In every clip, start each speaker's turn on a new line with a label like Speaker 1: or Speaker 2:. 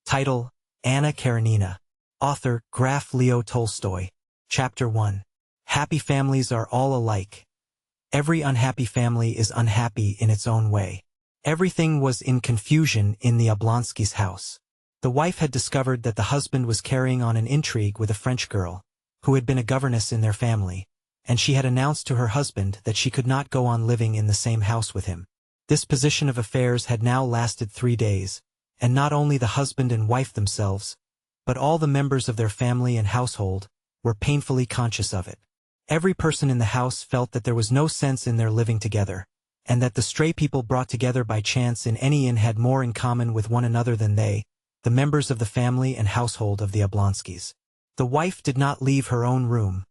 Speaker 1: Title: Anna Karenina. Author: Graf Leo Tolstoy. Chapter 1. Happy families are all alike. Every unhappy family is unhappy in its own way. Everything was in confusion in the Oblonsky's house. The wife had discovered that the husband was carrying on an intrigue with a French girl, who had been a governess in their family, and she had announced to her husband that she could not go on living in the same house with him. This position of affairs had now lasted 3 days, and not only the husband and wife themselves, but all the members of their family and household, were painfully conscious of it. Every person in the house felt that there was no sense in their living together, and that the stray people brought together by chance in any inn had more in common with one another than they, the members of the family and household of the Oblonskys. The wife did not leave her own room.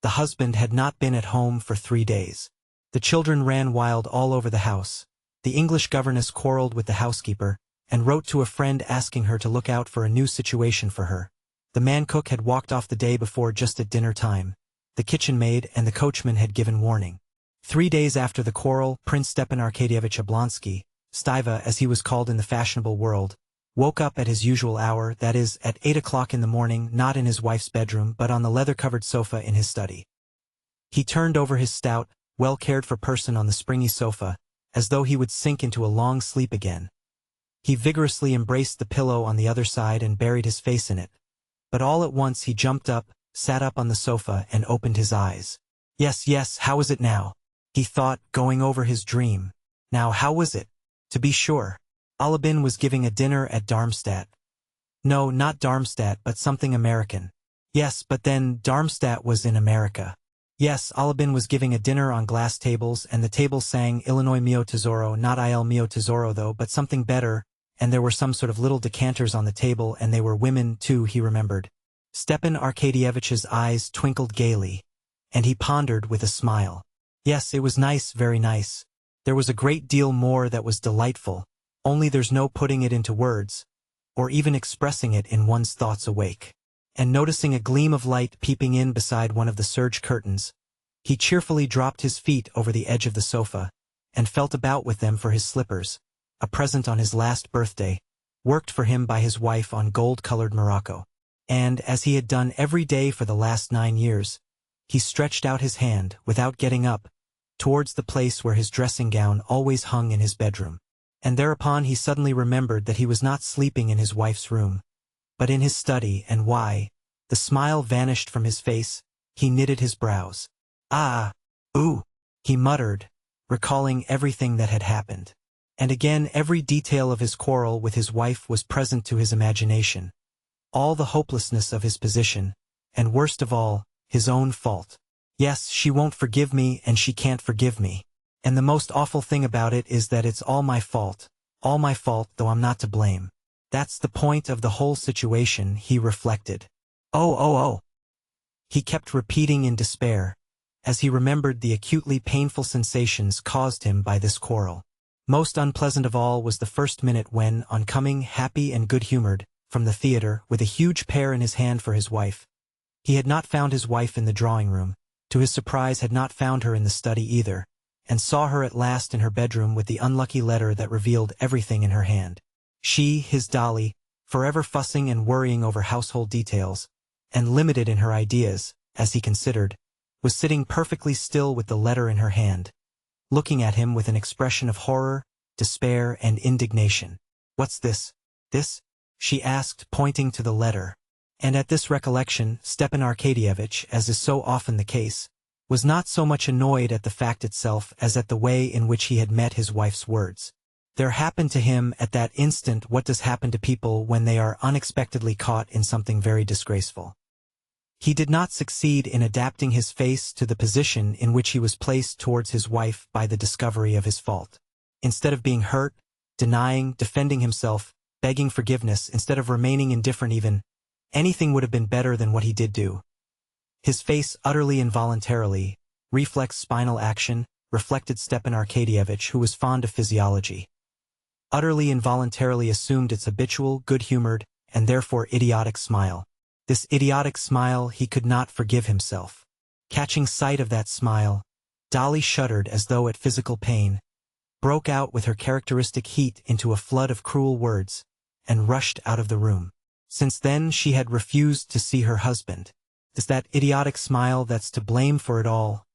Speaker 1: The husband had not been at home for 3 days. The children ran wild all over the house. The English governess quarreled with the housekeeper, and wrote to a friend asking her to look out for a new situation for her. The man-cook had walked off the day before just at dinner time. The kitchen maid and the coachman had given warning. 3 days after the quarrel, Prince Stepan Arkadyevitch Oblonsky, Stiva as he was called in the fashionable world, woke up at his usual hour, that is, at 8 o'clock in the morning, not in his wife's bedroom but on the leather-covered sofa in his study. He turned over his stout, well-cared-for person on the springy sofa, as though he would sink into a long sleep again. He vigorously embraced the pillow on the other side and buried his face in it. But all at once he jumped up, sat up on the sofa and opened his eyes. Yes, how is it now? He thought, going over his dream. Now how was it? To be sure, Alabin was giving a dinner at Darmstadt. No, not Darmstadt, but something American. Yes, but then Darmstadt was in America. Yes, Alabin was giving a dinner on glass tables, and the tables sang Illinois mio tesoro, not Il mio tesoro though, but something better, and there were some sort of little decanters on the table, and they were women too, he remembered. Stepan Arkadyevitch's eyes twinkled gaily, and he pondered with a smile. Yes, it was nice, very nice. There was a great deal more that was delightful, only there's no putting it into words, or even expressing it in one's thoughts awake. And noticing a gleam of light peeping in beside one of the serge curtains, he cheerfully dropped his feet over the edge of the sofa, and felt about with them for his slippers, a present on his last birthday, worked for him by his wife on gold-colored morocco. And, as he had done every day for the last 9 years, he stretched out his hand, without getting up, towards the place where his dressing gown always hung in his bedroom. And thereupon he suddenly remembered that he was not sleeping in his wife's room, but in his study, and why? The smile vanished from his face, he knitted his brows. Ah! Ooh! He muttered, recalling everything that had happened. And again every detail of his quarrel with his wife was present to his imagination. All the hopelessness of his position, and worst of all, his own fault. Yes, she won't forgive me and she can't forgive me. And the most awful thing about it is that it's all my fault, though I'm not to blame. That's the point of the whole situation, he reflected. Oh. He kept repeating in despair, as he remembered the acutely painful sensations caused him by this quarrel. Most unpleasant of all was the first minute when, on coming, happy and good-humored, from the theater, with a huge pear in his hand for his wife, he had not found his wife in the drawing-room, to his surprise had not found her in the study either, and saw her at last in her bedroom with the unlucky letter that revealed everything in her hand. She, his dolly, forever fussing and worrying over household details, and limited in her ideas, as he considered, was sitting perfectly still with the letter in her hand, looking at him with an expression of horror, despair, and indignation. "What's this? This?" she asked, pointing to the letter. And at this recollection, Stepan Arkadyevitch, as is so often the case, was not so much annoyed at the fact itself as at the way in which he had met his wife's words. There happened to him at that instant what does happen to people when they are unexpectedly caught in something very disgraceful. He did not succeed in adapting his face to the position in which he was placed towards his wife by the discovery of his fault. Instead of being hurt, denying, defending himself, begging forgiveness, instead of remaining indifferent even, anything would have been better than what he did do. His face utterly involuntarily, reflex spinal action, reflected Stepan Arkadyevitch, who was fond of physiology. Utterly involuntarily assumed its habitual, good-humored, and therefore idiotic smile. This idiotic smile he could not forgive himself. Catching sight of that smile, Dolly shuddered as though at physical pain, broke out with her characteristic heat into a flood of cruel words, and rushed out of the room. Since then she had refused to see her husband. Is that idiotic smile that's to blame for it all?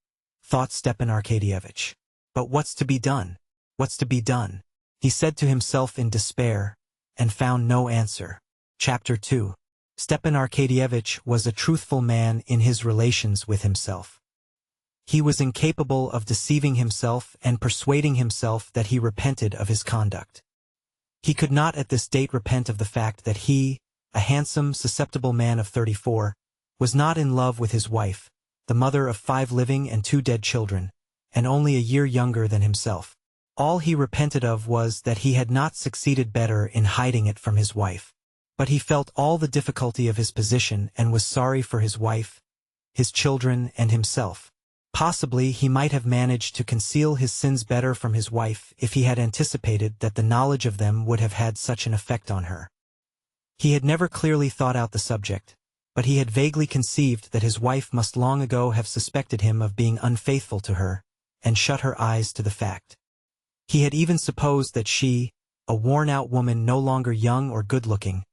Speaker 1: Thought Stepan Arkadyevitch. But what's to be done? What's to be done? He said to himself in despair, and found no answer. Chapter 2. Stepan Arkadyevitch was a truthful man in his relations with himself. He was incapable of deceiving himself and persuading himself that he repented of his conduct. He could not at this date repent of the fact that he, a handsome, susceptible man of 34, was not in love with his wife, the mother of 5 living and 2 dead children, and only a year younger than himself. All he repented of was that he had not succeeded better in hiding it from his wife. But he felt all the difficulty of his position and was sorry for his wife, his children, and himself. Possibly he might have managed to conceal his sins better from his wife if he had anticipated that the knowledge of them would have had such an effect on her. He had never clearly thought out the subject, but he had vaguely conceived that his wife must long ago have suspected him of being unfaithful to her, and shut her eyes to the fact. He had even supposed that she, a worn-out woman no longer young or good-looking,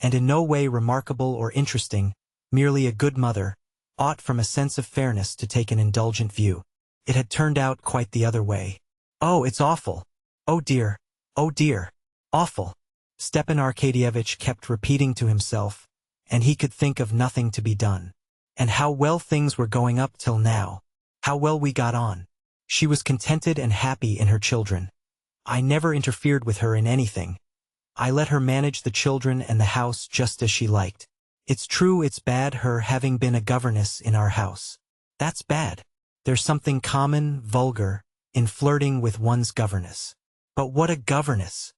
Speaker 1: and in no way remarkable or interesting, merely a good mother, ought from a sense of fairness to take an indulgent view. It had turned out quite the other way. Oh, it's awful. Oh dear, awful. Stepan Arkadyevitch kept repeating to himself, and he could think of nothing to be done. And how well things were going up till now. How well we got on. She was contented and happy in her children. I never interfered with her in anything. I let her manage the children and the house just as she liked. It's true it's bad her having been a governess in our house. That's bad. There's something common, vulgar, in flirting with one's governess. But what a governess!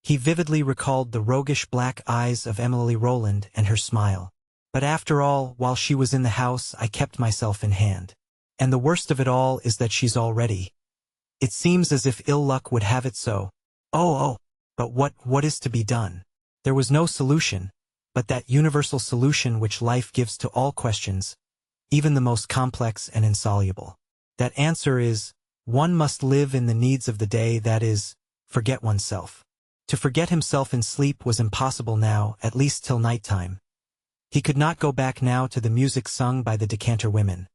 Speaker 1: He vividly recalled the roguish black eyes of Emily Rowland and her smile. But after all, while she was in the house, I kept myself in hand. And the worst of it all is that she's already. It seems as if ill luck would have it so. Oh, but what is to be done? There was no solution, but that universal solution which life gives to all questions, even the most complex and insoluble. That answer is, one must live in the needs of the day, that is, forget oneself. To forget himself in sleep was impossible now, at least till night-time. He could not go back now to the music sung by the decanter women.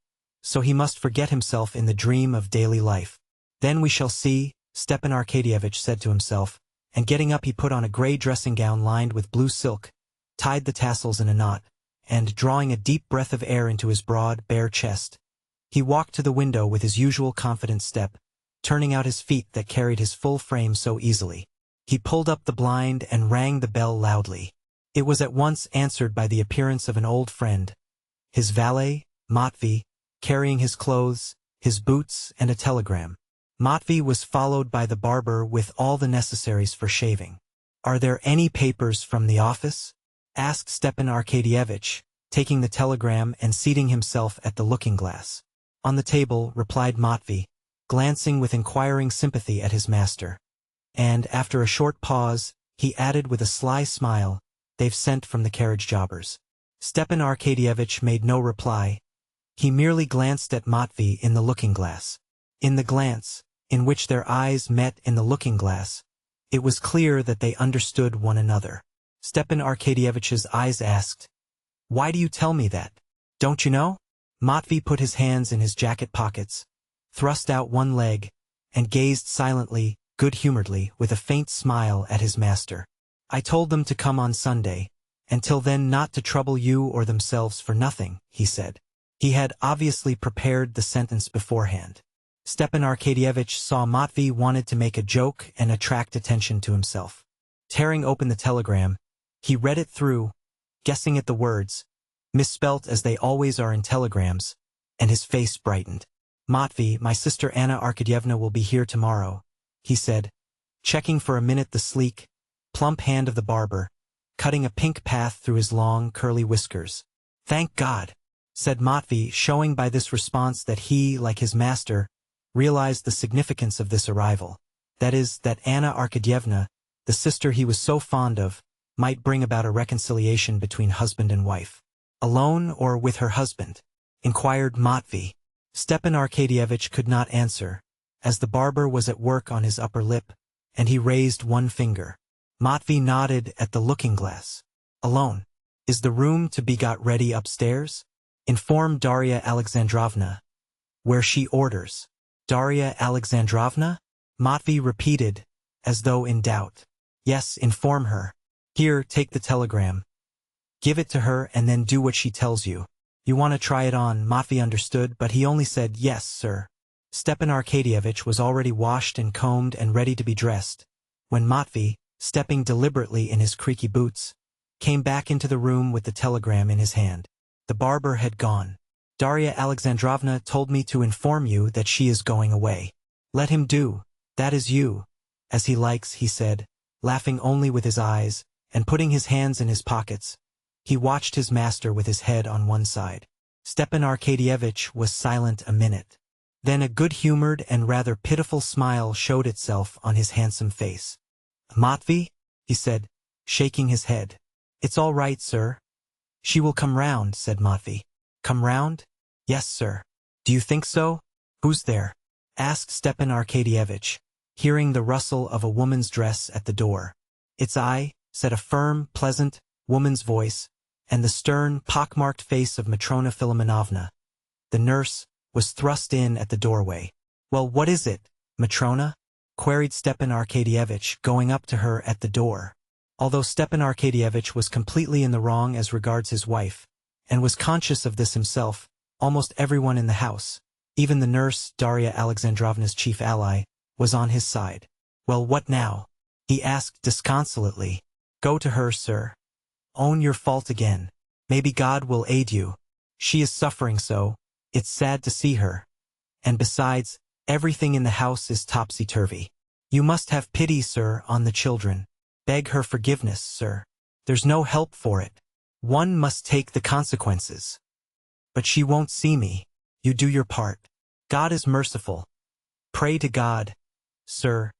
Speaker 1: So he must forget himself in the dream of daily life. Then we shall see, Stepan Arkadyevitch said to himself, and getting up he put on a gray dressing gown lined with blue silk, tied the tassels in a knot, and, drawing a deep breath of air into his broad, bare chest, he walked to the window with his usual confident step, turning out his feet that carried his full frame so easily. He pulled up the blind and rang the bell loudly. It was at once answered by the appearance of an old friend, his valet, Matvey, carrying his clothes, his boots, and a telegram. Matvey was followed by the barber with all the necessaries for shaving. "Are there any papers from the office?" asked Stepan Arkadyevitch, taking the telegram and seating himself at the looking-glass. "On the table," replied Matvey, glancing with inquiring sympathy at his master. And, after a short pause, he added with a sly smile, "They've sent from the carriage jobbers." Stepan Arkadyevitch made no reply. He merely glanced at Matvey in the looking-glass. In the glance, in which their eyes met in the looking-glass, it was clear that they understood one another. Stepan Arkadyevitch's eyes asked, "Why do you tell me that? Don't you know?" Matvey put his hands in his jacket pockets, thrust out one leg, and gazed silently, good-humoredly, with a faint smile at his master. "I told them to come on Sunday, and till then not to trouble you or themselves for nothing," he said. He had obviously prepared the sentence beforehand. Stepan Arkadyevitch saw Matvey wanted to make a joke and attract attention to himself. Tearing open the telegram, he read it through, guessing at the words, misspelt as they always are in telegrams, and his face brightened. "Matvey, my sister Anna Arkadyevna will be here tomorrow," he said, checking for a minute the sleek, plump hand of the barber, cutting a pink path through his long, curly whiskers. "Thank God," said Matvey, showing by this response that he, like his master, realized the significance of this arrival. That is, that Anna Arkadyevna, the sister he was so fond of, might bring about a reconciliation between husband and wife. "Alone or with her husband?" inquired Matvey. Stepan Arkadyevitch could not answer, as the barber was at work on his upper lip, and he raised one finger. Matvey nodded at the looking-glass. Alone. Is the room to be got ready upstairs? Inform Darya Alexandrovna. Where she orders. Darya Alexandrovna? Matvey repeated, as though in doubt. Yes, inform her. Here, take the telegram. Give it to her and then do what she tells you. You want to try it on, Matvey understood, but he only said, yes, sir. Stepan Arkadyevitch was already washed and combed and ready to be dressed, when Matvey, stepping deliberately in his creaky boots, came back into the room with the telegram in his hand. The barber had gone. Darya Alexandrovna told me to inform you that she is going away. Let him do, that is you, as he likes, he said, laughing only with his eyes, and putting his hands in his pockets. He watched his master with his head on one side. Stepan Arkadyevitch was silent a minute. Then a good-humored and rather pitiful smile showed itself on his handsome face. Matvey? He said, shaking his head. It's all right, sir. She will come round, said Matvey. Come round? Yes, sir. Do you think so? Who's there? Asked Stepan Arkadyevitch, hearing the rustle of a woman's dress at the door. It's I, said a firm, pleasant, woman's voice, and the stern, pockmarked face of Matrona Filimonovna. The nurse was thrust in at the doorway. Well, what is it, Matrona? Queried Stepan Arkadyevitch, going up to her at the door. Although Stepan Arkadyevitch was completely in the wrong as regards his wife, and was conscious of this himself, almost everyone in the house, even the nurse, Darya Alexandrovna's chief ally, was on his side. Well, what now? He asked disconsolately. Go to her, sir. Own your fault again. Maybe God will aid you. She is suffering so, it's sad to see her. And besides, everything in the house is topsy-turvy. You must have pity, sir, on the children. Beg her forgiveness, sir. There's no help for it. One must take the consequences. But she won't see me. You do your part. God is merciful. Pray to God, sir.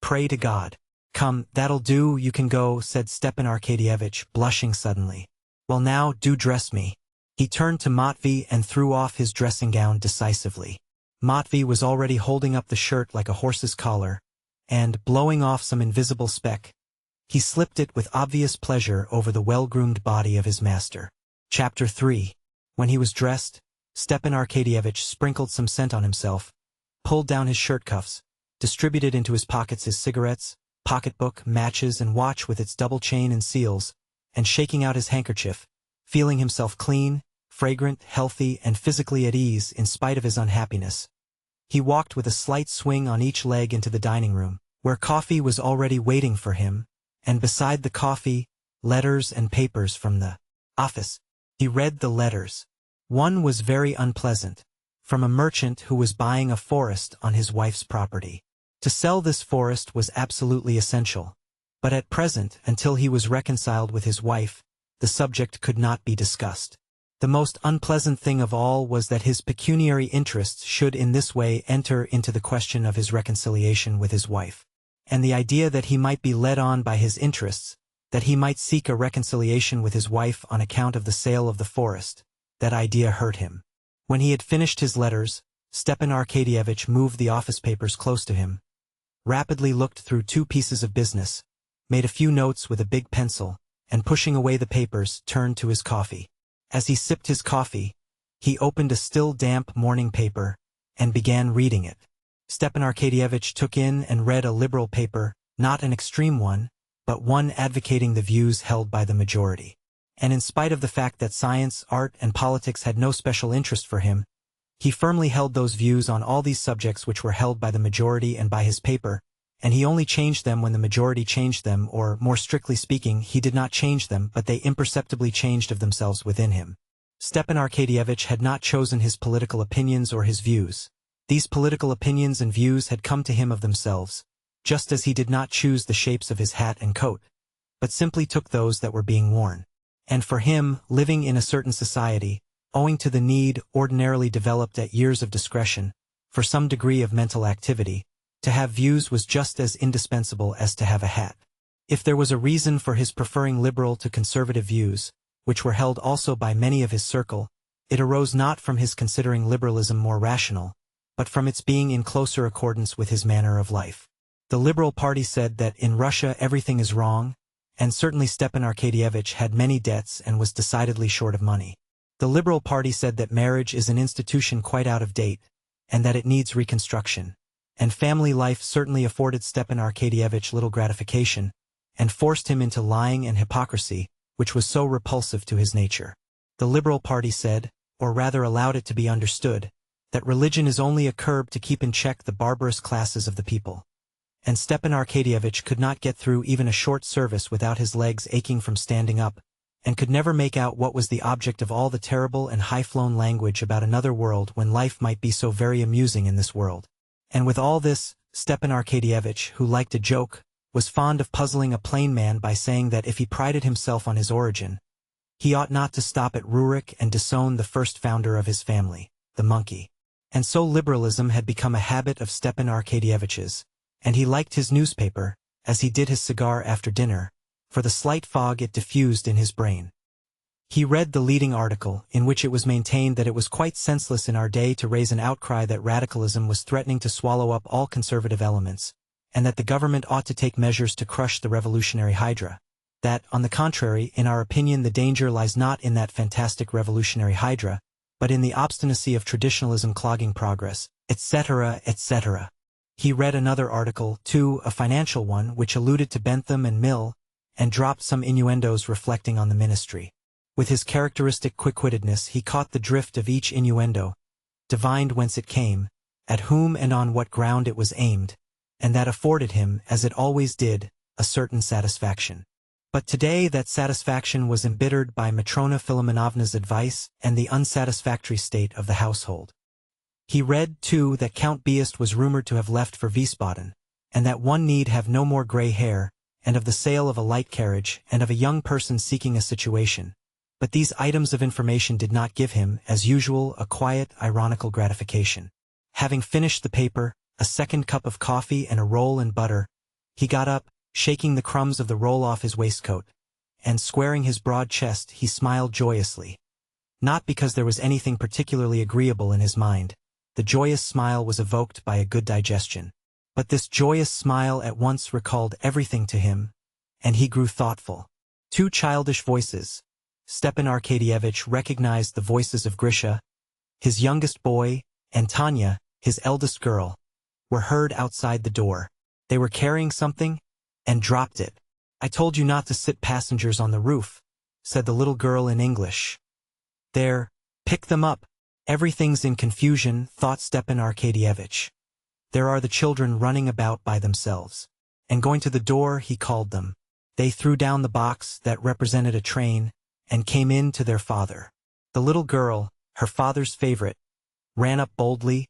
Speaker 1: Pray to God. Come, that'll do, you can go, said Stepan Arkadyevitch, blushing suddenly. Well now, do dress me. He turned to Matvey and threw off his dressing gown decisively. Matvey was already holding up the shirt like a horse's collar, and, blowing off some invisible speck, he slipped it with obvious pleasure over the well-groomed body of his master. Chapter 3. When he was dressed, Stepan Arkadyevitch sprinkled some scent on himself, pulled down his shirt cuffs, distributed into his pockets his cigarettes, pocketbook, matches, and watch with its double chain and seals, and shaking out his handkerchief, feeling himself clean, fragrant, healthy, and physically at ease in spite of his unhappiness. He walked with a slight swing on each leg into the dining room, where coffee was already waiting for him, and beside the coffee, letters and papers from the office. He read the letters. One was very unpleasant, from a merchant who was buying a forest on his wife's property. To sell this forest was absolutely essential, but at present, until he was reconciled with his wife, the subject could not be discussed. The most unpleasant thing of all was that his pecuniary interests should in this way enter into the question of his reconciliation with his wife. And the idea that he might be led on by his interests, that he might seek a reconciliation with his wife on account of the sale of the forest, that idea hurt him. When he had finished his letters, Stepan Arkadyevitch moved the office papers close to him, rapidly looked through 2 pieces of business, made a few notes with a big pencil, and pushing away the papers, turned to his coffee. As he sipped his coffee, he opened a still damp morning paper, and began reading it. Stepan Arkadyevitch took in and read a liberal paper, not an extreme one, but one advocating the views held by the majority. And in spite of the fact that science, art, and politics had no special interest for him, he firmly held those views on all these subjects which were held by the majority and by his paper, and he only changed them when the majority changed them, or, more strictly speaking, he did not change them, but they imperceptibly changed of themselves within him. Stepan Arkadyevitch had not chosen his political opinions or his views. These political opinions and views had come to him of themselves, just as he did not choose the shapes of his hat and coat, but simply took those that were being worn. And for him, living in a certain society, owing to the need, ordinarily developed at years of discretion, for some degree of mental activity, to have views was just as indispensable as to have a hat. If there was a reason for his preferring liberal to conservative views, which were held also by many of his circle, it arose not from his considering liberalism more rational, but from its being in closer accordance with his manner of life. The Liberal Party said that in Russia everything is wrong, and certainly Stepan Arkadyevich had many debts and was decidedly short of money. The Liberal Party said that marriage is an institution quite out of date, and that it needs reconstruction. And family life certainly afforded Stepan Arkadyevich little gratification, and forced him into lying and hypocrisy, which was so repulsive to his nature. The Liberal Party said, or rather allowed it to be understood, that religion is only a curb to keep in check the barbarous classes of the people. And Stepan Arkadyevich could not get through even a short service without his legs aching from standing up, and could never make out what was the object of all the terrible and high-flown language about another world when life might be so very amusing in this world. And with all this, Stepan Arkadyevich, who liked a joke, was fond of puzzling a plain man by saying that if he prided himself on his origin, he ought not to stop at Rurik and disown the first founder of his family, the monkey. And so liberalism had become a habit of Stepan Arkadyevich's, and he liked his newspaper, as he did his cigar after dinner, for the slight fog it diffused in his brain. He read the leading article, in which it was maintained that it was quite senseless in our day to raise an outcry that radicalism was threatening to swallow up all conservative elements, and that the government ought to take measures to crush the revolutionary hydra. That, on the contrary, in our opinion the danger lies not in that fantastic revolutionary hydra, but in the obstinacy of traditionalism clogging progress, etc., etc. He read another article, too, a financial one, which alluded to Bentham and Mill, and dropped some innuendos reflecting on the ministry. With his characteristic quick-wittedness he caught the drift of each innuendo, divined whence it came, at whom and on what ground it was aimed, and that afforded him, as it always did, a certain satisfaction. But today that satisfaction was embittered by Matrona Filimonovna's advice and the unsatisfactory state of the household. He read, too, that Count Beist was rumored to have left for Wiesbaden, and that one need have no more gray hair, and of the sale of a light carriage, and of a young person seeking a situation. But these items of information did not give him, as usual, a quiet, ironical gratification. Having finished the paper, a second cup of coffee and a roll and butter, he got up, shaking the crumbs of the roll off his waistcoat, and squaring his broad chest he smiled joyously. Not because there was anything particularly agreeable in his mind. The joyous smile was evoked by a good digestion. But this joyous smile at once recalled everything to him, and he grew thoughtful. Two childish voices. Stepan Arkadyevich recognized the voices of Grisha, his youngest boy, and Tanya, his eldest girl, were heard outside the door. They were carrying something, and dropped it. "I told you not to sit passengers on the roof," said the little girl in English. "There, pick them up. Everything's in confusion," thought Stepan Arkadyevich. "There are the children running about by themselves." And going to the door he called them. They threw down the box that represented a train, and came in to their father. The little girl, her father's favorite, ran up boldly,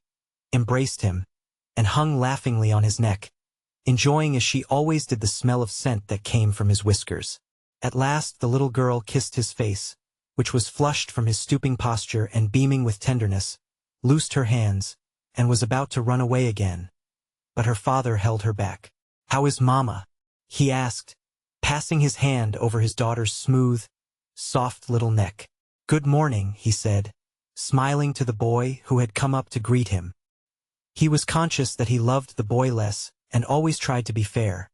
Speaker 1: embraced him, and hung laughingly on his neck, enjoying as she always did the smell of scent that came from his whiskers. At last the little girl kissed his face, which was flushed from his stooping posture and beaming with tenderness, loosed her hands, and was about to run away again. But her father held her back. "How is Mama?" he asked, passing his hand over his daughter's smooth, soft little neck. "Good morning," he said, smiling to the boy who had come up to greet him. He was conscious that he loved the boy less, and always tried to be fair.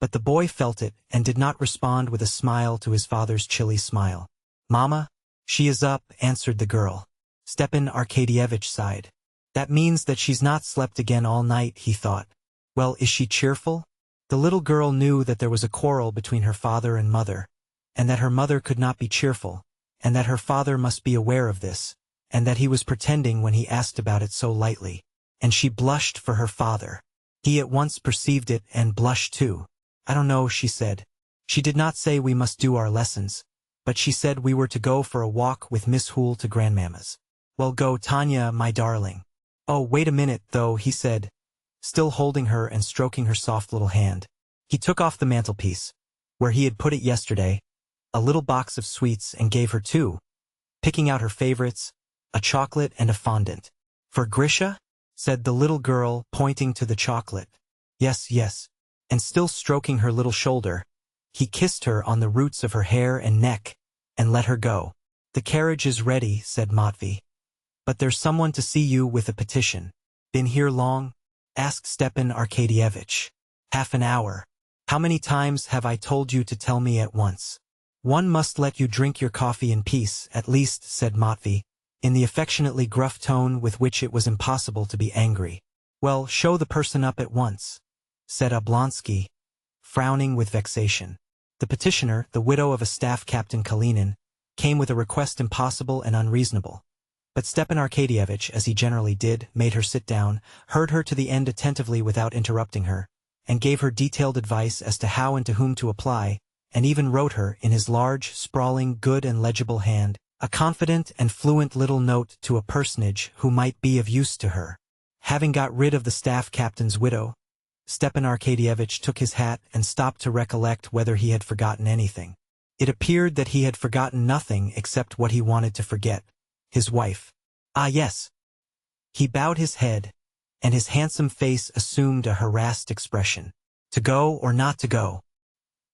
Speaker 1: But the boy felt it and did not respond with a smile to his father's chilly smile. "Mama? She is up," answered the girl. Stepan Arkadyevich sighed. "That means that she's not slept again all night," he thought. "Well, is she cheerful?" The little girl knew that there was a quarrel between her father and mother, and that her mother could not be cheerful, and that her father must be aware of this, and that he was pretending when he asked about it so lightly. And she blushed for her father. He at once perceived it and blushed too. "I don't know," she said. She did not say we must do our lessons, but she said we were to go for a walk with Miss Hoole to Grandmamma's. "Well, go, Tanya, my darling." "Oh, wait a minute, though," he said, still holding her and stroking her soft little hand. He took off the mantelpiece, where he had put it yesterday, a little box of sweets, and gave her two, picking out her favorites, a chocolate and a fondant. "For Grisha?" said the little girl, pointing to the chocolate. "Yes, yes." And still stroking her little shoulder, he kissed her on the roots of her hair and neck, and let her go. "The carriage is ready," said Matvey. "But there's someone to see you with a petition." "Been here long?" asked Stepan Arkadyevich. Half an hour. How many times have I told you to tell me at once? One must let you drink your coffee in peace, at least, said Matvey, in the affectionately gruff tone with which it was impossible to be angry. Well, show the person up at once, said Oblonsky, frowning with vexation. The petitioner, the widow of a staff captain Kalinin, came with a request impossible and unreasonable. But Stepan Arkadyevitch, as he generally did, made her sit down, heard her to the end attentively without interrupting her, and gave her detailed advice as to how and to whom to apply, and even wrote her, in his large, sprawling, good and legible hand, a confident and fluent little note to a personage who might be of use to her. Having got rid of the staff captain's widow, Stepan Arkadyevitch took his hat and stopped to recollect whether he had forgotten anything. It appeared that he had forgotten nothing except what he wanted to forget, his wife. Ah, yes. He bowed his head, and his handsome face assumed a harassed expression. To go or not to go?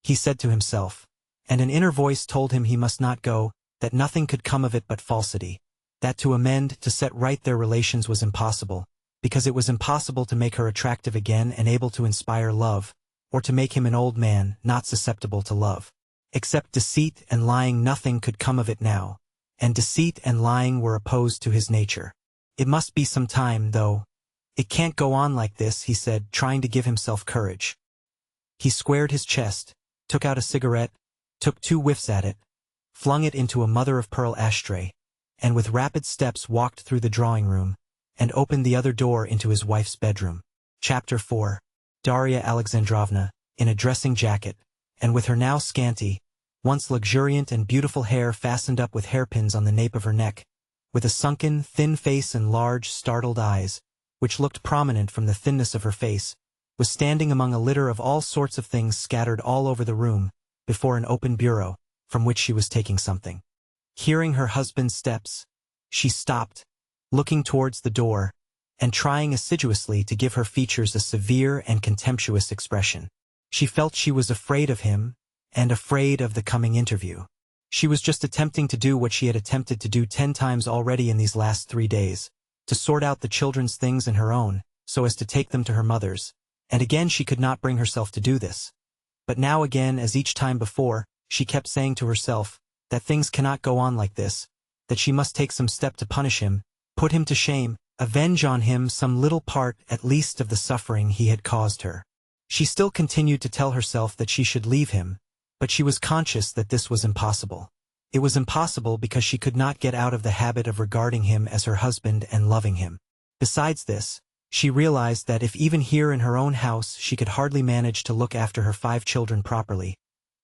Speaker 1: He said to himself, and an inner voice told him he must not go, that nothing could come of it but falsity, that to amend, to set right their relations was impossible, because it was impossible to make her attractive again and able to inspire love, or to make him an old man, not susceptible to love. Except deceit and lying nothing could come of it now, and deceit and lying were opposed to his nature. It must be some time, though. It can't go on like this, he said, trying to give himself courage. He squared his chest, took out a cigarette, took 2 whiffs at it, flung it into a mother-of-pearl ashtray, and with rapid steps walked through the drawing-room, and opened the other door into his wife's bedroom. Chapter 4. Darya Alexandrovna, in a dressing jacket, and with her now scanty, once luxuriant and beautiful hair fastened up with hairpins on the nape of her neck, with a sunken, thin face and large, startled eyes, which looked prominent from the thinness of her face, was standing among a litter of all sorts of things scattered all over the room, before an open bureau, from which she was taking something. Hearing her husband's steps, she stopped, looking towards the door, and trying assiduously to give her features a severe and contemptuous expression. She felt she was afraid of him, and afraid of the coming interview. She was just attempting to do what she had attempted to do 10 times already in these last 3 days, to sort out the children's things and her own, so as to take them to her mother's, and again she could not bring herself to do this. But now again, as each time before, she kept saying to herself that things cannot go on like this, that she must take some step to punish him, put him to shame, avenge on him some little part at least of the suffering he had caused her. She still continued to tell herself that she should leave him, but she was conscious that this was impossible. It was impossible because she could not get out of the habit of regarding him as her husband and loving him. Besides this, she realized that if even here in her own house she could hardly manage to look after her 5 children properly,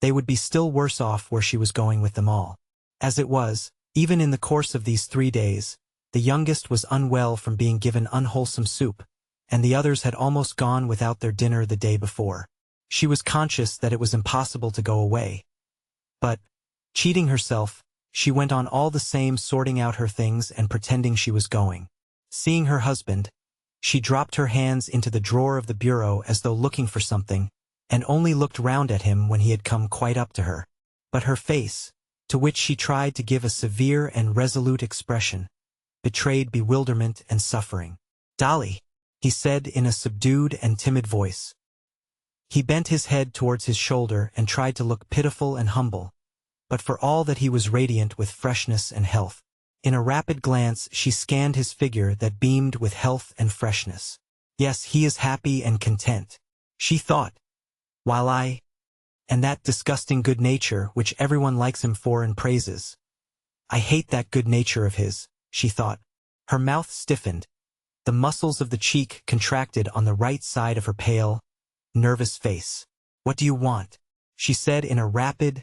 Speaker 1: they would be still worse off where she was going with them all. As it was, even in the course of these 3 days, the youngest was unwell from being given unwholesome soup, and the others had almost gone without their dinner the day before. She was conscious that it was impossible to go away. But, cheating herself, she went on all the same sorting out her things and pretending she was going. Seeing her husband, she dropped her hands into the drawer of the bureau as though looking for something, and only looked round at him when he had come quite up to her. But her face, to which she tried to give a severe and resolute expression, betrayed bewilderment and suffering. "Dolly," he said in a subdued and timid voice. He bent his head towards his shoulder and tried to look pitiful and humble, but for all that he was radiant with freshness and health. In a rapid glance she scanned his figure that beamed with health and freshness. Yes, he is happy and content, she thought, while and that disgusting good nature which everyone likes him for and praises. I hate that good nature of his, she thought. Her mouth stiffened. The muscles of the cheek contracted on the right side of her pale, nervous face. "What do you want?" she said in a rapid,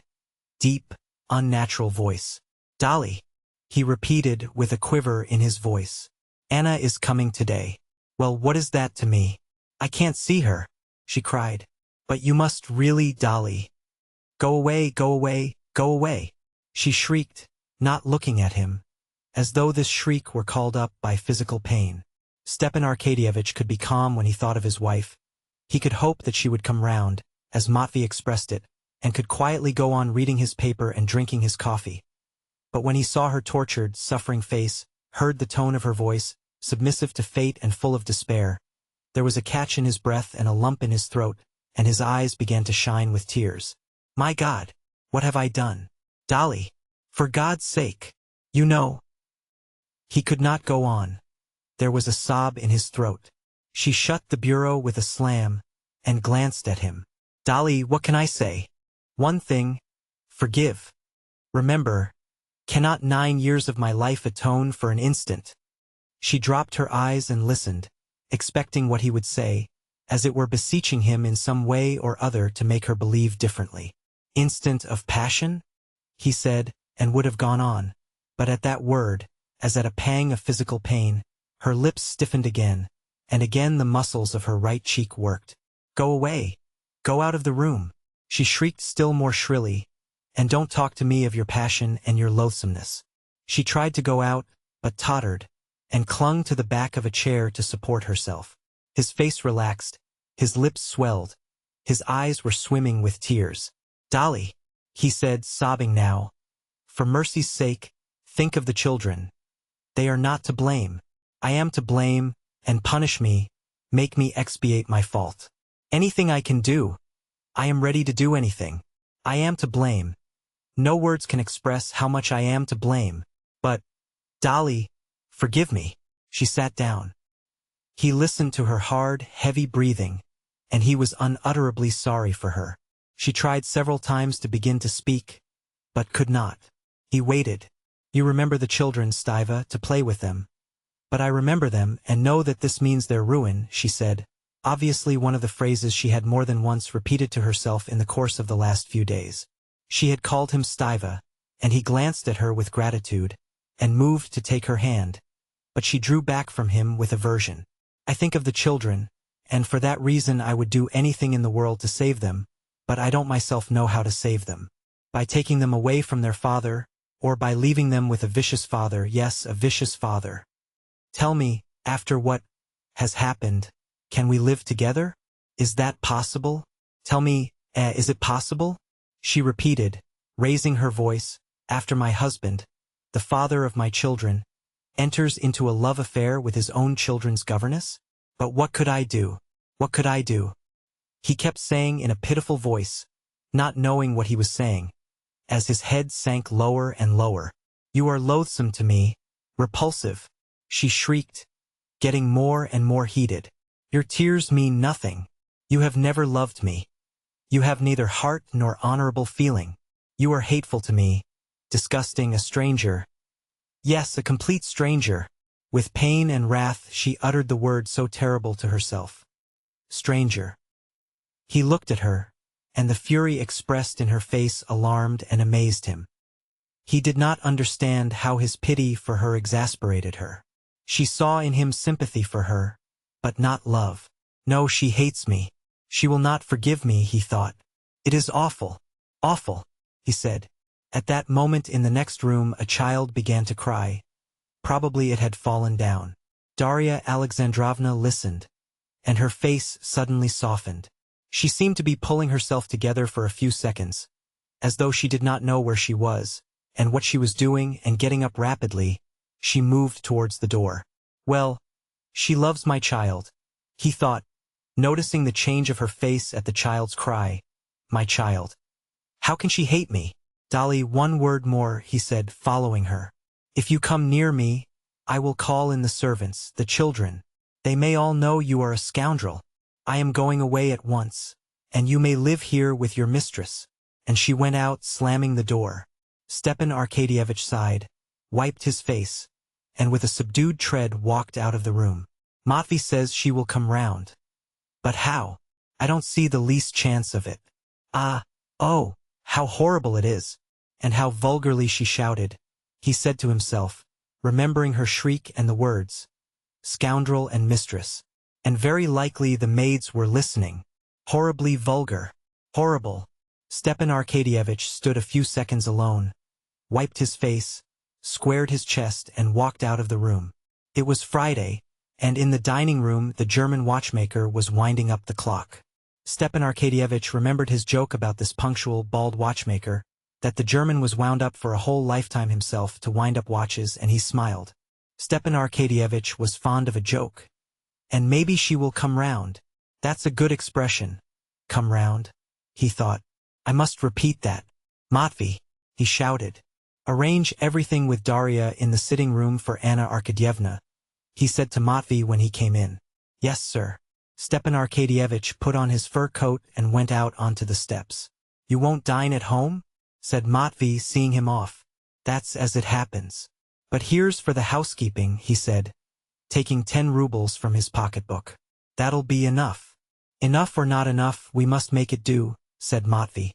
Speaker 1: deep, unnatural voice. "Dolly," he repeated with a quiver in his voice. "Anna is coming today." "Well, what is that to me? I can't see her," she cried. "But you must really, Dolly. Go away, go away, go away," she shrieked, not looking at him, as though this shriek were called up by physical pain. Stepan Arkadyevitch could be calm when he thought of his wife. He could hope that she would come round, as Matvey expressed it, and could quietly go on reading his paper and drinking his coffee. But when he saw her tortured, suffering face, heard the tone of her voice, submissive to fate and full of despair, there was a catch in his breath and a lump in his throat, and his eyes began to shine with tears. My God, what have I done? Dolly, for God's sake, you know. He could not go on. There was a sob in his throat. She shut the bureau with a slam and glanced at him. Dolly, what can I say? One thing, forgive. Remember, cannot 9 years of my life atone for an instant? She dropped her eyes and listened, expecting what he would say, as it were beseeching him in some way or other to make her believe differently. Instant of passion? He said, and would have gone on, but at that word, as at a pang of physical pain, her lips stiffened again, and again the muscles of her right cheek worked. Go away. Go out of the room. She shrieked still more shrilly, and don't talk to me of your passion and your loathsomeness. She tried to go out, but tottered, and clung to the back of a chair to support herself. His face relaxed, his lips swelled, his eyes were swimming with tears. Dolly, he said, sobbing now, for mercy's sake, think of the children. They are not to blame. I am to blame, and punish me, make me expiate my fault. Anything I can do. I am ready to do anything. I am to blame. No words can express how much I am to blame. But, Dolly, forgive me. She sat down. He listened to her hard, heavy breathing, and he was unutterably sorry for her. She tried several times to begin to speak, but could not. He waited. You remember the children, Stiva, to play with them. But I remember them and know that this means their ruin, she said, obviously one of the phrases she had more than once repeated to herself in the course of the last few days. She had called him Stiva, and he glanced at her with gratitude, and moved to take her hand, but she drew back from him with aversion. I think of the children, and for that reason I would do anything in the world to save them, but I don't myself know how to save them. By taking them away from their father, or by leaving them with a vicious father, yes, a vicious father. Tell me, after what has happened, can we live together? Is that possible? Tell me, is it possible? She repeated, raising her voice, after my husband, the father of my children, enters into a love affair with his own children's governess? But what could I do? What could I do? He kept saying in a pitiful voice, not knowing what he was saying, as his head sank lower and lower. You are loathsome to me, repulsive, she shrieked, getting more and more heated. Your tears mean nothing. You have never loved me. You have neither heart nor honorable feeling. You are hateful to me, disgusting, a stranger. Yes, a complete stranger. With pain and wrath she uttered the word so terrible to herself. Stranger. He looked at her, and the fury expressed in her face alarmed and amazed him. He did not understand how his pity for her exasperated her. She saw in him sympathy for her, but not love. No, she hates me. She will not forgive me, he thought. It is awful, awful, he said. At that moment in the next room a child began to cry. Probably it had fallen down. Darya Alexandrovna listened, and her face suddenly softened. She seemed to be pulling herself together for a few seconds, as though she did not know where she was, and what she was doing, and getting up rapidly, she moved towards the door. Well, she loves my child, he thought, noticing the change of her face at the child's cry. My child. How can she hate me? Dolly, one word more, he said, following her. If you come near me, I will call in the servants, the children. They may all know you are a scoundrel. I am going away at once, and you may live here with your mistress. And she went out, slamming the door. Stepan Arkadyevitch sighed, wiped his face, and with a subdued tread walked out of the room. Matvey says she will come round. But how? I don't see the least chance of it. Oh, how horrible it is, and how vulgarly she shouted, he said to himself, remembering her shriek and the words, scoundrel and mistress. And very likely the maids were listening. Horribly vulgar. Horrible. Stepan Arkadyevitch stood a few seconds alone, wiped his face, squared his chest, and walked out of the room. It was Friday, and in the dining room the German watchmaker was winding up the clock. Stepan Arkadyevitch remembered his joke about this punctual, bald watchmaker, that the German was wound up for a whole lifetime himself to wind up watches, and he smiled. Stepan Arkadyevitch was fond of a joke. And maybe she will come round. That's a good expression. Come round. He thought. I must repeat that. Matvey, he shouted. Arrange everything with Daria in the sitting room for Anna Arkadyevna, he said to Matvey when he came in. Yes, sir. Stepan Arkadyevitch put on his fur coat and went out onto the steps. You won't dine at home? Said Matvey, seeing him off. That's as it happens. But here's for the housekeeping, he said, taking 10 rubles from his pocketbook. That'll be enough. Enough or not enough, we must make it do, said Matvey,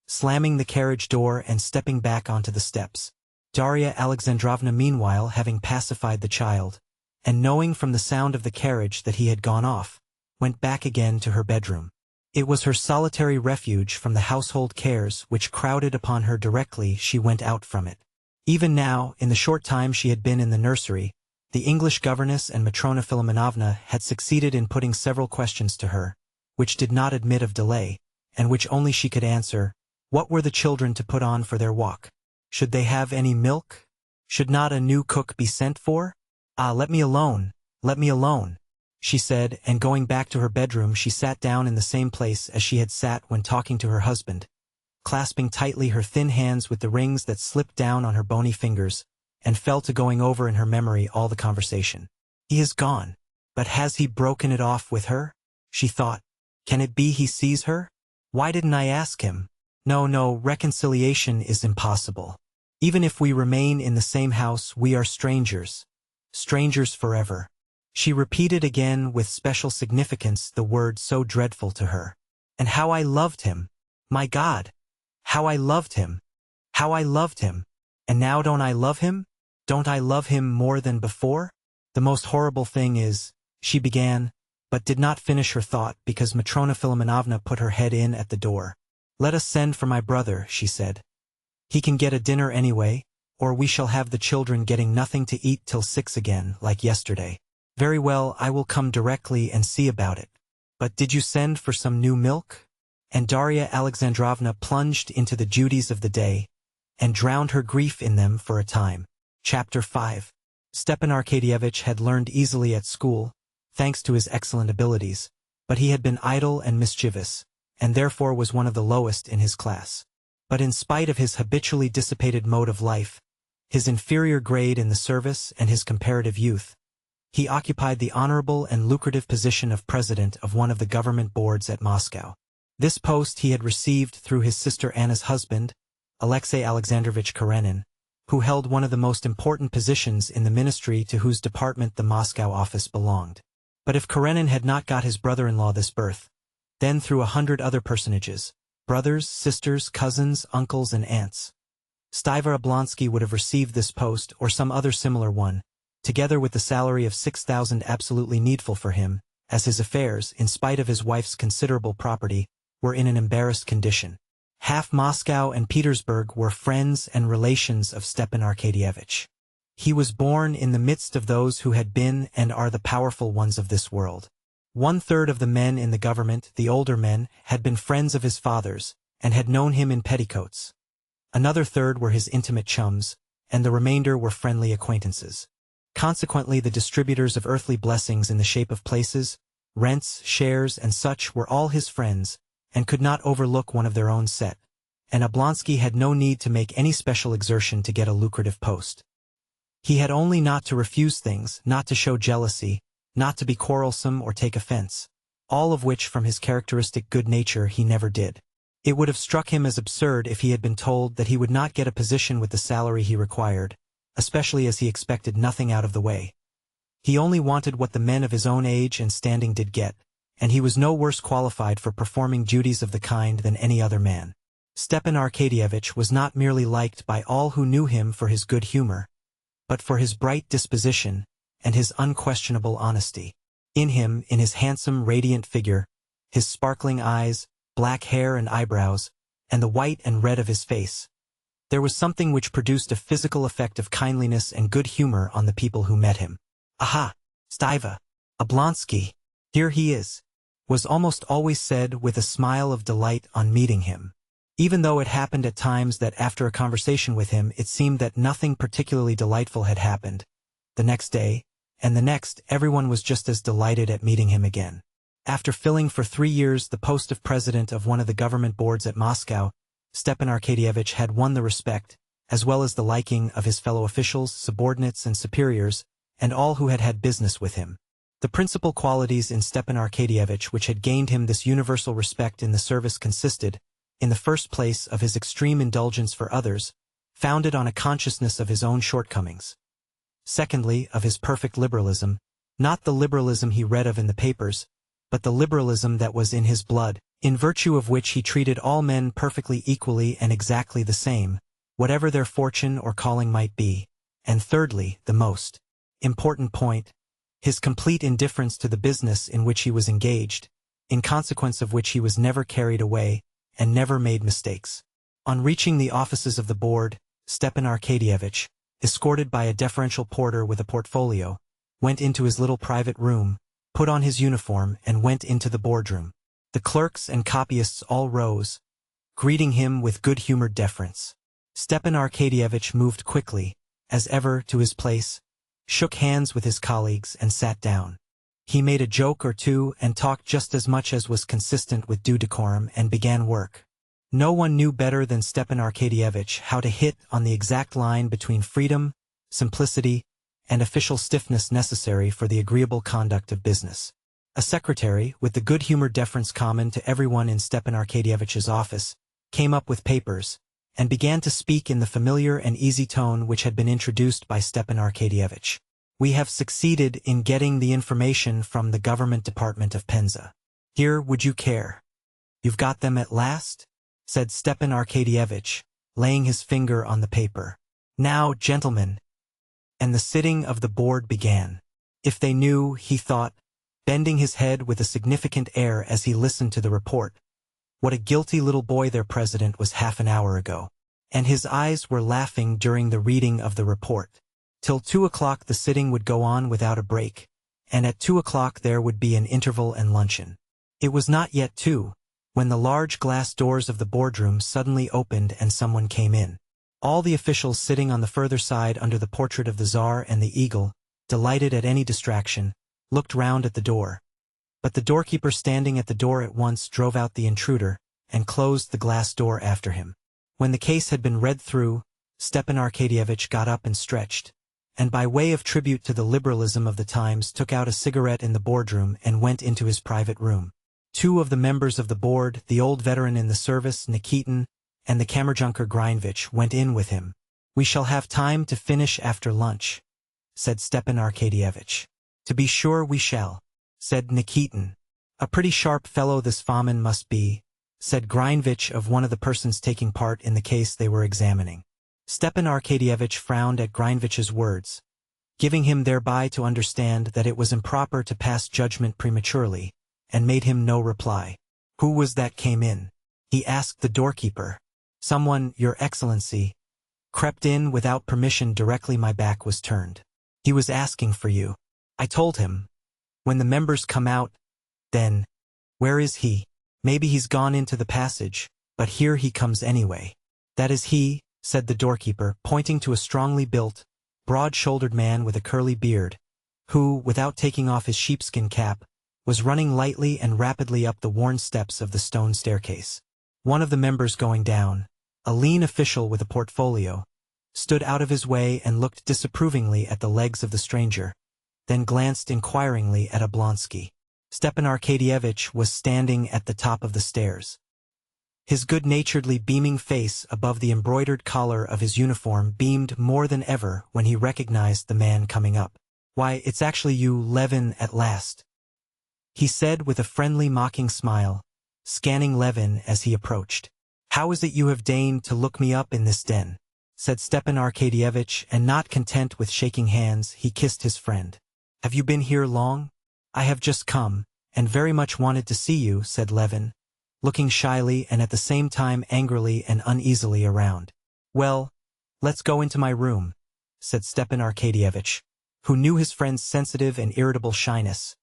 Speaker 1: slamming the carriage door and stepping back onto the steps. Darya Alexandrovna meanwhile having pacified the child, and knowing from the sound of the carriage that he had gone off, went back again to her bedroom. It was her solitary refuge from the household cares which crowded upon her directly she went out from it. Even now, in the short time she had been in the nursery, the English governess and Matrona Philimonovna had succeeded in putting several questions to her, which did not admit of delay, and which only she could answer. What were the children to put on for their walk? Should they have any milk? Should not a new cook be sent for? Ah, let me alone, she said, and going back to her bedroom she sat down in the same place as she had sat when talking to her husband, clasping tightly her thin hands with the rings that slipped down on her bony fingers, and fell to going over in her memory all the conversation. He is gone. But has he broken it off with her? She thought. Can it be he sees her? Why didn't I ask him? No, reconciliation is impossible. Even if we remain in the same house, we are strangers. Strangers forever. She repeated again with special significance the word so dreadful to her. And how I loved him! My God! How I loved him! How I loved him! And now don't I love him? Don't I love him more than before? The most horrible thing is, she began, but did not finish her thought because Matrona Philimonovna put her head in at the door. Let us send for my brother, she said. He can get a dinner anyway, or we shall have the children getting nothing to eat till 6 again, like yesterday. Very well, I will come directly and see about it. But did you send for some new milk? And Darya Alexandrovna plunged into the duties of the day, and drowned her grief in them for a time. Chapter 5. Stepan Arkadyevitch had learned easily at school, thanks to his excellent abilities, but he had been idle and mischievous, and therefore was one of the lowest in his class. But in spite of his habitually dissipated mode of life, his inferior grade in the service and his comparative youth, he occupied the honorable and lucrative position of president of one of the government boards at Moscow. This post he had received through his sister Anna's husband, Alexei Alexandrovich Karenin, who held one of the most important positions in the ministry to whose department the Moscow office belonged. But if Karenin had not got his brother-in-law this berth, then through 100 other personages, brothers, sisters, cousins, uncles, and aunts, Stiver Oblonsky would have received this post or some other similar one, together with the salary of 6,000 absolutely needful for him, as his affairs, in spite of his wife's considerable property, were in an embarrassed condition. Half Moscow and Petersburg were friends and relations of Stepan Arkadyevitch. He was born in the midst of those who had been and are the powerful ones of this world. 1/3 of the men in the government, the older men, had been friends of his father's, and had known him in petticoats. Another third were his intimate chums, and the remainder were friendly acquaintances. Consequently, the distributors of earthly blessings in the shape of places, rents, shares, and such were all his friends, and could not overlook one of their own set, and Oblonsky had no need to make any special exertion to get a lucrative post. He had only not to refuse things, not to show jealousy, not to be quarrelsome or take offense, all of which from his characteristic good nature he never did. It would have struck him as absurd if he had been told that he would not get a position with the salary he required, especially as he expected nothing out of the way. He only wanted what the men of his own age and standing did get, and he was no worse qualified for performing duties of the kind than any other man. Stepan Arkadyevitch was not merely liked by all who knew him for his good humor, but for his bright disposition and his unquestionable honesty. In him, in his handsome, radiant figure, his sparkling eyes, black hair and eyebrows, and the white and red of his face, there was something which produced a physical effect of kindliness and good humor on the people who met him. Aha! Stiver! Oblonsky! Here he is! Was almost always said with a smile of delight on meeting him. Even though it happened at times that after a conversation with him it seemed that nothing particularly delightful had happened, the next day, and the next, everyone was just as delighted at meeting him again. After filling for 3 years the post of president of one of the government boards at Moscow, Stepan Arkadyevitch had won the respect, as well as the liking of his fellow officials, subordinates and superiors, and all who had had business with him. The principal qualities in Stepan Arkadyevitch which had gained him this universal respect in the service consisted, in the first place, of his extreme indulgence for others, founded on a consciousness of his own shortcomings. Secondly, of his perfect liberalism, not the liberalism he read of in the papers, but the liberalism that was in his blood, in virtue of which he treated all men perfectly equally and exactly the same, whatever their fortune or calling might be. And thirdly, the most important point, his complete indifference to the business in which he was engaged, in consequence of which he was never carried away and never made mistakes. On reaching the offices of the board, Stepan Arkadyevitch, escorted by a deferential porter with a portfolio, went into his little private room, put on his uniform and went into the boardroom. The clerks and copyists all rose, greeting him with good-humored deference. Stepan Arkadyevitch moved quickly, as ever, to his place, shook hands with his colleagues and sat down. He made a joke or two and talked just as much as was consistent with due decorum and began work. No one knew better than Stepan Arkadyevitch how to hit on the exact line between freedom, simplicity, and official stiffness necessary for the agreeable conduct of business. A secretary, with the good-humored deference common to everyone in Stepan Arkadyevitch's office, came up with papers, and began to speak in the familiar and easy tone which had been introduced by Stepan Arkadyevitch. We have succeeded in getting the information from the government department of Penza. Here, would you care? You've got them at last? Said Stepan Arkadyevitch, laying his finger on the paper. Now, gentlemen. And the sitting of the board began. If they knew, he thought, bending his head with a significant air as he listened to the report, what a guilty little boy their president was half an hour ago. And his eyes were laughing during the reading of the report. Till 2 o'clock the sitting would go on without a break, and at 2 o'clock there would be an interval and luncheon. It was not yet 2, when the large glass doors of the boardroom suddenly opened and someone came in. All the officials sitting on the further side under the portrait of the Tsar and the eagle, delighted at any distraction, looked round at the door. But the doorkeeper standing at the door at once drove out the intruder, and closed the glass door after him. When the case had been read through, Stepan Arkadyevitch got up and stretched, and by way of tribute to the liberalism of the times took out a cigarette in the boardroom and went into his private room. 2 of the members of the board, the old veteran in the service, Nikitin, and the Kammerjunker Greinvich, went in with him. We shall have time to finish after lunch, said Stepan Arkadyevitch. To be sure we shall, said Nikitin. A pretty sharp fellow this Fomin must be, said Greinvich of one of the persons taking part in the case they were examining. Stepan Arkadyevitch frowned at Greinvich's words, giving him thereby to understand that it was improper to pass judgment prematurely, and made him no reply. Who was that came in? He asked the doorkeeper. Someone, Your Excellency, crept in without permission directly my back was turned. He was asking for you. I told him. When the members come out, then. Where is he? Maybe he's gone into the passage, but here he comes anyway. That is he, said the doorkeeper, pointing to a strongly built, broad-shouldered man with a curly beard, who, without taking off his sheepskin cap, was running lightly and rapidly up the worn steps of the stone staircase. One of the members going down, a lean official with a portfolio, stood out of his way and looked disapprovingly at the legs of the stranger, then glanced inquiringly at Vronsky. Stepan Arkadyevitch was standing at the top of the stairs. His good-naturedly beaming face above the embroidered collar of his uniform beamed more than ever when he recognized the man coming up. Why, it's actually you, Levin, at last, he said with a friendly mocking smile, scanning Levin as he approached. How is it you have deigned to look me up in this den? Said Stepan Arkadyevitch, and not content with shaking hands, he kissed his friend. Have you been here long? I have just come, and very much wanted to see you, said Levin, looking shyly and at the same time angrily and uneasily around. Well, let's go into my room, said Stepan Arkadyevitch, who knew his friend's sensitive and irritable shyness,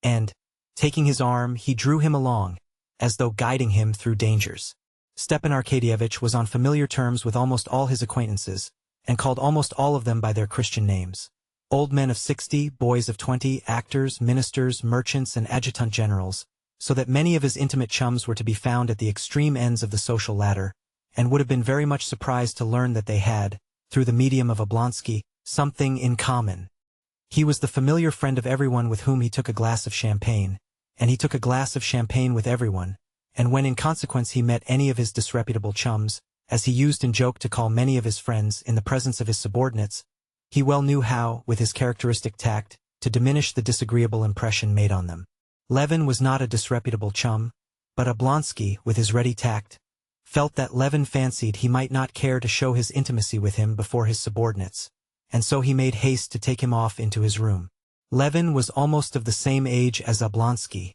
Speaker 1: and, taking his arm, he drew him along, as though guiding him through dangers. Stepan Arkadyevitch was on familiar terms with almost all his acquaintances, and called almost all of them by their Christian names. Old men of 60, boys of 20, actors, ministers, merchants, and adjutant generals, so that many of his intimate chums were to be found at the extreme ends of the social ladder, and would have been very much surprised to learn that they had, through the medium of Oblonsky, something in common. He was the familiar friend of everyone with whom he took a glass of champagne, and he took a glass of champagne with everyone, and when in consequence he met any of his disreputable chums, as he used in joke to call many of his friends in the presence of his subordinates, he well knew how, with his characteristic tact, to diminish the disagreeable impression made on them. Levin was not a disreputable chum, but Oblonsky, with his ready tact, felt that Levin fancied he might not care to show his intimacy with him before his subordinates, and so he made haste to take him off into his room. Levin was almost of the same age as Oblonsky.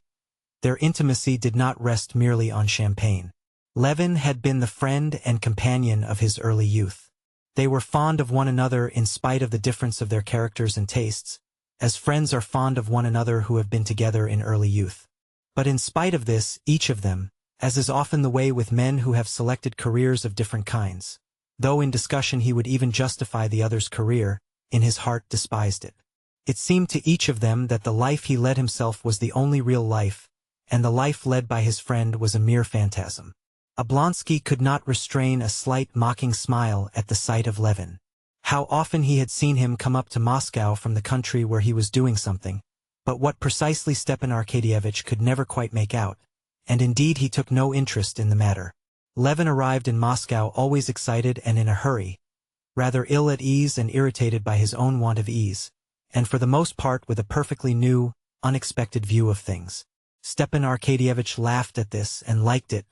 Speaker 1: Their intimacy did not rest merely on champagne. Levin had been the friend and companion of his early youth. They were fond of one another in spite of the difference of their characters and tastes, as friends are fond of one another who have been together in early youth. But in spite of this, each of them, as is often the way with men who have selected careers of different kinds, though in discussion he would even justify the other's career, in his heart despised it. It seemed to each of them that the life he led himself was the only real life, and the life led by his friend was a mere phantasm. Oblonsky could not restrain a slight mocking smile at the sight of Levin. How often he had seen him come up to Moscow from the country where he was doing something, but what precisely Stepan Arkadyevitch could never quite make out, and indeed he took no interest in the matter. Levin arrived in Moscow always excited and in a hurry, rather ill at ease and irritated by his own want of ease, and for the most part with a perfectly new, unexpected view of things. Stepan Arkadyevitch laughed at this and liked it.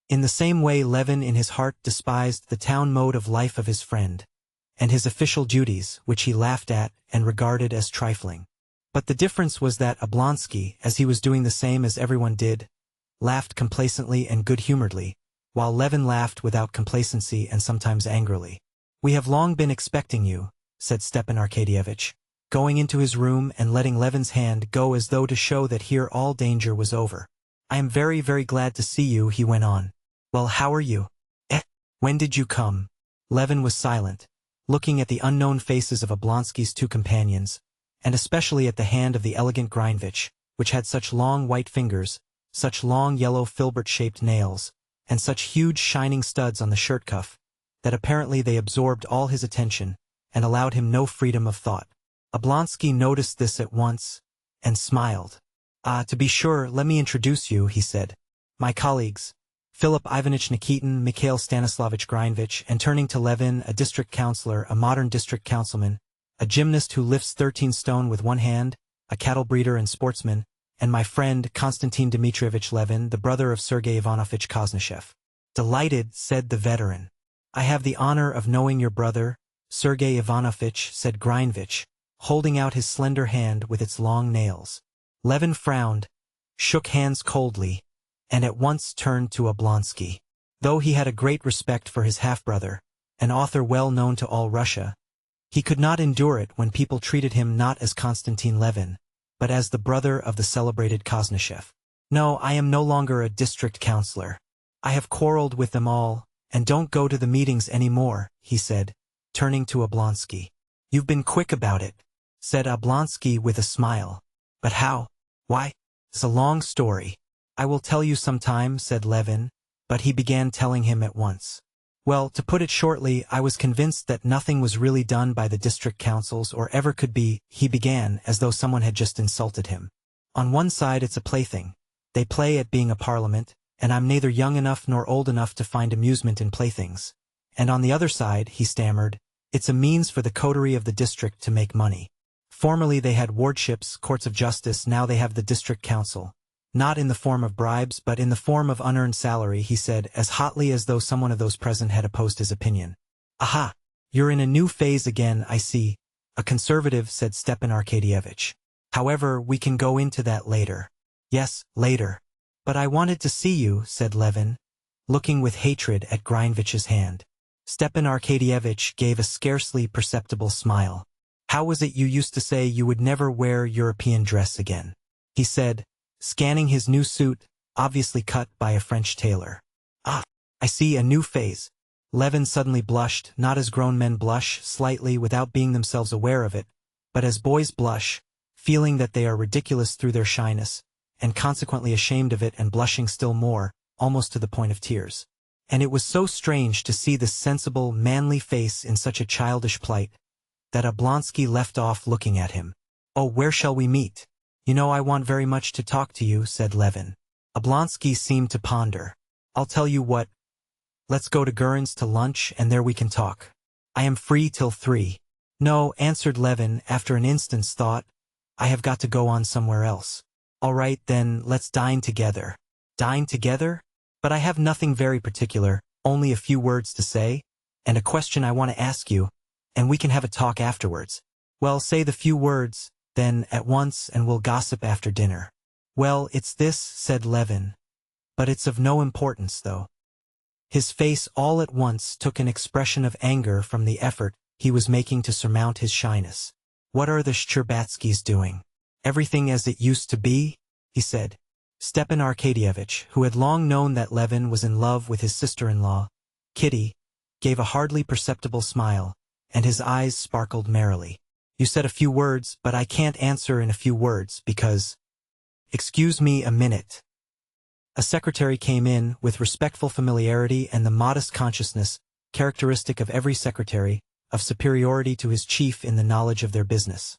Speaker 1: In the same way Levin in his heart despised the town mode of life of his friend, and his official duties, which he laughed at and regarded as trifling. But the difference was that Oblonsky, as he was doing the same as everyone did, laughed complacently and good-humoredly, while Levin laughed without complacency and sometimes angrily. "We have long been expecting you," said Stepan Arkadyevitch, going into his room and letting Levin's hand go as though to show that here all danger was over. "I am very, very glad to see you," he went on. "Well, how are you? When did you come?" Levin was silent, looking at the unknown faces of Oblonsky's two companions, and especially at the hand of the elegant Grindvich, which had such long white fingers, such long yellow filbert-shaped nails, and such huge shining studs on the shirt cuff, that apparently they absorbed all his attention, and allowed him no freedom of thought. Oblonsky noticed this at once, and smiled. "Ah, to be sure, let me introduce you," he said. "My colleagues, Philip Ivanitch Nikitin, Mikhail Stanislavich Grindvich," and turning to Levin, "a district councillor, a modern district councilman, a gymnast who lifts 13 stone with one hand, a cattle breeder and sportsman, and my friend Konstantin Dmitrievich Levin, the brother of Sergei Ivanovich Koznishev." "Delighted," said the veteran. "I have the honor of knowing your brother, Sergei Ivanovich," said Grindvich, holding out his slender hand with its long nails. Levin frowned, shook hands coldly, and at once turned to Oblonsky. Though he had a great respect for his half-brother, an author well known to all Russia, he could not endure it when people treated him not as Konstantin Levin, but as the brother of the celebrated Koznishev. "No, I am no longer a district councillor. I have quarreled with them all, and don't go to the meetings any more," he said, turning to Oblonsky. "You've been quick about it," said Oblonsky with a smile. "But how? Why? It's a long story. I will tell you some time," said Levin, but he began telling him at once. "Well, to put it shortly, I was convinced that nothing was really done by the district councils or ever could be," he began, as though someone had just insulted him. "On one side it's a plaything. They play at being a parliament, and I'm neither young enough nor old enough to find amusement in playthings. And on the other side," he stammered, "it's a means for the coterie of the district to make money. Formerly they had wardships, courts of justice, now they have the district council. Not in the form of bribes, but in the form of unearned salary," he said, as hotly as though someone of those present had opposed his opinion. "Aha! You're in a new phase again, I see. A conservative," said Stepan Arkadyevitch. "However, we can go into that later." "Yes, later. But I wanted to see you," said Levin, looking with hatred at Grindvich's hand. Stepan Arkadyevitch gave a scarcely perceptible smile. "How was it you used to say you would never wear European dress again?" he said, scanning his new suit, obviously cut by a French tailor. "Ah, I see, a new phase." Levin suddenly blushed, not as grown men blush, slightly, without being themselves aware of it, But as boys blush, feeling that they are ridiculous through their shyness, and consequently ashamed of it and blushing still more, almost to the point of tears. And it was so strange to see this sensible, manly face in such a childish plight, that Oblonsky left off looking at him. "Oh, where shall we meet? You know I want very much to talk to you," said Levin. Oblonsky seemed to ponder. "I'll tell you what. Let's go to Gurin's to lunch and there we can talk. I am free till 3. "No," answered Levin after an instant's thought. "I have got to go on somewhere else." "All right, then, let's dine together." "Dine together? But I have nothing very particular, only a few words to say, and a question I want to ask you, and we can have a talk afterwards." "Well, say the few words, then, at once, and we'll gossip after dinner." "Well, it's this," said Levin. "But it's of no importance, though." His face all at once took an expression of anger from the effort he was making to surmount his shyness. "What are the Shcherbatskys doing? Everything as it used to be?" he said. Stepan Arkadyevitch, who had long known that Levin was in love with his sister-in-law, Kitty, gave a hardly perceptible smile, and his eyes sparkled merrily. "You said a few words, but I can't answer in a few words, because—" "Excuse me a minute." A secretary came in with respectful familiarity and the modest consciousness, characteristic of every secretary, of superiority to his chief in the knowledge of their business.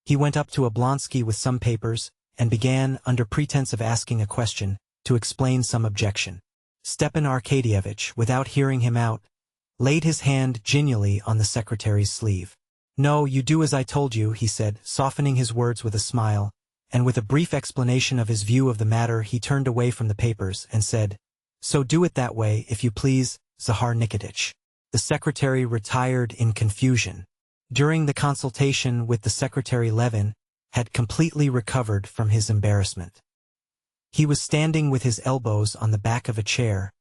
Speaker 1: He went up to Oblonsky with some papers, and began, under pretense of asking a question, to explain some objection. Stepan Arkadyevitch, without hearing him out, laid his hand genially on the secretary's sleeve. "No, you do as I told you," he said, softening his words with a smile, and with a brief explanation of his view of the matter he turned away from the papers and said, "So do it that way, if you please, Zahar Nikitich." The secretary retired in confusion. During the consultation with the secretary, Levin had completely recovered from his embarrassment. He was standing with his elbows on the back of a chair,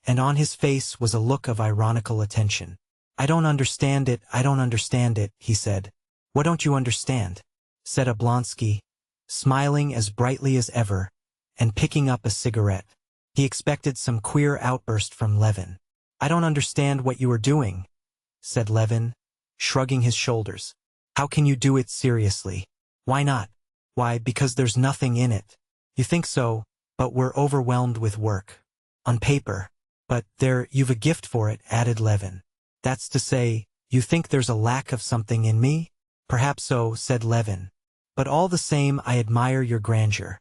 Speaker 1: and on his face was a look of ironical attention. "I don't understand it, I don't understand it," he said. "What don't you understand?" said Oblonsky, smiling as brightly as ever, and picking up a cigarette. He expected some queer outburst from Levin. "I don't understand what you are doing," said Levin, shrugging his shoulders. "How can you do it seriously?" "Why not?" "Why, because there's nothing in it." "You think so, but we're overwhelmed with work. On paper." "But there, you've a gift for it," added Levin. "That's to say, you think there's a lack of something in me?" "Perhaps so," said Levin. "But all the same I admire your grandeur,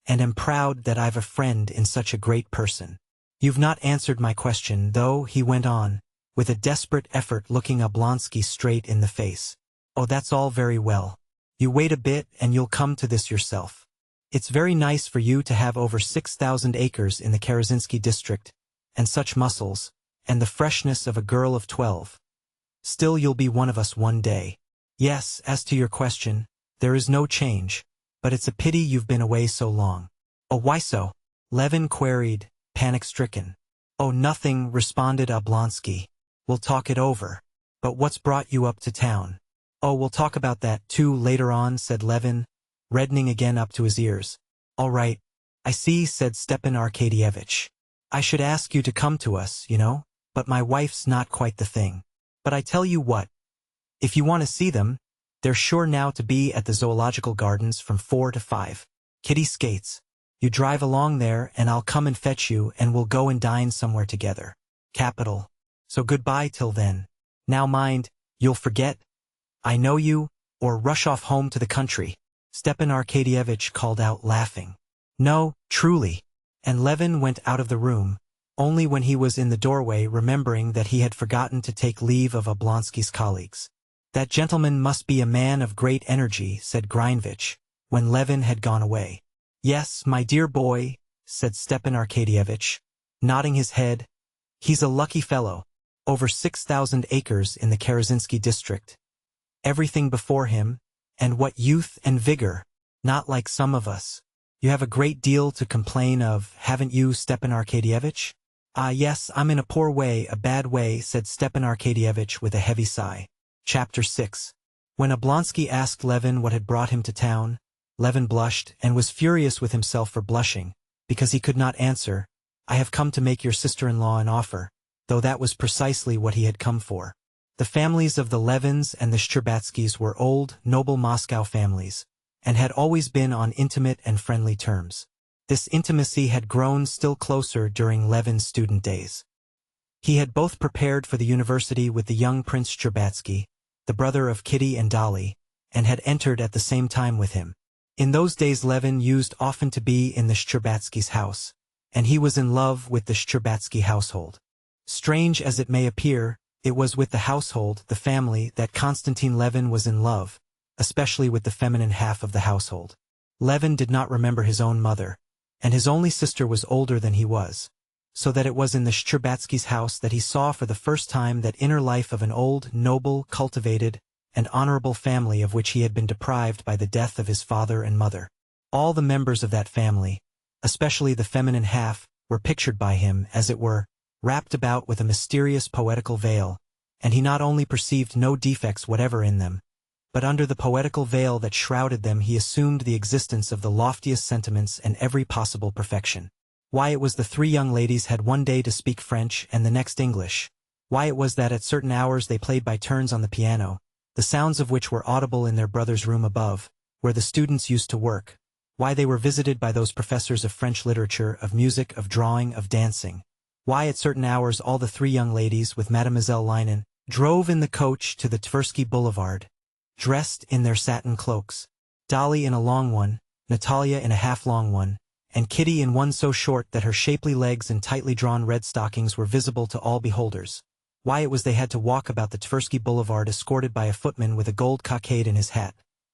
Speaker 1: and am proud that I've a friend in such a great person. You've not answered my question, though," he went on, with a desperate effort looking Oblonsky straight in the face. "Oh, that's all very well. You wait a bit and you'll come to this yourself. It's very nice for you to have over 6,000 acres in the Karazinsky district, and such muscles, and the freshness of a girl of 12. Still you'll be one of us one day. Yes, as to your question, there is no change, but it's a pity you've been away so long." "Oh, why so?" Levin queried, panic-stricken. "Oh, nothing," responded Oblonsky. "We'll talk it over. But what's brought you up to town?" "Oh, we'll talk about that, too, later on," said Levin, reddening again up to his ears. "All right. I see," said Stepan Arkadyevitch. "I should ask you to come to us, you know, but my wife's not quite the thing. But I tell you what, if you want to see them, they're sure now to be at the Zoological Gardens from 4 to 5. Kitty skates. You drive along there and I'll come and fetch you and we'll go and dine somewhere together." "Capital. So goodbye till then. Now mind, you'll forget, I know you, or rush off home to the country," Stepan Arkadyevitch called out, laughing. "No, truly." And Levin went out of the room, only when he was in the doorway remembering that he had forgotten to take leave of Oblonsky's colleagues. "That gentleman must be a man of great energy," said Greinvich, when Levin had gone away. "Yes, my dear boy," said Stepan Arkadyevitch, nodding his head. "He's a lucky fellow. Over 6,000 acres in the Karazinsky district. Everything before him, and what youth and vigor, not like some of us. You have a great deal to complain of, haven't you, Stepan Arkadyevitch?" "Ah, yes, I'm in a poor way, a bad way," said Stepan Arkadyevitch with a heavy sigh. Chapter 6. When Oblonsky asked Levin what had brought him to town, Levin blushed and was furious with himself for blushing, because he could not answer, "I have come to make your sister-in-law an offer," though that was precisely what he had come for. The families of the Levins and the Shcherbatskys were old, noble Moscow families, and had always been on intimate and friendly terms. This intimacy had grown still closer during Levin's student days. He had both prepared for the university with the young Prince Shcherbatsky, the brother of Kitty and Dolly, and had entered at the same time with him. In those days Levin used often to be in the Shcherbatskys' house, and he was in love with the Shcherbatsky household. Strange as it may appear, it was with the household, the family, that Konstantin Levin was in love, especially with the feminine half of the household. Levin did not remember his own mother, and his only sister was older than he was, so that it was in the Shcherbatskys' house that he saw for the first time that inner life of an old, noble, cultivated, and honorable family of which he had been deprived by the death of his father and mother. All the members of that family, especially the feminine half, were pictured by him, as it were, wrapped about with a mysterious poetical veil, and he not only perceived no defects whatever in them, but under the poetical veil that shrouded them he assumed the existence of the loftiest sentiments and every possible perfection. Why it was the three young ladies had one day to speak French and the next English. Why it was that at certain hours they played by turns on the piano, the sounds of which were audible in their brother's room above, where the students used to work. Why they were visited by those professors of French literature, of music, of drawing, of dancing. Why at certain hours all the three young ladies, with Mademoiselle Linen, drove in the coach to the Tversky Boulevard, dressed in their satin cloaks, Dolly in a long one, Natalia in a half-long one, and Kitty in one so short that her shapely legs and tightly drawn red stockings were visible to all beholders. Why it was they had to walk about the Tversky Boulevard escorted by a footman with a gold cockade in his hat.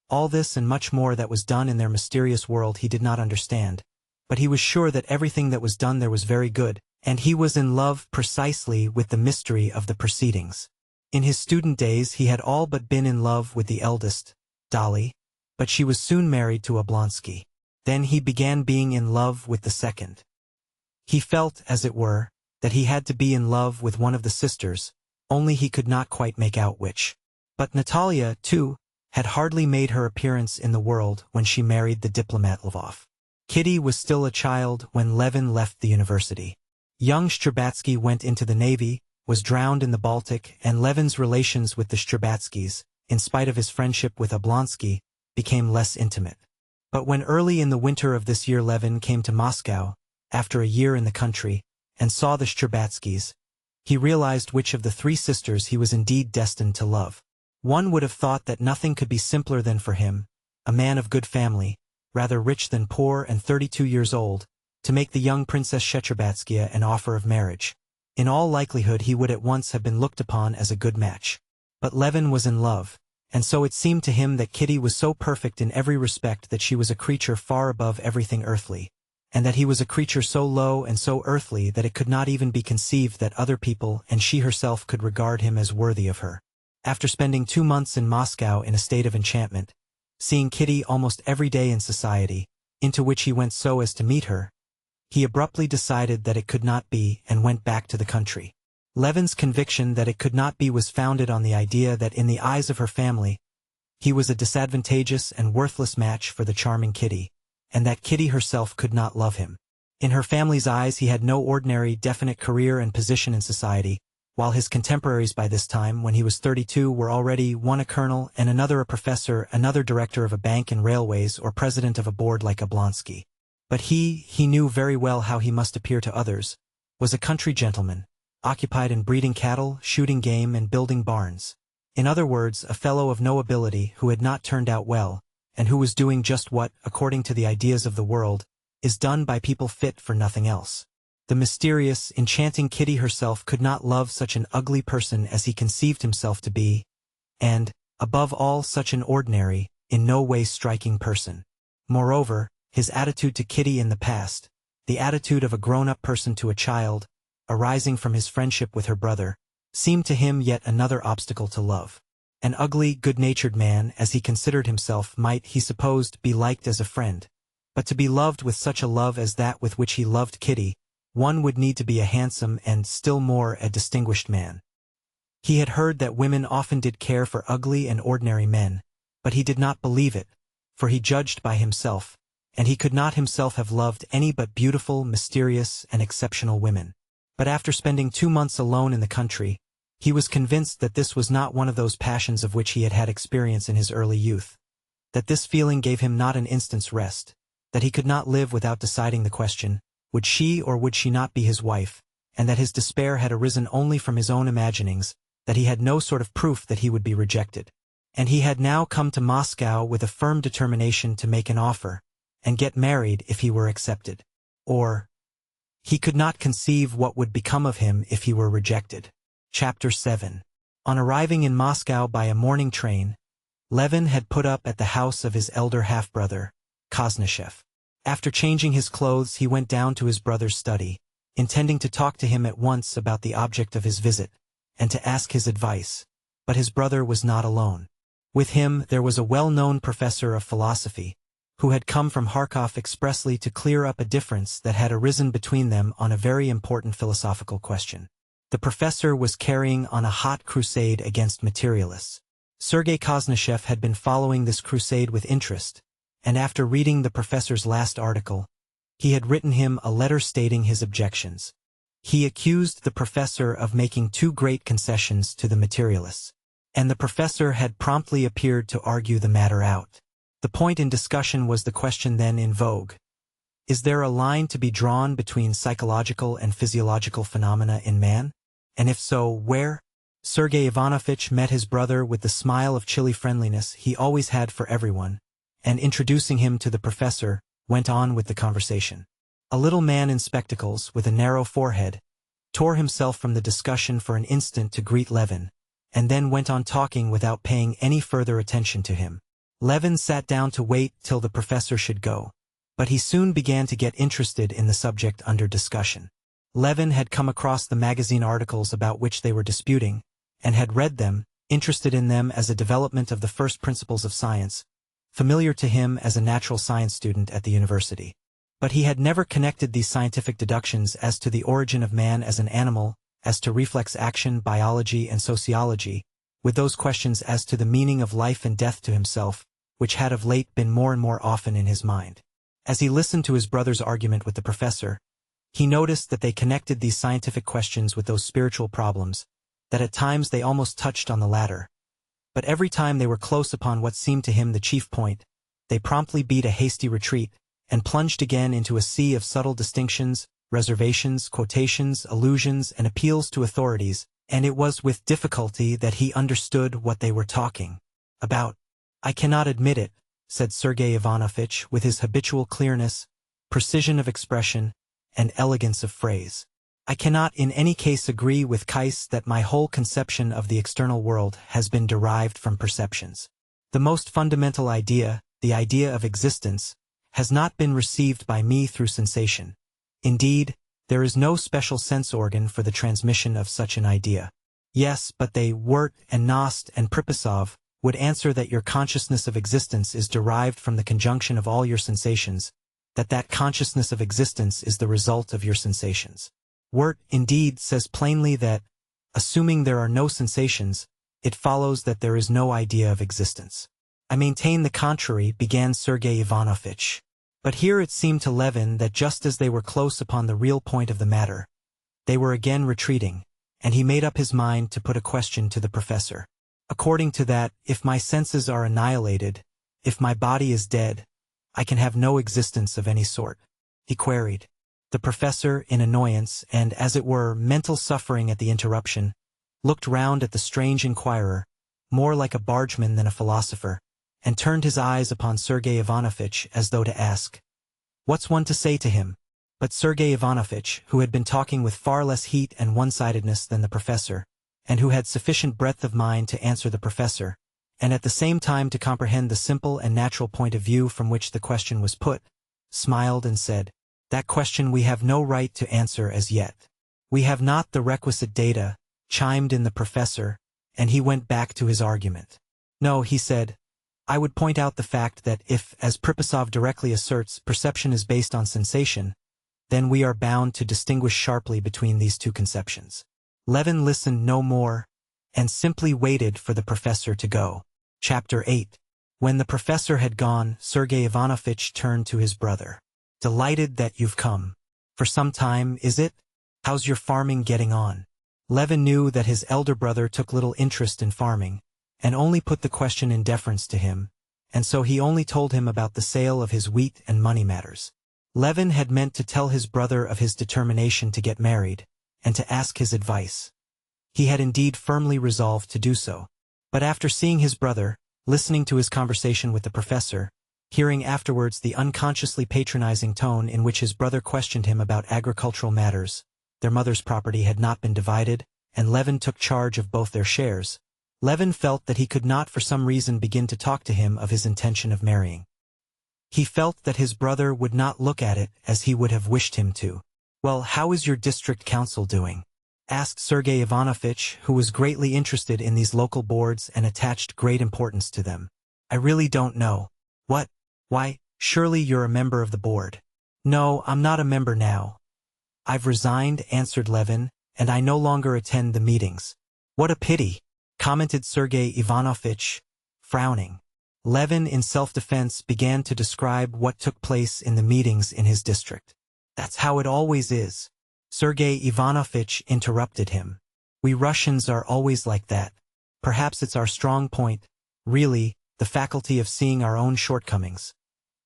Speaker 1: All this and much more that was done in their mysterious world he did not understand, but he was sure that everything that was done there was very good, and he was in love precisely with the mystery of the proceedings. In his student days he had all but been in love with the eldest, Dolly, but she was soon married to Oblonsky. Then he began being in love with the second. He felt, as it were, that he had to be in love with one of the sisters, only he could not quite make out which. But Natalia, too, had hardly made her appearance in the world when she married the diplomat Lvov. Kitty was still a child when Levin left the university. Young Shcherbatsky went into the navy, was drowned in the Baltic, and Levin's relations with the Shcherbatskys, in spite of his friendship with Oblonsky, became less intimate. But when early in the winter of this year Levin came to Moscow, after a year in the country, and saw the Shcherbatskys, he realized which of the three sisters he was indeed destined to love. One would have thought that nothing could be simpler than for him, a man of good family, rather rich than poor and 32 years old, to make the young Princess Shcherbatskaya an offer of marriage. In all likelihood he would at once have been looked upon as a good match. But Levin was in love, and so it seemed to him that Kitty was so perfect in every respect that she was a creature far above everything earthly, and that he was a creature so low and so earthly that it could not even be conceived that other people and she herself could regard him as worthy of her. After spending 2 months in Moscow in a state of enchantment, seeing Kitty almost every day in society, into which he went so as to meet her, he abruptly decided that it could not be and went back to the country. Levin's conviction that it could not be was founded on the idea that in the eyes of her family, he was a disadvantageous and worthless match for the charming Kitty, and that Kitty herself could not love him. In her family's eyes he had no ordinary, definite career and position in society, while his contemporaries by this time, when he was 32, were already one a colonel and another a professor, another director of a bank and railways or president of a board like Oblonsky. But he knew very well how he must appear to others, was a country gentleman, occupied in breeding cattle, shooting game and building barns. In other words, a fellow of no ability who had not turned out well, and who was doing just what, according to the ideas of the world, is done by people fit for nothing else. The mysterious, enchanting Kitty herself could not love such an ugly person as he conceived himself to be, and, above all, such an ordinary, in no way striking person. Moreover, his attitude to Kitty in the past, the attitude of a grown-up person to a child, arising from his friendship with her brother, seemed to him yet another obstacle to love. An ugly, good-natured man, as he considered himself, might, he supposed, be liked as a friend, but to be loved with such a love as that with which he loved Kitty, one would need to be a handsome and, still more, a distinguished man. He had heard that women often did care for ugly and ordinary men, but he did not believe it, for he judged by himself, and he could not himself have loved any but beautiful, mysterious, and exceptional women. But after spending 2 months alone in the country, He was convinced that this was not one of those passions of which he had had experience in his early youth, that this feeling gave him not an instant's rest, that he could not live without deciding the question, would she or would she not be his wife, and that his despair had arisen only from his own imaginings, that he had no sort of proof that he would be rejected. And he had now come to Moscow with a firm determination to make an offer, and get married if he were accepted. Or, he could not conceive what would become of him if he were rejected. Chapter 7. On arriving in Moscow by a morning train, Levin had put up at the house of his elder half-brother, Kosnyshev. After changing his clothes, he went down to his brother's study, intending to talk to him at once about the object of his visit, and to ask his advice. But his brother was not alone. With him there was a well-known professor of philosophy, who had come from Kharkov expressly to clear up a difference that had arisen between them on a very important philosophical question. The professor was carrying on a hot crusade against materialists. Sergei Kosnyshev had been following this crusade with interest, and after reading the professor's last article, he had written him a letter stating his objections. He accused the professor of making too great concessions to the materialists, and the professor had promptly appeared to argue the matter out. The point in discussion was the question then in vogue. Is there a line to be drawn between psychological and physiological phenomena in man? And if so, where? Sergei Ivanovich met his brother with the smile of chilly friendliness he always had for everyone, and introducing him to the professor, went on with the conversation. A little man in spectacles, with a narrow forehead, tore himself from the discussion for an instant to greet Levin, and then went on talking without paying any further attention to him. Levin sat down to wait till the professor should go, but he soon began to get interested in the subject under discussion. Levin had come across the magazine articles about which they were disputing, and had read them, interested in them as a development of the first principles of science, familiar to him as a natural science student at the university. But he had never connected these scientific deductions as to the origin of man as an animal, as to reflex action, biology and sociology, with those questions as to the meaning of life and death to himself, which had of late been more and more often in his mind. As he listened to his brother's argument with the professor, he noticed that they connected these scientific questions with those spiritual problems, that at times they almost touched on the latter. But every time they were close upon what seemed to him the chief point, they promptly beat a hasty retreat, and plunged again into a sea of subtle distinctions, reservations, quotations, allusions, and appeals to authorities, and it was with difficulty that he understood what they were talking about. "I cannot admit it," said Sergei Ivanovich with his habitual clearness, precision of expression, and elegance of phrase. "I cannot in any case agree with Kais that my whole conception of the external world has been derived from perceptions. The most fundamental idea, the idea of existence, has not been received by me through sensation. Indeed, there is no special sense organ for the transmission of such an idea. Yes, but they, Wirt and Nost and Pripasov, would answer that your consciousness of existence is derived from the conjunction of all your sensations, that consciousness of existence is the result of your sensations. Wirt, indeed, says plainly that, assuming there are no sensations, it follows that there is no idea of existence. I maintain the contrary," began Sergei Ivanovich. But here it seemed to Levin that just as they were close upon the real point of the matter, they were again retreating, and he made up his mind to put a question to the professor. "According to that, if my senses are annihilated, if my body is dead, I can have no existence of any sort?" he queried. The professor, in annoyance and, as it were, mental suffering at the interruption, looked round at the strange inquirer, more like a bargeman than a philosopher, and turned his eyes upon Sergei Ivanovich as though to ask, "What's one to say to him?" But Sergei Ivanovich, who had been talking with far less heat and one-sidedness than the professor, and who had sufficient breadth of mind to answer the professor, and at the same time to comprehend the simple and natural point of view from which the question was put, smiled and said, "That question we have no right to answer as yet. We have not the requisite data," chimed in the professor, and he went back to his argument. "No," he said, "I would point out the fact that if, as Pripasov directly asserts, perception is based on sensation, then we are bound to distinguish sharply between these two conceptions." Levin listened no more, and simply waited for the professor to go. Chapter 8. When the professor had gone, Sergei Ivanovich turned to his brother. "Delighted that you've come. For some time, is it? How's your farming getting on?" Levin knew that his elder brother took little interest in farming, and only put the question in deference to him, and so he only told him about the sale of his wheat and money matters. Levin had meant to tell his brother of his determination to get married, and to ask his advice. He had indeed firmly resolved to do so. But after seeing his brother, listening to his conversation with the professor, hearing afterwards the unconsciously patronizing tone in which his brother questioned him about agricultural matters, their mother's property had not been divided, and Levin took charge of both their shares, Levin felt that he could not for some reason begin to talk to him of his intention of marrying. He felt that his brother would not look at it as he would have wished him to. "Well, how is your district council doing?" asked Sergei Ivanovich, who was greatly interested in these local boards and attached great importance to them. "I really don't know." "What? Why, surely you're a member of the board." "No, I'm not a member now. I've resigned," answered Levin, "and I no longer attend the meetings." "What a pity," commented Sergei Ivanovich, frowning. Levin, in self-defense, began to describe what took place in the meetings in his district. "That's how it always is," Sergei Ivanovich interrupted him. "We Russians are always like that. Perhaps it's our strong point, really, the faculty of seeing our own shortcomings.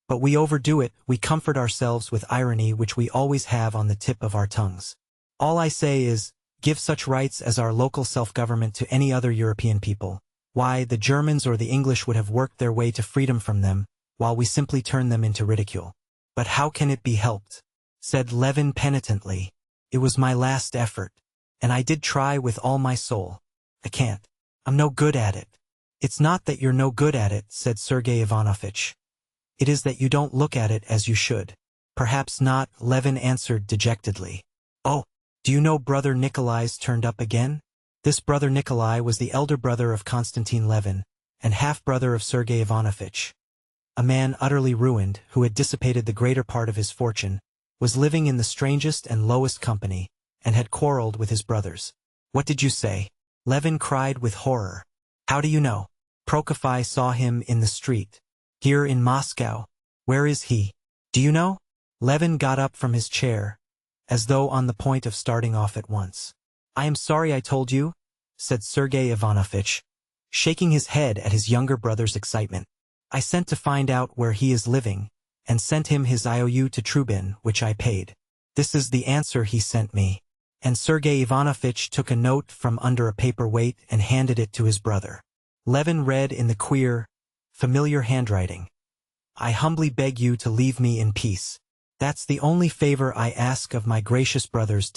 Speaker 1: But we overdo it, we comfort ourselves with irony which we always have on the tip of our tongues. All I say is, give such rights as our local self-government to any other European people. Why, the Germans or the English would have worked their way to freedom from them, while we simply turn them into ridicule." "But how can it be helped?" said Levin penitently. "It was my last effort, and I did try with all my soul. I can't. I'm no good at it." "It's not that you're no good at it," said Sergei Ivanovich. "It is that you don't look at it as you should." "Perhaps not," Levin answered dejectedly. "Oh, do you know brother Nikolai's turned up again?" This brother Nikolai was the elder brother of Konstantin Levin, and half-brother of Sergei Ivanovich. A man utterly ruined, who had dissipated the greater part of his fortune, was living in the strangest and lowest company, and had quarreled with his brothers. "What did you say?" Levin cried with horror. "How do you know?" "Prokofy saw him in the street. Here in Moscow." "Where is he? Do you know?" Levin got up from his chair, as though on the point of starting off at once. "I am sorry I told you," said Sergei Ivanovich, shaking his head at his younger brother's excitement. "I sent to find out where he is living, and sent him his IOU to Trubin, which I paid. This is the answer he sent me." And Sergei Ivanovich took a note from under a paper-weight and handed it to his brother. Levin read in the queer, familiar handwriting, "I humbly beg you to leave me in peace. That's the only favor I ask of my gracious brothers.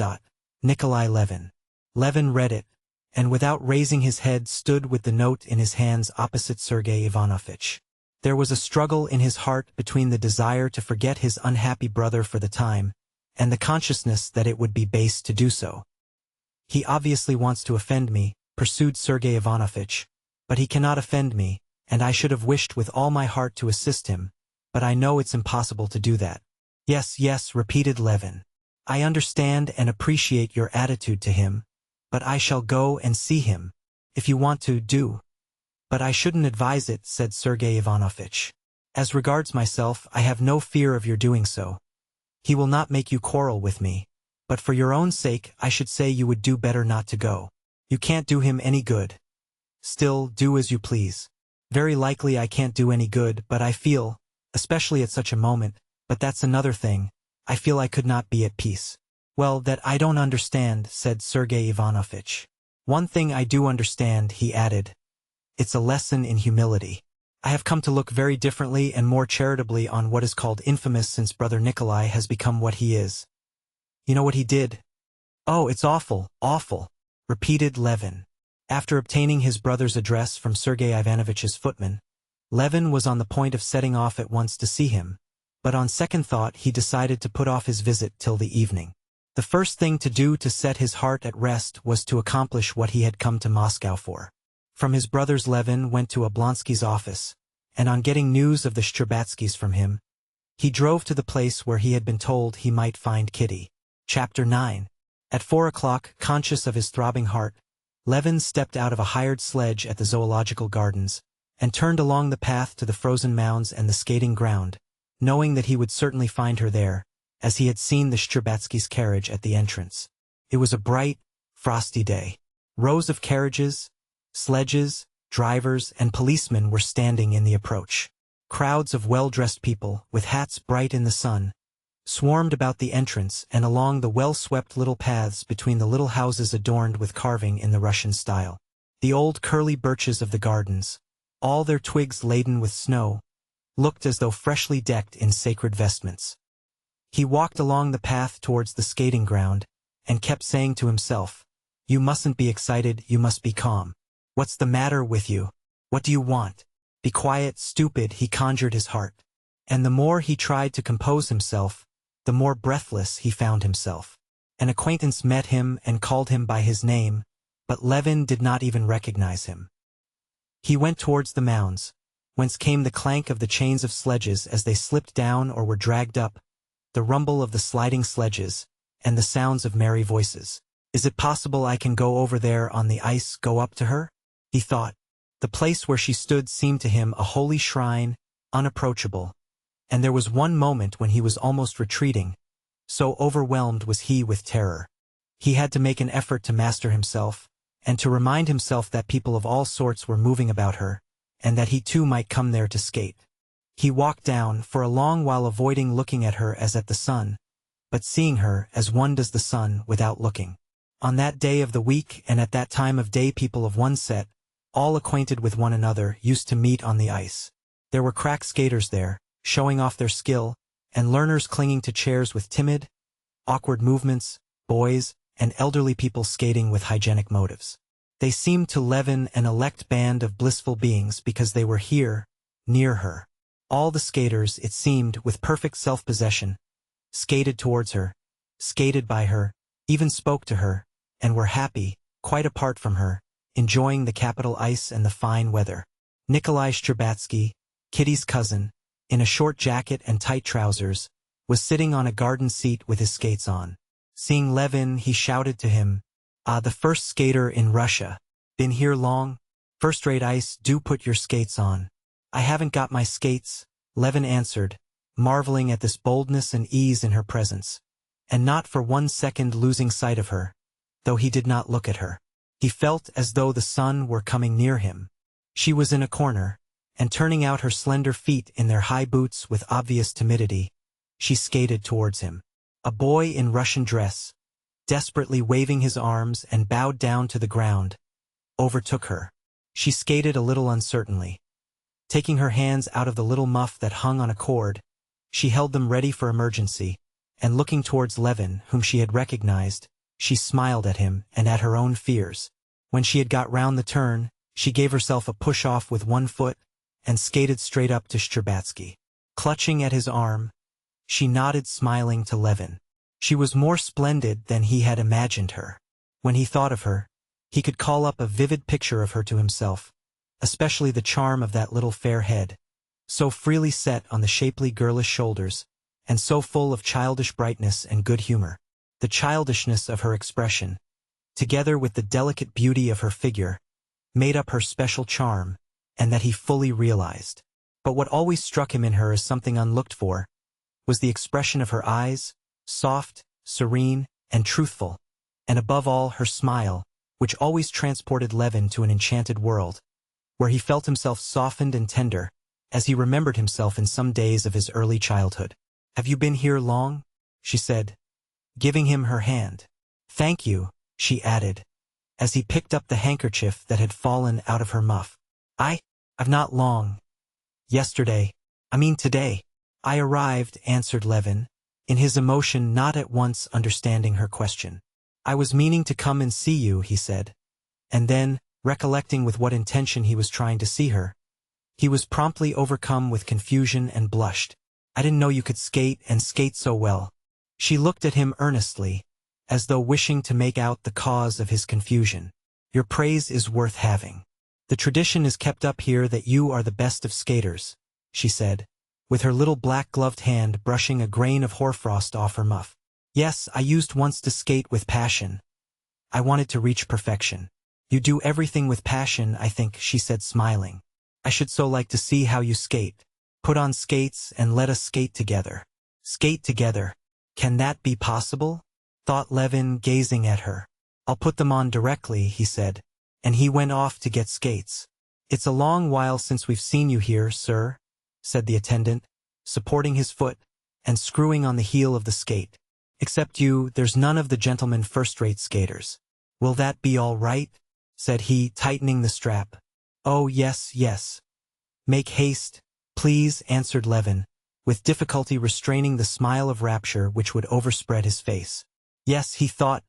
Speaker 1: Nikolai Levin." Levin read it, and without raising his head stood with the note in his hands opposite Sergei Ivanovich. There was a struggle in his heart between the desire to forget his unhappy brother for the time, and the consciousness that it would be base to do so. "He obviously wants to offend me," pursued Sergei Ivanovich, "but he cannot offend me, and I should have wished with all my heart to assist him, but I know it's impossible to do that." "Yes, yes," repeated Levin. "I understand and appreciate your attitude to him, but I shall go and see him. If you want to, do." "But I shouldn't advise it," said Sergei Ivanovich. "As regards myself, I have no fear of your doing so. He will not make you quarrel with me, but for your own sake I should say you would do better not to go. You can't do him any good. Still, do as you please. Very likely I can't do any good, but I feel, especially at such a moment, but that's another thing, I feel I could not be at peace." "Well, that I don't understand," said Sergei Ivanovich. "One thing I do understand," he added. "It's a lesson in humility. I have come to look very differently and more charitably on what is called infamous since brother Nikolai has become what he is. You know what he did?" "Oh, it's awful, awful," repeated Levin. After obtaining his brother's address from Sergei Ivanovich's footman, Levin was on the point of setting off at once to see him, but on second thought he decided to put off his visit till the evening. The first thing to do to set his heart at rest was to accomplish what he had come to Moscow for. From his brothers Levin went to Oblonsky's office, and on getting news of the Shcherbatskys from him, he drove to the place where he had been told he might find Kitty. Chapter 9. At 4 o'clock, conscious of his throbbing heart, Levin stepped out of a hired sledge at the zoological gardens, and turned along the path to the frozen mounds and the skating ground, knowing that he would certainly find her there, as he had seen the Shcherbatskys' carriage at the entrance. It was a bright, frosty day. Rows of carriages, sledges, drivers, and policemen were standing in the approach. Crowds of well-dressed people, with hats bright in the sun, swarmed about the entrance and along the well-swept little paths between the little houses adorned with carving in the Russian style. The old curly birches of the gardens, all their twigs laden with snow, looked as though freshly decked in sacred vestments. He walked along the path towards the skating ground and kept saying to himself, "You mustn't be excited, you must be calm. What's the matter with you? What do you want? Be quiet, stupid," he conjured his heart. And the more he tried to compose himself, the more breathless he found himself. An acquaintance met him and called him by his name, but Levin did not even recognize him. He went towards the mounds, whence came the clank of the chains of sledges as they slipped down or were dragged up, the rumble of the sliding sledges, and the sounds of merry voices. "Is it possible I can go over there on the ice, go up to her?" he thought. The place where she stood seemed to him a holy shrine, unapproachable, and there was one moment when he was almost retreating, so overwhelmed was he with terror. He had to make an effort to master himself, and to remind himself that people of all sorts were moving about her, and that he too might come there to skate. He walked down, for a long while avoiding looking at her as at the sun, but seeing her as one does the sun without looking. On that day of the week and at that time of day people of one set, all acquainted with one another, used to meet on the ice. There were crack skaters there, showing off their skill, and learners clinging to chairs with timid, awkward movements, boys, and elderly people skating with hygienic motives. They seemed to Levin an elect band of blissful beings because they were here, near her. All the skaters, it seemed, with perfect self-possession, skated towards her, skated by her, even spoke to her, and were happy, quite apart from her, enjoying the capital ice and the fine weather. Nikolai Shcherbatsky, Kitty's cousin, in a short jacket and tight trousers, was sitting on a garden seat with his skates on. Seeing Levin, he shouted to him, "Ah, the first skater in Russia. Been here long? First-rate ice, do put your skates on." "I haven't got my skates," Levin answered, marveling at this boldness and ease in her presence, and not for 1 second losing sight of her, though he did not look at her. He felt as though the sun were coming near him. She was in a corner, and turning out her slender feet in their high boots with obvious timidity, she skated towards him. A boy in Russian dress, desperately waving his arms and bowed down to the ground, overtook her. She skated a little uncertainly. Taking her hands out of the little muff that hung on a cord, she held them ready for emergency, and looking towards Levin, whom she had recognized, she smiled at him and at her own fears. When she had got round the turn, she gave herself a push-off with one foot, and skated straight up to Shcherbatsky. Clutching at his arm, she nodded smiling to Levin. She was more splendid than he had imagined her. When he thought of her, he could call up a vivid picture of her to himself, especially the charm of that little fair head, so freely set on the shapely girlish shoulders, and so full of childish brightness and good humor. The childishness of her expression, together with the delicate beauty of her figure, made up her special charm, and that he fully realized. But what always struck him in her as something unlooked for was the expression of her eyes, soft, serene, and truthful, and above all her smile, which always transported Levin to an enchanted world, where he felt himself softened and tender, as he remembered himself in some days of his early childhood. "Have you been here long?" she said, giving him her hand. "Thank you," she added, as he picked up the handkerchief that had fallen out of her muff. I've not long. Today. I arrived," answered Levin, in his emotion not at once understanding her question. "I was meaning to come and see you," he said, and then, recollecting with what intention he was trying to see her, he was promptly overcome with confusion and blushed. "I didn't know you could skate and skate so well." She looked at him earnestly, as though wishing to make out the cause of his confusion. "Your praise is worth having. The tradition is kept up here that you are the best of skaters," she said, with her little black-gloved hand brushing a grain of hoarfrost off her muff. "Yes, I used once to skate with passion. I wanted to reach perfection." "You do everything with passion, I think," she said smiling. "I should so like to see how you skate. Put on skates and let us skate together." "Skate together? Can that be possible?" thought Levin, gazing at her. I'll put them on directly, he said, and he went off to get skates. It's a long while since we've seen you here, sir, said the attendant, supporting his foot and screwing on the heel of the skate. Except you, there's none of the gentlemen first-rate skaters. Will that be all right? Said he, tightening the strap. Oh, yes, yes. Make haste, please, answered Levin, with difficulty restraining the smile of rapture which would overspread his face. Yes, he thought,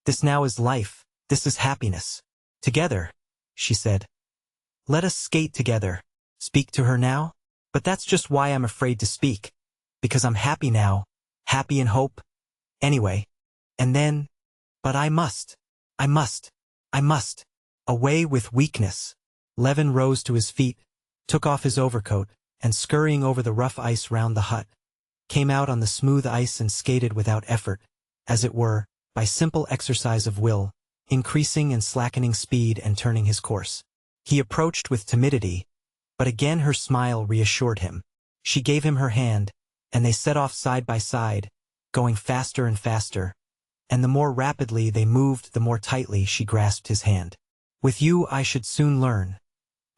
Speaker 1: this now is life, this is happiness. Together, she said. Let us skate together. Speak to her now? But that's just why I'm afraid to speak. Because I'm happy now, happy in hope. Anyway. And then, but I must. Away with weakness. Levin rose to his feet, took off his overcoat, and scurrying over the rough ice round the hut, came out on the smooth ice and skated without effort, as it were, by simple exercise of will, increasing and slackening speed and turning his course. He approached with timidity, but again her smile reassured him. She gave him her hand, and they set off side by side, going faster and faster, and the more rapidly they moved the more tightly she grasped his hand. With you I should soon learn.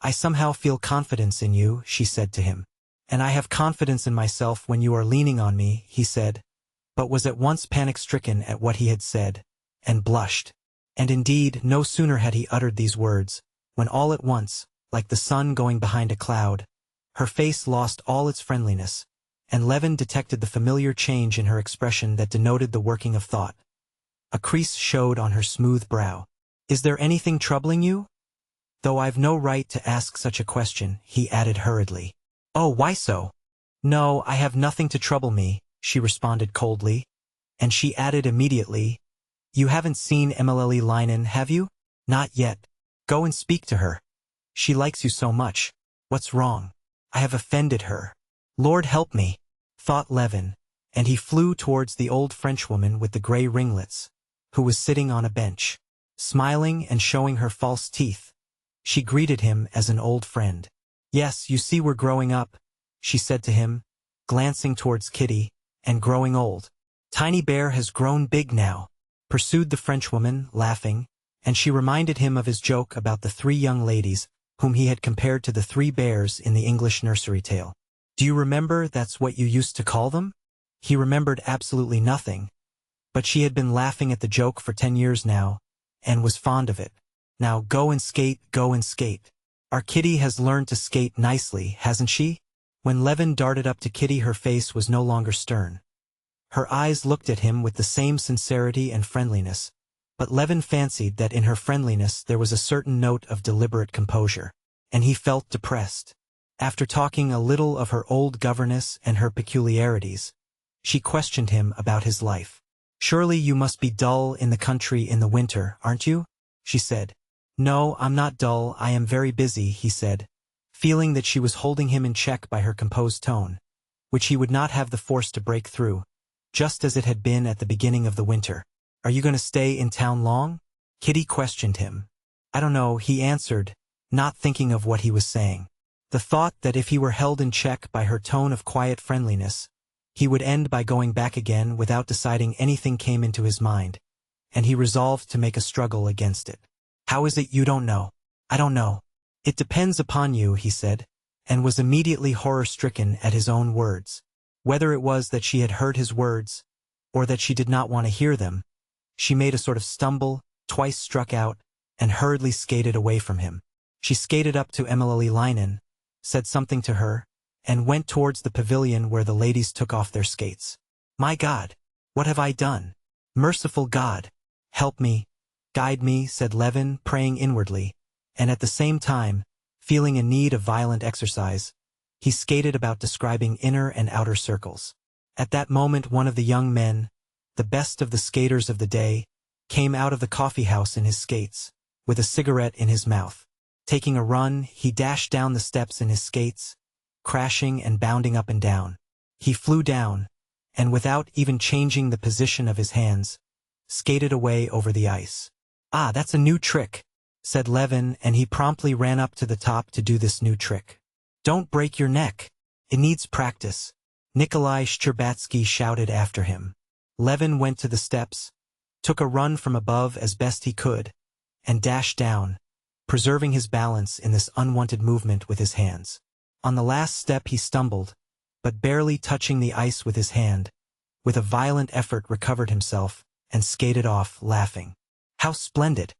Speaker 1: I somehow feel confidence in you, she said to him. And I have confidence in myself when you are leaning on me, he said, but was at once panic-stricken at what he had said, and blushed. And indeed, no sooner had he uttered these words, when all at once, like the sun going behind a cloud, her face lost all its friendliness, and Levin detected the familiar change in her expression that denoted the working of thought. A crease showed on her smooth brow. Is there anything troubling you? Though I've no right to ask such a question, he added hurriedly. Oh, why so? No, I have nothing to trouble me, she responded coldly, and she added immediately, You haven't seen Emily, have you? Not yet. Go and speak to her. She likes you so much. What's wrong? I have offended her. Lord help me, thought Levin, and he flew towards the old Frenchwoman with the gray ringlets, who was sitting on a bench, smiling and showing her false teeth. She greeted him as an old friend. Yes, you see we're growing up, she said to him, glancing towards Kitty, and growing old. Tiny Bear has grown big now, pursued the Frenchwoman, laughing, and she reminded him of his joke about the 3 young ladies, whom he had compared to the 3 bears in the English nursery tale. Do you remember that's what you used to call them? He remembered absolutely nothing, but she had been laughing at the joke for 10 years now, and was fond of it. Now go and skate, go and skate. Our Kitty has learned to skate nicely, hasn't she? When Levin darted up to Kitty, her face was no longer stern. Her eyes looked at him with the same sincerity and friendliness, but Levin fancied that in her friendliness there was a certain note of deliberate composure, and he felt depressed. After talking a little of her old governess and her peculiarities, she questioned him about his life. Surely you must be dull in the country in the winter, aren't you? She said. No, I'm not dull, I am very busy, he said, feeling that she was holding him in check by her composed tone, which he would not have the force to break through, just as it had been at the beginning of the winter. Are you going to stay in town long? Kitty questioned him. I don't know, he answered, not thinking of what he was saying. The thought that if he were held in check by her tone of quiet friendliness, he would end by going back again without deciding anything came into his mind, and he resolved to make a struggle against it. How is it you don't know? I don't know. It depends upon you, he said, and was immediately horror-stricken at his own words. Whether it was that she had heard his words, or that she did not want to hear them, she made a sort of stumble, twice struck out, and hurriedly skated away from him. She skated up to Emily, said something to her, and went towards the pavilion where the ladies took off their skates. My God! What have I done? Merciful God! Help me! Guide me, said Levin, praying inwardly, and at the same time, feeling in need of violent exercise, he skated about describing inner and outer circles. At that moment one of the young men, the best of the skaters of the day, came out of the coffee-house in his skates, with a cigarette in his mouth. Taking a run, he dashed down the steps in his skates, crashing and bounding up and down. He flew down, and without even changing the position of his hands, skated away over the ice. Ah, that's a new trick, said Levin, and he promptly ran up to the top to do this new trick. Don't break your neck. It needs practice, Nikolai Shcherbatsky shouted after him. Levin went to the steps, took a run from above as best he could, and dashed down, preserving his balance in this unwanted movement with his hands. On the last step he stumbled, but barely touching the ice with his hand, with a violent effort recovered himself, and skated off, laughing. How splendid!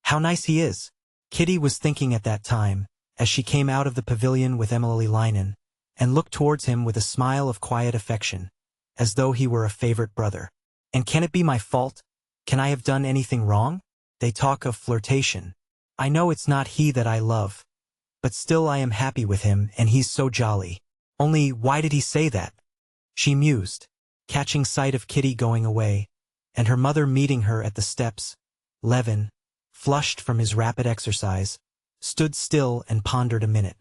Speaker 1: How nice he is! Kitty was thinking at that time, as she came out of the pavilion with Emily Linen, and looked towards him with a smile of quiet affection, as though he were a favorite brother. And can it be my fault? Can I have done anything wrong? They talk of flirtation. I know it's not he that I love, but still I am happy with him, and he's so jolly. Only, why did he say that? She mused, catching sight of Kitty going away, and her mother meeting her at the steps. Levin, flushed from his rapid exercise, stood still and pondered a minute.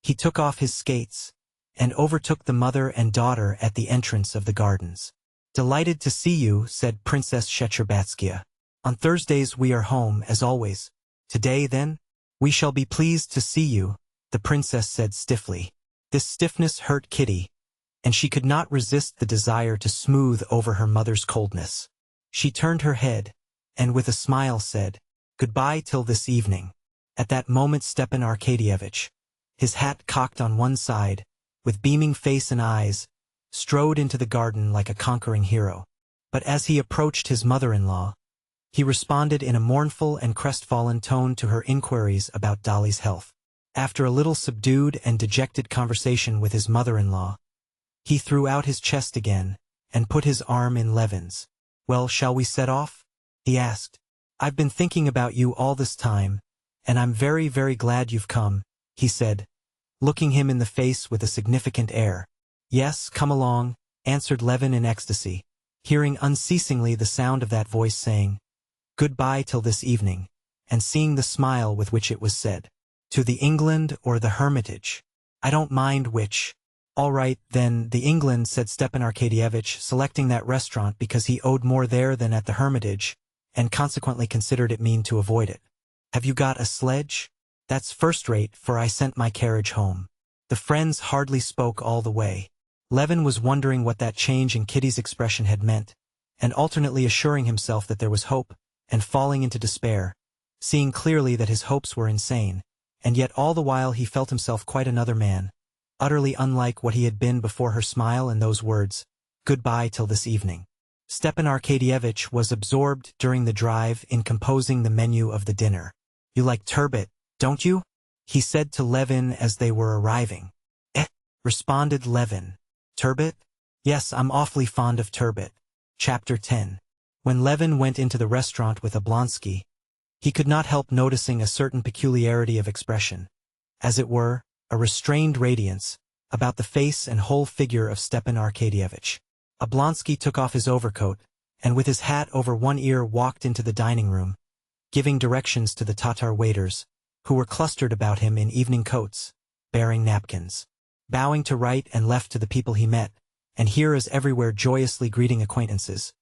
Speaker 1: He took off his skates, and overtook the mother and daughter at the entrance of the gardens. "Delighted to see you," said Princess Shcherbátskia. "On Thursdays we are home, as always. Today, then? We shall be pleased to see you," the princess said stiffly. This stiffness hurt Kitty, and she could not resist the desire to smooth over her mother's coldness. She turned her head, and with a smile said, "Goodbye till this evening." At that moment Stepan Arkadyevitch, his hat cocked on one side, with beaming face and eyes, strode into the garden like a conquering hero. But as he approached his mother-in-law, he responded in a mournful and crestfallen tone to her inquiries about Dolly's health. After a little subdued and dejected conversation with his mother-in-law, he threw out his chest again, and put his arm in Levin's. "Well, shall we set off?" he asked. "I've been thinking about you all this time, and I'm very, very glad you've come," he said, looking him in the face with a significant air. "Yes, come along," answered Levin in ecstasy, hearing unceasingly the sound of that voice saying, "Goodbye till this evening," and seeing the smile with which it was said. "To the England or the Hermitage? I don't mind which." "All right, then, the England," said Stepan Arkadyevitch, selecting that restaurant because he owed more there than at the Hermitage, and consequently considered it mean to avoid it. "Have you got a sledge?" "That's first-rate, for I sent my carriage home." The friends hardly spoke all the way. Levin was wondering what that change in Kitty's expression had meant, and alternately assuring himself that there was hope, and falling into despair, seeing clearly that his hopes were insane, and yet all the while he felt himself quite another man, utterly unlike what he had been before her smile and those words, "Goodbye till this evening." Stepan Arkadyevitch was absorbed during the drive in composing the menu of the dinner. "You like turbot, don't you?" he said to Levin as they were arriving. "Eh?" responded Levin. "Turbot? Yes, I'm awfully fond of turbot." Chapter 10. When Levin went into the restaurant with Oblonsky, he could not help noticing a certain peculiarity of expression, as it were, a restrained radiance, about the face and whole figure of Stepan Arkadyevitch. Oblonsky took off his overcoat, and with his hat over one ear walked into the dining room, giving directions to the Tatar waiters, who were clustered about him in evening coats, bearing napkins. Bowing to right and left to the people he met, and here as everywhere joyously greeting acquaintances,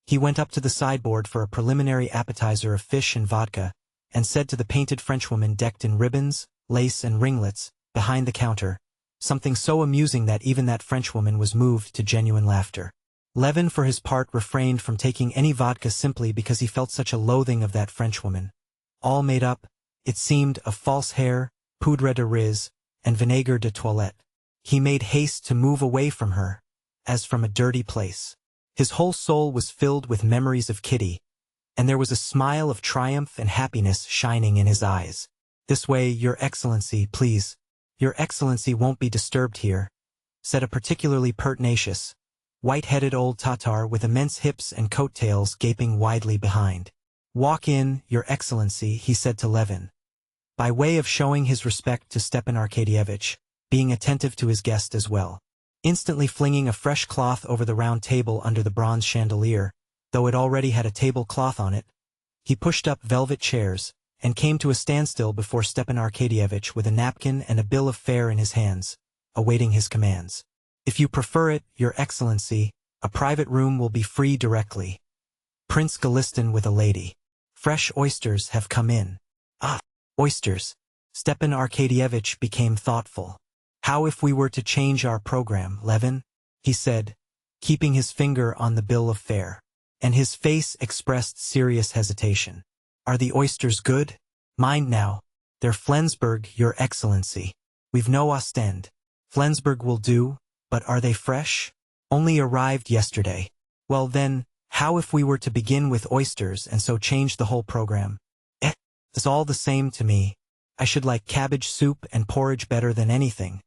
Speaker 1: he went up to the sideboard for a preliminary appetizer of fish and vodka, and said to the painted Frenchwoman decked in ribbons, lace and ringlets, behind the counter, something so amusing that even that Frenchwoman was moved to genuine laughter. Levin for his part refrained from taking any vodka simply because he felt such a loathing of that Frenchwoman, all made up, it seemed, of false hair, poudre de riz, and vinaigre de toilette. He made haste to move away from her, as from a dirty place. His whole soul was filled with memories of Kitty, and there was a smile of triumph and happiness shining in his eyes. "This way, Your Excellency, please. Your Excellency won't be disturbed here," said a particularly pertinacious, white-headed old Tatar with immense hips and coat-tails gaping widely behind. "Walk in, Your Excellency," he said to Levin, by way of showing his respect to Stepan Arkadyevitch, being attentive to his guest as well. Instantly flinging a fresh cloth over the round table under the bronze chandelier, though it already had a tablecloth on it, he pushed up velvet chairs, and came to a standstill before Stepan Arkadyevitch with a napkin and a bill of fare in his hands, awaiting his commands. "If you prefer it, Your Excellency, a private room will be free directly. Prince Golistin with a lady. Fresh oysters have come in." "Ah, oysters." Stepan Arkadyevitch became thoughtful. "How if we were to change our program, Levin?" he said, keeping his finger on the bill of fare. and his face expressed serious hesitation. Are the oysters good? Mind now. They're Flensburg, Your Excellency. We've no Ostend. Flensburg will do, but are they fresh? Only arrived yesterday. Well then, how if we were to begin with oysters and so change the whole program? It's all the same to me. I should like cabbage soup and porridge better than anything.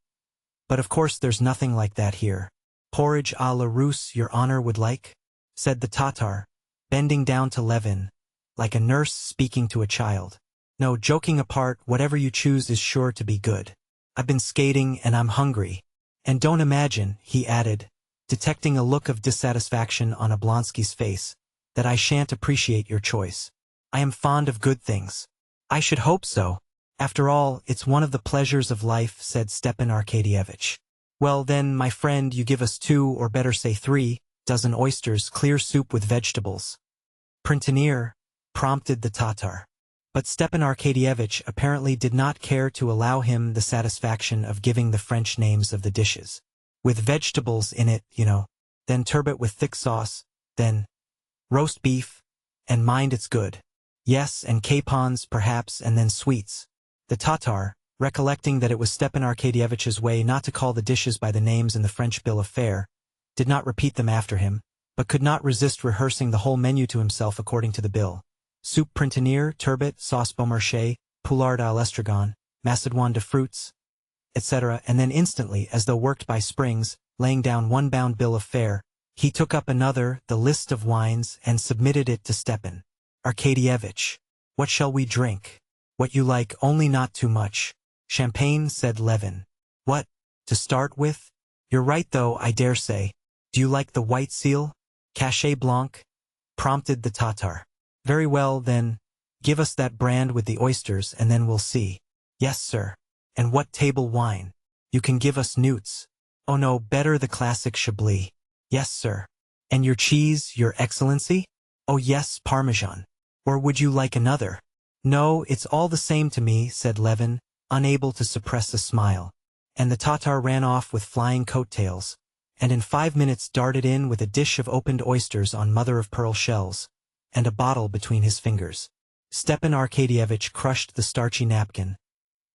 Speaker 1: But of course there's nothing like that here. Porridge à la Russe, Your Honor would like? Said the Tatar, bending down to Levin, like a nurse speaking to a child. No, joking apart, whatever you choose is sure to be good. I've been skating and I'm hungry. And don't imagine, he added, detecting a look of dissatisfaction on Oblonsky's face, that I shan't appreciate your choice. I am fond of good things. I should hope so. After all, it's one of the pleasures of life, said Stepan Arkadyevitch. Well then, my friend, you give us 2, or better say 3, dozen oysters, clear soup with vegetables. Printanier, prompted the Tatar. But Stepan Arkadyevitch apparently did not care to allow him the satisfaction of giving the French names of the dishes. With vegetables in it, you know, then turbot with thick sauce, then roast beef, and mind it's good. Yes, and capons, perhaps, and then sweets. The Tatar, recollecting that it was Stepan Arkadyevitch's way not to call the dishes by the names in the French bill of fare, did not repeat them after him, but could not resist rehearsing the whole menu to himself according to the bill. Soup printanier, turbot, sauce Beaumarchais, poulard à l'estragon, macédoine de fruits, etc., and then instantly, as though worked by springs, laying down 1 bound bill of fare, he took up another, the list of wines, and submitted it to Stepan Arkadyevitch. What shall we drink? What you like, only not too much. Champagne, said Levin. What? To start with? You're right though, I dare say. Do you like the white seal? Cachet blanc? Prompted the Tatar. Very well, then. Give us that brand with the oysters and then we'll see. Yes, sir. And what table wine? You can give us Newts. Oh no, better the classic Chablis. Yes, sir. And your cheese, Your Excellency? Oh yes, Parmesan. Or would you like another? No, it's all the same to me, said Levin, unable to suppress a smile. And the Tatar ran off with flying coattails, and in 5 minutes darted in with a dish of opened oysters on mother-of-pearl shells, and a bottle between his fingers. Stepan Arkadyevitch crushed the starchy napkin,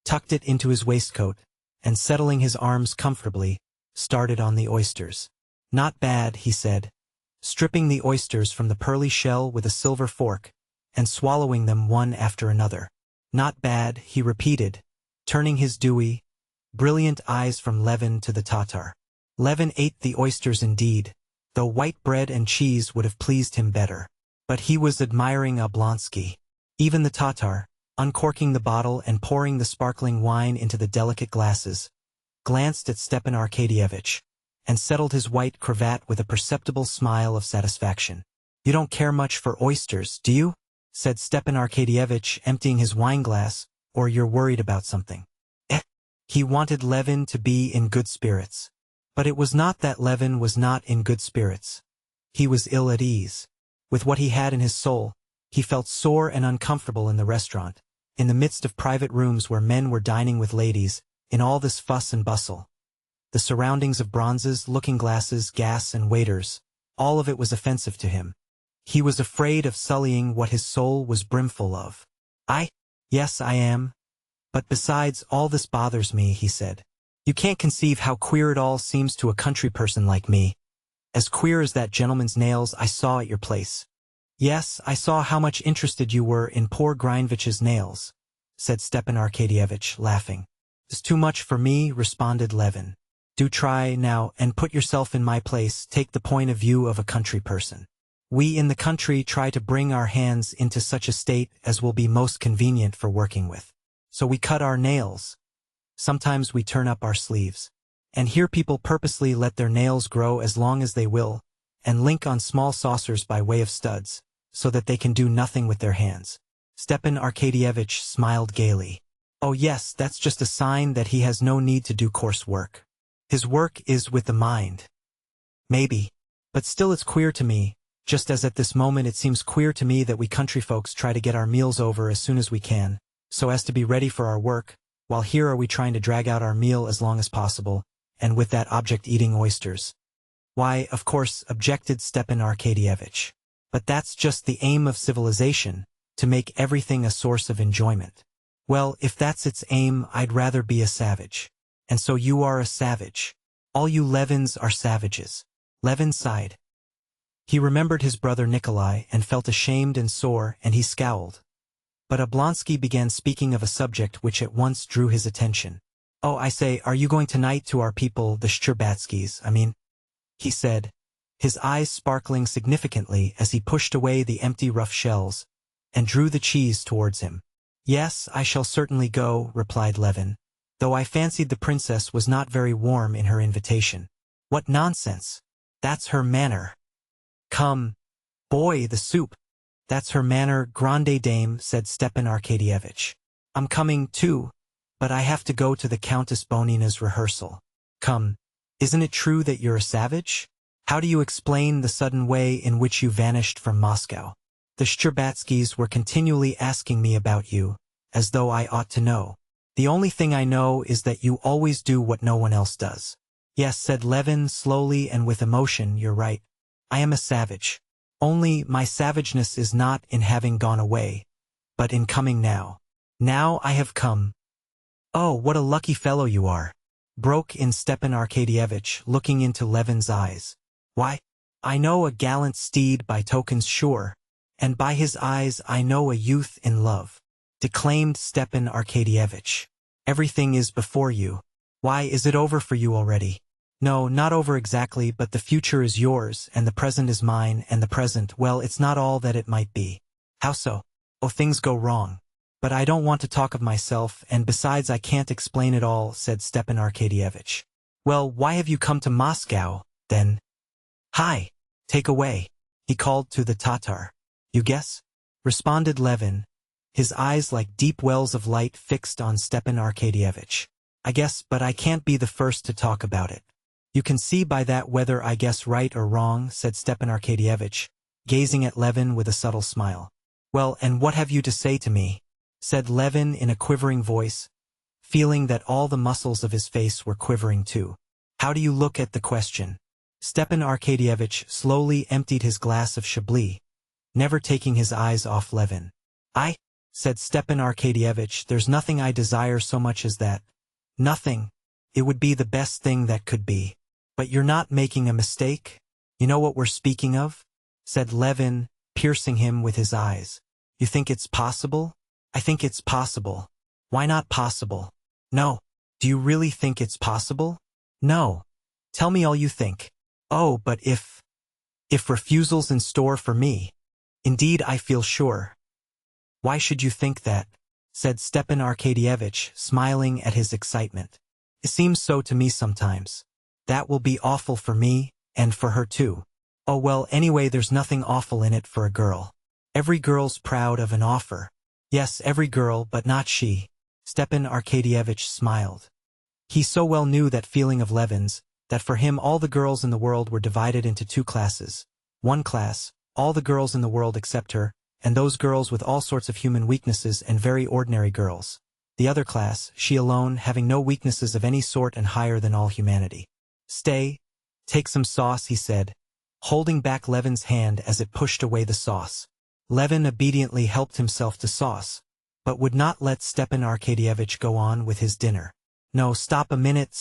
Speaker 1: tucked it into his waistcoat, and settling his arms comfortably, started on the oysters. Not bad, he said, stripping the oysters from the pearly shell with a silver fork, and swallowing them one after another. Not bad, he repeated, turning his dewy, brilliant eyes from Levin to the Tatar. Levin ate the oysters indeed, though white bread and cheese would have pleased him better. But he was admiring Oblonsky. Even the Tatar, uncorking the bottle and pouring the sparkling wine into the delicate glasses, glanced at Stepan Arkadyevitch, and settled his white cravat with a perceptible smile of satisfaction. You don't care much for oysters, do you? Said Stepan Arkadyevitch, emptying his wineglass, or you're worried about something. He wanted Levin to be in good spirits. But it was not that Levin was not in good spirits. He was ill at ease. With what he had in his soul, he felt sore and uncomfortable in the restaurant, in the midst of private rooms where men were dining with ladies, in all this fuss and bustle. The surroundings of bronzes, looking-glasses, gas, and waiters, all of it was offensive to him. He was afraid of sullying what his soul was brimful of. Yes, I am. But besides, all this bothers me, he said. You can't conceive how queer it all seems to a country person like me. As queer as that gentleman's nails I saw at your place. Yes, I saw how much interested you were in poor Greinvich's nails, said Stepan Arkadyevitch, laughing. It's too much for me, responded Levin. Do try, now, and put yourself in my place, take the point of view of a country person. We in the country try to bring our hands into such a state as will be most convenient for working with. So we cut our nails. Sometimes we turn up our sleeves. And here people purposely let their nails grow as long as they will, and link on small saucers by way of studs, so that they can do nothing with their hands. Stepan Arkadyevitch smiled gaily. Oh yes, that's just a sign that he has no need to do coarse work. His work is with the mind. Maybe. But still it's queer to me, just as at this moment it seems queer to me that we country folks try to get our meals over as soon as we can, so as to be ready for our work, while here are we trying to drag out our meal as long as possible, and with that object eating oysters. Why, of course, objected Stepan Arkadyevitch. But that's just the aim of civilization, to make everything a source of enjoyment. Well, if that's its aim, I'd rather be a savage. And so you are a savage. All you Levins are savages. Levin sighed. He remembered his brother Nikolai and felt ashamed and sore, and he scowled. But Oblonsky began speaking of a subject which at once drew his attention. "Oh, I say, are you going tonight to our people, the Shcherbatskys, I mean?" he said, his eyes sparkling significantly as he pushed away the empty rough shells and drew the cheese towards him. "Yes, I shall certainly go," replied Levin, though I fancied the princess was not very warm in her invitation. "What nonsense! That's her manner." "Come, boy, the soup." "That's her manner, grande dame," said Stepan Arkadyevitch. "I'm coming, too, but I have to go to the Countess Bonina's rehearsal." "Come, isn't it true that you're a savage? How do you explain the sudden way in which you vanished from Moscow? The Shcherbatskys were continually asking me about you, as though I ought to know. The only thing I know is that you always do what no one else does." "Yes," said Levin slowly and with emotion, "you're right. I am a savage. Only my savageness is not in having gone away, but in coming now. Now I have come." "Oh, what a lucky fellow you are," broke in Stepan Arkadyevitch, looking into Levin's eyes. "Why, I know a gallant steed by tokens sure, and by his eyes I know a youth in love," declaimed Stepan Arkadyevitch. "Everything is before you. Why, is it over for you already?" "No, not over exactly, but the future is yours, and the present is mine, and the present, well, it's not all that it might be." "How so?" "Oh, things go wrong. But I don't want to talk of myself, and besides I can't explain it all," said Stepan Arkadyevitch. "Well, why have you come to Moscow, then?" "Hi, take away," he called to the Tatar. "You guess?" responded Levin, his eyes like deep wells of light fixed on Stepan Arkadyevitch. "I guess, but I can't be the first to talk about it." "You can see by that whether I guess right or wrong," said Stepan Arkadyevitch, gazing at Levin with a subtle smile. "Well, and what have you to say to me?" said Levin in a quivering voice, feeling that all the muscles of his face were quivering too. "How do you look at the question?" Stepan Arkadyevitch slowly emptied his glass of Chablis, never taking his eyes off Levin. "I," said Stepan Arkadyevitch, "there's nothing I desire so much as that. Nothing. It would be the best thing that could be. But you're not making a mistake? You know what we're speaking of?" said Levin, piercing him with his eyes. "You think it's possible?" "I think it's possible." "Why not possible?" "No." "Do you really think it's possible?" "No." "Tell me all you think." "Oh, but if refusal's in store for me. Indeed, I feel sure." "Why should you think that?" said Stepan Arkadyevitch, smiling at his excitement. "It seems so to me sometimes. That will be awful for me, and for her too." "Oh well, anyway, there's nothing awful in it for a girl. Every girl's proud of an offer." "Yes, every girl, but not she." Stepan Arkadyevitch smiled. He so well knew that feeling of Levin's, that for him all the girls in the world were divided into two classes. One class, all the girls in the world except her, and those girls with all sorts of human weaknesses and very ordinary girls. The other class, she alone, having no weaknesses of any sort and higher than all humanity. "Stay, take some sauce," he said, holding back Levin's hand as it pushed away the sauce. Levin obediently helped himself to sauce, but would not let Stepan Arkadyevitch go on with his dinner. "No, stop a minute,"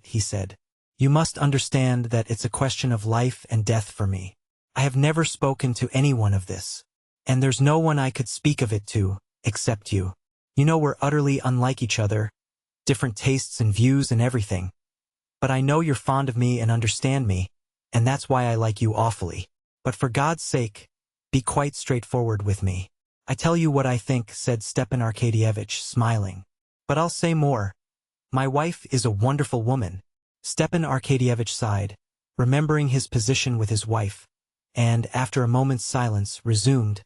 Speaker 1: he said. "You must understand that it's a question of life and death for me. I have never spoken to anyone of this. And there's no one I could speak of it to, except you. You know we're utterly unlike each other, different tastes and views and everything. But I know you're fond of me and understand me, and that's why I like you awfully. But for God's sake, be quite straightforward with me." "I tell you what I think," said Stepan Arkadyevitch, smiling. "But I'll say more. My wife is a wonderful woman." Stepan Arkadyevitch sighed, remembering his position with his wife, and, after a moment's silence, resumed,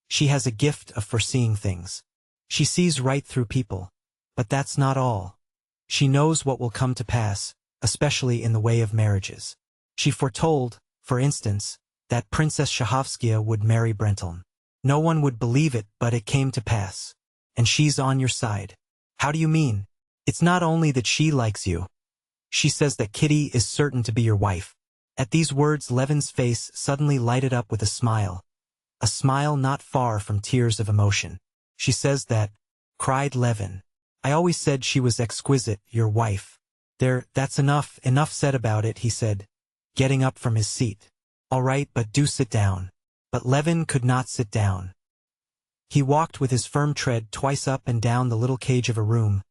Speaker 1: "She has a gift of foreseeing things. She sees right through people. But that's not all. She knows what will come to pass, especially in the way of marriages. She foretold, for instance, that Princess Shahovskaya would marry Brenteln. No one would believe it, but it came to pass. And she's on your side." "How do you mean?" "It's not only that she likes you. She says that Kitty is certain to be your wife." At these words Levin's face suddenly lighted up with a smile, a smile not far from tears of emotion. She says that, cried Levin. I always said she was exquisite, your wife. There, that's enough said about it, he said, getting up from his seat. All right, but do sit down. But Levin could not sit down. He walked with his firm tread twice up and down the little cage of a room,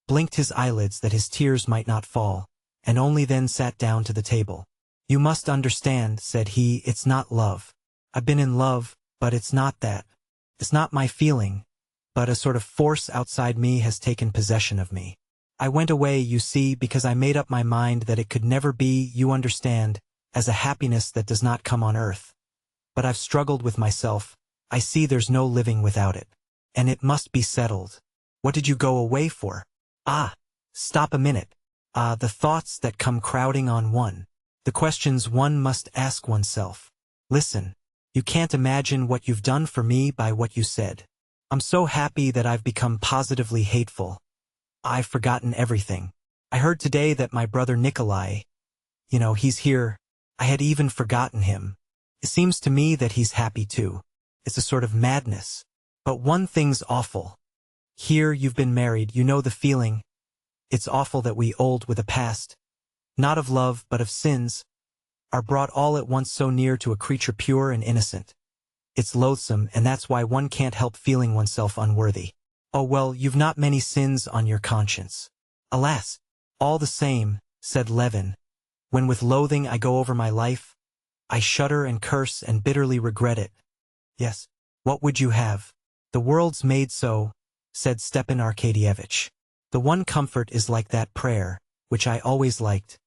Speaker 1: blinked his eyelids that his tears might not fall, and only then sat down to the table. You must understand, said he, it's not love. I've been in love, but it's not that. It's not my feeling, but a sort of force outside me has taken possession of me. I went away, you see, because I made up my mind that it could never be, you understand, as a happiness that does not come on earth. But I've struggled with myself. I see there's no living without it. And it must be settled. What did you go away for? Ah, stop a minute. The thoughts that come crowding on one. The questions one must ask oneself. Listen, you can't imagine what you've done for me by what you said. I'm so happy that I've become positively hateful. I've forgotten everything. I heard today that my brother Nikolai, he's here. I had even forgotten him. It seems to me that he's happy too. It's a sort of madness. But one thing's awful. Here you've been married, you know the feeling. It's awful that we old with a past, not of love but of sins, are brought all at once so near to a creature pure and innocent. It's loathsome, and that's why one can't help feeling oneself unworthy. Oh well, you've not many sins on your conscience. Alas, all the same, said Levin, when with loathing I go over my life, I shudder and curse and bitterly regret it. Yes, what would you have? The world's made so, said Stepan Arkadyevitch. The one comfort is like that prayer, which I always liked.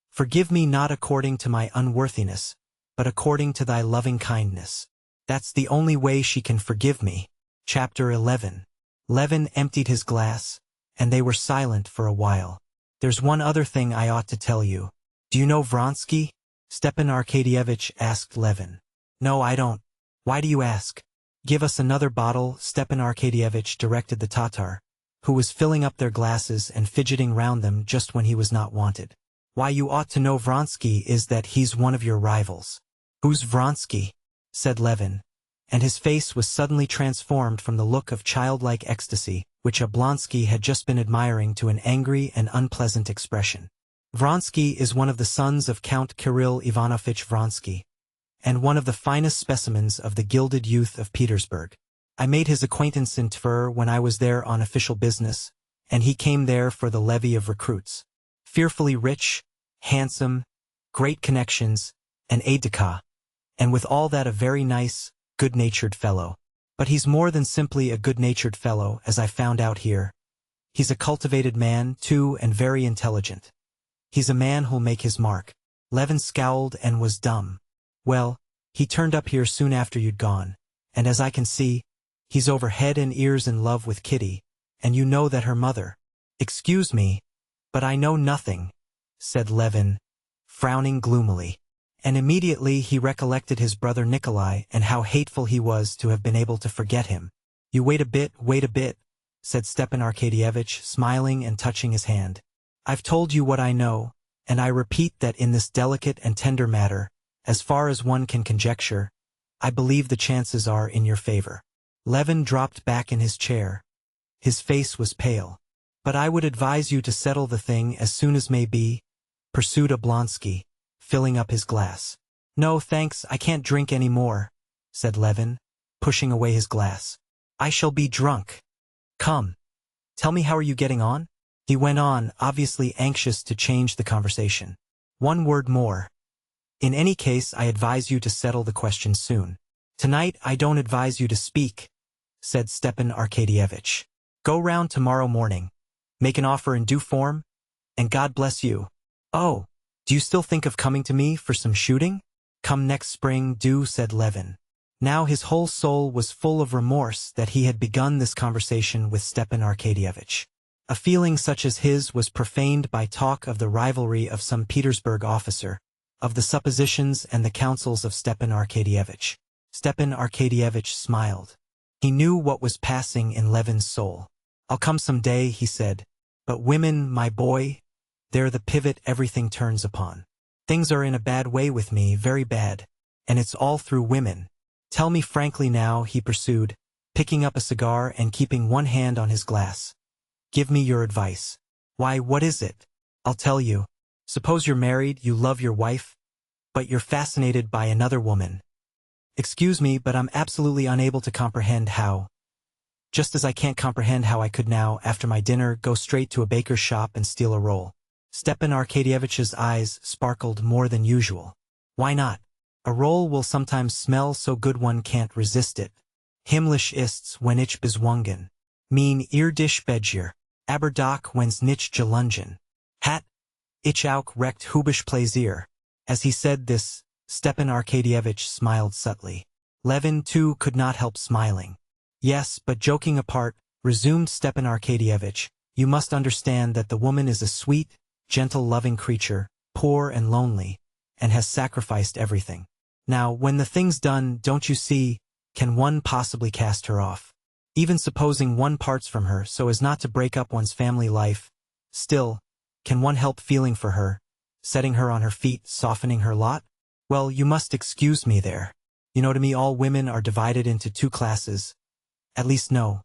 Speaker 1: Forgive me not according to my unworthiness, but according to thy loving kindness. That's the only way she can forgive me. Chapter 11. Levin emptied his glass, and they were silent for a while. There's one other thing I ought to tell you. Do you know Vronsky? Stepan Arkadyevitch asked Levin. No, I don't. Why do you ask? Give us another bottle, Stepan Arkadyevitch directed the Tatar, who was filling up their glasses and fidgeting round them just when he was not wanted. Why you ought to know Vronsky is that he's one of your rivals. Who's Vronsky? Said Levin, and his face was suddenly transformed from the look of childlike ecstasy, which Oblonsky had just been admiring, to an angry and unpleasant expression. Vronsky is one of the sons of Count Kirill Ivanovitch Vronsky, and one of the finest specimens of the gilded youth of Petersburg. I made his acquaintance in Tver when I was there on official business, and he came there for the levy of recruits. Fearfully rich, handsome, great connections, an aide-de-camp, and with all that a very nice, good-natured fellow. But he's more than simply a good-natured fellow, as I found out here. He's a cultivated man, too, and very intelligent. He's a man who'll make his mark. Levin scowled and was dumb. Well, he turned up here soon after you'd gone, and as I can see, he's over head and ears in love with Kitty, and you know that her mother— Excuse me, but I know nothing, said Levin, frowning gloomily. And immediately he recollected his brother Nikolai and how hateful he was to have been able to forget him. You wait a bit, said Stepan Arkadyevitch, smiling and touching his hand. I've told you what I know, and I repeat that in this delicate and tender matter, as far as one can conjecture, I believe the chances are in your favor. Levin dropped back in his chair. His face was pale. But I would advise you to settle the thing as soon as may be, pursued Oblonsky, filling up his glass. No, thanks, I can't drink any more, said Levin, pushing away his glass. I shall be drunk. Come. Tell me, how are you getting on? He went on, obviously anxious to change the conversation. One word more. In any case, I advise you to settle the question soon. Tonight I don't advise you to speak, said Stepan Arkadyevitch. Go round tomorrow morning. Make an offer in due form, and God bless you. Oh, do you still think of coming to me for some shooting? Come next spring, do, said Levin. Now his whole soul was full of remorse that he had begun this conversation with Stepan Arkadyevitch. A feeling such as his was profaned by talk of the rivalry of some Petersburg officer, of the suppositions and the counsels of Stepan Arkadyevitch. Stepan Arkadyevitch smiled. He knew what was passing in Levin's soul. I'll come some day, he said. But women, my boy, they're the pivot everything turns upon. Things are in a bad way with me, very bad. And it's all through women. Tell me frankly now, he pursued, picking up a cigar and keeping one hand on his glass. Give me your advice. Why, what is it? I'll tell you. Suppose you're married, you love your wife, but you're fascinated by another woman. Excuse me, but I'm absolutely unable to comprehend how. Just as I can't comprehend how I could now, after my dinner, go straight to a baker's shop and steal a roll. Stepan Arkadyevitch's eyes sparkled more than usual. Why not? A roll will sometimes smell so good one can't resist it. Himmlisch ist's, wenn ich bezwungen. Mein irdisch Begier. Aber doch wenn's nicht gelungen. Hat ich auch recht hubisch Plaisir. As he said this, Stepan Arkadyevitch smiled subtly. Levin, too, could not help smiling. Yes, but joking apart, resumed Stepan Arkadyevitch, you must understand that the woman is a sweet, gentle, loving creature, poor and lonely, and has sacrificed everything. Now, when the thing's done, don't you see, can one possibly cast her off? Even supposing one parts from her so as not to break up one's family life, still, can one help feeling for her, setting her on her feet, softening her lot? Well, you must excuse me there. You know, to me all women are divided into two classes. At least no.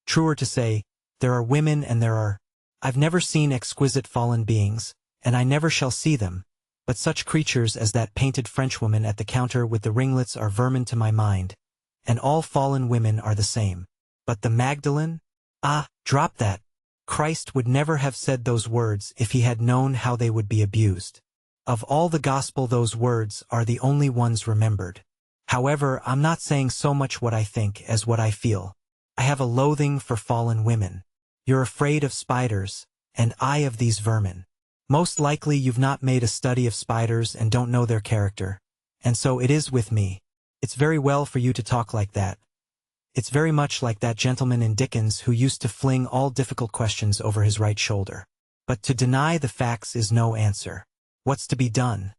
Speaker 1: Truer to say, there are women and there are. I've never seen exquisite fallen beings, and I never shall see them, but such creatures as that painted Frenchwoman at the counter with the ringlets are vermin to my mind. And all fallen women are the same. But the Magdalene? Ah, drop that. Christ would never have said those words if he had known how they would be abused. Of all the gospel, those words are the only ones remembered. However, I'm not saying so much what I think as what I feel. I have a loathing for fallen women. You're afraid of spiders, and I of these vermin. Most likely you've not made a study of spiders and don't know their character. And so it is with me. It's very well for you to talk like that. It's very much like that gentleman in Dickens who used to fling all difficult questions over his right shoulder. But to deny the facts is no answer. What's to be done?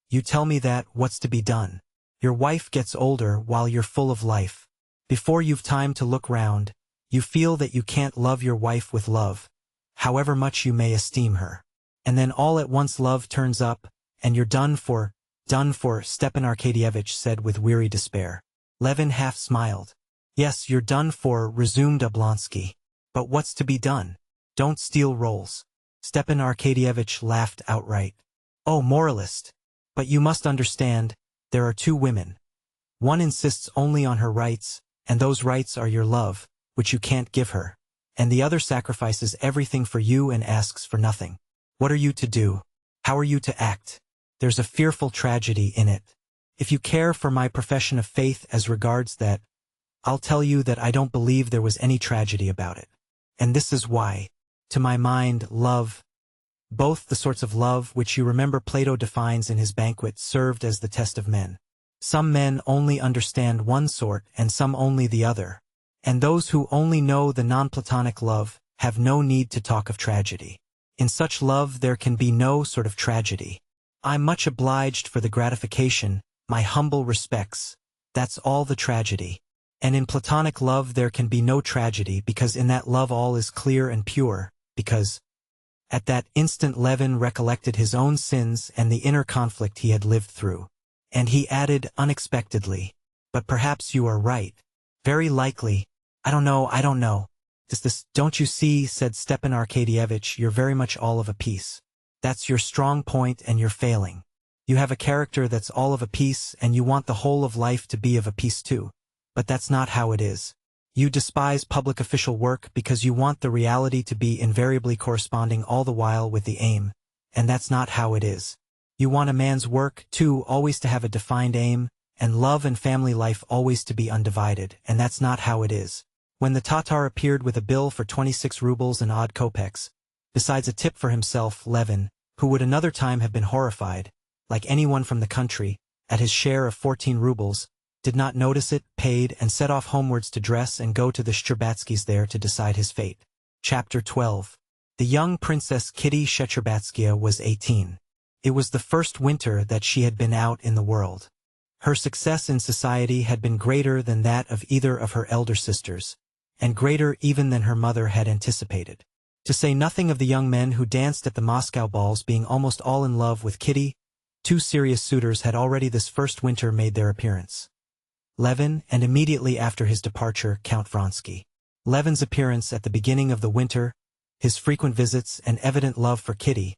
Speaker 1: You tell me that, what's to be done? Your wife gets older while you're full of life. Before you've time to look round, you feel that you can't love your wife with love, however much you may esteem her. And then all at once love turns up, and you're done for, Stepan Arkadyevitch said with weary despair. Levin half smiled. Yes, you're done for, resumed Oblonsky. But what's to be done? Don't steal rolls. Stepan Arkadyevitch laughed outright. Oh, moralist! But you must understand, there are two women. One insists only on her rights, and those rights are your love, which you can't give her. And the other sacrifices everything for you and asks for nothing. What are you to do? How are you to act? There's a fearful tragedy in it. If you care for my profession of faith as regards that, I'll tell you that I don't believe there was any tragedy about it. And this is why, to my mind, love, both the sorts of love which you remember Plato defines in his Banquet, served as the test of men. Some men only understand one sort and some only the other. And those who only know the non-Platonic love have no need to talk of tragedy. In such love there can be no sort of tragedy. I'm much obliged for the gratification, my humble respects. That's all the tragedy. And in Platonic love there can be no tragedy because in that love all is clear and pure, because at that instant Levin recollected his own sins and the inner conflict he had lived through. And he added unexpectedly, but perhaps you are right. Very likely. I don't know. Don't you see, said Stepan Arkadyevitch, you're very much all of a piece. That's your strong point and you're failing. You have a character that's all of a piece and you want the whole of life to be of a piece too. But that's not how it is. You despise public official work because you want the reality to be invariably corresponding all the while with the aim, and that's not how it is. You want a man's work, too, always to have a defined aim, and love and family life always to be undivided, and that's not how it is. When the Tatar appeared with a bill for 26 rubles and odd kopecks, besides a tip for himself, Levin, who would another time have been horrified, like anyone from the country, at his share of 14 rubles, did not notice it, paid, and set off homewards to dress and go to the Shcherbatskys there to decide his fate. Chapter 12. The young Princess Kitty Shcherbatskaya was 18. It was the first winter that she had been out in the world. Her success in society had been greater than that of either of her elder sisters, and greater even than her mother had anticipated. To say nothing of the young men who danced at the Moscow balls being almost all in love with Kitty, two serious suitors had already this first winter made their appearance. Levin, and immediately after his departure, Count Vronsky. Levin's appearance at the beginning of the winter, his frequent visits and evident love for Kitty,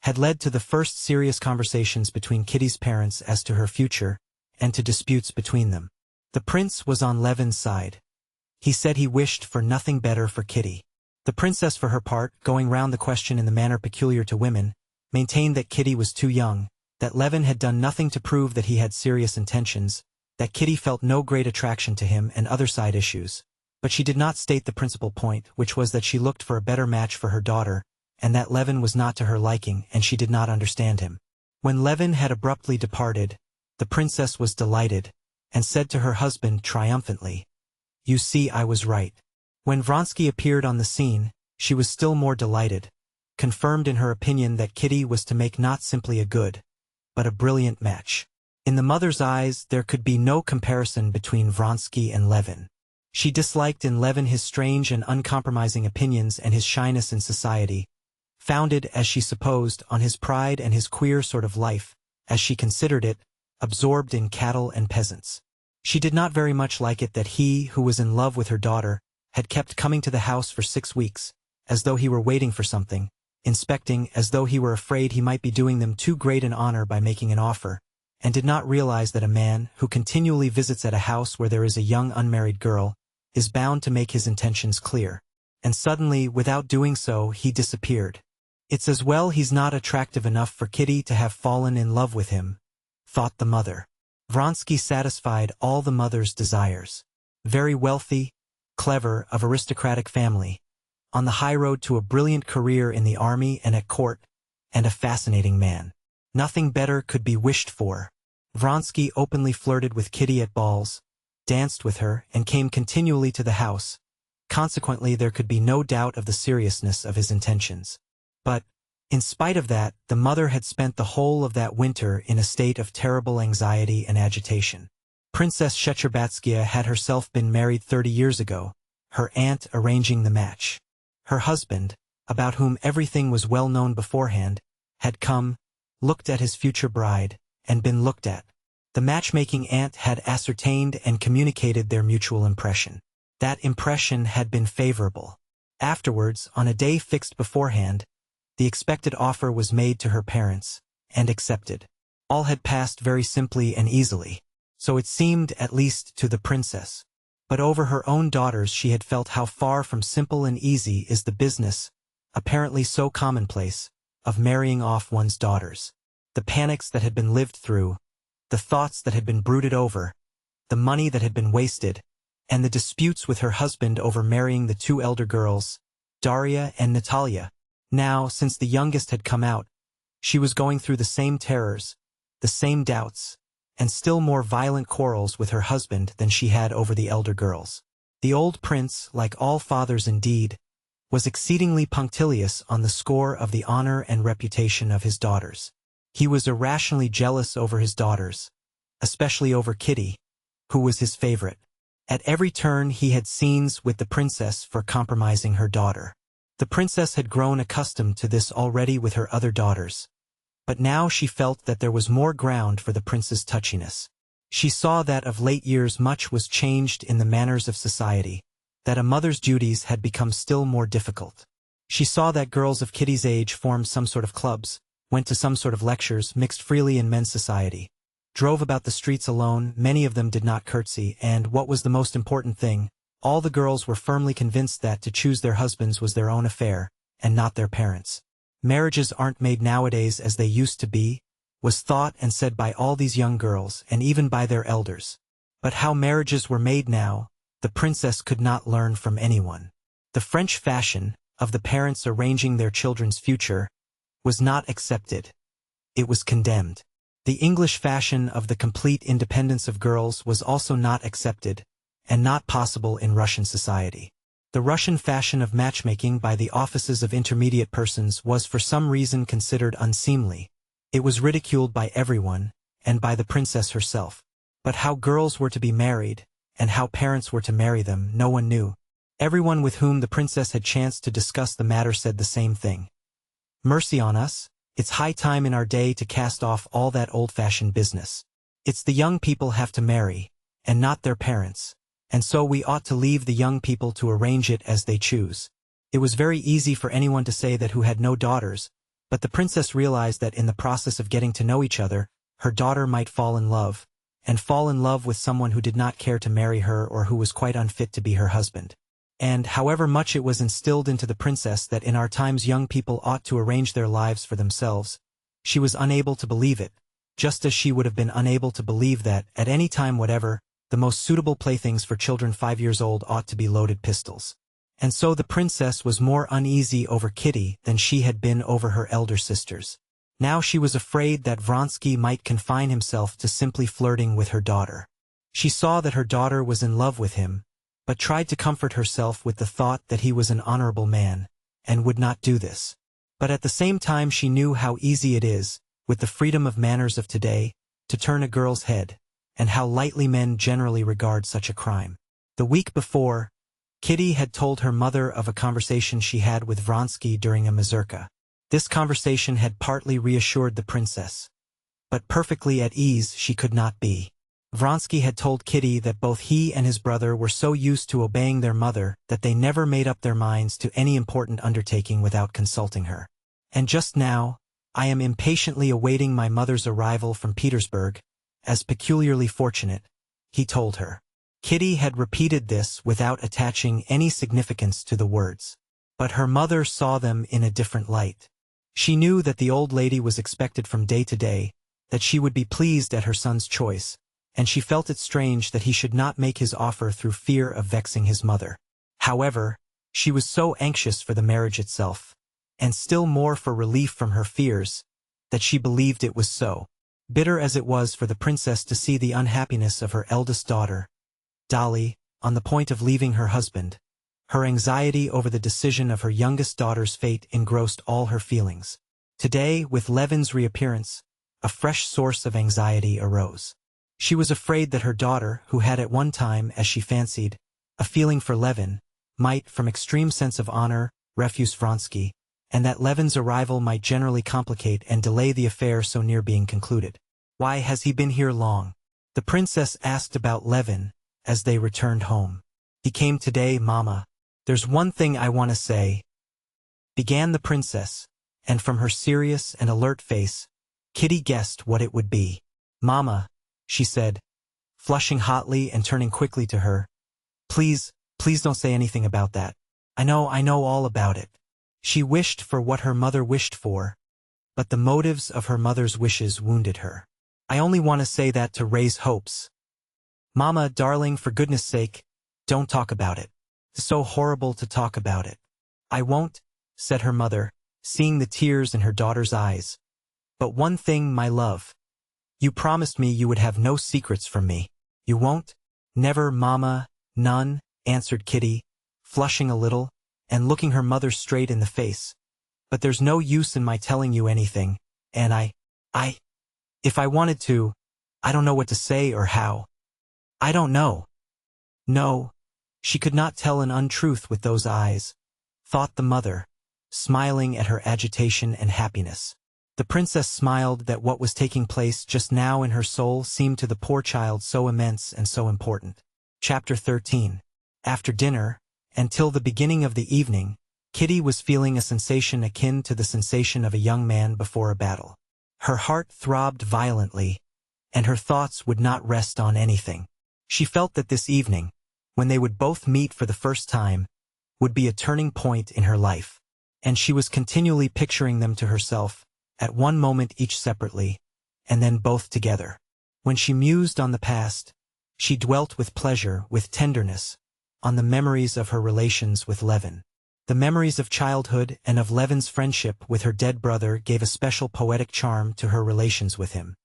Speaker 1: had led to the first serious conversations between Kitty's parents as to her future, and to disputes between them. The prince was on Levin's side. He said he wished for nothing better for Kitty. The princess, for her part, going round the question in the manner peculiar to women, maintained that Kitty was too young, that Levin had done nothing to prove that he had serious intentions, that Kitty felt no great attraction to him, and other side issues. But she did not state the principal point, which was that she looked for a better match for her daughter, and that Levin was not to her liking, and she did not understand him. When Levin had abruptly departed, the princess was delighted, and said to her husband triumphantly, "You see, I was right." When Vronsky appeared on the scene, she was still more delighted, confirmed in her opinion that Kitty was to make not simply a good, but a brilliant match. In the mother's eyes there could be no comparison between Vronsky and Levin. She disliked in Levin his strange and uncompromising opinions and his shyness in society, founded, as she supposed, on his pride and his queer sort of life, as she considered it, absorbed in cattle and peasants. She did not very much like it that he, who was in love with her daughter, had kept coming to the house for 6 weeks, as though he were waiting for something, inspecting as though he were afraid he might be doing them too great an honor by making an offer, and did not realize that a man who continually visits at a house where there is a young unmarried girl is bound to make his intentions clear. And suddenly, without doing so, he disappeared. "It's as well he's not attractive enough for Kitty to have fallen in love with him," thought the mother. Vronsky satisfied all the mother's desires. Very wealthy, clever, of aristocratic family, on the high road to a brilliant career in the army and at court, and a fascinating man. Nothing better could be wished for. Vronsky openly flirted with Kitty at balls, danced with her, and came continually to the house. Consequently, there could be no doubt of the seriousness of his intentions. But, in spite of that, the mother had spent the whole of that winter in a state of terrible anxiety and agitation. Princess Shcherbátskia had herself been married 30 years ago, her aunt arranging the match. Her husband, about whom everything was well known beforehand, had come, looked at his future bride, and been looked at. The matchmaking aunt had ascertained and communicated their mutual impression. That impression had been favorable. Afterwards, on a day fixed beforehand, the expected offer was made to her parents, and accepted. All had passed very simply and easily. So it seemed, at least to the princess. But over her own daughters she had felt how far from simple and easy is the business, apparently so commonplace, of marrying off one's daughters. The panics that had been lived through, the thoughts that had been brooded over, the money that had been wasted, and the disputes with her husband over marrying the 2 elder girls, Daria and Natalia. Now, since the youngest had come out, she was going through the same terrors, the same doubts, and still more violent quarrels with her husband than she had over the elder girls. The old prince, like all fathers indeed, was exceedingly punctilious on the score of the honor and reputation of his daughters. He was irrationally jealous over his daughters, especially over Kitty, who was his favorite. At every turn he had scenes with the princess for compromising her daughter. The princess had grown accustomed to this already with her other daughters, but now she felt that there was more ground for the prince's touchiness. She saw that of late years much was changed in the manners of society, that a mother's duties had become still more difficult. She saw that girls of Kitty's age formed some sort of clubs, went to some sort of lectures, mixed freely in men's society, drove about the streets alone, many of them did not curtsy, and, what was the most important thing, all the girls were firmly convinced that to choose their husbands was their own affair, and not their parents'. Marriages aren't made nowadays as they used to be, was thought and said by all these young girls, and even by their elders. But how marriages were made now, the princess could not learn from anyone. The French fashion, of the parents arranging their children's future, was not accepted. It was condemned. The English fashion of the complete independence of girls was also not accepted, and not possible in Russian society. The Russian fashion of matchmaking by the offices of intermediate persons was for some reason considered unseemly. It was ridiculed by everyone, and by the princess herself. But how girls were to be married, and how parents were to marry them, no one knew. Everyone with whom the princess had chanced to discuss the matter said the same thing. Mercy on us, it's high time in our day to cast off all that old-fashioned business. It's the young people have to marry, and not their parents. And so we ought to leave the young people to arrange it as they choose. It was very easy for anyone to say that who had no daughters, but the princess realized that in the process of getting to know each other, her daughter might fall in love with someone who did not care to marry her or who was quite unfit to be her husband. And, however much it was instilled into the princess that in our times young people ought to arrange their lives for themselves, she was unable to believe it, just as she would have been unable to believe that, at any time whatever, the most suitable playthings for children 5 years old ought to be loaded pistols. And so the princess was more uneasy over Kitty than she had been over her elder sisters. Now she was afraid that Vronsky might confine himself to simply flirting with her daughter. She saw that her daughter was in love with him, but tried to comfort herself with the thought that he was an honorable man, and would not do this. But at the same time she knew how easy it is, with the freedom of manners of today, to turn a girl's head, and how lightly men generally regard such a crime. The week before, Kitty had told her mother of a conversation she had with Vronsky during a mazurka. This conversation had partly reassured the princess, but perfectly at ease she could not be. Vronsky had told Kitty that both he and his brother were so used to obeying their mother that they never made up their minds to any important undertaking without consulting her. And just now, I am impatiently awaiting my mother's arrival from Petersburg, as peculiarly fortunate, he told her. Kitty had repeated this without attaching any significance to the words. But her mother saw them in a different light. She knew that the old lady was expected from day to day, that she would be pleased at her son's choice, and she felt it strange that he should not make his offer through fear of vexing his mother. However, she was so anxious for the marriage itself, and still more for relief from her fears, that she believed it was so. Bitter as it was for the princess to see the unhappiness of her eldest daughter, Dolly, on the point of leaving her husband, her anxiety over the decision of her youngest daughter's fate engrossed all her feelings. Today, with Levin's reappearance, a fresh source of anxiety arose. She was afraid that her daughter, who had at one time, as she fancied, a feeling for Levin, might, from extreme sense of honor, refuse Vronsky, and that Levin's arrival might generally complicate and delay the affair so near being concluded. "Why has he been here long?" the princess asked about Levin, as they returned home. "He came today, Mama. There's one thing I want to say," began the princess, and from her serious and alert face, Kitty guessed what it would be. "Mama," she said, flushing hotly and turning quickly to her, please don't say anything about that. I know all about it." She wished for what her mother wished for, but the motives of her mother's wishes wounded her. "I only want to say that to raise hopes. Mama, darling, for goodness sake, don't talk about it. It's so horrible to talk about it." "I won't," said her mother, seeing the tears in her daughter's eyes. "But one thing, my love. You promised me you would have no secrets from me. You won't?" "Never, Mama, none," answered Kitty, flushing a little, and looking her mother straight in the face. "But there's no use in my telling you anything, and if I wanted to, I don't know what to say or how. I don't know." No, she could not tell an untruth with those eyes, thought the mother, smiling at her agitation and happiness. The princess smiled that what was taking place just now in her soul seemed to the poor child so immense and so important. Chapter 13. After dinner, and till the beginning of the evening, Kitty was feeling a sensation akin to the sensation of a young man before a battle. Her heart throbbed violently, and her thoughts would not rest on anything. She felt that this evening, when they would both meet for the first time, would be a turning point in her life, and she was continually picturing them to herself, at one moment each separately, and then both together. When she mused on the past, she dwelt with pleasure, with tenderness, on the memories of her relations with Levin. The memories of childhood and of Levin's friendship with her dead brother gave a special poetic charm to her relations with him.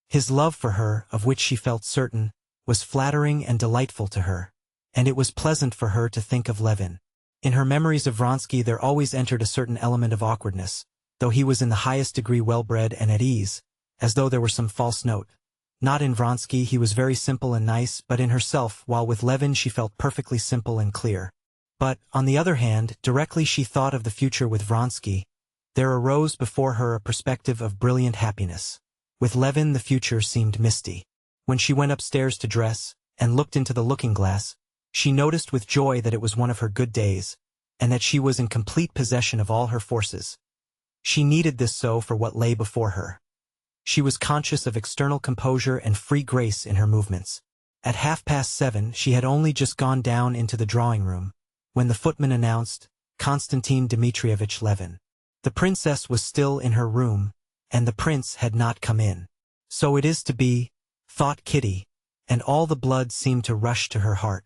Speaker 1: His love for her, of which she felt certain, was flattering and delightful to her, and it was pleasant for her to think of Levin. In her memories of Vronsky there always entered a certain element of awkwardness, though he was in the highest degree well-bred and at ease, as though there were some false note. Not in Vronsky, he was very simple and nice, but in herself, while with Levin she felt perfectly simple and clear. But, on the other hand, directly she thought of the future with Vronsky, there arose before her a perspective of brilliant happiness. With Levin the future seemed misty. When she went upstairs to dress, and looked into the looking-glass, she noticed with joy that it was one of her good days, and that she was in complete possession of all her forces. She needed this so for what lay before her. She was conscious of external composure and free grace in her movements. At 7:30 she had only just gone down into the drawing room, when the footman announced, Konstantin Dmitrievich Levin. The princess was still in her room, and the prince had not come in. So it is to be, thought Kitty, and all the blood seemed to rush to her heart.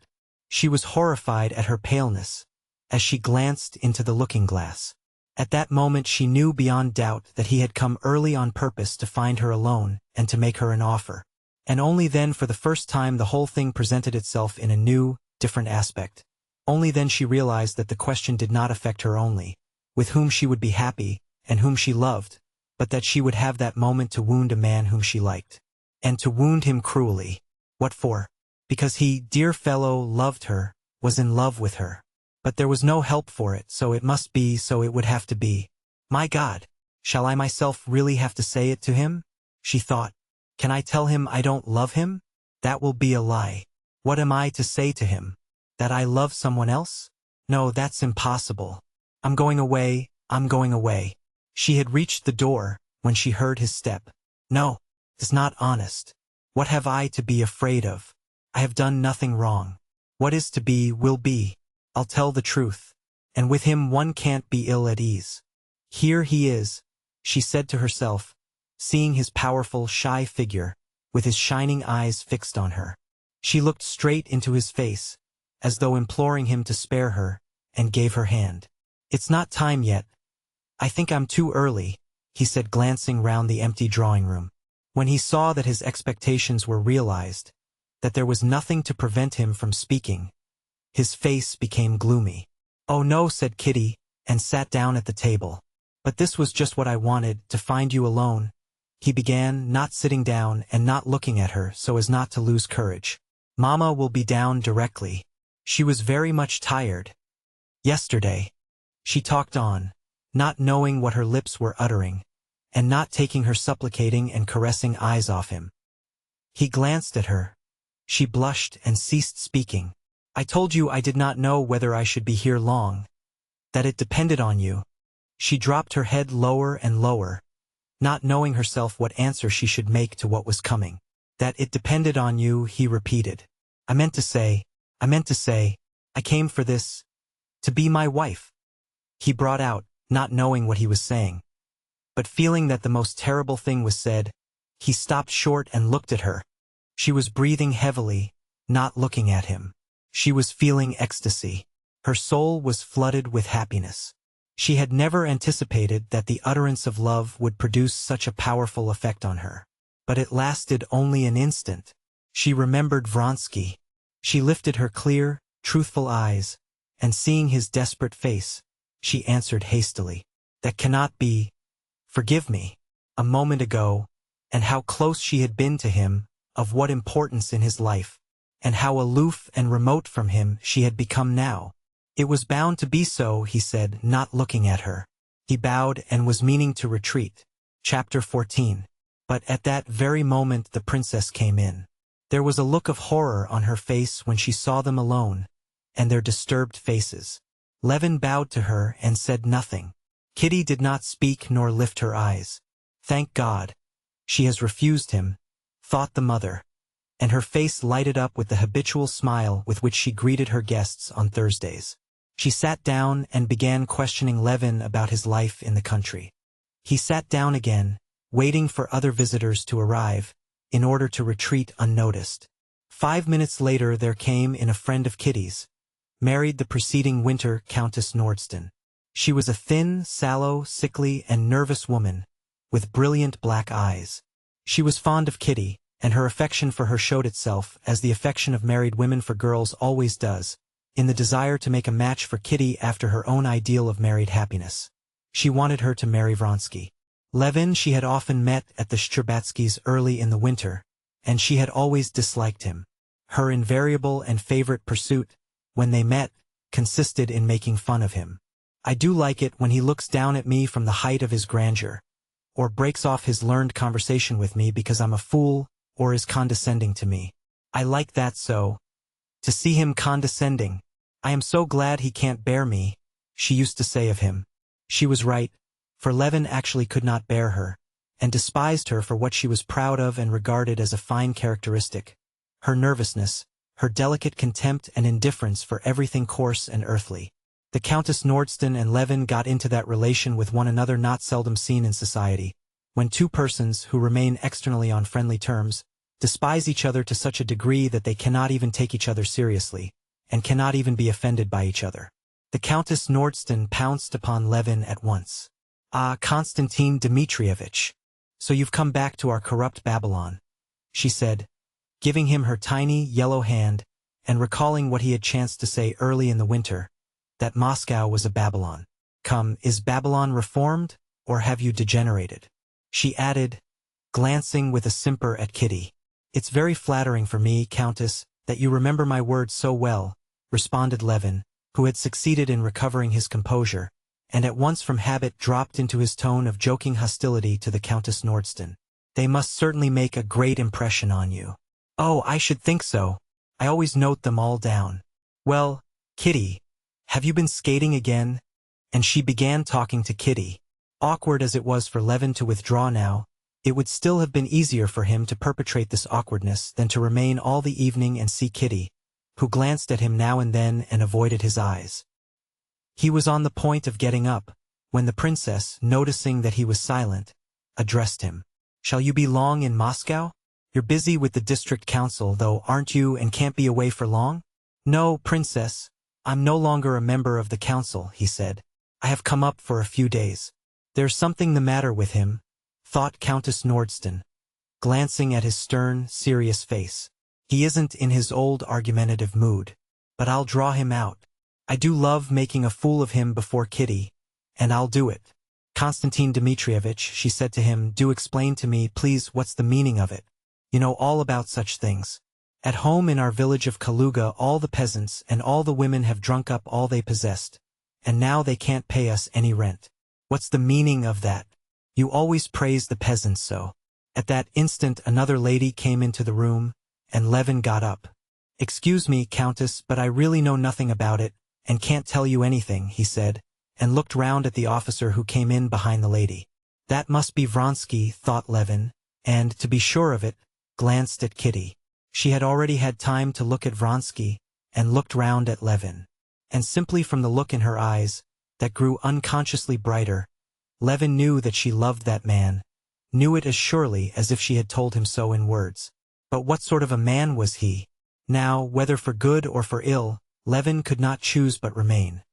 Speaker 1: She was horrified at her paleness, as she glanced into the looking-glass. At that moment she knew beyond doubt that he had come early on purpose to find her alone and to make her an offer. And only then for the first time the whole thing presented itself in a new, different aspect. Only then she realized that the question did not affect her only, with whom she would be happy, and whom she loved, but that she would have that moment to wound a man whom she liked. And to wound him cruelly. What for? Because he, dear fellow, loved her, was in love with her. But there was no help for it, so it must be, so it would have to be. My God, shall I myself really have to say it to him? She thought. Can I tell him I don't love him? That will be a lie. What am I to say to him? That I love someone else? No, that's impossible. I'm going away, I'm going away. She had reached the door, when she heard his step. No, it's not honest. What have I to be afraid of? I have done nothing wrong. What is to be will be. I'll tell the truth. And with him one can't be ill at ease. Here he is, she said to herself, seeing his powerful, shy figure, with his shining eyes fixed on her. She looked straight into his face, as though imploring him to spare her, and gave her hand. It's not time yet. I think I'm too early, he said, glancing round the empty drawing room. When he saw that his expectations were realized, that there was nothing to prevent him from speaking, his face became gloomy. Oh no, said Kitty, and sat down at the table. But this was just what I wanted, to find you alone, he began, not sitting down and not looking at her so as not to lose courage. Mama will be down directly. She was very much tired. Yesterday. She talked on, not knowing what her lips were uttering, and not taking her supplicating and caressing eyes off him. He glanced at her. She blushed and ceased speaking. I told you I did not know whether I should be here long. That it depended on you. She dropped her head lower and lower, not knowing herself what answer she should make to what was coming. That it depended on you, he repeated. I meant to say, I came for this, to be my wife. He brought out, not knowing what he was saying. But feeling that the most terrible thing was said, he stopped short and looked at her. She was breathing heavily, not looking at him. She was feeling ecstasy. Her soul was flooded with happiness. She had never anticipated that the utterance of love would produce such a powerful effect on her. But it lasted only an instant. She remembered Vronsky. She lifted her clear, truthful eyes, and seeing his desperate face, she answered hastily, That cannot be. Forgive me. A moment ago, and how close she had been to him, of what importance in his life, and how aloof and remote from him she had become now. It was bound to be so, he said, not looking at her. He bowed and was meaning to retreat. Chapter 14. But at that very moment the princess came in. There was a look of horror on her face when she saw them alone, and their disturbed faces. Levin bowed to her and said nothing. Kitty did not speak nor lift her eyes. Thank God. She has refused him, thought the mother, and her face lighted up with the habitual smile with which she greeted her guests on Thursdays. She sat down and began questioning Levin about his life in the country. He sat down again, waiting for other visitors to arrive, in order to retreat unnoticed. 5 minutes later there came in a friend of Kitty's, married the preceding winter Countess Nordston. She was a thin, sallow, sickly, and nervous woman, with brilliant black eyes. She was fond of Kitty, and her affection for her showed itself, as the affection of married women for girls always does, in the desire to make a match for Kitty after her own ideal of married happiness. She wanted her to marry Vronsky. Levin she had often met at the Shcherbatskys' early in the winter, and she had always disliked him. Her invariable and favorite pursuit, when they met, consisted in making fun of him. I do like it when he looks down at me from the height of his grandeur, or breaks off his learned conversation with me because I'm a fool, or is condescending to me. I like that so. To see him condescending. I am so glad he can't bear me, she used to say of him. She was right, for Levin actually could not bear her, and despised her for what she was proud of and regarded as a fine characteristic. Her nervousness, her delicate contempt and indifference for everything coarse and earthly. The Countess Nordsten and Levin got into that relation with one another not seldom seen in society, when two persons who remain externally on friendly terms, despise each other to such a degree that they cannot even take each other seriously, and cannot even be offended by each other. The Countess Nordsten pounced upon Levin at once. "Ah, Konstantin Dmitrievitch, so you've come back to our corrupt Babylon," she said, giving him her tiny, yellow hand, and recalling what he had chanced to say early in the winter, that Moscow was a Babylon. "Come, is Babylon reformed, or have you degenerated?" she added, glancing with a simper at Kitty. "It's very flattering for me, Countess, that you remember my words so well," responded Levin, who had succeeded in recovering his composure, and at once from habit dropped into his tone of joking hostility to the Countess Nordsten. "They must certainly make a great impression on you." "Oh, I should think so. I always note them all down." "Well, Kitty, have you been skating again?" And she began talking to Kitty. Awkward as it was for Levin to withdraw now, it would still have been easier for him to perpetrate this awkwardness than to remain all the evening and see Kitty, who glanced at him now and then and avoided his eyes. He was on the point of getting up, when the princess, noticing that he was silent, addressed him. "Shall you be long in Moscow? You're busy with the district council, though, aren't you, and can't be away for long?" "No, princess, I'm no longer a member of the council," he said. "I have come up for a few days." "There's something the matter with him," thought Countess Nordsten, glancing at his stern, serious face. "He isn't in his old argumentative mood. But I'll draw him out. I do love making a fool of him before Kitty, and I'll do it." "Konstantin Dmitrievitch," she said to him, "do explain to me, please, what's the meaning of it? You know all about such things. At home in our village of Kaluga all the peasants and all the women have drunk up all they possessed, and now they can't pay us any rent. What's the meaning of that? You always praise the peasants so." At that instant another lady came into the room, and Levin got up. "Excuse me, Countess, but I really know nothing about it, and can't tell you anything," he said, and looked round at the officer who came in behind the lady. That must be Vronsky, thought Levin, and, to be sure of it, glanced at Kitty. She had already had time to look at Vronsky, and looked round at Levin. And simply from the look in her eyes, that grew unconsciously brighter, Levin knew that she loved that man, knew it as surely as if she had told him so in words. But what sort of a man was he? Now, whether for good or for ill, Levin could not choose but remain.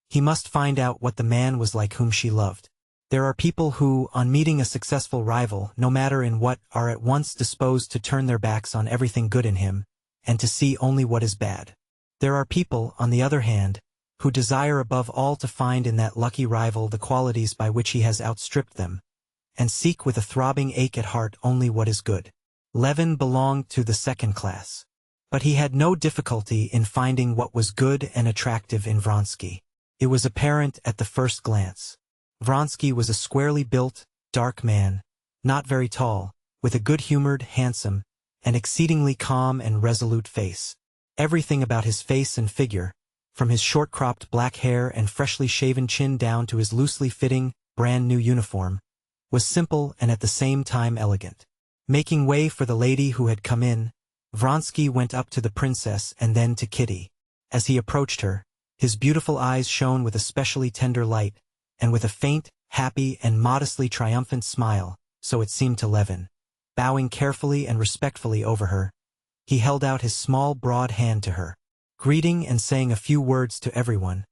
Speaker 1: He must find out what the man was like whom she loved. There are people who, on meeting a successful rival, no matter in what, are at once disposed to turn their backs on everything good in him, and to see only what is bad. There are people, on the other hand, who desire above all to find in that lucky rival the qualities by which he has outstripped them, and seek with a throbbing ache at heart only what is good. Levin belonged to the second class. But he had no difficulty in finding what was good and attractive in Vronsky. It was apparent at the first glance. Vronsky was a squarely built, dark man, not very tall, with a good-humored, handsome, and exceedingly calm and resolute face. Everything about his face and figure, from his short-cropped black hair and freshly shaven chin down to his loosely fitting, brand-new uniform, was simple and at the same time elegant. Making way for the lady who had come in, Vronsky went up to the princess and then to Kitty. As he approached her, his beautiful eyes shone with a specially tender light, and with a faint, happy, and modestly triumphant smile, so it seemed to Levin. Bowing carefully and respectfully over her, he held out his small, broad hand to her. Greeting and saying a few words to everyone,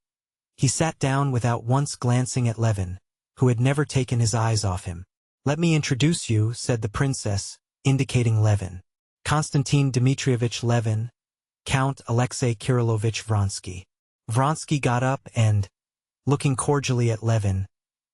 Speaker 1: he sat down without once glancing at Levin, who had never taken his eyes off him. "Let me introduce you," said the princess, indicating Levin. "Konstantin Dmitrievitch Levin, Count Alexei Kirillovich Vronsky." Vronsky got up and, looking cordially at Levin,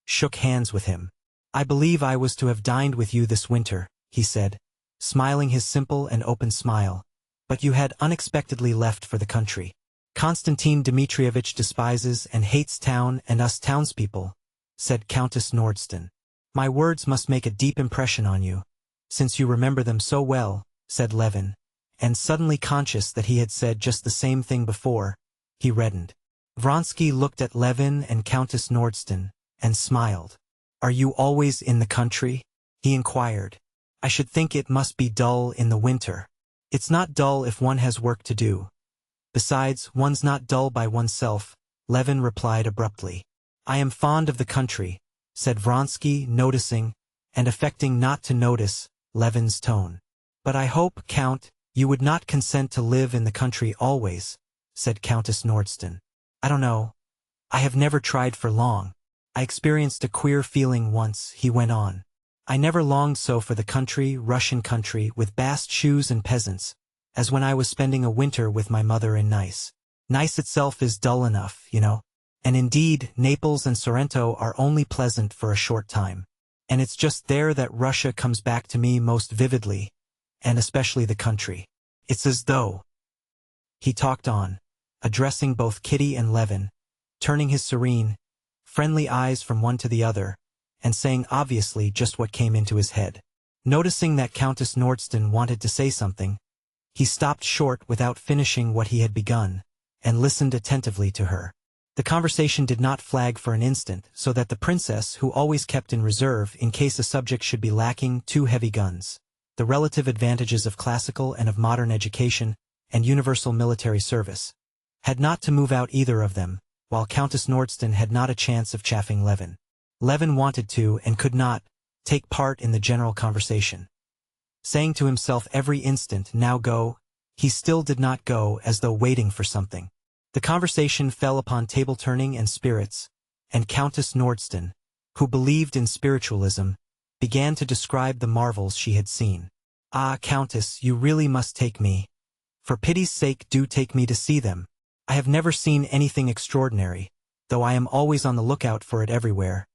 Speaker 1: shook hands with him. "I believe I was to have dined with you this winter," he said, smiling his simple and open smile, "but you had unexpectedly left for the country. Konstantin Dmitrievitch despises and hates town and us townspeople," said Countess Nordsten. "My words must make a deep impression on you, since you remember them so well," said Levin, and suddenly conscious that he had said just the same thing before, he reddened. Vronsky looked at Levin and Countess Nordsten, and smiled. "Are you always in the country?" he inquired. "I should think it must be dull in the winter." "It's not dull if one has work to do. Besides, one's not dull by oneself," Levin replied abruptly. "I am fond of the country," said Vronsky, noticing, and affecting not to notice, Levin's tone. "But I hope, Count, you would not consent to live in the country always," said Countess Nordsten. "I don't know. I have never tried for long. I experienced a queer feeling once," he went on. "I never longed so for the country, Russian country, with bast shoes and peasants, as when I was spending a winter with my mother in Nice. Nice itself is dull enough, you know. And indeed, Naples and Sorrento are only pleasant for a short time. And it's just there that Russia comes back to me most vividly, and especially the country. It's as though—" He talked on, addressing both Kitty and Levin, turning his serene, friendly eyes from one to the other, and saying obviously just what came into his head. Noticing that Countess Nordsten wanted to say something, he stopped short without finishing what he had begun, and listened attentively to her. The conversation did not flag for an instant, so that the princess, who always kept in reserve in case a subject should be lacking two heavy guns, the relative advantages of classical and of modern education, and universal military service, had not to move out either of them, while Countess Nordsten had not a chance of chaffing Levin. Levin wanted to, and could not, take part in the general conversation. Saying to himself every instant, "Now go," he still did not go, as though waiting for something. The conversation fell upon table-turning and spirits, and Countess Nordsten, who believed in spiritualism, began to describe the marvels she had seen. "Ah, Countess, you really must take me. For pity's sake, do take me to see them. I have never seen anything extraordinary, though I am always on the lookout for it everywhere,"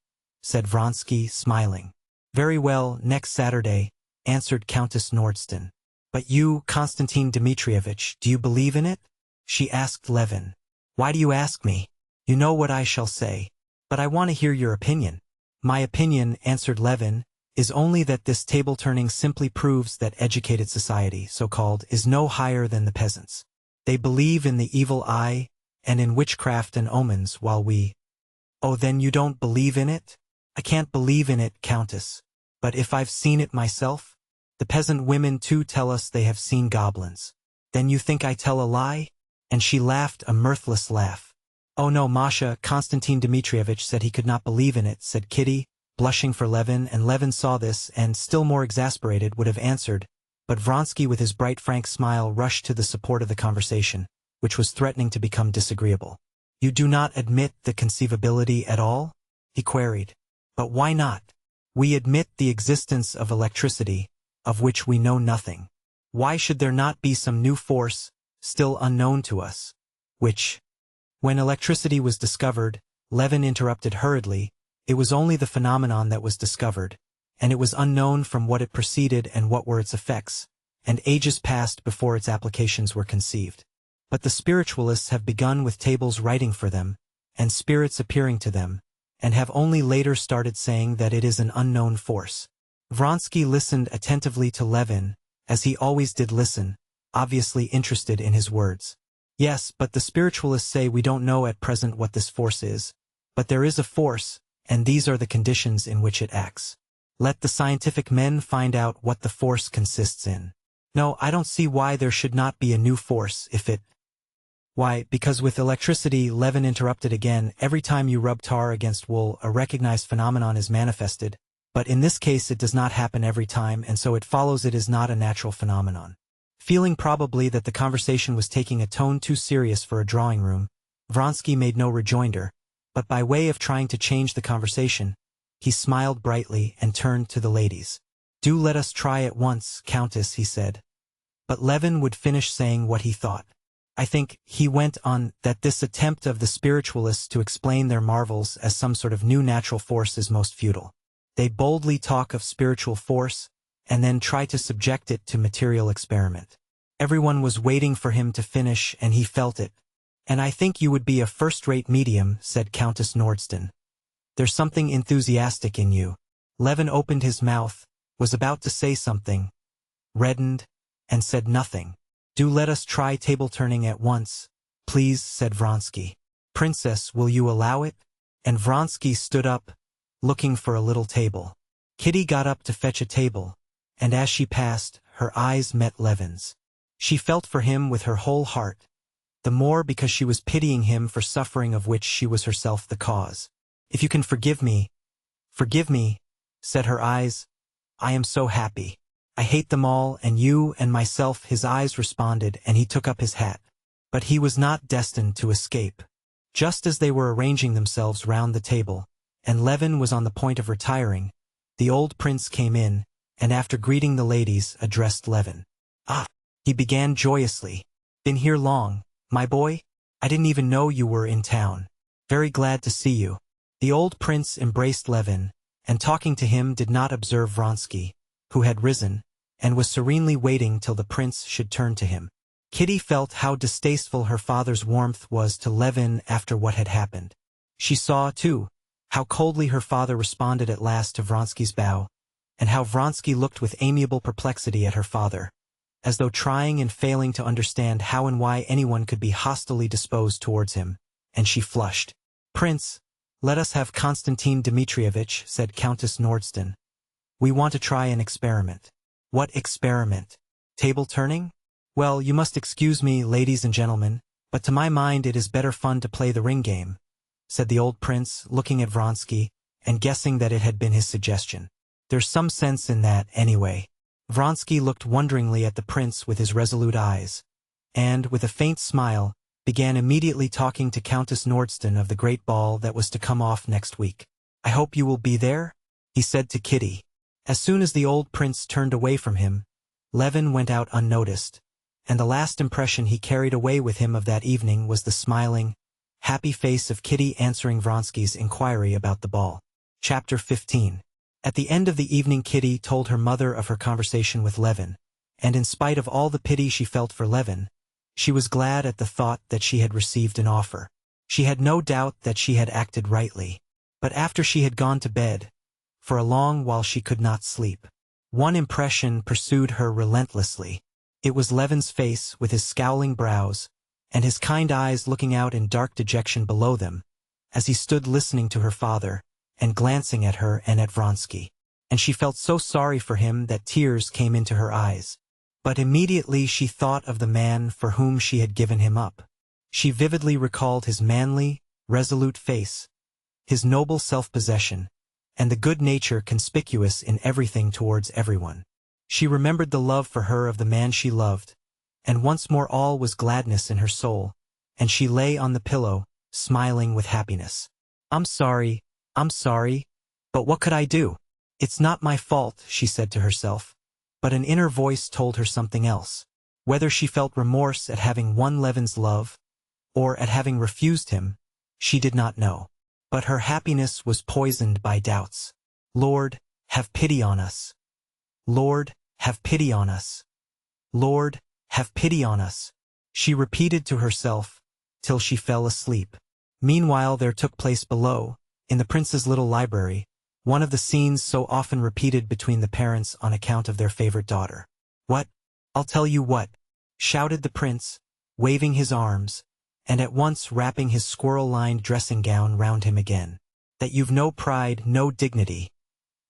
Speaker 1: said Vronsky, smiling. "Very well, next Saturday," answered Countess Nordsten. "But you, Konstantin Dmitrievitch, do you believe in it?" she asked Levin. "Why do you ask me? You know what I shall say. But I want to hear your opinion." "My opinion," answered Levin, "is only that this table-turning simply proves that educated society, so-called, is no higher than the peasants. They believe in the evil eye, and in witchcraft and omens, while we—" "Oh, then you don't believe in it?" "I can't believe in it, Countess. But if I've seen it myself? The peasant women too tell us they have seen goblins." "Then you think I tell a lie?" And she laughed a mirthless laugh. "Oh no, Masha, Konstantin Dmitrievitch said he could not believe in it," said Kitty, blushing for Levin, and Levin saw this, and, still more exasperated, would have answered, but Vronsky with his bright frank smile rushed to the support of the conversation, which was threatening to become disagreeable. "You do not admit the conceivability at all?" he queried. "But why not? We admit the existence of electricity, of which we know nothing. Why should there not be some new force, still unknown to us, which—" When electricity was discovered, Levin interrupted hurriedly, "it was only the phenomenon that was discovered, and it was unknown from what it preceded and what were its effects, and ages passed before its applications were conceived. But the spiritualists have begun with tables writing for them, and spirits appearing to them, and have only later started saying that it is an unknown force." Vronsky listened attentively to Levin, as he always did listen, obviously interested in his words. "Yes, but the spiritualists say we don't know at present what this force is. But there is a force, and these are the conditions in which it acts. Let the scientific men find out what the force consists in." "No, I don't see why there should not be a new force if it—" "Why, because with electricity," Levin interrupted again, "every time you rub tar against wool, a recognized phenomenon is manifested, but in this case it does not happen every time, and so it follows it is not a natural phenomenon." Feeling probably that the conversation was taking a tone too serious for a drawing-room, Vronsky made no rejoinder, but by way of trying to change the conversation, he smiled brightly and turned to the ladies. "Do let us try at once, Countess," he said. But Levin would finish saying what he thought. "I think," he went on, "that this attempt of the spiritualists to explain their marvels as some sort of new natural force is most futile. They boldly talk of spiritual force, and then try to subject it to material experiment." Everyone was waiting for him to finish, and he felt it. "And I think you would be a first-rate medium," said Countess Nordsten. "There's something enthusiastic in you." Levin opened his mouth, was about to say something, reddened, and said nothing. "Do let us try table-turning at once, please," said Vronsky. "Princess, will you allow it?" And Vronsky stood up, looking for a little table. Kitty got up to fetch a table, and as she passed, her eyes met Levin's. She felt for him with her whole heart, the more because she was pitying him for suffering of which she was herself the cause. "If you can forgive me," said her eyes, "I am so happy. I hate them all, and you and myself." His eyes responded, and he took up his hat. But he was not destined to escape. Just as they were arranging themselves round the table, and Levin was on the point of retiring, the old prince came in, and after greeting the ladies, addressed Levin. "Ah," he began joyously. "Been here long, my boy? I didn't even know you were in town. Very glad to see you." The old prince embraced Levin, and talking to him did not observe Vronsky, who had risen, and was serenely waiting till the prince should turn to him. Kitty felt how distasteful her father's warmth was to Levin after what had happened. She saw, too, how coldly her father responded at last to Vronsky's bow, and how Vronsky looked with amiable perplexity at her father, as though trying and failing to understand how and why anyone could be hostilely disposed towards him, and she flushed. "Prince, let us have Konstantin Dmitrievitch," said Countess Nordston. "We want to try an experiment." "What experiment? Table-turning? Well, you must excuse me, ladies and gentlemen, but to my mind it is better fun to play the ring game," said the old prince, looking at Vronsky, and guessing that it had been his suggestion. "There's some sense in that, anyway." Vronsky looked wonderingly at the prince with his resolute eyes, and, with a faint smile, began immediately talking to Countess Nordston of the great ball that was to come off next week. "I hope you will be there," he said to Kitty. As soon as the old prince turned away from him, Levin went out unnoticed, and the last impression he carried away with him of that evening was the smiling, happy face of Kitty answering Vronsky's inquiry about the ball. Chapter 15. At the end of the evening Kitty told her mother of her conversation with Levin, and in spite of all the pity she felt for Levin, she was glad at the thought that she had received an offer. She had no doubt that she had acted rightly. But after she had gone to bed, for a long while she could not sleep. One impression pursued her relentlessly. It was Levin's face with his scowling brows, and his kind eyes looking out in dark dejection below them, as he stood listening to her father, and glancing at her and at Vronsky. And she felt so sorry for him that tears came into her eyes. But immediately she thought of the man for whom she had given him up. She vividly recalled his manly, resolute face, his noble self-possession, and the good nature conspicuous in everything towards everyone. She remembered the love for her of the man she loved, and once more all was gladness in her soul, and she lay on the pillow, smiling with happiness. I'm sorry, but what could I do? It's not my fault," she said to herself, but an inner voice told her something else. Whether she felt remorse at having won Levin's love, or at having refused him, she did not know. But her happiness was poisoned by doubts. "Lord, have pity on us. Lord, have pity on us. Lord, have pity on us," she repeated to herself, till she fell asleep. Meanwhile there took place below, in the prince's little library, one of the scenes so often repeated between the parents on account of their favorite daughter. "What? I'll tell you what," shouted the prince, waving his arms, and at once wrapping his squirrel-lined dressing gown round him again. "That you've no pride, no dignity.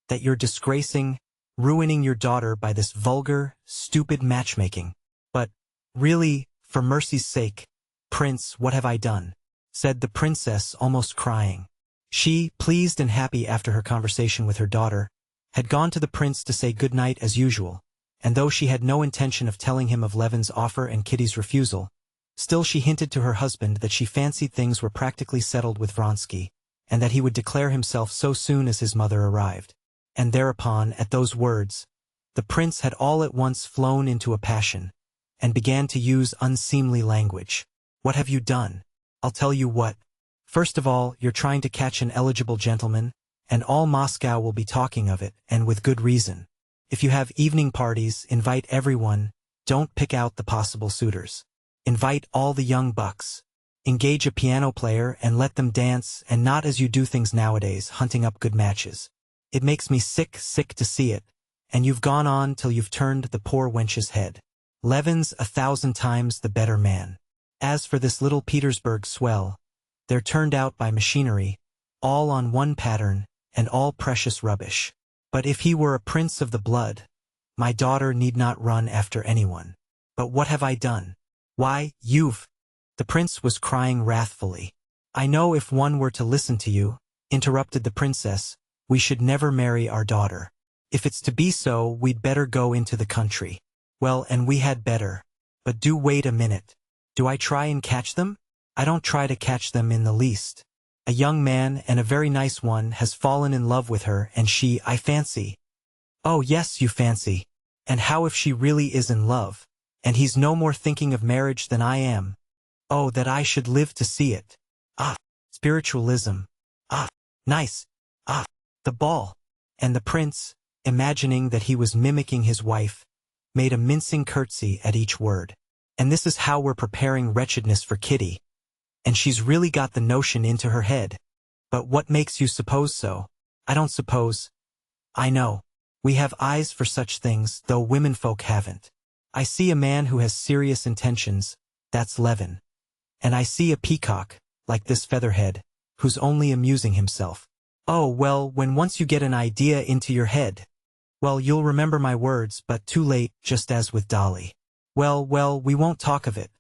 Speaker 1: That you're disgracing, ruining your daughter by this vulgar, stupid matchmaking. But, really, for mercy's sake, Prince, what have I done?" said the princess, almost crying. She, pleased and happy after her conversation with her daughter, had gone to the prince to say good night as usual, and though she had no intention of telling him of Levin's offer and Kitty's refusal, still she hinted to her husband that she fancied things were practically settled with Vronsky, and that he would declare himself so soon as his mother arrived. And thereupon, at those words, the prince had all at once flown into a passion, and began to use unseemly language. "What have you done? I'll tell you what. First of all, you're trying to catch an eligible gentleman, and all Moscow will be talking of it, and with good reason. If you have evening parties, invite everyone, don't pick out the possible suitors. Invite all the young bucks. Engage a piano player and let them dance, and not as you do things nowadays, hunting up good matches. It makes me sick to see it, and you've gone on till you've turned the poor wench's head. Levin's 1,000 times the better man. As for this little Petersburg swell, they're turned out by machinery, all on one pattern, and all precious rubbish. But if he were a prince of the blood, my daughter need not run after anyone. But what have I done? Why, you've— The prince was crying wrathfully. I know if one were to listen to you, interrupted the princess, we should never marry our daughter. If it's to be so, we'd better go into the country. Well, and we had better. But do wait a minute. Do I try and catch them? I don't try to catch them in the least. A young man, and a very nice one, has fallen in love with her, and she, I fancy. Oh yes, you fancy. And how if she really is in love, and he's no more thinking of marriage than I am? Oh, that I should live to see it. Ah, spiritualism. Ah, nice. Ah, the ball. And the prince, imagining that he was mimicking his wife, made a mincing curtsy at each word. And this is how we're preparing wretchedness for Kitty. And she's really got the notion into her head. But what makes you suppose so? I don't suppose. I know. We have eyes for such things, though womenfolk haven't. I see a man who has serious intentions, that's Levin. And I see a peacock, like this featherhead, who's only amusing himself. Oh well, when once you get an idea into your head, well, you'll remember my words, but too late, just as with Dolly. Well, we won't talk of it.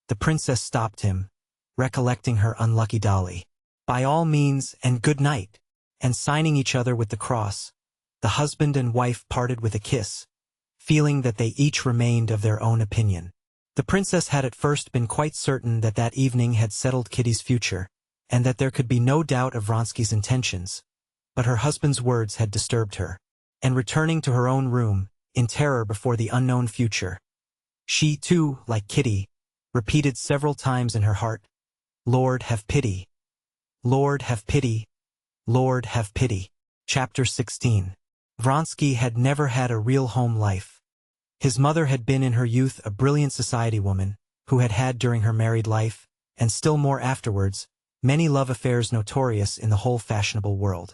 Speaker 1: The princess stopped him, recollecting her unlucky Dolly. By all means, and good night. And signing each other with the cross, the husband and wife parted with a kiss, feeling that they each remained of their own opinion. The princess had at first been quite certain that that evening had settled Kitty's future, and that there could be no doubt of Vronsky's intentions, but her husband's words had disturbed her, and returning to her own room, in terror before the unknown future, she too, like Kitty, repeated several times in her heart, Lord, have pity. Lord, have pity. Lord, have pity. Chapter 16. Vronsky had never had a real home life. His mother had been in her youth a brilliant society woman, who had had during her married life, and still more afterwards, many love affairs notorious in the whole fashionable world.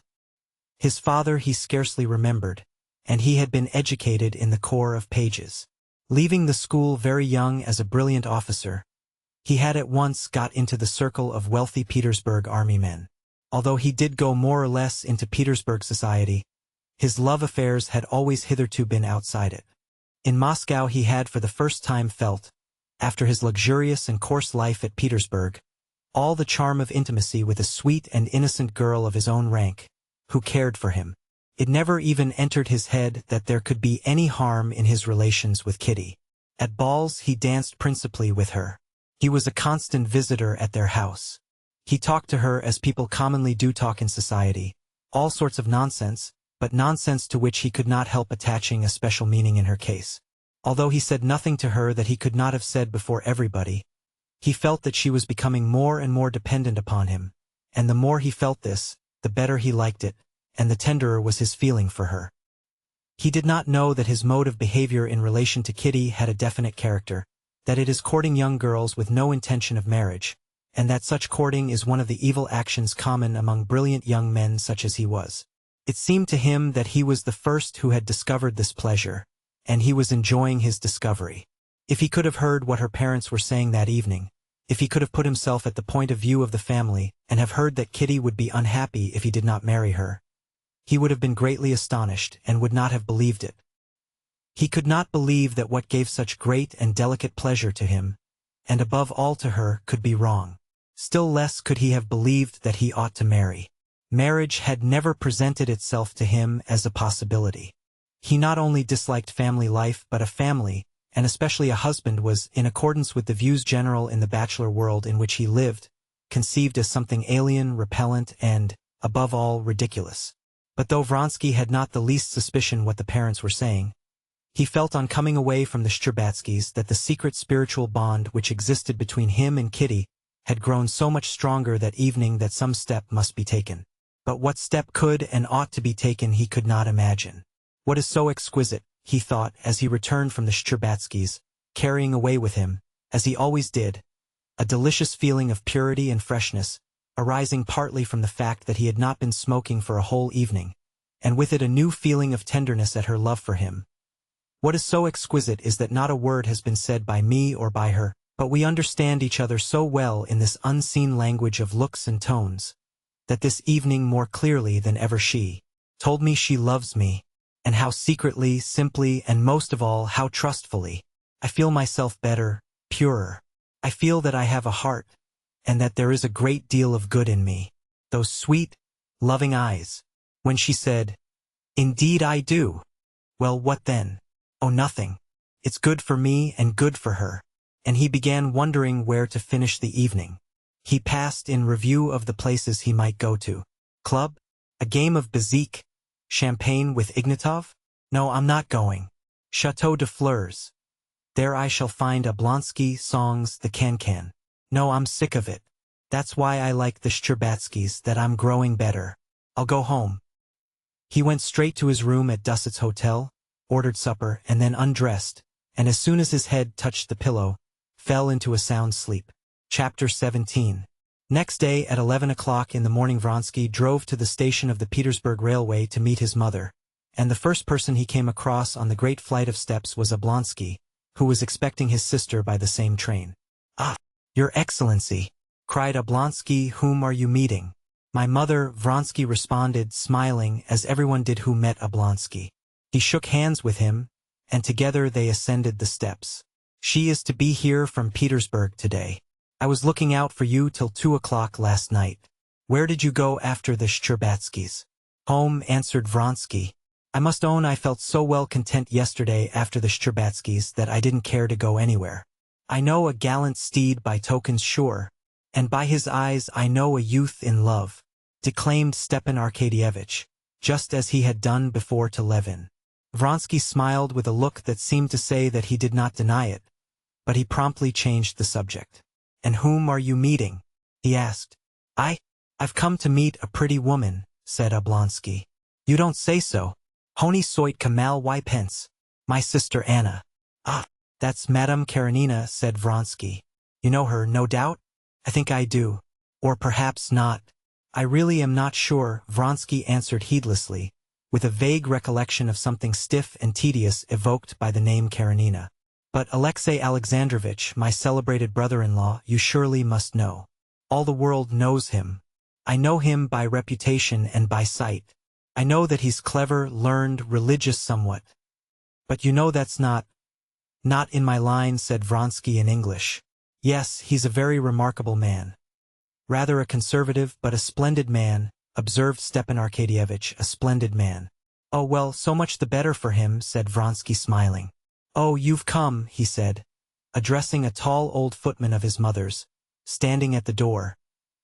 Speaker 1: His father he scarcely remembered, and he had been educated in the Corps of Pages. Leaving the school very young as a brilliant officer, he had at once got into the circle of wealthy Petersburg army men. Although he did go more or less into Petersburg society, his love affairs had always hitherto been outside it. In Moscow he had for the first time felt, after his luxurious and coarse life at Petersburg, all the charm of intimacy with a sweet and innocent girl of his own rank, who cared for him. It never even entered his head that there could be any harm in his relations with Kitty. At balls he danced principally with her. He was a constant visitor at their house. He talked to her as people commonly do talk in society, all sorts of nonsense, but nonsense to which he could not help attaching a special meaning in her case. Although he said nothing to her that he could not have said before everybody, he felt that she was becoming more and more dependent upon him, and the more he felt this, the better he liked it, and the tenderer was his feeling for her. He did not know that his mode of behavior in relation to Kitty had a definite character, that it is courting young girls with no intention of marriage, and that such courting is one of the evil actions common among brilliant young men such as he was. It seemed to him that he was the first who had discovered this pleasure, and he was enjoying his discovery. If he could have heard what her parents were saying that evening, if he could have put himself at the point of view of the family, and have heard that Kitty would be unhappy if he did not marry her, he would have been greatly astonished and would not have believed it. He could not believe that what gave such great and delicate pleasure to him, and above all to her, could be wrong. Still less could he have believed that he ought to marry. Marriage had never presented itself to him as a possibility. He not only disliked family life, but a family, and especially a husband, was, in accordance with the views general in the bachelor world in which he lived, conceived as something alien, repellent, and, above all, ridiculous. But though Vronsky had not the least suspicion what the parents were saying, he felt on coming away from the Shtcherbatskys that the secret spiritual bond which existed between him and Kitty had grown so much stronger that evening that some step must be taken. But what step could and ought to be taken he could not imagine. What is so exquisite, he thought, as he returned from the Shtcherbatskys, carrying away with him, as he always did, a delicious feeling of purity and freshness, arising partly from the fact that he had not been smoking for a whole evening, and with it a new feeling of tenderness at her love for him. What is so exquisite is that not a word has been said by me or by her, but we understand each other so well in this unseen language of looks and tones, that this evening more clearly than ever she told me she loves me, and how secretly, simply, and most of all how trustfully. I feel myself better, purer. I feel that I have a heart, and that there is a great deal of good in me. Those sweet, loving eyes. When she said, "Indeed I do." Well, what then? Oh, nothing. It's good for me and good for her. And he began wondering where to finish the evening. He passed in review of the places he might go to. Club? A game of bezique? Champagne with Ignatov? No, I'm not going. Chateau de Fleurs. There I shall find Oblonsky, songs, the can-can. No, I'm sick of it. That's why I like the Shcherbatskys, that I'm growing better. I'll go home. He went straight to his room at Dussett's Hotel, ordered supper, and then undressed, and as soon as his head touched the pillow, fell into a sound sleep. Chapter 17. Next day at 11 o'clock in the morning Vronsky drove to the station of the Petersburg Railway to meet his mother, and the first person he came across on the great flight of steps was Oblonsky, who was expecting his sister by the same train. "Ah, Your Excellency!" cried Oblonsky. "Whom are you meeting?" "My mother," Vronsky responded, smiling, as everyone did who met Oblonsky. He shook hands with him, and together they ascended the steps. "She is to be here from Petersburg today. I was looking out for you till 2 o'clock last night. Where did you go after the Shcherbatskys?" "Home," answered Vronsky. "I must own I felt so well content yesterday after the Shcherbatskys that I didn't care to go anywhere. I know a gallant steed by tokens sure, and by his eyes I know a youth in love," declaimed Stepan Arkadyevitch, just as he had done before to Levin. Vronsky smiled with a look that seemed to say that he did not deny it, but he promptly changed the subject. "And whom are you meeting?" he asked. I've come to meet a pretty woman," said Oblonsky. "You don't say so. Honi soit Kamal, why pence? My sister Anna." "Ah, that's Madame Karenina," said Vronsky. "You know her, no doubt?" "I think I do. Or perhaps not. I really am not sure," Vronsky answered heedlessly, with a vague recollection of something stiff and tedious evoked by the name Karenina. "But Alexey Alexandrovitch, my celebrated brother-in-law, you surely must know. All the world knows him. I know him by reputation and by sight. I know that he's clever, learned, religious somewhat. But you know that's not in my line," said Vronsky in English. "Yes, he's a very remarkable man." "Rather a conservative, but a splendid man," observed Stepan Arkadyevitch, "a splendid man." "Oh, well, so much the better for him," said Vronsky, smiling. "Oh, you've come," he said, addressing a tall old footman of his mother's, standing at the door.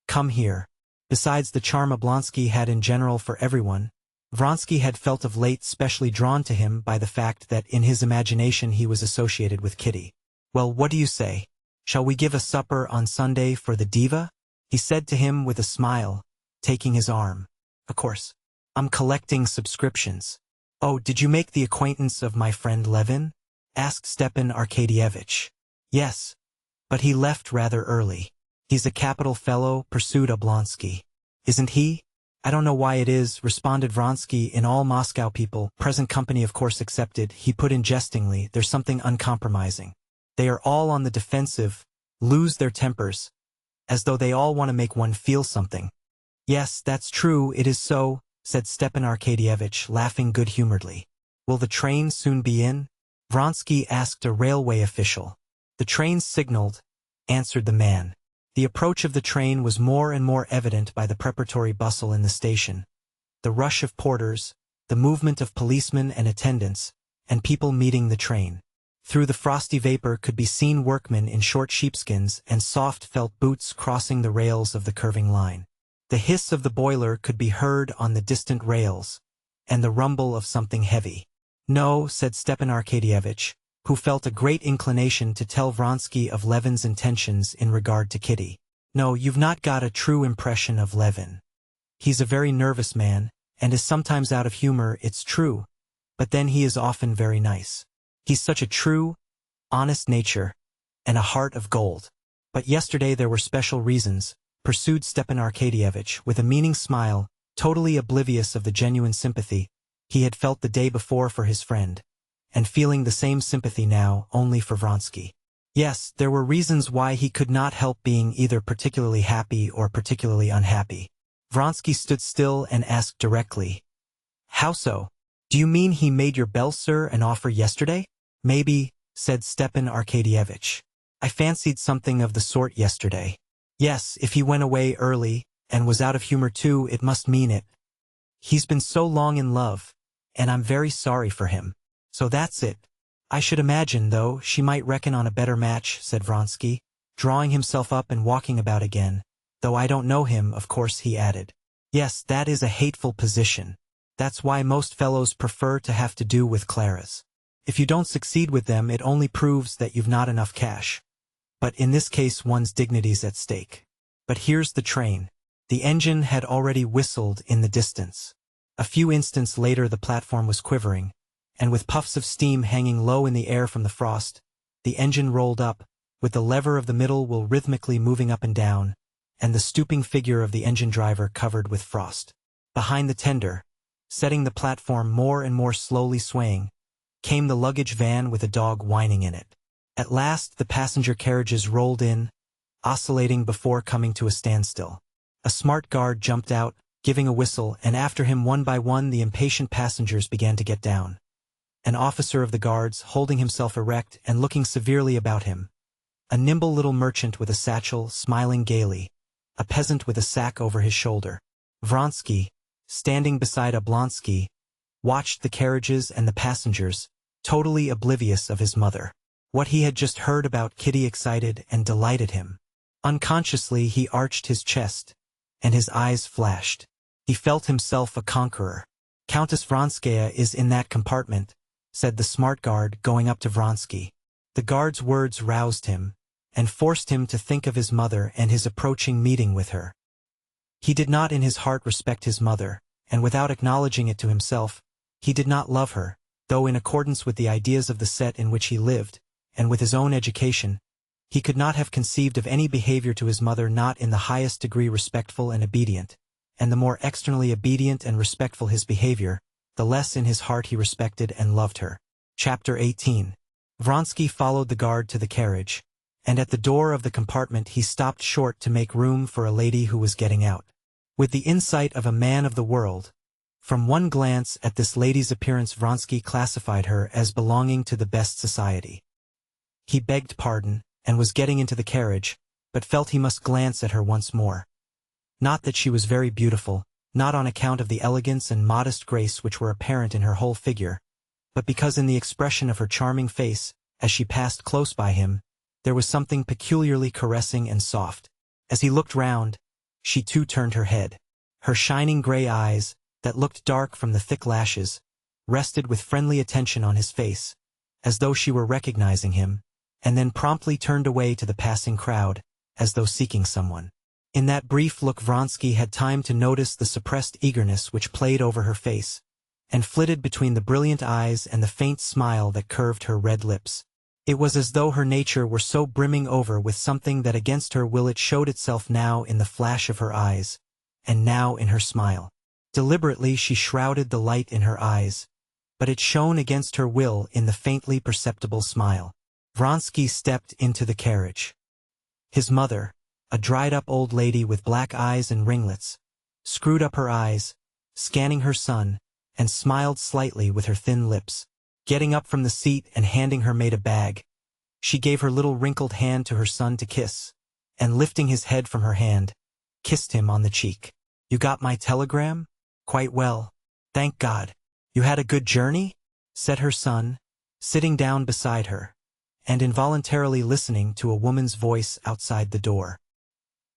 Speaker 1: "Come here." Besides the charm Oblonsky had in general for everyone, Vronsky had felt of late specially drawn to him by the fact that in his imagination he was associated with Kitty. "Well, what do you say? Shall we give a supper on Sunday for the diva?" he said to him with a smile, taking his arm. "Of course. I'm collecting subscriptions." "Oh, did you make the acquaintance of my friend Levin?" asked Stepan Arkadyevitch. "Yes, but he left rather early." "He's a capital fellow," pursued Oblonsky. "Isn't he?" "I don't know why it is," responded Vronsky. "In all Moscow people, present company of course excepted," he put in jestingly, "there's something uncompromising. They are all on the defensive, lose their tempers, as though they all want to make one feel something." "Yes, that's true, it is so," said Stepan Arkadyevitch, laughing good-humoredly. "Will the train soon be in?" Vronsky asked a railway official. "The train's signaled," answered the man. The approach of the train was more and more evident by the preparatory bustle in the station, the rush of porters, the movement of policemen and attendants, and people meeting the train. Through the frosty vapor could be seen workmen in short sheepskins and soft felt boots crossing the rails of the curving line. The hiss of the boiler could be heard on the distant rails, and the rumble of something heavy. "No," said Stepan Arkadyevitch, who felt a great inclination to tell Vronsky of Levin's intentions in regard to Kitty. "No, you've not got a true impression of Levin. He's a very nervous man, and is sometimes out of humor, it's true, but then he is often very nice. He's such a true, honest nature, and a heart of gold. But yesterday there were special reasons," pursued Stepan Arkadyevitch, with a meaning smile, totally oblivious of the genuine sympathy he had felt the day before for his friend, and feeling the same sympathy now, only for Vronsky. Yes, there were reasons why he could not help being either particularly happy or particularly unhappy. Vronsky stood still and asked directly, "How so? Do you mean he made your belle sir an offer yesterday?" "Maybe," said Stepan Arkadyevitch. "I fancied something of the sort yesterday. Yes, if he went away early, and was out of humor too, it must mean it. He's been so long in love, and I'm very sorry for him. So that's it. I should imagine, though, she might reckon on a better match," said Vronsky, drawing himself up and walking about again. "Though I don't know him, of course," he added. "Yes, that is a hateful position. That's why most fellows prefer to have to do with Claras. If you don't succeed with them, it only proves that you've not enough cash. But in this case one's dignity's at stake. But here's the train." The engine had already whistled in the distance. A few instants later the platform was quivering, and with puffs of steam hanging low in the air from the frost, the engine rolled up, with the lever of the middle wheel rhythmically moving up and down, and the stooping figure of the engine driver covered with frost. Behind the tender, setting the platform more and more slowly swaying, came the luggage van with a dog whining in it. At last the passenger carriages rolled in, oscillating before coming to a standstill. A smart guard jumped out, giving a whistle, and after him one by one the impatient passengers began to get down. An officer of the guards, holding himself erect and looking severely about him. A nimble little merchant with a satchel, smiling gaily. A peasant with a sack over his shoulder. Vronsky, standing beside Oblonsky, watched the carriages and the passengers, totally oblivious of his mother. What he had just heard about Kitty excited and delighted him. Unconsciously he arched his chest, and his eyes flashed. He felt himself a conqueror. "Countess Vronskaya is in that compartment," said the smart guard, going up to Vronsky. The guard's words roused him, and forced him to think of his mother and his approaching meeting with her. He did not in his heart respect his mother, and without acknowledging it to himself, he did not love her, though in accordance with the ideas of the set in which he lived, and with his own education, he could not have conceived of any behavior to his mother not in the highest degree respectful and obedient, and the more externally obedient and respectful his behavior, the less in his heart he respected and loved her. Chapter 18. Vronsky followed the guard to the carriage, and at the door of the compartment he stopped short to make room for a lady who was getting out. With the insight of a man of the world, from one glance at this lady's appearance Vronsky classified her as belonging to the best society. He begged pardon, and was getting into the carriage, but felt he must glance at her once more. Not that she was very beautiful, not on account of the elegance and modest grace which were apparent in her whole figure, but because in the expression of her charming face, as she passed close by him, there was something peculiarly caressing and soft. As he looked round, she too turned her head. Her shining gray eyes, that looked dark from the thick lashes, rested with friendly attention on his face, as though she were recognizing him, and then promptly turned away to the passing crowd, as though seeking someone. In that brief look Vronsky had time to notice the suppressed eagerness which played over her face, and flitted between the brilliant eyes and the faint smile that curved her red lips. It was as though her nature were so brimming over with something that against her will it showed itself now in the flash of her eyes, and now in her smile. Deliberately she shrouded the light in her eyes, but it shone against her will in the faintly perceptible smile. Vronsky stepped into the carriage. His mother, a dried-up old lady with black eyes and ringlets, screwed up her eyes, scanning her son, and smiled slightly with her thin lips. Getting up from the seat and handing her maid a bag, she gave her little wrinkled hand to her son to kiss, and lifting his head from her hand, kissed him on the cheek. "You got my telegram?" "Quite well. Thank God." "You had a good journey?" said her son, sitting down beside her, and involuntarily listening to a woman's voice outside the door.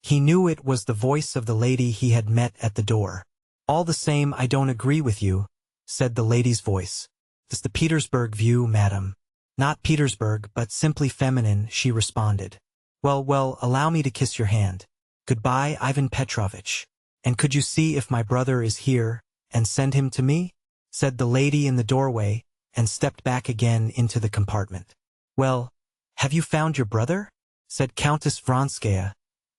Speaker 1: He knew it was the voice of the lady he had met at the door. "All the same, I don't agree with you," said the lady's voice. "It's the Petersburg view, madam." "Not Petersburg, but simply feminine," she responded. Well, allow me to kiss your hand. Goodbye, Ivan Petrovitch. And could you see if my brother is here, and send him to me?" said the lady in the doorway, and stepped back again into the compartment. "Well, have you found your brother?" said Countess Vronskaya,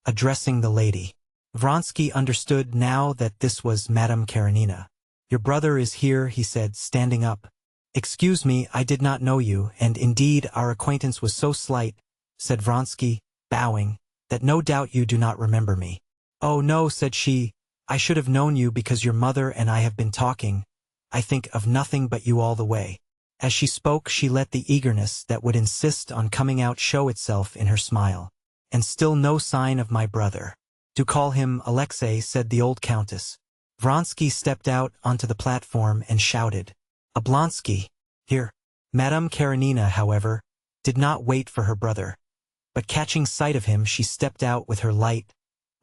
Speaker 1: addressing the lady. Vronsky understood now that this was Madame Karenina. "Your brother is here," he said, standing up, "Excuse me, I did not know you, and indeed our acquaintance was so slight," said Vronsky, bowing, "that no doubt you do not remember me." "Oh no," said she, "I should have known you because your mother and I have been talking, I think, of nothing but you all the way." As she spoke she let the eagerness that would insist on coming out show itself in her smile. "And still no sign of my brother." "Do call him Alexei," said the old countess. Vronsky stepped out onto the platform and shouted, "Oblonsky, here." Madame Karenina, however, did not wait for her brother, but catching sight of him she stepped out with her light,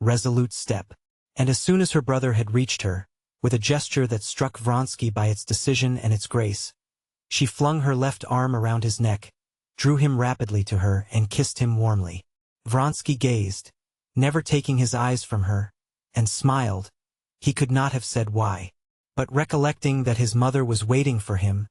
Speaker 1: resolute step. And as soon as her brother had reached her, with a gesture that struck Vronsky by its decision and its grace, she flung her left arm around his neck, drew him rapidly to her, and kissed him warmly. Vronsky gazed, never taking his eyes from her, and smiled. He could not have said why. But recollecting that his mother was waiting for him,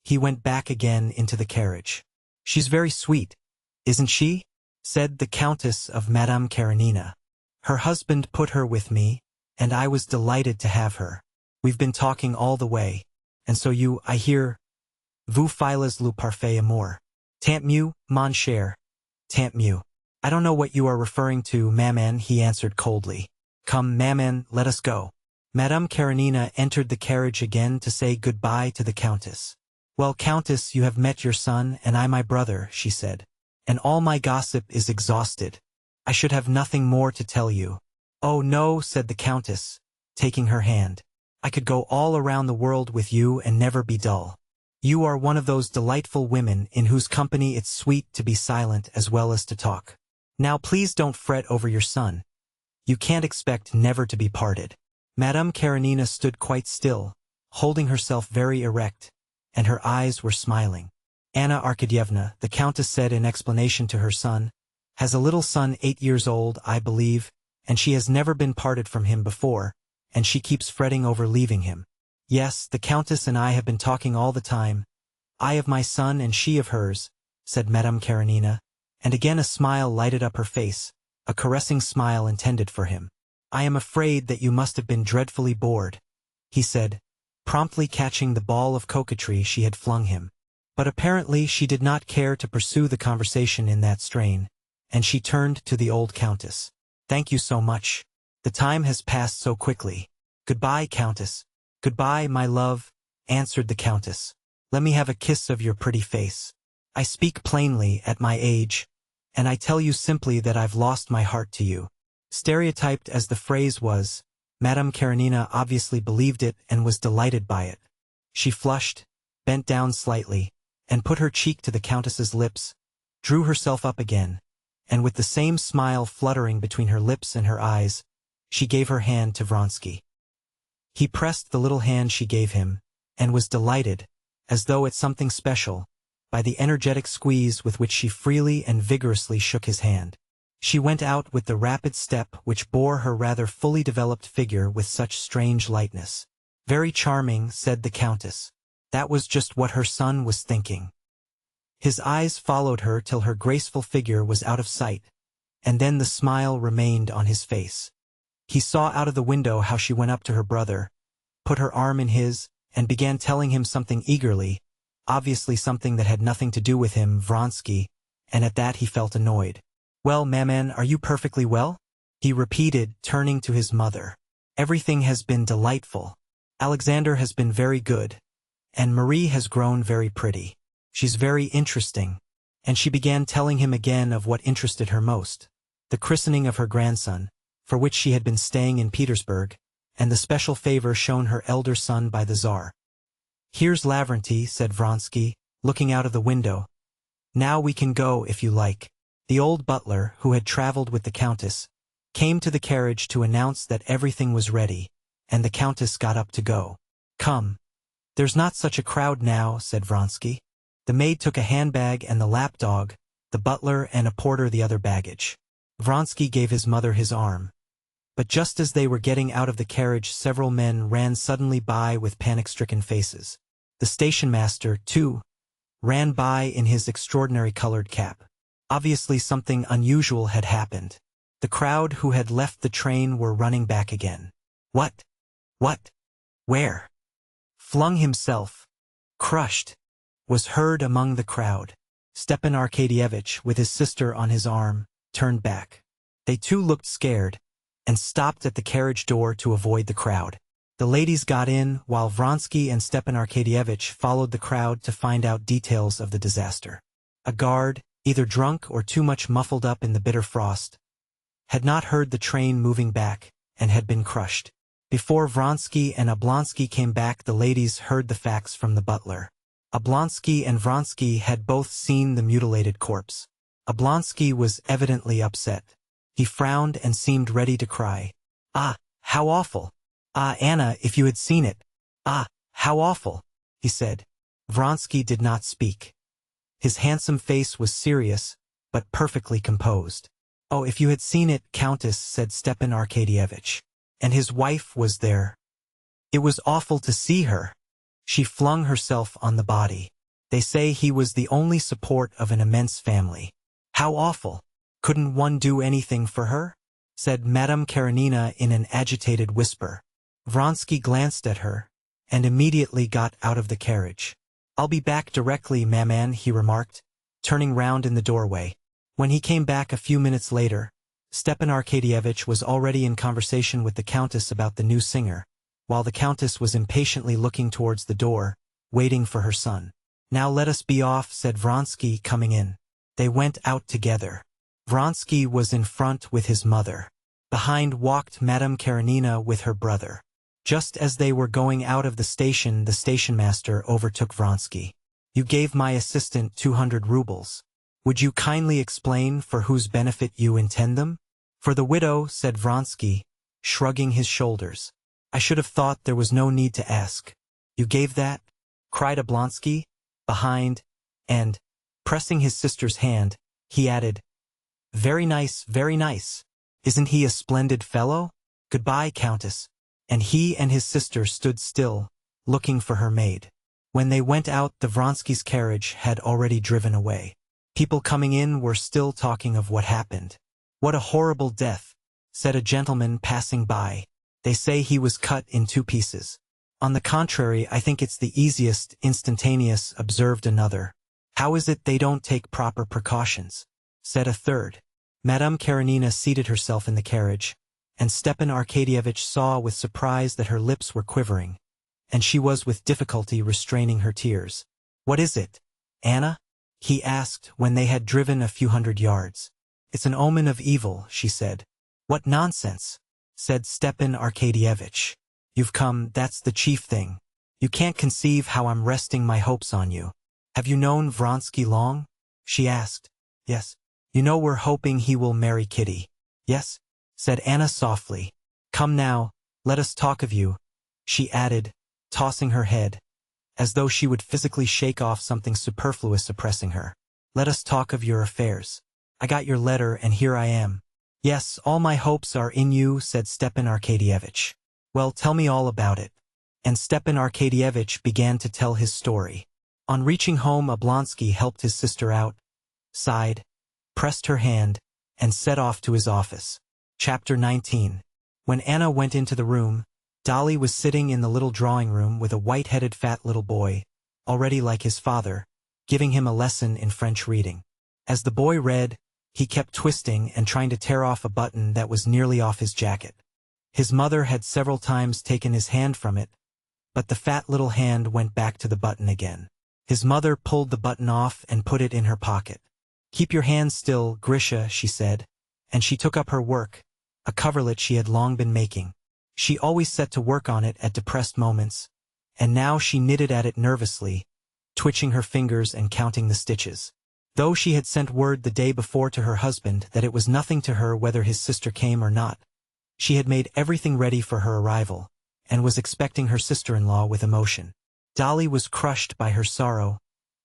Speaker 1: he went back again into the carriage. "She's very sweet, isn't she?" said the Countess of Madame Karenina. "Her husband put her with me, and I was delighted to have her. We've been talking all the way, and so you, I hear, vous files le parfait amour. Tant mieux, mon cher, tant mieux." "I don't know what you are referring to, maman," he answered coldly. "Come, maman, let us go." Madame Karenina entered the carriage again to say goodbye to the countess. "Well, countess, you have met your son, and I my brother," she said. "And all my gossip is exhausted. I should have nothing more to tell you." "Oh no," said the countess, taking her hand. "I could go all around the world with you and never be dull. You are one of those delightful women in whose company it's sweet to be silent as well as to talk. Now please don't fret over your son. You can't expect never to be parted." Madame Karenina stood quite still, holding herself very erect, and her eyes were smiling. "Anna Arkadyevna," the countess said in explanation to her son, "has a little son 8 years old, I believe, and she has never been parted from him before, and she keeps fretting over leaving him." "Yes, the countess and I have been talking all the time, I of my son and she of hers," said Madame Karenina, and again a smile lighted up her face, a caressing smile intended for him. "I am afraid that you must have been dreadfully bored," he said, promptly catching the ball of coquetry she had flung him. But apparently she did not care to pursue the conversation in that strain, and she turned to the old countess. "Thank you so much. The time has passed so quickly." "Goodbye, countess." "Goodbye, my love," answered the countess. "Let me have a kiss of your pretty face. I speak plainly at my age, and I tell you simply that I've lost my heart to you." Stereotyped as the phrase was, Madame Karenina obviously believed it and was delighted by it. She flushed, bent down slightly, and put her cheek to the countess's lips, drew herself up again, and with the same smile fluttering between her lips and her eyes, she gave her hand to Vronsky. He pressed the little hand she gave him, and was delighted, as though at something special, by the energetic squeeze with which she freely and vigorously shook his hand. She went out with the rapid step which bore her rather fully developed figure with such strange lightness. "Very charming," said the countess. That was just what her son was thinking. His eyes followed her till her graceful figure was out of sight, and then the smile remained on his face. He saw out of the window how she went up to her brother, put her arm in his, and began telling him something eagerly, obviously something that had nothing to do with him, Vronsky, and at that he felt annoyed. "Well, maman, are you perfectly well?" he repeated, turning to his mother. "Everything has been delightful. Alexander has been very good, and Marie has grown very pretty. She's very interesting." And she began telling him again of what interested her most, the christening of her grandson, for which she had been staying in Petersburg, and the special favor shown her elder son by the Tsar. "Here's Lavrenty," said Vronsky, looking out of the window. "Now we can go if you like." The old butler, who had traveled with the countess, came to the carriage to announce that everything was ready, and the countess got up to go. "Come. There's not such a crowd now," said Vronsky. The maid took a handbag and the lapdog, the butler and a porter the other baggage. Vronsky gave his mother his arm. But just as they were getting out of the carriage several men ran suddenly by with panic-stricken faces. The station-master, too, ran by in his extraordinary colored cap. Obviously something unusual had happened. The crowd who had left the train were running back again. What? Where? Flung himself, crushed, was heard among the crowd. Stepan Arkadyevitch, with his sister on his arm, turned back. They too looked scared, and stopped at the carriage door to avoid the crowd. The ladies got in, while Vronsky and Stepan Arkadyevitch followed the crowd to find out details of the disaster. A guard, either drunk or too much muffled up in the bitter frost, had not heard the train moving back, and had been crushed. Before Vronsky and Oblonsky came back, the ladies heard the facts from the butler. Oblonsky and Vronsky had both seen the mutilated corpse. Oblonsky was evidently upset. He frowned and seemed ready to cry. "Ah, how awful! Ah, Anna, if you had seen it! Ah, how awful!" he said. Vronsky did not speak. His handsome face was serious, but perfectly composed. "Oh, if you had seen it, Countess," said Stepan Arkadyevitch. "And his wife was there. It was awful to see her. She flung herself on the body. They say he was the only support of an immense family. How awful! Couldn't one do anything for her?" said Madame Karenina in an agitated whisper. Vronsky glanced at her, and immediately got out of the carriage. "I'll be back directly, maman," he remarked, turning round in the doorway. When he came back a few minutes later, Stepan Arkadyevitch was already in conversation with the Countess about the new singer, while the Countess was impatiently looking towards the door, waiting for her son. "Now let us be off," said Vronsky, coming in. They went out together. Vronsky was in front with his mother. Behind walked Madame Karenina with her brother. Just as they were going out of the stationmaster overtook Vronsky. "You gave my assistant 200 rubles. Would you kindly explain for whose benefit you intend them?" "For the widow," said Vronsky, shrugging his shoulders. "I should have thought there was no need to ask." "You gave that?" cried Oblonsky, behind, and, pressing his sister's hand, he added, very nice, very nice. Isn't he a splendid fellow? Goodbye, Countess." And he and his sister stood still, looking for her maid. When they went out, the Vronsky's carriage had already driven away. People coming in were still talking of what happened. "What a horrible death," said a gentleman passing by. "They say he was cut in 2 pieces." "On the contrary, I think it's the easiest, instantaneous," observed another. "How is it they don't take proper precautions?" said a third. Madame Karenina seated herself in the carriage, and Stepan Arkadyevitch saw with surprise that her lips were quivering, and she was with difficulty restraining her tears. "What is it, Anna?" he asked when they had driven a few hundred yards. "It's an omen of evil," she said. "What nonsense," said Stepan Arkadyevitch. "You've come, that's the chief thing. You can't conceive how I'm resting my hopes on you." "Have you known Vronsky long?" she asked. "Yes." "You know we're hoping he will marry Kitty." "Yes," said Anna softly. "Come now, let us talk of you," she added, tossing her head, as though she would physically shake off something superfluous oppressing her. "Let us talk of your affairs. I got your letter, and here I am." "Yes, all my hopes are in you," said Stepan Arkadyevitch. "Well, tell me all about it." And Stepan Arkadyevitch began to tell his story. On reaching home, Oblonsky helped his sister out, sighed, pressed her hand, and set off to his office. Chapter 19. When Anna went into the room, Dolly was sitting in the little drawing room with a white-headed fat little boy, already like his father, giving him a lesson in French reading. As the boy read, he kept twisting and trying to tear off a button that was nearly off his jacket. His mother had several times taken his hand from it, but the fat little hand went back to the button again. His mother pulled the button off and put it in her pocket. "Keep your hands still, Grisha," she said, and she took up her work, a coverlet she had long been making. She always set to work on it at depressed moments, and now she knitted at it nervously, twitching her fingers and counting the stitches. Though she had sent word the day before to her husband that it was nothing to her whether his sister came or not, she had made everything ready for her arrival, and was expecting her sister-in-law with emotion. Dolly was crushed by her sorrow,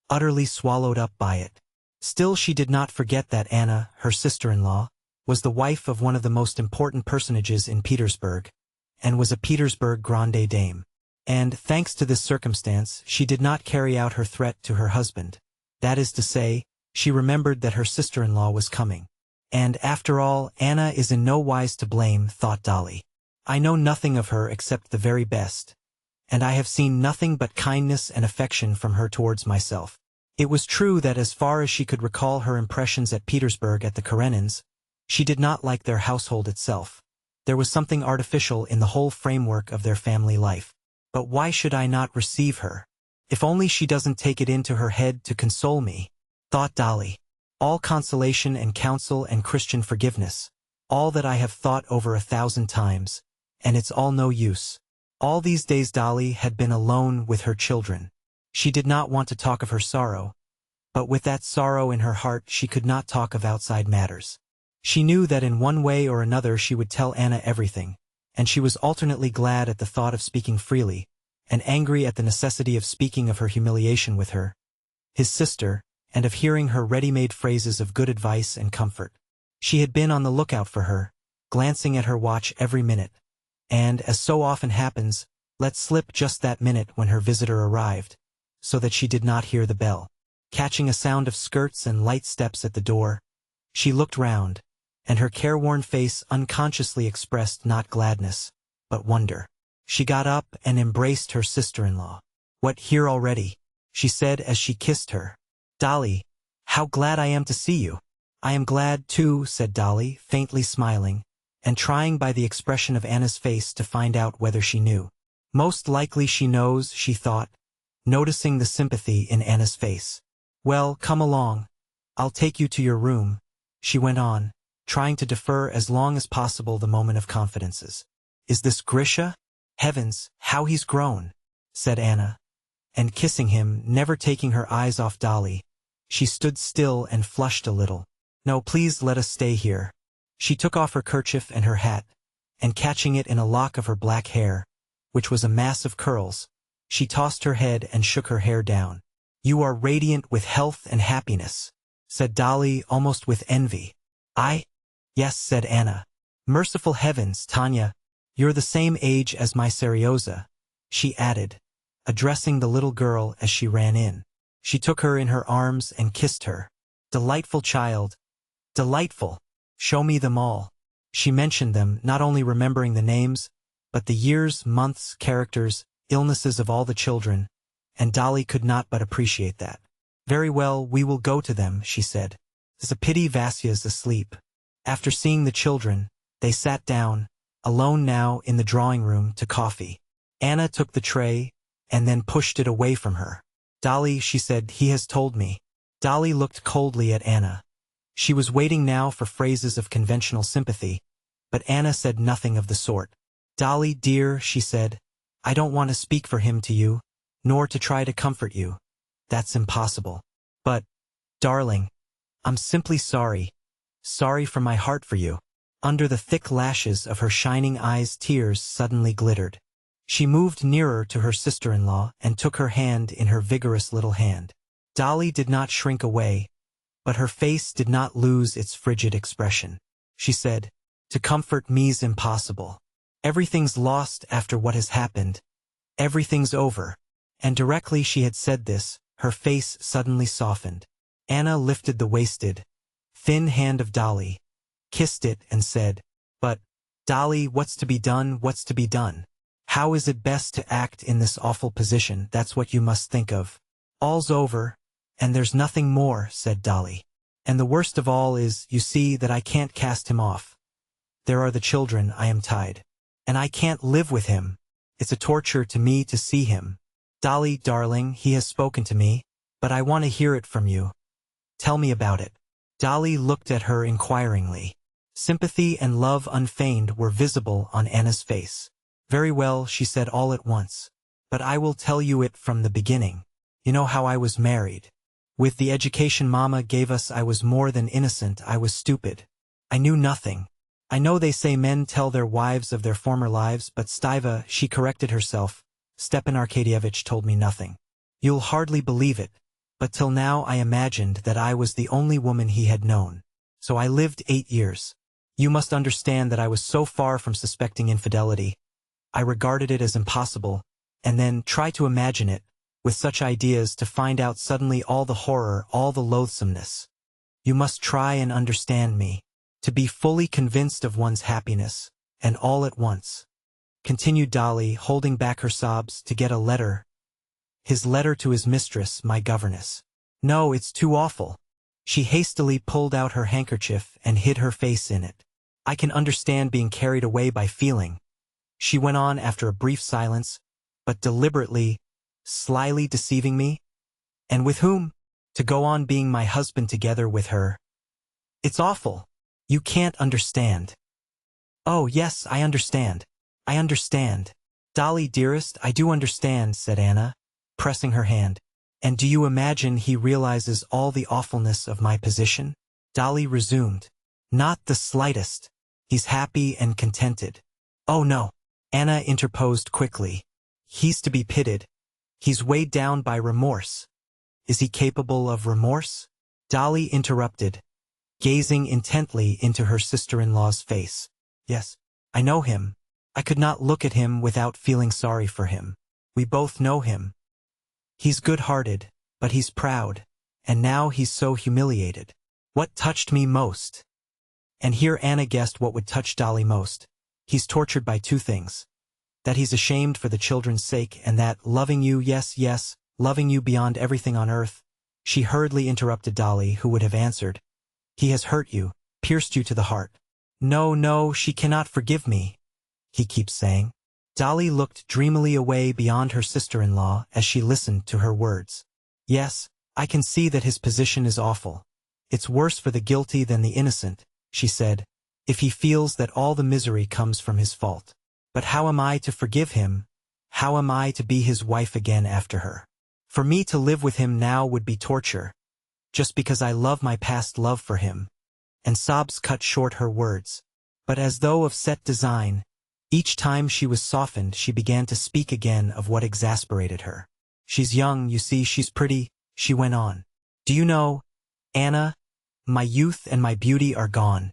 Speaker 1: utterly swallowed up by it. Still she did not forget that Anna, her sister-in-law, was the wife of one of the most important personages in Petersburg, and was a Petersburg grande dame. And, thanks to this circumstance, she did not carry out her threat to her husband. That is to say, she remembered that her sister-in-law was coming. And, after all, Anna is in no wise to blame, thought Dolly. I know nothing of her except the very best, and I have seen nothing but kindness and affection from her towards myself. It was true that as far as she could recall her impressions at Petersburg at the Karenins, she did not like their household itself. There was something artificial in the whole framework of their family life. But why should I not receive her? If only she doesn't take it into her head to console me, thought Dolly. All consolation and counsel and Christian forgiveness, all that I have thought over 1,000 times, and it's all no use. All these days Dolly had been alone with her children. She did not want to talk of her sorrow, but with that sorrow in her heart she could not talk of outside matters. She knew that in one way or another she would tell Anna everything, and she was alternately glad at the thought of speaking freely, and angry at the necessity of speaking of her humiliation with her, his sister, and of hearing her ready-made phrases of good advice and comfort. She had been on the lookout for her, glancing at her watch every minute, and, as so often happens, let slip just that minute when her visitor arrived, so that she did not hear the bell. Catching a sound of skirts and light steps at the door, she looked round, and her careworn face unconsciously expressed not gladness, but wonder. She got up and embraced her sister-in-law. "What, here already?" she said as she kissed her. "Dolly, how glad I am to see you." "I am glad too," said Dolly, faintly smiling, and trying by the expression of Anna's face to find out whether she knew. Most likely she knows, she thought, noticing the sympathy in Anna's face. "Well, come along. I'll take you to your room," she went on, trying to defer as long as possible the moment of confidences. "Is this Grisha? Heavens, how he's grown," said Anna, and kissing him, never taking her eyes off Dolly, she stood still and flushed a little. "No, please let us stay here." She took off her kerchief and her hat, and catching it in a lock of her black hair, which was a mass of curls, she tossed her head and shook her hair down. "You are radiant with health and happiness," said Dolly, almost with envy. "I? Yes," said Anna. "Merciful heavens, Tanya, you're the same age as my Seryoza," she added, addressing the little girl as she ran in. She took her in her arms and kissed her. "Delightful child. Delightful. Show me them all." She mentioned them, not only remembering the names, but the years, months, characters, illnesses of all the children, and Dolly could not but appreciate that. "Very well, we will go to them," she said. "It's a pity Vasya's asleep." After seeing the children, they sat down, alone now in the drawing-room, to coffee. Anna took the tray, and then pushed it away from her. "Dolly," she said, "he has told me." Dolly looked coldly at Anna. She was waiting now for phrases of conventional sympathy, but Anna said nothing of the sort. "Dolly, dear," she said, "I don't want to speak for him to you, nor to try to comfort you. That's impossible. But, darling, I'm simply sorry. Sorry from my heart for you." Under the thick lashes of her shining eyes tears suddenly glittered. She moved nearer to her sister-in-law and took her hand in her vigorous little hand. Dolly did not shrink away, but her face did not lose its frigid expression. She said, "To comfort me's impossible. Everything's lost after what has happened. Everything's over." And directly she had said this, her face suddenly softened. Anna lifted the wasted, thin hand of Dolly, kissed it and said, "But, Dolly, what's to be done, what's to be done? How is it best to act in this awful position? That's what you must think of. All's over, and there's nothing more," said Dolly. "And the worst of all is, you see, that I can't cast him off. There are the children, I am tied. And I can't live with him. It's a torture to me to see him. Dolly, darling, he has spoken to me, but I want to hear it from you. Tell me about it." Dolly looked at her inquiringly. Sympathy and love unfeigned were visible on Anna's face. "Very well," she said all at once. "But I will tell you it from the beginning. You know how I was married. With the education Mama gave us I was more than innocent, I was stupid. I knew nothing. I know they say men tell their wives of their former lives, but Stiva," she corrected herself, "Stepan Arkadyevitch told me nothing. You'll hardly believe it, but till now I imagined that I was the only woman he had known. So I lived 8 years. You must understand that I was so far from suspecting infidelity. I regarded it as impossible, and then try to imagine it, with such ideas, to find out suddenly all the horror, all the loathsomeness. You must try and understand me. To be fully convinced of one's happiness, and all at once. continued Dolly, holding back her sobs, to get a letter. His letter to his mistress, my governess. No, it's too awful. She hastily pulled out her handkerchief and hid her face in it. I can understand being carried away by feeling, she went on after a brief silence, but deliberately, slyly deceiving me. And with whom? To go on being my husband together with her. It's awful. You can't understand. Oh, yes, I understand. I understand. Dolly, dearest, I do understand, said Anna, pressing her hand. And do you imagine he realizes all the awfulness of my position? Dolly resumed. Not the slightest. He's happy and contented. Oh no. Anna interposed quickly. He's to be pitied. He's weighed down by remorse. Is he capable of remorse? Dolly interrupted, gazing intently into her sister-in-law's face. Yes, I know him. I could not look at him without feeling sorry for him. We both know him. He's good-hearted, but he's proud, and now he's so humiliated. What touched me most? And here Anna guessed what would touch Dolly most. He's tortured by two things. That he's ashamed for the children's sake, and that, loving you, yes, yes, loving you beyond everything on earth. She hurriedly interrupted Dolly, who would have answered. He has hurt you, pierced you to the heart. No, no, she cannot forgive me, he keeps saying. Dolly looked dreamily away beyond her sister-in-law as she listened to her words. Yes, I can see that his position is awful. It's worse for the guilty than the innocent, she said, if he feels that all the misery comes from his fault. But how am I to forgive him? How am I to be his wife again after her? For me to live with him now would be torture, just because I love my past love for him. And sobs cut short her words. But as though of set design, each time she was softened she began to speak again of what exasperated her. She's young, you see, she's pretty, she went on. Do you know, Anna, my youth and my beauty are gone.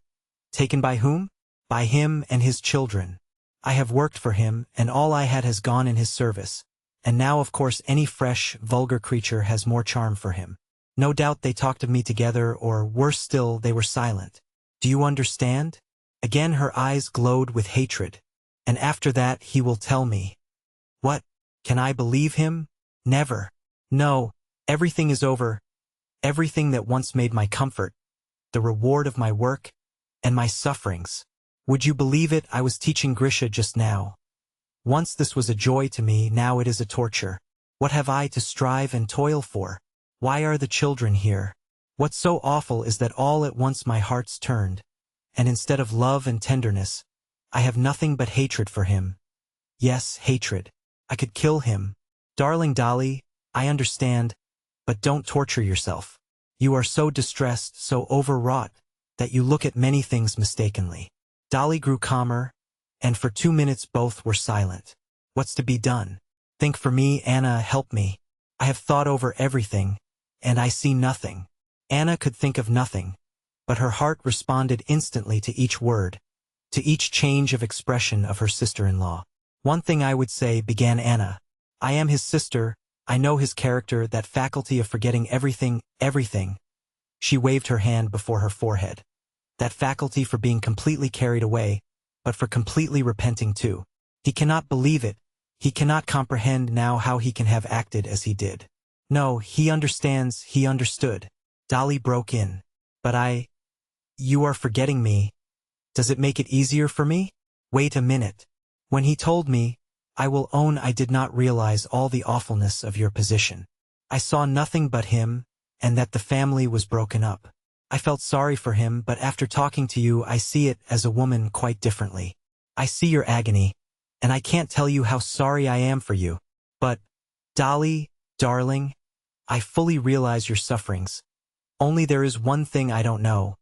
Speaker 1: Taken by whom? By him and his children. I have worked for him, and all I had has gone in his service. And now, of course, any fresh, vulgar creature has more charm for him. No doubt they talked of me together, or, worse still, they were silent. Do you understand? Again her eyes glowed with hatred. And after that he will tell me. What? Can I believe him? Never. No, everything is over. Everything that once made my comfort, the reward of my work, and my sufferings. Would you believe it, I was teaching Grisha just now. Once this was a joy to me, now it is a torture. What have I to strive and toil for? Why are the children here? What's so awful is that all at once my heart's turned, and instead of love and tenderness, I have nothing but hatred for him. Yes, hatred. I could kill him. Darling Dolly, I understand, but don't torture yourself. You are so distressed, so overwrought, that you look at many things mistakenly. Dolly grew calmer, and for 2 minutes both were silent. What's to be done? Think for me, Anna, help me. I have thought over everything, and I see nothing. Anna could think of nothing, but her heart responded instantly to each word, to each change of expression of her sister-in-law. One thing I would say, began Anna. I am his sister, I know his character, that faculty of forgetting everything, everything. She waved her hand before her forehead. That faculty for being completely carried away, but for completely repenting too. He cannot believe it. He cannot comprehend now how he can have acted as he did. No, he understands, he understood. Dolly broke in. But you are forgetting me. Does it make it easier for me? Wait a minute. When he told me, I will own I did not realize all the awfulness of your position. I saw nothing but him, and that the family was broken up. I felt sorry for him, but after talking to you I see it as a woman quite differently. I see your agony, and I can't tell you how sorry I am for you. But, Dolly, darling, I fully realize your sufferings. Only there is one thing I don't know.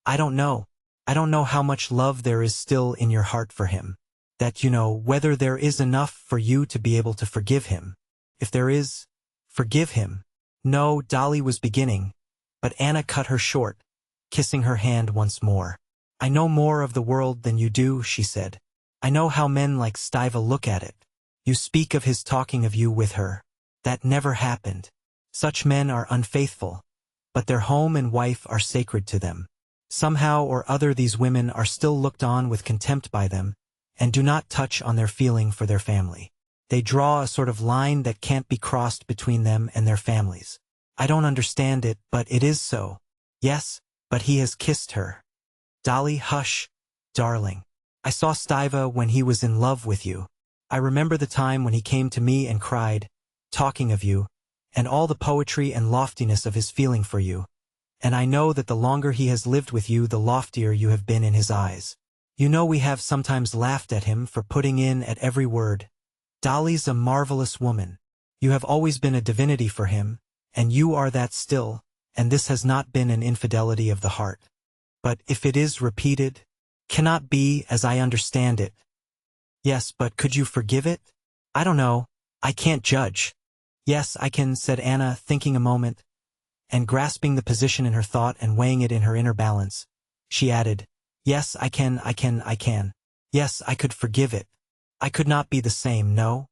Speaker 1: I don't know how much love there is still in your heart for him. That you know whether there is enough for you to be able to forgive him. If there is, forgive him. No, Dolly was beginning, but Anna cut her short, kissing her hand once more. I know more of the world than you do, she said. I know how men like Stiva look at it. You speak of his talking of you with her. That never happened. Such men are unfaithful, but their home and wife are sacred to them. Somehow or other these women are still looked on with contempt by them, and do not touch on their feeling for their family. They draw a sort of line that can't be crossed between them and their families. I don't understand it, but it is so. Yes, but he has kissed her. Dolly, hush, darling. I saw Stiva when he was in love with you. I remember the time when he came to me and cried, talking of you, and all the poetry and loftiness of his feeling for you. And I know that the longer he has lived with you, the loftier you have been in his eyes. You know we have sometimes laughed at him for putting in at every word. Dolly's a marvelous woman. You have always been a divinity for him, and you are that still, and this has not been an infidelity of the heart. But if it is repeated, cannot be as I understand it. Yes, but could you forgive it? I don't know. I can't judge. Yes, I can, said Anna, thinking a moment, and grasping the position in her thought and weighing it in her inner balance. She added, yes, I can. Yes, I could forgive it. I could not be the same, no?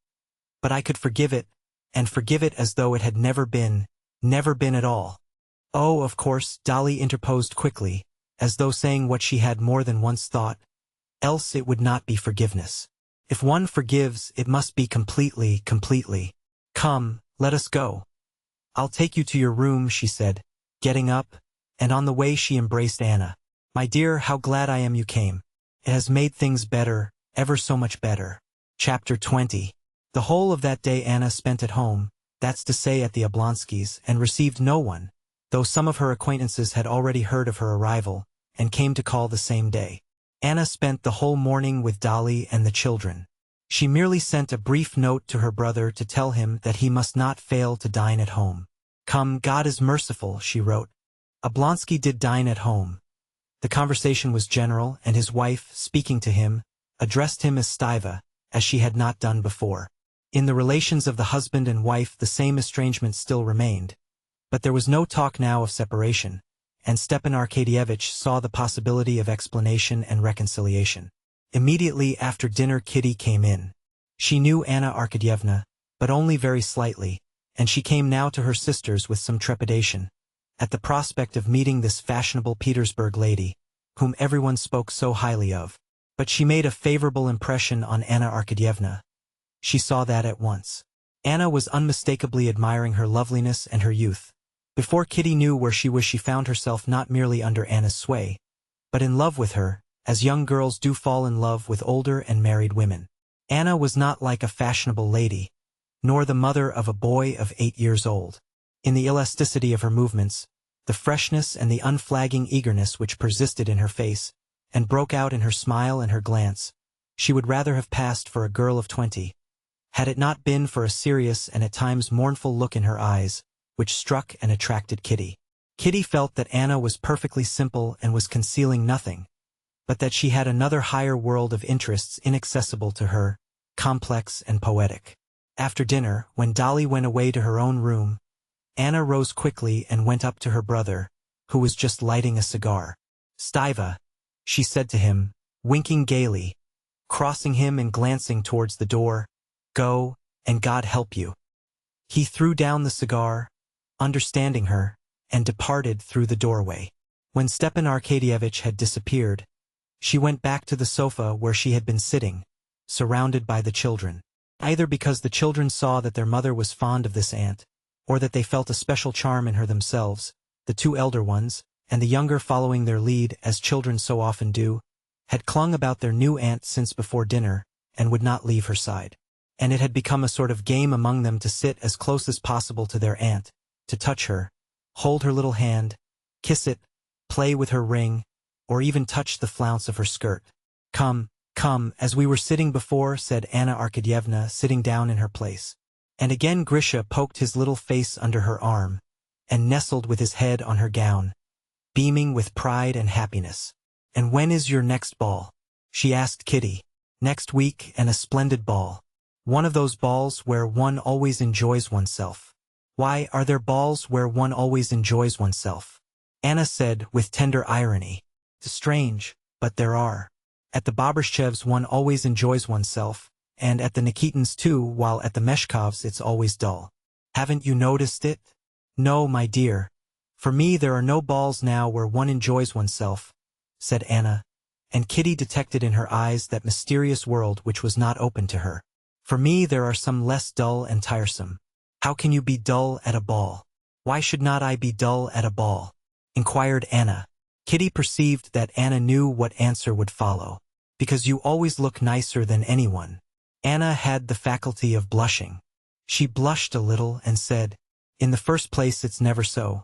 Speaker 1: But I could forgive it, and forgive it as though it had never been at all. Oh, of course, Dolly interposed quickly, as though saying what she had more than once thought, else it would not be forgiveness. If one forgives, it must be completely. Come, let us go. I'll take you to your room, she said, getting up, and on the way she embraced Anna. My dear, how glad I am you came. It has made things better, ever so much better. Chapter 20. The whole of that day Anna spent at home, that's to say at the Oblonskys', and received no one, though some of her acquaintances had already heard of her arrival, and came to call the same day. Anna spent the whole morning with Dolly and the children. She merely sent a brief note to her brother to tell him that he must not fail to dine at home. Come, God is merciful, she wrote. Oblonsky did dine at home. The conversation was general, and his wife, speaking to him, addressed him as Stiva, as she had not done before. In the relations of the husband and wife the same estrangement still remained, but there was no talk now of separation, and Stepan Arkadyevitch saw the possibility of explanation and reconciliation. Immediately after dinner Kitty came in. She knew Anna Arkadyevna, but only very slightly, and she came now to her sisters with some trepidation, at the prospect of meeting this fashionable Petersburg lady, whom everyone spoke so highly of. But she made a favorable impression on Anna Arkadyevna. She saw that at once. Anna was unmistakably admiring her loveliness and her youth. Before Kitty knew where she was, she found herself not merely under Anna's sway, but in love with her, as young girls do fall in love with older and married women. Anna was not like a fashionable lady, nor the mother of a boy of 8 years old. In the elasticity of her movements, the freshness and the unflagging eagerness which persisted in her face, and broke out in her smile and her glance, she would rather have passed for a girl of 20, had it not been for a serious and at times mournful look in her eyes, which struck and attracted Kitty. Kitty felt that Anna was perfectly simple and was concealing nothing, but that she had another higher world of interests inaccessible to her, complex and poetic. After dinner, when Dolly went away to her own room, Anna rose quickly and went up to her brother, who was just lighting a cigar. Stiva, she said to him, winking gaily, crossing him and glancing towards the door, go, and God help you. He threw down the cigar, understanding her, and departed through the doorway. When Stepan Arkadyevitch had disappeared, she went back to the sofa where she had been sitting, surrounded by the children. Either because the children saw that their mother was fond of this aunt, or that they felt a special charm in her themselves, the 2 elder ones, and the younger following their lead as children so often do, had clung about their new aunt since before dinner, and would not leave her side. And it had become a sort of game among them to sit as close as possible to their aunt, to touch her, hold her little hand, kiss it, play with her ring, or even touch the flounce of her skirt. Come, as we were sitting before, said Anna Arkadyevna, sitting down in her place. And again Grisha poked his little face under her arm, and nestled with his head on her gown, beaming with pride and happiness. And when is your next ball? She asked Kitty. Next week, and a splendid ball. One of those balls where one always enjoys oneself. Why are there balls where one always enjoys oneself? Anna said with tender irony. It's strange, but there are. At the Bobrishchevs one always enjoys oneself, and at the Nikitins too, while at the Meshkovs it's always dull. Haven't you noticed it? No, my dear. For me there are no balls now where one enjoys oneself, said Anna, and Kitty detected in her eyes that mysterious world which was not open to her. For me there are some less dull and tiresome. How can you be dull at a ball? Why should not I be dull at a ball? Inquired Anna. Kitty perceived that Anna knew what answer would follow. Because you always look nicer than anyone. Anna had the faculty of blushing. She blushed a little and said, in the first place it's never so.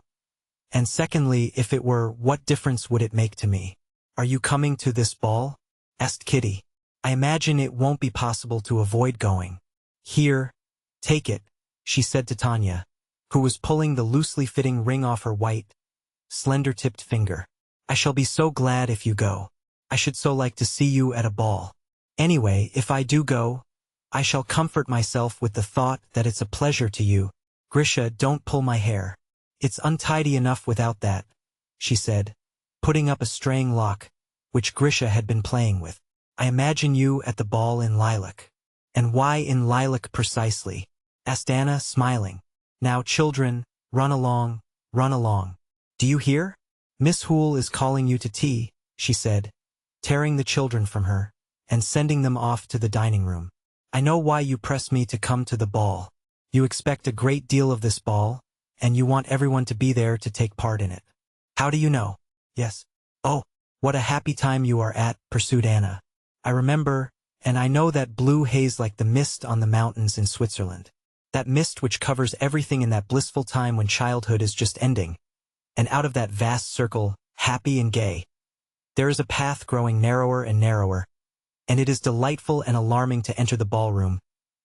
Speaker 1: And secondly, if it were, what difference would it make to me? Are you coming to this ball? Asked Kitty. I imagine it won't be possible to avoid going. Here, take it, she said to Tanya, who was pulling the loosely fitting ring off her white, slender-tipped finger. I shall be so glad if you go. I should so like to see you at a ball. Anyway, if I do go, I shall comfort myself with the thought that it's a pleasure to you. Grisha, don't pull my hair. It's untidy enough without that, she said, putting up a straying lock, which Grisha had been playing with. I imagine you at the ball in lilac. And why in lilac precisely? Asked Anna, smiling. Now, children, run along, run along. Do you hear? Miss Hoole is calling you to tea, she said, tearing the children from her, and sending them off to the dining room. I know why you press me to come to the ball. You expect a great deal of this ball, and you want everyone to be there to take part in it. How do you know? Yes. Oh, what a happy time you are at, pursued Anna. I remember, and I know that blue haze like the mist on the mountains in Switzerland. That mist which covers everything in that blissful time when childhood is just ending. And out of that vast circle, happy and gay, there is a path growing narrower and narrower, and it is delightful and alarming to enter the ballroom,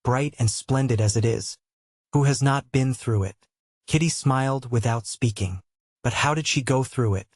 Speaker 1: bright and splendid as it is. Who has not been through it? Kitty smiled without speaking. But how did she go through it?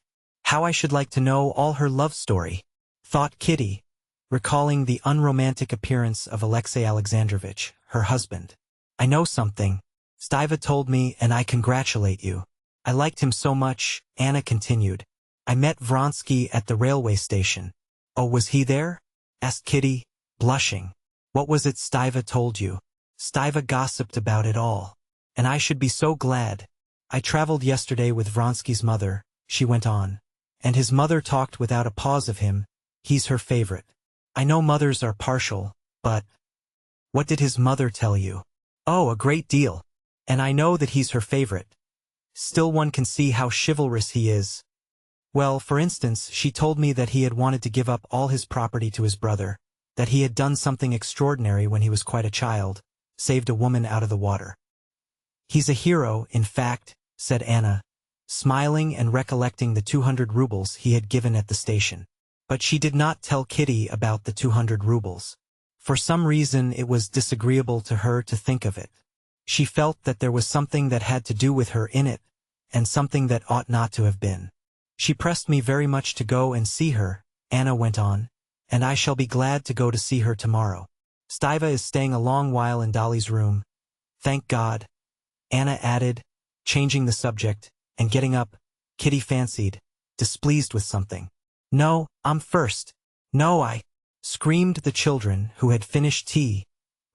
Speaker 1: How I should like to know all her love story, thought Kitty, recalling the unromantic appearance of Alexei Alexandrovitch, her husband. I know something. Stiva told me, and I congratulate you. I liked him so much, Anna continued. I met Vronsky at the railway station. Oh, was he there? Asked Kitty, blushing. What was it Stiva told you? Stiva gossiped about it all. And I should be so glad. I traveled yesterday with Vronsky's mother, she went on. And his mother talked without a pause of him. He's her favorite. I know mothers are partial, but... What did his mother tell you? Oh, a great deal. And I know that he's her favorite. Still one can see how chivalrous he is. Well, for instance, she told me that he had wanted to give up all his property to his brother, that he had done something extraordinary when he was quite a child, saved a woman out of the water. He's a hero, in fact, said Anna, smiling and recollecting the 200 rubles he had given at the station. But she did not tell Kitty about the 200 rubles. For some reason it was disagreeable to her to think of it. She felt that there was something that had to do with her in it, and something that ought not to have been. She pressed me very much to go and see her, Anna went on, and I shall be glad to go to see her tomorrow. Stiva is staying a long while in Dolly's room. Thank God, Anna added, changing the subject, and getting up, Kitty fancied, displeased with something. No, I'm first. No, I, screamed the children who had finished tea,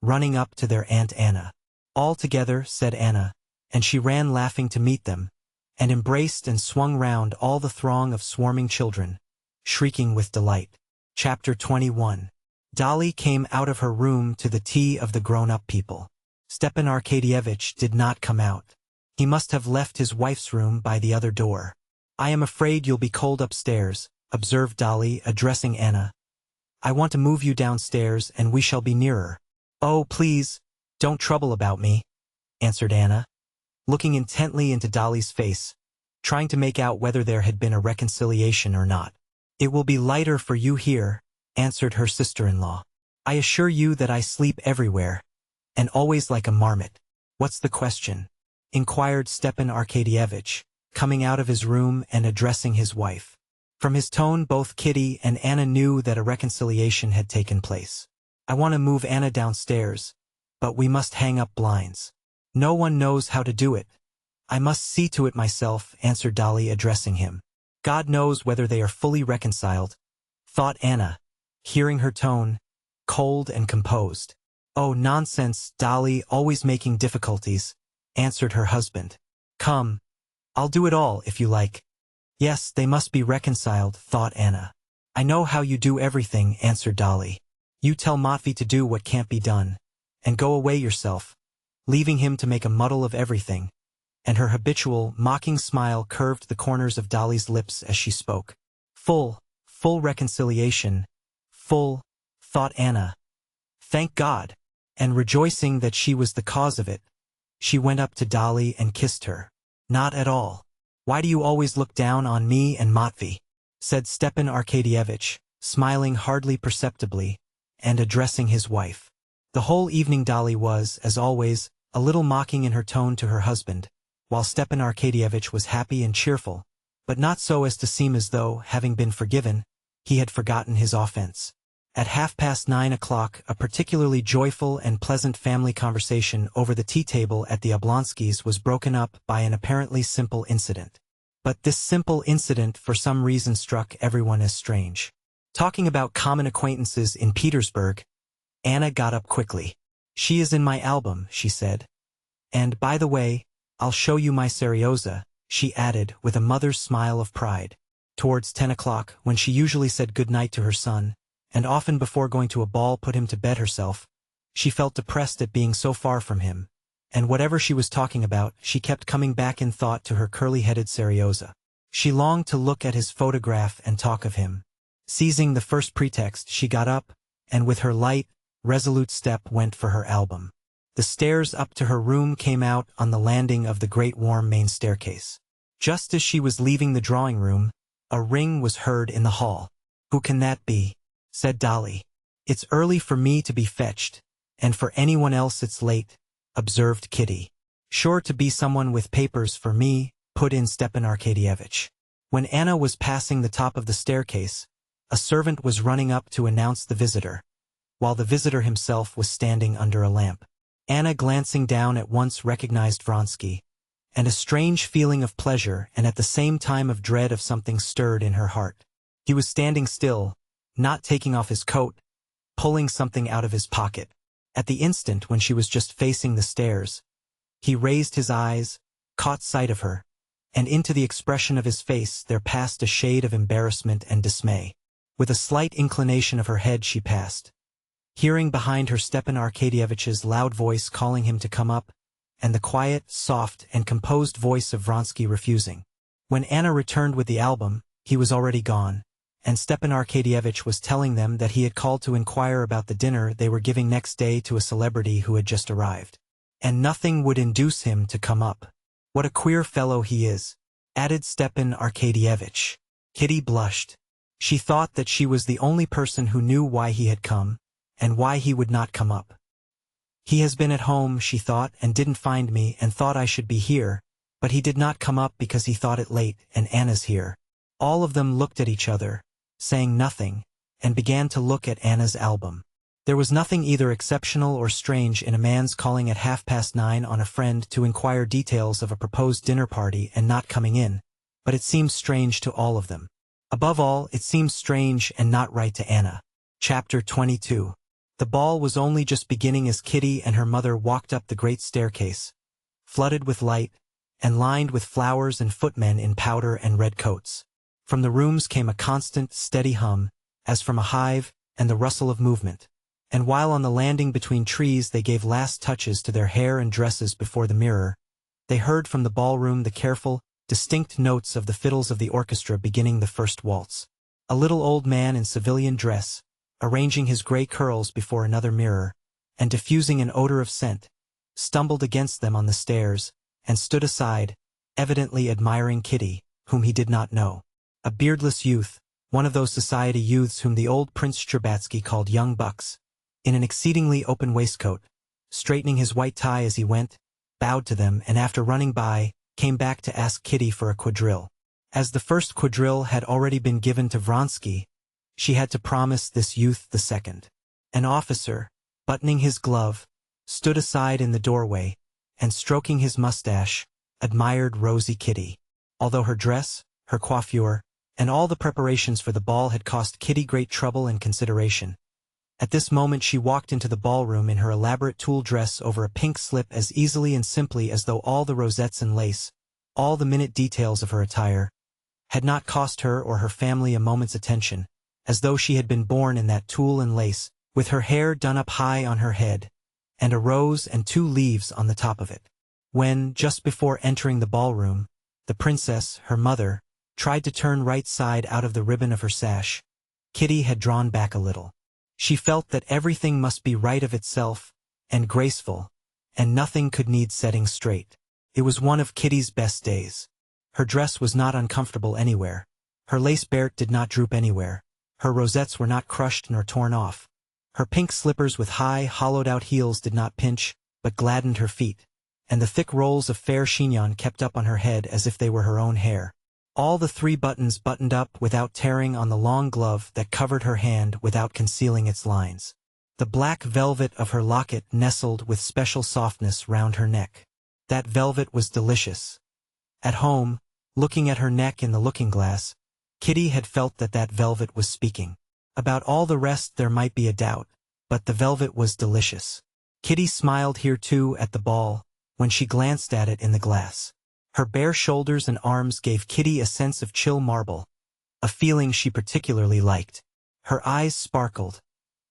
Speaker 1: running up to their Aunt Anna. All together, said Anna, and she ran laughing to meet them, and embraced and swung round all the throng of swarming children, shrieking with delight. Chapter 21. Dolly came out of her room to the tea of the grown-up people. Stepan Arkadyevitch did not come out. He must have left his wife's room by the other door. I am afraid you'll be cold upstairs, observed Dolly, addressing Anna. I want to move you downstairs and we shall be nearer. Oh, please, don't trouble about me, answered Anna, looking intently into Dolly's face, trying to make out whether there had been a reconciliation or not. It will be lighter for you here, answered her sister-in-law. I assure you that I sleep everywhere, and always like a marmot. What's the question? Inquired Stepan Arkadyevitch, coming out of his room and addressing his wife. From his tone both Kitty and Anna knew that a reconciliation had taken place. I want to move Anna downstairs, but we must hang up blinds. No one knows how to do it. I must see to it myself, answered Dolly, addressing him. God knows whether they are fully reconciled, thought Anna, hearing her tone, cold and composed. Oh, nonsense, Dolly, always making difficulties, answered her husband. Come, I'll do it all if you like. Yes, they must be reconciled, thought Anna. "I know how you do everything," answered Dolly. "You tell Matvey to do what can't be done, and go away yourself, leaving him to make a muddle of everything," and her habitual, mocking smile curved the corners of Dolly's lips as she spoke. Full reconciliation, thought Anna. Thank God! And rejoicing that she was the cause of it, she went up to Dolly and kissed her. "Not at all. Why do you always look down on me and Matvey?" said Stepan Arkadyevitch, smiling hardly perceptibly, and addressing his wife. The whole evening Dolly was, as always, a little mocking in her tone to her husband, while Stepan Arkadyevitch was happy and cheerful, but not so as to seem as though, having been forgiven, he had forgotten his offense. At 9:30, a particularly joyful and pleasant family conversation over the tea-table at the Oblonskys' was broken up by an apparently simple incident. But this simple incident for some reason struck everyone as strange. Talking about common acquaintances in Petersburg, Anna got up quickly. "She is in my album," she said. "And, by the way, I'll show you my Seryoza," she added with a mother's smile of pride. Towards 10 o'clock, when she usually said good night to her son, and often before going to a ball put him to bed herself, she felt depressed at being so far from him, and whatever she was talking about, she kept coming back in thought to her curly-headed Seryoza. She longed to look at his photograph and talk of him. Seizing the first pretext, she got up, and with her light, resolute step went for her album. The stairs up to her room came out on the landing of the great warm main staircase. Just as she was leaving the drawing room, a ring was heard in the hall. "Who can that be?" said Dolly. "It's early for me to be fetched, and for anyone else it's late," observed Kitty. "Sure to be someone with papers for me," put in Stepan Arkadyevitch. When Anna was passing the top of the staircase, a servant was running up to announce the visitor, while the visitor himself was standing under a lamp. Anna, glancing down, at once recognized Vronsky, and a strange feeling of pleasure and at the same time of dread of something stirred in her heart. He was standing still, not taking off his coat, pulling something out of his pocket. At the instant when she was just facing the stairs, he raised his eyes, caught sight of her, and into the expression of his face there passed a shade of embarrassment and dismay. With a slight inclination of her head she passed, hearing behind her Stepan Arkadyevitch's loud voice calling him to come up, and the quiet, soft, and composed voice of Vronsky refusing. When Anna returned with the album, he was already gone, and Stepan Arkadyevitch was telling them that he had called to inquire about the dinner they were giving next day to a celebrity who had just arrived. And nothing would induce him to come up. "What a queer fellow he is," added Stepan Arkadyevitch. Kitty blushed. She thought that she was the only person who knew why he had come, and why he would not come up. "He has been at home," she thought, "and didn't find me, and thought I should be here, but he did not come up because he thought it late, and Anna's here." All of them looked at each other, saying nothing, and began to look at Anna's album. There was nothing either exceptional or strange in a man's calling at 9:30 on a friend to inquire details of a proposed dinner party and not coming in, but it seemed strange to all of them. Above all, it seemed strange and not right to Anna. Chapter 22. The ball was only just beginning as Kitty and her mother walked up the great staircase, flooded with light, and lined with flowers and footmen in powder and red coats. From the rooms came a constant, steady hum, as from a hive, and the rustle of movement. And while on the landing between trees they gave last touches to their hair and dresses before the mirror, they heard from the ballroom the careful, distinct notes of the fiddles of the orchestra beginning the first waltz. A little old man in civilian dress, arranging his gray curls before another mirror, and diffusing an odor of scent, stumbled against them on the stairs, and stood aside, evidently admiring Kitty, whom he did not know. A beardless youth, one of those society youths whom the old Prince Shtcherbatsky called young bucks, in an exceedingly open waistcoat, straightening his white tie as he went, bowed to them, and after running by, came back to ask Kitty for a quadrille. As the first quadrille had already been given to Vronsky, she had to promise this youth the second. An officer, buttoning his glove, stood aside in the doorway, and stroking his mustache, admired rosy Kitty. Although her dress, her coiffure, and all the preparations for the ball had cost Kitty great trouble and consideration, at this moment she walked into the ballroom in her elaborate tulle dress over a pink slip as easily and simply as though all the rosettes and lace, all the minute details of her attire, had not cost her or her family a moment's attention, as though she had been born in that tulle and lace, with her hair done up high on her head, and a rose and 2 leaves on the top of it. When, just before entering the ballroom, the princess, her mother, tried to turn right side out of the ribbon of her sash, Kitty had drawn back a little. She felt that everything must be right of itself, and graceful, and nothing could need setting straight. It was one of Kitty's best days. Her dress was not uncomfortable anywhere. Her lace bert did not droop anywhere. Her rosettes were not crushed nor torn off. Her pink slippers with high, hollowed-out heels did not pinch, but gladdened her feet, and the thick rolls of fair chignon kept up on her head as if they were her own hair. All the 3 buttons buttoned up without tearing on the long glove that covered her hand without concealing its lines. The black velvet of her locket nestled with special softness round her neck. That velvet was delicious. At home, looking at her neck in the looking-glass, Kitty had felt that that velvet was speaking. About all the rest there might be a doubt, but the velvet was delicious. Kitty smiled here too at the ball, when she glanced at it in the glass. Her bare shoulders and arms gave Kitty a sense of chill marble, a feeling she particularly liked. Her eyes sparkled,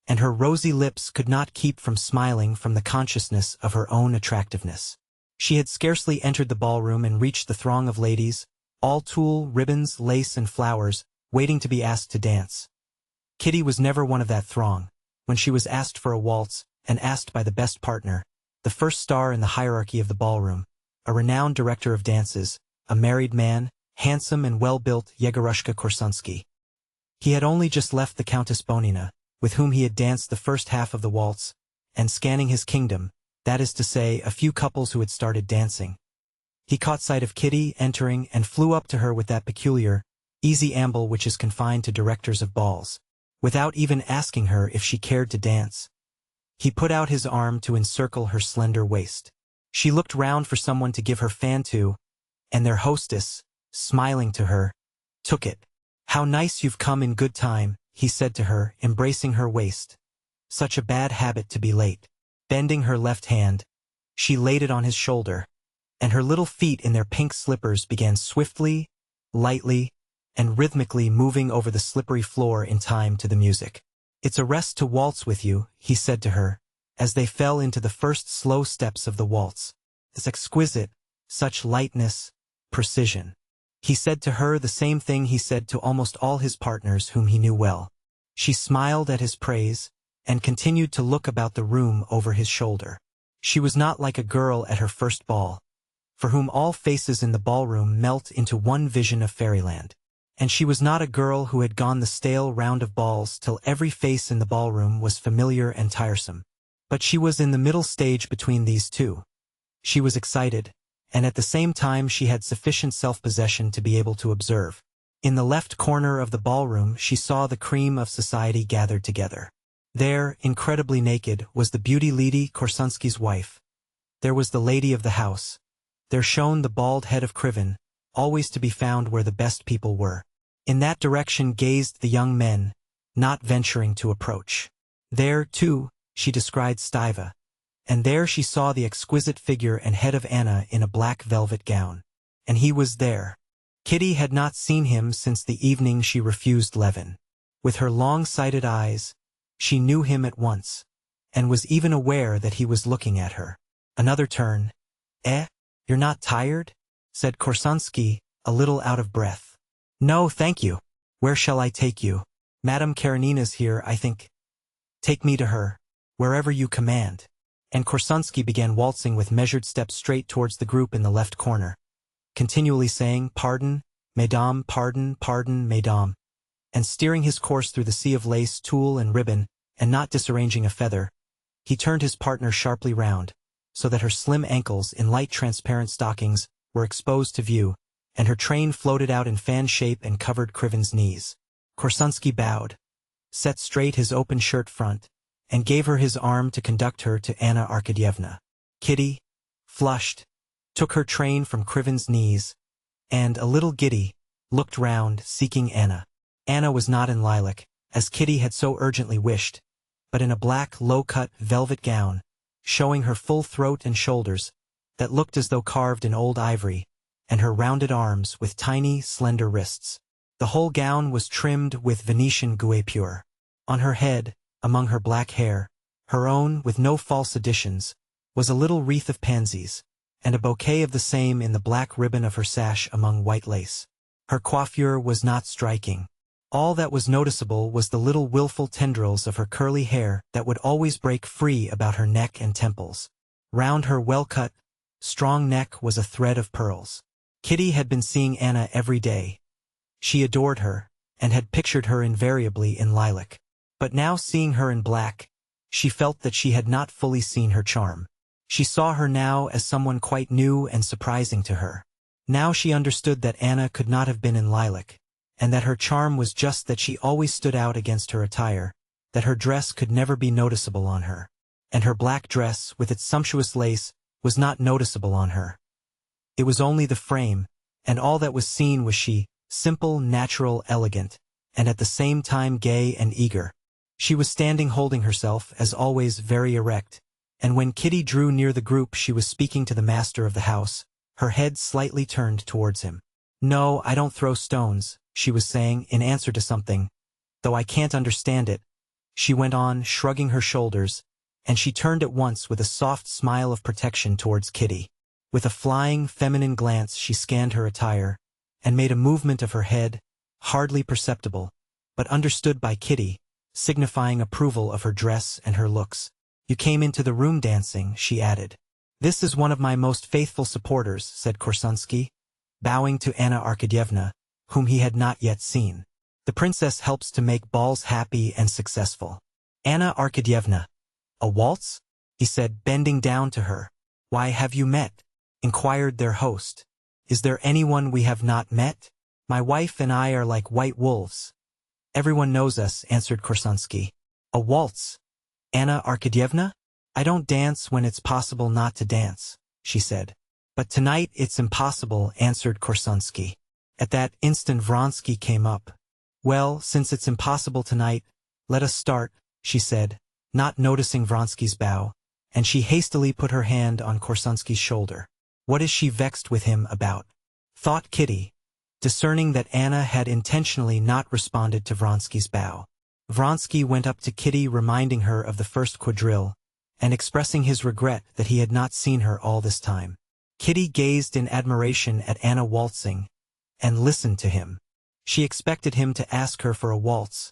Speaker 1: and her rosy lips could not keep from smiling from the consciousness of her own attractiveness. She had scarcely entered the ballroom and reached the throng of ladies, all tulle, ribbons, lace, and flowers, waiting to be asked to dance. Kitty was never one of that throng. When she was asked for a waltz, and asked by the best partner, the first star in the hierarchy of the ballroom, a renowned director of dances, a married man, handsome and well-built Yegorushka Korsunsky. He had only just left the Countess Bonina, with whom he had danced the first half of the waltz, and scanning his kingdom, that is to say, a few couples who had started dancing. He caught sight of Kitty entering and flew up to her with that peculiar, easy amble which is confined to directors of balls. Without even asking her if she cared to dance, he put out his arm to encircle her slender waist. She looked round for someone to give her fan to, and their hostess, smiling to her, took it. "How nice you've come in good time," he said to her, embracing her waist. "Such a bad habit to be late." Bending her left hand, she laid it on his shoulder, and her little feet in their pink slippers began swiftly, lightly, and rhythmically moving over the slippery floor in time to the music. "It's a rest to waltz with you," he said to her, as they fell into the first slow steps of the waltz. "It's exquisite, such lightness, precision." He said to her the same thing he said to almost all his partners whom he knew well. She smiled at his praise, and continued to look about the room over his shoulder. She was not like a girl at her first ball, for whom all faces in the ballroom melt into one vision of fairyland. And she was not a girl who had gone the stale round of balls till every face in the ballroom was familiar and tiresome. But she was in the middle stage between these two. She was excited, and at the same time she had sufficient self-possession to be able to observe. In the left corner of the ballroom she saw the cream of society gathered together. There, incredibly naked, was the beauty lady Korsunsky's wife. There was the lady of the house. There shone the bald head of Krivin, always to be found where the best people were. In that direction gazed the young men, not venturing to approach. There, too, she descried Stiva, and there she saw the exquisite figure and head of Anna in a black velvet gown. And he was there. Kitty had not seen him since the evening she refused Levin. With her long-sighted eyes, she knew him at once, and was even aware that he was looking at her. Another turn. You're not tired?" said Korsunsky, a little out of breath. "No, thank you. Where shall I take you? Madame Karenina's here, I think." "Take me to her. Wherever you command." And Korsunsky began waltzing with measured steps straight towards the group in the left corner, continually saying, "Pardon, mesdames, pardon, pardon, mesdames," and steering his course through the sea of lace, tulle, and ribbon, and not disarranging a feather. He turned his partner sharply round, so that her slim ankles in light transparent stockings were exposed to view, and her train floated out in fan shape and covered Krivin's knees. Korsunsky bowed, set straight his open shirt front, and gave her his arm to conduct her to Anna Arkadyevna. Kitty, flushed, took her train from Krivin's knees, and, a little giddy, looked round, seeking Anna. Anna was not in lilac, as Kitty had so urgently wished, but in a black, low-cut, velvet gown, showing her full throat and shoulders, that looked as though carved in old ivory, and her rounded arms with tiny, slender wrists. The whole gown was trimmed with Venetian guipure. On her head, among her black hair, her own, with no false additions, was a little wreath of pansies, and a bouquet of the same in the black ribbon of her sash among white lace. Her coiffure was not striking. All that was noticeable was the little wilful tendrils of her curly hair that would always break free about her neck and temples. Round her well-cut, strong neck was a thread of pearls. Kitty had been seeing Anna every day. She adored her, and had pictured her invariably in lilac. But now seeing her in black, she felt that she had not fully seen her charm. She saw her now as someone quite new and surprising to her. Now she understood that Anna could not have been in lilac, and that her charm was just that she always stood out against her attire, that her dress could never be noticeable on her. And her black dress, with its sumptuous lace, was not noticeable on her. It was only the frame, and all that was seen was she, simple, natural, elegant, and at the same time gay and eager. She was standing holding herself, as always, very erect, and when Kitty drew near the group she was speaking to the master of the house, her head slightly turned towards him. "No, I don't throw stones," she was saying, in answer to something, "though I can't understand it," she went on, shrugging her shoulders, and she turned at once with a soft smile of protection towards Kitty. With a flying, feminine glance she scanned her attire, and made a movement of her head, hardly perceptible, but understood by Kitty, signifying approval of her dress and her looks. "You came into the room dancing," she added. "This is one of my most faithful supporters," said Korsunsky, bowing to Anna Arkadyevna, whom he had not yet seen. "The princess helps to make balls happy and successful." "Anna Arkadyevna, a waltz?" he said, bending down to her. "Why, have you met?" inquired their host. "Is there anyone we have not met? My wife and I are like white wolves." "Everyone knows us," answered Korsunsky. "A waltz? Anna Arkadyevna?" "I don't dance when it's possible not to dance," she said. "But tonight it's impossible," answered Korsunsky. At that instant Vronsky came up. "Well, since it's impossible tonight, let us start," she said, not noticing Vronsky's bow, and she hastily put her hand on Korsunsky's shoulder. "What is she vexed with him about?" thought Kitty, discerning that Anna had intentionally not responded to Vronsky's bow. Vronsky went up to Kitty, reminding her of the first quadrille, and expressing his regret that he had not seen her all this time. Kitty gazed in admiration at Anna waltzing, and listened to him. She expected him to ask her for a waltz,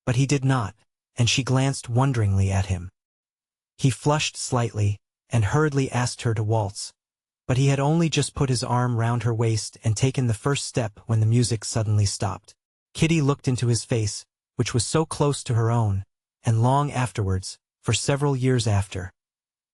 Speaker 1: but he did not, and she glanced wonderingly at him. He flushed slightly, and hurriedly asked her to waltz, but he had only just put his arm round her waist and taken the first step when the music suddenly stopped. Kitty looked into his face, which was so close to her own, and long afterwards, for several years after,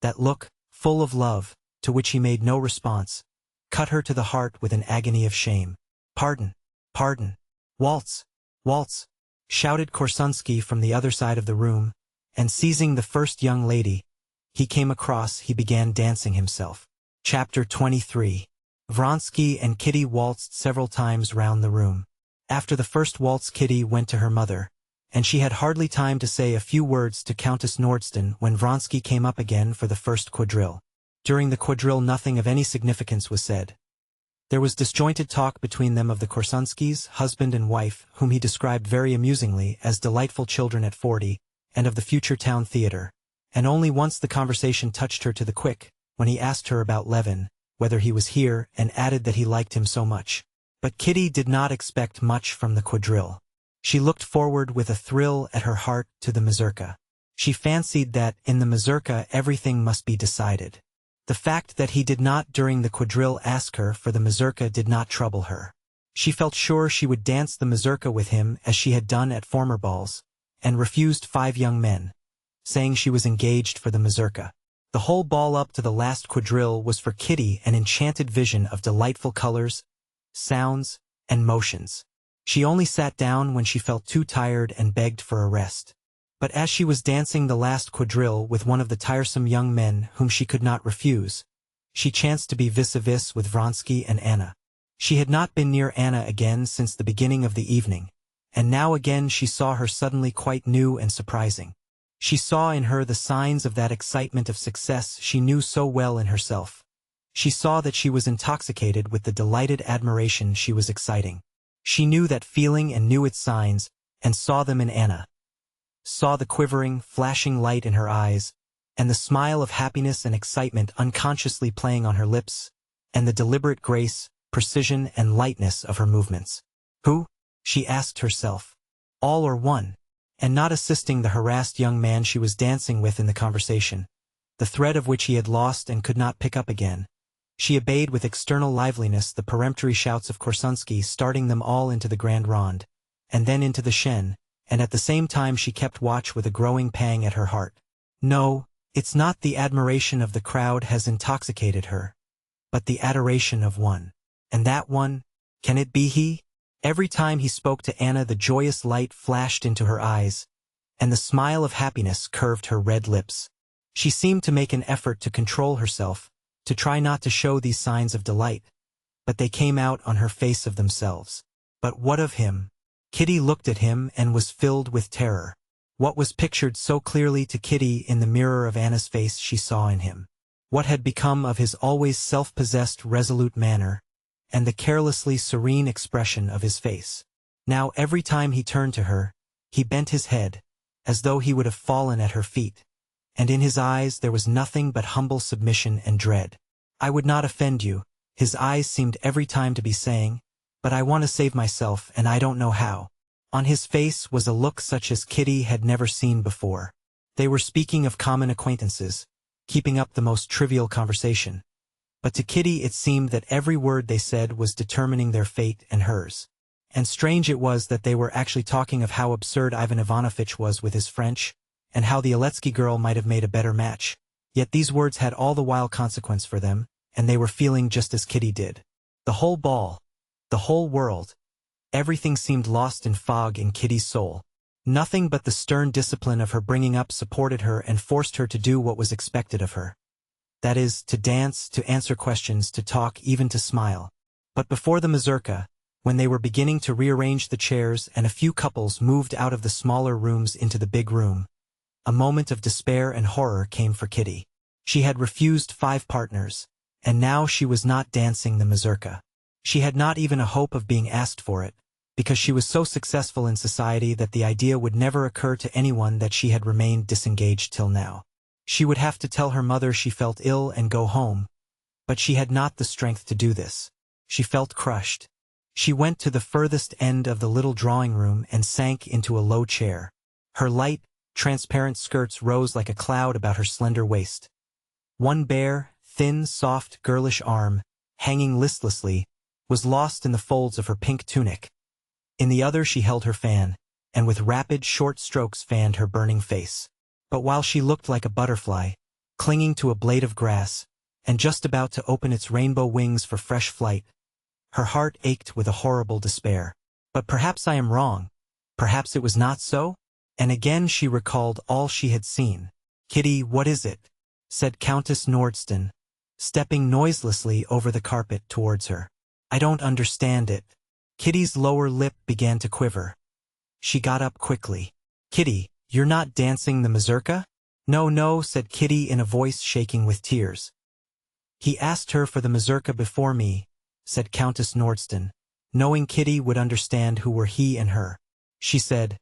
Speaker 1: that look, full of love, to which he made no response, cut her to the heart with an agony of shame. "Pardon, pardon, waltz, waltz," shouted Korsunsky from the other side of the room, and seizing the first young lady he came across, he began dancing himself. Chapter 23. Vronsky and Kitty waltzed several times round the room. After the first waltz Kitty went to her mother, and she had hardly time to say a few words to Countess Nordston when Vronsky came up again for the first quadrille. During the quadrille nothing of any significance was said. There was disjointed talk between them of the Korsunskys, husband and wife, whom he described very amusingly as delightful children at 40, and of the future town theater, and only once the conversation touched her to the quick, when he asked her about Levin, whether he was here, and added that he liked him so much. But Kitty did not expect much from the quadrille. She looked forward with a thrill at her heart to the mazurka. She fancied that, in the mazurka, everything must be decided. The fact that he did not during the quadrille ask her for the mazurka did not trouble her. She felt sure she would dance the mazurka with him as she had done at former balls, and refused 5 young men, saying she was engaged for the mazurka. The whole ball up to the last quadrille was for Kitty an enchanted vision of delightful colors, sounds, and motions. She only sat down when she felt too tired and begged for a rest. But as she was dancing the last quadrille with one of the tiresome young men whom she could not refuse, she chanced to be vis-a-vis with Vronsky and Anna. She had not been near Anna again since the beginning of the evening, and now again she saw her suddenly quite new and surprising. She saw in her the signs of that excitement of success she knew so well in herself. She saw that she was intoxicated with the delighted admiration she was exciting. She knew that feeling and knew its signs, and saw them in Anna. Saw the quivering, flashing light in her eyes, and the smile of happiness and excitement unconsciously playing on her lips, and the deliberate grace, precision, and lightness of her movements. Who? She asked herself. All or one? And not assisting the harassed young man she was dancing with in the conversation, the thread of which he had lost and could not pick up again. She obeyed with external liveliness the peremptory shouts of Korsunsky, starting them all into the grand ronde, and then into the Shen, and at the same time she kept watch with a growing pang at her heart. No, it's not the admiration of the crowd has intoxicated her, but the adoration of one. And that one, can it be he? Every time he spoke to Anna the joyous light flashed into her eyes, and the smile of happiness curved her red lips. She seemed to make an effort to control herself, to try not to show these signs of delight, but they came out on her face of themselves. But what of him? Kitty looked at him and was filled with terror. What was pictured so clearly to Kitty in the mirror of Anna's face she saw in him? What had become of his always self-possessed, resolute manner, and the carelessly serene expression of his face? Now every time he turned to her, he bent his head, as though he would have fallen at her feet, and in his eyes there was nothing but humble submission and dread. I would not offend you, his eyes seemed every time to be saying, but I want to save myself and I don't know how. On his face was a look such as Kitty had never seen before. They were speaking of common acquaintances, keeping up the most trivial conversation. But to Kitty it seemed that every word they said was determining their fate and hers. And strange it was that they were actually talking of how absurd Ivan Ivanovitch was with his French, and how the Aletsky girl might have made a better match. Yet these words had all the while consequence for them, and they were feeling just as Kitty did. The whole ball, the whole world, everything seemed lost in fog in Kitty's soul. Nothing but the stern discipline of her bringing up supported her and forced her to do what was expected of her. That is, to dance, to answer questions, to talk, even to smile. But before the mazurka, when they were beginning to rearrange the chairs and a few couples moved out of the smaller rooms into the big room, a moment of despair and horror came for Kitty. She had refused 5 partners, and now she was not dancing the mazurka. She had not even a hope of being asked for it, because she was so successful in society that the idea would never occur to anyone that she had remained disengaged till now. She would have to tell her mother she felt ill and go home, but she had not the strength to do this. She felt crushed. She went to the furthest end of the little drawing room and sank into a low chair. Her light, transparent skirts rose like a cloud about her slender waist. One bare, thin, soft, girlish arm, hanging listlessly, was lost in the folds of her pink tunic. In the other she held her fan, and with rapid, short strokes fanned her burning face. But while she looked like a butterfly, clinging to a blade of grass, and just about to open its rainbow wings for fresh flight, her heart ached with a horrible despair. But perhaps I am wrong. Perhaps it was not so? And again she recalled all she had seen. Kitty, what is it? Said Countess Nordston, stepping noiselessly over the carpet towards her. I don't understand it. Kitty's lower lip began to quiver. She got up quickly. Kitty, you're not dancing the mazurka? No, no, said Kitty in a voice shaking with tears. He asked her for the mazurka before me, said Countess Nordston, knowing Kitty would understand who were he and her. She said,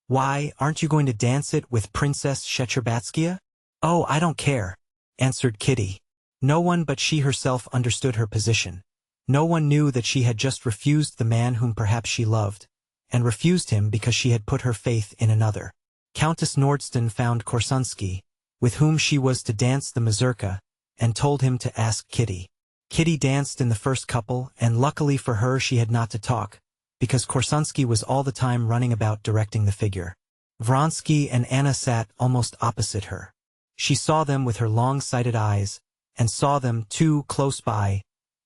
Speaker 1: Why, aren't you going to dance it with Princess Shcherbátskia? Oh, I don't care, answered Kitty. No one but she herself understood her position. No one knew that she had just refused the man whom perhaps she loved, and refused him because she had put her faith in another. Countess Nordston found Korsunsky, with whom she was to dance the mazurka, and told him to ask Kitty. Kitty danced in the first couple, and luckily for her she had not to talk, because Korsunsky was all the time running about directing the figure. Vronsky and Anna sat almost opposite her. She saw them with her long-sighted eyes, and saw them, too, close by,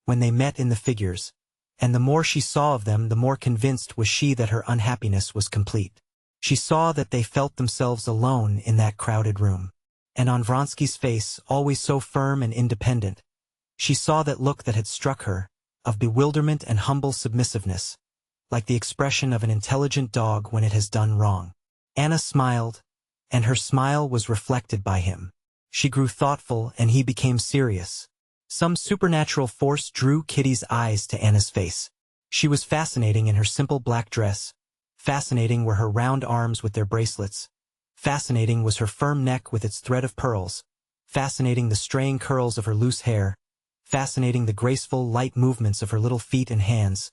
Speaker 1: when they met in the figures, and the more she saw of them the more convinced was she that her unhappiness was complete. She saw that they felt themselves alone in that crowded room. And on Vronsky's face, always so firm and independent, she saw that look that had struck her, of bewilderment and humble submissiveness, like the expression of an intelligent dog when it has done wrong. Anna smiled, and her smile was reflected by him. She grew thoughtful and he became serious. Some supernatural force drew Kitty's eyes to Anna's face. She was fascinating in her simple black dress. Fascinating were her round arms with their bracelets. Fascinating was her firm neck with its thread of pearls. Fascinating the straying curls of her loose hair. Fascinating the graceful, light movements of her little feet and hands.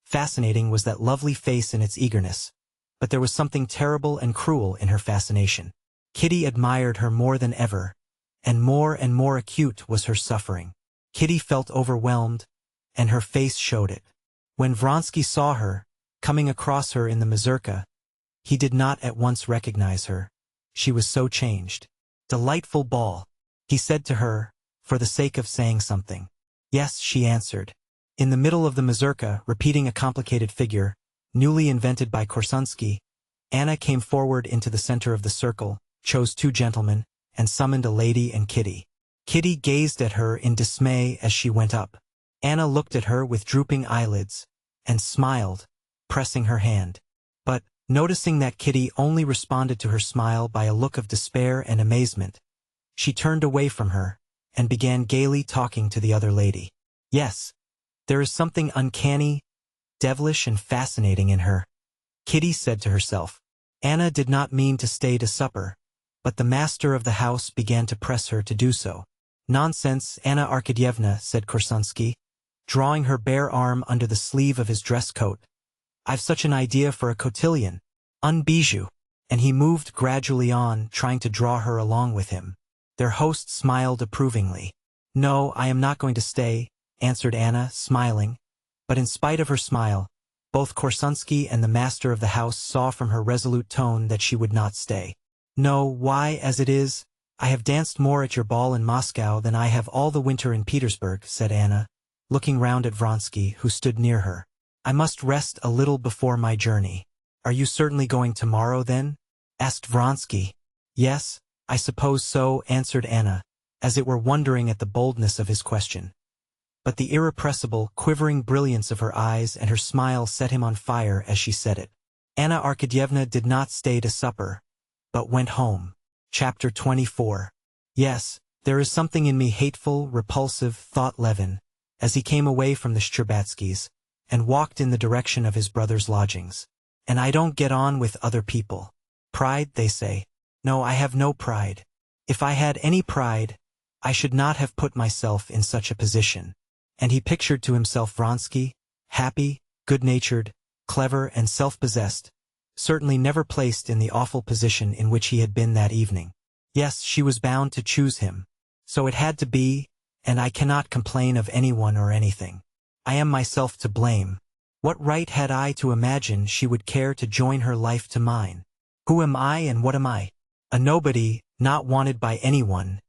Speaker 1: Fascinating was that lovely face in its eagerness. But there was something terrible and cruel in her fascination. Kitty admired her more than ever, and more acute was her suffering. Kitty felt overwhelmed, and her face showed it. When Vronsky saw her, coming across her in the mazurka, he did not at once recognize her. She was so changed. "Delightful ball," he said to her, for the sake of saying something. "Yes," she answered. In the middle of the mazurka, repeating a complicated figure, newly invented by Korsunsky, Anna came forward into the center of the circle, chose 2 gentlemen, and summoned a lady and Kitty. Kitty gazed at her in dismay as she went up. Anna looked at her with drooping eyelids, and smiled, pressing her hand. But, noticing that Kitty only responded to her smile by a look of despair and amazement, she turned away from her, and began gaily talking to the other lady. "Yes, there is something uncanny, devilish and fascinating in her," Kitty said to herself. Anna did not mean to stay to supper, but the master of the house began to press her to do so. "Nonsense, Anna Arkadyevna," said Korsunsky, drawing her bare arm under the sleeve of his dress coat. "I've such an idea for a cotillion. Un bijou." And he moved gradually on, trying to draw her along with him. Their host smiled approvingly. "No, I am not going to stay," answered Anna, smiling. But in spite of her smile, both Korsunsky and the master of the house saw from her resolute tone that she would not stay. "No, why, as it is, I have danced more at your ball in Moscow than I have all the winter in Petersburg," said Anna, looking round at Vronsky, who stood near her. "I must rest a little before my journey." "Are you certainly going tomorrow, then?" asked Vronsky. "Yes, I suppose so," answered Anna, as it were wondering at the boldness of his question. But the irrepressible, quivering brilliance of her eyes and her smile set him on fire as she said it. Anna Arkadyevna did not stay to supper, but went home. Chapter 24. "Yes, there is something in me hateful, repulsive," thought Levin, as he came away from the Shcherbatskys, and walked in the direction of his brother's lodgings. "And I don't get on with other people. Pride, they say. No, I have no pride. If I had any pride, I should not have put myself in such a position." And he pictured to himself Vronsky, happy, good-natured, clever and self-possessed, certainly never placed in the awful position in which he had been that evening. Yes, she was bound to choose him. So it had to be, and I cannot complain of anyone or anything. I am myself to blame. What right had I to imagine she would care to join her life to mine? Who am I and what am I? A nobody, not wanted by anyone,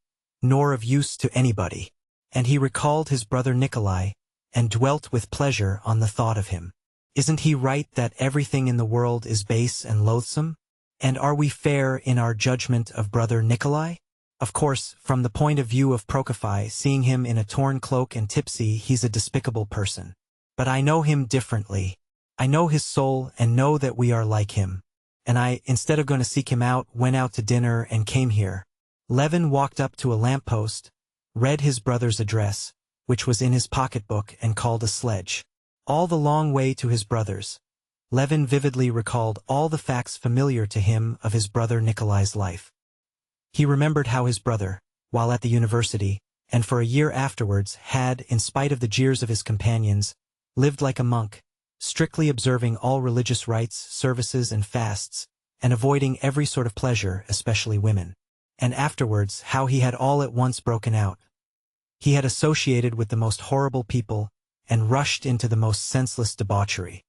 Speaker 1: nor of use to anybody. And he recalled his brother Nikolai, and dwelt with pleasure on the thought of him. Isn't he right that everything in the world is base and loathsome? And are we fair in our judgment of brother Nikolai? Of course, from the point of view of Prokofy, seeing him in a torn cloak and tipsy, he's a despicable person. But I know him differently. I know his soul and know that we are like him. And I, instead of going to seek him out, went out to dinner and came here. Levin walked up to a lamppost, read his brother's address, which was in his pocketbook, and called a sledge. All the long way to his brother's, Levin vividly recalled all the facts familiar to him of his brother Nikolai's life. He remembered how his brother, while at the university, and for a year afterwards, had, in spite of the jeers of his companions, lived like a monk, strictly observing all religious rites, services and fasts, and avoiding every sort of pleasure, especially women. And afterwards, how he had all at once broken out. He had associated with the most horrible people, and rushed into the most senseless debauchery.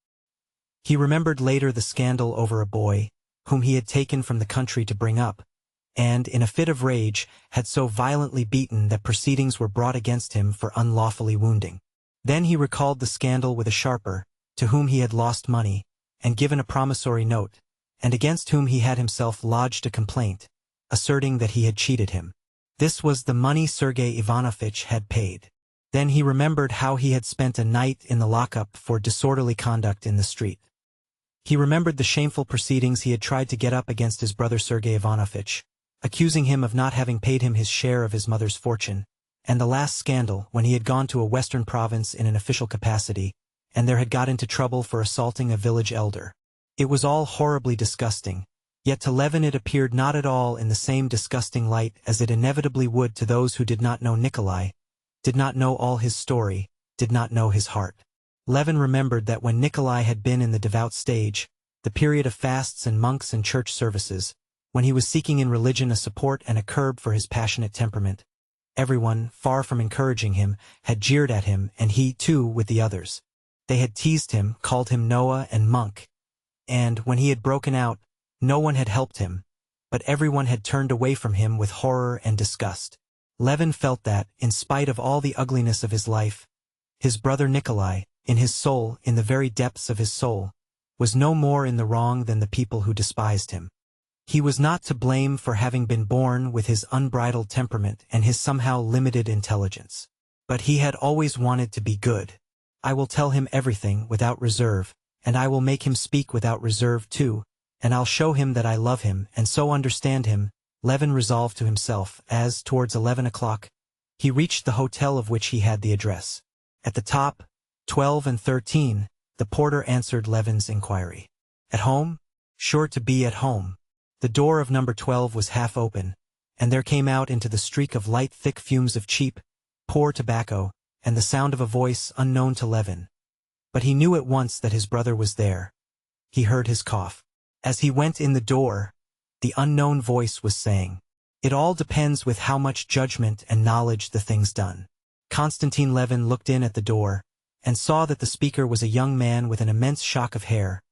Speaker 1: He remembered later the scandal over a boy, whom he had taken from the country to bring up, and, in a fit of rage, had so violently beaten that proceedings were brought against him for unlawfully wounding. Then he recalled the scandal with a sharper, to whom he had lost money, and given a promissory note, and against whom he had himself lodged a complaint, asserting that he had cheated him. This was the money Sergei Ivanovitch had paid. Then he remembered how he had spent a night in the lockup for disorderly conduct in the street. He remembered the shameful proceedings he had tried to get up against his brother Sergei Ivanovitch, accusing him of not having paid him his share of his mother's fortune, and the last scandal when he had gone to a western province in an official capacity, and there had got into trouble for assaulting a village elder. It was all horribly disgusting, yet to Levin it appeared not at all in the same disgusting light as it inevitably would to those who did not know Nikolai, did not know all his story, did not know his heart. Levin remembered that when Nikolai had been in the devout stage, the period of fasts and monks and church services, when he was seeking in religion a support and a curb for his passionate temperament, everyone, far from encouraging him, had jeered at him, and he, too, with the others. They had teased him, called him Noah and monk, and, when he had broken out, no one had helped him, but everyone had turned away from him with horror and disgust. Levin felt that, in spite of all the ugliness of his life, his brother Nikolai, in his soul, in the very depths of his soul, was no more in the wrong than the people who despised him. He was not to blame for having been born with his unbridled temperament and his somehow limited intelligence. But he had always wanted to be good. I will tell him everything without reserve, and I will make him speak without reserve too, and I'll show him that I love him and so understand him, Levin resolved to himself, as, towards 11 o'clock, he reached the hotel of which he had the address. At the top, 12 and 13, the porter answered Levin's inquiry. At home? Sure to be at home. The door of number 12 was half open, and there came out into the streak of light thick fumes of cheap, poor tobacco, and the sound of a voice unknown to Levin. But he knew at once that his brother was there. He heard his cough. As he went in the door, the unknown voice was saying, "It all depends with how much judgment and knowledge the thing's done." Konstantin Levin looked in at the door, and saw that the speaker was a young man with an immense shock of hair,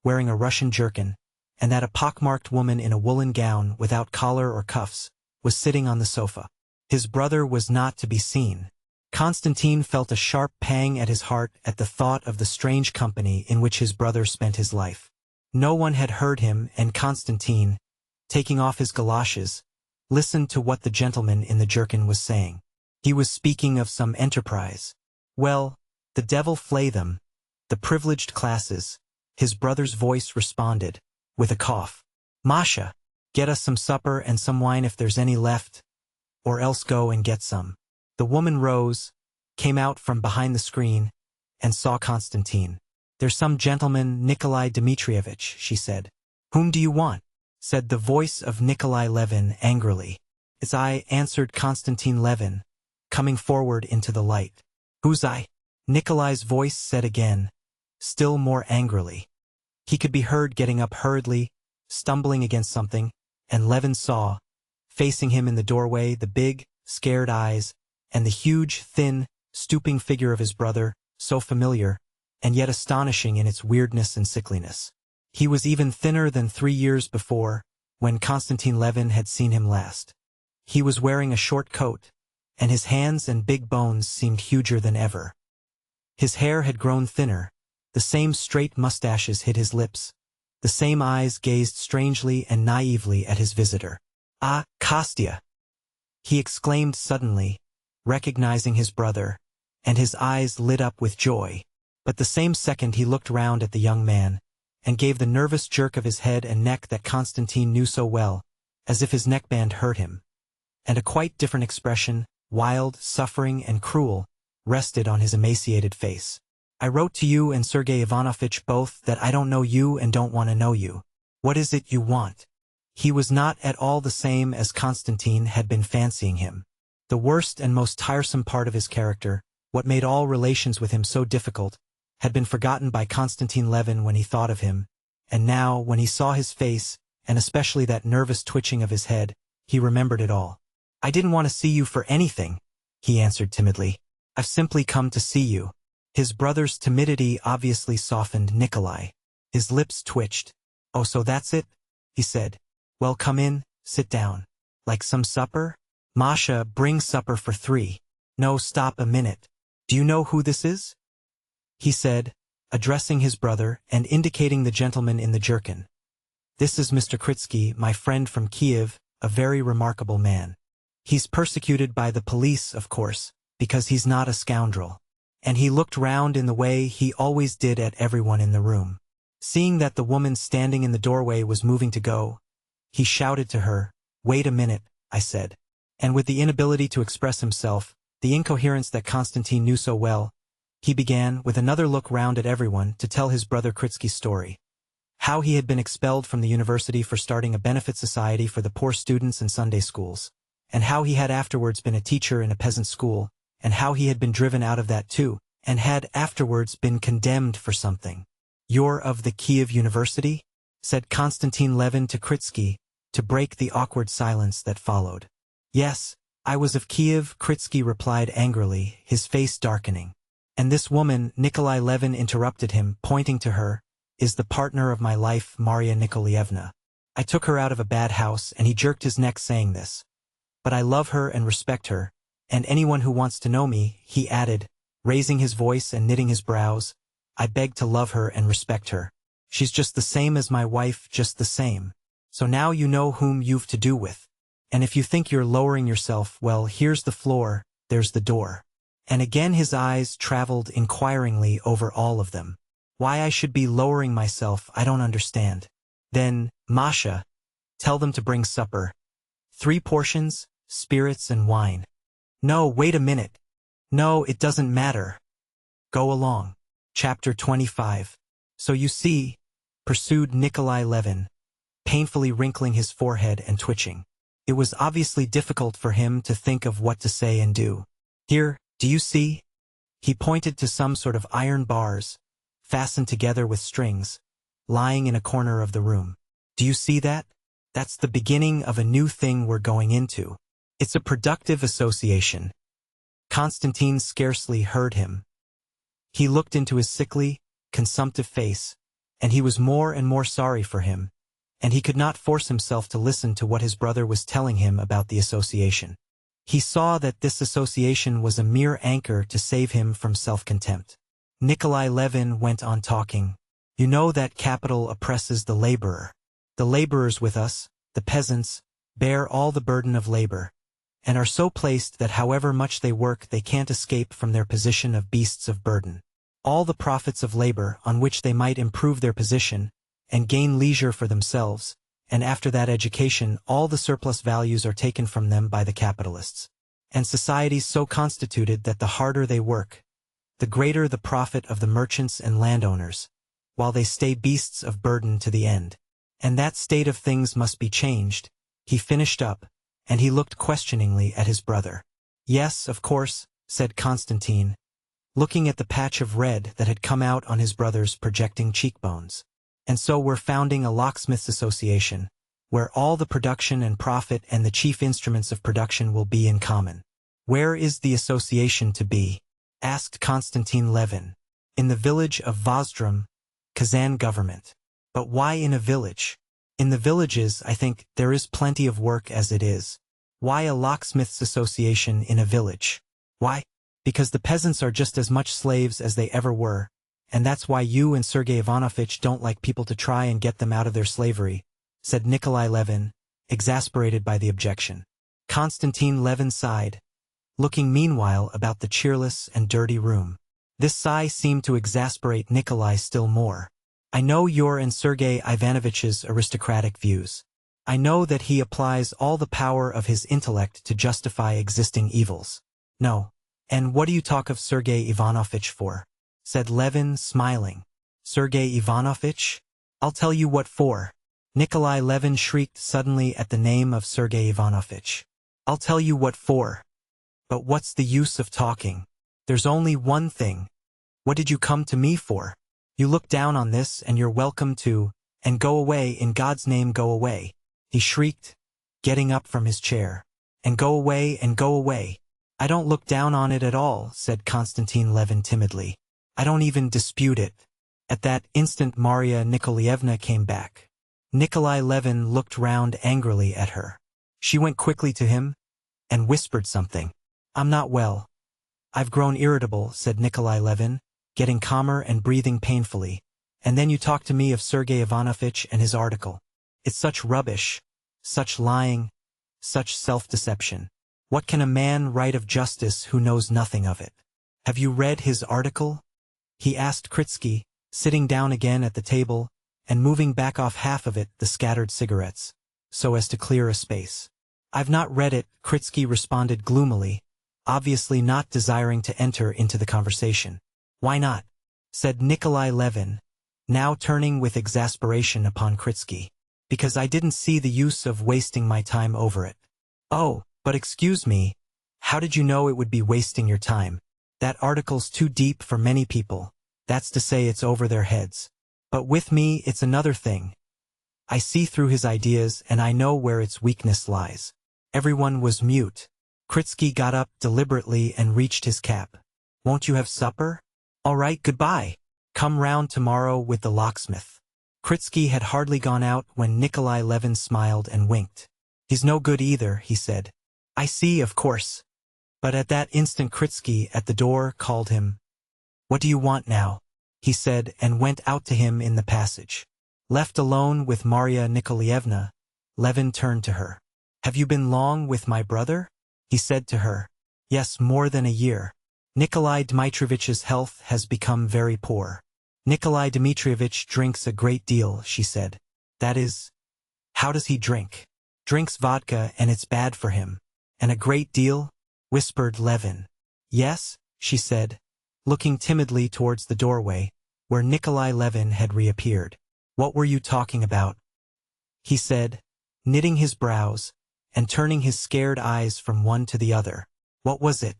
Speaker 1: wearing a Russian jerkin, and that a pockmarked woman in a woolen gown without collar or cuffs was sitting on the sofa. His brother was not to be seen. Konstantin felt a sharp pang at his heart at the thought of the strange company in which his brother spent his life. No one had heard him, and Konstantin, taking off his galoshes, listened to what the gentleman in the jerkin was saying. He was speaking of some enterprise. Well, the devil flay them, the privileged classes, his brother's voice responded, with a cough. "Masha, get us some supper and some wine if there's any left, or else go and get some." The woman rose, came out from behind the screen, and saw Konstantin. "There's some gentleman, Nikolai Dmitrievitch," she said. "Whom do you want?" said the voice of Nikolai Levin angrily. "It's I," answered Konstantin Levin, coming forward into the light. "Who's I?" Nikolai's voice said again, still more angrily. He could be heard getting up hurriedly, stumbling against something, and Levin saw, facing him in the doorway, the big, scared eyes, and the huge, thin, stooping figure of his brother, so familiar, and yet astonishing in its weirdness and sickliness. He was even thinner than 3 years before, when Konstantin Levin had seen him last. He was wearing a short coat, and his hands and big bones seemed huger than ever. His hair had grown thinner, the same straight mustaches hid his lips, the same eyes gazed strangely and naively at his visitor. "Ah, Kostya!" he exclaimed suddenly, recognizing his brother, and his eyes lit up with joy. But the same second he looked round at the young man, and gave the nervous jerk of his head and neck that Konstantin knew so well, as if his neckband hurt him. And a quite different expression, wild, suffering, and cruel, rested on his emaciated face. "I wrote to you and Sergei Ivanovitch both that I don't know you and don't want to know you. What is it you want?" He was not at all the same as Konstantin had been fancying him. The worst and most tiresome part of his character, what made all relations with him so difficult, had been forgotten by Konstantin Levin when he thought of him, and now, when he saw his face, and especially that nervous twitching of his head, he remembered it all. "I didn't want to see you for anything," he answered timidly. "I've simply come to see you." His brother's timidity obviously softened Nikolai. His lips twitched. "Oh, so that's it?" he said. "Well, come in, sit down. Like some supper? Masha, bring supper for 3. No, stop a minute. Do you know who this is?" he said, addressing his brother and indicating the gentleman in the jerkin. "This is Mr. Kritsky, my friend from Kiev, a very remarkable man. He's persecuted by the police, of course, because he's not a scoundrel." And he looked round in the way he always did at everyone in the room. Seeing that the woman standing in the doorway was moving to go, he shouted to her, "Wait a minute," I said. And with the inability to express himself, the incoherence that Konstantin knew so well, He began, with another look round at everyone, to tell his brother Kritsky's story. How he had been expelled from the university for starting a benefit society for the poor students in Sunday schools, and how he had afterwards been a teacher in a peasant school, and how he had been driven out of that too, and had afterwards been condemned for something. "You're of the Kiev University?" said Konstantin Levin to Kritsky, to break the awkward silence that followed. "Yes, I was of Kiev," Kritsky replied angrily, his face darkening. "And this woman," Nikolai Levin interrupted him, pointing to her, "is the partner of my life, Maria Nikolaevna. I took her out of a bad house," and he jerked his neck saying this. "But I love her and respect her, and anyone who wants to know me," he added, raising his voice and knitting his brows, "I beg to love her and respect her. She's just the same as my wife, just the same. So now you know whom you've to do with. And if you think you're lowering yourself, well, here's the floor, there's the door." And again his eyes traveled inquiringly over all of them. "Why I should be lowering myself, I don't understand." "Then, Masha, tell them to bring supper. 3 portions, spirits and wine." "No, wait a minute. No, it doesn't matter. Go along." Chapter 25. "So you see," pursued Nikolai Levin, painfully wrinkling his forehead and twitching. It was obviously difficult for him to think of what to say and do. "Here, do you see?" He pointed to some sort of iron bars, fastened together with strings, lying in a corner of the room. "Do you see that? That's the beginning of a new thing we're going into. It's a productive association." Konstantin scarcely heard him. He looked into his sickly, consumptive face, and he was more and more sorry for him, and he could not force himself to listen to what his brother was telling him about the association. He saw that this association was a mere anchor to save him from self-contempt. Nikolai Levin went on talking. "You know that capital oppresses the laborer. The laborers with us, the peasants, bear all the burden of labor, and are so placed that however much they work they can't escape from their position of beasts of burden. All the profits of labor, on which they might improve their position, and gain leisure for themselves, and after that education all the surplus values are taken from them by the capitalists. And society's so constituted that the harder they work, the greater the profit of the merchants and landowners, while they stay beasts of burden to the end. And that state of things must be changed," he finished up, and he looked questioningly at his brother. "Yes, of course," said Konstantin, looking at the patch of red that had come out on his brother's projecting cheekbones. "And so we're founding a locksmiths' association, where all the production and profit and the chief instruments of production will be in common." "Where is the association to be?" asked Konstantin Levin. "In the village of Vozdrum, Kazan government." "But why in a village?" "In the villages, I think, there is plenty of work as it is. Why a locksmiths' association in a village?" "Why? Because the peasants are just as much slaves as they ever were, and that's why you and Sergei Ivanovitch don't like people to try and get them out of their slavery," said Nikolai Levin, exasperated by the objection. Konstantin Levin sighed, looking meanwhile about the cheerless and dirty room. This sigh seemed to exasperate Nikolai still more. "I know your and Sergei Ivanovitch's aristocratic views. I know that he applies all the power of his intellect to justify existing evils." "No. And what do you talk of Sergei Ivanovitch for?" said Levin, smiling. "Sergei Ivanovitch? I'll tell you what for." Nikolai Levin shrieked suddenly at the name of Sergei Ivanovitch. "I'll tell you what for. But what's the use of talking? There's only one thing. What did you come to me for? You look down on this and you're welcome to, and go away, in God's name go away," he shrieked, getting up from his chair. "And go away and go away." "I don't look down on it at all," said Konstantin Levin timidly. "I don't even dispute it." At that instant Maria Nikolaevna came back. Nikolai Levin looked round angrily at her. She went quickly to him and whispered something. "I'm not well. I've grown irritable," said Nikolai Levin, getting calmer and breathing painfully. "And then you talk to me of Sergei Ivanovitch and his article. It's such rubbish, such lying, such self-deception. What can a man write of justice who knows nothing of it?" "Have you read his article?" he asked Kritsky, sitting down again at the table and moving back off half of it, the scattered cigarettes, so as to clear a space. "I've not read it," Kritsky responded gloomily, obviously not desiring to enter into the conversation. Why not? Said Nikolai Levin, now turning with exasperation upon Kritsky. Because I didn't see the use of wasting my time over it. Oh, but excuse me, how did you know it would be wasting your time? That article's too deep for many people, that's to say it's over their heads. But with me it's another thing. I see through his ideas and I know where its weakness lies. Everyone was mute. Kritsky got up deliberately and reached his cap. Won't you have supper? All right, goodbye. Come round tomorrow with the locksmith. Kritsky had hardly gone out when Nikolai Levin smiled and winked. He's no good either, he said. I see, of course. But at that instant Kritsky at the door called him. What do you want now? He said and went out to him in the passage. Left alone with Marya Nikolaevna, Levin turned to her. Have you been long with my brother? He said to her. Yes, more than a year. Nikolai Dmitrievitch's health has become very poor. Nikolai Dmitrievitch drinks a great deal, she said. That is, how does he drink? Drinks vodka and it's bad for him. And a great deal? Whispered Levin. Yes, she said, looking timidly towards the doorway, where Nikolai Levin had reappeared. What were you talking about? He said, knitting his brows, and turning his scared eyes from one to the other. What was it?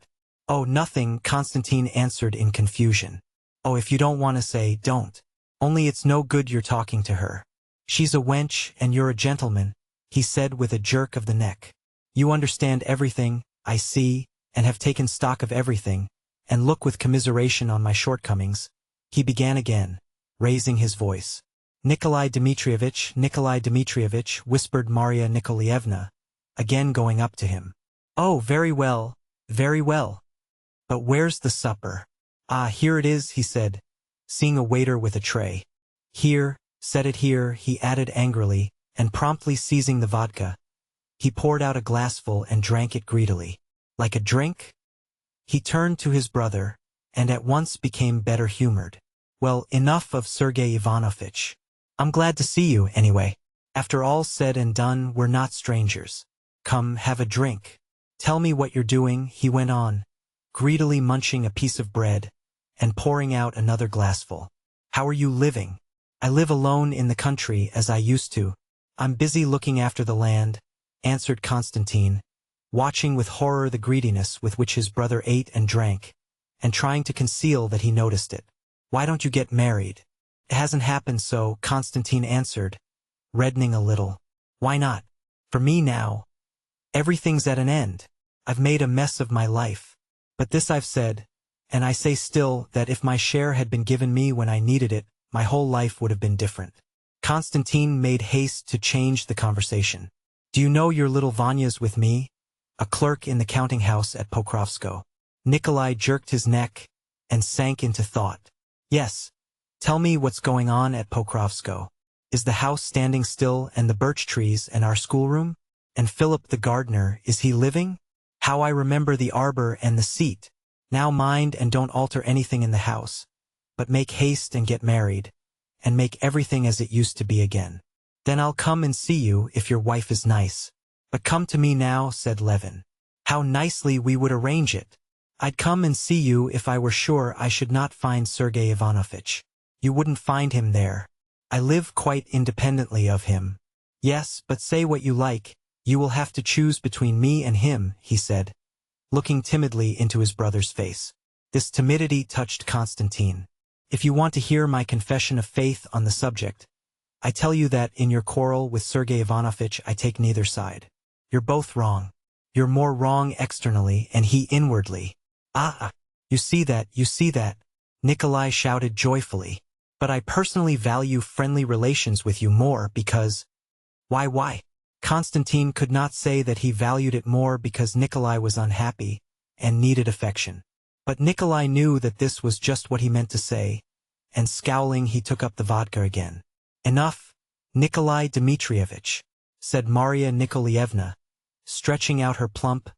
Speaker 1: Oh, nothing, Konstantin answered in confusion. Oh, if you don't want to say, don't. Only it's no good you're talking to her. She's a wench and you're a gentleman, he said with a jerk of the neck. You understand everything, I see, and have taken stock of everything, and look with commiseration on my shortcomings. He began again, raising his voice. Nikolai Dmitrievitch, whispered Marya Nikolaevna, again going up to him. Oh, very well, very well. But where's the supper? Ah, here it is, he said, seeing a waiter with a tray. Here, set it here, he added angrily, and promptly seizing the vodka, he poured out a glassful and drank it greedily. Like a drink? He turned to his brother, and at once became better humored. Well, enough of Sergei Ivanovitch. I'm glad to see you, anyway. After all's said and done, we're not strangers. Come, have a drink. Tell me what you're doing, he went on, greedily munching a piece of bread, and pouring out another glassful. How are you living? I live alone in the country as I used to. I'm busy looking after the land, answered Konstantin, watching with horror the greediness with which his brother ate and drank, and trying to conceal that he noticed it. Why don't you get married? It hasn't happened so, Konstantin answered, reddening a little. Why not? For me now, everything's at an end. I've made a mess of my life. But this I've said, and I say still, that if my share had been given me when I needed it, my whole life would have been different. Konstantin made haste to change the conversation. Do you know your little Vanya's with me? A clerk in the counting house at Pokrovskoe. Nikolai jerked his neck and sank into thought. Yes. Tell me what's going on at Pokrovskoe. Is the house standing still and the birch trees and our schoolroom? And Philip the gardener, is he living? How I remember the arbor and the seat. Now mind and don't alter anything in the house, but make haste and get married, and make everything as it used to be again. Then I'll come and see you if your wife is nice. But come to me now, said Levin. How nicely we would arrange it. I'd come and see you if I were sure I should not find Sergei Ivanovitch. You wouldn't find him there. I live quite independently of him. Yes, but say what you like, you will have to choose between me and him, he said, looking timidly into his brother's face. This timidity touched Konstantin. If you want to hear my confession of faith on the subject, I tell you that in your quarrel with Sergei Ivanovitch I take neither side. You're both wrong. You're more wrong externally and he inwardly. Ah, you see that, Nikolai shouted joyfully. But I personally value friendly relations with you more because… Why? Konstantin could not say that he valued it more because Nikolai was unhappy and needed affection. But Nikolai knew that this was just what he meant to say, and scowling he took up the vodka again. Enough, Nikolai Dmitrievitch, said Marya Nikolaevna, stretching out her plump,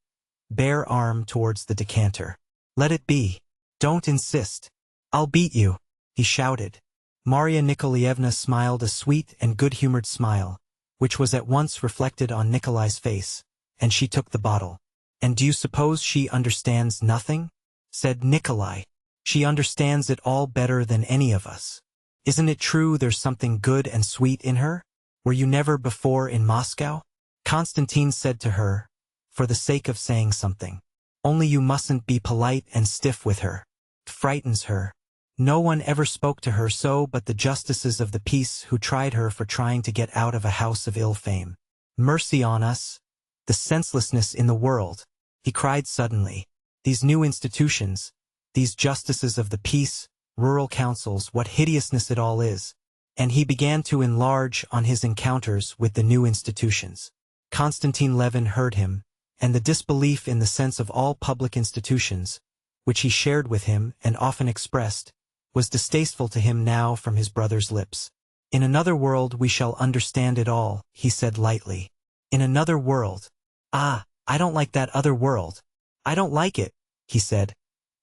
Speaker 1: bare arm towards the decanter. Let it be. Don't insist. I'll beat you, he shouted. Marya Nikolaevna smiled a sweet and good-humored smile, which was at once reflected on Nikolai's face, and she took the bottle. And do you suppose she understands nothing? Said Nikolai. She understands it all better than any of us. Isn't it true there's something good and sweet in her? Were you never before in Moscow? Konstantin said to her, for the sake of saying something. Only you mustn't be polite and stiff with her. It frightens her. No one ever spoke to her so but the justices of the peace who tried her for trying to get out of a house of ill fame. Mercy on us! The senselessness in the world! He cried suddenly. These new institutions, these justices of the peace, rural councils, what hideousness it all is. And he began to enlarge on his encounters with the new institutions. Konstantin Levin heard him, and the disbelief in the sense of all public institutions, which he shared with him and often expressed, was distasteful to him now from his brother's lips. In another world we shall understand it all, he said lightly. In another world. Ah, I don't like that other world. I don't like it, he said,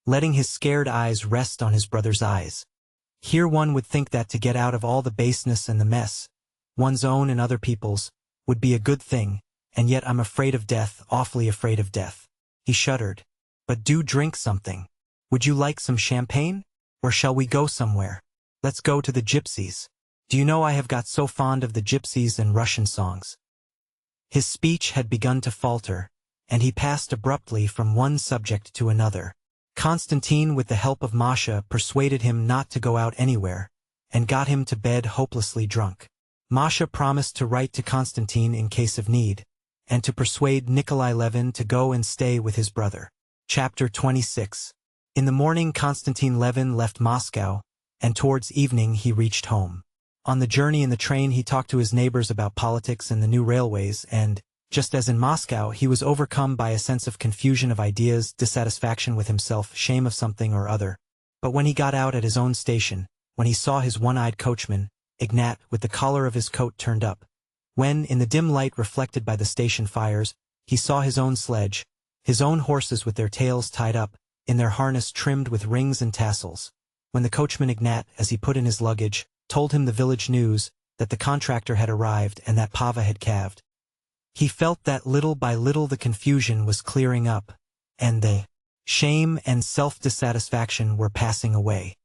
Speaker 1: letting his scared eyes rest on his brother's eyes. Here one would think that to get out of all the baseness and the mess, one's own and other people's, would be a good thing, and yet I'm afraid of death, awfully afraid of death. He shuddered. But do drink something. Would you like some champagne? Or shall we go somewhere? Let's go to the gypsies. Do you know I have got so fond of the gypsies and Russian songs? His speech had begun to falter, and he passed abruptly from one subject to another. Konstantin, with the help of Masha, persuaded him not to go out anywhere, and got him to bed hopelessly drunk. Masha promised to write to Konstantin in case of need, and to persuade Nikolai Levin to go and stay with his brother. Chapter 26. In the morning Konstantin Levin left Moscow, and towards evening he reached home. On the journey in the train he talked to his neighbors about politics and the new railways and, just as in Moscow, he was overcome by a sense of confusion of ideas, dissatisfaction with himself, shame of something or other. But when he got out at his own station, when he saw his one-eyed coachman, Ignat, with the collar of his coat turned up, when, in the dim light reflected by the station fires, he saw his own sledge, his own horses with their tails tied up, in their harness trimmed with rings and tassels, when the coachman Ignat, as he put in his luggage, told him the village news, that the contractor had arrived and that Pava had calved, he felt that little by little the confusion was clearing up, and the shame and self-dissatisfaction were passing away.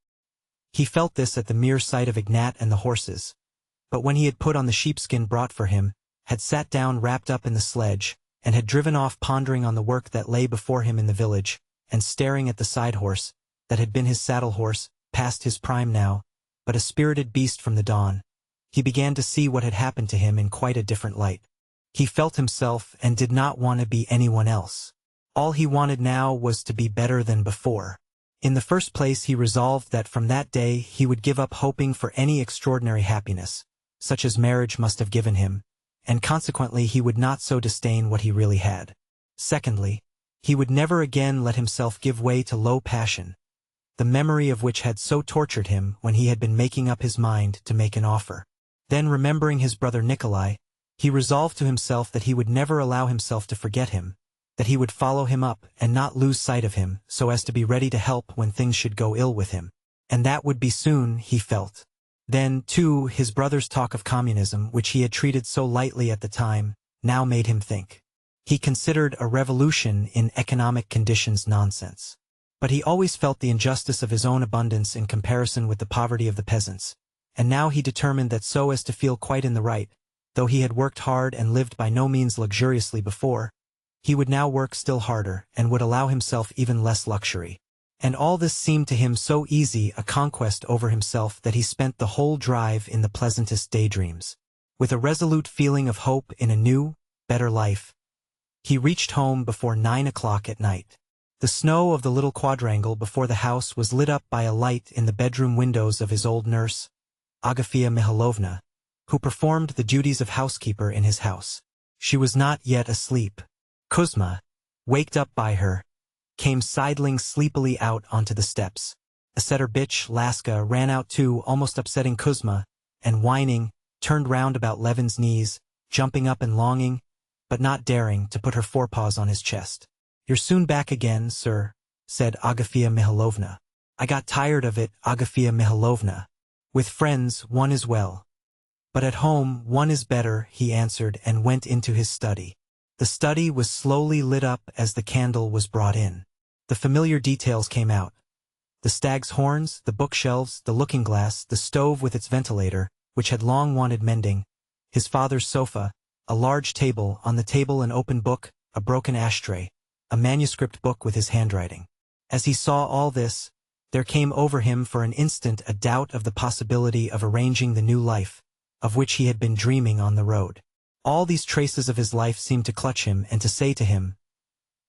Speaker 1: He felt this at the mere sight of Ignat and the horses, but when he had put on the sheepskin brought for him, had sat down wrapped up in the sledge, and had driven off pondering on the work that lay before him in the village, and staring at the side-horse, that had been his saddle-horse, past his prime now, but a spirited beast from the dawn, he began to see what had happened to him in quite a different light. He felt himself and did not want to be anyone else. All he wanted now was to be better than before. In the first place he resolved that from that day he would give up hoping for any extraordinary happiness, such as marriage must have given him, and consequently he would not so disdain what he really had. Secondly, he would never again let himself give way to low passion, the memory of which had so tortured him when he had been making up his mind to make an offer. Then, remembering his brother Nikolai, he resolved to himself that he would never allow himself to forget him, that he would follow him up and not lose sight of him so as to be ready to help when things should go ill with him. And that would be soon, he felt. Then, too, his brother's talk of communism, which he had treated so lightly at the time, now made him think. He considered a revolution in economic conditions nonsense. But he always felt the injustice of his own abundance in comparison with the poverty of the peasants, and now he determined that so as to feel quite in the right, though he had worked hard and lived by no means luxuriously before, he would now work still harder and would allow himself even less luxury. And all this seemed to him so easy a conquest over himself that he spent the whole drive in the pleasantest daydreams. With a resolute feeling of hope in a new, better life, he reached home before 9 o'clock at night. The snow of the little quadrangle before the house was lit up by a light in the bedroom windows of his old nurse, Agafia Mihailovna, who performed the duties of housekeeper in his house. She was not yet asleep. Kuzma, waked up by her, came sidling sleepily out onto the steps. A setter bitch, Laska, ran out too, almost upsetting Kuzma, and whining, turned round about Levin's knees, jumping up and longing, but not daring, to put her forepaws on his chest. "You're soon back again, sir," said Agafia Mihailovna. "I got tired of it, Agafia Mihailovna. With friends, one is well. But at home, one is better," he answered and went into his study. The study was slowly lit up as the candle was brought in. The familiar details came out. The stag's horns, the bookshelves, the looking-glass, the stove with its ventilator, which had long wanted mending, his father's sofa, a large table, on the table an open book, a broken ashtray, a manuscript book with his handwriting. As he saw all this, there came over him for an instant a doubt of the possibility of arranging the new life, of which he had been dreaming on the road. All these traces of his life seemed to clutch him and to say to him,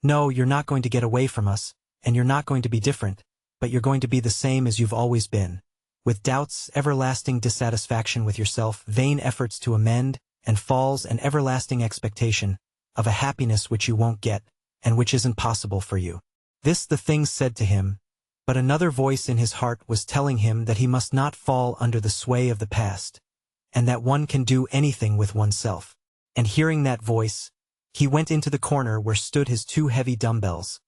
Speaker 1: "No, you're not going to get away from us, and you're not going to be different, but you're going to be the same as you've always been, with doubts, everlasting dissatisfaction with yourself, vain efforts to amend, and falls and everlasting expectation of a happiness which you won't get, and which isn't possible for you." This the things said to him, but another voice in his heart was telling him that he must not fall under the sway of the past, and that one can do anything with oneself. And hearing that voice, he went into the corner where stood his 2 heavy dumbbells,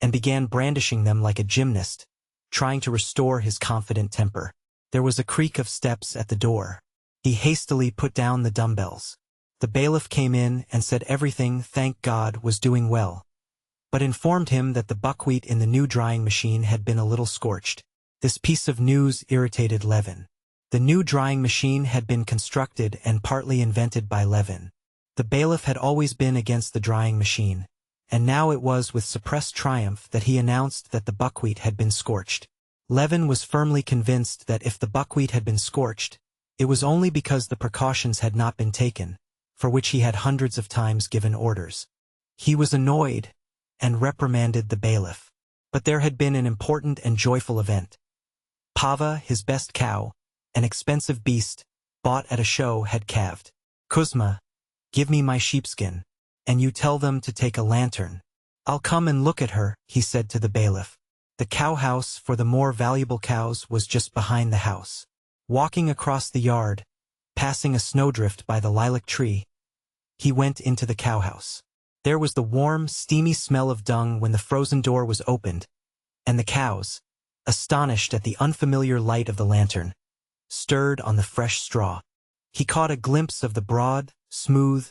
Speaker 1: and began brandishing them like a gymnast, trying to restore his confident temper. There was a creak of steps at the door. He hastily put down the dumbbells. The bailiff came in and said everything, thank God, was doing well, but informed him that the buckwheat in the new drying machine had been a little scorched. This piece of news irritated Levin. The new drying machine had been constructed and partly invented by Levin. The bailiff had always been against the drying machine, and now it was with suppressed triumph that he announced that the buckwheat had been scorched. Levin was firmly convinced that if the buckwheat had been scorched, it was only because the precautions had not been taken, for which he had hundreds of times given orders. He was annoyed, and reprimanded the bailiff. But there had been an important and joyful event. Pava, his best cow, an expensive beast, bought at a show, had calved. "Kuzma, give me my sheepskin, and you tell them to take a lantern. I'll come and look at her," he said to the bailiff. The cow-house for the more valuable cows was just behind the house. Walking across the yard, passing a snowdrift by the lilac tree, he went into the cow-house. There was the warm, steamy smell of dung when the frozen door was opened, and the cows, astonished at the unfamiliar light of the lantern, stirred on the fresh straw. He caught a glimpse of the broad, smooth,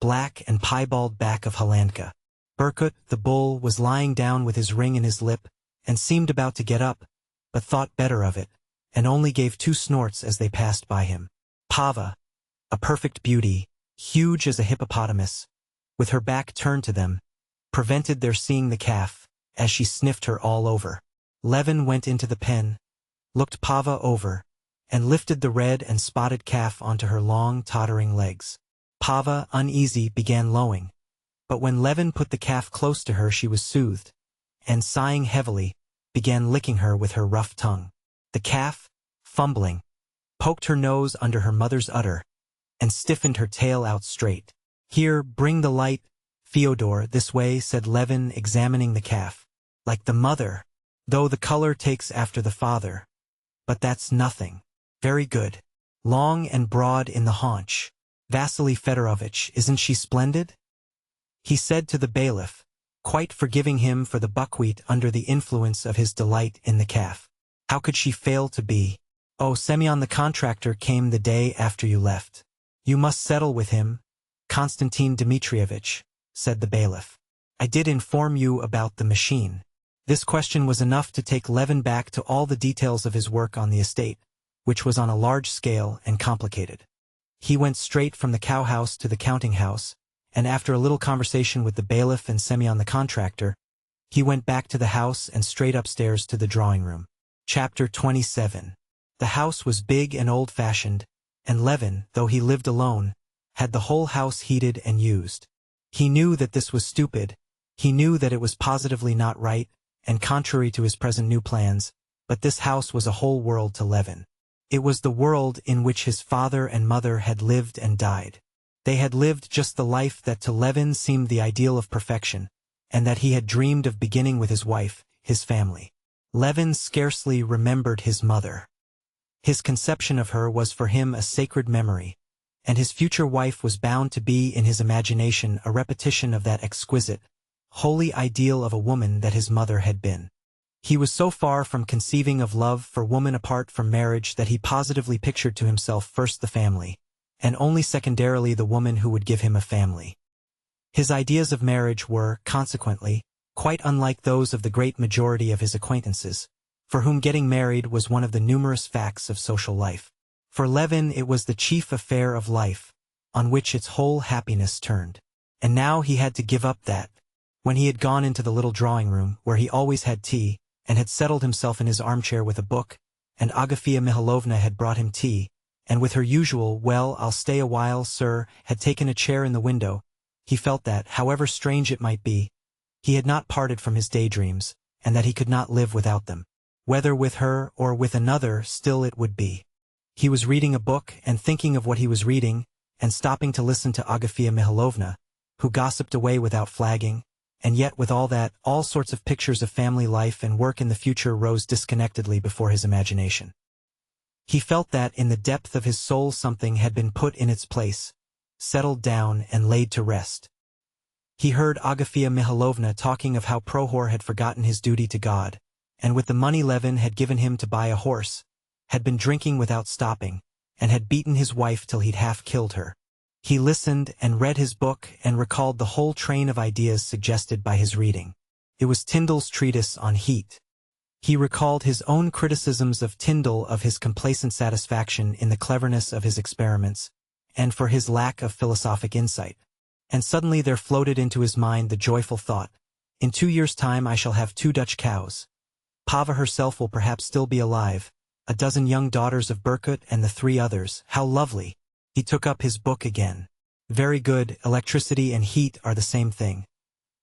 Speaker 1: black and piebald back of Halanka. Berkut, the bull, was lying down with his ring in his lip, and seemed about to get up, but thought better of it, and only gave 2 snorts as they passed by him. Pava, a perfect beauty, huge as a hippopotamus, with her back turned to them, prevented their seeing the calf, as she sniffed her all over. Levin went into the pen, looked Pava over, and lifted the red and spotted calf onto her long, tottering legs. Pava, uneasy, began lowing, but when Levin put the calf close to her she was soothed, and sighing heavily, began licking her with her rough tongue. The calf, fumbling, poked her nose under her mother's udder, and stiffened her tail out straight. "Here, bring the light, Fyodor, this way," said Levin, examining the calf. "Like the mother, though the color takes after the father. But that's nothing. Very good. Long and broad in the haunch. Vasily Fedorovitch, isn't she splendid?" he said to the bailiff, quite forgiving him for the buckwheat under the influence of his delight in the calf. "How could she fail to be? Oh, Semyon the contractor came the day after you left. You must settle with him, Konstantin Dmitrievitch," said the bailiff. "I did inform you about the machine." This question was enough to take Levin back to all the details of his work on the estate, which was on a large scale and complicated. He went straight from the cow-house to the counting-house, and after a little conversation with the bailiff and Semyon the contractor, he went back to the house and straight upstairs to the drawing-room. Chapter 27. The house was big and old-fashioned, and Levin, though he lived alone, had the whole house heated and used. He knew that this was stupid, he knew that it was positively not right, and contrary to his present new plans, but this house was a whole world to Levin. It was the world in which his father and mother had lived and died. They had lived just the life that to Levin seemed the ideal of perfection, and that he had dreamed of beginning with his wife, his family. Levin scarcely remembered his mother. His conception of her was for him a sacred memory, and his future wife was bound to be in his imagination a repetition of that exquisite, holy ideal of a woman that his mother had been. He was so far from conceiving of love for woman apart from marriage that he positively pictured to himself first the family, and only secondarily the woman who would give him a family. His ideas of marriage were, consequently, quite unlike those of the great majority of his acquaintances, for whom getting married was one of the numerous facts of social life. For Levin it was the chief affair of life, on which its whole happiness turned. And now he had to give up that. When he had gone into the little drawing room, where he always had tea, and had settled himself in his armchair with a book, and Agafea Mihalovna had brought him tea, and with her usual, "Well, I'll stay a while, sir," had taken a chair in the window, he felt that, however strange it might be, he had not parted from his daydreams, and that he could not live without them. Whether with her or with another, still it would be. He was reading a book and thinking of what he was reading, and stopping to listen to Agafea Mihalovna, who gossiped away without flagging, and yet with all that, all sorts of pictures of family life and work in the future rose disconnectedly before his imagination. He felt that in the depth of his soul something had been put in its place, settled down and laid to rest. He heard Agafea Mihalovna talking of how Prohor had forgotten his duty to God, and with the money Levin had given him to buy a horse, had been drinking without stopping, and had beaten his wife till he'd half killed her. He listened and read his book and recalled the whole train of ideas suggested by his reading. It was Tyndall's treatise on heat. He recalled his own criticisms of Tyndall of his complacent satisfaction in the cleverness of his experiments, and for his lack of philosophic insight. And suddenly there floated into his mind the joyful thought, in 2 years' time I shall have 2 Dutch cows. Pava herself will perhaps still be alive, a dozen young daughters of Berkut and the 3 others. How lovely! He took up his book again. Very good, electricity and heat are the same thing.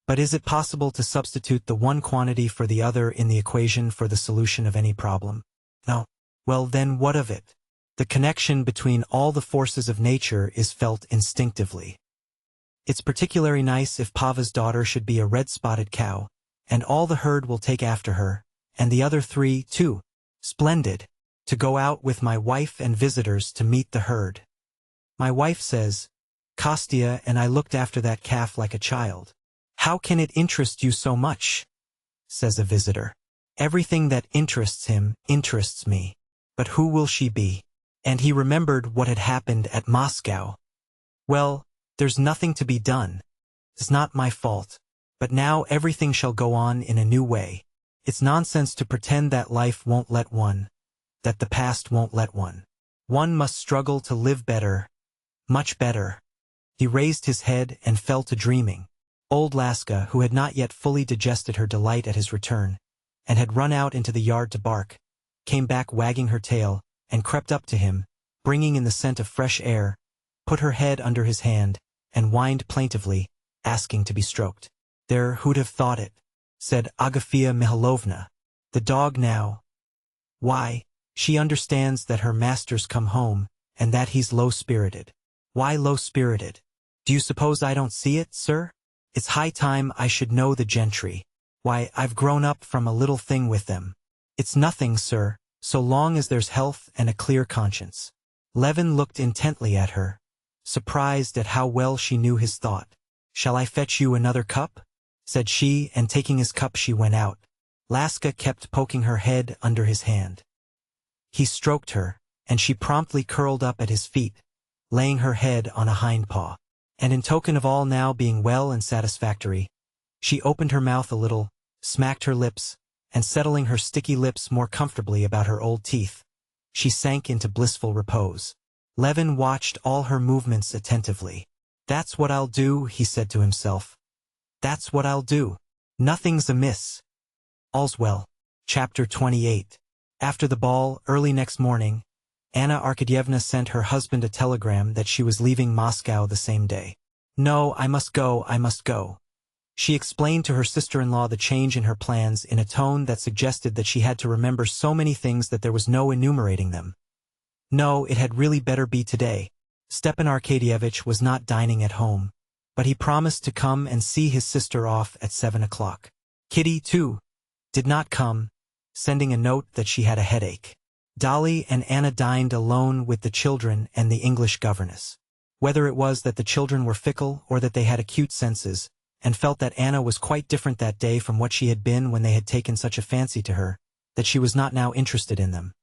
Speaker 1: But is it possible to substitute the one quantity for the other in the equation for the solution of any problem? No. Well then what of it? The connection between all the forces of nature is felt instinctively. It's particularly nice if Pava's daughter should be a red-spotted cow, and all the herd will take after her, and the other 3, too. Splendid! To go out with my wife and visitors to meet the herd. My wife says, "Kostya and I looked after that calf like a child." "How can it interest you so much?" says a visitor. "Everything that interests him interests me. But who will she be?" And he remembered what had happened at Moscow. "Well, there's nothing to be done. It's not my fault. But now everything shall go on in a new way. It's nonsense to pretend that life won't let one, that the past won't let one. One must struggle to live better, much better." He raised his head and fell to dreaming. Old Laska, who had not yet fully digested her delight at his return, and had run out into the yard to bark, came back wagging her tail, and crept up to him, bringing in the scent of fresh air, put her head under his hand, and whined plaintively, asking to be stroked. "There, who'd have thought it?" said Agafea Mihalovna. "The dog now. Why, she understands that her master's come home, and that he's low-spirited." "Why low-spirited? Do you suppose I don't see it, sir? It's high time I should know the gentry. Why, I've grown up from a little thing with them. It's nothing, sir, so long as there's health and a clear conscience." Levin looked intently at her, surprised at how well she knew his thought. "Shall I fetch you another cup?" said she, and taking his cup she went out. Laska kept poking her head under his hand. He stroked her, and she promptly curled up at his feet, laying her head on a hind paw. And in token of all now being well and satisfactory, she opened her mouth a little, smacked her lips, and settling her sticky lips more comfortably about her old teeth, she sank into blissful repose. Levin watched all her movements attentively. "That's what I'll do," he said to himself. "That's what I'll do. Nothing's amiss. All's well." Chapter 28. After the ball, early next morning, Anna Arkadyevna sent her husband a telegram that she was leaving Moscow the same day. "No, I must go, I must go." She explained to her sister-in-law the change in her plans in a tone that suggested that she had to remember so many things that there was no enumerating them. No, it had really better be today. Stepan Arkadyevitch was not dining at home, but he promised to come and see his sister off at 7 o'clock. Kitty, too, did not come, sending a note that she had a headache. Dolly and Anna dined alone with the children and the English governess. Whether it was that the children were fickle or that they had acute senses, and felt that Anna was quite different that day from what she had been when they had taken such a fancy to her, that she was not now interested in them.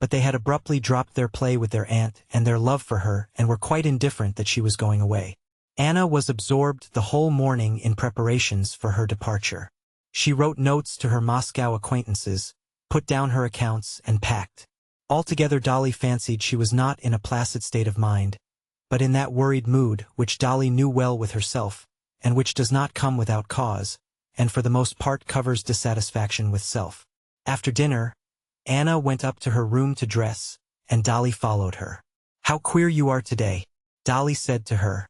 Speaker 1: But they had abruptly dropped their play with their aunt and their love for her and were quite indifferent that she was going away. Anna was absorbed the whole morning in preparations for her departure. She wrote notes to her Moscow acquaintances, put down her accounts, and packed. Altogether Dolly fancied she was not in a placid state of mind, but in that worried mood which Dolly knew well with herself, and which does not come without cause, and for the most part covers dissatisfaction with self. After dinner, Anna went up to her room to dress, and Dolly followed her. "How queer you are today," Dolly said to her.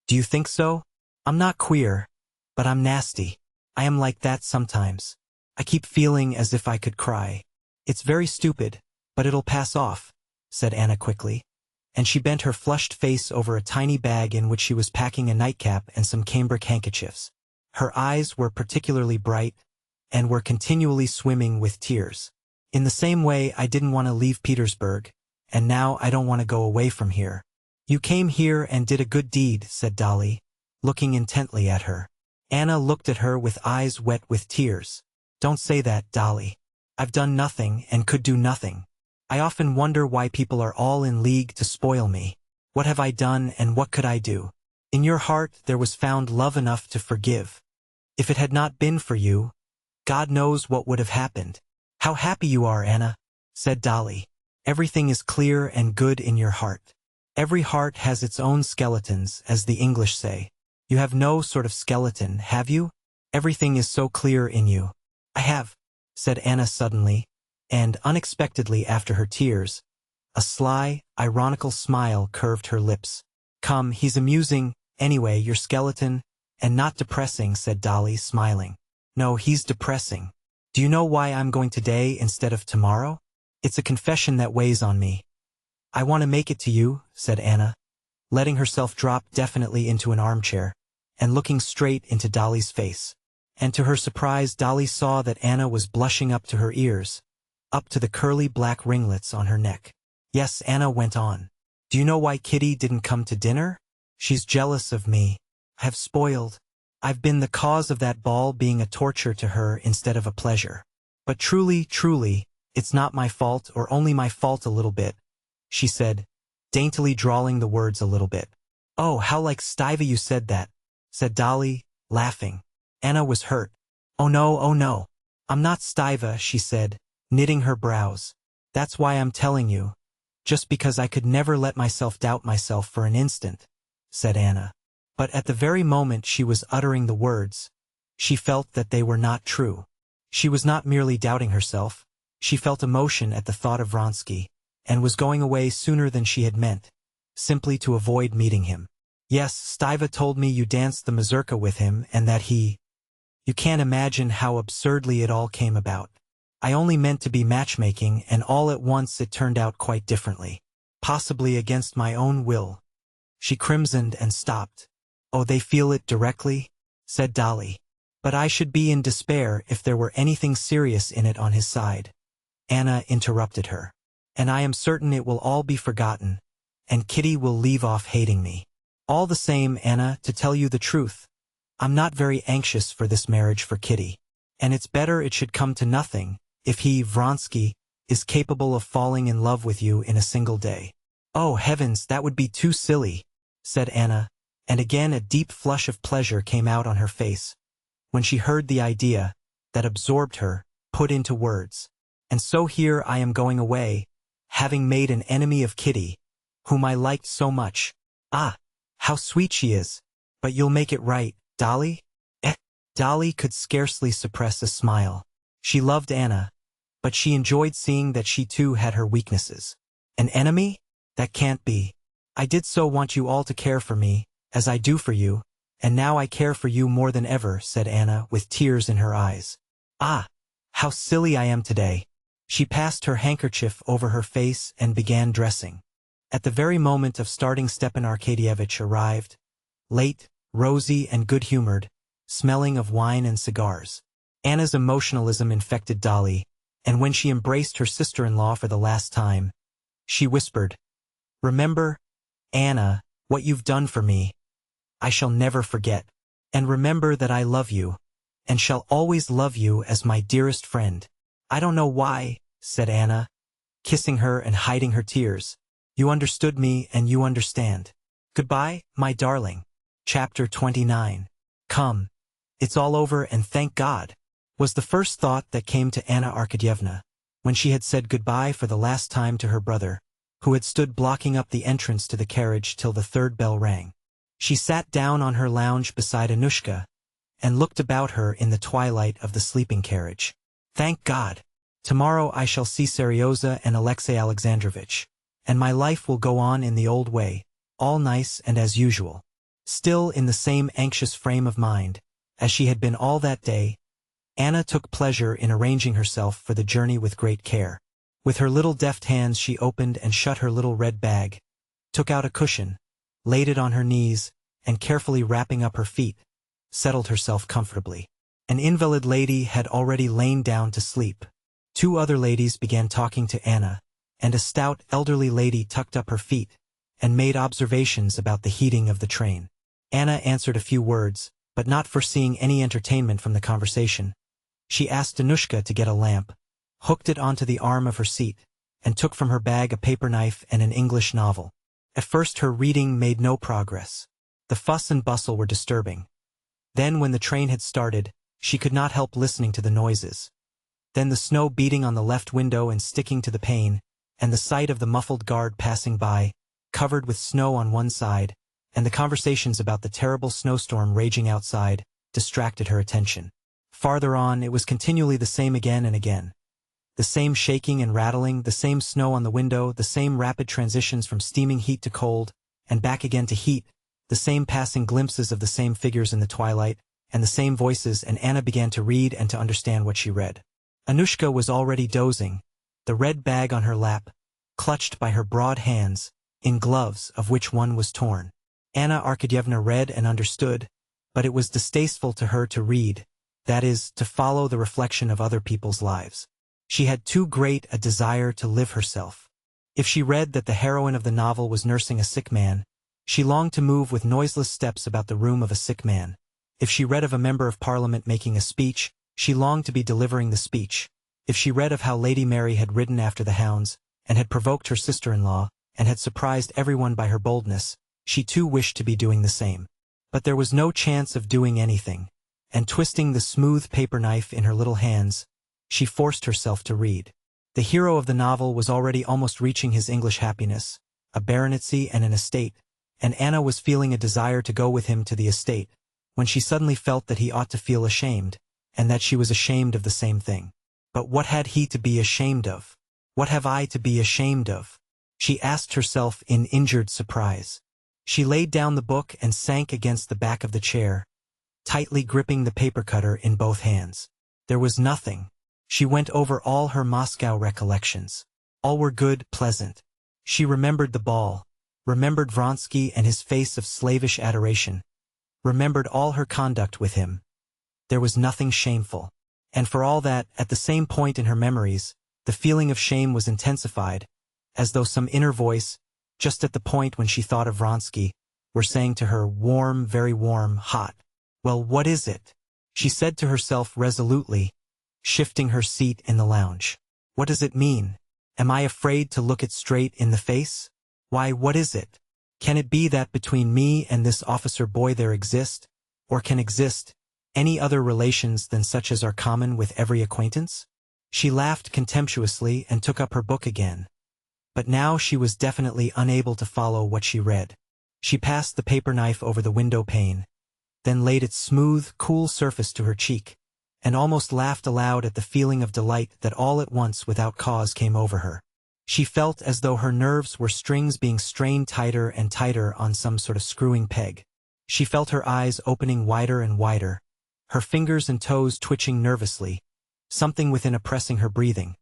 Speaker 1: Do you think so? I'm not queer, but I'm nasty. I am like that sometimes. I keep feeling as if I could cry. It's very stupid, but it'll pass off," said Anna quickly, and she bent her flushed face over a tiny bag in which she was packing a nightcap and some cambric handkerchiefs. Her eyes were particularly bright, and were continually swimming with tears. "In the same way I didn't want to leave Petersburg, and now I don't want to go away from here." "You came here and did a good deed," said Dolly, looking intently at her. Anna looked at her with eyes wet with tears. "Don't say that, Dolly. I've done nothing and could do nothing. I often wonder why people are all in league to spoil me. What have I done and what could I do? In your heart there was found love enough to forgive. If it had not been for you, God knows what would have happened." "How happy you are, Anna," said Dolly. "Everything is clear and good in your heart. Every heart has its own skeletons, as the English say. You have no sort of skeleton, have you? Everything is so clear in you." "I have," said Anna suddenly, and unexpectedly after her tears. A sly, ironical smile curved her lips. "Come, he's amusing, anyway, your skeleton, and not depressing," said Dolly, smiling. "No, he's depressing. Do you know why I'm going today instead of tomorrow? It's a confession that weighs on me." "I want to make it to you," said Anna, letting herself drop definitely into an armchair, and looking straight into Dolly's face. And to her surprise Dolly saw that Anna was blushing up to her ears, up to the curly black ringlets on her neck. "Yes," Anna went on. "Do you know why Kitty didn't come to dinner? She's jealous of me. I've been the cause of that ball being a torture to her instead of a pleasure. But truly, it's not my fault, or only my fault a little bit," she said, daintily drawling the words a little bit. "Oh, how like Stiva you said that," said Dolly, laughing. Anna was hurt. Oh no, I'm not Stiva," she said, knitting her brows. "That's why I'm telling you, just because I could never let myself doubt myself for an instant," said Anna. But at the very moment she was uttering the words, she felt that they were not true. She was not merely doubting herself, she felt emotion at the thought of Vronsky, and was going away sooner than she had meant, simply to avoid meeting him. "Yes, Stiva told me you danced the mazurka with him and that he... You can't imagine how absurdly it all came about. I only meant to be matchmaking, and all at once it turned out quite differently. Possibly against my own will." She crimsoned and stopped. "Oh, they feel it directly?" said Dolly. "But I should be in despair if there were anything serious in it on his side." Anna interrupted her. "And I am certain it will all be forgotten, and Kitty will leave off hating me. All the same, Anna, to tell you the truth, I'm not very anxious for this marriage for Kitty, and it's better it should come to nothing, if he, Vronsky, is capable of falling in love with you in a single day." "Oh, heavens, that would be too silly," said Anna, and again a deep flush of pleasure came out on her face, when she heard the idea, that absorbed her, put into words. "And so here I am going away, having made an enemy of Kitty, whom I liked so much. Ah, how sweet she is! But you'll make it right, Dolly?" Dolly could scarcely suppress a smile. She loved Anna, but she enjoyed seeing that she too had her weaknesses. "An enemy? That can't be. I did so want you all to care for me, as I do for you, and now I care for you more than ever," said Anna with tears in her eyes. "Ah, how silly I am today." She passed her handkerchief over her face and began dressing. At the very moment of starting Stepan Arkadyevitch arrived, late, rosy and good-humored, smelling of wine and cigars. Anna's emotionalism infected Dolly, and when she embraced her sister-in-law for the last time, she whispered, "Remember, Anna, what you've done for me. I shall never forget. And remember that I love you, and shall always love you as my dearest friend." "I don't know why," said Anna, kissing her and hiding her tears. "You understood me and you understand. Goodbye, my darling." Chapter 29. Come. It's all over, and thank God. was the first thought that came to Anna Arkadyevna, when she had said goodbye for the last time to her brother, who had stood blocking up the entrance to the carriage till the third bell rang. She sat down on her lounge beside Anushka, and looked about her in the twilight of the sleeping carriage. Thank God! Tomorrow I shall see Seryoza and Alexey Alexandrovitch, and my life will go on in the old way, all nice and as usual. Still in the same anxious frame of mind, as she had been all that day, Anna took pleasure in arranging herself for the journey with great care. With her little deft hands she opened and shut her little red bag, took out a cushion, laid it on her knees, and carefully wrapping up her feet, settled herself comfortably. An invalid lady had already lain down to sleep. Two other ladies began talking to Anna, and a stout elderly lady tucked up her feet, and made observations about the heating of the train. Anna answered a few words, but not foreseeing any entertainment from the conversation. She asked Anushka to get a lamp, hooked it onto the arm of her seat, and took from her bag a paper knife and an English novel. At first her reading made no progress. The fuss and bustle were disturbing. Then when the train had started, she could not help listening to the noises. Then the snow beating on the left window and sticking to the pane, and the sight of the muffled guard passing by, covered with snow on one side, and the conversations about the terrible snowstorm raging outside, distracted her attention. Farther on it was continually the same again and again. The same shaking and rattling, the same snow on the window, the same rapid transitions from steaming heat to cold, and back again to heat, the same passing glimpses of the same figures in the twilight, and the same voices, and Anna began to read and to understand what she read. Anushka was already dozing, the red bag on her lap, clutched by her broad hands, in gloves of which one was torn. Anna Arkadyevna read and understood, but it was distasteful to her to read, that is, to follow the reflection of other people's lives. She had too great a desire to live herself. If she read that the heroine of the novel was nursing a sick man, she longed to move with noiseless steps about the room of a sick man. If she read of a member of Parliament making a speech, she longed to be delivering the speech. If she read of how Lady Mary had ridden after the hounds, and had provoked her sister-in-law, and had surprised everyone by her boldness, she too wished to be doing the same. But there was no chance of doing anything, and twisting the smooth paper knife in her little hands, she forced herself to read. The hero of the novel was already almost reaching his English happiness, a baronetcy and an estate, and Anna was feeling a desire to go with him to the estate, when she suddenly felt that he ought to feel ashamed, and that she was ashamed of the same thing. But what had he to be ashamed of? What have I to be ashamed of? She asked herself in injured surprise. She laid down the book and sank against the back of the chair, tightly gripping the paper cutter in both hands. There was nothing. She went over all her Moscow recollections. All were good, pleasant. She remembered the ball, remembered Vronsky and his face of slavish adoration, remembered all her conduct with him. There was nothing shameful. And for all that, at the same point in her memories, the feeling of shame was intensified, as though some inner voice, just at the point when she thought of Vronsky, were saying to her, warm, very warm, hot. Well, what is it? She said to herself resolutely, shifting her seat in the lounge. What does it mean? Am I afraid to look it straight in the face? Why, what is it? Can it be that between me and this officer boy there exist, or can exist, any other relations than such as are common with every acquaintance? She laughed contemptuously and took up her book again. But now she was definitely unable to follow what she read. She passed the paper knife over the window pane, then laid its smooth, cool surface to her cheek, and almost laughed aloud at the feeling of delight that all at once without cause came over her. She felt as though her nerves were strings being strained tighter and tighter on some sort of screwing peg. She felt her eyes opening wider and wider, her fingers and toes twitching nervously, something within oppressing her breathing,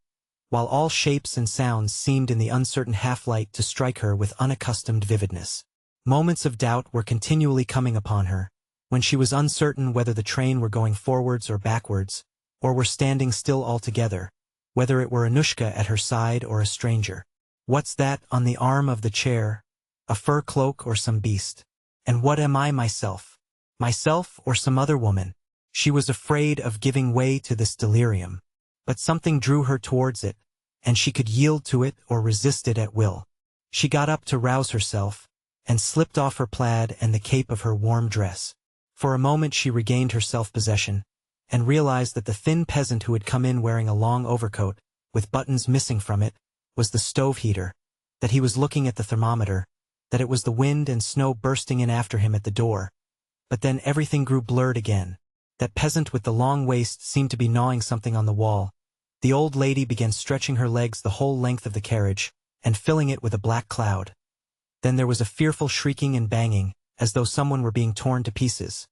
Speaker 1: while all shapes and sounds seemed in the uncertain half-light to strike her with unaccustomed vividness. Moments of doubt were continually coming upon her, when she was uncertain whether the train were going forwards or backwards, or were standing still altogether, whether it were Anushka at her side or a stranger. What's that on the arm of the chair? A fur cloak or some beast? And what am I myself? Myself or some other woman? She was afraid of giving way to this delirium, but something drew her towards it, and she could yield to it or resist it at will. She got up to rouse herself, and slipped off her plaid and the cape of her warm dress. For a moment she regained her self-possession, and realized that the thin peasant who had come in wearing a long overcoat, with buttons missing from it, was the stove heater, that he was looking at the thermometer, that it was the wind and snow bursting in after him at the door. But then everything grew blurred again. That peasant with the long waist seemed to be gnawing something on the wall. The old lady began stretching her legs the whole length of the carriage, and filling it with a black cloud. Then there was a fearful shrieking and banging, as though someone were being torn to pieces.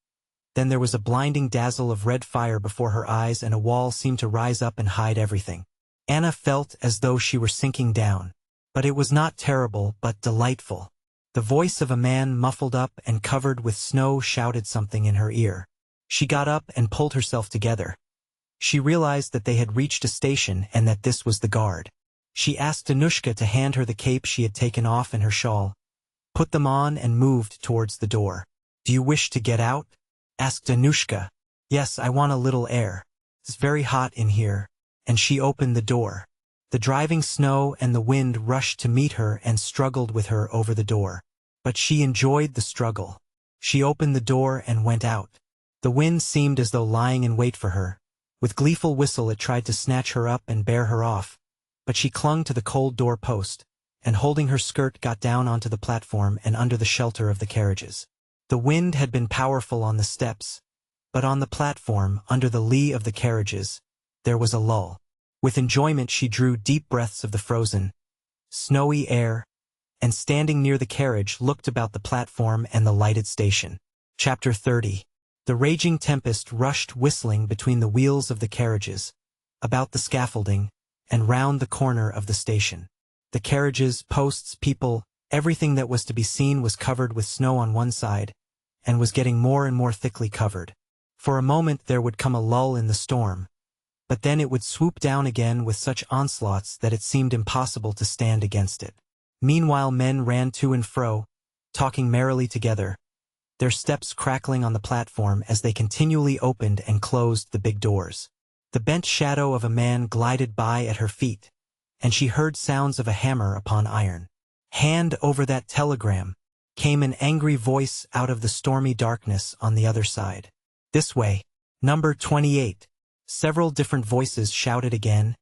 Speaker 1: Then there was a blinding dazzle of red fire before her eyes, and a wall seemed to rise up and hide everything. Anna felt as though she were sinking down. But it was not terrible, but delightful. The voice of a man muffled up and covered with snow shouted something in her ear. She got up and pulled herself together. She realized that they had reached a station and that this was the guard. She asked Anushka to hand her the cape she had taken off and her shawl, put them on and moved towards the door. "Do you wish to get out?" asked Anushka. "Yes, I want a little air. It's very hot in here." And she opened the door. The driving snow and the wind rushed to meet her and struggled with her over the door. But she enjoyed the struggle. She opened the door and went out. The wind seemed as though lying in wait for her. With gleeful whistle it tried to snatch her up and bear her off. But she clung to the cold door post, and holding her skirt got down onto the platform and under the shelter of the carriages. The wind had been powerful on the steps, but on the platform, under the lee of the carriages, there was a lull. With enjoyment she drew deep breaths of the frozen, snowy air, and standing near the carriage looked about the platform and the lighted station. Chapter 30. The raging tempest rushed whistling between the wheels of the carriages, about the scaffolding, and round the corner of the station. The carriages, posts, people, everything that was to be seen was covered with snow on one side, and was getting more and more thickly covered. For a moment there would come a lull in the storm, but then it would swoop down again with such onslaughts that it seemed impossible to stand against it. Meanwhile men ran to and fro, talking merrily together, their steps crackling on the platform as they continually opened and closed the big doors. The bent shadow of a man glided by at her feet, and she heard sounds of a hammer upon iron. "Hand over that telegram," came an angry voice out of the stormy darkness on the other side. "This way, number 28. Several different voices shouted again,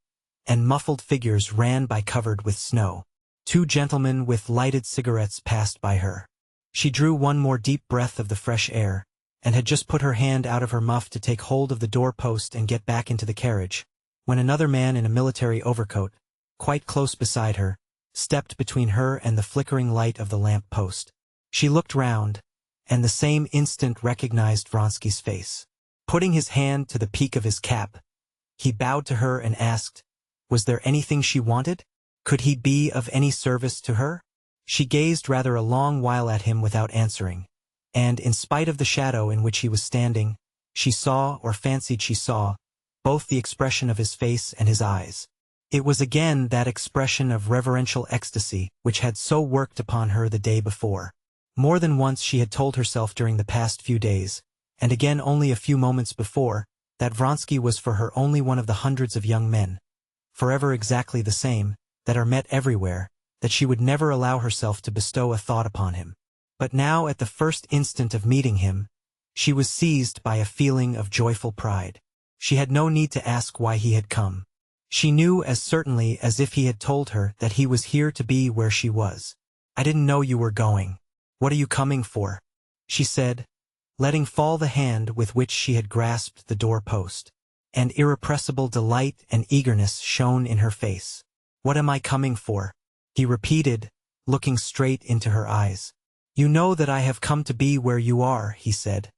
Speaker 1: and muffled figures ran by covered with snow. 2 gentlemen with lighted cigarettes passed by her. She drew one more deep breath of the fresh air, and had just put her hand out of her muff to take hold of the door-post and get back into the carriage, when another man in a military overcoat, quite close beside her, stepped between her and the flickering light of the lamp-post. She looked round, and the same instant recognized Vronsky's face. Putting his hand to the peak of his cap, he bowed to her and asked, was there anything she wanted? Could he be of any service to her? She gazed rather a long while at him without answering, and, in spite of the shadow in which he was standing, she saw, or fancied she saw, both the expression of his face and his eyes. It was again that expression of reverential ecstasy which had so worked upon her the day before. More than once she had told herself during the past few days, and again only a few moments before, that Vronsky was for her only one of the hundreds of young men, forever exactly the same, that are met everywhere, that she would never allow herself to bestow a thought upon him. But now, at the first instant of meeting him, she was seized by a feeling of joyful pride. She had no need to ask why he had come. She knew as certainly as if he had told her that he was here to be where she was. "I didn't know you were going. What are you coming for?" she said, letting fall the hand with which she had grasped the door-post. And irrepressible delight and eagerness shone in her face. "What am I coming for?" he repeated, looking straight into her eyes. "You know that I have come to be where you are," he said.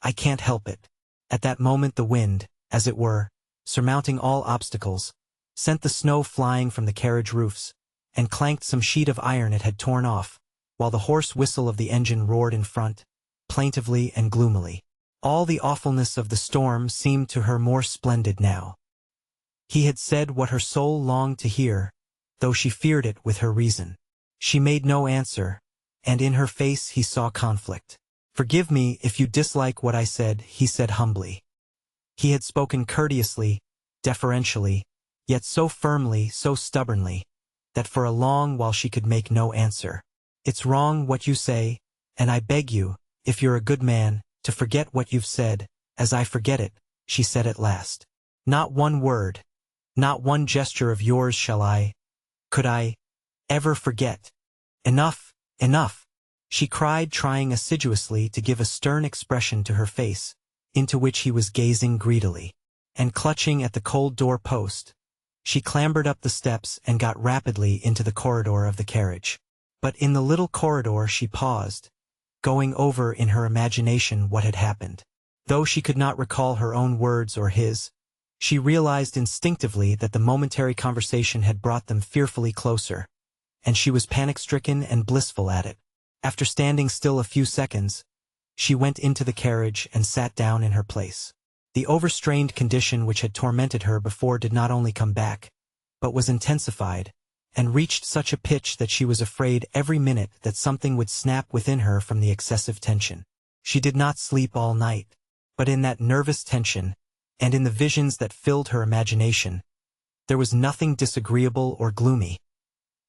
Speaker 1: "I can't help it." At that moment the wind, as it were, surmounting all obstacles, sent the snow flying from the carriage roofs, and clanked some sheet of iron it had torn off, while the hoarse whistle of the engine roared in front, plaintively and gloomily. All the awfulness of the storm seemed to her more splendid now. He had said what her soul longed to hear, though she feared it with her reason. She made no answer, and in her face he saw conflict. "Forgive me if you dislike what I said," he said humbly. He had spoken courteously, deferentially, yet so firmly, so stubbornly, that for a long while she could make no answer. "It's wrong what you say, and I beg you, if you're a good man, to forget what you've said, as I forget it, she said at last. Not one word, not one gesture of yours could I, ever forget. Enough, enough, she cried, trying assiduously to give a stern expression to her face, into which he was gazing greedily. And clutching at the cold door post, she clambered up the steps and got rapidly into the corridor of the carriage. But in the little corridor she paused, going over in her imagination what had happened. Though she could not recall her own words or his, she realized instinctively that the momentary conversation had brought them fearfully closer, and she was panic-stricken and blissful at it. After standing still a few seconds, she went into the carriage and sat down in her place. The overstrained condition which had tormented her before did not only come back, but was intensified, and reached such a pitch that she was afraid every minute that something would snap within her from the excessive tension. She did not sleep all night, but in that nervous tension, and in the visions that filled her imagination, there was nothing disagreeable or gloomy.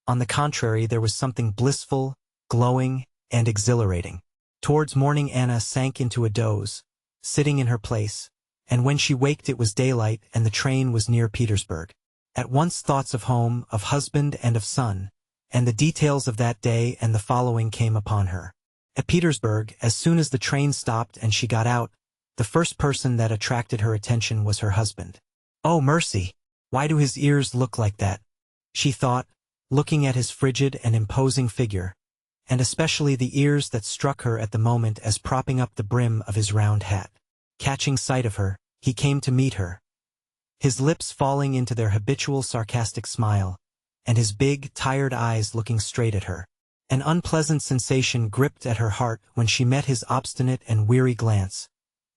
Speaker 1: On the contrary, there was something blissful, glowing, and exhilarating. Towards morning Anna sank into a doze, sitting in her place, and when she waked it was daylight and the train was near Petersburg. At once thoughts of home, of husband and of son, and the details of that day and the following came upon her. At Petersburg, as soon as the train stopped and she got out, the first person that attracted her attention was her husband. Oh, mercy! Why do his ears look like that? She thought, looking at his frigid and imposing figure, and especially the ears that struck her at the moment as propping up the brim of his round hat. Catching sight of her, he came to meet her, his lips falling into their habitual sarcastic smile, and his big, tired eyes looking straight at her. An unpleasant sensation gripped at her heart when she met his obstinate and weary glance,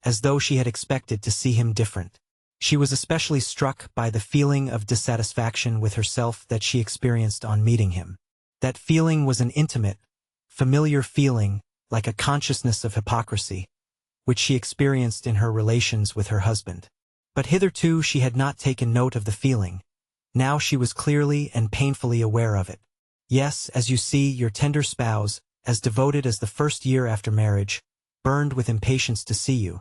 Speaker 1: as though she had expected to see him different. She was especially struck by the feeling of dissatisfaction with herself that she experienced on meeting him. That feeling was an intimate, familiar feeling, like a consciousness of hypocrisy, which she experienced in her relations with her husband. But hitherto she had not taken note of the feeling. Now she was clearly and painfully aware of it. Yes, as you see, your tender spouse, as devoted as the first year after marriage, burned with impatience to see you,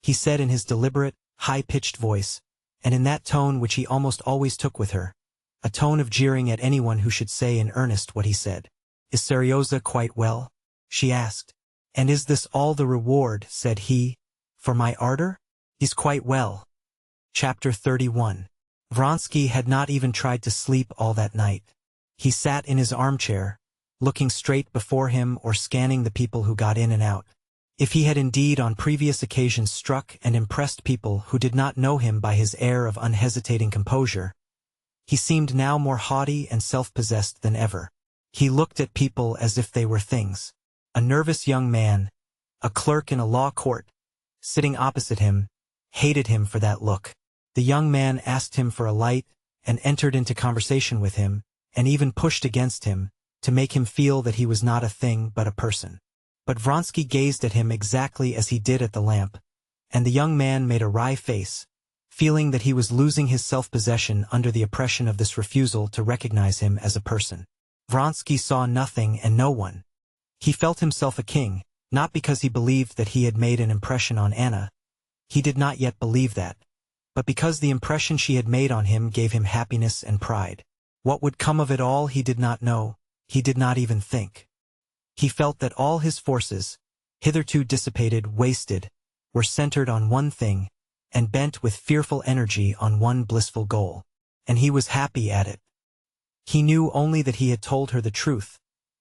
Speaker 1: he said in his deliberate, high-pitched voice, and in that tone which he almost always took with her, a tone of jeering at anyone who should say in earnest what he said. Is Seryoza quite well? She asked. And is this all the reward, said he, for my ardor? He's quite well. Chapter 31. Vronsky had not even tried to sleep all that night. He sat in his armchair, looking straight before him or scanning the people who got in and out. If he had indeed on previous occasions struck and impressed people who did not know him by his air of unhesitating composure, he seemed now more haughty and self-possessed than ever. He looked at people as if they were things. A nervous young man, a clerk in a law court, sitting opposite him, hated him for that look. The young man asked him for a light, and entered into conversation with him, and even pushed against him, to make him feel that he was not a thing but a person. But Vronsky gazed at him exactly as he did at the lamp, and the young man made a wry face, feeling that he was losing his self-possession under the oppression of this refusal to recognize him as a person. Vronsky saw nothing and no one. He felt himself a king, not because he believed that he had made an impression on Anna. He did not yet believe that, but because the impression she had made on him gave him happiness and pride. What would come of it all he did not know, he did not even think. He felt that all his forces, hitherto dissipated, wasted, were centered on one thing, and bent with fearful energy on one blissful goal. And he was happy at it. He knew only that he had told her the truth,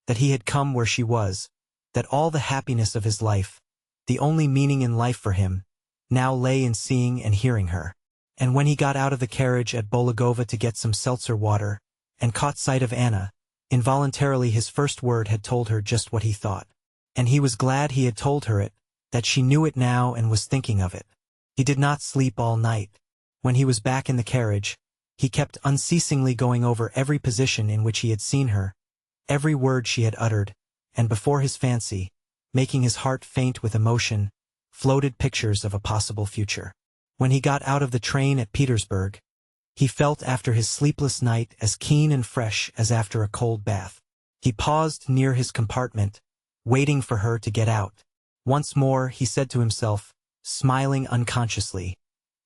Speaker 1: that he had come where she was, that all the happiness of his life, the only meaning in life for him, now lay in seeing and hearing her. And when he got out of the carriage at Bologova to get some seltzer water, and caught sight of Anna, involuntarily his first word had told her just what he thought. And he was glad he had told her it, that she knew it now and was thinking of it. He did not sleep all night. When he was back in the carriage, he kept unceasingly going over every position in which he had seen her, every word she had uttered, and before his fancy, making his heart faint with emotion, floated pictures of a possible future. When he got out of the train at Petersburg, he felt after his sleepless night as keen and fresh as after a cold bath. He paused near his compartment, waiting for her to get out. Once more, he said to himself, smiling unconsciously,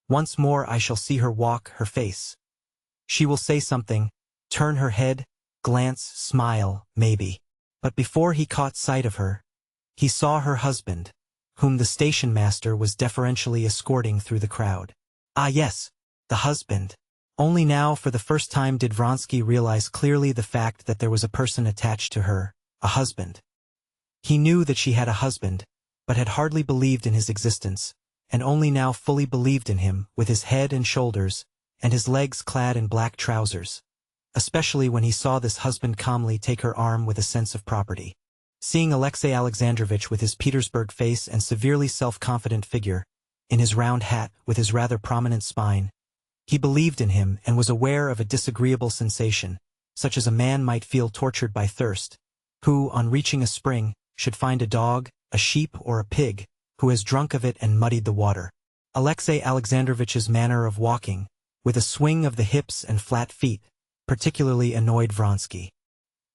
Speaker 1: Once more I shall see her walk her face. She will say something, turn her head, glance, smile, maybe. But before he caught sight of her, he saw her husband, whom the station master was deferentially escorting through the crowd. Ah yes, the husband. Only now for the first time did Vronsky realize clearly the fact that there was a person attached to her, a husband. He knew that she had a husband, but had hardly believed in his existence, and only now fully believed in him, with his head and shoulders, and his legs clad in black trousers. Especially when he saw this husband calmly take her arm with a sense of property. Seeing Alexei Alexandrovitch with his Petersburg face and severely self-confident figure, in his round hat with his rather prominent spine, he believed in him and was aware of a disagreeable sensation, such as a man might feel tortured by thirst, who, on reaching a spring, should find a dog, a sheep or a pig, who has drunk of it and muddied the water. Alexei Alexandrovitch's manner of walking, with a swing of the hips and flat feet, particularly annoyed Vronsky.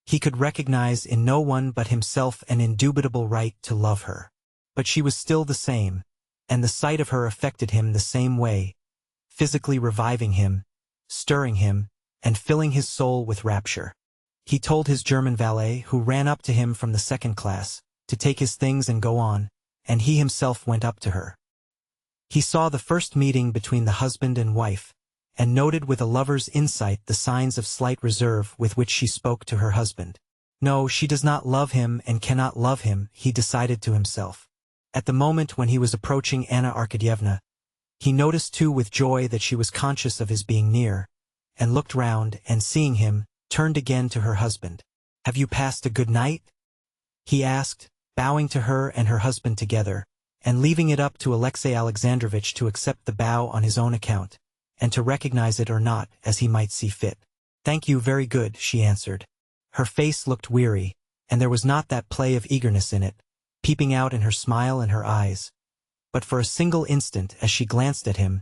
Speaker 1: He could recognize in no one but himself an indubitable right to love her. But she was still the same, and the sight of her affected him the same way, physically reviving him, stirring him, and filling his soul with rapture. He told his German valet, who ran up to him from the second class, to take his things and go on, and he himself went up to her. He saw the first meeting between the husband and wife, and noted with a lover's insight the signs of slight reserve with which she spoke to her husband. No, she does not love him and cannot love him, he decided to himself. At the moment when he was approaching Anna Arkadyevna, he noticed too with joy that she was conscious of his being near, and looked round, and seeing him, turned again to her husband. "Have you passed a good night?" he asked, bowing to her and her husband together, and leaving it up to Alexei Alexandrovitch to accept the bow on his own account, and to recognize it or not as he might see fit. "Thank you, very good," she answered. Her face looked weary, and there was not that play of eagerness in it, peeping out in her smile and her eyes. But for a single instant, as she glanced at him,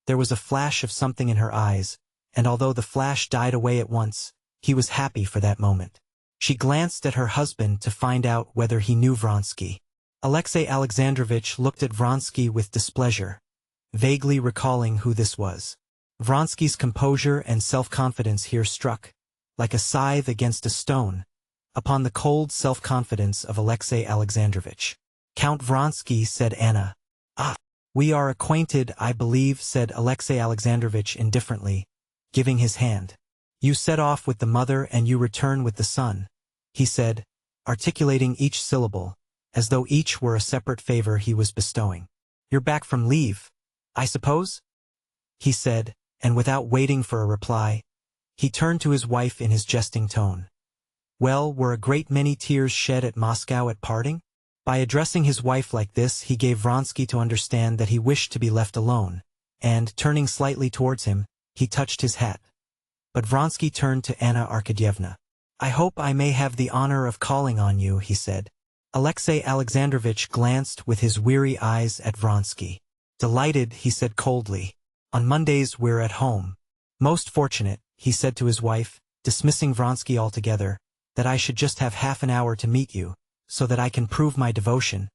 Speaker 1: there was a flash of something in her eyes, and although the flash died away at once, he was happy for that moment. She glanced at her husband to find out whether he knew Vronsky. Alexei Alexandrovitch looked at Vronsky with displeasure, vaguely recalling who this was. Vronsky's composure and self-confidence here struck, like a scythe against a stone, upon the cold self-confidence of Alexei Alexandrovitch. "Count Vronsky," said Anna. "Ah, we are acquainted, I believe," said Alexei Alexandrovitch indifferently, giving his hand. "You set off with the mother and you return with the son," he said, articulating each syllable, as though each were a separate favor he was bestowing. "You're back from leave, I suppose?" he said, and without waiting for a reply, he turned to his wife in his jesting tone. "Well, were a great many tears shed at Moscow at parting?" By addressing his wife like this, he gave Vronsky to understand that he wished to be left alone, and, turning slightly towards him, he touched his hat. But Vronsky turned to Anna Arkadyevna. "I hope I may have the honor of calling on you," he said. Alexei Alexandrovitch glanced with his weary eyes at Vronsky. "Delighted," he said coldly. "On Mondays we're at home. Most fortunate," he said to his wife, dismissing Vronsky altogether, "that I should just have half an hour to meet you, so that I can prove my devotion."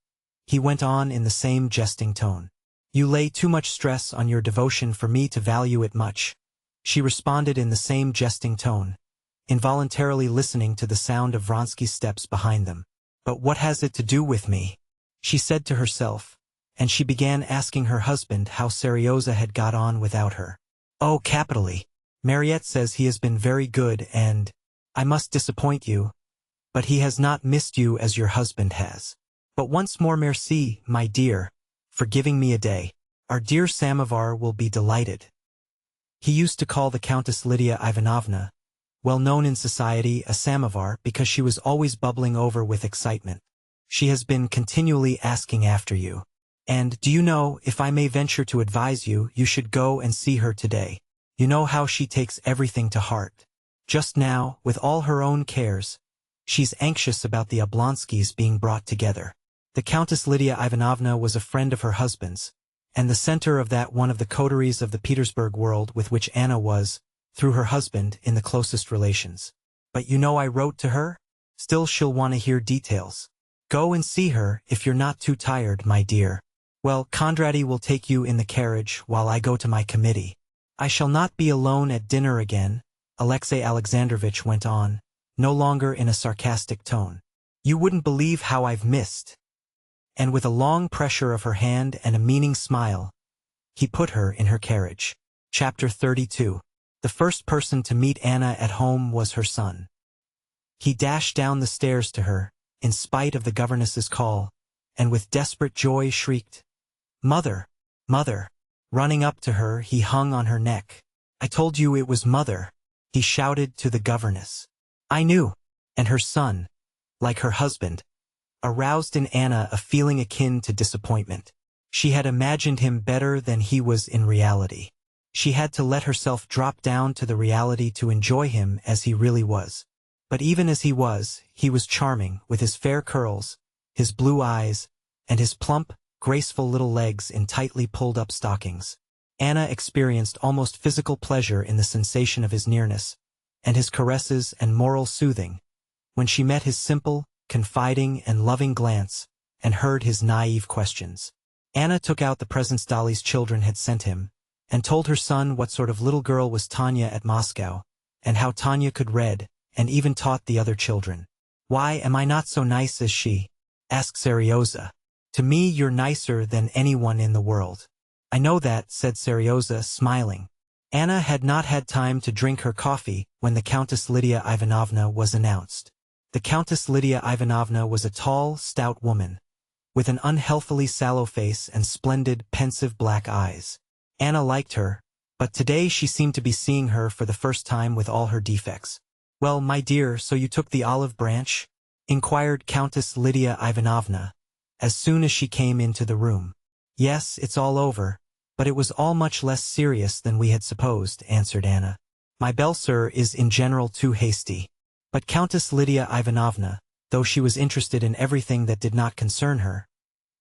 Speaker 1: He went on in the same jesting tone. "You lay too much stress on your devotion for me to value it much," she responded in the same jesting tone, involuntarily listening to the sound of Vronsky's steps behind them. "But what has it to do with me?" she said to herself, and she began asking her husband how Seryoza had got on without her. "Oh, capitally. Mariette says he has been very good and, I must disappoint you, but he has not missed you as your husband has. But once more merci, my dear, for giving me a day. Our dear Samovar will be delighted." He used to call the Countess Lydia Ivanovna, well known in society, a samovar because she was always bubbling over with excitement. "She has been continually asking after you. And, do you know, if I may venture to advise you, you should go and see her today. You know how she takes everything to heart. Just now, with all her own cares, she's anxious about the Oblonskys being brought together." The Countess Lydia Ivanovna was a friend of her husband's, and the center of that one of the coteries of the Petersburg world with which Anna was, through her husband, in the closest relations. "But you know I wrote to her? Still she'll want to hear details. Go and see her if you're not too tired, my dear." Well, Kondraty will take you in the carriage while I go to my committee. I shall not be alone at dinner again, Alexey Alexandrovitch went on, no longer in a sarcastic tone. You wouldn't believe how I've missed. And with a long pressure of her hand and a meaning smile, he put her in her carriage. Chapter 32. The first person to meet Anna at home was her son. He dashed down the stairs to her, in spite of the governess's call, and with desperate joy shrieked, "Mother! Mother!" Running up to her, he hung on her neck. "I told you it was Mother," he shouted to the governess. "I knew." And her son, like her husband, aroused in Anna a feeling akin to disappointment. She had imagined him better than he was in reality. She had to let herself drop down to the reality to enjoy him as he really was. But even as he was charming, with his fair curls, his blue eyes, and his plump, graceful little legs in tightly pulled-up stockings. Anna experienced almost physical pleasure in the sensation of his nearness, and his caresses and moral soothing, when she met his simple, confiding and loving glance, and heard his naive questions. Anna took out the presents Dolly's children had sent him, and told her son what sort of little girl was Tanya at Moscow, and how Tanya could read, and even taught the other children. "Why am I not so nice as she?" asked Seryoza. "To me you're nicer than anyone in the world." "I know that," said Seryoza, smiling. Anna had not had time to drink her coffee when the Countess Lydia Ivanovna was announced. The Countess Lydia Ivanovna was a tall, stout woman, with an unhealthily sallow face and splendid, pensive black eyes. Anna liked her, but today she seemed to be seeing her for the first time with all her defects. "Well, my dear, so you took the olive branch?" inquired Countess Lydia Ivanovna, as soon as she came into the room. "Yes, it's all over, but it was all much less serious than we had supposed," answered Anna. "My Belsir is in general too hasty." But Countess Lydia Ivanovna, though she was interested in everything that did not concern her,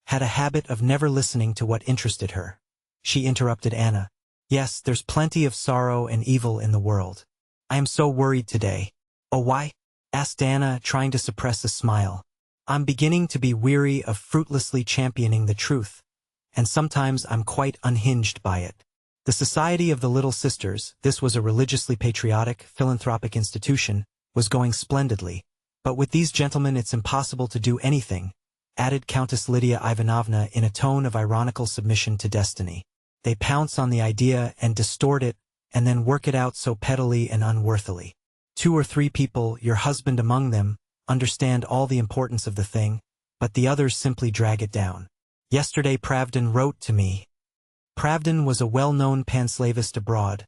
Speaker 1: had a habit of never listening to what interested her. She interrupted Anna. "Yes, there's plenty of sorrow and evil in the world. I am so worried today." "Oh, why?" asked Anna, trying to suppress a smile. "I'm beginning to be weary of fruitlessly championing the truth, and sometimes I'm quite unhinged by it." The Society of the Little Sisters, this was a religiously patriotic, philanthropic institution, was going splendidly, but with these gentlemen it's impossible to do anything, added Countess Lydia Ivanovna in a tone of ironical submission to destiny. They pounce on the idea and distort it, and then work it out so pettily and unworthily. 2 or 3 people, your husband among them, understand all the importance of the thing, but the others simply drag it down. Yesterday Pravdin wrote to me. Pravdin was a well-known panslavist abroad,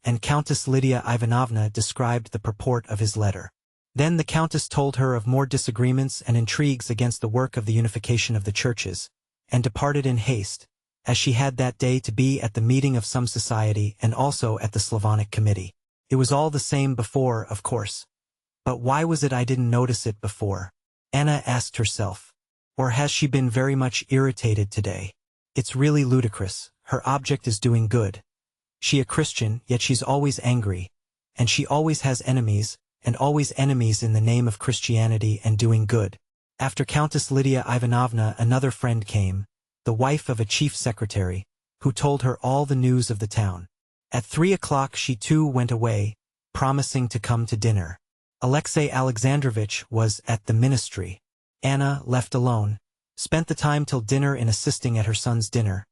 Speaker 1: and Countess Lydia Ivanovna described the purport of his letter. Then the Countess told her of more disagreements and intrigues against the work of the unification of the churches, and departed in haste, as she had that day to be at the meeting of some society and also at the Slavonic Committee. It was all the same before, of course. But why was it I didn't notice it before? Anna asked herself. Or has she been very much irritated today? It's really ludicrous. Her object is doing good. She a Christian, yet she's always angry, and she always has enemies, and always enemies in the name of Christianity and doing good. After Countess Lydia Ivanovna, another friend came, the wife of a chief secretary, who told her all the news of the town. At 3 o'clock she too went away, promising to come to dinner. Alexey Alexandrovitch was at the ministry. Anna, left alone, spent the time till dinner in assisting at her son's dinner.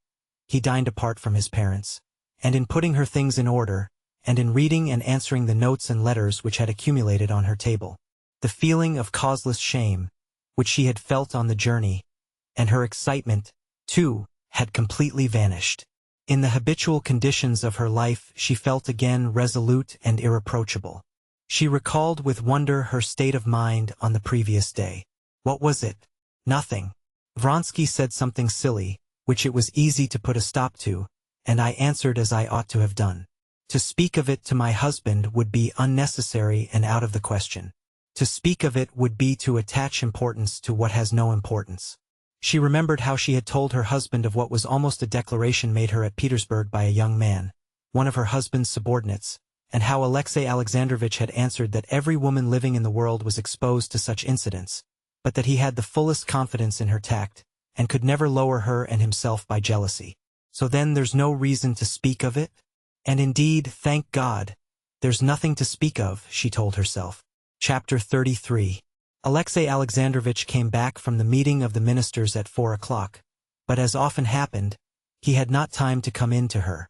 Speaker 1: He dined apart from his parents, and in putting her things in order, and in reading and answering the notes and letters which had accumulated on her table. The feeling of causeless shame, which she had felt on the journey, and her excitement, too, had completely vanished. In the habitual conditions of her life she felt again resolute and irreproachable. She recalled with wonder her state of mind on the previous day. What was it? Nothing. Vronsky said something silly, which it was easy to put a stop to, and I answered as I ought to have done. To speak of it to my husband would be unnecessary and out of the question. To speak of it would be to attach importance to what has no importance. She remembered how she had told her husband of what was almost a declaration made her at Petersburg by a young man, one of her husband's subordinates, and how Alexey Alexandrovitch had answered that every woman living in the world was exposed to such incidents, but that he had the fullest confidence in her tact, and could never lower her and himself by jealousy. So then there's no reason to speak of it? And indeed, thank God, there's nothing to speak of, she told herself. Chapter 33. Alexei Alexandrovich came back from the meeting of the ministers at 4 o'clock, but as often happened, he had not time to come in to her.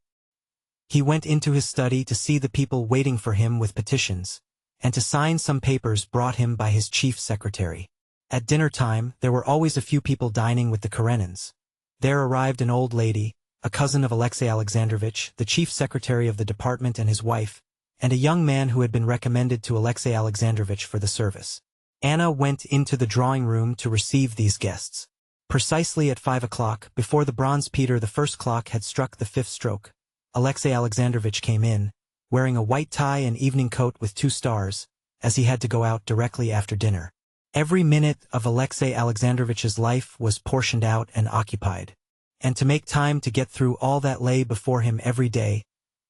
Speaker 1: He went into his study to see the people waiting for him with petitions, and to sign some papers brought him by his chief secretary. At dinner time, there were always a few people dining with the Karenins. There arrived an old lady, a cousin of Alexei Alexandrovich, the chief secretary of the department and his wife, and a young man who had been recommended to Alexei Alexandrovich for the service. Anna went into the drawing room to receive these guests. Precisely at 5 o'clock, before the bronze Peter the first clock had struck the 5th stroke, Alexei Alexandrovich came in, wearing a white tie and evening coat with 2 stars, as he had to go out directly after dinner. Every minute of Alexei Alexandrovich's life was portioned out and occupied, and to make time to get through all that lay before him every day,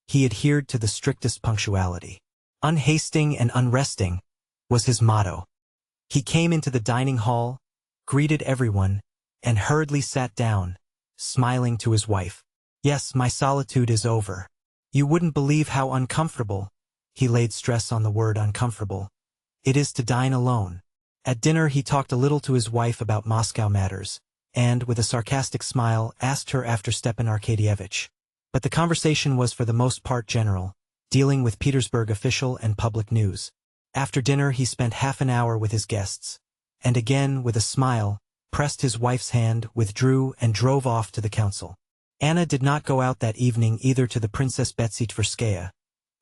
Speaker 1: he adhered to the strictest punctuality. Unhasting and unresting was his motto. He came into the dining hall, greeted everyone, and hurriedly sat down, smiling to his wife. Yes, my solitude is over. You wouldn't believe how uncomfortable, he laid stress on the word uncomfortable, it is to dine alone. At dinner he talked a little to his wife about Moscow matters, and, with a sarcastic smile, asked her after Stepan Arkadyevitch. But the conversation was for the most part general, dealing with Petersburg official and public news. After dinner he spent half an hour with his guests, and again, with a smile, pressed his wife's hand, withdrew, and drove off to the council. Anna did not go out that evening either to the Princess Betsy Tverskaya,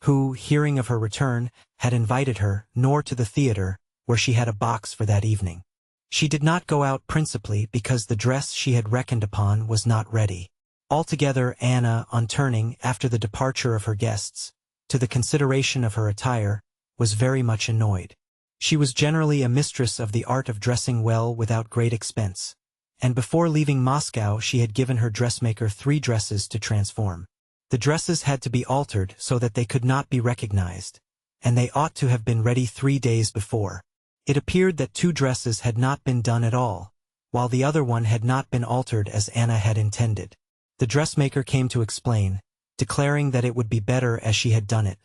Speaker 1: who, hearing of her return, had invited her, nor to the theater, where she had a box for that evening. She did not go out principally because the dress she had reckoned upon was not ready. Altogether, Anna, on turning, after the departure of her guests, to the consideration of her attire, was very much annoyed. She was generally a mistress of the art of dressing well without great expense, and before leaving Moscow she had given her dressmaker 3 dresses to transform. The dresses had to be altered so that they could not be recognized, and they ought to have been ready 3 days before. It appeared that 2 dresses had not been done at all, while the other one had not been altered as Anna had intended. The dressmaker came to explain, declaring that it would be better as she had done it,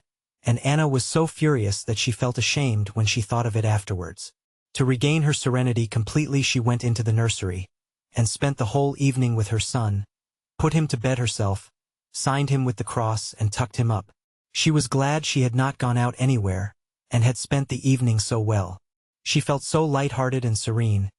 Speaker 1: and Anna was so furious that she felt ashamed when she thought of it afterwards. To regain her serenity completely she went into the nursery, and spent the whole evening with her son, put him to bed herself, signed him with the cross and tucked him up. She was glad she had not gone out anywhere, and had spent the evening so well. She felt so light-hearted and serene.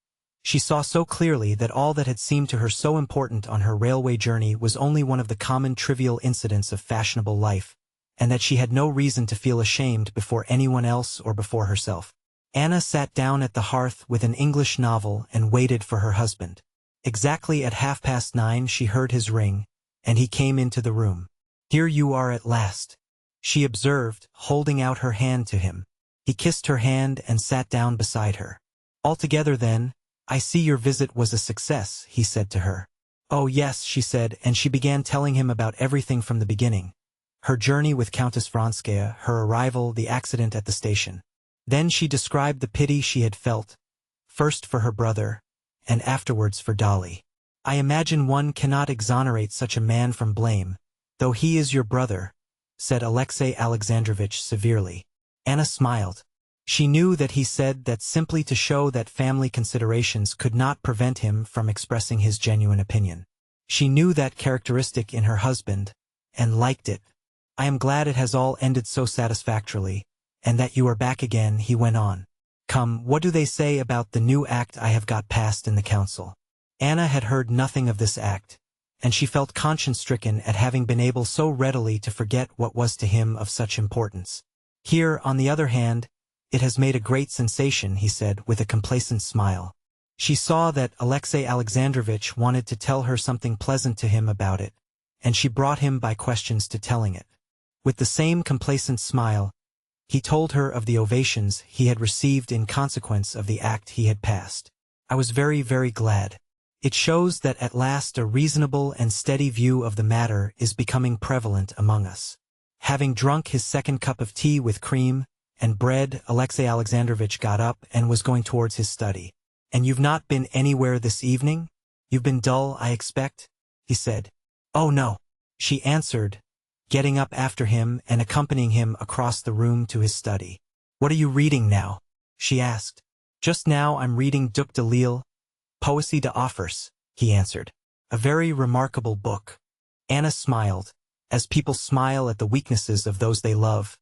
Speaker 1: She saw so clearly that all that had seemed to her so important on her railway journey was only one of the common trivial incidents of fashionable life, and that she had no reason to feel ashamed before anyone else or before herself. Anna sat down at the hearth with an English novel and waited for her husband. Exactly at 9:30 she heard his ring, and he came into the room. "Here you are at last," she observed, holding out her hand to him. He kissed her hand and sat down beside her. "Altogether then, I see your visit was a success," he said to her. "Oh yes," she said, and she began telling him about everything from the beginning. Her journey with Countess Vronsky, her arrival, the accident at the station. Then she described the pity she had felt, first for her brother, and afterwards for Dolly. "I imagine one cannot exonerate such a man from blame, though he is your brother," said Alexei Alexandrovich severely. Anna smiled. She knew that he said that simply to show that family considerations could not prevent him from expressing his genuine opinion. She knew that characteristic in her husband, and liked it. "I am glad it has all ended so satisfactorily, and that you are back again," he went on. "Come, what do they say about the new act I have got passed in the council?" Anna had heard nothing of this act, and she felt conscience-stricken at having been able so readily to forget what was to him of such importance. "Here, on the other hand, it has made a great sensation," he said, with a complacent smile. She saw that Alexei Alexandrovich wanted to tell her something pleasant to him about it, and she brought him by questions to telling it. With the same complacent smile, he told her of the ovations he had received in consequence of the act he had passed. "I was very, very glad. It shows that at last a reasonable and steady view of the matter is becoming prevalent among us." Having drunk his second cup of tea with cream and bread, Alexei Alexandrovich got up and was going towards his study. "And you've not been anywhere this evening?" "You've been dull, I expect?" he said. "Oh no," she answered, getting up after him and accompanying him across the room to his study. "What are you reading now?" she asked. "Just now I'm reading Duc de Lille, Poésie de Offers," he answered. "A very remarkable book." Anna smiled, as people smile at the weaknesses of those they love,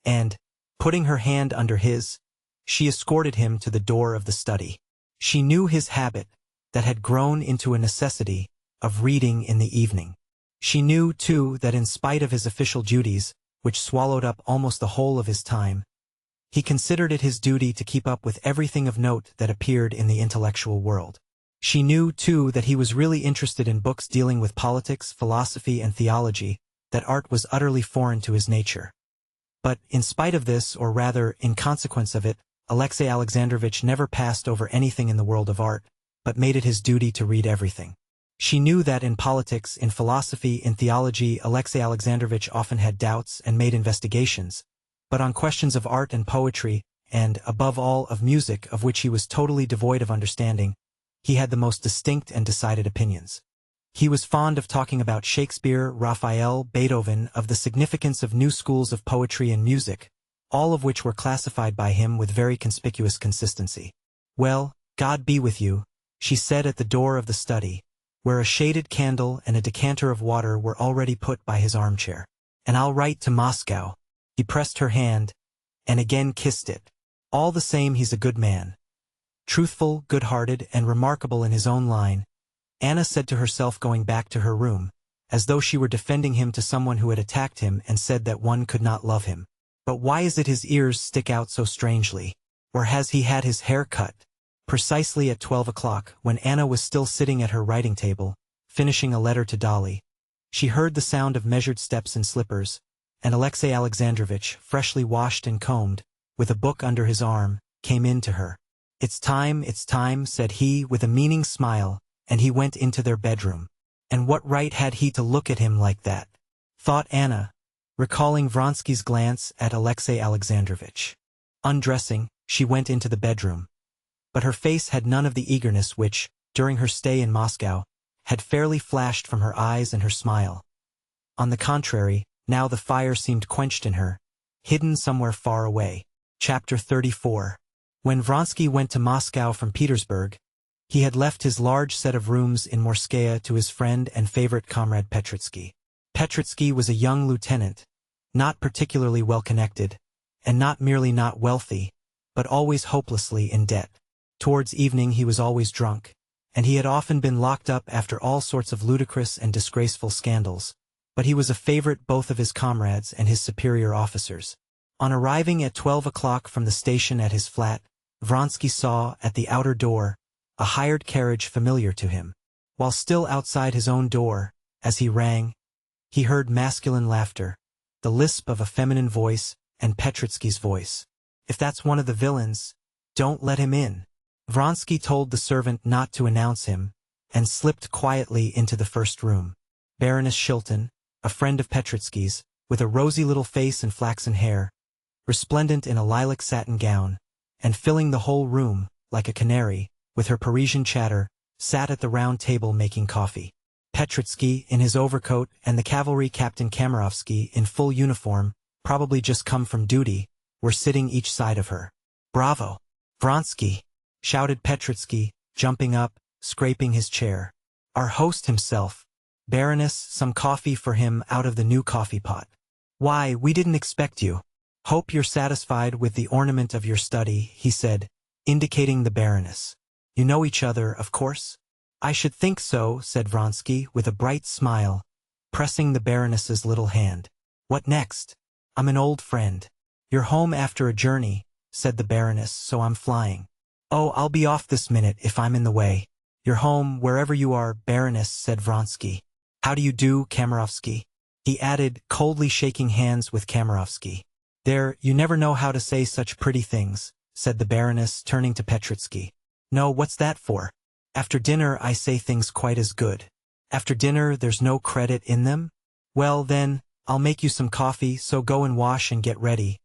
Speaker 1: and, putting her hand under his, she escorted him to the door of the study. She knew his habit, that had grown into a necessity, of reading in the evening. She knew, too, that in spite of his official duties, which swallowed up almost the whole of his time, he considered it his duty to keep up with everything of note that appeared in the intellectual world. She knew, too, that he was really interested in books dealing with politics, philosophy, and theology, that art was utterly foreign to his nature. But, in spite of this, or rather, in consequence of it, Alexey Alexandrovitch never passed over anything in the world of art, but made it his duty to read everything. She knew that in politics, in philosophy, in theology, Alexey Alexandrovitch often had doubts and made investigations, but on questions of art and poetry, and, above all, of music, of which he was totally devoid of understanding, he had the most distinct and decided opinions. He was fond of talking about Shakespeare, Raphael, Beethoven, of the significance of new schools of poetry and music, all of which were classified by him with very conspicuous consistency. "Well, God be with you," she said at the door of the study, where a shaded candle and a decanter of water were already put by his armchair. "And I'll write to Moscow." He pressed her hand, and again kissed it. "All the same, he's a good man. Truthful, good-hearted, and remarkable in his own line," Anna said to herself going back to her room, as though she were defending him to someone who had attacked him and said that one could not love him. "But why is it his ears stick out so strangely? Or has he had his hair cut?" Precisely at 12 o'clock, when Anna was still sitting at her writing table, finishing a letter to Dolly, she heard the sound of measured steps in slippers, and Alexey Alexandrovitch, freshly washed and combed, with a book under his arm, came in to her. It's time," said he with a meaning smile, and he went into their bedroom. And what right had he to look at him like that? Thought Anna, recalling Vronsky's glance at Alexey Alexandrovitch. Undressing, she went into the bedroom. But her face had none of the eagerness which, during her stay in Moscow, had fairly flashed from her eyes and her smile. On the contrary, now the fire seemed quenched in her, hidden somewhere far away. Chapter 34. When Vronsky went to Moscow from Petersburg, he had left his large set of rooms in Morskaya to his friend and favorite comrade Petritsky. Petritsky was a young lieutenant, not particularly well-connected, and not merely not wealthy, but always hopelessly in debt. Towards evening he was always drunk, and he had often been locked up after all sorts of ludicrous and disgraceful scandals, but he was a favorite both of his comrades and his superior officers. On arriving at 12 o'clock from the station at his flat, Vronsky saw, at the outer door, a hired carriage familiar to him. While still outside his own door, as he rang, he heard masculine laughter, the lisp of a feminine voice, and Petritsky's voice. "If that's one of the villains, don't let him in." Vronsky told the servant not to announce him, and slipped quietly into the first room. Baroness Shilton, a friend of Petritsky's, with a rosy little face and flaxen hair, resplendent in a lilac satin gown, and filling the whole room, like a canary, with her Parisian chatter, sat at the round table making coffee. Petritsky, in his overcoat, and the cavalry captain Kamerovsky, in full uniform, probably just come from duty, were sitting each side of her. "Bravo, Vronsky!" shouted Petritsky, jumping up, scraping his chair. "Our host himself. Baroness, some coffee for him out of the new coffee pot." "Why, we didn't expect you. Hope you're satisfied with the ornament of your study," he said, indicating the Baroness. "You know each other, of course?" "I should think so," said Vronsky, with a bright smile, pressing the Baroness's little hand. "What next?" "I'm an old friend." "You're home after a journey," said the Baroness, "so I'm flying." "Oh, I'll be off this minute if I'm in the way." "You're home, wherever you are, Baroness," said Vronsky. "How do you do, Kamerovsky?" he added, coldly shaking hands with Kamerovsky. "There, you never know how to say such pretty things," said the Baroness, turning to Petritsky. "No, what's that for? After dinner I say things quite as good." "After dinner there's no credit in them?" "Well, then, I'll make you some coffee, so go and wash and get ready,"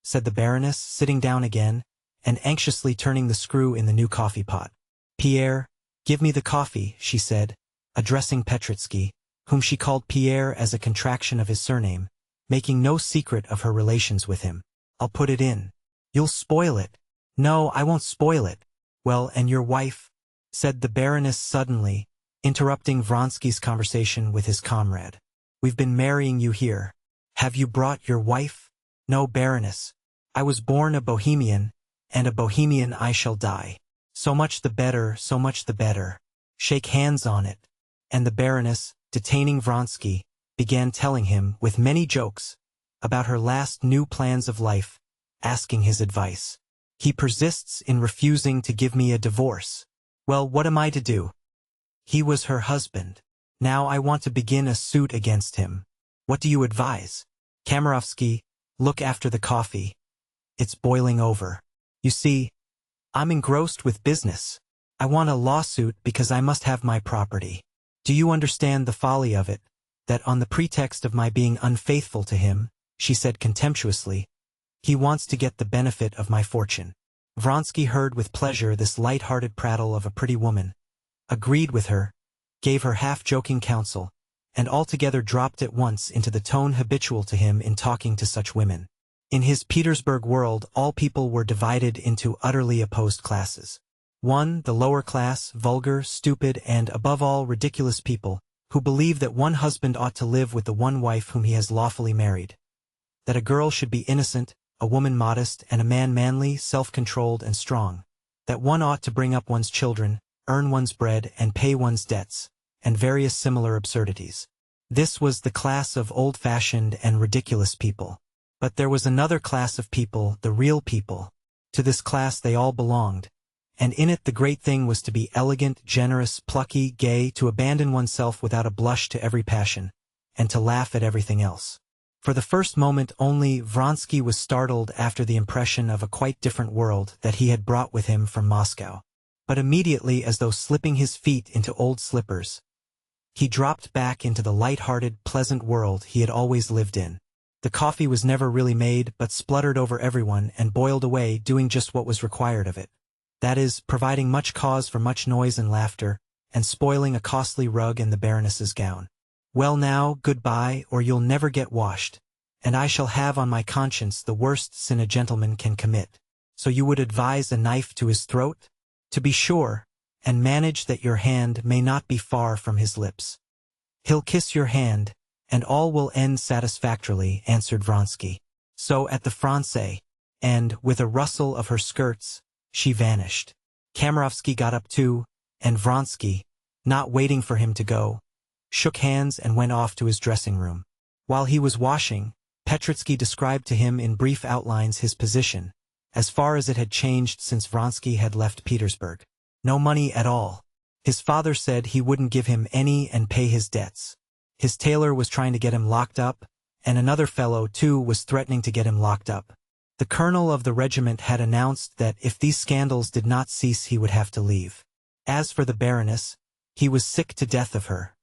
Speaker 1: said the Baroness, sitting down again, and anxiously turning the screw in the new coffee pot. "Pierre, Give me the coffee, she said, addressing Petritsky, whom she called Pierre as a contraction of his surname, making no secret of her relations with him. I'll put it in. You'll spoil it. No, I won't spoil it. Well, and your wife? Said the Baroness suddenly, interrupting Vronsky's conversation with his comrade. We've been marrying you here. Have you brought your wife? No, Baroness. I was born a Bohemian, and a Bohemian I shall die. So much the better, so much the better. Shake hands on it. And the Baroness, detaining Vronsky, began telling him, with many jokes, about her last new plans of life, asking his advice. He persists in refusing to give me a divorce. Well, what am I to do? He was her husband. Now I want to begin a suit against him. What do you advise? Kamerovsky, look after the coffee. It's boiling over. You see, I'm engrossed with business. I want a lawsuit because I must have my property. Do you understand the folly of it, that on the pretext of my being unfaithful to him, she said contemptuously, he wants to get the benefit of my fortune. Vronsky heard with pleasure this light-hearted prattle of a pretty woman, agreed with her, gave her half-joking counsel, and altogether dropped at once into the tone habitual to him in talking to such women. In his Petersburg world, all people were divided into utterly opposed classes. One, the lower class, vulgar, stupid, and, above all, ridiculous people, who believe that one husband ought to live with the one wife whom he has lawfully married. That a girl should be innocent, a woman modest, and a man manly, self-controlled, and strong. That one ought to bring up one's children, earn one's bread, and pay one's debts, and various similar absurdities. This was the class of old-fashioned and ridiculous people. But there was another class of people, the real people. To this class they all belonged, and in it the great thing was to be elegant, generous, plucky, gay, to abandon oneself without a blush to every passion, and to laugh at everything else. For the first moment only, Vronsky was startled after the impression of a quite different world that he had brought with him from Moscow. But immediately, as though slipping his feet into old slippers, he dropped back into the light-hearted, pleasant world he had always lived in. The coffee was never really made, but spluttered over everyone and boiled away, doing just what was required of it. That is, providing much cause for much noise and laughter, and spoiling a costly rug and the Baroness's gown. Well now, goodbye, or you'll never get washed, and I shall have on my conscience the worst sin a gentleman can commit. So you would advise a knife to his throat? To be sure, and manage that your hand may not be far from his lips. He'll kiss your hand, and all will end satisfactorily, answered Vronsky. So at the Francais, and, with a rustle of her skirts, she vanished. Kamerovsky got up too, and Vronsky, not waiting for him to go, shook hands and went off to his dressing room. While he was washing, Petritsky described to him in brief outlines his position, as far as it had changed since Vronsky had left Petersburg. No money at all. His father said he wouldn't give him any and pay his debts. His tailor was trying to get him locked up, and another fellow, too, was threatening to get him locked up. The colonel of the regiment had announced that if these scandals did not cease he would have to leave. As for the Baroness, he was sick to death of her,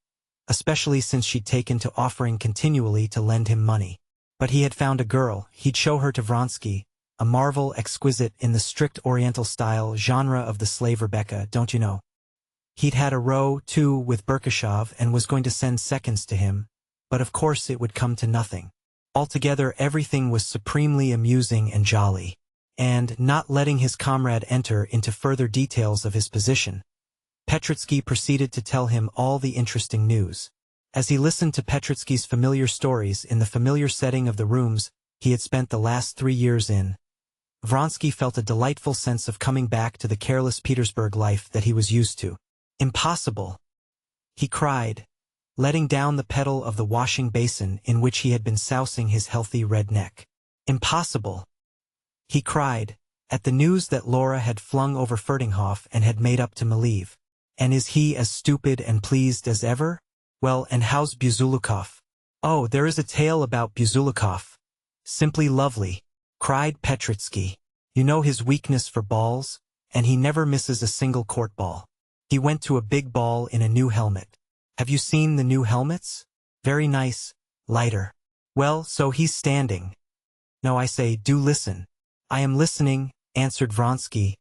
Speaker 1: especially since she'd taken to offering continually to lend him money. But he had found a girl, he'd show her to Vronsky, a marvel exquisite in the strict Oriental style genre of the slave Rebecca, don't you know? He'd had a row, too, with Berkashov and was going to send seconds to him, but of course it would come to nothing. Altogether everything was supremely amusing and jolly. And, not letting his comrade enter into further details of his position, Petritsky proceeded to tell him all the interesting news. As he listened to Petritsky's familiar stories in the familiar setting of the rooms he had spent the last 3 years in, Vronsky felt a delightful sense of coming back to the careless Petersburg life that he was used to. Impossible! He cried, letting down the pedal of the washing basin in which he had been sousing his healthy red neck. Impossible! He cried, at the news that Laura had flung over Ferdinghoff and had made up to Maleev. And is he as stupid and pleased as ever? Well, and how's Buzulukov? Oh, there is a tale about Buzulukov. Simply lovely, cried Petritsky. You know his weakness for balls, and he never misses a single court ball. He went to a big ball in a new helmet. Have you seen the new helmets? Very nice, lighter. Well, so he's standing. No, I say, do listen. I am listening, answered Vronsky,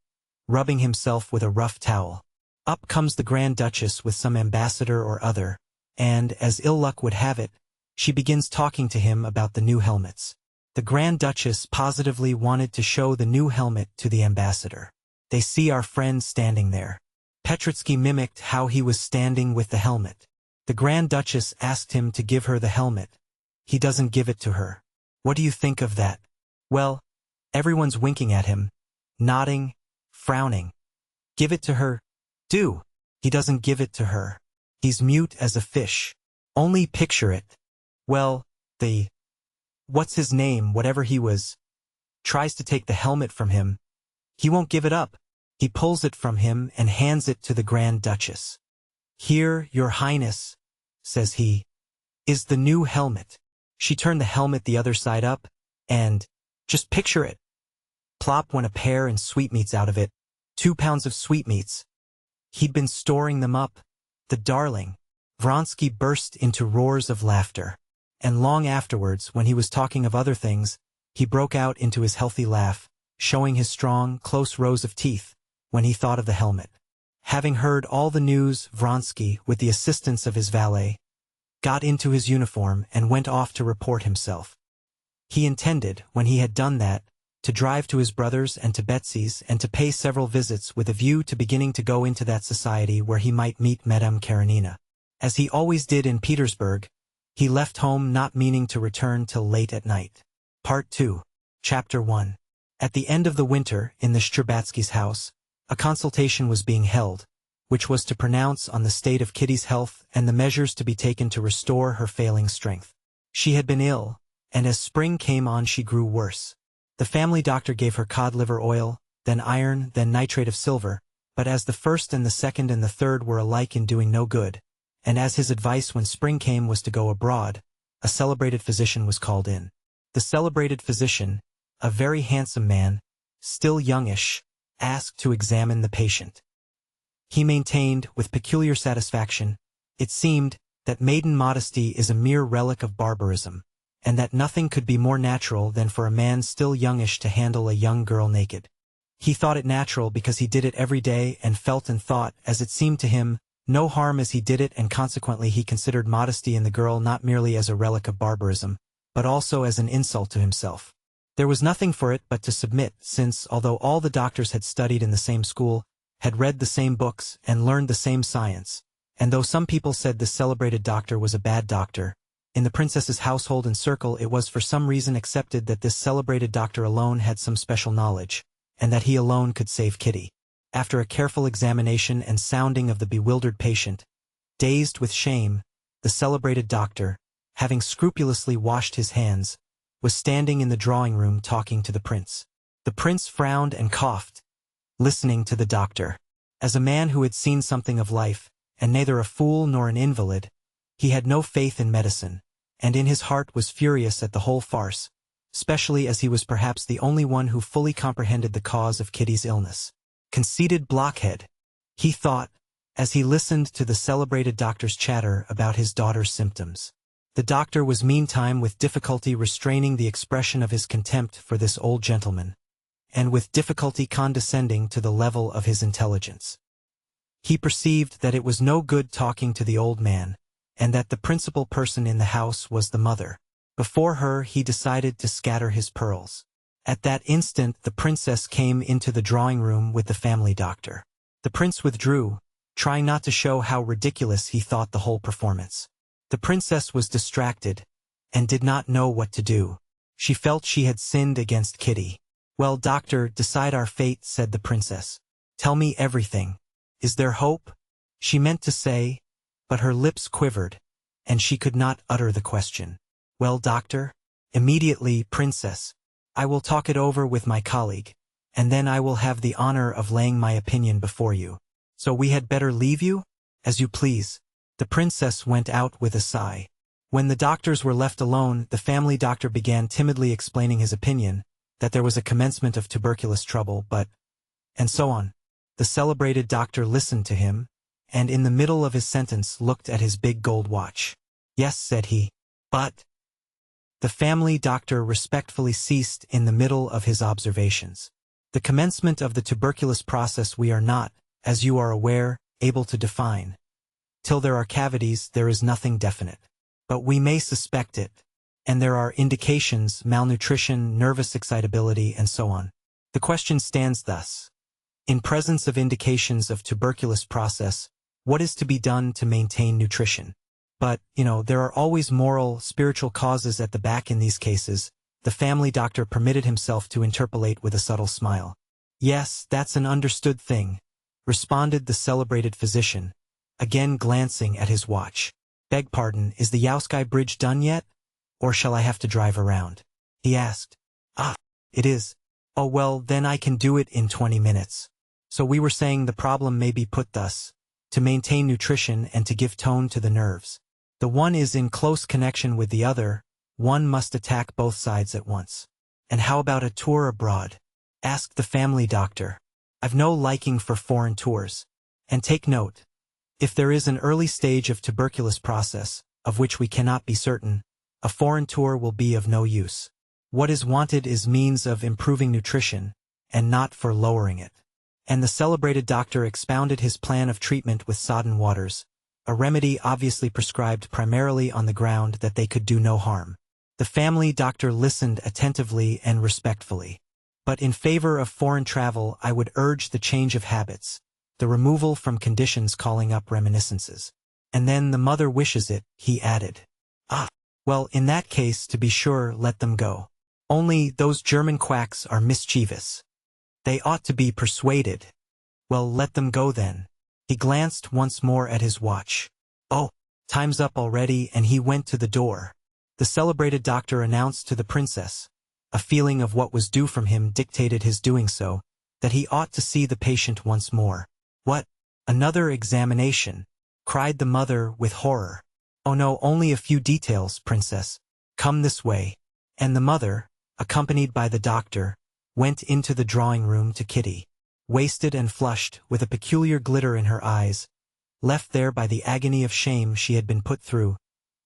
Speaker 1: rubbing himself with a rough towel. Up comes the Grand Duchess with some ambassador or other, and, as ill luck would have it, she begins talking to him about the new helmets. The Grand Duchess positively wanted to show the new helmet to the ambassador. They see our friend standing there. Petrovsky mimicked how he was standing with the helmet. The Grand Duchess asked him to give her the helmet. He doesn't give it to her. What do you think of that? Well, everyone's winking at him, nodding, frowning. Give it to her? Do. He doesn't give it to her. He's mute as a fish. Only picture it. Well, what's his name, whatever he was, tries to take the helmet from him. He won't give it up. He pulls it from him and hands it to the Grand Duchess. Here, Your Highness, says he, is the new helmet. She turned the helmet the other side up, and, just picture it. Plop went a pear and sweetmeats out of it, 2 pounds of sweetmeats. He'd been storing them up, the darling. Vronsky burst into roars of laughter. And long afterwards, when he was talking of other things, he broke out into his healthy laugh, showing his strong, close rows of teeth, when he thought of the helmet. Having heard all the news, Vronsky, with the assistance of his valet, got into his uniform and went off to report himself. He intended, when he had done that, to drive to his brother's and to Betsy's and to pay several visits with a view to beginning to go into that society where he might meet Madame Karenina. As he always did in Petersburg, he left home not meaning to return till late at night. Part 2. Chapter 1. At the end of the winter, in the Shtcherbatsky's house, a consultation was being held, which was to pronounce on the state of Kitty's health and the measures to be taken to restore her failing strength. She had been ill, and as spring came on she grew worse. The family doctor gave her cod liver oil, then iron, then nitrate of silver, but as the first and the second and the third were alike in doing no good, and as his advice when spring came was to go abroad, a celebrated physician was called in. The celebrated physician, a very handsome man, still youngish, asked to examine the patient. He maintained, with peculiar satisfaction, it seemed, that maiden modesty is a mere relic of barbarism, and that nothing could be more natural than for a man still youngish to handle a young girl naked. He thought it natural because he did it every day and felt and thought, as it seemed to him, no harm as he did it, and consequently he considered modesty in the girl not merely as a relic of barbarism, but also as an insult to himself. There was nothing for it but to submit, since, although all the doctors had studied in the same school, had read the same books, and learned the same science, and though some people said this celebrated doctor was a bad doctor, in the princess's household and circle it was for some reason accepted that this celebrated doctor alone had some special knowledge, and that he alone could save Kitty. After a careful examination and sounding of the bewildered patient, dazed with shame, the celebrated doctor, having scrupulously washed his hands, was standing in the drawing-room talking to the prince. The prince frowned and coughed, listening to the doctor. As a man who had seen something of life, and neither a fool nor an invalid, he had no faith in medicine, and in his heart was furious at the whole farce, especially as he was perhaps the only one who fully comprehended the cause of Kitty's illness. Conceited blockhead, he thought, as he listened to the celebrated doctor's chatter about his daughter's symptoms. The doctor was meantime with difficulty restraining the expression of his contempt for this old gentleman, and with difficulty condescending to the level of his intelligence. He perceived that it was no good talking to the old man, and that the principal person in the house was the mother. Before her he decided to scatter his pearls. At that instant the princess came into the drawing-room with the family doctor. The prince withdrew, trying not to show how ridiculous he thought the whole performance. The princess was distracted, and did not know what to do. She felt she had sinned against Kitty. "Well, doctor, decide our fate," said the princess. "Tell me everything. Is there hope?" She meant to say, but her lips quivered, and she could not utter the question. "Well, doctor?" "Immediately, princess. I will talk it over with my colleague, and then I will have the honor of laying my opinion before you. So we had better leave you? As you please." The princess went out with a sigh. When the doctors were left alone, the family doctor began timidly explaining his opinion, that there was a commencement of tuberculous trouble, but... and so on. The celebrated doctor listened to him, and in the middle of his sentence looked at his big gold watch. "Yes," said he. "But..." The family doctor respectfully ceased in the middle of his observations. "The commencement of the tuberculous process we are not, as you are aware, able to define. Till there are cavities, there is nothing definite. But we may suspect it. And there are indications, malnutrition, nervous excitability, and so on. The question stands thus. In presence of indications of tuberculous process, what is to be done to maintain nutrition? But, there are always moral, spiritual causes at the back in these cases. The family doctor permitted himself to interpolate with a subtle smile. Yes, that's an understood thing, responded the celebrated physician, again glancing at his watch. Beg pardon, is the Yaoskai Bridge done yet? Or shall I have to drive around? He asked. Ah, it is. Oh well, then I can do it in 20 minutes. So we were saying the problem may be put thus. To maintain nutrition and to give tone to the nerves. The one is in close connection with the other, one must attack both sides at once. And how about a tour abroad? Asked the family doctor. I've no liking for foreign tours. And take note. If there is an early stage of tuberculous process, of which we cannot be certain, a foreign tour will be of no use. What is wanted is means of improving nutrition, and not for lowering it. And the celebrated doctor expounded his plan of treatment with sodden waters, a remedy obviously prescribed primarily on the ground that they could do no harm. The family doctor listened attentively and respectfully. But in favor of foreign travel, I would urge the change of habits, the removal from conditions calling up reminiscences. And then the mother wishes it, he added. Ah, well, in that case, to be sure, let them go. Only those German quacks are mischievous. They ought to be persuaded. Well, let them go then. He glanced once more at his watch. Oh, time's up already, and he went to the door. The celebrated doctor announced to the princess. A feeling of what was due from him dictated his doing so, that he ought to see the patient once more. What? Another examination? Cried the mother with horror. Oh no, only a few details, princess. Come this way. And the mother, accompanied by the doctor, went into the drawing room to Kitty. Wasted and flushed, with a peculiar glitter in her eyes, left there by the agony of shame she had been put through,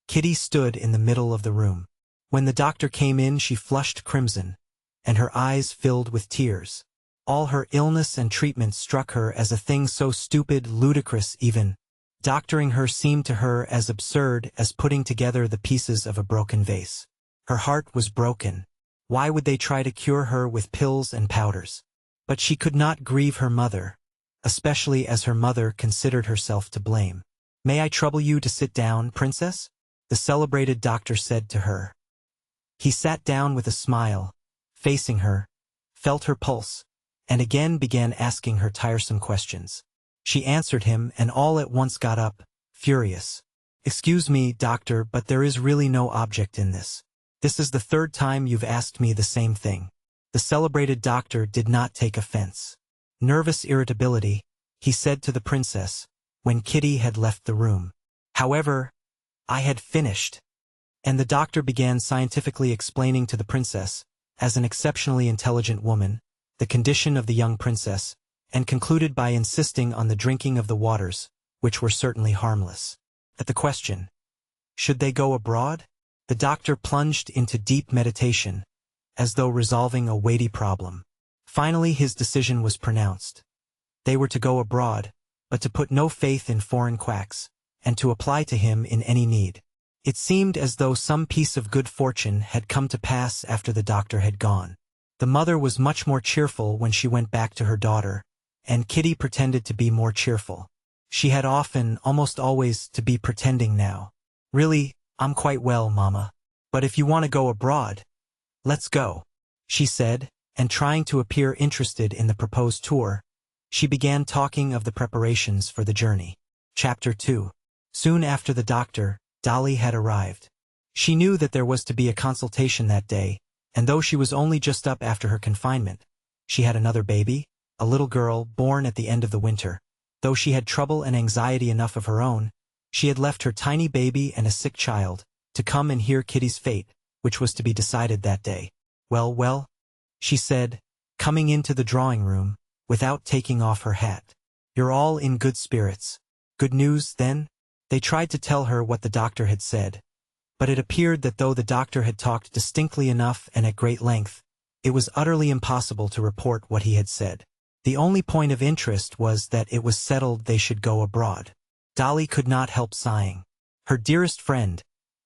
Speaker 1: Kitty stood in the middle of the room. When the doctor came in, she flushed crimson, and her eyes filled with tears. All her illness and treatment struck her as a thing so stupid, ludicrous even. Doctoring her seemed to her as absurd as putting together the pieces of a broken vase. Her heart was broken. Why would they try to cure her with pills and powders? But she could not grieve her mother, especially as her mother considered herself to blame. May I trouble you to sit down, princess? The celebrated doctor said to her. He sat down with a smile, facing her, felt her pulse, and again began asking her tiresome questions. She answered him and all at once got up, furious. Excuse me, doctor, but there is really no object in this. This is the third time you've asked me the same thing. The celebrated doctor did not take offense. Nervous irritability, he said to the princess, when Kitty had left the room. However, I had finished. And the doctor began scientifically explaining to the princess, as an exceptionally intelligent woman, the condition of the young princess, and concluded by insisting on the drinking of the waters, which were certainly harmless. At the question, should they go abroad? The doctor plunged into deep meditation, as though resolving a weighty problem. Finally his decision was pronounced. They were to go abroad, but to put no faith in foreign quacks, and to apply to him in any need. It seemed as though some piece of good fortune had come to pass after the doctor had gone. The mother was much more cheerful when she went back to her daughter, and Kitty pretended to be more cheerful. She had often, almost always, to be pretending now. Really, I'm quite well, Mama. But if you want to go abroad, let's go, she said, and trying to appear interested in the proposed tour, she began talking of the preparations for the journey. Chapter 2. Soon after the doctor, Dolly had arrived. She knew that there was to be a consultation that day, and though she was only just up after her confinement, she had another baby, a little girl born at the end of the winter. Though she had trouble and anxiety enough of her own, she had left her tiny baby and a sick child, to come and hear Kitty's fate, which was to be decided that day. Well, well, she said, coming into the drawing room, without taking off her hat. You're all in good spirits. Good news, then? They tried to tell her what the doctor had said, but it appeared that though the doctor had talked distinctly enough and at great length, it was utterly impossible to report what he had said. The only point of interest was that it was settled they should go abroad. Dolly could not help sighing. Her dearest friend,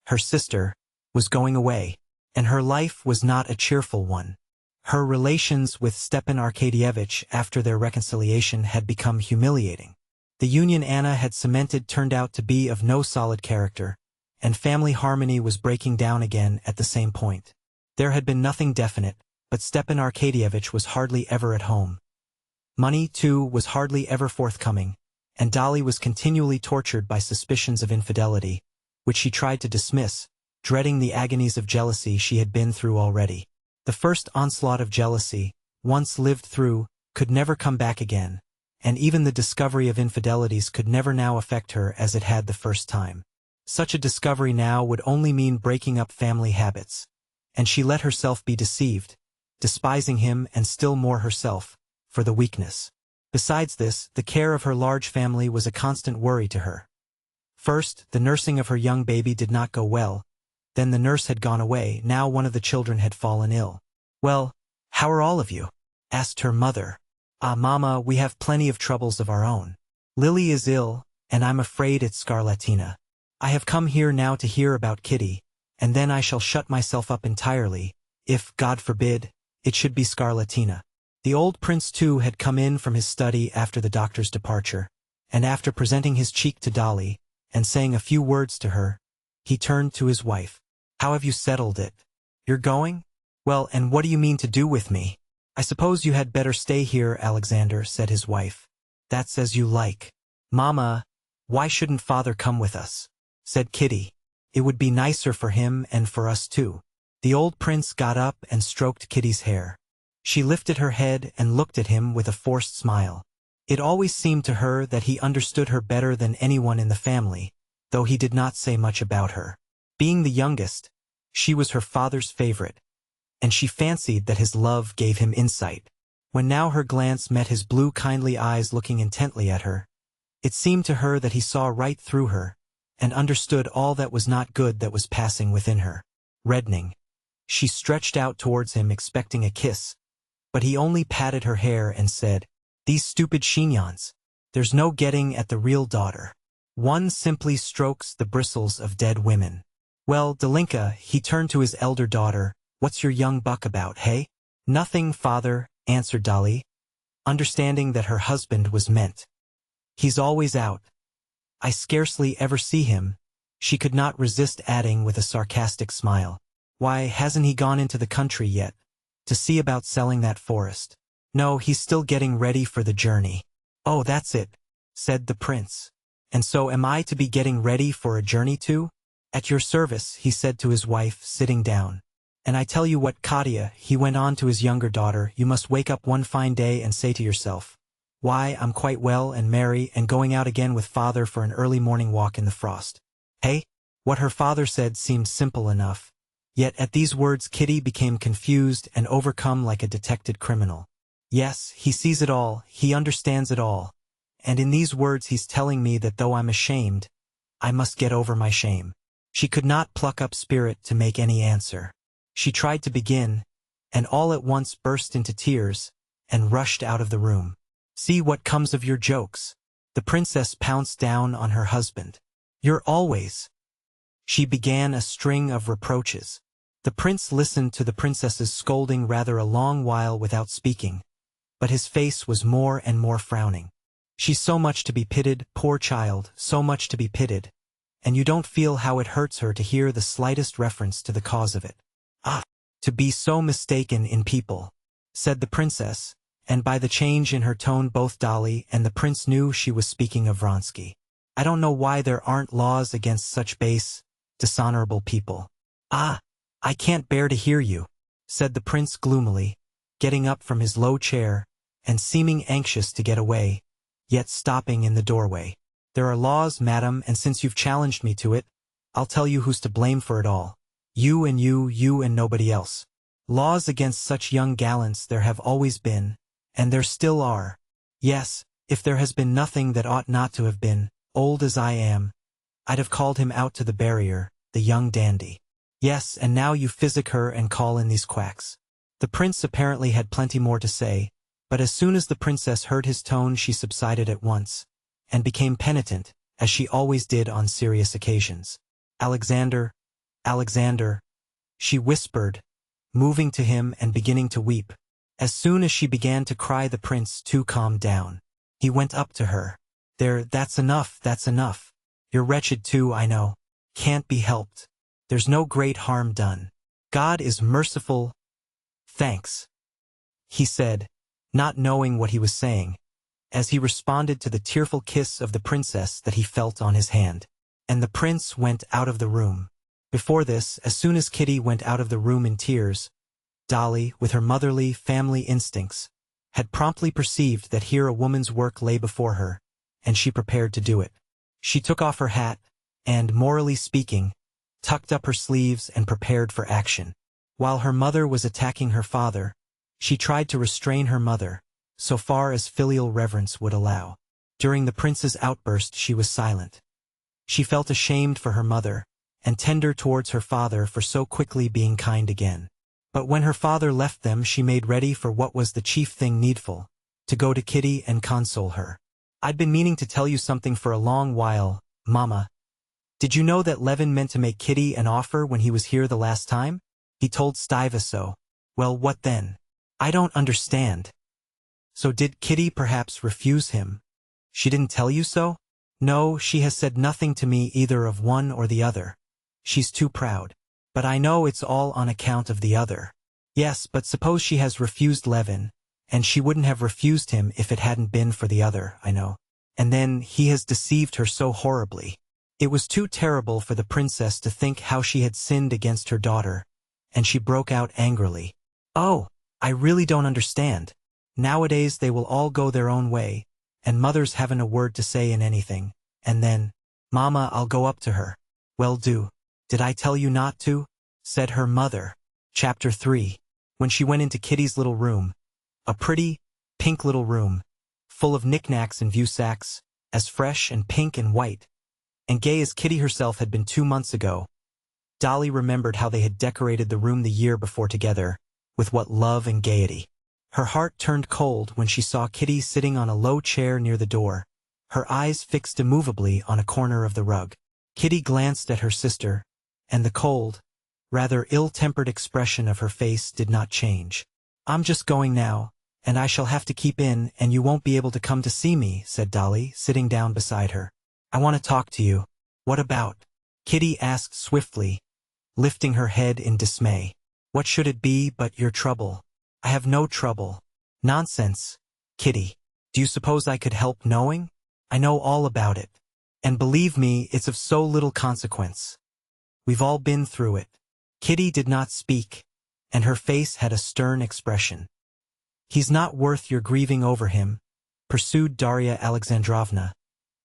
Speaker 1: her sister, was going away, and her life was not a cheerful one. Her relations with Stepan Arkadyevitch after their reconciliation had become humiliating. The union Anna had cemented turned out to be of no solid character, and family harmony was breaking down again at the same point. There had been nothing definite, but Stepan Arkadyevitch was hardly ever at home. Money, too, was hardly ever forthcoming, and Dolly was continually tortured by suspicions of infidelity, which she tried to dismiss, dreading the agonies of jealousy she had been through already. The first onslaught of jealousy, once lived through, could never come back again, and even the discovery of infidelities could never now affect her as it had the first time. Such a discovery now would only mean breaking up family habits, and she let herself be deceived, despising him and still more herself, for the weakness. Besides this, the care of her large family was a constant worry to her. First, the nursing of her young baby did not go well, then the nurse had gone away, now one of the children had fallen ill. "Well, how are all of you?" asked her mother. "Ah, Mama, we have plenty of troubles of our own. Lily is ill, and I'm afraid it's scarlatina. I have come here now to hear about Kitty, and then I shall shut myself up entirely, if, God forbid, it should be scarlatina." The old prince too had come in from his study after the doctor's departure, and after presenting his cheek to Dolly, and saying a few words to her, he turned to his wife. "How have you settled it? You're going? Well, and what do you mean to do with me?" "I suppose you had better stay here, Alexander," said his wife. "That's as you like." "Mama, why shouldn't father come with us?" said Kitty. "It would be nicer for him and for us too." The old prince got up and stroked Kitty's hair. She lifted her head and looked at him with a forced smile. It always seemed to her that he understood her better than anyone in the family, though he did not say much about her. Being the youngest, she was her father's favorite, and she fancied that his love gave him insight. When now her glance met his blue kindly eyes looking intently at her, it seemed to her that he saw right through her, and understood all that was not good that was passing within her. Reddening, she stretched out towards him expecting a kiss, but he only patted her hair and said, "These stupid chignons. There's no getting at the real daughter. One simply strokes the bristles of dead women." "Well, Dolinka," he turned to his elder daughter, "what's your young buck about, hey?" "Nothing, father," answered Dolly, understanding that her husband was meant. "He's always out. I scarcely ever see him," she could not resist adding with a sarcastic smile. "Why, hasn't he gone into the country yet, to see about selling that forest?" "No, he's still getting ready for the journey." "Oh, that's it," said the prince. "And so am I to be getting ready for a journey too?" "At your service," he said to his wife, sitting down. "And I tell you what, Katya," he went on to his younger daughter, "you must wake up one fine day and say to yourself, 'Why, I'm quite well and merry and going out again with father for an early morning walk in the frost.'" Hey? What her father said seemed simple enough, yet at these words Kitty became confused and overcome like a detected criminal. "Yes, he sees it all, he understands it all, and in these words he's telling me that though I'm ashamed, I must get over my shame." She could not pluck up spirit to make any answer. She tried to begin, and all at once burst into tears, and rushed out of the room. "See what comes of your jokes." The princess pounced down on her husband. "You're always—" She began a string of reproaches. The prince listened to the princess's scolding rather a long while without speaking, but his face was more and more frowning. "She's so much to be pitied, poor child, so much to be pitied, and you don't feel how it hurts her to hear the slightest reference to the cause of it. Ah, to be so mistaken in people," said the princess, and by the change in her tone both Dolly and the prince knew she was speaking of Vronsky. "I don't know why there aren't laws against such base, dishonorable people." "Ah, I can't bear to hear you," said the prince gloomily, getting up from his low chair, and seeming anxious to get away, yet stopping in the doorway. "There are laws, madam, and since you've challenged me to it, I'll tell you who's to blame for it all. You and nobody else. Laws against such young gallants there have always been, and there still are. Yes, if there has been nothing that ought not to have been, old as I am, I'd have called him out to the barrier, the young dandy. Yes, and now you physic her and call in these quacks." The prince apparently had plenty more to say, But as soon as the princess heard his tone, she subsided at once, and became penitent, as she always did on serious occasions. "Alexander, Alexander," she whispered, moving to him and beginning to weep. As soon as she began to cry, the prince too calmed down. He went up to her. "There, that's enough, that's enough. You're wretched too, I know. Can't be helped. There's no great harm done. God is merciful. Thanks," he said, not knowing what he was saying, as he responded to the tearful kiss of the princess that he felt on his hand. And the prince went out of the room. Before this, as soon as Kitty went out of the room in tears, Dolly, with her motherly family instincts, had promptly perceived that here a woman's work lay before her, and she prepared to do it. She took off her hat, and, morally speaking, tucked up her sleeves and prepared for action. While her mother was attacking her father, she tried to restrain her mother, so far as filial reverence would allow. During the prince's outburst she was silent. She felt ashamed for her mother, and tender towards her father for so quickly being kind again. But when her father left them, she made ready for what was the chief thing needful, to go to Kitty and console her. "I'd been meaning to tell you something for a long while, Mama. Did you know that Levin meant to make Kitty an offer when he was here the last time? He told Stiva so." "Well, what then?" "I don't understand." "So did Kitty perhaps refuse him? She didn't tell you so?" "No, she has said nothing to me either of one or the other. She's too proud. But I know it's all on account of the other." "Yes, but suppose she has refused Levin, and she wouldn't have refused him if it hadn't been for the other, I know. And then he has deceived her so horribly." It was too terrible for the princess to think how she had sinned against her daughter, and she broke out angrily. "Oh, I really don't understand. Nowadays they will all go their own way, and mothers haven't a word to say in anything, and then, Mama, I'll go up to her." "Well, do. Did I tell you not to?" said her mother. Chapter 3. When she went into Kitty's little room, a pretty, pink little room, full of knickknacks and view sacks, as fresh and pink and white, and gay as Kitty herself had been 2 months ago, Dolly remembered how they had decorated the room the year before together, with what love and gaiety. Her heart turned cold when she saw Kitty sitting on a low chair near the door, her eyes fixed immovably on a corner of the rug. Kitty glanced at her sister, and the cold, rather ill-tempered expression of her face did not change. "I'm just going now, and I shall have to keep in, and you won't be able to come to see me," said Dolly, sitting down beside her. "I want to talk to you." "What about?" Kitty asked swiftly, lifting her head in dismay. "What should it be but your trouble?" "I have no trouble." "Nonsense, Kitty. Do you suppose I could help knowing? I know all about it. And believe me, it's of so little consequence. We've all been through it." Kitty did not speak, and her face had a stern expression. "He's not worth your grieving over him," pursued Darya Alexandrovna,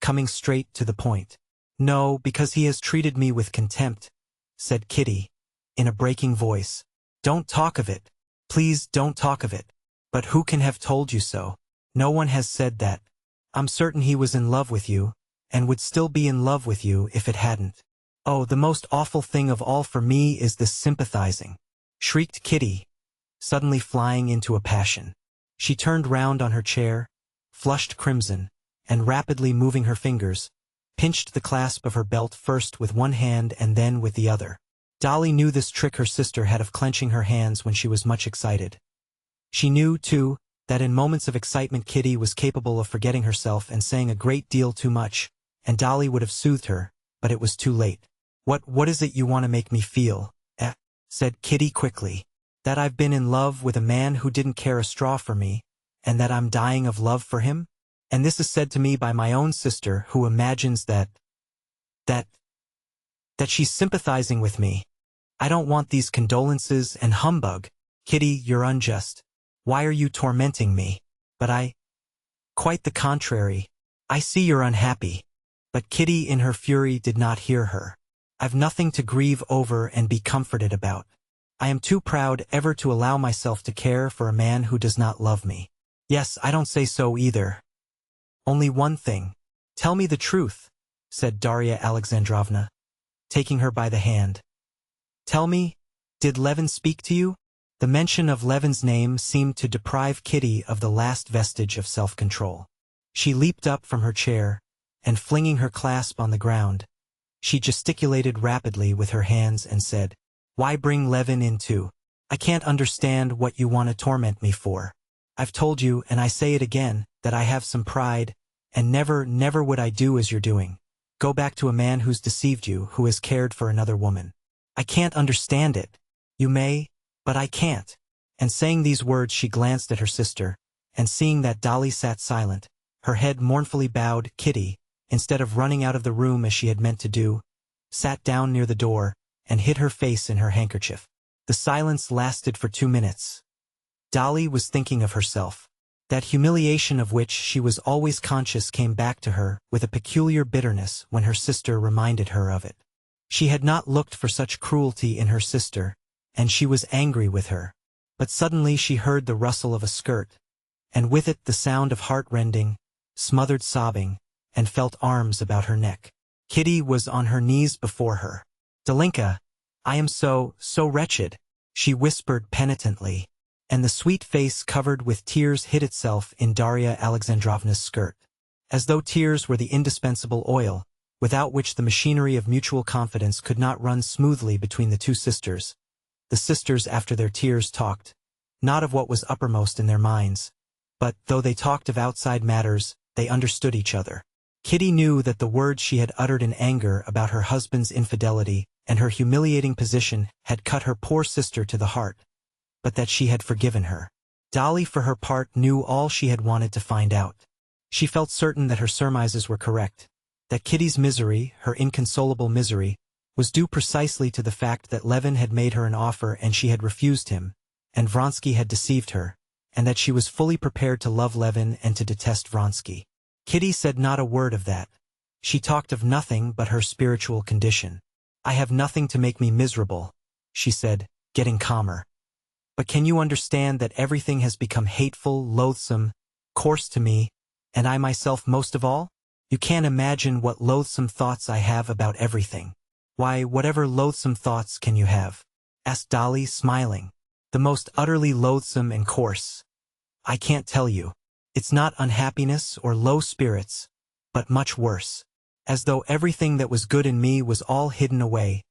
Speaker 1: coming straight to the point. "No, because he has treated me with contempt," said Kitty, in a breaking voice. "Don't talk of it. Please don't talk of it." "But who can have told you so?" "No one has said that. I'm certain he was in love with you, and would still be in love with you if it hadn't." "Oh, the most awful thing of all for me is this sympathizing," shrieked Kitty, suddenly flying into a passion. She turned round on her chair, flushed crimson, and rapidly moving her fingers, pinched the clasp of her belt first with one hand and then with the other. Dolly knew this trick her sister had of clenching her hands when she was much excited. She knew, too, that in moments of excitement Kitty was capable of forgetting herself and saying a great deal too much, and Dolly would have soothed her, but it was too late. What is it you want to make me feel, said Kitty quickly. "That I've been in love with a man who didn't care a straw for me, and that I'm dying of love for him? And this is said to me by my own sister, who imagines that she's sympathizing with me. I don't want these condolences and humbug. Kitty, you're unjust. Why are you tormenting me?" "But quite the contrary. I see you're unhappy." But Kitty in her fury did not hear her. "I've nothing to grieve over and be comforted about. I am too proud ever to allow myself to care for a man who does not love me." "Yes, I don't say so either. Only one thing." "Tell me the truth," said Darya Alexandrovna, taking her by the hand. "Tell me, did Levin speak to you?" The mention of Levin's name seemed to deprive Kitty of the last vestige of self-control. She leaped up from her chair, and flinging her clasp on the ground, she gesticulated rapidly with her hands and said, "Why bring Levin in too? I can't understand what you want to torment me for. I've told you, and I say it again, that I have some pride, and never would I do as you're doing. Go back to a man who's deceived you, who has cared for another woman. I can't understand it. You may, but I can't." And saying these words she glanced at her sister, and seeing that Dolly sat silent, her head mournfully bowed, Kitty, instead of running out of the room as she had meant to do, sat down near the door, and hid her face in her handkerchief. The silence lasted for 2 minutes. Dolly was thinking of herself. That humiliation of which she was always conscious came back to her with a peculiar bitterness when her sister reminded her of it. She had not looked for such cruelty in her sister, and she was angry with her. But suddenly she heard the rustle of a skirt, and with it the sound of heart-rending, smothered sobbing, and felt arms about her neck. Kitty was on her knees before her. "Dolinka, I am so wretched," she whispered penitently, and the sweet face covered with tears hid itself in Darya Alexandrovna's skirt, as though tears were the indispensable oil, without which the machinery of mutual confidence could not run smoothly between the two sisters. The sisters after their tears talked, not of what was uppermost in their minds, but, though they talked of outside matters, they understood each other. Kitty knew that the words she had uttered in anger about her husband's infidelity and her humiliating position had cut her poor sister to the heart, but that she had forgiven her. Dolly, for her part, knew all she had wanted to find out. She felt certain that her surmises were correct, that Kitty's misery, her inconsolable misery, was due precisely to the fact that Levin had made her an offer and she had refused him, and Vronsky had deceived her, and that she was fully prepared to love Levin and to detest Vronsky. Kitty said not a word of that. She talked of nothing but her spiritual condition. "I have nothing to make me miserable," she said, getting calmer. "But can you understand that everything has become hateful, loathsome, coarse to me, and I myself most of all? You can't imagine what loathsome thoughts I have about everything." "Why, whatever loathsome thoughts can you have?" asked Dolly, smiling. "The most utterly loathsome and coarse. I can't tell you. It's not unhappiness or low spirits, but much worse. As though everything that was good in me was all hidden away,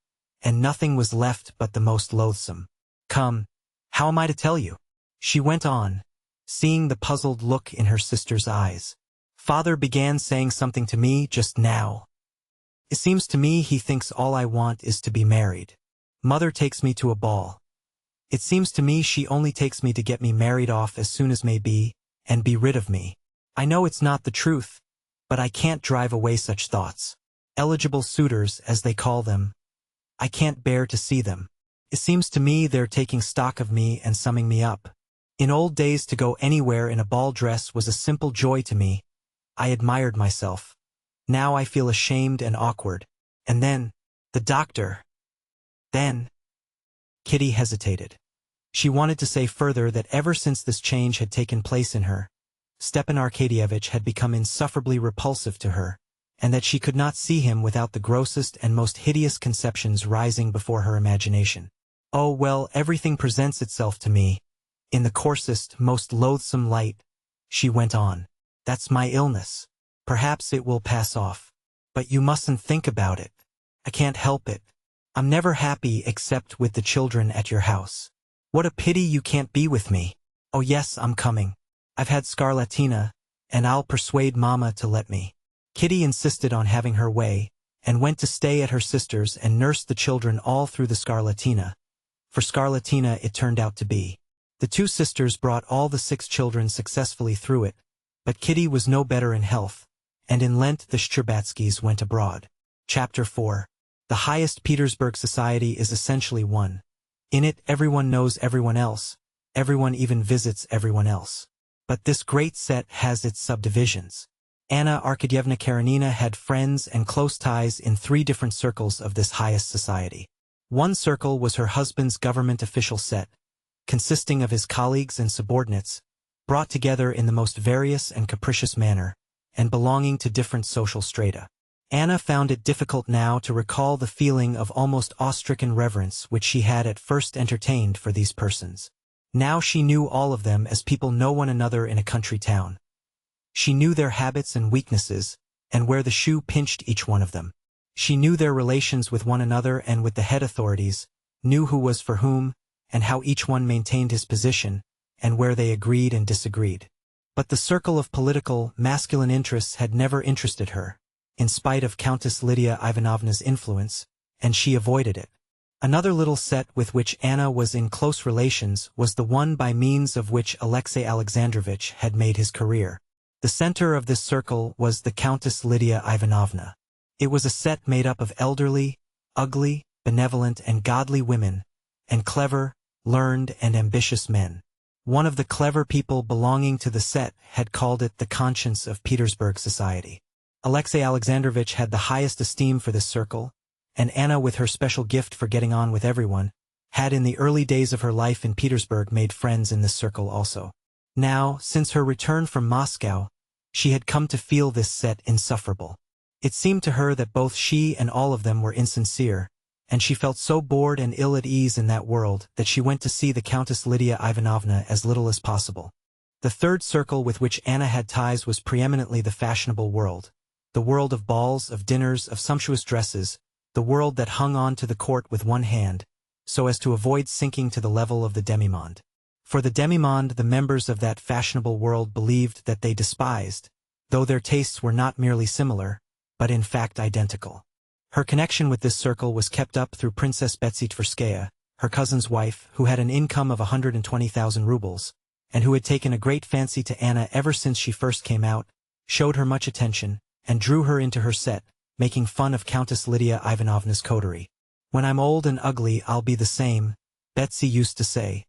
Speaker 1: and nothing was left but the most loathsome. Come, how am I to tell you?" she went on, seeing the puzzled look in her sister's eyes. "Father began saying something to me just now. It seems to me he thinks all I want is to be married. Mother takes me to a ball. It seems to me she only takes me to get me married off as soon as may be, and be rid of me. I know it's not the truth, but I can't drive away such thoughts. Eligible suitors, as they call them. I can't bear to see them. It seems to me they're taking stock of me and summing me up. In old days to go anywhere in a ball dress was a simple joy to me. I admired myself. Now I feel ashamed and awkward. And then, the doctor. Then—" Kitty hesitated. She wanted to say further that ever since this change had taken place in her, Stepan Arkadyevitch had become insufferably repulsive to her, and that she could not see him without the grossest and most hideous conceptions rising before her imagination. "Oh, well, everything presents itself to me, in the coarsest, most loathsome light," she went on. "That's my illness. Perhaps it will pass off. But you mustn't think about it. I can't help it. I'm never happy except with the children at your house. What a pity you can't be with me. Oh yes, I'm coming. I've had scarlatina, and I'll persuade Mama to let me." Kitty insisted on having her way, and went to stay at her sister's and nursed the children all through the scarlatina, for scarlatina it turned out to be. The two sisters brought all the 6 children successfully through it, but Kitty was no better in health, and in Lent the Shcherbatskys went abroad. Chapter 4. The highest Petersburg society is essentially one. In it everyone knows everyone else, everyone even visits everyone else. But this great set has its subdivisions. Anna Karenina had friends and close ties in 3 different circles of this highest society. One circle was her husband's government official set, consisting of his colleagues and subordinates, brought together in the most various and capricious manner, and belonging to different social strata. Anna found it difficult now to recall the feeling of almost awe-stricken reverence which she had at first entertained for these persons. Now she knew all of them as people know one another in a country town. She knew their habits and weaknesses, and where the shoe pinched each one of them. She knew their relations with one another and with the head authorities, knew who was for whom, and how each one maintained his position, and where they agreed and disagreed. But the circle of political, masculine interests had never interested her, in spite of Countess Lydia Ivanovna's influence, and she avoided it. Another little set with which Anna was in close relations was the one by means of which Alexey Alexandrovich had made his career. The center of this circle was the Countess Lydia Ivanovna. It was a set made up of elderly, ugly, benevolent and godly women, and clever, learned and ambitious men. One of the clever people belonging to the set had called it the conscience of Petersburg society. Alexey Alexandrovich had the highest esteem for this circle, and Anna, with her special gift for getting on with everyone, had in the early days of her life in Petersburg made friends in this circle also. Now, since her return from Moscow, she had come to feel this set insufferable. It seemed to her that both she and all of them were insincere, and she felt so bored and ill at ease in that world that she went to see the Countess Lydia Ivanovna as little as possible. The third circle with which Anna had ties was preeminently the fashionable world, the world of balls, of dinners, of sumptuous dresses, the world that hung on to the court with one hand, so as to avoid sinking to the level of the demi-monde. For the demi-monde, the members of that fashionable world believed that they despised, though their tastes were not merely similar, but in fact identical. Her connection with this circle was kept up through Princess Betsy Tverskaya, her cousin's wife, who had an income of 120,000 rubles, and who had taken a great fancy to Anna ever since she first came out, showed her much attention, and drew her into her set, making fun of Countess Lydia Ivanovna's coterie. "When I'm old and ugly, I'll be the same," Betsy used to say.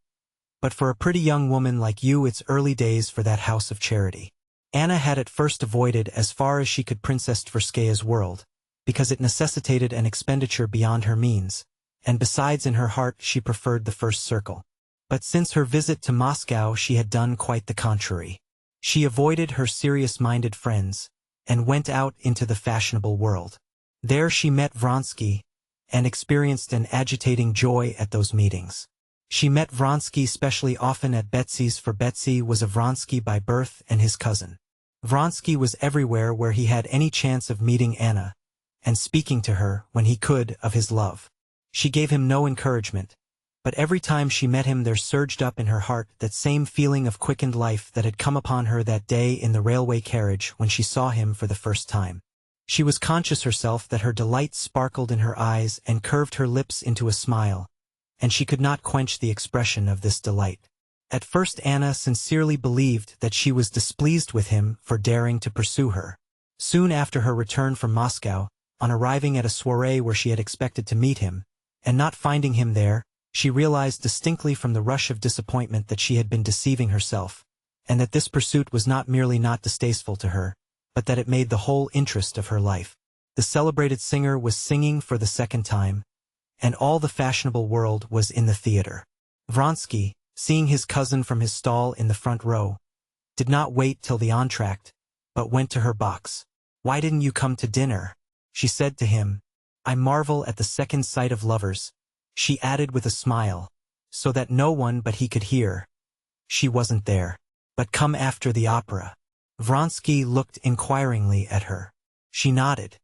Speaker 1: "But for a pretty young woman like you, it's early days for that house of charity." Anna had at first avoided as far as she could Princess Tverskaya's world, because it necessitated an expenditure beyond her means, and besides in her heart she preferred the first circle. But since her visit to Moscow she had done quite the contrary. She avoided her serious-minded friends, and went out into the fashionable world. There she met Vronsky, and experienced an agitating joy at those meetings. She met Vronsky specially often at Betsy's, for Betsy was a Vronsky by birth and his cousin. Vronsky was everywhere where he had any chance of meeting Anna, and speaking to her, when he could, of his love. She gave him no encouragement, but every time she met him there surged up in her heart that same feeling of quickened life that had come upon her that day in the railway carriage when she saw him for the first time. She was conscious herself that her delight sparkled in her eyes and curved her lips into a smile, and she could not quench the expression of this delight. At first Anna sincerely believed that she was displeased with him for daring to pursue her. Soon after her return from Moscow, on arriving at a soirée where she had expected to meet him, and not finding him there, she realized distinctly from the rush of disappointment that she had been deceiving herself, and that this pursuit was not merely not distasteful to her, but that it made the whole interest of her life. The celebrated singer was singing for the second time, and all the fashionable world was in the theater. Vronsky, seeing his cousin from his stall in the front row, did not wait till the entr'acte, but went to her box. "Why didn't you come to dinner?" she said to him. "I marvel at the second sight of lovers," she added with a smile, so that no one but he could hear. "She wasn't there. But come after the opera." Vronsky looked inquiringly at her. She nodded.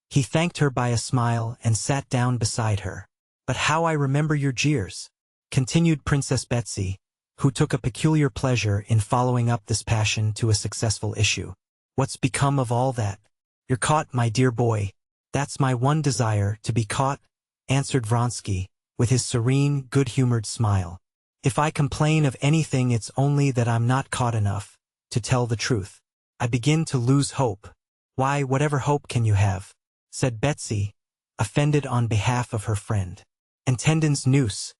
Speaker 1: He thanked her by a smile and sat down beside her. "But how I remember your jeers," continued Princess Betsy, who took a peculiar pleasure in following up this passion to a successful issue. "What's become of all that?" "You're caught, my dear boy." "That's my one desire, to be caught," answered Vronsky, with his serene, good-humored smile. "If I complain of anything it's only that I'm not caught enough, to tell the truth. I begin to lose hope." "Why, whatever hope can you have?" said Betsy, offended on behalf of her friend. "And tendons noose."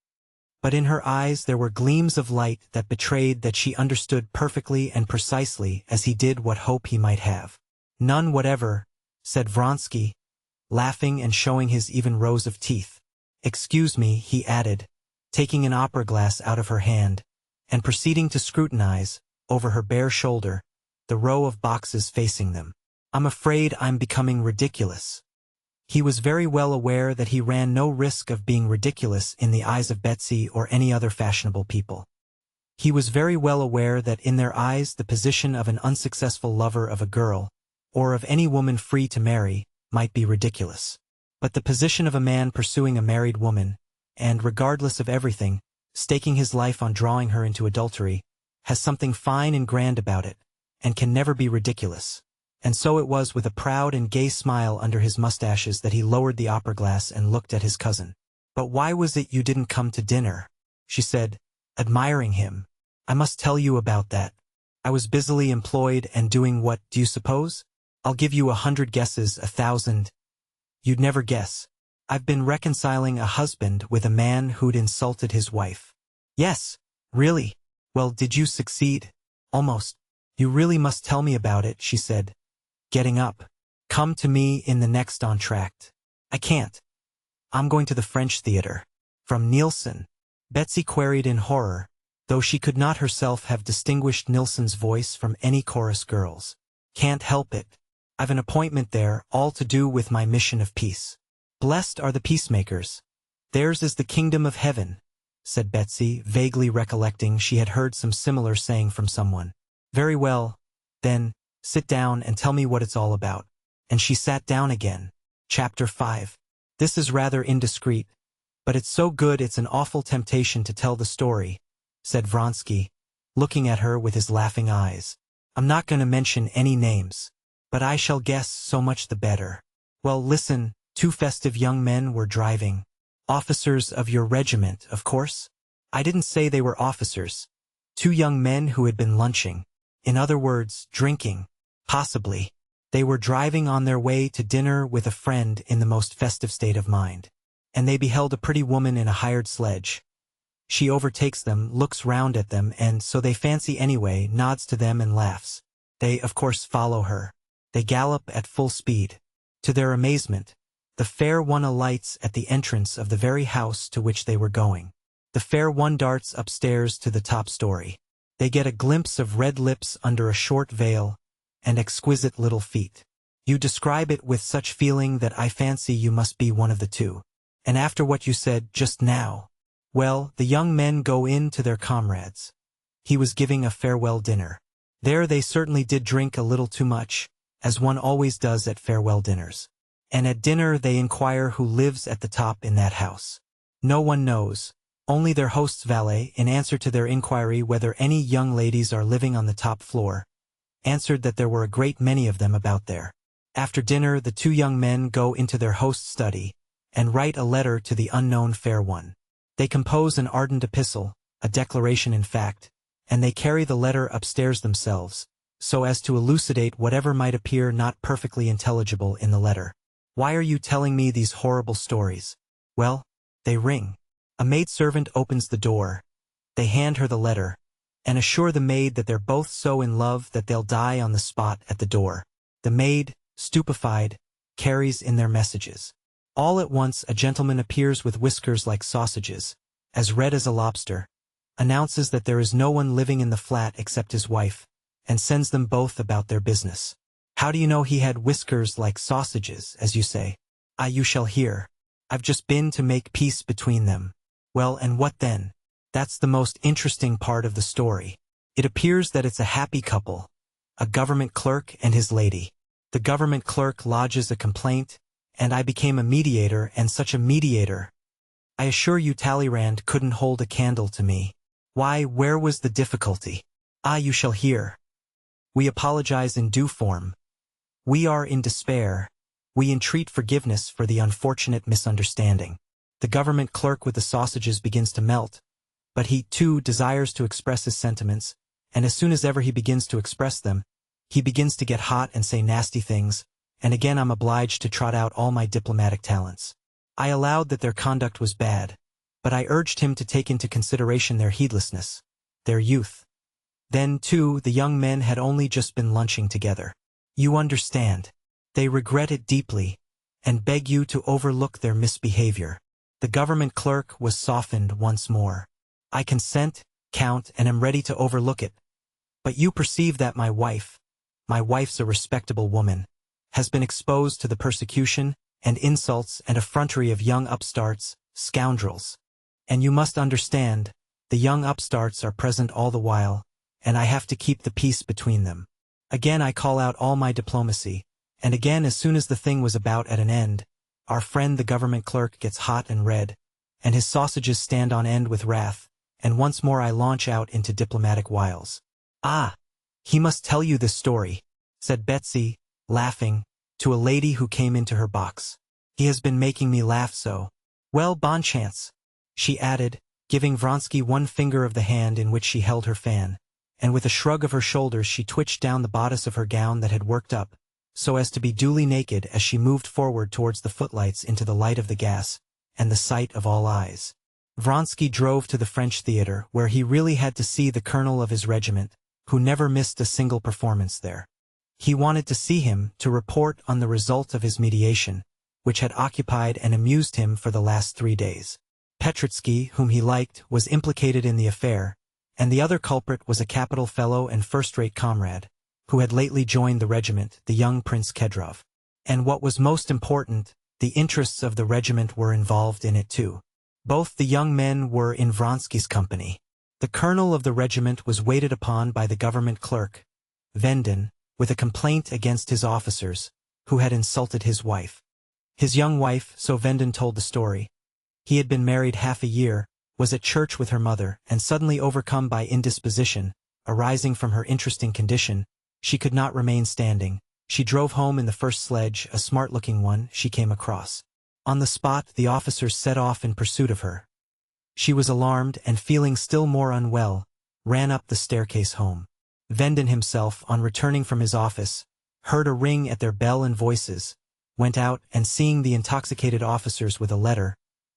Speaker 1: But in her eyes there were gleams of light that betrayed that she understood perfectly and precisely as he did what hope he might have. "None whatever," said Vronsky, laughing and showing his even rows of teeth. "Excuse me," he added, taking an opera glass out of her hand, and proceeding to scrutinize, over her bare shoulder, the row of boxes facing them. "I'm afraid I'm becoming ridiculous." He was very well aware that he ran no risk of being ridiculous in the eyes of Betsy or any other fashionable people. He was very well aware that in their eyes the position of an unsuccessful lover of a girl, or of any woman free to marry, might be ridiculous. But the position of a man pursuing a married woman, and, regardless of everything, staking his life on drawing her into adultery, has something fine and grand about it, and can never be ridiculous. And so it was with a proud and gay smile under his mustaches that he lowered the opera glass and looked at his cousin. "But why was it you didn't come to dinner?" she said, admiring him. "I must tell you about that. I was busily employed and doing what, do you suppose? I'll give you 100 guesses, 1,000. You'd never guess. I've been reconciling a husband with a man who'd insulted his wife." "Yes, really? Well, did you succeed?" "Almost." "You really must tell me about it," she said, getting up. "Come to me in the next entr'acte." "I can't. I'm going to the French theater." "From Nielsen?" Betsy queried in horror, though she could not herself have distinguished Nilsson's voice from any chorus girl's. "Can't help it. I've an appointment there, all to do with my mission of peace." "Blessed are the peacemakers. Theirs is the kingdom of heaven," said Betsy, vaguely recollecting she had heard some similar saying from someone. "Very well, then, sit down and tell me what it's all about." And she sat down again. Chapter 5. "This is rather indiscreet, but it's so good it's an awful temptation to tell the story," said Vronsky, looking at her with his laughing eyes. "I'm not going to mention any names, but I shall guess so much the better. Well, listen, 2 festive young men were driving. Officers of your regiment, of course?" "I didn't say they were officers. 2 young men who had been lunching. In other words, drinking. Possibly. They were driving on their way to dinner with a friend in the most festive state of mind. And they beheld a pretty woman in a hired sledge. She overtakes them, looks round at them, and, so they fancy anyway, nods to them and laughs. They, of course, follow her. They gallop at full speed. To their amazement, the fair one alights at the entrance of the very house to which they were going. The fair one darts upstairs to the top story. They get a glimpse of red lips under a short veil, and exquisite little feet. You describe it with such feeling that I fancy you must be one of the 2. And after what you said just now, well, the young men go in to their comrades. He was giving a farewell dinner. There they certainly did drink a little too much, as one always does at farewell dinners. And at dinner they inquire who lives at the top in that house. No one knows. Only their host's valet, in answer to their inquiry whether any young ladies are living on the top floor, answered that there were a great many of them about there. After dinner the 2 young men go into their host's study, and write a letter to the unknown fair one. They compose an ardent epistle, a declaration in fact, and they carry the letter upstairs themselves, so as to elucidate whatever might appear not perfectly intelligible in the letter. "Why are you telling me these horrible stories?" "Well, they ring. A maidservant opens the door. They hand her the letter, and assure the maid that they're both so in love that they'll die on the spot at the door. The maid, stupefied, carries in their messages. All at once a gentleman appears with whiskers like sausages, as red as a lobster, announces that there is no one living in the flat except his wife, and sends them both about their business. How do you know he had whiskers like sausages, as you say? You shall hear. I've just been to make peace between them." "Well, and what then?" "That's the most interesting part of the story. It appears that it's a happy couple, a government clerk and his lady. The government clerk lodges a complaint, and I became a mediator, and such a mediator. I assure you Talleyrand couldn't hold a candle to me. Why, where was the difficulty? You shall hear. We apologize in due form. We are in despair. We entreat forgiveness for the unfortunate misunderstanding." The government clerk with the sausages begins to melt, but he, too, desires to express his sentiments, and as soon as ever he begins to express them, he begins to get hot and say nasty things, and again I'm obliged to trot out all my diplomatic talents. I allowed that their conduct was bad, but I urged him to take into consideration their heedlessness, their youth. Then, too, the young men had only just been lunching together. You understand. They regret it deeply, and beg you to overlook their misbehavior. The government clerk was softened once more. I consent, Count, and am ready to overlook it. But you perceive that my wife's a respectable woman, has been exposed to the persecution and insults and effrontery of young upstarts, scoundrels. And you must understand, The young upstarts are present all the while, and I have to keep the peace between them. Again I call out all my diplomacy, and again as soon as the thing was about at an end, our friend the government clerk gets hot and red, and his sausages stand on end with wrath, and once more I launch out into diplomatic wiles. "Ah, he must tell you this story," said Betsy, laughing, to a lady who came into her box. "He has been making me laugh so. Well, bon chance," she added, giving Vronsky one finger of the hand in which she held her fan, and with a shrug of her shoulders she twitched down the bodice of her gown that had worked up, so as to be duly naked as she moved forward towards the footlights into the light of the gas, and the sight of all eyes. Vronsky drove to the French theater, where he really had to see the colonel of his regiment, who never missed a single performance there. He wanted to see him to report on the result of his mediation, which had occupied and amused him for the last 3 days. Petritsky, whom he liked, was implicated in the affair, and the other culprit was a capital fellow and first-rate comrade, who had lately joined the regiment, the young Prince Kedrov. And what was most important, the interests of the regiment were involved in it too. Both the young men were in Vronsky's company. The colonel of the regiment was waited upon by the government clerk, Vendin, with a complaint against his officers, who had insulted his wife. His young wife, so Vendin told the story, he had been married half a year, was at church with her mother, and suddenly overcome by indisposition, arising from her interesting condition, she could not remain standing. She drove home in the first sledge, a smart-looking one, she came across. On the spot, the officers set off in pursuit of her. She was alarmed, and feeling still more unwell, ran up the staircase home. Vendin himself, on returning from his office, heard a ring at their bell and voices, went out, and seeing the intoxicated officers with a letter,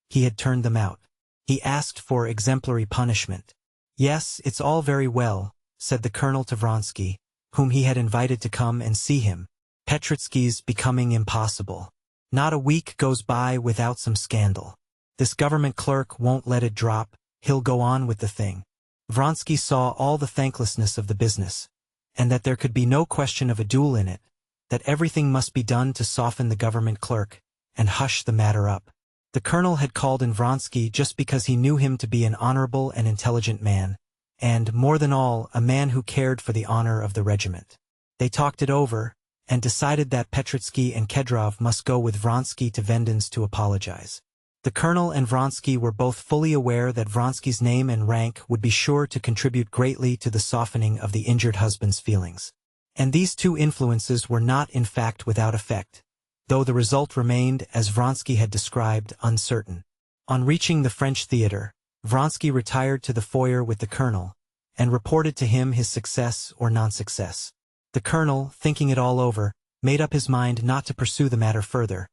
Speaker 1: he had turned them out. He asked for exemplary punishment. "Yes, it's all very well," said the colonel to Vronsky, whom he had invited to come and see him. "Petritsky's becoming impossible. Not a week goes by without some scandal. This government clerk won't let it drop, he'll go on with the thing." Vronsky saw all the thanklessness of the business, and that there could be no question of a duel in it, that everything must be done to soften the government clerk, and hush the matter up. The colonel had called in Vronsky just because he knew him to be an honorable and intelligent man, and, more than all, a man who cared for the honor of the regiment. They talked it over, and decided that Petritsky and Kedrov must go with Vronsky to Vendin's to apologize. The colonel and Vronsky were both fully aware that Vronsky's name and rank would be sure to contribute greatly to the softening of the injured husband's feelings. And these two influences were not in fact without effect, though the result remained, as Vronsky had described, uncertain. On reaching the French theater, Vronsky retired to the foyer with the colonel, and reported to him his success or non-success. The colonel, thinking it all over, made up his mind not to pursue the matter further,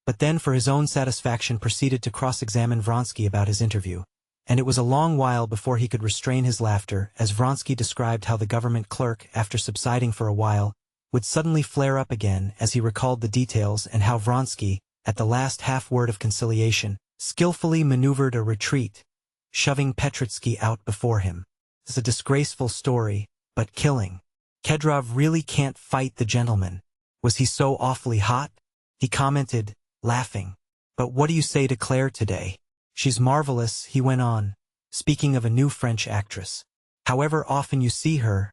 Speaker 1: but then for his own satisfaction proceeded to cross-examine Vronsky about his interview, and it was a long while before he could restrain his laughter as Vronsky described how the government clerk, after subsiding for a while, would suddenly flare up again as he recalled the details, and how Vronsky, at the last half-word of conciliation, skillfully maneuvered a retreat, shoving Petritsky out before him. It's a disgraceful story, but killing. Kedrov really can't fight the gentleman. Was he so awfully hot? He commented, laughing. But what do you say to Claire today? She's marvelous, he went on, speaking of a new French actress. However often you see her,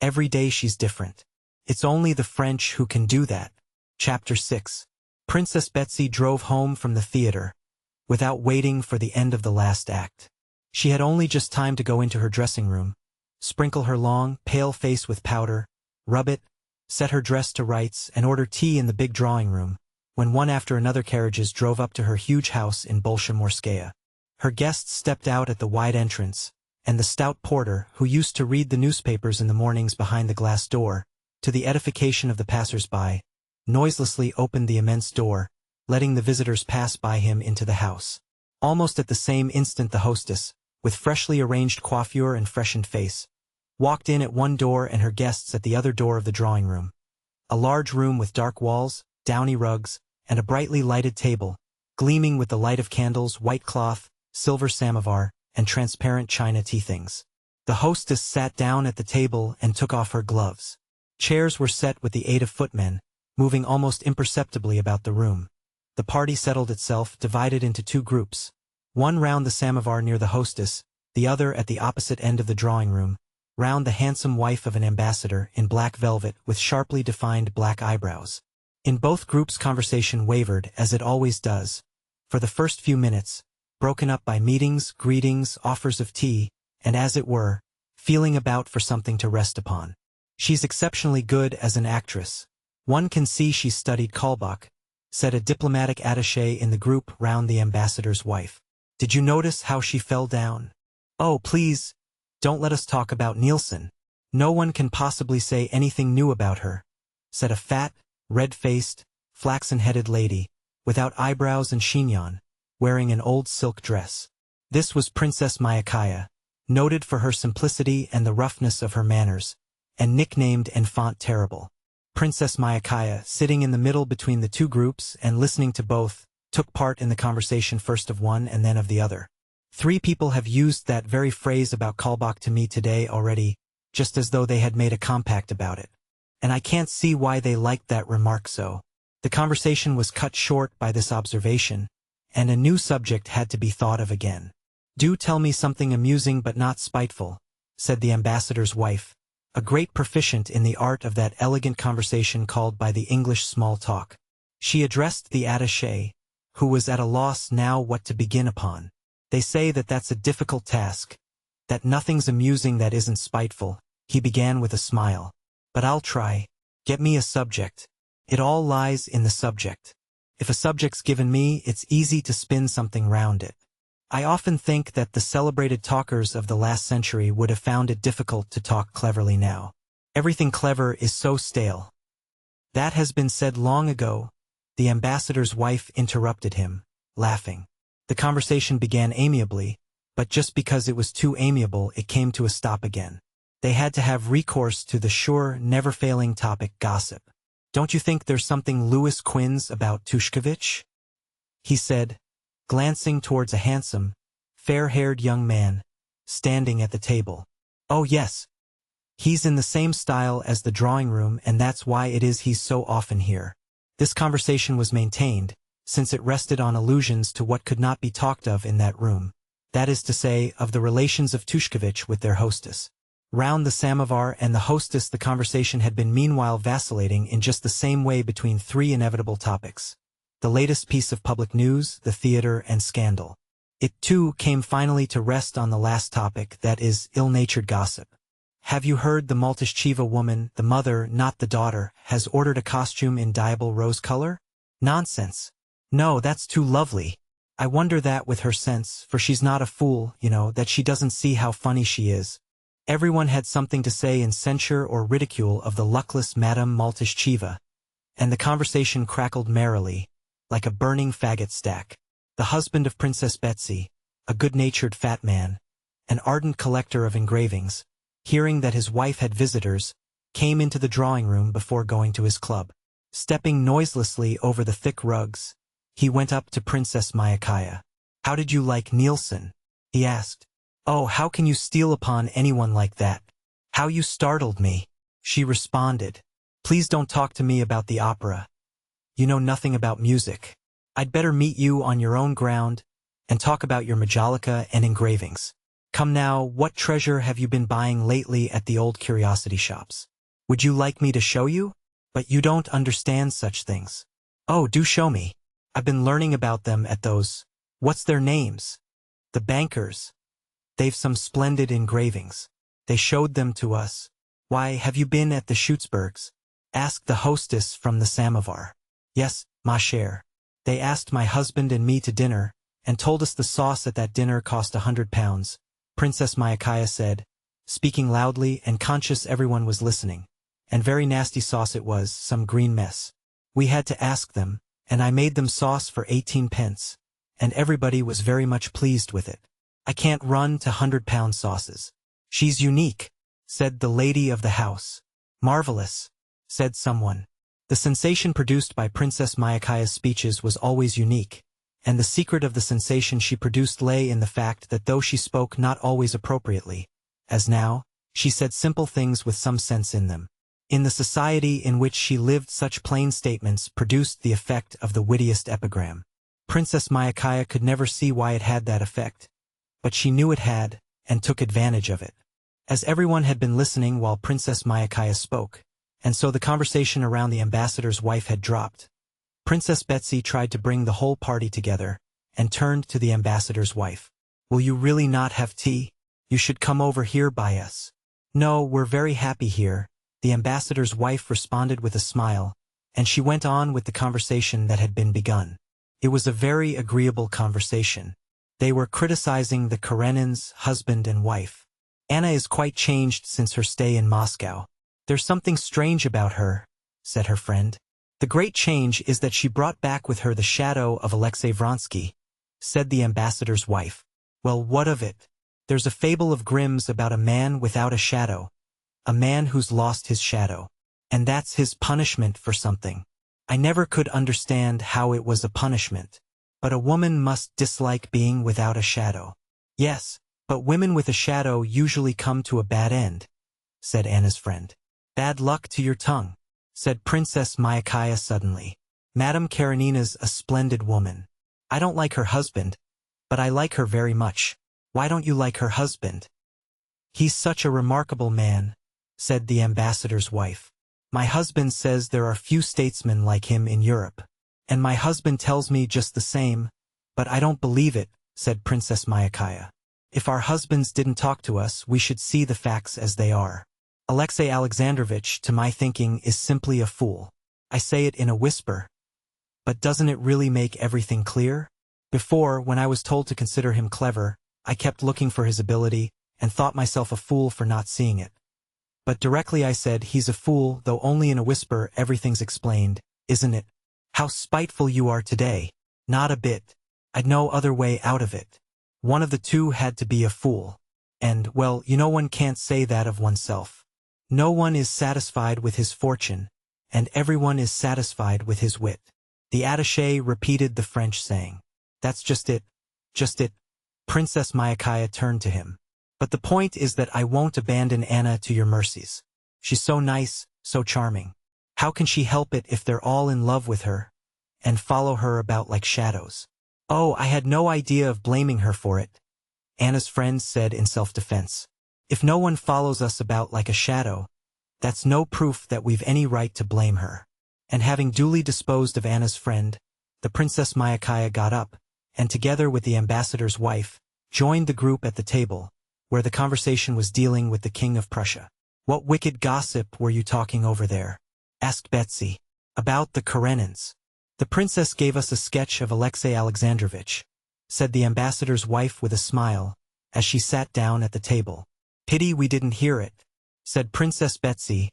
Speaker 1: every day she's different. It's only the French who can do that. Chapter 6. Princess Betsy drove home from the theater, without waiting for the end of the last act. She had only just time to go into her dressing room, sprinkle her long, pale face with powder, rub it, set her dress to rights, and order tea in the big drawing room, when one after another carriages drove up to her huge house in Bolshamorskaya. Her guests stepped out at the wide entrance, and the stout porter, who used to read the newspapers in the mornings behind the glass door, to the edification of the passers-by, noiselessly opened the immense door, letting the visitors pass by him into the house. Almost at the same instant the hostess, with freshly arranged coiffure and freshened face, walked in at one door and her guests at the other door of the drawing room. A large room with dark walls, downy rugs, and a brightly lighted table, gleaming with the light of candles, white cloth, silver samovar, and transparent china tea things. The hostess sat down at the table and took off her gloves. Chairs were set with the aid of footmen, moving almost imperceptibly about the room. The party settled itself, divided into two groups, one round the samovar near the hostess, the other at the opposite end of the drawing room, round the handsome wife of an ambassador in black velvet with sharply defined black eyebrows. In both groups conversation wavered, as it always does, for the first few minutes, broken up by meetings, greetings, offers of tea, and as it were, feeling about for something to rest upon. She's exceptionally good as an actress. One can see she's studied Kaulbach, said a diplomatic attaché in the group round the ambassador's wife. Did you notice how she fell down? Oh, please, don't let us talk about Nielsen. No one can possibly say anything new about her, said a fat, red-faced, flaxen-headed lady, without eyebrows and chignon, wearing an old silk dress. This was Princess Myakaya, noted for her simplicity and the roughness of her manners, and nicknamed Enfant Terrible. Princess Myakaya, sitting in the middle between the two groups and listening to both, took part in the conversation first of one and then of the other. 3 people have used that very phrase about Kaulbach to me today already, just as though they had made a compact about it. And I can't see why they liked that remark so. The conversation was cut short by this observation, and a new subject had to be thought of again. Do tell me something amusing but not spiteful, said the ambassador's wife, a great proficient in the art of that elegant conversation called by the English small talk. She addressed the attaché, who was at a loss now what to begin upon. They say that that's a difficult task, that nothing's amusing that isn't spiteful, he began with a smile. But I'll try. Get me a subject. It all lies in the subject. If a subject's given me, it's easy to spin something round it. I often think that the celebrated talkers of the last century would have found it difficult to talk cleverly now. Everything clever is so stale. That has been said long ago. The ambassador's wife interrupted him, laughing. The conversation began amiably, but just because it was too amiable it came to a stop again. They had to have recourse to the sure, never-failing topic gossip. Don't you think there's something Louis Quinze about Tushkevich? He said, glancing towards a handsome, fair-haired young man, standing at the table. Oh yes. He's in the same style as the drawing room and that's why it is he's so often here. This conversation was maintained, since it rested on allusions to what could not be talked of in that room, that is to say, of the relations of Tushkevich with their hostess. Round the samovar and the hostess the conversation had been meanwhile vacillating in just the same way between 3 inevitable topics. The latest piece of public news, the theater, and scandal. It, too, came finally to rest on the last topic, that is, ill-natured gossip. Have you heard the Maltishchiva woman, the mother, not the daughter, has ordered a costume in dyable rose color? Nonsense. No, that's too lovely. I wonder that with her sense, for she's not a fool, you know, that she doesn't see how funny she is. Everyone had something to say in censure or ridicule of the luckless Madame Maltishchiva, and the conversation crackled merrily, like a burning faggot stack. The husband of Princess Betsy, a good-natured fat man, an ardent collector of engravings, hearing that his wife had visitors, came into the drawing-room before going to his club. Stepping noiselessly over the thick rugs, he went up to Princess Myakaya. How did you like Nielsen? He asked. Oh, how can you steal upon anyone like that? How you startled me. She responded. Please don't talk to me about the opera. You know nothing about music. I'd better meet you on your own ground and talk about your majolica and engravings. Come now, what treasure have you been buying lately at the old curiosity shops? Would you like me to show you? But you don't understand such things. Oh, do show me. I've been learning about them at those, what's their names? The bankers. They've some splendid engravings. They showed them to us. Why, have you been at the Schutzbergs? Asked the hostess from the samovar. Yes, ma chère. They asked my husband and me to dinner, and told us the sauce at that dinner cost £100, Princess Myakaya said, speaking loudly and conscious everyone was listening. And very nasty sauce it was, some green mess. We had to ask them, and I made them sauce for 18 pence, and everybody was very much pleased with it. I can't run to £100 sauces. She's unique, said the lady of the house. Marvelous, said someone. The sensation produced by Princess Myakaya's speeches was always unique, and the secret of the sensation she produced lay in the fact that though she spoke not always appropriately, as now, she said simple things with some sense in them. In the society in which she lived such plain statements produced the effect of the wittiest epigram. Princess Myakaya could never see why it had that effect, but she knew it had, and took advantage of it. As everyone had been listening while Princess Myakaya spoke, and so the conversation around the ambassador's wife had dropped, Princess Betsy tried to bring the whole party together, and turned to the ambassador's wife. "Will you really not have tea? You should come over here by us." "No, we're very happy here," the ambassador's wife responded with a smile, and she went on with the conversation that had been begun. It was a very agreeable conversation. They were criticizing the Karenins, husband and wife. "Anna is quite changed since her stay in Moscow. There's something strange about her," said her friend. "The great change is that she brought back with her the shadow of Alexei Vronsky," said the ambassador's wife. "Well, what of it? There's a fable of Grimm's about a man without a shadow, a man who's lost his shadow. And that's his punishment for something. I never could understand how it was a punishment. But a woman must dislike being without a shadow." "Yes, but women with a shadow usually come to a bad end," said Anna's friend. "Bad luck to your tongue," said Princess Myakaya suddenly. "Madame Karenina's a splendid woman. I don't like her husband, but I like her very much." "Why don't you like her husband?" "He's such a remarkable man," said the ambassador's wife. "My husband says there are few statesmen like him in Europe. And my husband tells me just the same, but I don't believe it," said Princess Myakaya. "If our husbands didn't talk to us, we should see the facts as they are. Alexei Alexandrovich, to my thinking, is simply a fool. I say it in a whisper. But doesn't it really make everything clear? Before, when I was told to consider him clever, I kept looking for his ability, and thought myself a fool for not seeing it. But directly I said, he's a fool, though only in a whisper, everything's explained, isn't it? How spiteful you are today." "Not a bit. I'd no other way out of it. One of the two had to be a fool. And, well, you know, one can't say that of oneself. No one is satisfied with his fortune, and everyone is satisfied with his wit." The attaché repeated the French saying. "That's just it. Just it." Princess Myakaya turned to him. "But the point is that I won't abandon Anna to your mercies. She's so nice, so charming. How can she help it if they're all in love with her, and follow her about like shadows?" "Oh, I had no idea of blaming her for it," Anna's friend said in self-defense. "If no one follows us about like a shadow, that's no proof that we've any right to blame her." And having duly disposed of Anna's friend, the Princess Myakaya got up, and together with the ambassador's wife, joined the group at the table, where the conversation was dealing with the King of Prussia. "What wicked gossip were you talking over there?" asked Betsy. "About the Karenins. The princess gave us a sketch of Alexei Alexandrovich," said the ambassador's wife with a smile, as she sat down at the table. "Pity we didn't hear it," said Princess Betsy,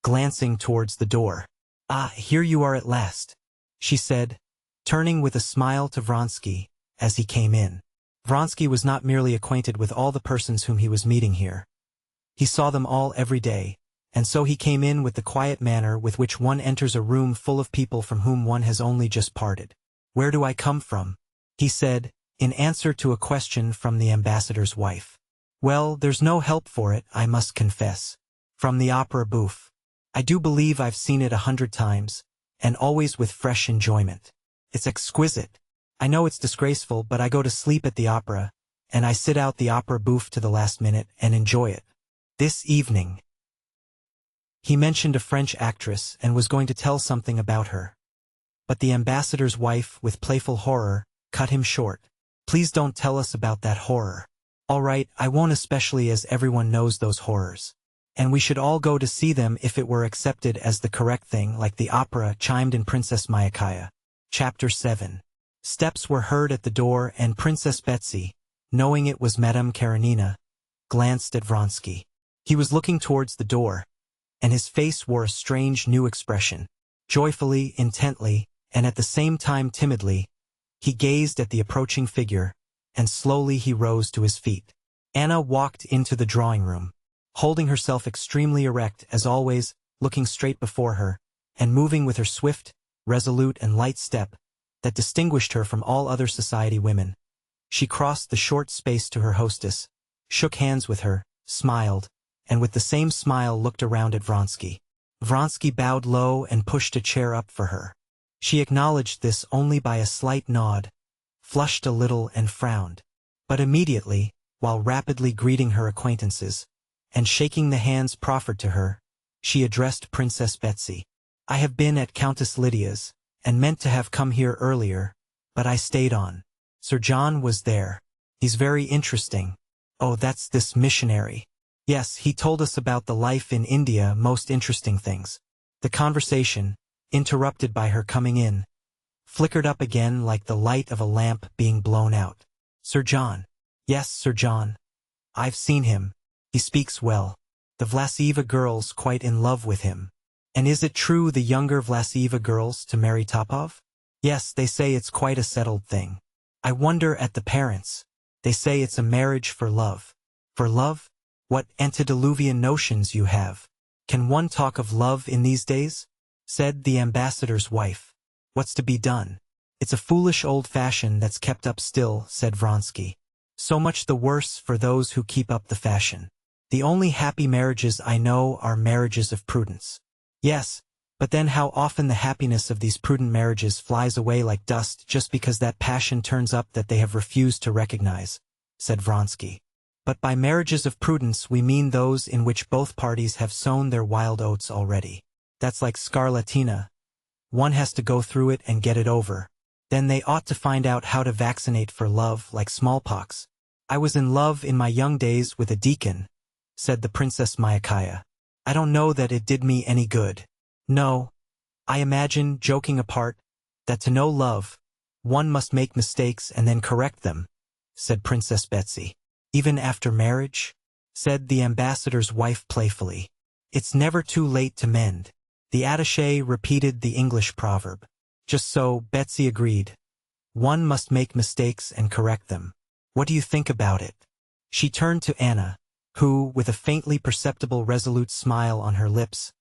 Speaker 1: glancing towards the door. "Ah, here you are at last," she said, turning with a smile to Vronsky, as he came in. Vronsky was not merely acquainted with all the persons whom he was meeting here. He saw them all every day, and so he came in with the quiet manner with which one enters a room full of people from whom one has only just parted. "Where do I come from?" he said, in answer to a question from the ambassador's wife. "Well, there's no help for it, I must confess. From the opera bouffe. I do believe I've seen it 100 times, and always with fresh enjoyment. It's exquisite. I know it's disgraceful, but I go to sleep at the opera, and I sit out the opera bouffe to the last minute and enjoy it. This evening." He mentioned a French actress and was going to tell something about her. But the ambassador's wife, with playful horror, cut him short. "Please don't tell us about that horror." "All right, I won't, especially as everyone knows those horrors. And we should all go to see them if it were accepted as the correct thing, like the opera," chimed in Princess Myakaya. Chapter 7. Steps were heard at the door, and Princess Betsy, knowing it was Madame Karenina, glanced at Vronsky. He was looking towards the door, and his face wore a strange new expression. Joyfully, intently, and at the same time timidly, he gazed at the approaching figure, and slowly he rose to his feet. Anna walked into the drawing room, holding herself extremely erect as always, looking straight before her, and moving with her swift, resolute and light step that distinguished her from all other society women. She crossed the short space to her hostess, shook hands with her, smiled, and with the same smile looked around at Vronsky. Vronsky bowed low and pushed a chair up for her. She acknowledged this only by a slight nod, flushed a little and frowned. But immediately, while rapidly greeting her acquaintances, and shaking the hands proffered to her, she addressed Princess Betsy. I have been at Countess Lydia's, and meant to have come here earlier, but I stayed on. Sir John was there. He's very interesting. Oh, that's this missionary. Yes, he told us about the life in India, most interesting things. The conversation, interrupted by her coming in, flickered up again like the light of a lamp being blown out. Sir John. Yes, Sir John. I've seen him. He speaks well. The Vlasieva girls quite in love with him. And is it true the younger Vlasieva girls to marry Topov? Yes, they say it's quite a settled thing. I wonder at the parents. They say it's a marriage for love. For love? What antediluvian notions you have. Can one talk of love in these days? Said the ambassador's wife. What's to be done? It's a foolish old fashion that's kept up still, said Vronsky. So much the worse for those who keep up the fashion. The only happy marriages I know are marriages of prudence. Yes, but then how often the happiness of these prudent marriages flies away like dust just because that passion turns up that they have refused to recognize, said Vronsky. But by marriages of prudence we mean those in which both parties have sown their wild oats already. That's like scarlatina. One has to go through it and get it over. Then they ought to find out how to vaccinate for love like smallpox. I was in love in my young days with a deacon, said the Princess Myakaya. I don't know that it did me any good. No. I imagine, joking apart, that to know love, one must make mistakes and then correct them, said Princess Betsy. Even after marriage? Said the ambassador's wife playfully. It's never too late to mend. The attaché repeated the English proverb. Just so, Betsy agreed. One must make mistakes and correct them. What do you think about it? She turned to Anna, who, with a faintly perceptible resolute smile on her lips,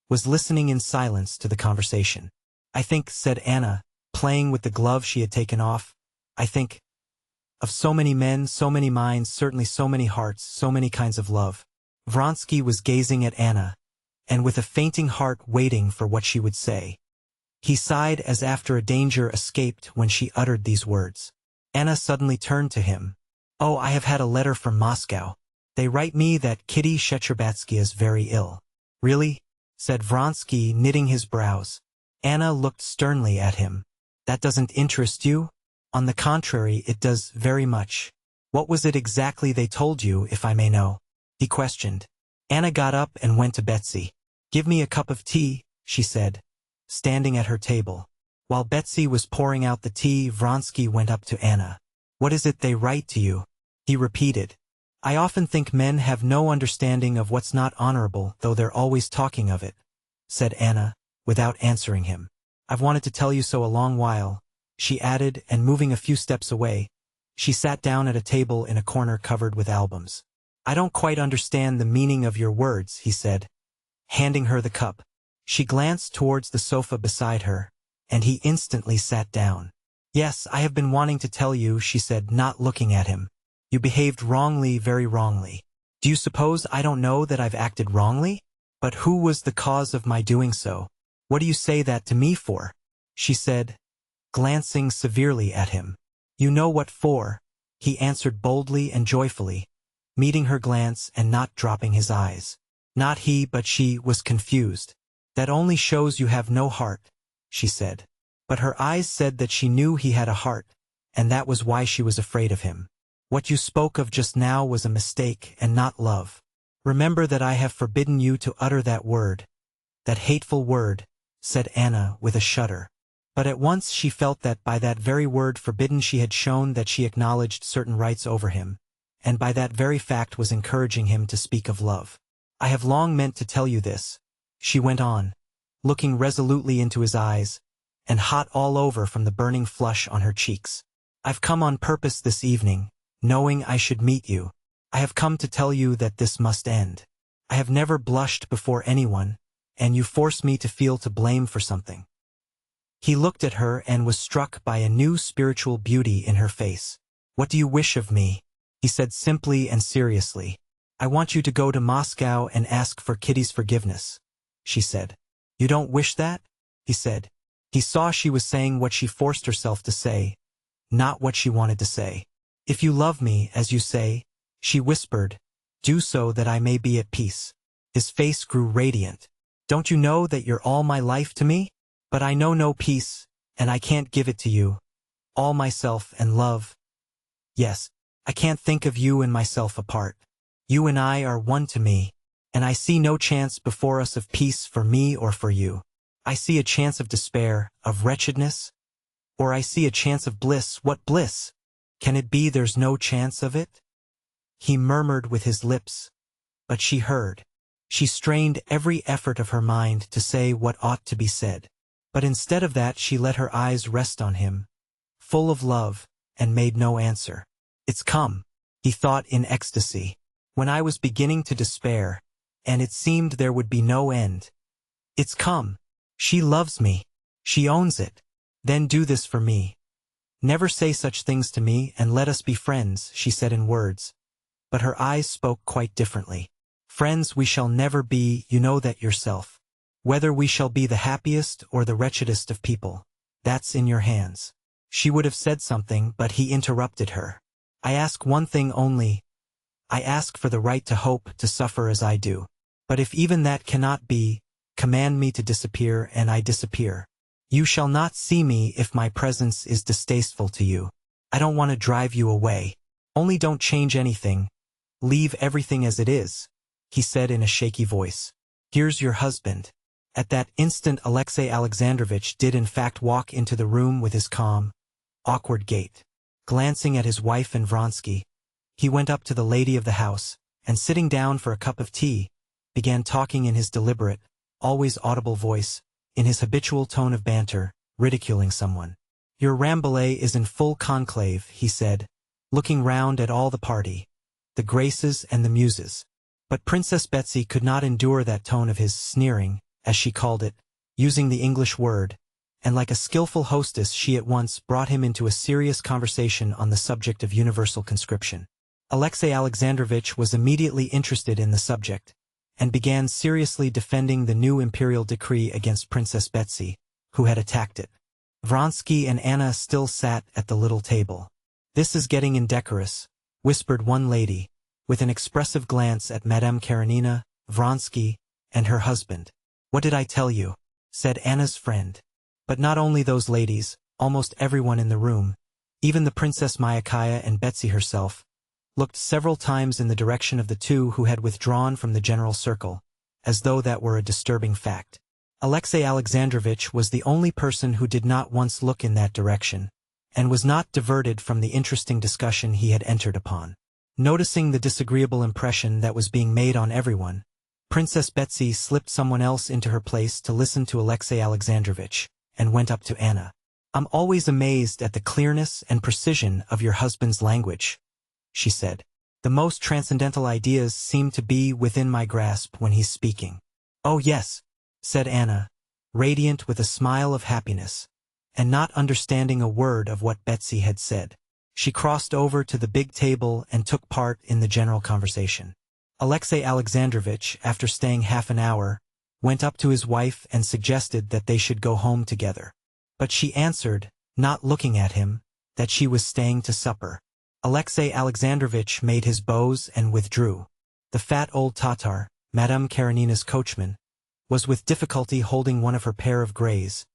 Speaker 1: was listening in silence to the conversation. I think, said Anna, playing with the glove she had taken off, I think, of so many men, so many minds, certainly so many hearts, so many kinds of love. Vronsky was gazing at Anna, and with a fainting heart waiting for what she would say. He sighed as after a danger escaped when she uttered these words. Anna suddenly turned to him. Oh, I have had a letter from Moscow. They write me that Kitty Shecherbatsky is very ill. Really? Said Vronsky, knitting his brows. Anna looked sternly at him. That doesn't interest you? On the contrary, it does very much. What was it exactly they told you, if I may know? He questioned. Anna got up and went to Betsy. Give me a cup of tea, she said, standing at her table. While Betsy was pouring out the tea, Vronsky went up to Anna. What is it they write to you? He repeated. I often think men have no understanding of what's not honorable, though they're always talking of it, said Anna, without answering him. I've wanted to tell you so a long while, she added, and moving a few steps away, she sat down at a table in a corner covered with albums. I don't quite understand the meaning of your words, he said, handing her the cup. She glanced towards the sofa beside her, and he instantly sat down. Yes, I have been wanting to tell you, she said, not looking at him. You behaved wrongly, very wrongly. Do you suppose I don't know that I've acted wrongly? But who was the cause of my doing so? What do you say that to me for? She said, glancing severely at him. You know what for, he answered boldly and joyfully, meeting her glance and not dropping his eyes. Not he, but she, was confused. That only shows you have no heart, she said. But her eyes said that she knew he had a heart, and that was why she was afraid of him. What you spoke of just now was a mistake and not love. Remember that I have forbidden you to utter that word. That hateful word, said Anna with a shudder. But at once she felt that by that very word forbidden she had shown that she acknowledged certain rights over him, and by that very fact was encouraging him to speak of love. I have long meant to tell you this, she went on, looking resolutely into his eyes, and hot all over from the burning flush on her cheeks. I've come on purpose this evening, knowing I should meet you. I have come to tell you that this must end. I have never blushed before anyone, and you force me to feel to blame for something. He looked at her and was struck by a new spiritual beauty in her face. What do you wish of me? He said simply and seriously. I want you to go to Moscow and ask for Kitty's forgiveness, she said. You don't wish that? He said. He saw she was saying what she forced herself to say, not what she wanted to say. If you love me, as you say, She whispered, "Do so that I may be at peace." His face grew radiant. "Don't you know that you're all my life to me? But I know no peace, and I can't give it to you. All myself and love. Yes, I can't think of you and myself apart. You and I are one to me, and I see no chance before us of peace for me or for you. I see a chance of despair, of wretchedness, or I see a chance of bliss. What bliss? Can it be there's no chance of it?" He murmured with his lips, but she heard. She strained every effort of her mind to say what ought to be said. But instead of that she let her eyes rest on him, full of love, and made no answer. "It's come," he thought in ecstasy. "When I was beginning to despair, and it seemed there would be no end. It's come. She loves me. She owns it. Then do this for me. Never say such things to me, and let us be friends," she said in words. But her eyes spoke quite differently. "Friends we shall never be, you know that yourself. Whether we shall be the happiest or the wretchedest of people, that's in your hands." She would have said something, but he interrupted her. "I ask one thing only. I ask for the right to hope, to suffer as I do. But if even that cannot be, command me to disappear, and I disappear. You shall not see me if my presence is distasteful to you. I don't want to drive you away. Only don't change anything. Leave everything as it is," he said in a shaky voice. "Here's your husband." At that instant Alexei Alexandrovitch did in fact walk into the room with his calm, awkward gait. Glancing at his wife and Vronsky, he went up to the lady of the house, and sitting down for a cup of tea, began talking in his deliberate, always audible voice, in his habitual tone of banter, ridiculing someone. "Your Rambouillet is in full conclave," he said, looking round at all the party, the Graces and the Muses. But Princess Betsy could not endure that tone of his, sneering, as she called it, using the English word, and like a skillful hostess she at once brought him into a serious conversation on the subject of universal conscription. Alexei Alexandrovitch was immediately interested in the subject, and began seriously defending the new imperial decree against Princess Betsy, who had attacked it. Vronsky and Anna still sat at the little table. "This is getting indecorous," whispered one lady, with an expressive glance at Madame Karenina, Vronsky, and her husband. "What did I tell you?" said Anna's friend. But not only those ladies, almost everyone in the room, even the Princess Myakaya and Betsy herself, looked several times in the direction of the two who had withdrawn from the general circle, as though that were a disturbing fact. Alexei Alexandrovitch was the only person who did not once look in that direction, and was not diverted from the interesting discussion he had entered upon. Noticing the disagreeable impression that was being made on everyone, Princess Betsy slipped someone else into her place to listen to Alexei Alexandrovitch, and went up to Anna. "I'm always amazed at the clearness and precision of your husband's language," she said. "The most transcendental ideas seem to be within my grasp when he's speaking." "Oh yes," said Anna, radiant with a smile of happiness, and not understanding a word of what Betsy had said. She crossed over to the big table and took part in the general conversation. Alexei Alexandrovitch, after staying half an hour, went up to his wife and suggested that they should go home together. But she answered, not looking at him, that she was staying to supper. Alexei Alexandrovitch made his bows and withdrew. The fat old Tatar, Madame Karenina's coachman, was with difficulty holding one of her pair of greys,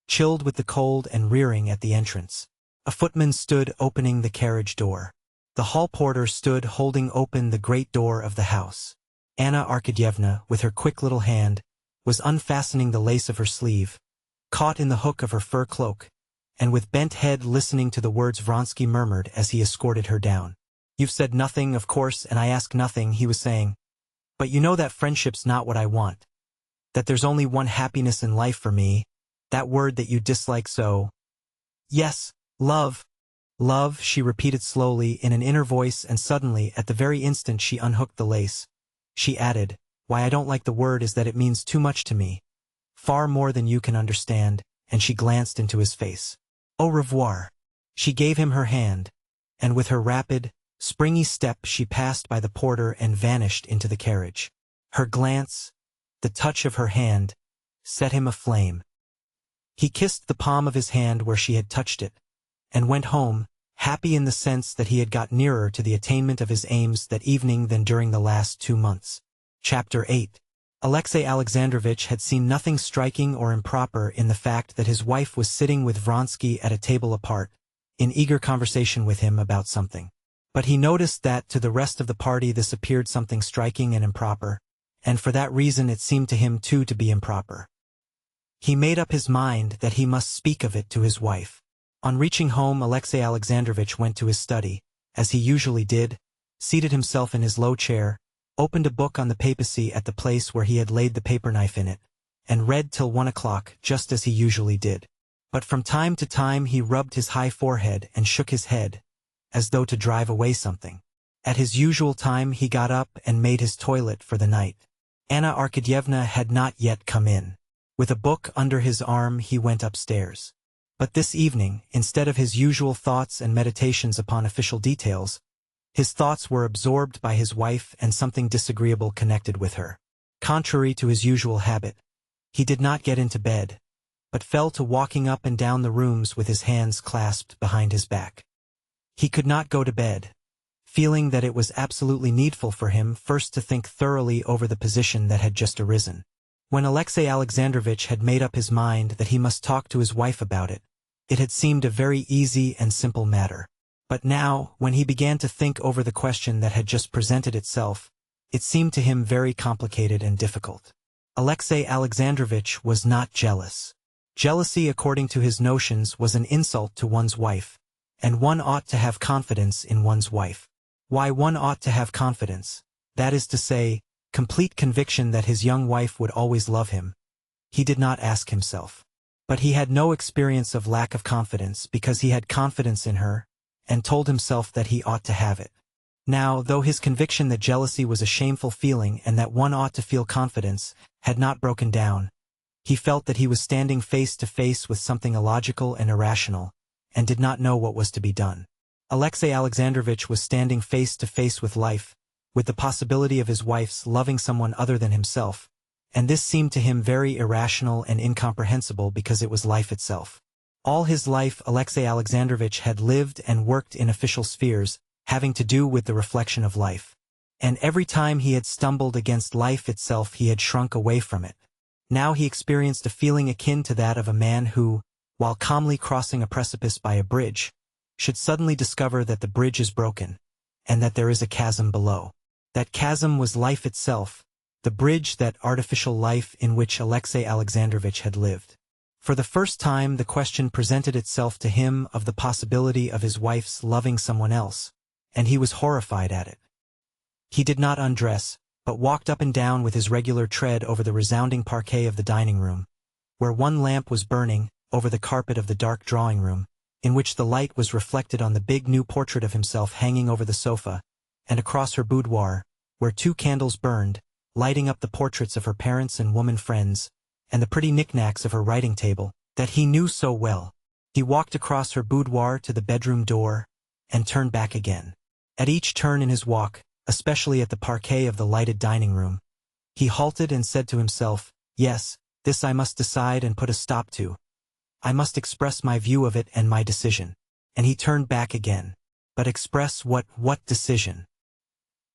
Speaker 1: chilled with the cold and rearing at the entrance. A footman stood opening the carriage door. The hall porter stood holding open the great door of the house. Anna Arkadyevna, with her quick little hand, was unfastening the lace of her sleeve, caught in the hook of her fur cloak, and with bent head listening to the words Vronsky murmured as he escorted her down. "You've said nothing, of course, and I ask nothing," he was saying. "But you know that friendship's not what I want. That there's only one happiness in life for me, that word that you dislike so." "Yes, love. Love," she repeated slowly in an inner voice, and suddenly, at the very instant she unhooked the lace, she added, "Why I don't like the word is that it means too much to me. Far more than you can understand," and she glanced into his face. "Au revoir." She gave him her hand, and with her rapid, springy step she passed by the porter and vanished into the carriage. Her glance, the touch of her hand, set him aflame. He kissed the palm of his hand where she had touched it, and went home, happy in the sense that he had got nearer to the attainment of his aims that evening than during the last 2 months. Chapter 8. Alexey Alexandrovich had seen nothing striking or improper in the fact that his wife was sitting with Vronsky at a table apart, in eager conversation with him about something. But he noticed that to the rest of the party this appeared something striking and improper, and for that reason it seemed to him too to be improper. He made up his mind that he must speak of it to his wife. On reaching home, Alexey Alexandrovich went to his study, as he usually did, seated himself in his low chair, opened a book on the papacy at the place where he had laid the paper knife in it, and read till 1 o'clock just as he usually did. But from time to time he rubbed his high forehead and shook his head, as though to drive away something. At his usual time he got up and made his toilet for the night. Anna Arkadyevna had not yet come in. With a book under his arm he went upstairs. But this evening, instead of his usual thoughts and meditations upon official details, his thoughts were absorbed by his wife and something disagreeable connected with her. Contrary to his usual habit, he did not get into bed, but fell to walking up and down the rooms with his hands clasped behind his back. He could not go to bed, feeling that it was absolutely needful for him first to think thoroughly over the position that had just arisen. When Alexey Alexandrovich had made up his mind that he must talk to his wife about it, it had seemed a very easy and simple matter. But now, when he began to think over the question that had just presented itself, it seemed to him very complicated and difficult. Alexey Alexandrovich was not jealous. Jealousy, according to his notions, was an insult to one's wife, and one ought to have confidence in one's wife. Why one ought to have confidence, that is to say, complete conviction that his young wife would always love him, he did not ask himself. But he had no experience of lack of confidence because he had confidence in her, and told himself that he ought to have it. Now, though his conviction that jealousy was a shameful feeling and that one ought to feel confidence had not broken down, he felt that he was standing face to face with something illogical and irrational, and did not know what was to be done. Alexey Alexandrovich was standing face to face with life, with the possibility of his wife's loving someone other than himself, and this seemed to him very irrational and incomprehensible because it was life itself. All his life Alexey Alexandrovich had lived and worked in official spheres, having to do with the reflection of life. And every time he had stumbled against life itself he had shrunk away from it. Now he experienced a feeling akin to that of a man who, while calmly crossing a precipice by a bridge, should suddenly discover that the bridge is broken, and that there is a chasm below. That chasm was life itself, the bridge, that artificial life in which Alexey Alexandrovich had lived. For the first time the question presented itself to him of the possibility of his wife's loving someone else, and he was horrified at it. He did not undress, but walked up and down with his regular tread over the resounding parquet of the dining room, where one lamp was burning, over the carpet of the dark drawing room, in which the light was reflected on the big new portrait of himself hanging over the sofa, and across her boudoir, where 2 candles burned, lighting up the portraits of her parents and woman friends, and the pretty knickknacks of her writing table, that he knew so well. He walked across her boudoir to the bedroom door, and turned back again. At each turn in his walk, especially at the parquet of the lighted dining room, he halted and said to himself, "Yes, this I must decide and put a stop to. I must express my view of it and my decision." And he turned back again. But express what decision?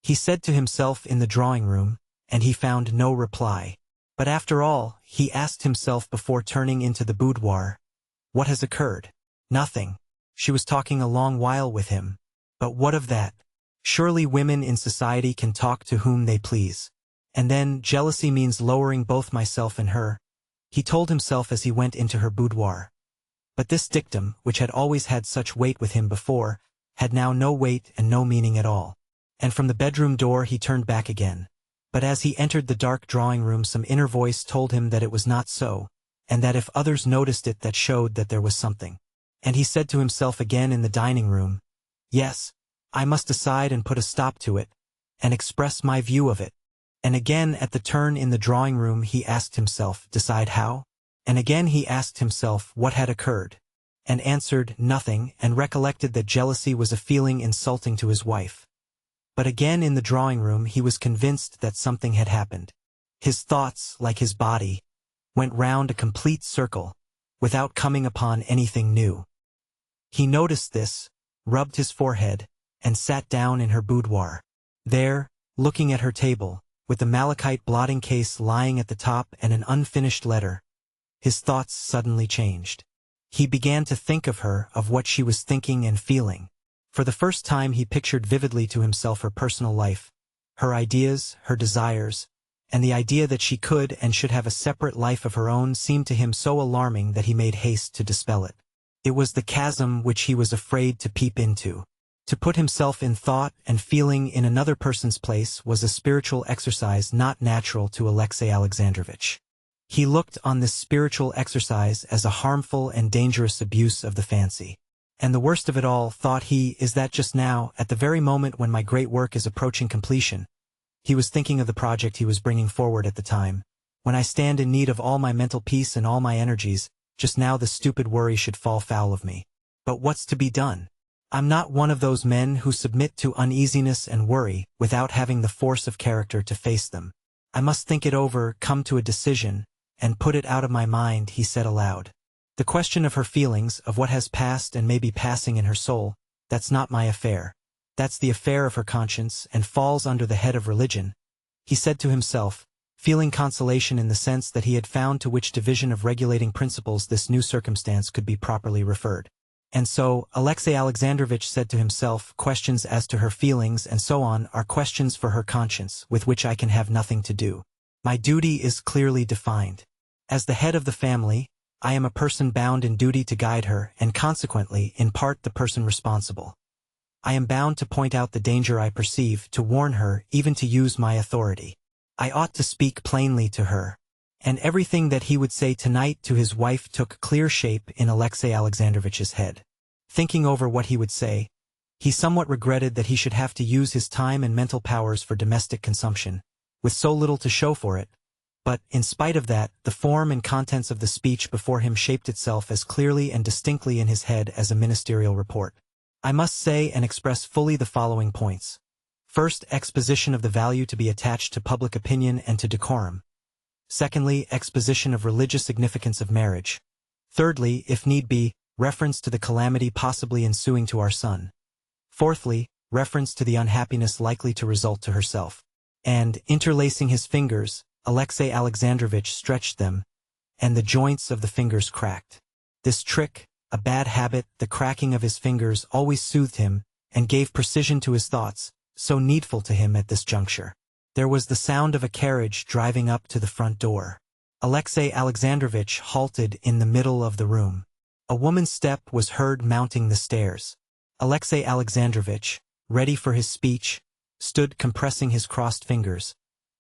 Speaker 1: He said to himself in the drawing room, and he found no reply. But after all, he asked himself before turning into the boudoir, what has occurred? Nothing. She was talking a long while with him. But what of that? Surely women in society can talk to whom they please. And then, jealousy means lowering both myself and her, he told himself as he went into her boudoir. But this dictum, which had always had such weight with him before, had now no weight and no meaning at all. And from the bedroom door he turned back again. But as he entered the dark drawing room some inner voice told him that it was not so, and that if others noticed it that showed that there was something. And he said to himself again in the dining room, "Yes, I must decide and put a stop to it, and express my view of it." And again at the turn in the drawing room he asked himself, decide how? And again he asked himself what had occurred, and answered nothing, and recollected that jealousy was a feeling insulting to his wife. But again in the drawing room he was convinced that something had happened. His thoughts, like his body, went round a complete circle, without coming upon anything new. He noticed this, rubbed his forehead, and sat down in her boudoir. There, looking at her table, with the malachite blotting case lying at the top and an unfinished letter, his thoughts suddenly changed. He began to think of her, of what she was thinking and feeling. For the first time he pictured vividly to himself her personal life, her ideas, her desires, and the idea that she could and should have a separate life of her own seemed to him so alarming that he made haste to dispel it. It was the chasm which he was afraid to peep into. To put himself in thought and feeling in another person's place was a spiritual exercise not natural to Alexei Alexandrovich. He looked on this spiritual exercise as a harmful and dangerous abuse of the fancy. And the worst of it all, thought he, is that just now, at the very moment when my great work is approaching completion, he was thinking of the project he was bringing forward at the time. When I stand in need of all my mental peace and all my energies, just now the stupid worry should fall foul of me. But what's to be done? I'm not one of those men who submit to uneasiness and worry without having the force of character to face them. I must think it over, come to a decision, and put it out of my mind, he said aloud. The question of her feelings, of what has passed and may be passing in her soul, that's not my affair. That's the affair of her conscience, and falls under the head of religion, he said to himself, feeling consolation in the sense that he had found to which division of regulating principles this new circumstance could be properly referred. And so, Alexei Alexandrovich said to himself, questions as to her feelings and so on are questions for her conscience, with which I can have nothing to do. My duty is clearly defined. As the head of the family, I am a person bound in duty to guide her, and consequently, in part, the person responsible. I am bound to point out the danger I perceive, to warn her, even to use my authority. I ought to speak plainly to her. And everything that he would say tonight to his wife took clear shape in Alexei Alexandrovich's head. Thinking over what he would say, he somewhat regretted that he should have to use his time and mental powers for domestic consumption, with so little to show for it. But, in spite of that, the form and contents of the speech before him shaped itself as clearly and distinctly in his head as a ministerial report. I must say and express fully the following points. First, exposition of the value to be attached to public opinion and to decorum. Secondly, exposition of religious significance of marriage. Thirdly, if need be, reference to the calamity possibly ensuing to our son. Fourthly, reference to the unhappiness likely to result to herself. And, interlacing his fingers, Alexei Alexandrovich stretched them, and the joints of the fingers cracked. This trick, a bad habit, the cracking of his fingers, always soothed him, and gave precision to his thoughts, so needful to him at this juncture. There was the sound of a carriage driving up to the front door. Alexei Alexandrovich halted in the middle of the room. A woman's step was heard mounting the stairs. Alexei Alexandrovich, ready for his speech, stood compressing his crossed fingers,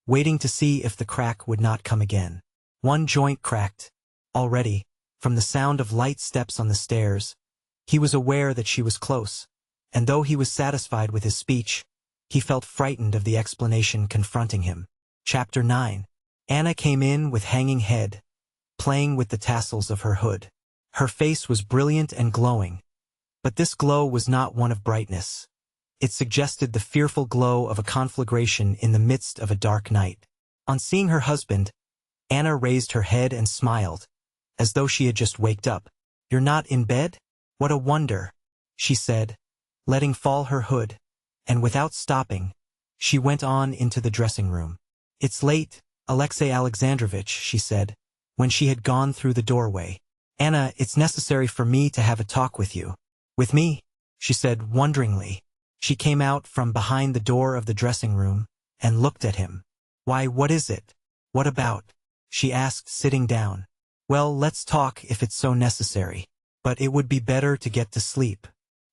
Speaker 1: waiting to see if the crack would not come again. One joint cracked. Already, from the sound of light steps on the stairs, he was aware that she was close, and though he was satisfied with his speech, he felt frightened of the explanation confronting him. Chapter 9. Anna came in with hanging head, playing with the tassels of her hood. Her face was brilliant and glowing, but this glow was not one of brightness. It suggested the fearful glow of a conflagration in the midst of a dark night. On seeing her husband, Anna raised her head and smiled, as though she had just waked up. "You're not in bed? What a wonder," she said, letting fall her hood, and without stopping, she went on into the dressing room. "It's late, Alexei Alexandrovich," she said, when she had gone through the doorway. "Anna, it's necessary for me to have a talk with you." "With me?" she said wonderingly. She came out from behind the door of the dressing room, and looked at him. "Why, what is it? What about?" she asked, sitting down. "Well, let's talk if it's so necessary. But it would be better to get to sleep."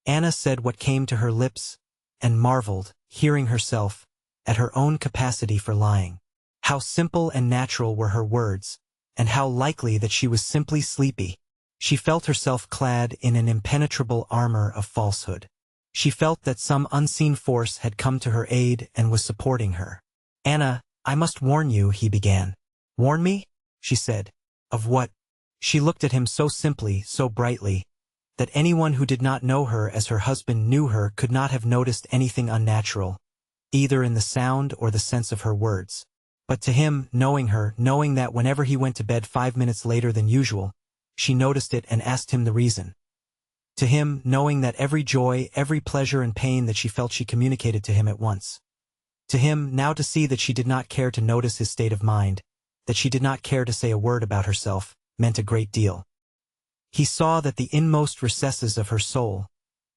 Speaker 1: Anna said what came to her lips, and marveled, hearing herself, at her own capacity for lying. How simple and natural were her words, and how likely that she was simply sleepy. She felt herself clad in an impenetrable armor of falsehood. She felt that some unseen force had come to her aid and was supporting her. "Anna, I must warn you," he began. "Warn me?" she said. "Of what?" She looked at him so simply, so brightly, that anyone who did not know her as her husband knew her could not have noticed anything unnatural, either in the sound or the sense of her words. But to him, knowing her, knowing that whenever he went to bed 5 minutes later than usual, she noticed it and asked him the reason. To him, knowing that every joy, every pleasure and pain that she felt she communicated to him at once. To him, now to see that she did not care to notice his state of mind, that she did not care to say a word about herself, meant a great deal. He saw that the inmost recesses of her soul,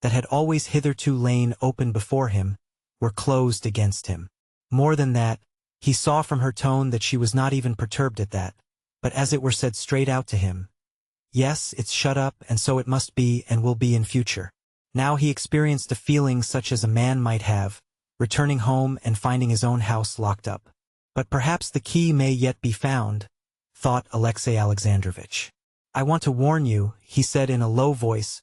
Speaker 1: that had always hitherto lain open before him, were closed against him. More than that, he saw from her tone that she was not even perturbed at that, but as it were said straight out to him. Yes, it's shut up, and so it must be and will be in future. Now he experienced a feeling such as a man might have, returning home and finding his own house locked up. But perhaps the key may yet be found, thought Alexey Alexandrovitch. I want to warn you, he said in a low voice,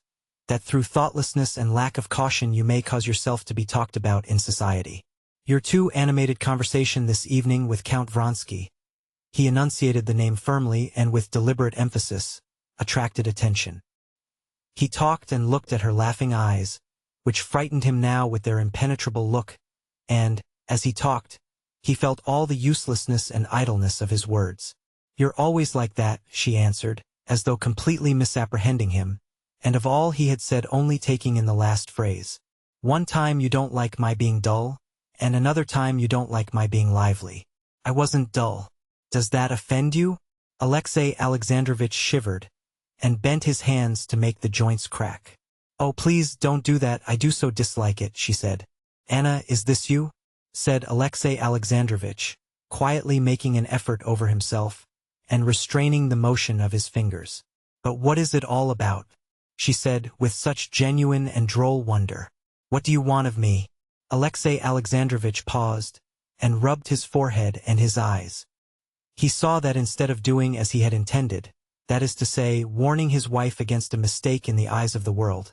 Speaker 1: that through thoughtlessness and lack of caution you may cause yourself to be talked about in society. Your too animated conversation this evening with Count Vronsky, he enunciated the name firmly and with deliberate emphasis, attracted attention. He talked and looked at her laughing eyes, which frightened him now with their impenetrable look, and, as he talked, he felt all the uselessness and idleness of his words. You're always like that, she answered, as though completely misapprehending him, and of all he had said only taking in the last phrase. One time you don't like my being dull, and another time you don't like my being lively. I wasn't dull. Does that offend you? Alexey Alexandrovitch shivered, and bent his hands to make the joints crack. Oh, please don't do that, I do so dislike it, she said. Anna, is this you? Said Alexey Alexandrovitch, quietly making an effort over himself, and restraining the motion of his fingers. But what is it all about? She said, with such genuine and droll wonder. What do you want of me? Alexey Alexandrovitch paused, and rubbed his forehead and his eyes. He saw that instead of doing as he had intended, that is to say, warning his wife against a mistake in the eyes of the world,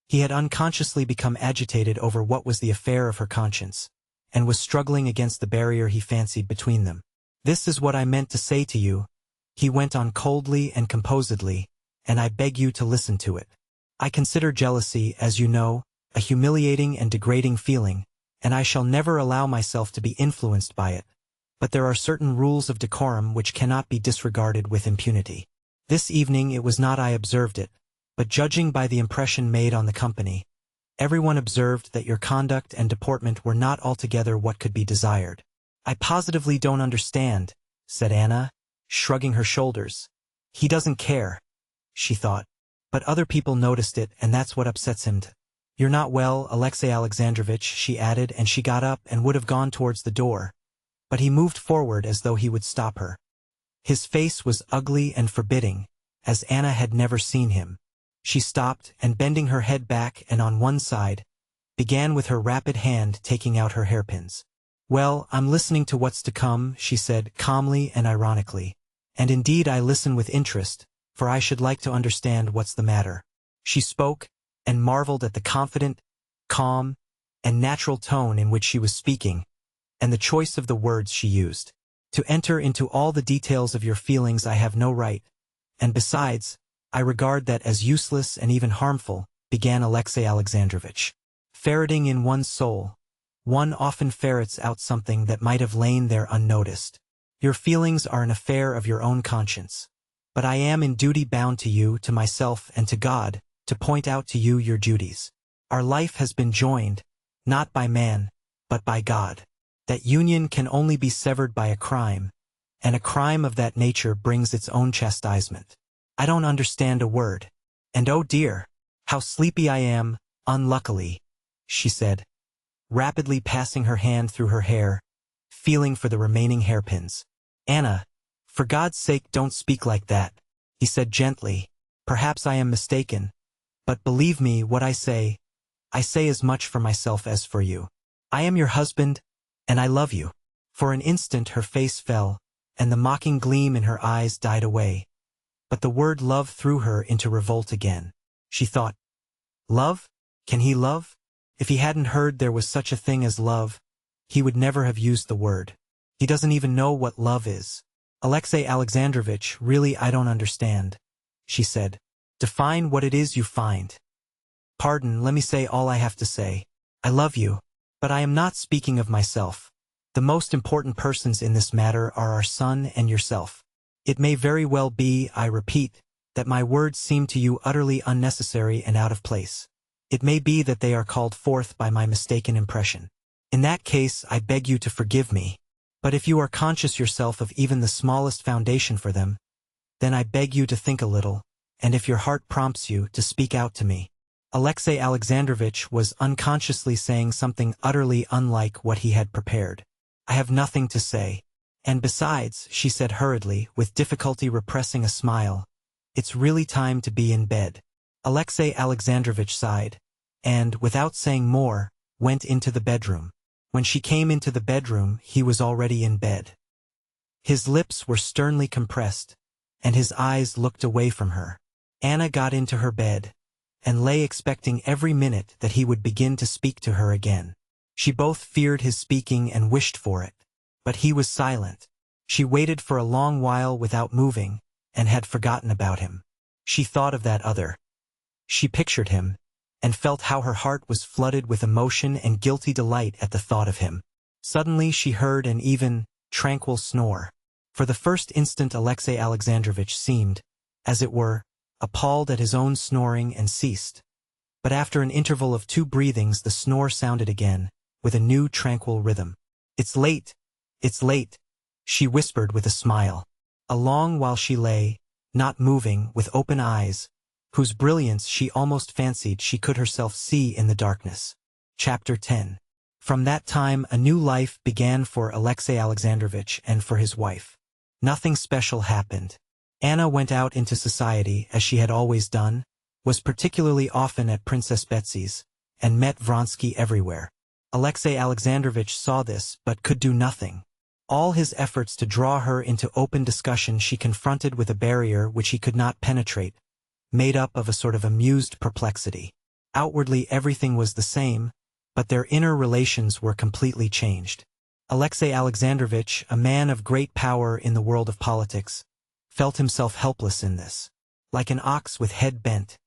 Speaker 1: he had unconsciously become agitated over what was the affair of her conscience, and was struggling against the barrier he fancied between them. This is what I meant to say to you, he went on coldly and composedly, and I beg you to listen to it. I consider jealousy, as you know, a humiliating and degrading feeling, and I shall never allow myself to be influenced by it. But there are certain rules of decorum which cannot be disregarded with impunity. This evening it was not I observed it, but judging by the impression made on the company, everyone observed that your conduct and deportment were not altogether what could be desired. I positively don't understand, said Anna, shrugging her shoulders. He doesn't care, she thought. But other people noticed it, and that's what upsets him. You're not well, Alexey Alexandrovitch, she added, and she got up and would have gone towards the door. But he moved forward as though he would stop her. His face was ugly and forbidding, as Anna had never seen him. She stopped, and bending her head back and on one side, began with her rapid hand taking out her hairpins. Well, I'm listening to what's to come, she said, calmly and ironically. And indeed I listen with interest, for I should like to understand what's the matter. She spoke, and marveled at the confident, calm, and natural tone in which she was speaking, and the choice of the words she used. To enter into all the details of your feelings I have no right, and besides, I regard that as useless and even harmful, began Alexey Alexandrovitch. Ferreting in one's soul, one often ferrets out something that might have lain there unnoticed. Your feelings are an affair of your own conscience. But I am in duty bound to you, to myself, and to God, to point out to you your duties. Our life has been joined, not by man, but by God. That union can only be severed by a crime, and a crime of that nature brings its own chastisement. I don't understand a word. And oh dear, how sleepy I am, unluckily, she said, rapidly passing her hand through her hair, feeling for the remaining hairpins. Anna, for God's sake don't speak like that, he said gently. Perhaps I am mistaken, but believe me what I say as much for myself as for you. I am your husband, and I love you. For an instant her face fell, and the mocking gleam in her eyes died away. But the word love threw her into revolt again. She thought, love? Can he love? If he hadn't heard there was such a thing as love, he would never have used the word. He doesn't even know what love is. Alexey Alexandrovitch, really I don't understand, she said. Define what it is you find. Pardon, let me say all I have to say. I love you, but I am not speaking of myself. The most important persons in this matter are our son and yourself. It may very well be, I repeat, that my words seem to you utterly unnecessary and out of place. It may be that they are called forth by my mistaken impression. In that case, I beg you to forgive me. But if you are conscious yourself of even the smallest foundation for them, then I beg you to think a little, and if your heart prompts you, to speak out to me. Alexey Alexandrovitch was unconsciously saying something utterly unlike what he had prepared. I have nothing to say. And besides, she said hurriedly, with difficulty repressing a smile, it's really time to be in bed. Alexey Alexandrovitch sighed, and, without saying more, went into the bedroom. When she came into the bedroom, he was already in bed. His lips were sternly compressed, and his eyes looked away from her. Anna got into her bed, and lay expecting every minute that he would begin to speak to her again. She both feared his speaking and wished for it. But he was silent. She waited for a long while without moving, and had forgotten about him. She thought of that other. She pictured him, and felt how her heart was flooded with emotion and guilty delight at the thought of him. Suddenly she heard an even, tranquil snore. For the first instant Alexey Alexandrovitch seemed, as it were, appalled at his own snoring and ceased. But after an interval of 2 breathings the snore sounded again, with a new tranquil rhythm. It's late, she whispered with a smile. A long while she lay, not moving, with open eyes, whose brilliance she almost fancied she could herself see in the darkness. Chapter 10. From that time a new life began for Alexey Alexandrovitch and for his wife. Nothing special happened. Anna went out into society as she had always done, was particularly often at Princess Betsy's, and met Vronsky everywhere. Alexey Alexandrovitch saw this but could do nothing. All his efforts to draw her into open discussion she confronted with a barrier which he could not penetrate, made up of a sort of amused perplexity. Outwardly everything was the same, but their inner relations were completely changed. Alexey Alexandrovitch, a man of great power in the world of politics, felt himself helpless in this. Like an ox with head bent,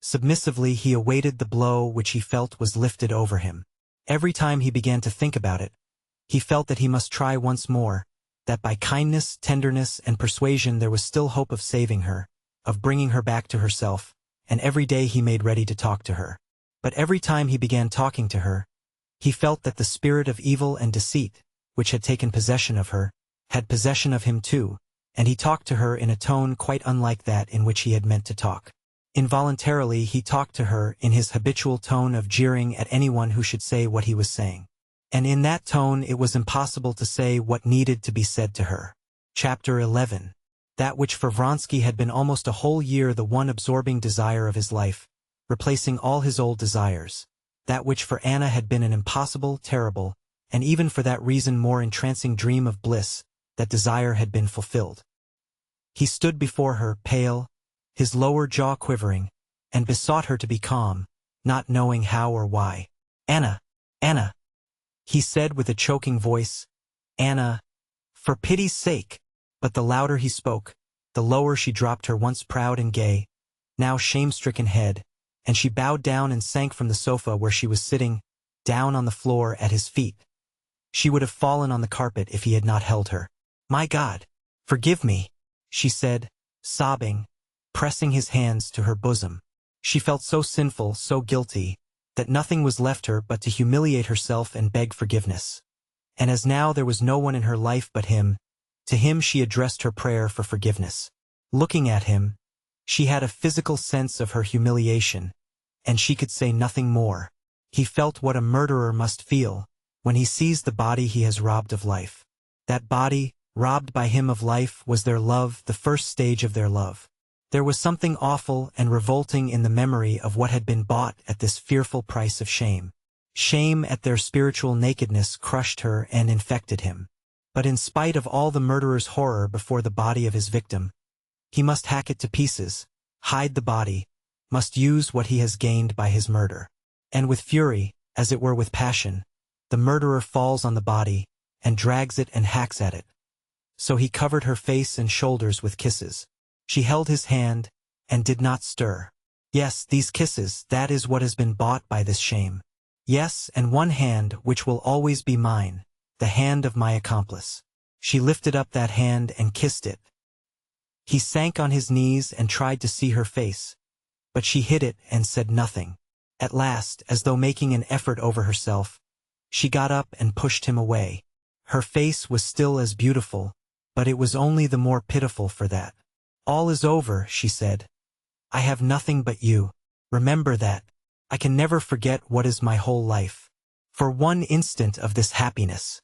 Speaker 1: submissively he awaited the blow which he felt was lifted over him. Every time he began to think about it, he felt that he must try once more, that by kindness, tenderness, and persuasion there was still hope of saving her, of bringing her back to herself, and every day he made ready to talk to her. But every time he began talking to her, he felt that the spirit of evil and deceit, which had taken possession of her, had possession of him too, and he talked to her in a tone quite unlike that in which he had meant to talk. Involuntarily he talked to her in his habitual tone of jeering at anyone who should say what he was saying. And in that tone it was impossible to say what needed to be said to her. Chapter 11. That which for Vronsky had been almost a whole year the one absorbing desire of his life, replacing all his old desires. That which for Anna had been an impossible, terrible, and even for that reason more entrancing dream of bliss, that desire had been fulfilled. He stood before her, pale, his lower jaw quivering, and besought her to be calm, not knowing how or why. "Anna, Anna," he said with a choking voice, "Anna, for pity's sake." But the louder he spoke, the lower she dropped her once proud and gay, now shame-stricken head, and she bowed down and sank from the sofa where she was sitting, down on the floor at his feet. She would have fallen on the carpet if he had not held her. "My God, forgive me," she said, sobbing, pressing his hands to her bosom. She felt so sinful, so guilty, that nothing was left her but to humiliate herself and beg forgiveness. And as now there was no one in her life but him, to him she addressed her prayer for forgiveness. Looking at him, she had a physical sense of her humiliation, and she could say nothing more. He felt what a murderer must feel when he sees the body he has robbed of life. That body, robbed by him of life, was their love, the first stage of their love. There was something awful and revolting in the memory of what had been bought at this fearful price of shame. Shame at their spiritual nakedness crushed her and infected him. But in spite of all the murderer's horror before the body of his victim, he must hack it to pieces, hide the body, must use what he has gained by his murder. And with fury, as it were with passion, the murderer falls on the body, and drags it and hacks at it. So he covered her face and shoulders with kisses. She held his hand, and did not stir. Yes, these kisses, that is what has been bought by this shame. Yes, and one hand which will always be mine, the hand of my accomplice. She lifted up that hand and kissed it. He sank on his knees and tried to see her face, but she hid it and said nothing. At last, as though making an effort over herself, she got up and pushed him away. Her face was still as beautiful, but it was only the more pitiful for that. "All is over," she said. "I have nothing but you. Remember that. I can never forget what is my whole life. For one instant of this happiness."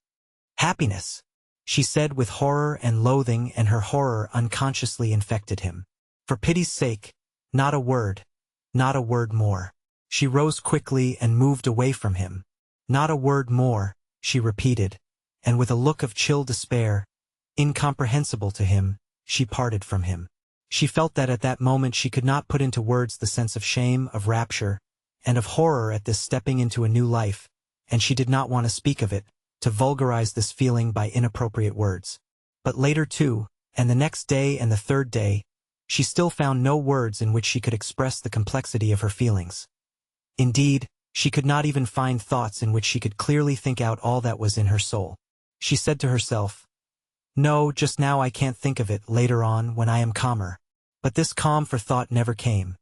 Speaker 1: "Happiness," she said with horror and loathing, and her horror unconsciously infected him. "For pity's sake, not a word more." She rose quickly and moved away from him. "Not a word more," she repeated, and with a look of chill despair, incomprehensible to him, she parted from him. She felt that at that moment she could not put into words the sense of shame, of rapture, and of horror at this stepping into a new life, and she did not want to speak of it, to vulgarize this feeling by inappropriate words. But later too, and the next day and the third day, she still found no words in which she could express the complexity of her feelings. Indeed, she could not even find thoughts in which she could clearly think out all that was in her soul. She said to herself, "No, just now I can't think of it, later on, when I am calmer." But this calm for thought never came.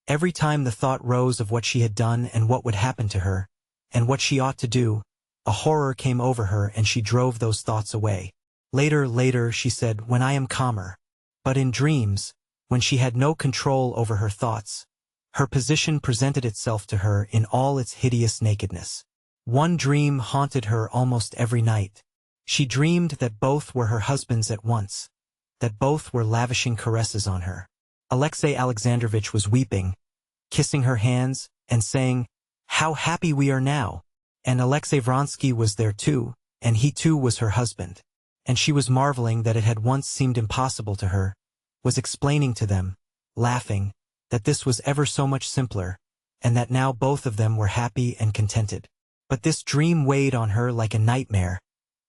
Speaker 1: Every time the thought rose of what she had done and what would happen to her, and what she ought to do, a horror came over her and she drove those thoughts away. Later, she said, "when I am calmer." But in dreams, when she had no control over her thoughts, her position presented itself to her in all its hideous nakedness. One dream haunted her almost every night. She dreamed that both were her husbands at once, that both were lavishing caresses on her. Alexei Alexandrovitch was weeping, kissing her hands, and saying, "How happy we are now!" And Alexei Vronsky was there too, and he too was her husband. And she was marveling that it had once seemed impossible to her, was explaining to them, laughing, that this was ever so much simpler, and that now both of them were happy and contented. But this dream weighed on her like a nightmare,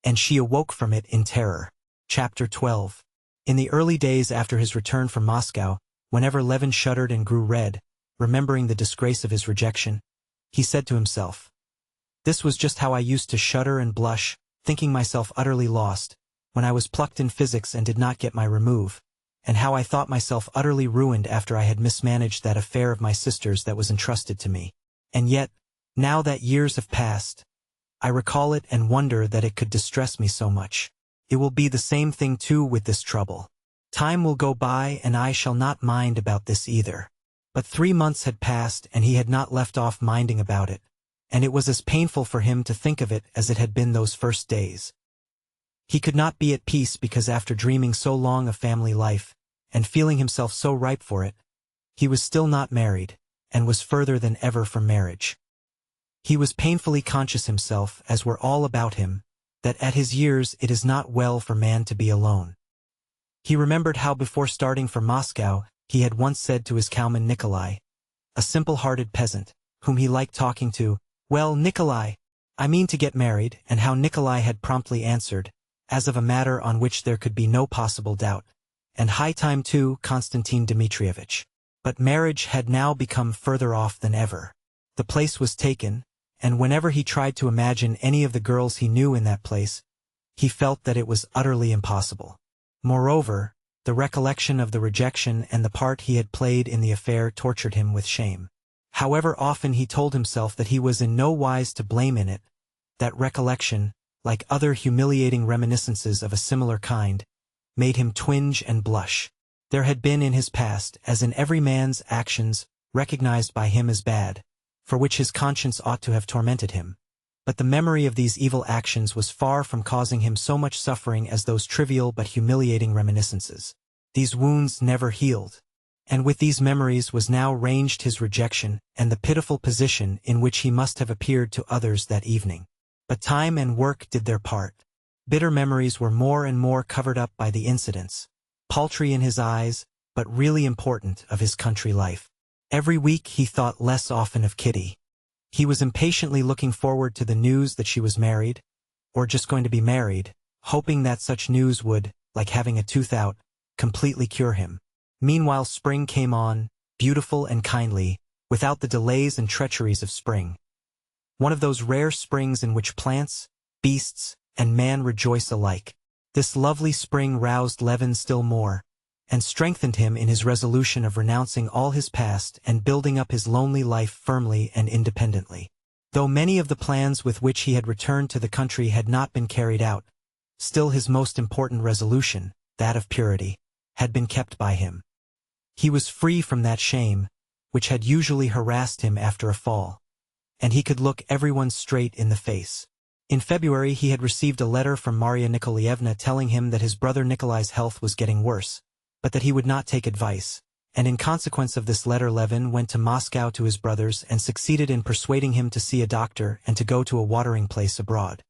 Speaker 1: and she awoke from it in terror. Chapter 12. In the early days after his return from Moscow, whenever Levin shuddered and grew red, remembering the disgrace of his rejection, he said to himself, "This was just how I used to shudder and blush, thinking myself utterly lost, when I was plucked in physics and did not get my remove, and how I thought myself utterly ruined after I had mismanaged that affair of my sister's that was entrusted to me. And yet, now that years have passed, I recall it and wonder that it could distress me so much. It will be the same thing too with this trouble. Time will go by and I shall not mind about this either." But 3 months had passed and he had not left off minding about it, and it was as painful for him to think of it as it had been those first days. He could not be at peace because after dreaming so long of family life, and feeling himself so ripe for it, he was still not married, and was further than ever from marriage. He was painfully conscious himself, as were all about him, that at his years it is not well for man to be alone. He remembered how before starting for Moscow he had once said to his cowman Nikolai, a simple-hearted peasant, whom he liked talking to, "Well, Nikolai, I mean to get married," and how Nikolai had promptly answered, as of a matter on which there could be no possible doubt, "And high time too, Konstantin Dmitrievitch." But marriage had now become further off than ever. The place was taken, and whenever he tried to imagine any of the girls he knew in that place, he felt that it was utterly impossible. Moreover, the recollection of the rejection and the part he had played in the affair tortured him with shame. However often he told himself that he was in no wise to blame in it, that recollection, like other humiliating reminiscences of a similar kind, made him twinge and blush. There had been in his past, as in every man's actions, recognized by him as bad, for which his conscience ought to have tormented him. But the memory of these evil actions was far from causing him so much suffering as those trivial but humiliating reminiscences. These wounds never healed. And with these memories was now ranged his rejection and the pitiful position in which he must have appeared to others that evening. But time and work did their part. Bitter memories were more and more covered up by the incidents, paltry in his eyes, but really important, of his country life. Every week he thought less often of Kitty. He was impatiently looking forward to the news that she was married, or just going to be married, hoping that such news would, like having a tooth out, completely cure him. Meanwhile spring came on, beautiful and kindly, without the delays and treacheries of spring. One of those rare springs in which plants, beasts, and man rejoice alike. This lovely spring roused Levin still more, and strengthened him in his resolution of renouncing all his past and building up his lonely life firmly and independently. Though many of the plans with which he had returned to the country had not been carried out, still his most important resolution, that of purity, had been kept by him. He was free from that shame, which had usually harassed him after a fall, and he could look everyone straight in the face. In February he had received a letter from Maria Nikolaevna telling him that his brother Nikolai's health was getting worse, but that he would not take advice, and in consequence of this letter Levin went to Moscow to his brother's and succeeded in persuading him to see a doctor and to go to a watering place abroad.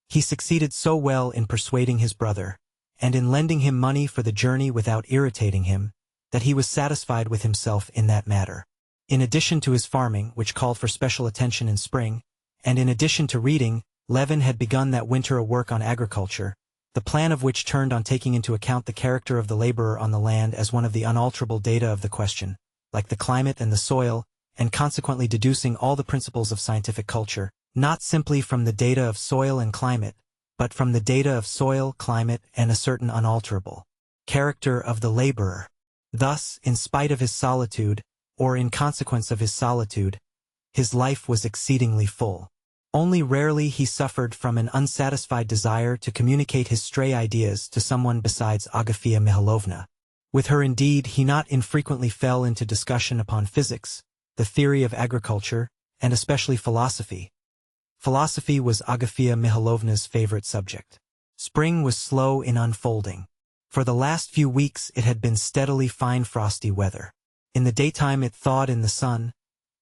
Speaker 1: He succeeded so well in persuading his brother, and in lending him money for the journey without irritating him, that he was satisfied with himself in that matter. In addition to his farming, which called for special attention in spring, and in addition to reading, Levin had begun that winter a work on agriculture, the plan of which turned on taking into account the character of the laborer on the land as one of the unalterable data of the question, like the climate and the soil, and consequently deducing all the principles of scientific culture, not simply from the data of soil and climate, but from the data of soil, climate, and a certain unalterable character of the laborer. Thus, in spite of his solitude, or in consequence of his solitude, his life was exceedingly full. Only rarely he suffered from an unsatisfied desire to communicate his stray ideas to someone besides Agafia Mihailovna. With her indeed he not infrequently fell into discussion upon physics, the theory of agriculture, and especially philosophy. Philosophy was Agafia Mihailovna's favorite subject. Spring was slow in unfolding. For the last few weeks it had been steadily fine frosty weather. In the daytime it thawed in the sun,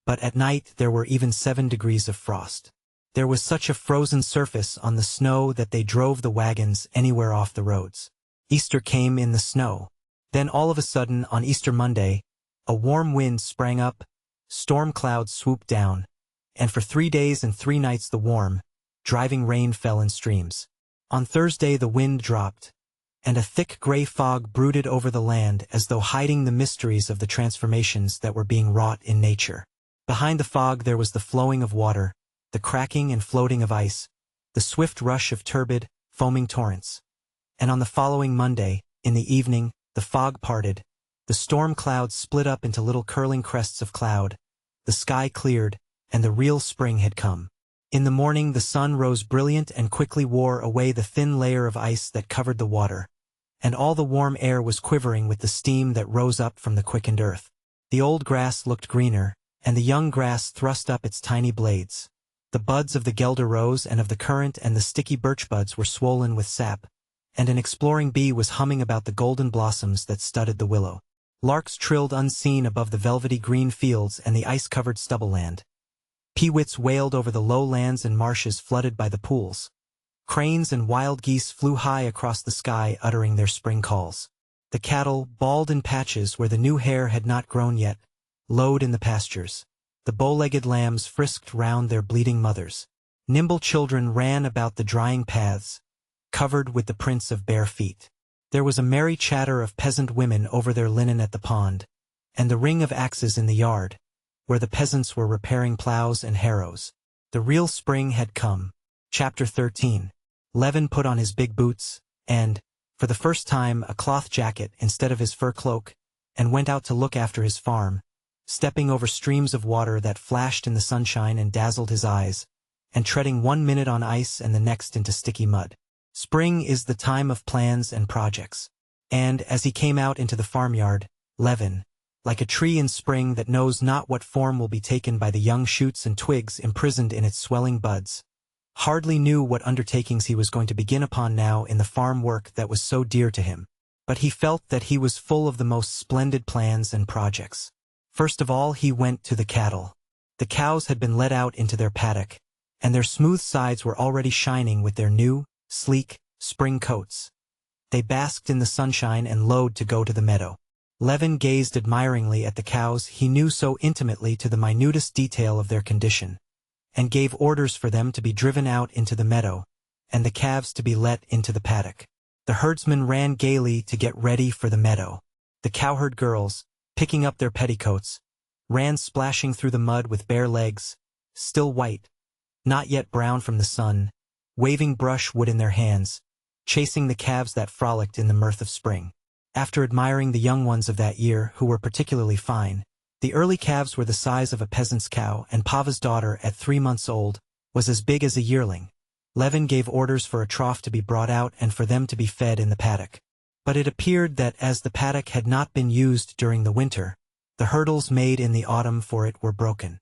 Speaker 1: but at night there were even 7 degrees of frost. There was such a frozen surface on the snow that they drove the wagons anywhere off the roads. Easter came in the snow. Then all of a sudden, on Easter Monday, a warm wind sprang up, storm clouds swooped down, and for 3 days and 3 nights the warm, driving rain fell in streams. On Thursday the wind dropped, and a thick gray fog brooded over the land as though hiding the mysteries of the transformations that were being wrought in nature. Behind the fog there was the flowing of water, the cracking and floating of ice, the swift rush of turbid, foaming torrents. And on the following Monday, in the evening, the fog parted, the storm clouds split up into little curling crests of cloud, the sky cleared, and the real spring had come. In the morning the sun rose brilliant and quickly wore away the thin layer of ice that covered the water, and all the warm air was quivering with the steam that rose up from the quickened earth. The old grass looked greener, and the young grass thrust up its tiny blades. The buds of the guelder rose and of the currant and the sticky birch buds were swollen with sap, and an exploring bee was humming about the golden blossoms that studded the willow. Larks trilled unseen above the velvety green fields and the ice-covered stubble-land. Peewits wailed over the low lands and marshes flooded by the pools. Cranes and wild geese flew high across the sky uttering their spring calls. The cattle, bald in patches where the new hair had not grown yet, lowed in the pastures. The bow-legged lambs frisked round their bleating mothers. Nimble children ran about the drying paths, covered with the prints of bare feet. There was a merry chatter of peasant women over their linen at the pond, and the ring of axes in the yard, where the peasants were repairing plows and harrows. The real spring had come. Chapter 13. Levin put on his big boots, and, for the first time, a cloth jacket instead of his fur cloak, and went out to look after his farm, stepping over streams of water that flashed in the sunshine and dazzled his eyes, and treading 1 minute on ice and the next into sticky mud. Spring is the time of plans and projects. And, as he came out into the farmyard, Levin, like a tree in spring that knows not what form will be taken by the young shoots and twigs imprisoned in its swelling buds, hardly knew what undertakings he was going to begin upon now in the farm work that was so dear to him. But he felt that he was full of the most splendid plans and projects. First of all he went to the cattle. The cows had been let out into their paddock, and their smooth sides were already shining with their new, sleek, spring coats. They basked in the sunshine and lowed to go to the meadow. Levin gazed admiringly at the cows he knew so intimately to the minutest detail of their condition, and gave orders for them to be driven out into the meadow, and the calves to be let into the paddock. The herdsmen ran gaily to get ready for the meadow. The cowherd girls, picking up their petticoats, ran splashing through the mud with bare legs, still white, not yet brown from the sun, waving brushwood in their hands, chasing the calves that frolicked in the mirth of spring. After admiring the young ones of that year, who were particularly fine, the early calves were the size of a peasant's cow, and Pava's daughter, at 3 months old, was as big as a yearling. Levin gave orders for a trough to be brought out and for them to be fed in the paddock. But it appeared that as the paddock had not been used during the winter, the hurdles made in the autumn for it were broken.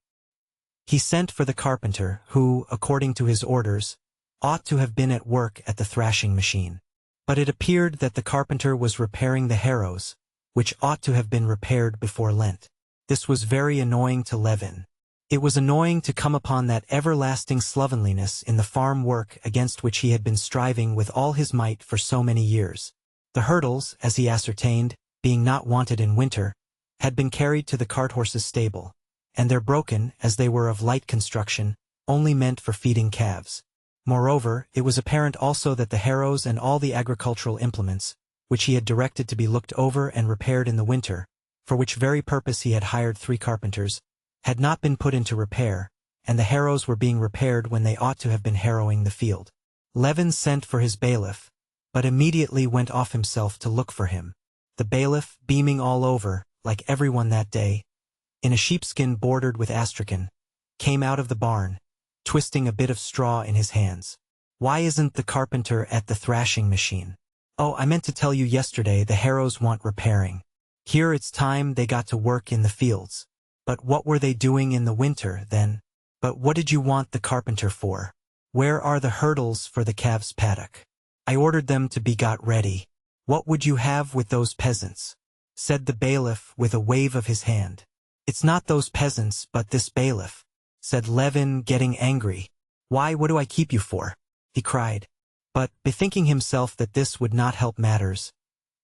Speaker 1: He sent for the carpenter, who, according to his orders, ought to have been at work at the thrashing machine. But it appeared that the carpenter was repairing the harrows, which ought to have been repaired before Lent. This was very annoying to Levin. It was annoying to come upon that everlasting slovenliness in the farm work against which he had been striving with all his might for so many years. The hurdles, as he ascertained, being not wanted in winter, had been carried to the cart-horse's stable, and their broken, as they were of light construction, only meant for feeding calves. Moreover, it was apparent also that the harrows and all the agricultural implements, which he had directed to be looked over and repaired in the winter, for which very purpose he had hired 3 carpenters, had not been put into repair, and the harrows were being repaired when they ought to have been harrowing the field. Levin sent for his bailiff, but immediately went off himself to look for him. The bailiff, beaming all over, like everyone that day, in a sheepskin bordered with astrakhan, came out of the barn, twisting a bit of straw in his hands. "Why isn't the carpenter at the thrashing machine?" "Oh, I meant to tell you yesterday the harrows want repairing. Here it's time they got to work in the fields." "But what were they doing in the winter, then?" "But what did you want the carpenter for?" "Where are the hurdles for the calves' paddock?" "I ordered them to be got ready." "What would you have with those peasants?" said the bailiff with a wave of his hand. "It's not those peasants but this bailiff," said Levin, getting angry. "Why, what do I keep you for?" he cried. But, bethinking himself that this would not help matters,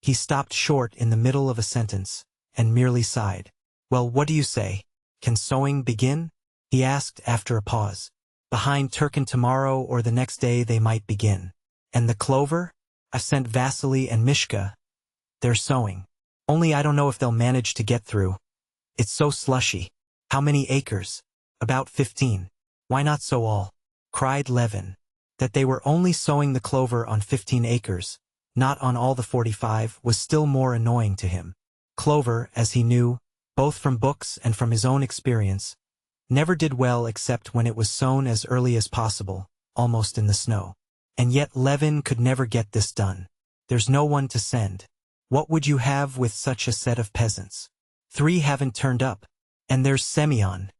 Speaker 1: he stopped short in the middle of a sentence, and merely sighed. "Well, what do you say? Can sowing begin?" he asked after a pause. "Behind Turkin tomorrow or the next day they might begin." "And the clover? I've sent Vasily and Mishka. They're sowing. Only I don't know if they'll manage to get through. It's so slushy." "How many acres?" "About 15. "Why not sow all?" cried Levin. That they were only sowing the clover on 15 acres, not on all the 45, was still more annoying to him. Clover, as he knew, both from books and from his own experience, never did well except when it was sown as early as possible, almost in the snow. And yet Levin could never get this done. "There's no one to send. What would you have with such a set of peasants? 3 haven't turned up. And there's Semyon.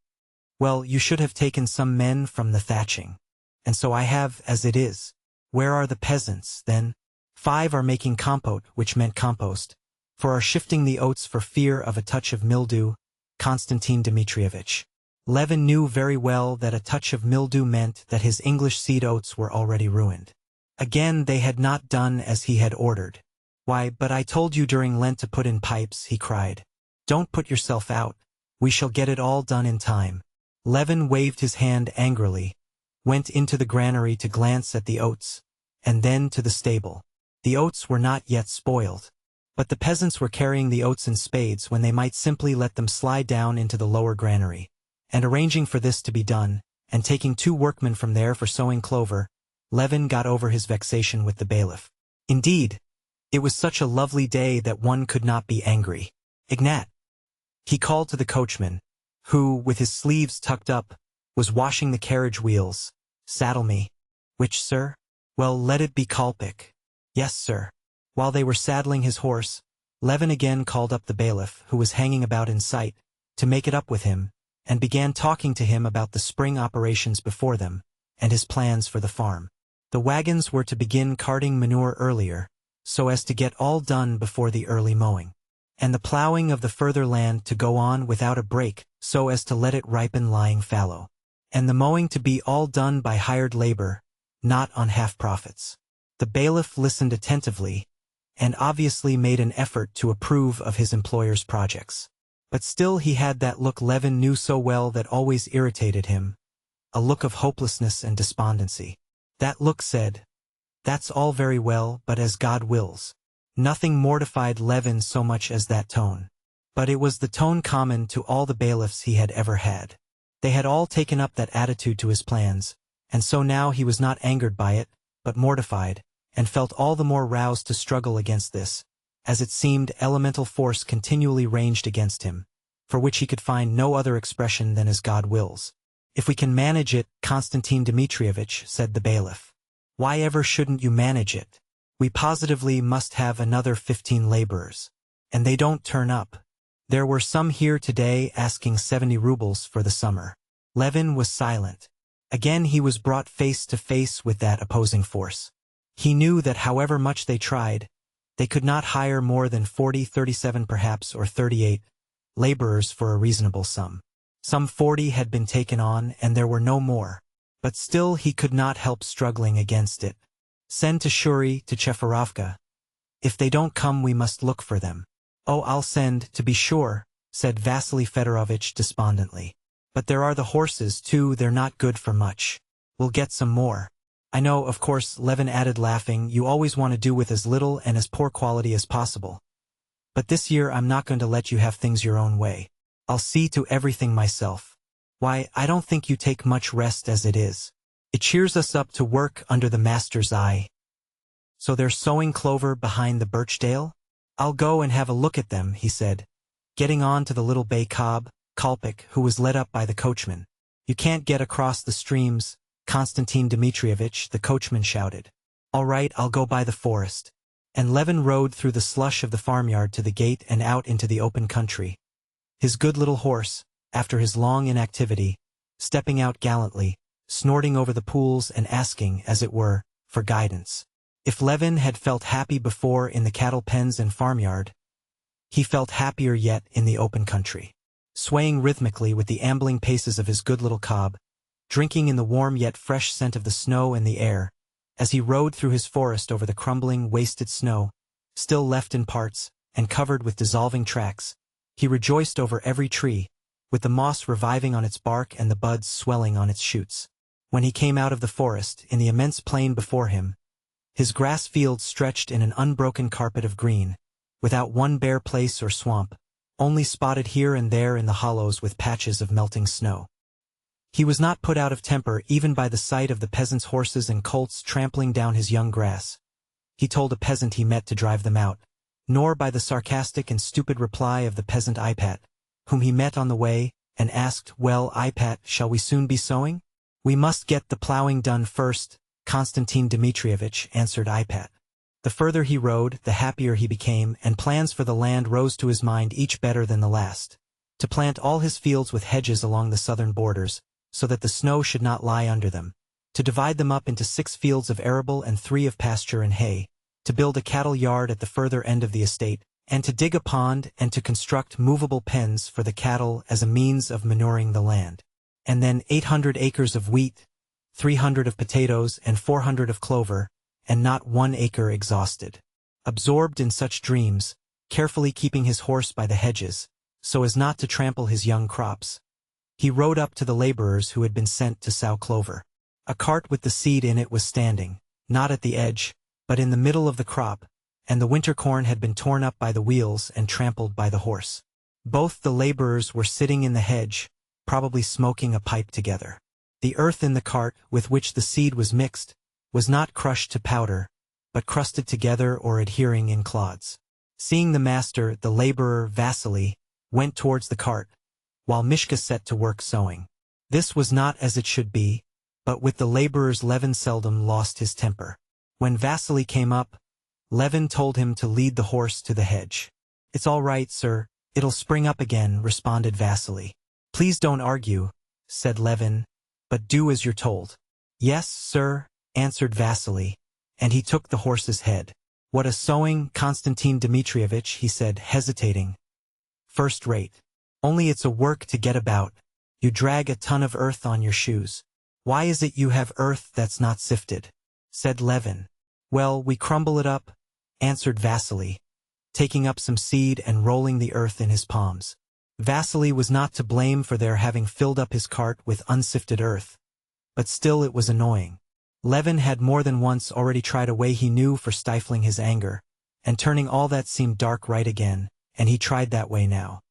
Speaker 1: Well, you should have taken some men from the thatching. And so I have as it is. Where are the peasants, then? 5 are making compote," which meant compost, "for are shifting the oats for fear of a touch of mildew, Konstantin Dmitrievitch." Levin knew very well that a touch of mildew meant that his English seed oats were already ruined. Again they had not done as he had ordered. "Why, but I told you during Lent to put in pipes," he cried. "Don't put yourself out. We shall get it all done in time." Levin waved his hand angrily, went into the granary to glance at the oats, and then to the stable. The oats were not yet spoiled. But the peasants were carrying the oats in spades when they might simply let them slide down into the lower granary. And arranging for this to be done, and taking 2 workmen from there for sowing clover, Levin got over his vexation with the bailiff. Indeed, it was such a lovely day that one could not be angry. "Ignat," he called to the coachman, who, with his sleeves tucked up, was washing the carriage wheels. "Saddle me." "Which, sir?" "Well, let it be Kolpik." "Yes, sir." While they were saddling his horse, Levin again called up the bailiff, who was hanging about in sight, to make it up with him, and began talking to him about the spring operations before them, and his plans for the farm. The wagons were to begin carting manure earlier, so as to get all done before the early mowing, and the plowing of the further land to go on without a break, so as to let it ripen lying fallow, and the mowing to be all done by hired labor, not on half profits. The bailiff listened attentively, and obviously made an effort to approve of his employer's projects. But still he had that look Levin knew so well that always irritated him, a look of hopelessness and despondency. That look said, "That's all very well, but as God wills." Nothing mortified Levin so much as that tone. But it was the tone common to all the bailiffs he had ever had. They had all taken up that attitude to his plans, and so now he was not angered by it, but mortified, and felt all the more roused to struggle against this, as it seemed elemental force continually raged against him, for which he could find no other expression than as God wills. "If we can manage it, Konstantin Dmitrievich," said the bailiff. "Why ever shouldn't you manage it? We positively must have another 15 laborers. And they don't turn up. There were some here today asking 70 rubles for the summer." Levin was silent. Again he was brought face to face with that opposing force. He knew that however much they tried, they could not hire more than 40, 37 perhaps, or 38 laborers for a reasonable sum. Some 40 had been taken on, and there were no more. But still he could not help struggling against it. "Send to Shuri, to Chefarovka. If they don't come we must look for them." "Oh, I'll send, to be sure," said Vasily Fedorovitch despondently. "But there are the horses, too, they're not good for much. We'll get some more." "I know, of course," Levin added laughing, "you always want to do with as little and as poor quality as possible. But this year I'm not going to let you have things your own way. I'll see to everything myself. Why, I don't think you take much rest as it is. It cheers us up to work under the master's eye." "So they're sowing clover behind the birchdale? I'll go and have a look at them," he said, getting on to the little bay cob, Kolpik, who was led up by the coachman. "You can't get across the streams, Konstantin Dmitrievich," the coachman shouted. "All right, I'll go by the forest." And Levin rode through the slush of the farmyard to the gate and out into the open country. His good little horse, after his long inactivity, stepping out gallantly, snorting over the pools and asking, as it were, for guidance. If Levin had felt happy before in the cattle pens and farmyard, he felt happier yet in the open country. Swaying rhythmically with the ambling paces of his good little cob, drinking in the warm yet fresh scent of the snow and the air, as he rode through his forest over the crumbling, wasted snow, still left in parts, and covered with dissolving tracks, he rejoiced over every tree, with the moss reviving on its bark and the buds swelling on its shoots. When he came out of the forest, in the immense plain before him, his grass fields stretched in an unbroken carpet of green, without one bare place or swamp, only spotted here and there in the hollows with patches of melting snow. He was not put out of temper even by the sight of the peasants' horses and colts trampling down his young grass. He told a peasant he met to drive them out, nor by the sarcastic and stupid reply of the peasant Ipat, whom he met on the way, and asked, "Well, Ipat, shall we soon be sowing?" "We must get the plowing done first, Konstantin Dmitrievich," answered Ipat. The further he rode, the happier he became, and plans for the land rose to his mind each better than the last. To plant all his fields with hedges along the southern borders, so that the snow should not lie under them, to divide them up into 6 fields of arable and 3 of pasture and hay, to build a cattle yard at the further end of the estate, and to dig a pond and to construct movable pens for the cattle as a means of manuring the land. And then 800 acres of wheat, 300 of potatoes, and 400 of clover, and not 1 acre exhausted. Absorbed in such dreams, carefully keeping his horse by the hedges, so as not to trample his young crops, he rode up to the laborers who had been sent to sow clover. A cart with the seed in it was standing, not at the edge, but in the middle of the crop, and the winter corn had been torn up by the wheels and trampled by the horse. Both the laborers were sitting in the hedge, probably smoking a pipe together. The earth in the cart, with which the seed was mixed, was not crushed to powder, but crusted together or adhering in clods. Seeing the master, the laborer, Vasily, went towards the cart, while Mishka set to work sowing. This was not as it should be, but with the laborers Levin seldom lost his temper. When Vasily came up, Levin told him to lead the horse to the hedge. "It's all right, sir, it'll spring up again," responded Vasily. "Please don't argue," said Levin, "but do as you're told." "Yes, sir," answered Vasily, and he took the horse's head. "What a sowing, Konstantin Dmitrievich," he said, hesitating. "First rate. Only it's a work to get about. You drag a ton of earth on your shoes. Why is it you have earth that's not sifted?" said Levin. "Well, we crumble it up," answered Vasily, taking up some seed and rolling the earth in his palms. Vasily was not to blame for their having filled up his cart with unsifted earth, but still it was annoying. Levin had more than once already tried a way he knew for stifling his anger, and turning all that seemed dark right again, and he tried that way now.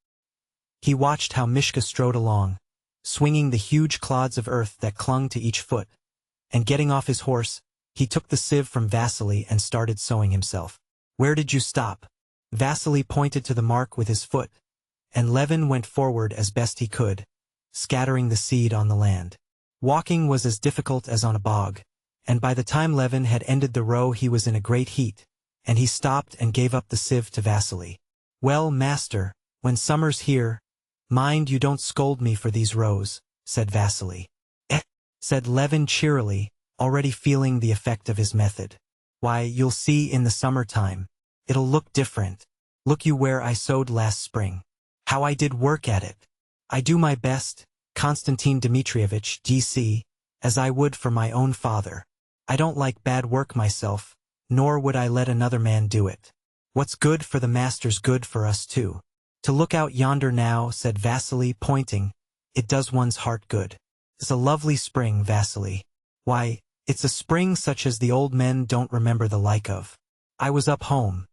Speaker 1: He watched how Mishka strode along, swinging the huge clods of earth that clung to each foot, and getting off his horse, he took the sieve from Vasily and started sowing himself. "Where did you stop?" Vasily pointed to the mark with his foot, and Levin went forward as best he could, scattering the seed on the land. Walking was as difficult as on a bog, and by the time Levin had ended the row he was in a great heat, and he stopped and gave up the sieve to Vasily. "Well, master, when summer's here, mind you don't scold me for these rows," said Vasily. "Eh," said Levin cheerily, already feeling the effect of his method. "Why, you'll see in the summer-time. It'll look different. Look you where I sowed last spring. How I did work at it. I do my best, Konstantin Dmitrievich, D.C., as I would for my own father. I don't like bad work myself, nor would I let another man do it. What's good for the master's good for us too. To look out yonder now," said Vasily, pointing, "it does one's heart good. It's a lovely spring, Vasily. Why, it's a spring such as the old men don't remember the like of. I was up home.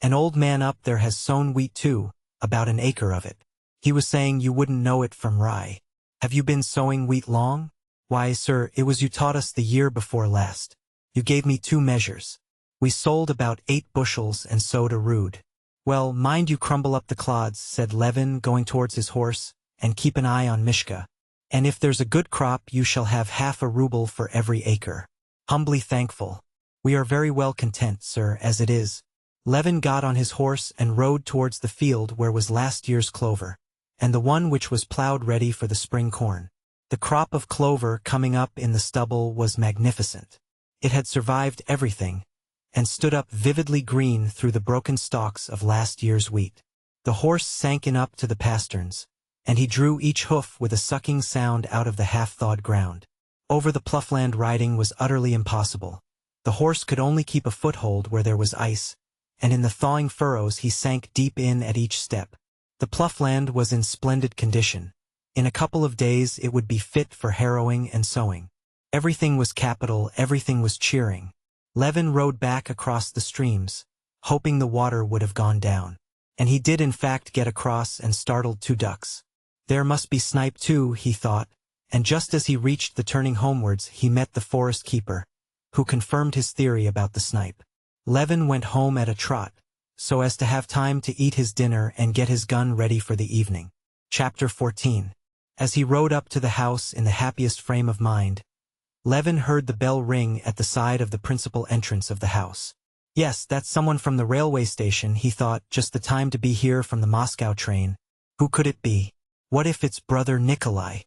Speaker 1: An old man up there has sown wheat too, about an acre of it. He was saying you wouldn't know it from rye. Have you been sowing wheat long?" "Why, sir, it was you taught us the year before last. You gave me 2 measures. We sold about 8 bushels and sowed a rood." "Well, mind you crumble up the clods," said Levin, going towards his horse, "and keep an eye on Mishka. And if there's a good crop you shall have half a ruble for every acre. Humbly thankful. We are very well content, sir, as it is." Levin got on his horse and rode towards the field where was last year's clover, and the one which was plowed ready for the spring corn. The crop of clover coming up in the stubble was magnificent. It had survived everything, and stood up vividly green through the broken stalks of last year's wheat. The horse sank in up to the pasterns, and he drew each hoof with a sucking sound out of the half-thawed ground. Over the ploughland riding was utterly impossible. The horse could only keep a foothold where there was ice, and in the thawing furrows he sank deep in at each step. The ploughland was in splendid condition. In a couple of days it would be fit for harrowing and sowing. Everything was capital, everything was cheering. Levin rode back across the streams, hoping the water would have gone down. And he did in fact get across and startled 2 ducks. There must be snipe too, he thought, and just as he reached the turning homewards he met the forest keeper, who confirmed his theory about the snipe. Levin went home at a trot, so as to have time to eat his dinner and get his gun ready for the evening. Chapter 14. As he rode up to the house in the happiest frame of mind, Levin heard the bell ring at the side of the principal entrance of the house. "Yes, that's someone from the railway station," he thought, "just the time to be here from the Moscow train. Who could it be? What if it's brother Nikolai?"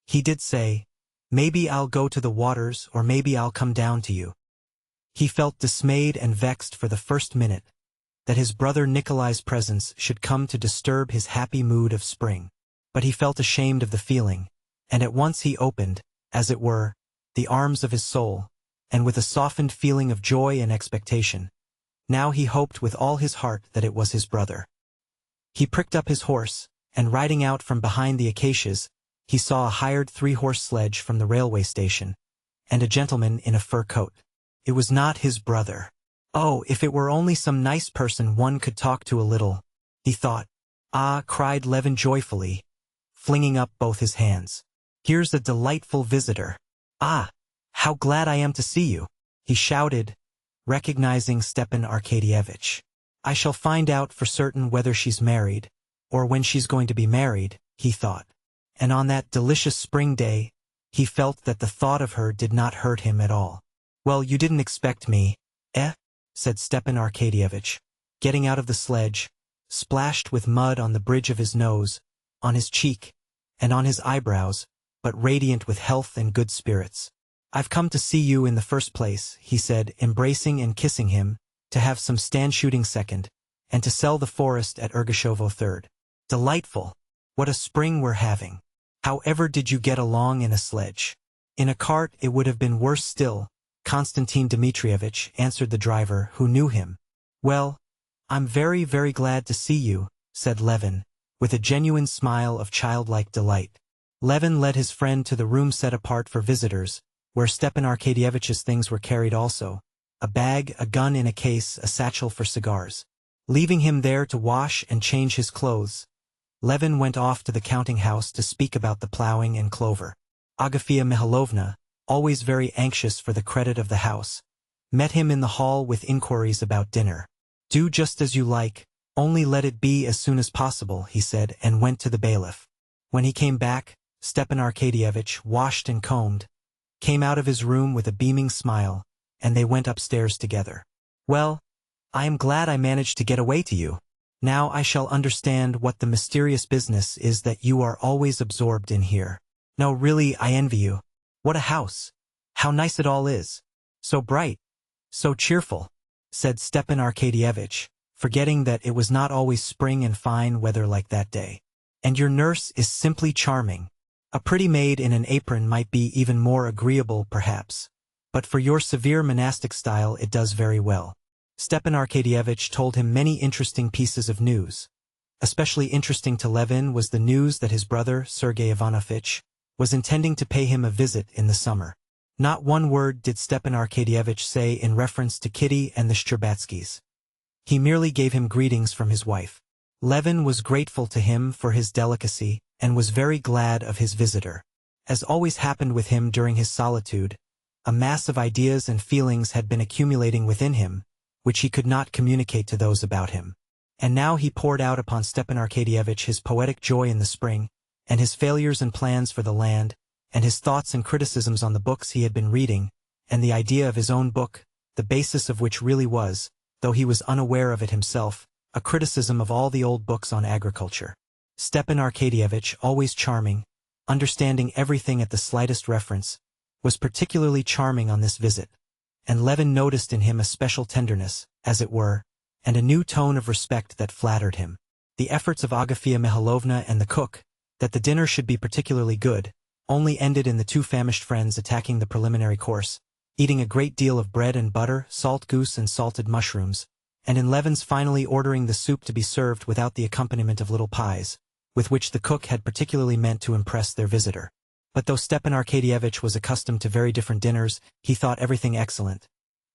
Speaker 1: He did say, "Maybe I'll go to the waters, or maybe I'll come down to you." He felt dismayed and vexed for the first minute, that his brother Nikolai's presence should come to disturb his happy mood of spring. But he felt ashamed of the feeling, and at once he opened, as it were, the arms of his soul, and with a softened feeling of joy and expectation, now he hoped with all his heart that it was his brother. He pricked up his horse, and riding out from behind the acacias, he saw a hired 3-horse sledge from the railway station, and a gentleman in a fur coat. It was not his brother. "Oh, if it were only some nice person one could talk to a little," he thought. "Ah," cried Levin joyfully, flinging up both his hands. "Here's a delightful visitor. Ah, how glad I am to see you," he shouted, recognizing Stepan Arkadyevitch. "I shall find out for certain whether she's married, or when she's going to be married," he thought. And on that delicious spring day, he felt that the thought of her did not hurt him at all. "Well, you didn't expect me, eh?" said Stepan Arkadyevitch, getting out of the sledge, splashed with mud on the bridge of his nose, on his cheek, and on his eyebrows, but radiant with health and good spirits. "I've come to see you in the first place," he said, embracing and kissing him, "to have some stand shooting second, and to sell the forest at Ergashovo third. Delightful! What a spring we're having! How ever did you get along in a sledge?" "In a cart it would have been worse still, Konstantin Dmitrievich," answered the driver, who knew him. "Well, I'm very, very glad to see you," said Levin, with a genuine smile of childlike delight. Levin led his friend to the room set apart for visitors, where Stepan Arkadyevitch's things were carried also: a bag, a gun in a case, a satchel for cigars. Leaving him there to wash and change his clothes, Levin went off to the counting-house to speak about the ploughing and clover. Agafea Mihailovna, always very anxious for the credit of the house, met him in the hall with inquiries about dinner. Do just as you like, only let it be as soon as possible, he said, and went to the bailiff. When he came back, Stepan Arkadyevitch, washed and combed, came out of his room with a beaming smile, and they went upstairs together. Well, I am glad I managed to get away to you. Now I shall understand what the mysterious business is that you are always absorbed in here. No, really, I envy you. What a house! How nice it all is! So bright, so cheerful, said Stepan Arkadyevitch, forgetting that it was not always spring and fine weather like that day. And your nurse is simply charming. A pretty maid in an apron might be even more agreeable, perhaps. But for your severe monastic style it does very well. Stepan Arkadyevitch told him many interesting pieces of news. Especially interesting to Levin was the news that his brother, Sergei Ivanovitch, was intending to pay him a visit in the summer. Not one word did Stepan Arkadyevitch say in reference to Kitty and the Shcherbatskys. He merely gave him greetings from his wife. Levin was grateful to him for his delicacy, and was very glad of his visitor. As always happened with him during his solitude, a mass of ideas and feelings had been accumulating within him, which he could not communicate to those about him. And now he poured out upon Stepan Arkadyevitch his poetic joy in the spring, and his failures and plans for the land, and his thoughts and criticisms on the books he had been reading, and the idea of his own book, the basis of which really was, though he was unaware of it himself, a criticism of all the old books on agriculture. Stepan Arkadyevitch, always charming, understanding everything at the slightest reference, was particularly charming on this visit. And Levin noticed in him a special tenderness, as it were, and a new tone of respect that flattered him. The efforts of Agafea Mihalovna and the cook, that the dinner should be particularly good, only ended in the two famished friends attacking the preliminary course, eating a great deal of bread and butter, salt goose and salted mushrooms, and in Levin's finally ordering the soup to be served without the accompaniment of little pies, with which the cook had particularly meant to impress their visitor. But though Stepan Arkadyevitch was accustomed to very different dinners, he thought everything excellent.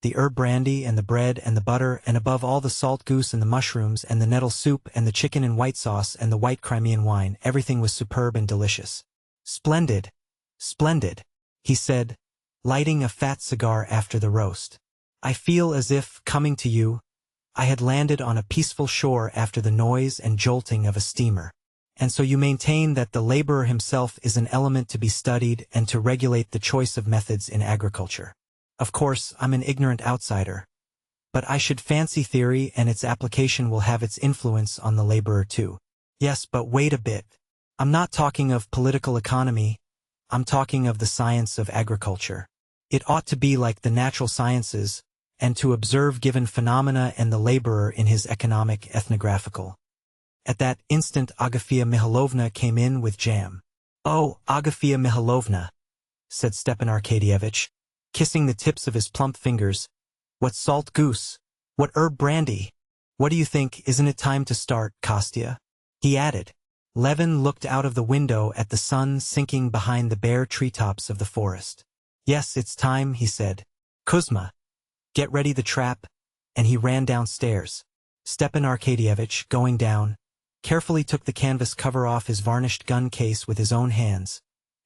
Speaker 1: The herb brandy and the bread and the butter, and above all the salt goose and the mushrooms and the nettle soup and the chicken in white sauce and the white Crimean wine, everything was superb and delicious. Splendid, splendid, he said, lighting a fat cigar after the roast. I feel as if, coming to you, I had landed on a peaceful shore after the noise and jolting of a steamer. And so you maintain that the laborer himself is an element to be studied and to regulate the choice of methods in agriculture. Of course, I'm an ignorant outsider, but I should fancy theory and its application will have its influence on the laborer too. Yes, but wait a bit. I'm not talking of political economy, I'm talking of the science of agriculture. It ought to be like the natural sciences, and to observe given phenomena and the laborer in his economic ethnographical. At that instant Agafea Mihalovna came in with jam. Oh, Agafea Mihalovna, said Stepan Arkadyevitch, kissing the tips of his plump fingers. What salt goose? What herb brandy? What do you think, isn't it time to start, Kostya? He added. Levin looked out of the window at the sun sinking behind the bare treetops of the forest. Yes, it's time, he said. Kuzma, get ready the trap, and he ran downstairs. Stepan Arkadyevitch, going down, carefully took the canvas cover off his varnished gun case with his own hands,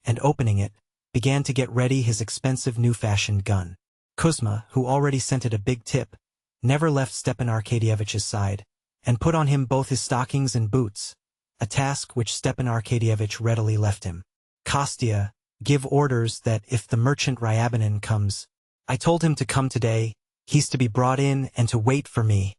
Speaker 1: and opening it, began to get ready his expensive new-fashioned gun. Kuzma, who already scented a big tip, never left Stepan Arkadyevitch's side, and put on him both his stockings and boots, a task which Stepan Arkadyevitch readily left him. Kostya, give orders that if the merchant Ryabinin comes, I told him to come today, he's to be brought in and to wait for me.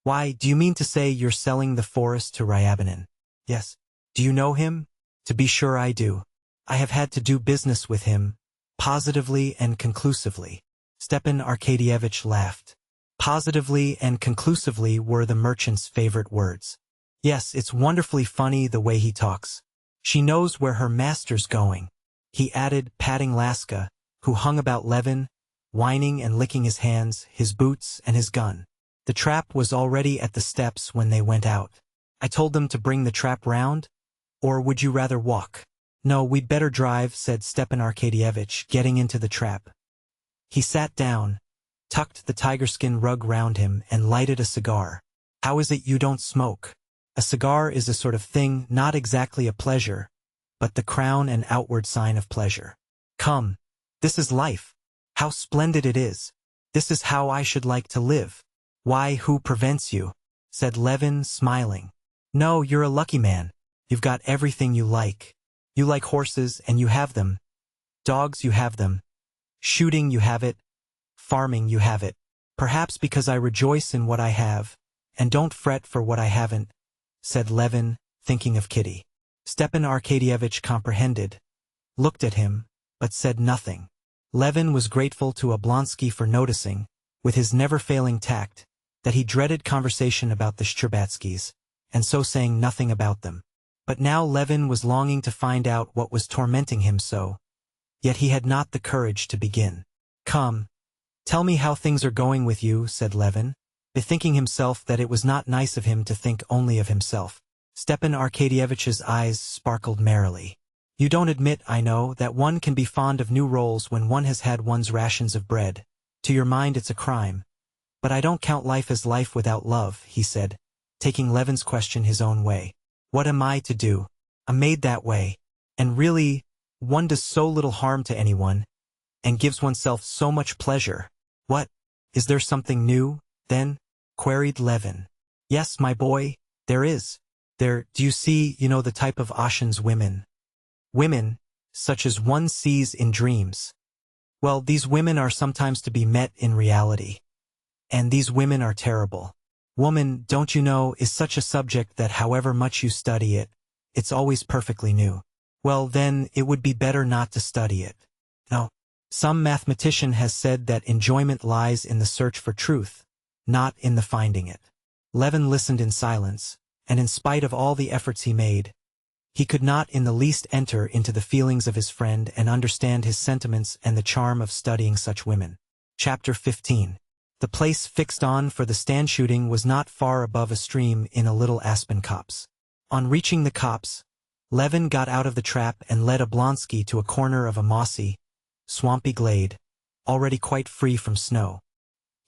Speaker 1: Why, do you mean to say you're selling the forest to Ryabinin? Yes. Do you know him? To be sure I do. I have had to do business with him, positively and conclusively. Stepan Arkadyevitch laughed. Positively and conclusively were the merchant's favorite words. Yes, it's wonderfully funny the way he talks. She knows where her master's going, he added, patting Laska, who hung about Levin, whining and licking his hands, his boots, and his gun. The trap was already at the steps when they went out. I told them to bring the trap round, or would you rather walk? No, we'd better drive, said Stepan Arkadyevitch, getting into the trap. He sat down, tucked the tiger-skin rug round him, and lighted a cigar. How is it you don't smoke? A cigar is a sort of thing, not exactly a pleasure, but the crown and outward sign of pleasure. Come, this is life. How splendid it is. This is how I should like to live. Why, who prevents you? Said Levin, smiling. No, you're a lucky man. You've got everything you like. You like horses, and you have them. Dogs, you have them. Shooting, you have it. Farming, you have it. Perhaps because I rejoice in what I have, and don't fret for what I haven't, said Levin, thinking of Kitty. Stepan Arkadyevitch comprehended, looked at him, but said nothing. Levin was grateful to Oblonsky for noticing, with his never-failing tact, that he dreaded conversation about the Shcherbatskys, and so saying nothing about them. But now Levin was longing to find out what was tormenting him so, yet he had not the courage to begin. Come, tell me how things are going with you, said Levin, bethinking himself that it was not nice of him to think only of himself. Stepan Arkadyevitch's eyes sparkled merrily. You don't admit, I know, that one can be fond of new rolls when one has had one's rations of bread. To your mind it's a crime. But I don't count life as life without love, he said, taking Levin's question his own way. What am I to do? I'm made that way. And really, one does so little harm to anyone, and gives oneself so much pleasure. What? Is there something new, then? Queried Levin. Yes, my boy, there is. Do you see, the type of Ossian's women? Women, such as one sees in dreams. Well, these women are sometimes to be met in reality. And these women are terrible. Woman, don't you know, is such a subject that however much you study it, it's always perfectly new. Well, then, it would be better not to study it. No. Some mathematician has said that enjoyment lies in the search for truth, not in the finding it. Levin listened in silence, and in spite of all the efforts he made, he could not in the least enter into the feelings of his friend and understand his sentiments and the charm of studying such women. Chapter 15. The place fixed on for the stand shooting was not far above a stream in a little aspen copse. On reaching the copse, Levin got out of the trap and led Oblonsky to a corner of a mossy, swampy glade, already quite free from snow.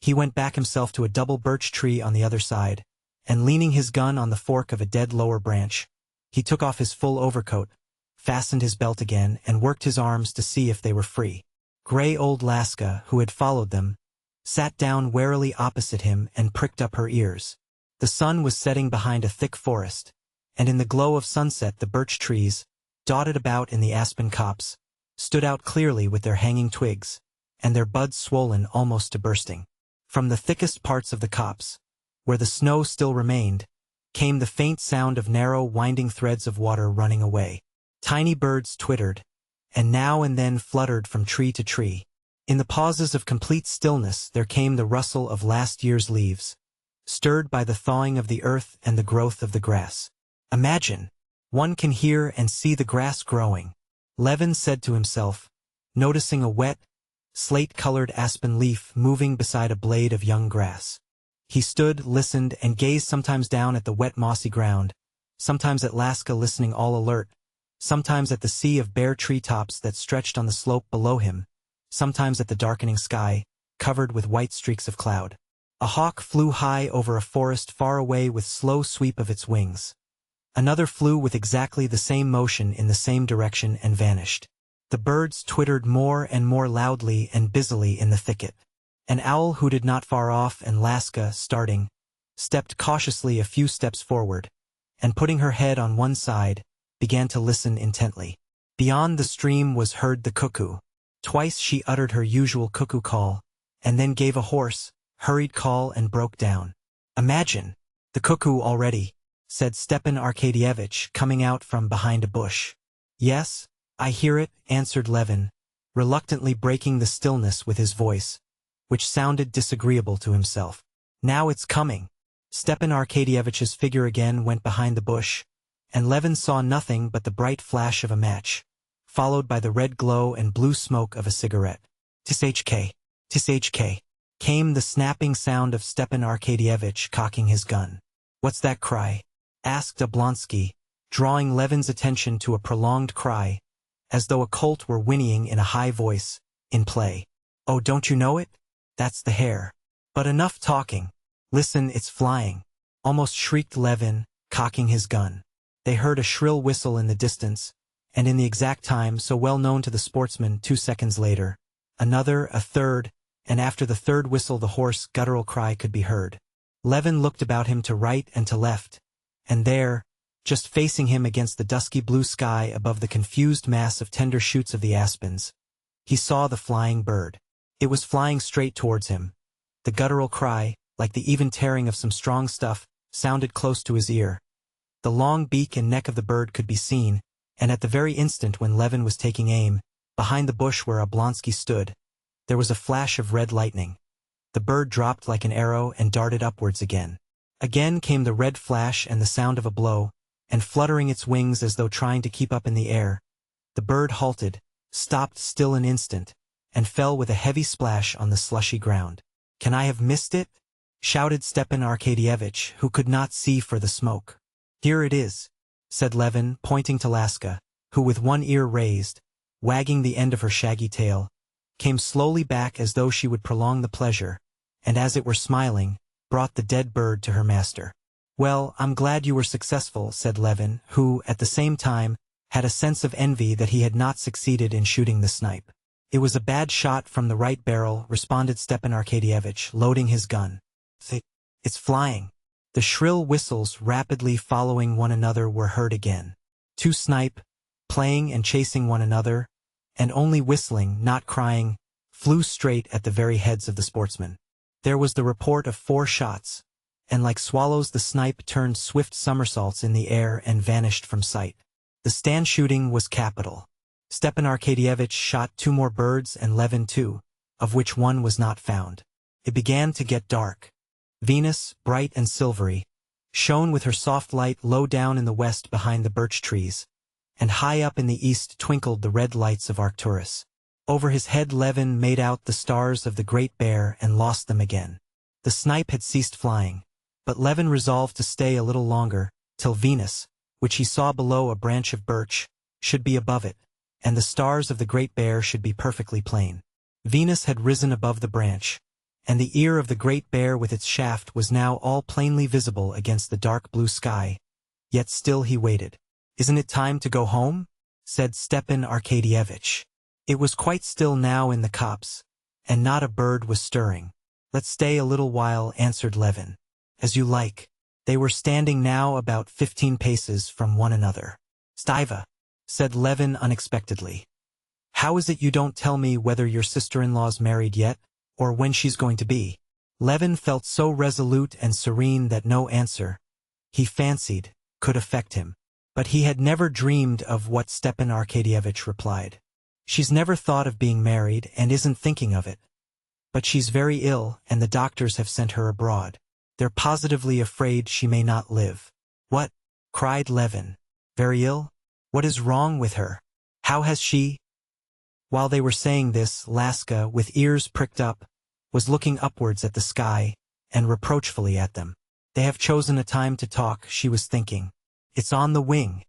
Speaker 1: He went back himself to a double birch tree on the other side, and leaning his gun on the fork of a dead lower branch, he took off his full overcoat, fastened his belt again, and worked his arms to see if they were free. Gray old Laska, who had followed them, sat down warily opposite him and pricked up her ears. The sun was setting behind a thick forest, and in the glow of sunset the birch trees, dotted about in the aspen copse, stood out clearly with their hanging twigs, and their buds swollen almost to bursting. From the thickest parts of the copse, where the snow still remained, came the faint sound of narrow winding threads of water running away. Tiny birds twittered, and now and then fluttered from tree to tree. In the pauses of complete stillness there came the rustle of last year's leaves, stirred by the thawing of the earth and the growth of the grass. Imagine! One can hear and see the grass growing, Levin said to himself, noticing a wet, slate-colored aspen leaf moving beside a blade of young grass. He stood, listened, and gazed sometimes down at the wet mossy ground, sometimes at Laska listening all alert, sometimes at the sea of bare treetops that stretched on the slope below him, sometimes at the darkening sky, covered with white streaks of cloud. A hawk flew high over a forest far away with slow sweep of its wings. Another flew with exactly the same motion in the same direction and vanished. The birds twittered more and more loudly and busily in the thicket. An owl hooted not far off, and Laska, starting, stepped cautiously a few steps forward, and putting her head on one side, began to listen intently. Beyond the stream was heard the cuckoo. Twice she uttered her usual cuckoo call, and then gave a hoarse, hurried call and broke down. Imagine! The cuckoo already, said Stepan Arkadyevitch, coming out from behind a bush. Yes, I hear it, answered Levin, reluctantly breaking the stillness with his voice, which sounded disagreeable to himself. Now it's coming. Stepan Arkadyevitch's figure again went behind the bush, and Levin saw nothing but the bright flash of a match, followed by the red glow and blue smoke of a cigarette. Tshk, tshk, came the snapping sound of Stepan Arkadyevitch cocking his gun. What's that cry? Asked Oblonsky, drawing Levin's attention to a prolonged cry, as though a colt were whinnying in a high voice, in play. Oh, don't you know it? That's the hare. But enough talking. Listen, it's flying, almost shrieked Levin, cocking his gun. They heard a shrill whistle in the distance, and in the exact time so well known to the sportsman 2 seconds later, another, a third, and after the third whistle the hoarse, guttural cry could be heard. Levin looked about him to right and to left, and there, just facing him against the dusky blue sky above the confused mass of tender shoots of the aspens, he saw the flying bird. It was flying straight towards him. The guttural cry, like the even tearing of some strong stuff, sounded close to his ear. The long beak and neck of the bird could be seen, and at the very instant when Levin was taking aim, behind the bush where Vronsky stood, there was a flash of red lightning. The bird dropped like an arrow and darted upwards again. Again came the red flash and the sound of a blow, and fluttering its wings as though trying to keep up in the air, the bird halted, stopped still an instant, and fell with a heavy splash on the slushy ground. "Can I have missed it?" shouted Stepan Arkadyevitch, who could not see for the smoke. "Here it is," said Levin, pointing to Laska, who with one ear raised, wagging the end of her shaggy tail, came slowly back as though she would prolong the pleasure, and as it were smiling, brought the dead bird to her master. "Well, I'm glad you were successful," said Levin, who, at the same time, had a sense of envy that he had not succeeded in shooting the snipe. "It was a bad shot from the right barrel," responded Stepan Arkadyevitch, loading his gun. "It's flying." The shrill whistles rapidly following one another were heard again. Two snipe, playing and chasing one another, and only whistling, not crying, flew straight at the very heads of the sportsmen. There was the report of 4 shots, and like swallows the snipe turned swift somersaults in the air and vanished from sight. The stand shooting was capital. Stepan Arkadyevitch shot 2 more birds and Levin 2, of which one was not found. It began to get dark. Venus, bright and silvery, shone with her soft light low down in the west behind the birch trees, and high up in the east twinkled the red lights of Arcturus. Over his head Levin made out the stars of the Great Bear and lost them again. The snipe had ceased flying, but Levin resolved to stay a little longer, till Venus, which he saw below a branch of birch, should be above it, and the stars of the Great Bear should be perfectly plain. Venus had risen above the branch, and the ear of the Great Bear with its shaft was now all plainly visible against the dark blue sky, yet still he waited. "Isn't it time to go home?" said Stepan Arkadyevitch. It was quite still now in the copse, and not a bird was stirring. "Let's stay a little while," answered Levin. "As you like." They were standing now about 15 paces from one another. "Stiva," said Levin unexpectedly. "How is it you don't tell me whether your sister-in-law's married yet, or when she's going to be?" Levin felt so resolute and serene that no answer, he fancied, could affect him. But he had never dreamed of what Stepan Arkadyevitch replied. "She's never thought of being married and isn't thinking of it. But she's very ill and the doctors have sent her abroad. They're positively afraid she may not live." "What?" cried Levin. "Very ill? What is wrong with her? How has she—" While they were saying this, Laska, with ears pricked up, was looking upwards at the sky, and reproachfully at them. "They have chosen a time to talk," she was thinking. "It's on the wing.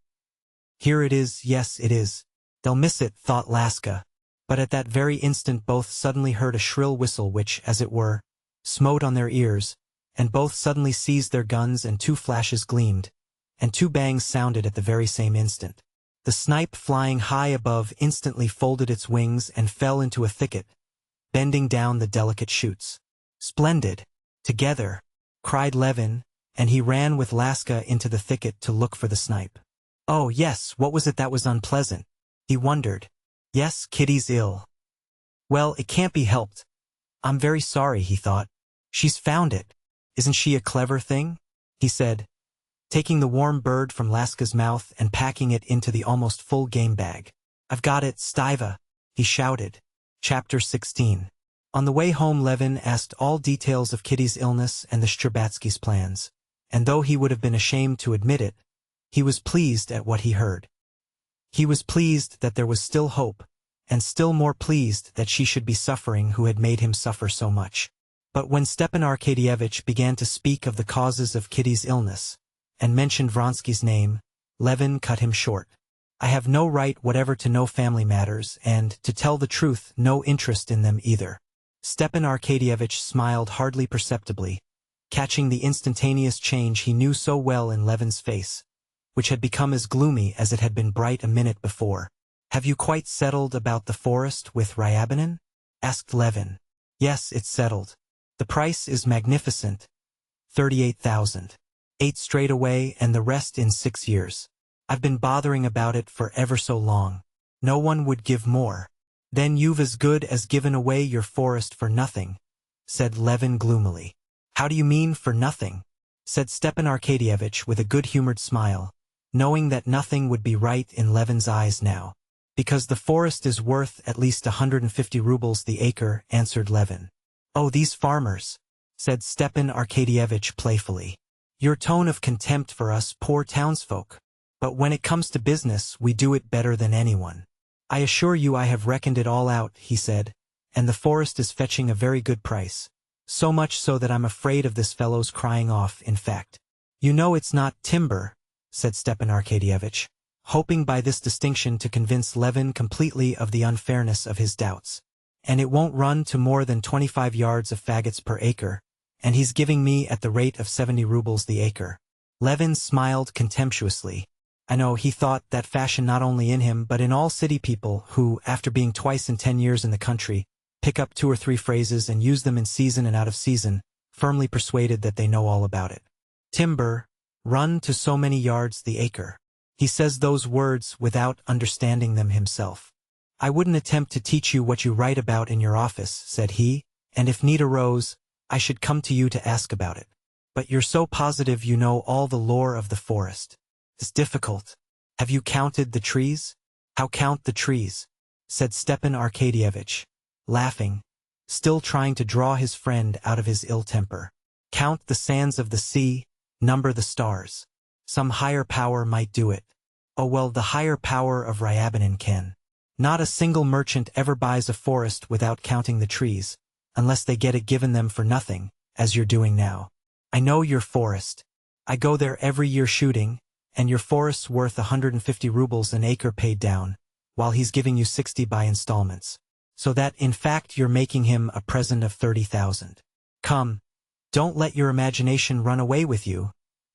Speaker 1: Here it is, yes it is. They'll miss it," thought Laska, but at that very instant both suddenly heard a shrill whistle which, as it were, smote on their ears, and both suddenly seized their guns and 2 flashes gleamed, and 2 bangs sounded at the very same instant. The snipe flying high above instantly folded its wings and fell into a thicket, bending down the delicate shoots. "Splendid! Together!" cried Levin, and he ran with Laska into the thicket to look for the snipe. "Oh yes, what was it that was unpleasant?" he wondered. "Yes, Kitty's ill." "Well, it can't be helped. I'm very sorry," he thought. "She's found it. Isn't she a clever thing?" he said, taking the warm bird from Laska's mouth and packing it into the almost full game bag. "I've got it, Stiva," he shouted. Chapter 16. On the way home Levin asked all details of Kitty's illness and the Shtcherbatskys' plans, and though he would have been ashamed to admit it, he was pleased at what he heard. He was pleased that there was still hope, and still more pleased that she should be suffering who had made him suffer so much. But when Stepan Arkadyevitch began to speak of the causes of Kitty's illness, and mentioned Vronsky's name, Levin cut him short. "I have no right whatever to know family matters, and, to tell the truth, no interest in them either." Stepan Arkadyevitch smiled hardly perceptibly, catching the instantaneous change he knew so well in Levin's face, which had become as gloomy as it had been bright a minute before. "Have you quite settled about the forest with Ryabinin?" asked Levin. "Yes, it's settled. The price is magnificent. 38,000. 8 straight away and the rest in 6 years. I've been bothering about it for ever so long. No one would give more. Then you've as good as given away your forest for nothing, said Levin gloomily. How do you mean for nothing? Said Stepan Arkadyevitch with a good-humored smile, knowing that nothing would be right in Levin's eyes now. Because the forest is worth at least 150 rubles the acre, answered Levin. Oh, these farmers, said Stepan Arkadyevitch playfully. Your tone of contempt for us poor townsfolk. But when it comes to business, we do it better than anyone. I assure you I have reckoned it all out, he said, and the forest is fetching a very good price. So much so that I'm afraid of this fellow's crying off, in fact. You know it's not timber, said Stepan Arkadyevitch, hoping by this distinction to convince Levin completely of the unfairness of his doubts. And it won't run to more than 25 yards of faggots per acre, and he's giving me at the rate of 70 rubles the acre. Levin smiled contemptuously. I know he thought that fashion not only in him but in all city people who, after being twice in 10 years in the country, pick up 2 or 3 phrases and use them in season and out of season, firmly persuaded that they know all about it. Timber, run to so many yards the acre. He says those words without understanding them himself. I wouldn't attempt to teach you what you write about in your office, said he, and if need arose, I should come to you to ask about it. But you're so positive you know all the lore of the forest. It's difficult. Have you counted the trees? How count the trees? Said Stepan Arkadyevitch, laughing, still trying to draw his friend out of his ill temper. Count the sands of the sea, number the stars. Some higher power might do it. Oh well, the higher power of Ryabinin can. Not a single merchant ever buys a forest without counting the trees, unless they get it given them for nothing, as you're doing now. I know your forest. I go there every year shooting, and your forest's worth 150 rubles an acre paid down, while he's giving you 60 by installments. So that, in fact, you're making him a present of 30,000. Come, don't let your imagination run away with you,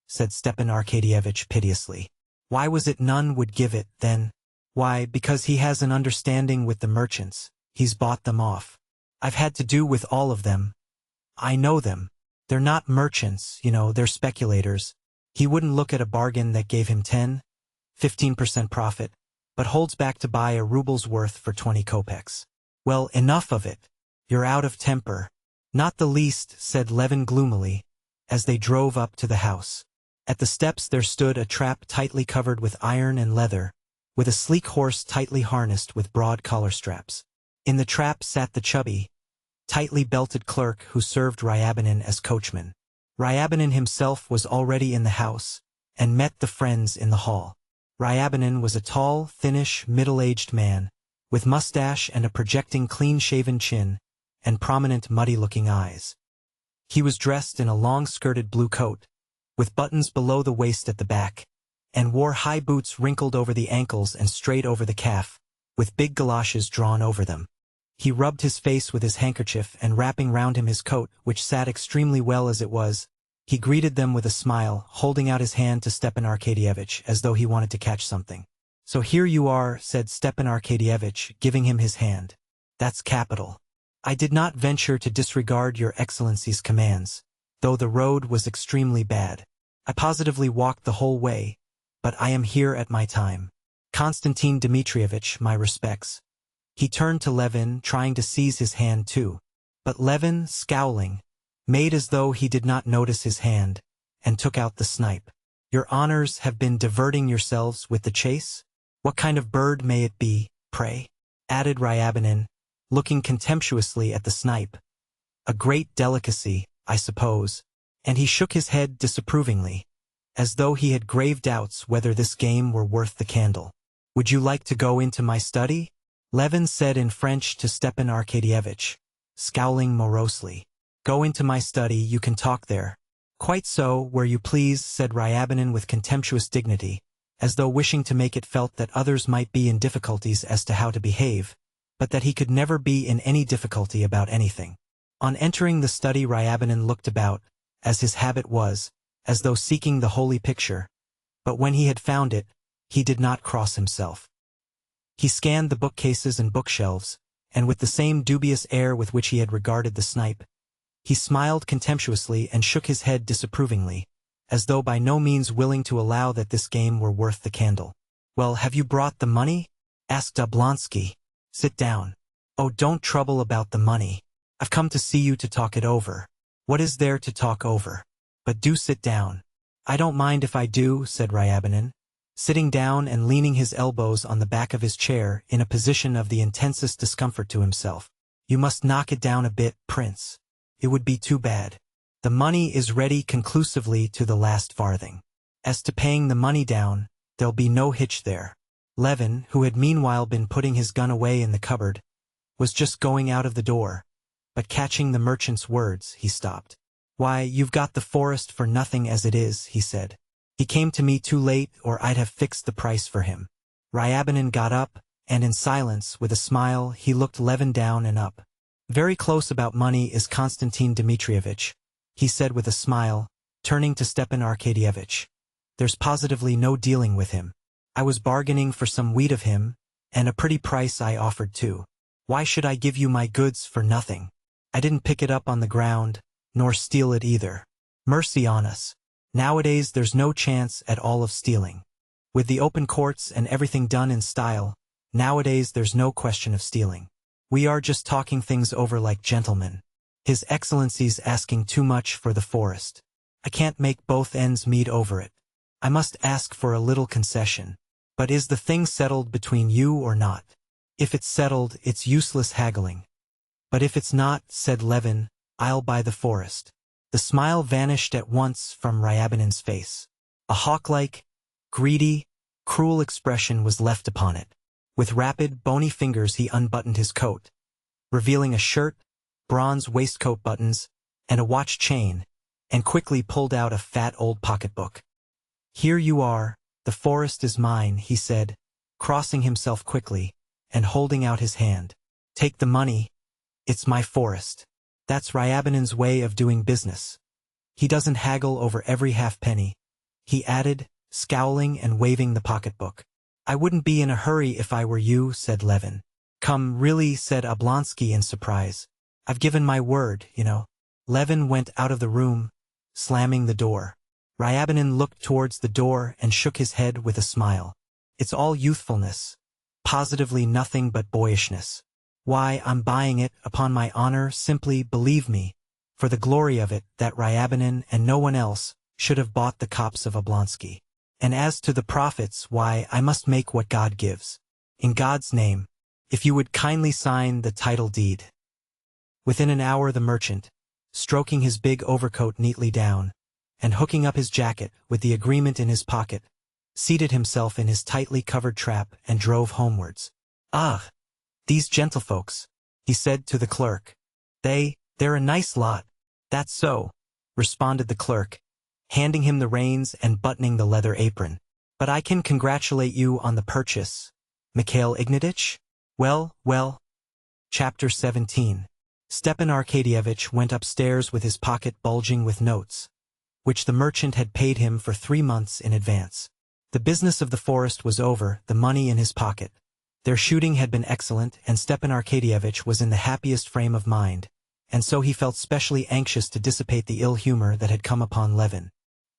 Speaker 1: said Stepan Arkadyevitch piteously. Why was it none would give it, then? Why, because he has an understanding with the merchants. He's bought them off. I've had to do with all of them. I know them. They're not merchants, you know, they're speculators. He wouldn't look at a bargain that gave him 10–15% profit, but holds back to buy a ruble's worth for 20 kopecks. Well, enough of it. You're out of temper. Not the least, said Levin gloomily, as they drove up to the house. At the steps there stood a trap tightly covered with iron and leather, with a sleek horse tightly harnessed with broad collar straps. In the trap sat the chubby, tightly belted clerk who served Ryabinin as coachman. Ryabinin himself was already in the house, and met the friends in the hall. Ryabinin was a tall, thinnish, middle-aged man, with mustache and a projecting clean-shaven chin, and prominent muddy-looking eyes. He was dressed in a long-skirted blue coat, with buttons below the waist at the back, and wore high boots wrinkled over the ankles and straight over the calf, with big galoshes drawn over them. He rubbed his face with his handkerchief and wrapping round him his coat, which sat extremely well as it was, he greeted them with a smile, holding out his hand to Stepan Arkadyevitch as though he wanted to catch something. So here you are, said Stepan Arkadyevitch, giving him his hand. That's capital. I did not venture to disregard your Excellency's commands, though the road was extremely bad. I positively walked the whole way, but I am here at my time. Konstantin Dmitrievitch, my respects. He turned to Levin, trying to seize his hand too. But Levin, scowling, made as though he did not notice his hand, and took out the snipe. Your honors have been diverting yourselves with the chase? What kind of bird may it be, pray? Added Ryabinin, looking contemptuously at the snipe. A great delicacy, I suppose. And he shook his head disapprovingly, as though he had grave doubts whether this game were worth the candle. Would you like to go into my study? Levin said in French to Stepan Arkadyevitch, scowling morosely. Go into my study, you can talk there. Quite so, where you please, said Ryabinin with contemptuous dignity, as though wishing to make it felt that others might be in difficulties as to how to behave, but that he could never be in any difficulty about anything. On entering the study, Ryabinin looked about, as his habit was, as though seeking the holy picture, but when he had found it, he did not cross himself. He scanned the bookcases and bookshelves, and with the same dubious air with which he had regarded the snipe, He smiled contemptuously and shook his head disapprovingly, as though by no means willing to allow that this game were worth the candle. "Well, have you brought the money?" asked Oblonsky. "Sit down." "Oh, don't trouble about the money. I've come to see you to talk it over." "What is there to talk over? But do sit down." "I don't mind if I do," said Ryabinin, sitting down and leaning his elbows on the back of his chair in a position of the intensest discomfort to himself. "You must knock it down a bit, Prince. It would be too bad. The money is ready conclusively to the last farthing. As to paying the money down, there'll be no hitch there." Levin, who had meanwhile been putting his gun away in the cupboard, was just going out of the door, but catching the merchant's words, he stopped. "Why, you've got the forest for nothing as it is," he said. "He came to me too late, or I'd have fixed the price for him." Ryabinin got up, and in silence, with a smile, he looked Levin down and up. "Very close about money is Konstantin Dmitrievitch," he said with a smile, turning to Stepan Arkadyevitch. "There's positively no dealing with him. I was bargaining for some wheat of him, and a pretty price I offered too. Why should I give you my goods for nothing? I didn't pick it up on the ground, nor steal it either. Mercy on us. Nowadays there's no chance at all of stealing. With the open courts and everything done in style, nowadays there's no question of stealing. We are just talking things over like gentlemen. His Excellency's asking too much for the forest. I can't make both ends meet over it. I must ask for a little concession. But is the thing settled between you or not? If it's settled, it's useless haggling. But if it's not," said Levin, "I'll buy the forest." The smile vanished at once from Ryabinin's face. A hawk-like, greedy, cruel expression was left upon it. With rapid, bony fingers he unbuttoned his coat, revealing a shirt, bronze waistcoat buttons, and a watch chain, and quickly pulled out a fat old pocketbook. "Here you are, the forest is mine," he said, crossing himself quickly, and holding out his hand. "Take the money. It's my forest." That's Ryabinin's way of doing business. He doesn't haggle over every halfpenny, he added, scowling and waving the pocketbook. "I wouldn't be in a hurry if I were you," said Levin. "Come, really," said Oblonsky in surprise. "I've given my word, you know." Levin went out of the room, slamming the door. Ryabinin looked towards the door and shook his head with a smile. "It's all youthfulness. Positively nothing but boyishness. Why, I'm buying it, upon my honor, simply, believe me, for the glory of it, that Ryabinin and no one else should have bought the copse of Oblonsky. And as to the profits, why, I must make what God gives. In God's name, if you would kindly sign the title deed." Within an hour the merchant, stroking his big overcoat neatly down, and hooking up his jacket with the agreement in his pocket, seated himself in his tightly covered trap and drove homewards. "Ah, these gentlefolks," he said to the clerk. They're a nice lot." "That's so," responded the clerk, handing him the reins and buttoning the leather apron. "But I can congratulate you on the purchase, Mikhail Ignatitch?" Well. Chapter 17. Stepan Arkadyevitch went upstairs with his pocket bulging with notes, which the merchant had paid him for 3 months in advance. The business of the forest was over, the money in his pocket. Their shooting had been excellent, and Stepan Arkadyevitch was in the happiest frame of mind, and so he felt specially anxious to dissipate the ill humor that had come upon Levin.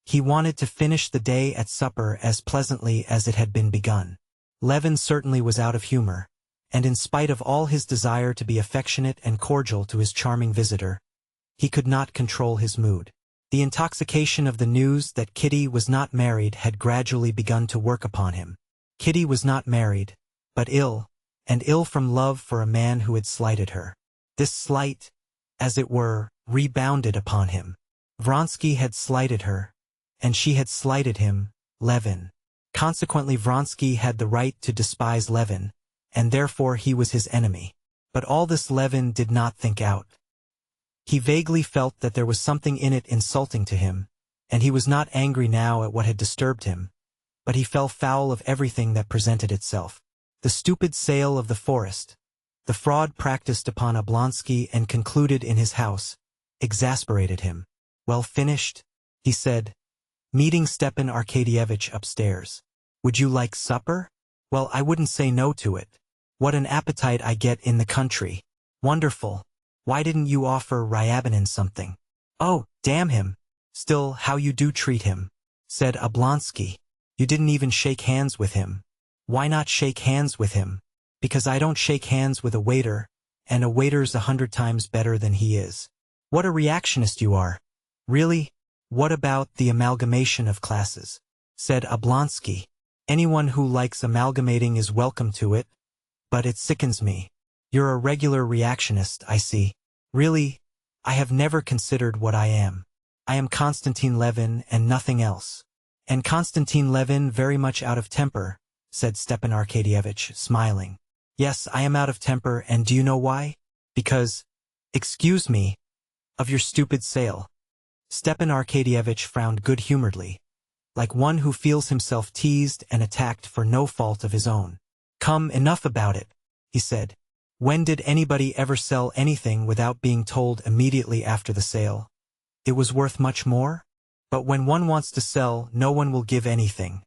Speaker 1: He wanted to finish the day at supper as pleasantly as it had been begun. Levin certainly was out of humor, and in spite of all his desire to be affectionate and cordial to his charming visitor, he could not control his mood. The intoxication of the news that Kitty was not married had gradually begun to work upon him. Kitty was not married, but ill, and ill from love for a man who had slighted her. This slight, as it were, rebounded upon him. Vronsky had slighted her, and she had slighted him, Levin. Consequently Vronsky had the right to despise Levin, and therefore he was his enemy. But all this Levin did not think out. He vaguely felt that there was something in it insulting to him, and he was not angry now at what had disturbed him, but he fell foul of everything that presented itself. The stupid sale of the forest, the fraud practiced upon Oblonsky and concluded in his house, exasperated him. "Well, finished?" he said, meeting Stepan Arkadyevitch upstairs. "Would you like supper?" "Well, I wouldn't say no to it. What an appetite I get in the country." "Wonderful. Why didn't you offer Ryabinin something? Oh, damn him. Still, how you do treat him, said Oblonsky. You didn't even shake hands with him. Why not shake hands with him? Because I don't shake hands with a waiter, and a waiter's 100 times better than he is. What a reactionist you are. Really? What about the amalgamation of classes? Said Oblonsky. Anyone who likes amalgamating is welcome to it, but it sickens me. You're a regular reactionist, I see. Really? I have never considered what I am. I am Konstantin Levin and nothing else. And Konstantin Levin very much out of temper, said Stepan Arkadyevitch, smiling. Yes, I am out of temper, and do you know why? Because, excuse me, of your stupid sale. Stepan Arkadyevitch frowned good-humoredly, like one who feels himself teased and attacked for no fault of his own. Come, enough about it, he said. When did anybody ever sell anything without being told immediately after the sale? It was worth much more? But when one wants to sell, no one will give anything.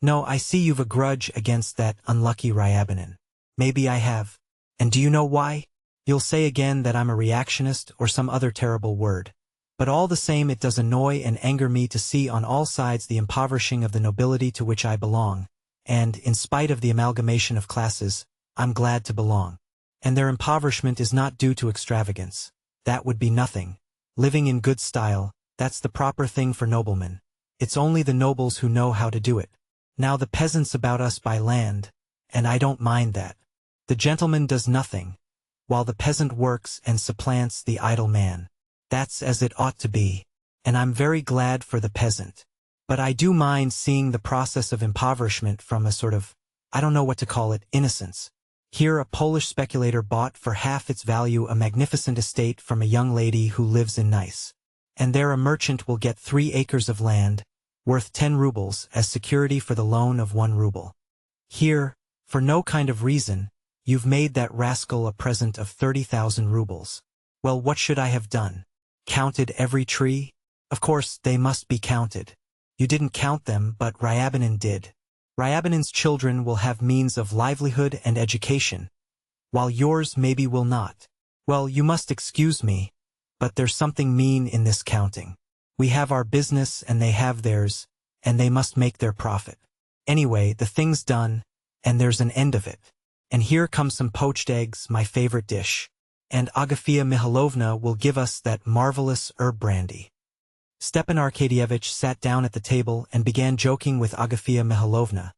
Speaker 1: No, I see you've a grudge against that unlucky Ryabinin. Maybe I have. And do you know why? You'll say again that I'm a reactionist or some other terrible word. But all the same it does annoy and anger me to see on all sides the impoverishing of the nobility to which I belong, and, in spite of the amalgamation of classes, I'm glad to belong. And their impoverishment is not due to extravagance. That would be nothing. Living in good style, that's the proper thing for noblemen. It's only the nobles who know how to do it. Now the peasants about us buy land, and I don't mind that. The gentleman does nothing, while the peasant works and supplants the idle man. That's as it ought to be, and I'm very glad for the peasant. But I do mind seeing the process of impoverishment from a sort of, I don't know what to call it, innocence. Here a Polish speculator bought for half its value a magnificent estate from a young lady who lives in Nice. And there a merchant will get 3 acres of land, worth 10 rubles, as security for the loan of 1 ruble. Here, for no kind of reason, you've made that rascal a present of 30,000 rubles. Well, what should I have done? Counted every tree? Of course, they must be counted. You didn't count them, but Ryabinin did. Ryabinin's children will have means of livelihood and education, while yours maybe will not. Well, you must excuse me, but there's something mean in this counting. We have our business and they have theirs, and they must make their profit. Anyway, the thing's done, and there's an end of it. And here comes some poached eggs, my favorite dish. And Agafia Mihailovna will give us that marvelous herb brandy. Stepan Arkadyevitch sat down at the table and began joking with Agafia Mihailovna,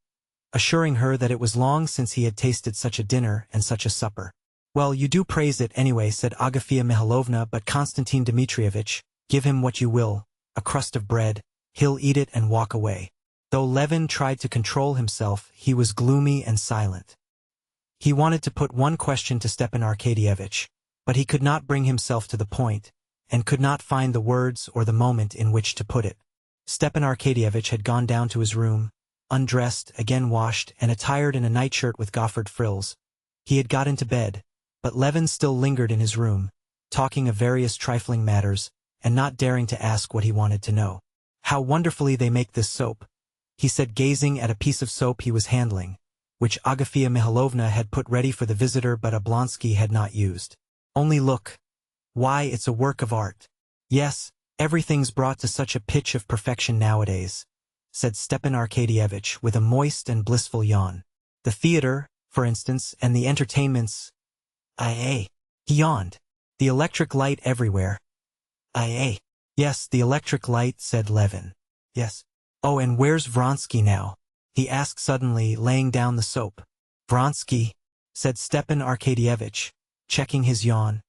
Speaker 1: assuring her that it was long since he had tasted such a dinner and such a supper. Well, you do praise it anyway, said Agafia Mihailovna, but Konstantin Dmitrievitch, give him what you will, a crust of bread, he'll eat it and walk away. Though Levin tried to control himself, he was gloomy and silent. He wanted to put one question to Stepan Arkadyevitch, but he could not bring himself to the point, and could not find the words or the moment in which to put it. Stepan Arkadyevitch had gone down to his room, undressed, again washed, and attired in a nightshirt with goffered frills. He had got into bed, but Levin still lingered in his room, talking of various trifling matters, and not daring to ask what he wanted to know. How wonderfully they make this soap, he said, gazing at a piece of soap he was handling, which Agafia Mihailovna had put ready for the visitor but Oblonsky had not used. Only look. Why, it's a work of art. Yes, everything's brought to such a pitch of perfection nowadays, said Stepan Arkadyevitch with a moist and blissful yawn. The theater, for instance, and the entertainments. Aye. He yawned. The electric light everywhere. Aye. Yes, the electric light, said Levin. Yes. Oh, and where's Vronsky now? He asked suddenly, laying down the soap. Vronsky, said Stepan Arkadyevitch, checking his yawn.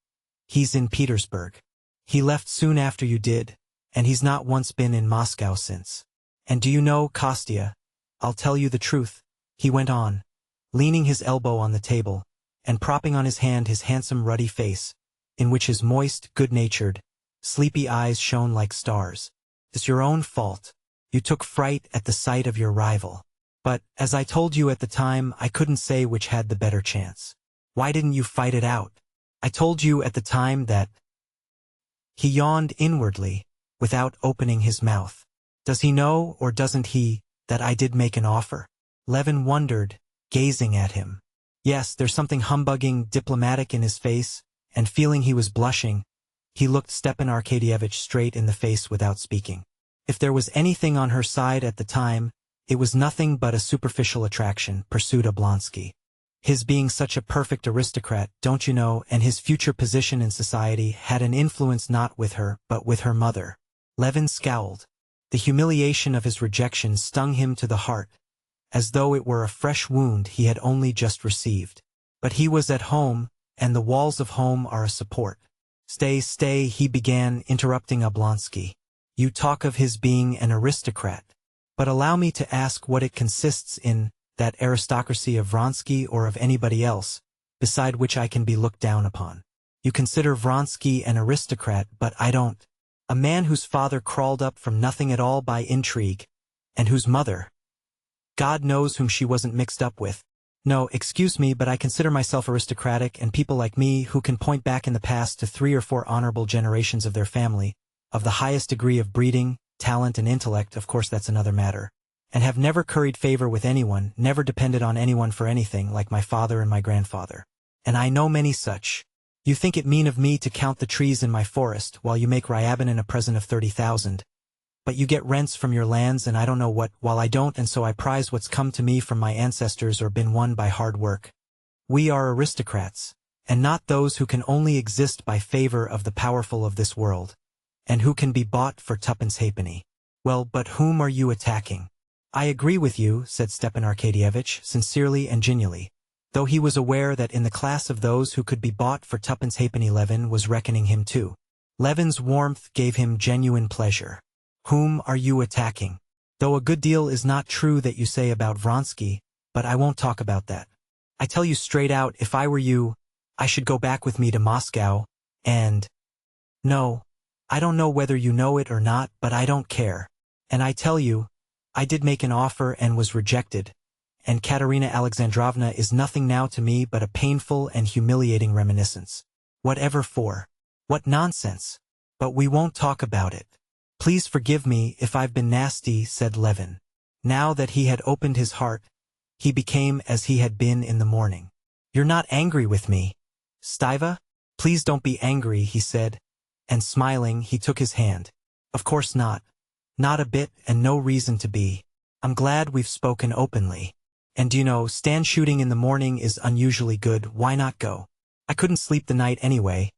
Speaker 1: He's in Petersburg. He left soon after you did, and he's not once been in Moscow since. And do you know, Kostya, I'll tell you the truth, he went on, leaning his elbow on the table, and propping on his hand his handsome ruddy face, in which his moist, good-natured, sleepy eyes shone like stars. It's your own fault. You took fright at the sight of your rival. But, as I told you at the time, I couldn't say which had the better chance. Why didn't you fight it out? I told you at the time that... He yawned inwardly, without opening his mouth. Does he know, or doesn't he, that I did make an offer? Levin wondered, gazing at him. Yes, there's something humbugging, diplomatic in his face, and feeling he was blushing, he looked Stepan Arkadyevitch straight in the face without speaking. If there was anything on her side at the time, it was nothing but a superficial attraction, pursued Oblonsky. His being such a perfect aristocrat, don't you know, and his future position in society had an influence not with her, but with her mother. Levin scowled. The humiliation of his rejection stung him to the heart, as though it were a fresh wound he had only just received. But he was at home, and the walls of home are a support. Stay, he began, interrupting Oblonsky. You talk of his being an aristocrat. But allow me to ask what it consists in, that aristocracy of Vronsky or of anybody else, beside which I can be looked down upon. You consider Vronsky an aristocrat, but I don't. A man whose father crawled up from nothing at all by intrigue, and whose mother, God knows whom she wasn't mixed up with. No, excuse me, but I consider myself aristocratic, and people like me who can point back in the past to 3 or 4 honorable generations of their family, of the highest degree of breeding, talent and intellect, of course that's another matter, and have never curried favor with anyone, never depended on anyone for anything, like my father and my grandfather. And I know many such. You think it mean of me to count the trees in my forest, while you make Ryabinin a present of 30,000. But you get rents from your lands and I don't know what, while I don't, and so I prize what's come to me from my ancestors or been won by hard work. We are aristocrats, and not those who can only exist by favor of the powerful of this world, and who can be bought for tuppence halfpenny. Well, but whom are you attacking? I agree with you, said Stepan Arkadyevitch, sincerely and genuinely, though he was aware that in the class of those who could be bought for tuppence halfpenny Levin was reckoning him too. Levin's warmth gave him genuine pleasure. Whom are you attacking? Though a good deal is not true that you say about Vronsky, but I won't talk about that. I tell you straight out, if I were you, I should go back with me to Moscow, and... No, I don't know whether you know it or not, but I don't care. And I tell you, I did make an offer and was rejected, and Katerina Alexandrovna is nothing now to me but a painful and humiliating reminiscence. Whatever for? What nonsense! But we won't talk about it. Please forgive me if I've been nasty, said Levin. Now that he had opened his heart, he became as he had been in the morning. You're not angry with me, Stiva? Please don't be angry, he said, and smiling, he took his hand. Of course not. Not a bit, and no reason to be. I'm glad we've spoken openly. And you know, stand shooting in the morning is unusually good, why not go? I couldn't sleep the night anyway,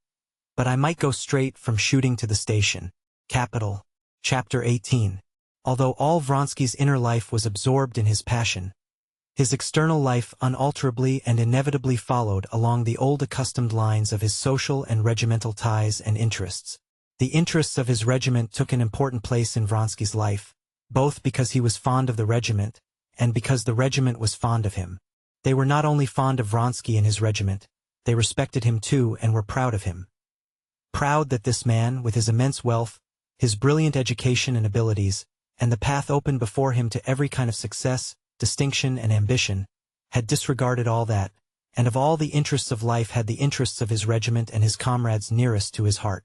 Speaker 1: but I might go straight from shooting to the station. Capital. Chapter 18. Although all Vronsky's inner life was absorbed in his passion, his external life unalterably and inevitably followed along the old accustomed lines of his social and regimental ties and interests. The interests of his regiment took an important place in Vronsky's life, both because he was fond of the regiment, and because the regiment was fond of him. They were not only fond of Vronsky and his regiment, they respected him too and were proud of him. Proud that this man, with his immense wealth, his brilliant education and abilities, and the path open before him to every kind of success, distinction and ambition, had disregarded all that, and of all the interests of life had the interests of his regiment and his comrades nearest to his heart.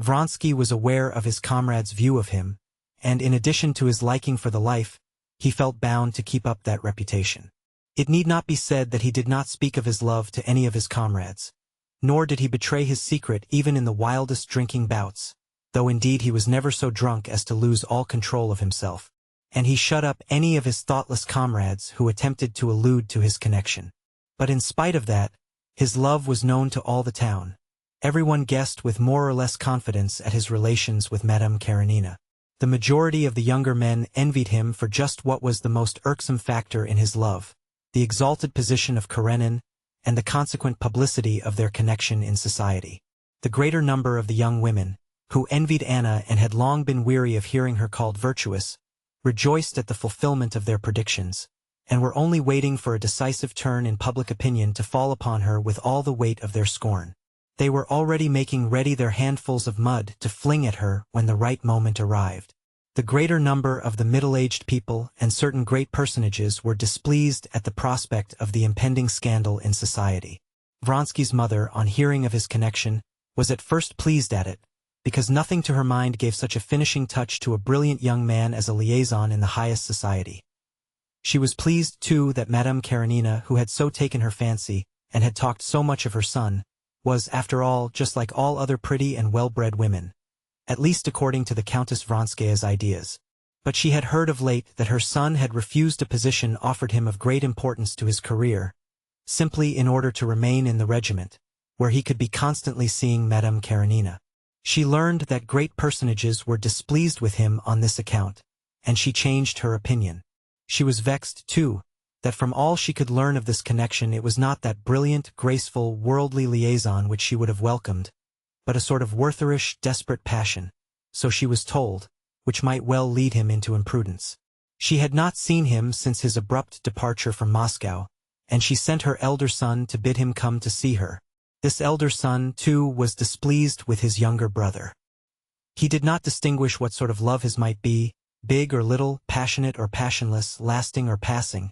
Speaker 1: Vronsky was aware of his comrades' view of him, and in addition to his liking for the life, he felt bound to keep up that reputation. It need not be said that he did not speak of his love to any of his comrades, nor did he betray his secret even in the wildest drinking bouts, though indeed he was never so drunk as to lose all control of himself, and he shut up any of his thoughtless comrades who attempted to allude to his connection. But in spite of that, his love was known to all the town. Everyone guessed with more or less confidence at his relations with Madame Karenina. The majority of the younger men envied him for just what was the most irksome factor in his love, the exalted position of Karenin, and the consequent publicity of their connection in society. The greater number of the young women, who envied Anna and had long been weary of hearing her called virtuous, rejoiced at the fulfillment of their predictions, and were only waiting for a decisive turn in public opinion to fall upon her with all the weight of their scorn. They were already making ready their handfuls of mud to fling at her when the right moment arrived. The greater number of the middle-aged people and certain great personages were displeased at the prospect of the impending scandal in society. Vronsky's mother, on hearing of his connection, was at first pleased at it, because nothing to her mind gave such a finishing touch to a brilliant young man as a liaison in the highest society. She was pleased, too, that Madame Karenina, who had so taken her fancy, and had talked so much of her son, was, after all, just like all other pretty and well-bred women, at least according to the Countess Vronskaya's ideas. But she had heard of late that her son had refused a position offered him of great importance to his career, simply in order to remain in the regiment, where he could be constantly seeing Madame Karenina. She learned that great personages were displeased with him on this account, and she changed her opinion. She was vexed, too, that from all she could learn of this connection it was not that brilliant, graceful, worldly liaison which she would have welcomed, but a sort of Wertherish, desperate passion, so she was told, which might well lead him into imprudence. She had not seen him since his abrupt departure from Moscow, and she sent her elder son to bid him come to see her. This elder son, too, was displeased with his younger brother. He did not distinguish what sort of love his might be, big or little, passionate or passionless, lasting or passing.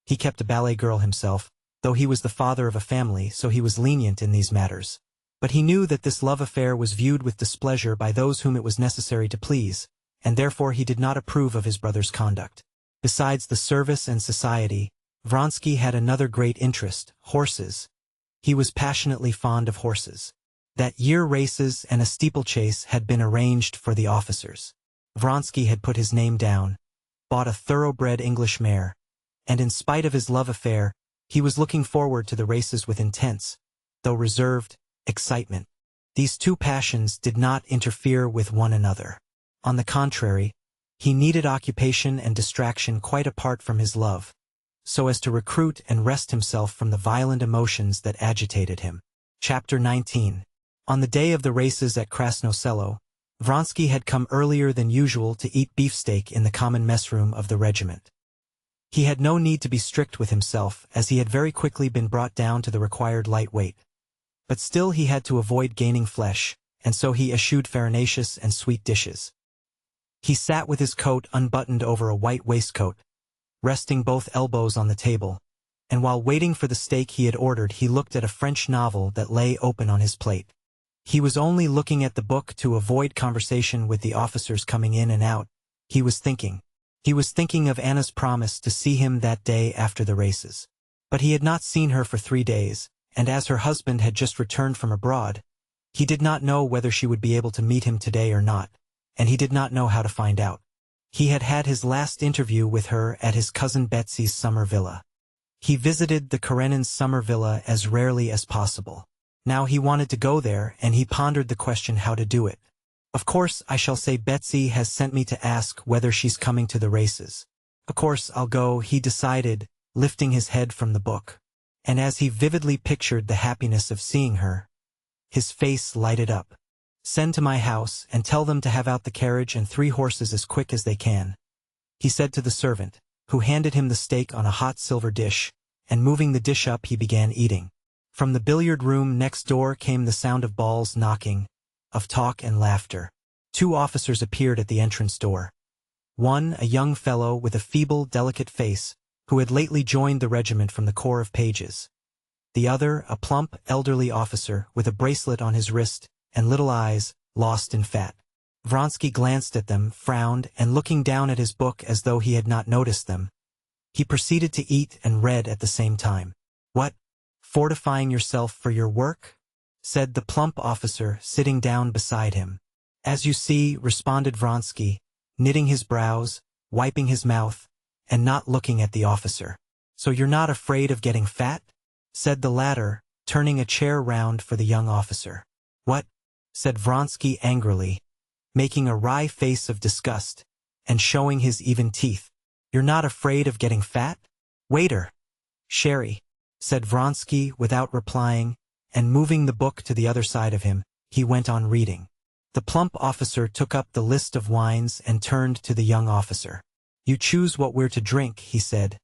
Speaker 1: He kept a ballet girl himself, though he was the father of a family, so he was lenient in these matters. But he knew that this love affair was viewed with displeasure by those whom it was necessary to please, and therefore he did not approve of his brother's conduct. Besides the service and society, Vronsky had another great interest, horses. He was passionately fond of horses. That year races and a steeplechase had been arranged for the officers. Vronsky had put his name down, bought a thoroughbred English mare, and in spite of his love affair, he was looking forward to the races with intense, though reserved, excitement. These two passions did not interfere with one another. On the contrary, he needed occupation and distraction quite apart from his love, so as to recruit and rest himself from the violent emotions that agitated him. Chapter 19. On the day of the races at Krasno Selo, Vronsky had come earlier than usual to eat beefsteak in the common mess-room of the regiment. He had no need to be strict with himself, as he had very quickly been brought down to the required light weight. But still he had to avoid gaining flesh, and so he eschewed farinaceous and sweet dishes. He sat with his coat unbuttoned over a white waistcoat, resting both elbows on the table, and while waiting for the steak he had ordered he looked at a French novel that lay open on his plate. He was only looking at the book to avoid conversation with the officers coming in and out. He was thinking. He was thinking of Anna's promise to see him that day after the races. But he had not seen her for 3 days, and as her husband had just returned from abroad, he did not know whether she would be able to meet him today or not, and he did not know how to find out. He had had his last interview with her at his cousin Betsy's summer villa. He visited the Karenins' summer villa as rarely as possible. Now he wanted to go there, and he pondered the question how to do it. Of course, I shall say Betsy has sent me to ask whether she's coming to the races. Of course, I'll go, he decided, lifting his head from the book. And as he vividly pictured the happiness of seeing her, his face lighted up. Send to my house and tell them to have out the carriage and 3 horses as quick as they can, he said to the servant, who handed him the steak on a hot silver dish, and moving the dish up he began eating. From the billiard room next door came the sound of balls knocking, of talk and laughter. 2 officers appeared at the entrance door. One, a young fellow with a feeble, delicate face, who had lately joined the regiment from the Corps of Pages. The other, a plump, elderly officer, with a bracelet on his wrist, and little eyes, lost in fat. Vronsky glanced at them, frowned, and looking down at his book as though he had not noticed them, he proceeded to eat and read at the same time. What? Fortifying yourself for your work? Said the plump officer, sitting down beside him. As you see, responded Vronsky, knitting his brows, wiping his mouth, and not looking at the officer. So you're not afraid of getting fat? Said the latter, turning a chair round for the young officer. What? Said Vronsky angrily, making a wry face of disgust, and showing his even teeth. You're not afraid of getting fat? Waiter! Sherry! Said Vronsky without replying, and moving the book to the other side of him, he went on reading. The plump officer took up the list of wines and turned to the young officer. You choose what we're to drink, he said,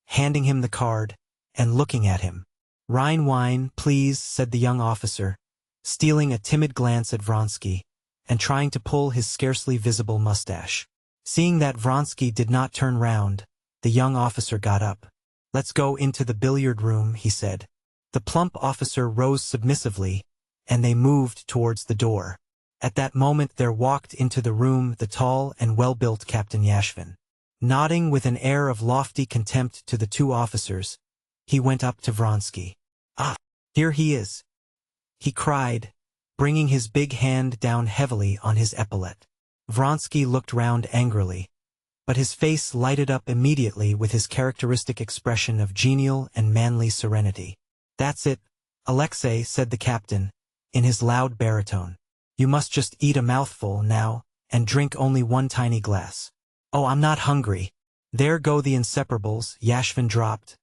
Speaker 1: handing him the card, and looking at him. Rhine wine, please, said the young officer, stealing a timid glance at Vronsky, and trying to pull his scarcely visible mustache. Seeing that Vronsky did not turn round, the young officer got up. Let's go into the billiard room, he said. The plump officer rose submissively, and they moved towards the door. At that moment there walked into the room the tall and well-built Captain Yashvin. Nodding with an air of lofty contempt to the 2 officers, he went up to Vronsky. Ah, here he is. he cried, bringing his big hand down heavily on his epaulette. Vronsky looked round angrily, but his face lighted up immediately with his characteristic expression of genial and manly serenity. "That's it, Alexei," said the captain, in his loud baritone. "You must just eat a mouthful now, and drink only one tiny glass." "Oh, I'm not hungry." "There go the inseparables," Yashvin dropped,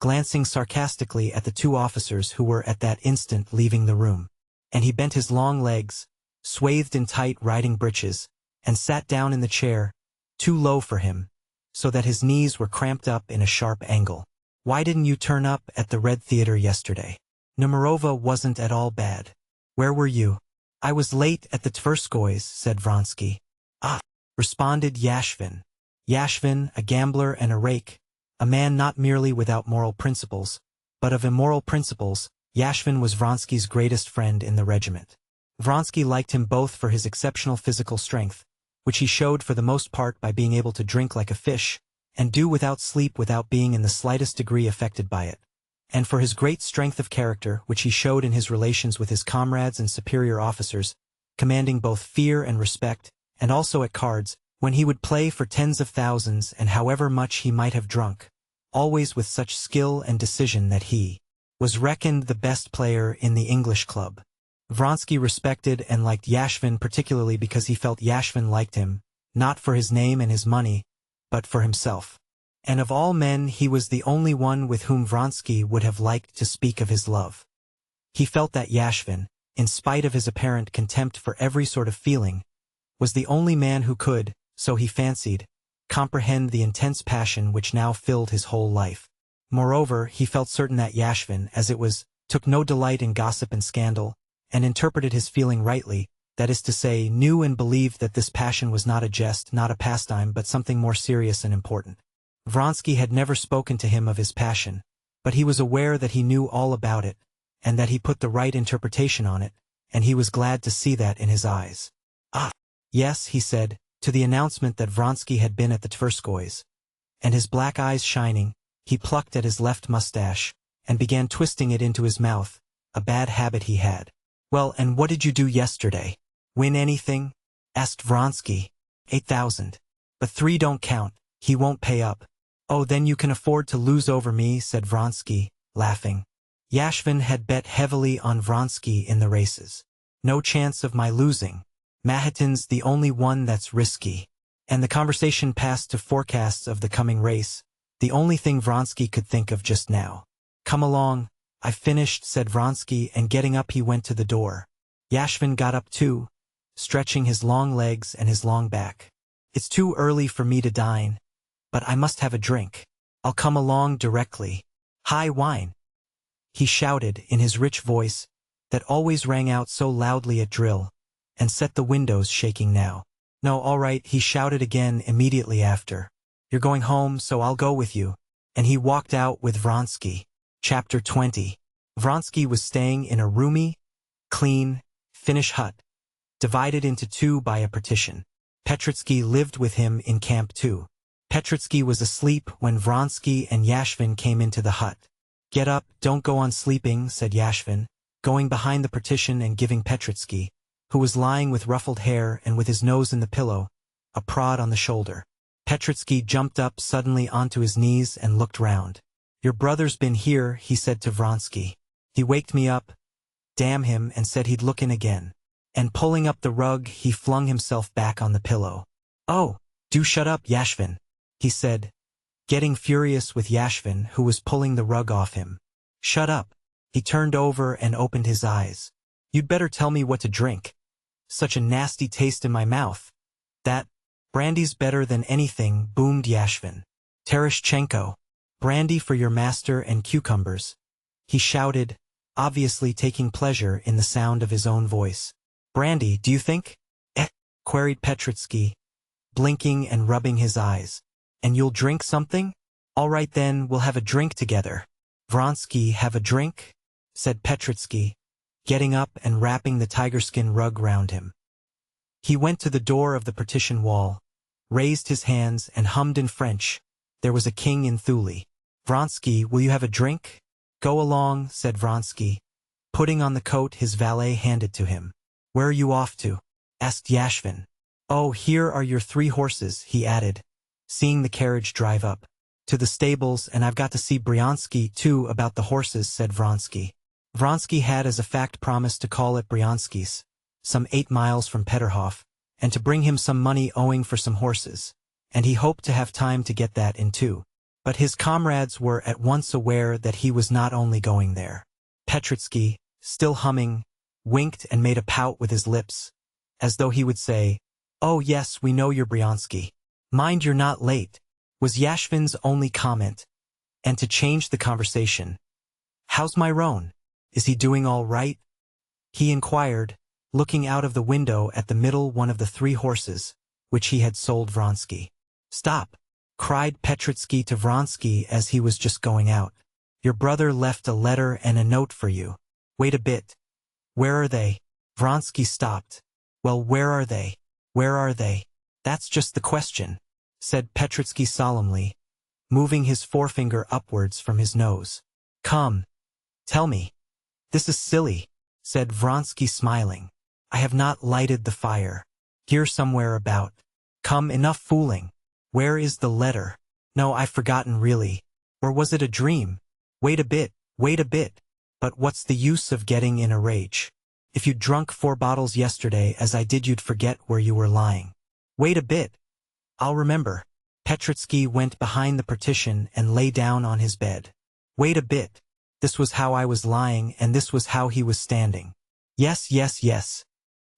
Speaker 1: glancing sarcastically at the two officers who were at that instant leaving the room. And he bent his long legs, swathed in tight riding breeches, and sat down in the chair, too low for him, so that his knees were cramped up in a sharp angle. "Why didn't you turn up at the Red Theater yesterday?" "Numerova wasn't at all bad." "Where were you?" "I was late at the Tverskoys," said Vronsky. "Ah," responded Yashvin. Yashvin, a gambler and a rake, a man not merely without moral principles, but of immoral principles, Yashvin was Vronsky's greatest friend in the regiment. Vronsky liked him both for his exceptional physical strength, which he showed for the most part by being able to drink like a fish, and do without sleep without being in the slightest degree affected by it, and for his great strength of character which he showed in his relations with his comrades and superior officers, commanding both fear and respect, and also at cards, when he would play for tens of thousands and however much he might have drunk, always with such skill and decision that he was reckoned the best player in the English club. Vronsky respected and liked Yashvin particularly because he felt Yashvin liked him, not for his name and his money, but for himself. And of all men he was the only one with whom Vronsky would have liked to speak of his love. He felt that Yashvin, in spite of his apparent contempt for every sort of feeling, was the only man who could, so he fancied, comprehend the intense passion which now filled his whole life. Moreover, he felt certain that Yashvin, as it was, took no delight in gossip and scandal, and interpreted his feeling rightly, that is to say, knew and believed that this passion was not a jest, not a pastime, but something more serious and important. Vronsky had never spoken to him of his passion, but he was aware that he knew all about it, and that he put the right interpretation on it, and he was glad to see that in his eyes. "Ah, yes," he said, to the announcement that Vronsky had been at the Tverskoys. And his black eyes shining, he plucked at his left mustache, and began twisting it into his mouth, a bad habit he had. "Well, and what did you do yesterday? Win anything?" asked Vronsky. 8,000. "But 3 don't count, he won't pay up." "Oh, then you can afford to lose over me," said Vronsky, laughing. Yashvin had bet heavily on Vronsky in the races. "No chance of my losing. Mahatin's the only one that's risky." And the conversation passed to forecasts of the coming race, the only thing Vronsky could think of just now. "Come along, I've finished," said Vronsky, and getting up he went to the door. Yashvin got up too, stretching his long legs and his long back. "It's too early for me to dine, but I must have a drink. I'll come along directly. High wine," he shouted in his rich voice, that always rang out so loudly at drill, and set the windows shaking now. "No, all right," he shouted again immediately after. "You're going home, so I'll go with you." And he walked out with Vronsky. Chapter 20. Vronsky was staying in a roomy, clean, Finnish hut, divided into two by a partition. Petritsky lived with him in camp too. Petritsky was asleep when Vronsky and Yashvin came into the hut. "Get up, don't go on sleeping," said Yashvin, going behind the partition and giving Petritsky, who was lying with ruffled hair and with his nose in the pillow, a prod on the shoulder. Petritsky jumped up suddenly onto his knees and looked round. "Your brother's been here," he said to Vronsky. "He waked me up, damn him, and said he'd look in again." And pulling up the rug, he flung himself back on the pillow. "Oh, do shut up, Yashvin," he said, getting furious with Yashvin, who was pulling the rug off him. "Shut up." He turned over and opened his eyes. "You'd better tell me what to drink. Such a nasty taste in my mouth." "That brandy's better than anything," boomed Yashvin. "Tereshchenko, brandy for your master and cucumbers," he shouted, obviously taking pleasure in the sound of his own voice. "Brandy, do you think?" Queried Petritsky, blinking and rubbing his eyes. "And you'll drink something? All right then, we'll have a drink together." "Vronsky, have a drink?" said Petritsky, getting up and wrapping the tiger-skin rug round him. He went to the door of the partition wall, raised his hands and hummed in French, "There was a king in Thule." "Vronsky, will you have a drink?" "Go along," said Vronsky, Putting on the coat his valet handed to him. "Where are you off to?" asked Yashvin. "Oh, here are your 3 horses," he added, seeing the carriage drive up. "To the stables, and I've got to see Vronsky, too, about the horses," said Vronsky. Vronsky had as a fact promised to call at Bryansky's, some 8 miles from Peterhof, and to bring him some money owing for some horses, and he hoped to have time to get that in too. But his comrades were at once aware that he was not only going there. Petritsky, still humming, winked and made a pout with his lips, as though he would say, "Oh yes, we know you're Vronsky. Mind you're not late," was Yashvin's only comment, and to change the conversation, "How's Myron? Is he doing all right?" he inquired, looking out of the window at the middle one of the 3 horses, which he had sold Vronsky. "Stop!" cried Petritsky to Vronsky as he was just going out. "Your brother left a letter and a note for you. Wait a bit. Where are they?" Vronsky stopped. "Well, where are they? Where are they? That's just the question," said Petritsky solemnly, moving his forefinger upwards from his nose. "Come. Tell me." "This is silly," said Vronsky smiling. "I have not lighted the fire. Here somewhere about. Come, enough fooling. Where is the letter? No, I've forgotten really. Or was it a dream? Wait a bit, wait a bit. But what's the use of getting in a rage? If you'd drunk 4 bottles yesterday as I did, you'd forget where you were lying. Wait a bit. I'll remember." Petritsky went behind the partition and lay down on his bed. "Wait a bit. This was how I was lying, and this was how he was standing. Yes, yes, yes.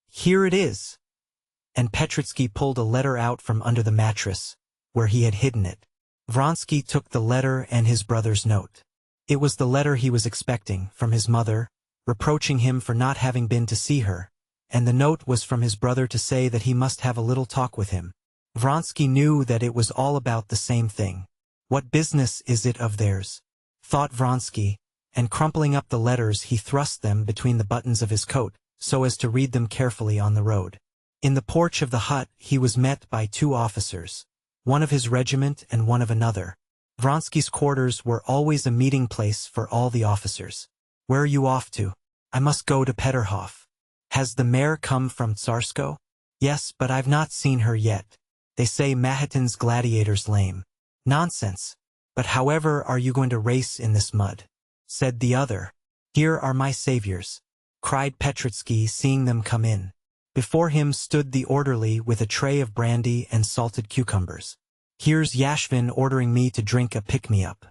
Speaker 1: Here it is." And Petritsky pulled a letter out from under the mattress, where he had hidden it. Vronsky took the letter and his brother's note. It was the letter he was expecting, from his mother, reproaching him for not having been to see her, and the note was from his brother to say that he must have a little talk with him. Vronsky knew that it was all about the same thing. What business is it of theirs? Thought Vronsky, and crumpling up the letters he thrust them between the buttons of his coat, so as to read them carefully on the road. In the porch of the hut he was met by 2 officers, one of his regiment and one of another. Vronsky's quarters were always a meeting place for all the officers. "Where are you off to?" "I must go to Peterhof." "Has the mare come from Tsarskoe?" "Yes, but I've not seen her yet. They say Mahatin's gladiator's lame." "Nonsense. But however are you going to race in this mud?" said the other. "Here are my saviors," cried Petritsky, seeing them come in. Before him stood the orderly with a tray of brandy and salted cucumbers. "Here's Yashvin ordering me to drink a pick-me-up."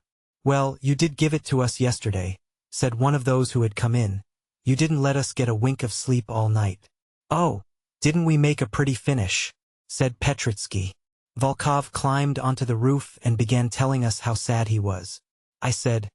Speaker 1: "Well, you did give it to us yesterday," said one of those who had come in. "You didn't let us get a wink of sleep all night." "Oh, didn't we make a pretty finish?" said Petritsky. "Volkov climbed onto the roof and began telling us how sad he was. I said,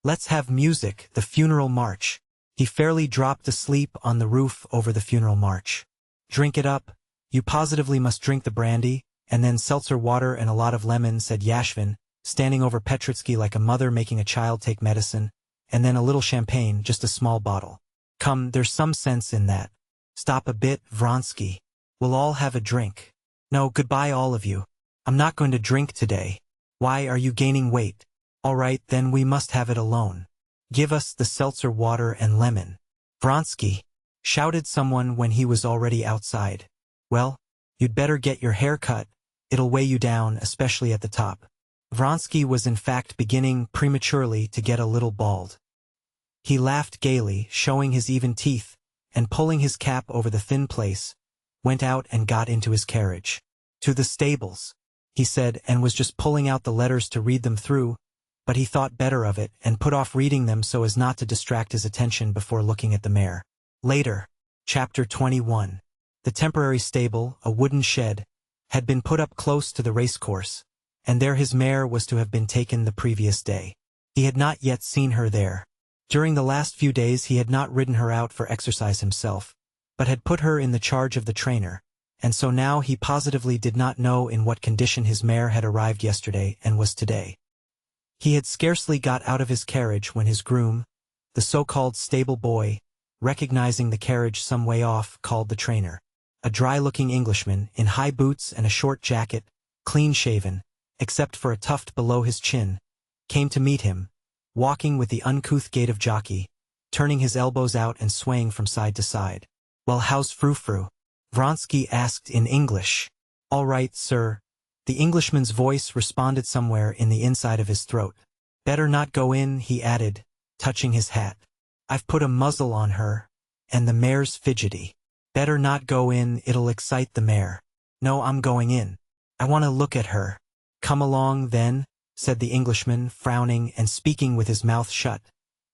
Speaker 1: 'Let's have music, the funeral march.' He fairly dropped asleep on the roof over the funeral march. 'Drink it up. You positively must drink the brandy, and then seltzer water and a lot of lemon," said Yashvin, standing over Petritsky like a mother making a child take medicine, "and then a little champagne, just a small bottle. Come, there's some sense in that. Stop a bit, Vronsky. We'll all have a drink. No, goodbye all of you. I'm not going to drink today. Why, are you gaining weight? All right, then we must have it alone. Give us the seltzer water and lemon." "Vronsky," shouted someone when he was already outside. "Well, you'd better get your hair cut. It'll weigh you down, especially at the top." Vronsky was in fact beginning prematurely to get a little bald. He laughed gaily, showing his even teeth, and pulling his cap over the thin place, went out and got into his carriage. "To the stables," he said, and was just pulling out the letters to read them through, but he thought better of it and put off reading them so as not to distract his attention before looking at the mare. Later, Chapter 21. The temporary stable, a wooden shed, had been put up close to the racecourse, and there his mare was to have been taken the previous day. He had not yet seen her there. During the last few days he had not ridden her out for exercise himself, but had put her in the charge of the trainer, and so now he positively did not know in what condition his mare had arrived yesterday and was today. He had scarcely got out of his carriage when his groom, the so-called stable boy, recognizing the carriage some way off, called the trainer. A dry-looking Englishman, in high boots and a short jacket, clean-shaven, except for a tuft below his chin, came to meet him, walking with the uncouth gait of jockey, turning his elbows out and swaying from side to side. "Well, how's Frou-Frou?" Vronsky asked in English. "All right, sir." The Englishman's voice responded somewhere in the inside of his throat. "Better not go in," he added, touching his hat. "I've put a muzzle on her, and the mare's fidgety. Better not go in, it'll excite the mare." "No, I'm going in. I want to look at her." "Come along, then," said the Englishman, frowning and speaking with his mouth shut,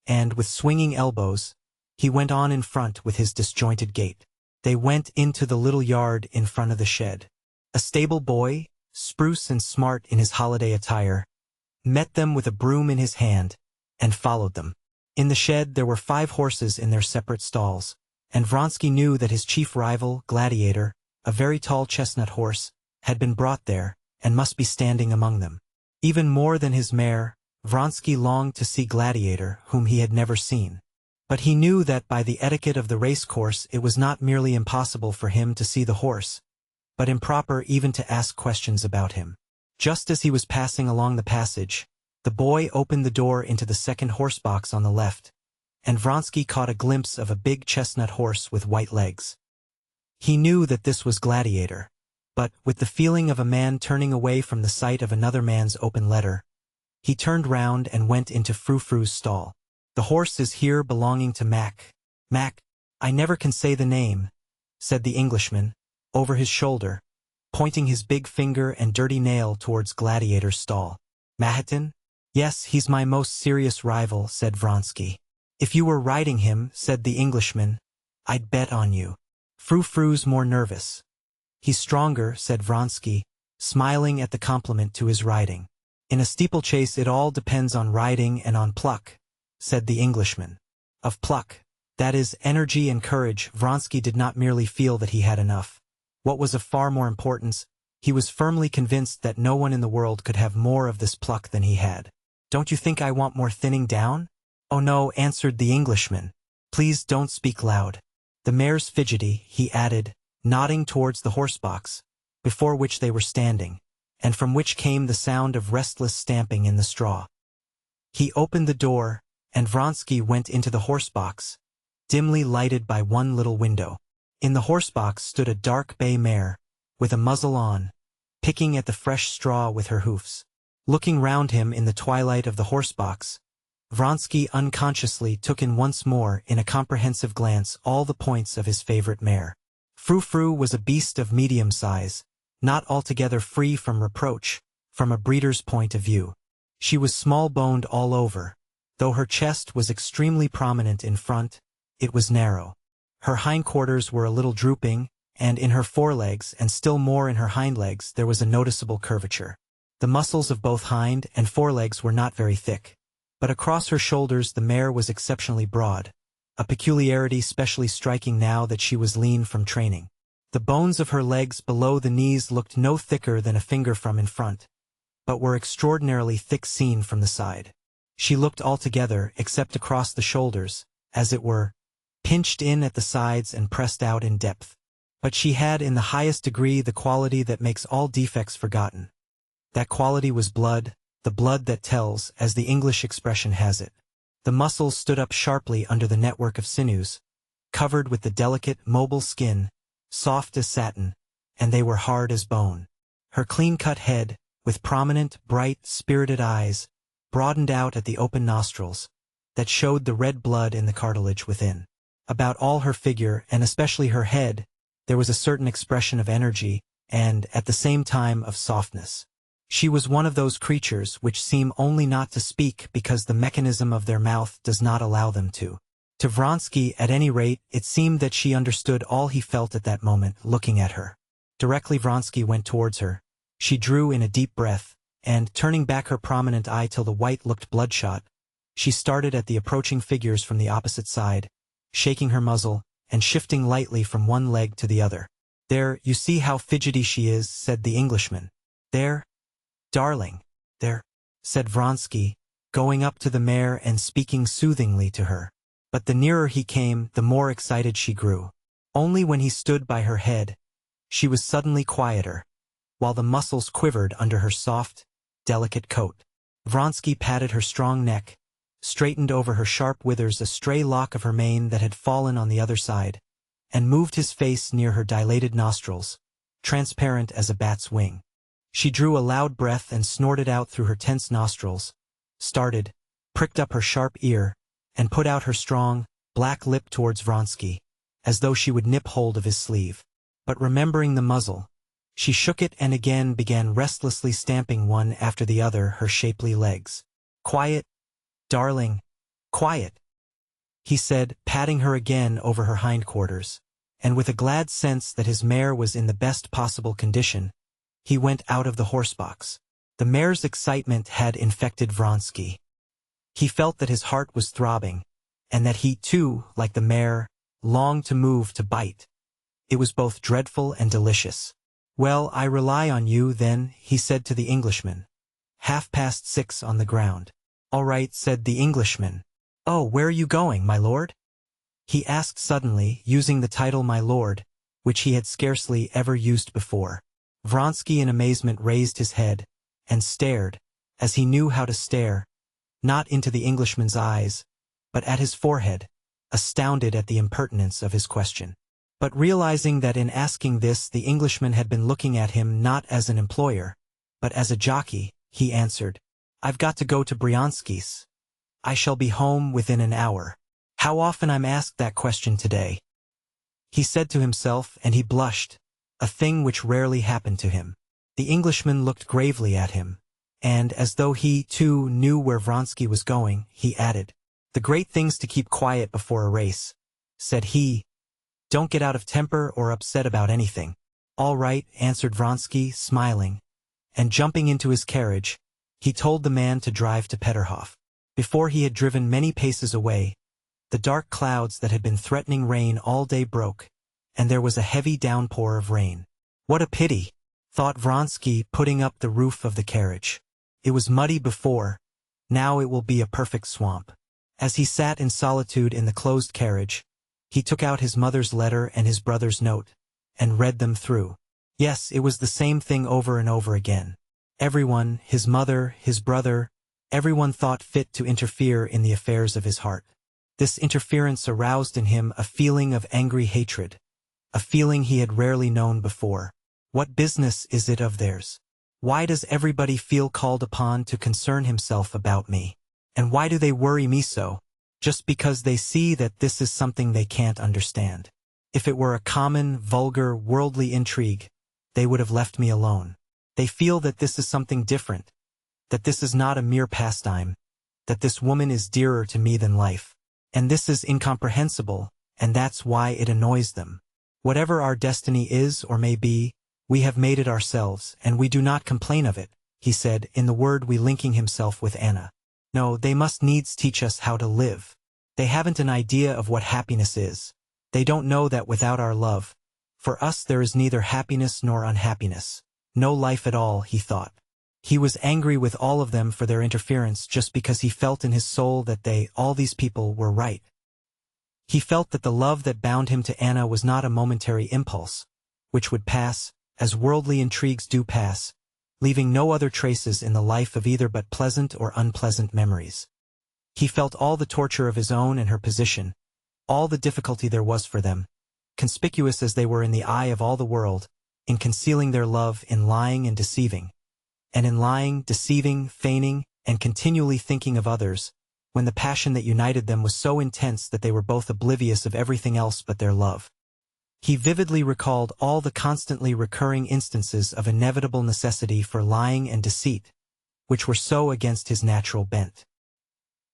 Speaker 1: and, with swinging elbows, he went on in front with his disjointed gait. They went into the little yard in front of the shed. A stable boy, spruce and smart in his holiday attire, met them with a broom in his hand, and followed them. In the shed there were 5 horses in their separate stalls, and Vronsky knew that his chief rival, Gladiator, a very tall chestnut horse, had been brought there, and must be standing among them. Even more than his mare, Vronsky longed to see Gladiator, whom he had never seen. But he knew that by the etiquette of the race course it was not merely impossible for him to see the horse, but improper even to ask questions about him. Just as he was passing along the passage, the boy opened the door into the second horse box on the left, and Vronsky caught a glimpse of a big chestnut horse with white legs. He knew that this was Gladiator, but, with the feeling of a man turning away from the sight of another man's open letter, he turned round and went into Frou-Frou's stall. "The horse is here belonging to Mac. Mac, I never can say the name," said the Englishman, over his shoulder, pointing his big finger and dirty nail towards Gladiator's stall. "Mahatin? Yes, he's my most serious rival," said Vronsky. "If you were riding him," said the Englishman, "I'd bet on you. Frou-Frou's more nervous." "He's stronger," said Vronsky, smiling at the compliment to his riding. "In a steeplechase it all depends on riding and on pluck," said the Englishman. Of pluck, that is, energy and courage, Vronsky did not merely feel that he had enough. What was of far more importance, he was firmly convinced that no one in the world could have more of this pluck than he had. "Don't you think I want more thinning down?" "Oh no," answered the Englishman. "Please don't speak loud. The mare's fidgety," he added, nodding towards the horse box, before which they were standing, and from which came the sound of restless stamping in the straw. He opened the door, and Vronsky went into the horse box, dimly lighted by one little window. In the horse box stood a dark bay mare, with a muzzle on, picking at the fresh straw with her hoofs. Looking round him in the twilight of the horse box, Vronsky unconsciously took in once more in a comprehensive glance all the points of his favorite mare. Frou-Frou was a beast of medium size, not altogether free from reproach, from a breeder's point of view. She was small-boned all over. Though her chest was extremely prominent in front, it was narrow. Her hindquarters were a little drooping, and in her forelegs and still more in her hind legs there was a noticeable curvature. The muscles of both hind and forelegs were not very thick, but across her shoulders the mare was exceptionally broad, a peculiarity specially striking now that she was lean from training. The bones of her legs below the knees looked no thicker than a finger from in front, but were extraordinarily thick seen from the side. She looked altogether, except across the shoulders, as it were, pinched in at the sides and pressed out in depth. But she had in the highest degree the quality that makes all defects forgotten. That quality was blood, the blood that tells, as the English expression has it. The muscles stood up sharply under the network of sinews, covered with the delicate, mobile skin, soft as satin, and they were hard as bone. Her clean-cut head, with prominent, bright, spirited eyes, broadened out at the open nostrils, that showed the red blood in the cartilage within. About all her figure, and especially her head, there was a certain expression of energy, and, at the same time, of softness. She was one of those creatures which seem only not to speak because the mechanism of their mouth does not allow them to. To Vronsky, at any rate, it seemed that she understood all he felt at that moment, looking at her. Directly Vronsky went towards her, she drew in a deep breath, and, turning back her prominent eye till the white looked bloodshot, she started at the approaching figures from the opposite side, shaking her muzzle, and shifting lightly from one leg to the other. "There, you see how fidgety she is," said the Englishman. "There, darling, there," said Vronsky, going up to the mare and speaking soothingly to her. But the nearer he came, the more excited she grew. Only when he stood by her head, she was suddenly quieter, while the muscles quivered under her soft, delicate coat. Vronsky patted her strong neck, straightened over her sharp withers a stray lock of her mane that had fallen on the other side, and moved his face near her dilated nostrils, transparent as a bat's wing. She drew a loud breath and snorted out through her tense nostrils, started, pricked up her sharp ear, and put out her strong, black lip towards Vronsky, as though she would nip hold of his sleeve. But remembering the muzzle, she shook it and again began restlessly stamping one after the other her shapely legs. "Quiet, darling, quiet," he said, patting her again over her hindquarters, and with a glad sense that his mare was in the best possible condition, he went out of the horsebox. The mare's excitement had infected Vronsky. He felt that his heart was throbbing, and that he too, like the mare, longed to move to bite. It was both dreadful and delicious. "Well, I rely on you, then," he said to the Englishman. 6:30 on the ground. "All right," said the Englishman. "Oh, where are you going, my lord?" he asked suddenly, using the title my lord, which he had scarcely ever used before. Vronsky in amazement raised his head, and stared, as he knew how to stare, not into the Englishman's eyes, but at his forehead, astounded at the impertinence of his question. But realizing that in asking this the Englishman had been looking at him not as an employer, but as a jockey, he answered, "I've got to go to Bryansky's. I shall be home within an hour." "How often I'm asked that question today," he said to himself, and he blushed, a thing which rarely happened to him. The Englishman looked gravely at him, and, as though he, too, knew where Vronsky was going, he added, "The great thing's to keep quiet before a race," said he. "Don't get out of temper or upset about anything." "All right," answered Vronsky, smiling, and jumping into his carriage, he told the man to drive to Peterhof. Before he had driven many paces away, the dark clouds that had been threatening rain all day broke, and there was a heavy downpour of rain. "What a pity," thought Vronsky, putting up the roof of the carriage. "It was muddy before, now it will be a perfect swamp." As he sat in solitude in the closed carriage, he took out his mother's letter and his brother's note, and read them through. Yes, it was the same thing over and over again. Everyone, his mother, his brother, everyone thought fit to interfere in the affairs of his heart. This interference aroused in him a feeling of angry hatred, a feeling he had rarely known before. What business is it of theirs? Why does everybody feel called upon to concern himself about me? And why do they worry me so? Just because they see that this is something they can't understand. If it were a common, vulgar, worldly intrigue, they would have left me alone. They feel that this is something different, that this is not a mere pastime, that this woman is dearer to me than life. And this is incomprehensible, and that's why it annoys them. Whatever our destiny is or may be, we have made it ourselves, and we do not complain of it, he said, in the word we linking himself with Anna. No, they must needs teach us how to live. They haven't an idea of what happiness is. They don't know that without our love, for us there is neither happiness nor unhappiness. No life at all, he thought. He was angry with all of them for their interference just because he felt in his soul that they, all these people, were right. He felt that the love that bound him to Anna was not a momentary impulse, which would pass, as worldly intrigues do pass, leaving no other traces in the life of either but pleasant or unpleasant memories. He felt all the torture of his own and her position, all the difficulty there was for them, conspicuous as they were in the eye of all the world, in concealing their love, in lying and deceiving, and in lying, deceiving, feigning, and continually thinking of others, when the passion that united them was so intense that they were both oblivious of everything else but their love. He vividly recalled all the constantly recurring instances of inevitable necessity for lying and deceit, which were so against his natural bent.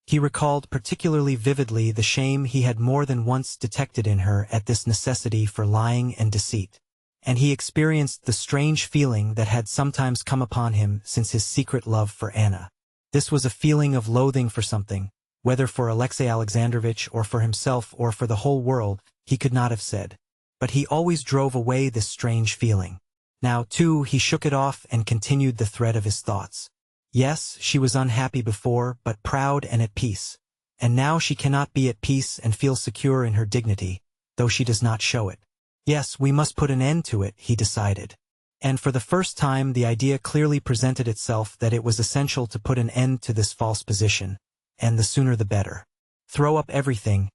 Speaker 1: He recalled particularly vividly the shame he had more than once detected in her at this necessity for lying and deceit, and he experienced the strange feeling that had sometimes come upon him since his secret love for Anna. This was a feeling of loathing for something, whether for Alexey Alexandrovitch or for himself or for the whole world, he could not have said. But he always drove away this strange feeling. Now, too, he shook it off and continued the thread of his thoughts. Yes, she was unhappy before, but proud and at peace. And now she cannot be at peace and feel secure in her dignity, though she does not show it. Yes, we must put an end to it, he decided. And for the first time the idea clearly presented itself that it was essential to put an end to this false position, and the sooner the better. Throw up everything,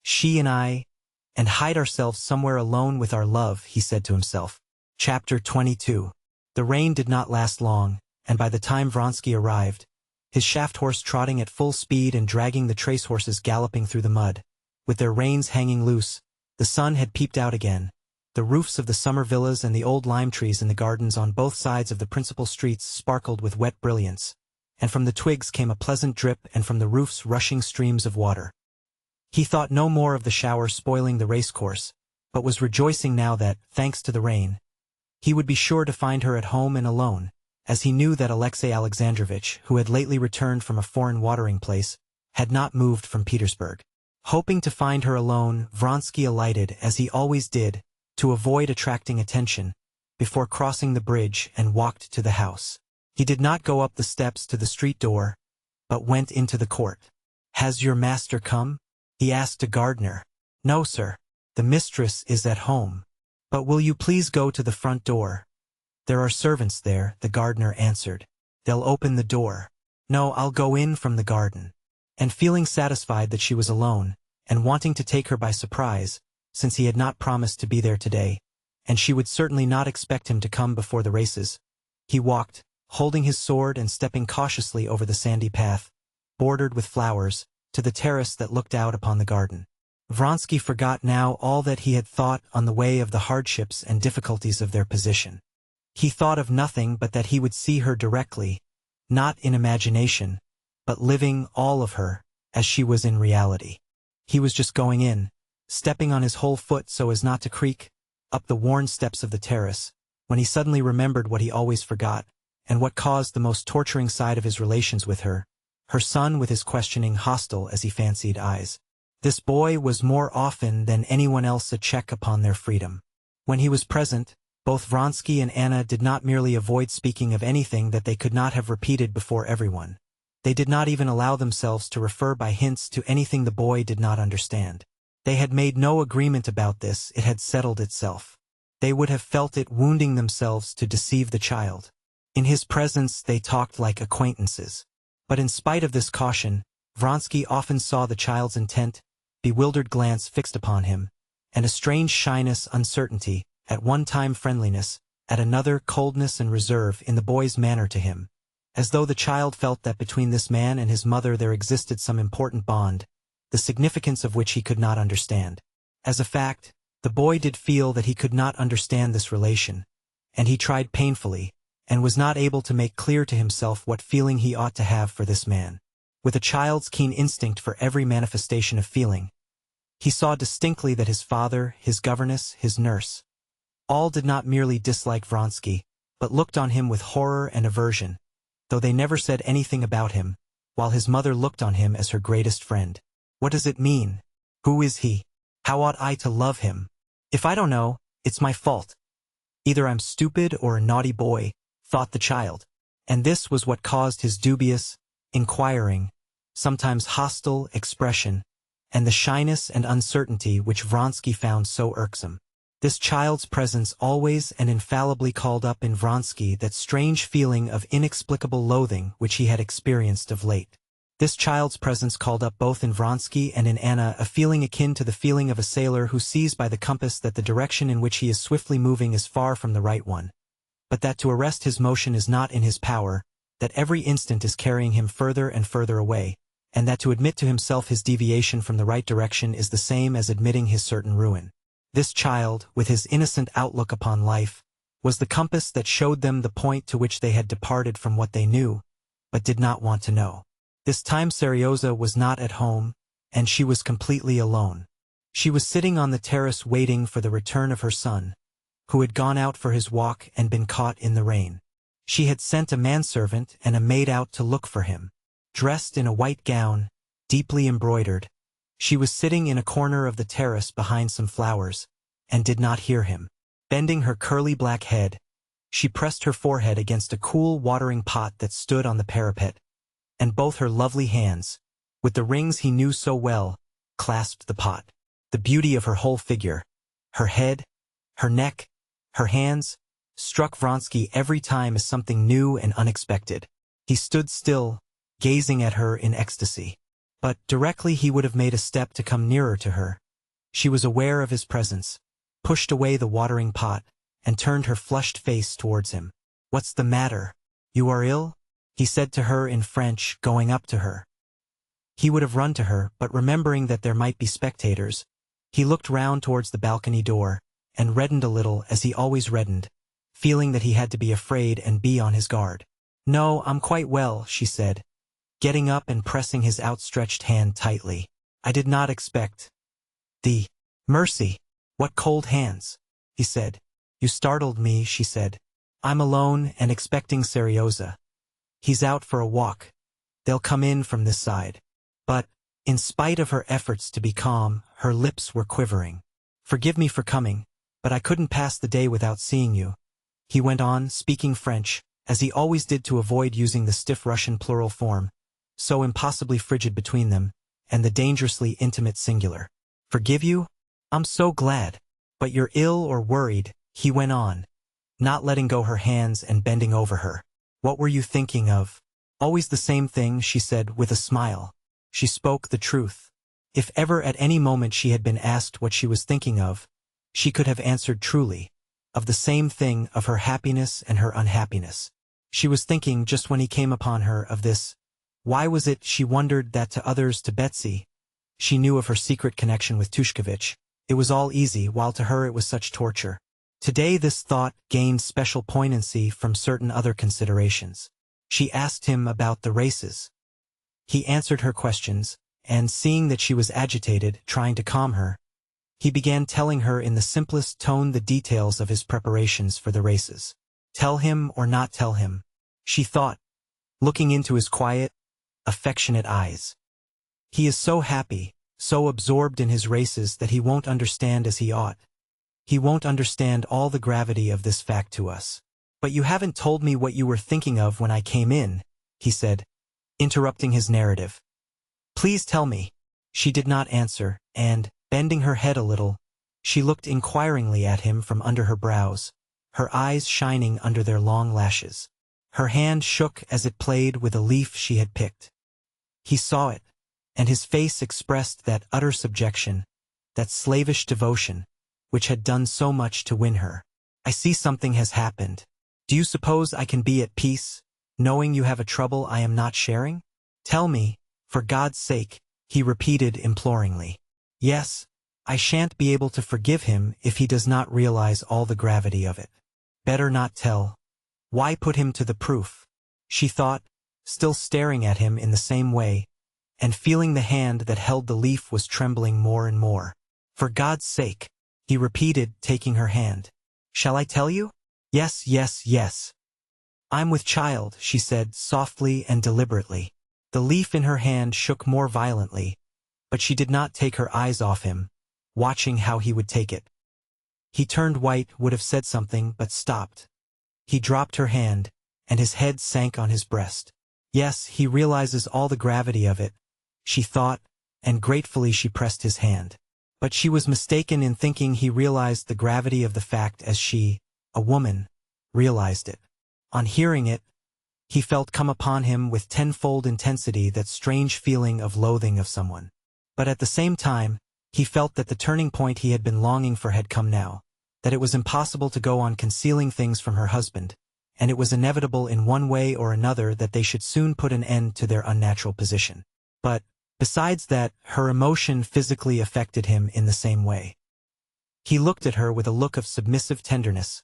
Speaker 1: she and I, and hide ourselves somewhere alone with our love, he said to himself. Chapter 22. The rain did not last long, and by the time Vronsky arrived, his shaft horse trotting at full speed and dragging the trace horses galloping through the mud, with their reins hanging loose, the sun had peeped out again. The roofs of the summer villas and the old lime trees in the gardens on both sides of the principal streets sparkled with wet brilliance, and from the twigs came a pleasant drip and from the roofs rushing streams of water. He thought no more of the shower spoiling the racecourse, but was rejoicing now that, thanks to the rain, he would be sure to find her at home and alone, as he knew that Alexey Alexandrovitch, who had lately returned from a foreign watering place, had not moved from Petersburg. Hoping to find her alone, Vronsky alighted, as he always did, to avoid attracting attention, before crossing the bridge and walked to the house. He did not go up the steps to the street door, but went into the court. "Has your master come?" he asked a gardener. "No, sir. The mistress is at home. But will you please go to the front door?" "There are servants there," the gardener answered. "They'll open the door." "No, I'll go in from the garden." And feeling satisfied that she was alone, and wanting to take her by surprise, since he had not promised to be there today, and she would certainly not expect him to come before the races, he walked, holding his sword and stepping cautiously over the sandy path, bordered with flowers, to the terrace that looked out upon the garden. Vronsky forgot now all that he had thought on the way of the hardships and difficulties of their position. He thought of nothing but that he would see her directly, not in imagination, but living all of her, as she was in reality. He was just going in, stepping on his whole foot so as not to creak, up the worn steps of the terrace, when he suddenly remembered what he always forgot, and what caused the most torturing side of his relations with her son with his questioning, hostile as he fancied eyes. This boy was more often than anyone else a check upon their freedom. When he was present, both Vronsky and Anna did not merely avoid speaking of anything that they could not have repeated before everyone. They did not even allow themselves to refer by hints to anything the boy did not understand. They had made no agreement about this, it had settled itself. They would have felt it wounding themselves to deceive the child. In his presence they talked like acquaintances. But in spite of this caution, Vronsky often saw the child's intent, bewildered glance fixed upon him, and a strange shyness, uncertainty, at one time friendliness, at another coldness and reserve in the boy's manner to him, as though the child felt that between this man and his mother there existed some important bond, the significance of which he could not understand. As a fact, the boy did feel that he could not understand this relation, and he tried painfully, and was not able to make clear to himself what feeling he ought to have for this man. With a child's keen instinct for every manifestation of feeling, he saw distinctly that his father, his governess, his nurse, all did not merely dislike Vronsky, but looked on him with horror and aversion, though they never said anything about him, while his mother looked on him as her greatest friend. What does it mean? Who is he? How ought I to love him? If I don't know, it's my fault. Either I'm stupid or a naughty boy, thought the child, and this was what caused his dubious, inquiring, sometimes hostile expression, and the shyness and uncertainty which Vronsky found so irksome. This child's presence always and infallibly called up in Vronsky that strange feeling of inexplicable loathing which he had experienced of late. This child's presence called up both in Vronsky and in Anna a feeling akin to the feeling of a sailor who sees by the compass that the direction in which he is swiftly moving is far from the right one, but that to arrest his motion is not in his power, that every instant is carrying him further and further away, and that to admit to himself his deviation from the right direction is the same as admitting his certain ruin. This child, with his innocent outlook upon life, was the compass that showed them the point to which they had departed from what they knew, but did not want to know. This time Seryoza was not at home, and she was completely alone. She was sitting on the terrace waiting for the return of her son, who had gone out for his walk and been caught in the rain. She had sent a manservant and a maid out to look for him. Dressed in a white gown, deeply embroidered, she was sitting in a corner of the terrace behind some flowers, and did not hear him. Bending her curly black head, she pressed her forehead against a cool watering pot that stood on the parapet, and both her lovely hands, with the rings he knew so well, clasped the pot. The beauty of her whole figure, her head, her neck, her hands, struck Vronsky every time as something new and unexpected. He stood still, gazing at her in ecstasy. But directly he would have made a step to come nearer to her. She was aware of his presence, pushed away the watering pot, and turned her flushed face towards him. "What's the matter? You are ill?" he said to her in French, going up to her. He would have run to her, but remembering that there might be spectators, he looked round towards the balcony door, and reddened a little as he always reddened, feeling that he had to be afraid and be on his guard. "No, I'm quite well," she said, getting up and pressing his outstretched hand tightly. "I did not expect the mercy. What cold hands," he said. "You startled me," she said. "I'm alone and expecting Serioza. He's out for a walk. They'll come in from this side." But, in spite of her efforts to be calm, her lips were quivering. "Forgive me for coming, but I couldn't pass the day without seeing you," he went on, speaking French, as he always did, to avoid using the stiff Russian plural form, so impossibly frigid between them, and the dangerously intimate singular. "Forgive you? I'm so glad. But you're ill or worried," he went on, not letting go her hands and bending over her. "What were you thinking of?" "Always the same thing," she said with a smile. She spoke the truth. If ever at any moment she had been asked what she was thinking of, she could have answered truly, of the same thing, of her happiness and her unhappiness. She was thinking, just when he came upon her, of this. Why was it, she wondered, that to others, to Betsy, she knew of her secret connection with Tushkevich, it was all easy, while to her it was such torture. Today this thought gained special poignancy from certain other considerations. She asked him about the races. He answered her questions, and seeing that she was agitated, trying to calm her, he began telling her in the simplest tone the details of his preparations for the races. Tell him or not tell him, she thought, looking into his quiet, affectionate eyes. He is so happy, so absorbed in his races that he won't understand as he ought. He won't understand all the gravity of this fact to us. "But you haven't told me what you were thinking of when I came in," he said, interrupting his narrative. "Please tell me." She did not answer, and, bending her head a little, she looked inquiringly at him from under her brows, her eyes shining under their long lashes. Her hand shook as it played with a leaf she had picked. He saw it, and his face expressed that utter subjection, that slavish devotion, which had done so much to win her. "I see something has happened. Do you suppose I can be at peace, knowing you have a trouble I am not sharing? Tell me, for God's sake," he repeated imploringly. "Yes, I shan't be able to forgive him if he does not realize all the gravity of it. Better not tell. Why put him to the proof?" she thought, still staring at him in the same way, and feeling the hand that held the leaf was trembling more and more. "For God's sake," he repeated, taking her hand. "Shall I tell you?" "Yes, yes, yes." "I'm with child," she said softly and deliberately. The leaf in her hand shook more violently, but she did not take her eyes off him, watching how he would take it. He turned white, would have said something, but stopped. He dropped her hand, and his head sank on his breast. Yes, he realizes all the gravity of it, she thought, and gratefully she pressed his hand. But she was mistaken in thinking he realized the gravity of the fact as she, a woman, realized it. On hearing it, he felt come upon him with tenfold intensity that strange feeling of loathing of someone. But at the same time, he felt that the turning point he had been longing for had come now, that it was impossible to go on concealing things from her husband, and it was inevitable in one way or another that they should soon put an end to their unnatural position. But, besides that, her emotion physically affected him in the same way. He looked at her with a look of submissive tenderness,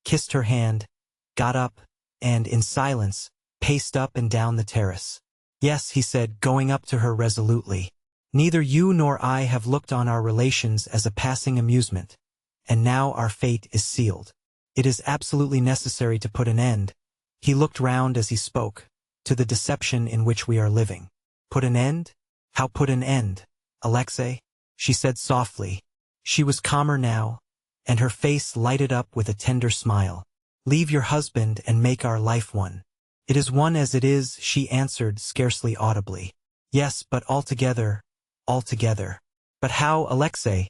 Speaker 1: kissed her hand, got up, and, in silence, paced up and down the terrace. "Yes," he said, going up to her resolutely. "Neither you nor I have looked on our relations as a passing amusement, and now our fate is sealed. It is absolutely necessary to put an end," he looked round as he spoke, "to the deception in which we are living." "Put an end? How put an end, Alexei?" she said softly. She was calmer now, and her face lighted up with a tender smile. "Leave your husband and make our life one." "It is one as it is," she answered scarcely audibly. "Yes, but altogether, altogether." "But how, Alexei?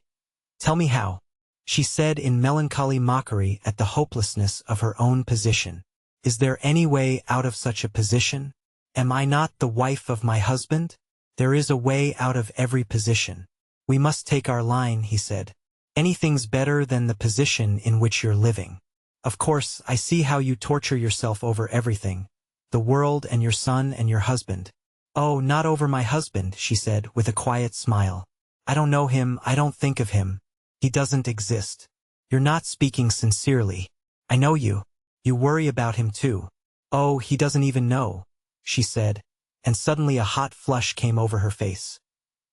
Speaker 1: Tell me how," she said in melancholy mockery at the hopelessness of her own position. "Is there any way out of such a position? Am I not the wife of my husband? There is a way out of every position. We must take our line, he said. Anything's better than the position in which you're living. Of course, I see how you torture yourself over everything. The world and your son and your husband. Oh, not over my husband, she said, with a quiet smile. I don't know him, I don't think of him. He doesn't exist. You're not speaking sincerely. I know you. You worry about him too. Oh, he doesn't even know, she said, and suddenly a hot flush came over her face.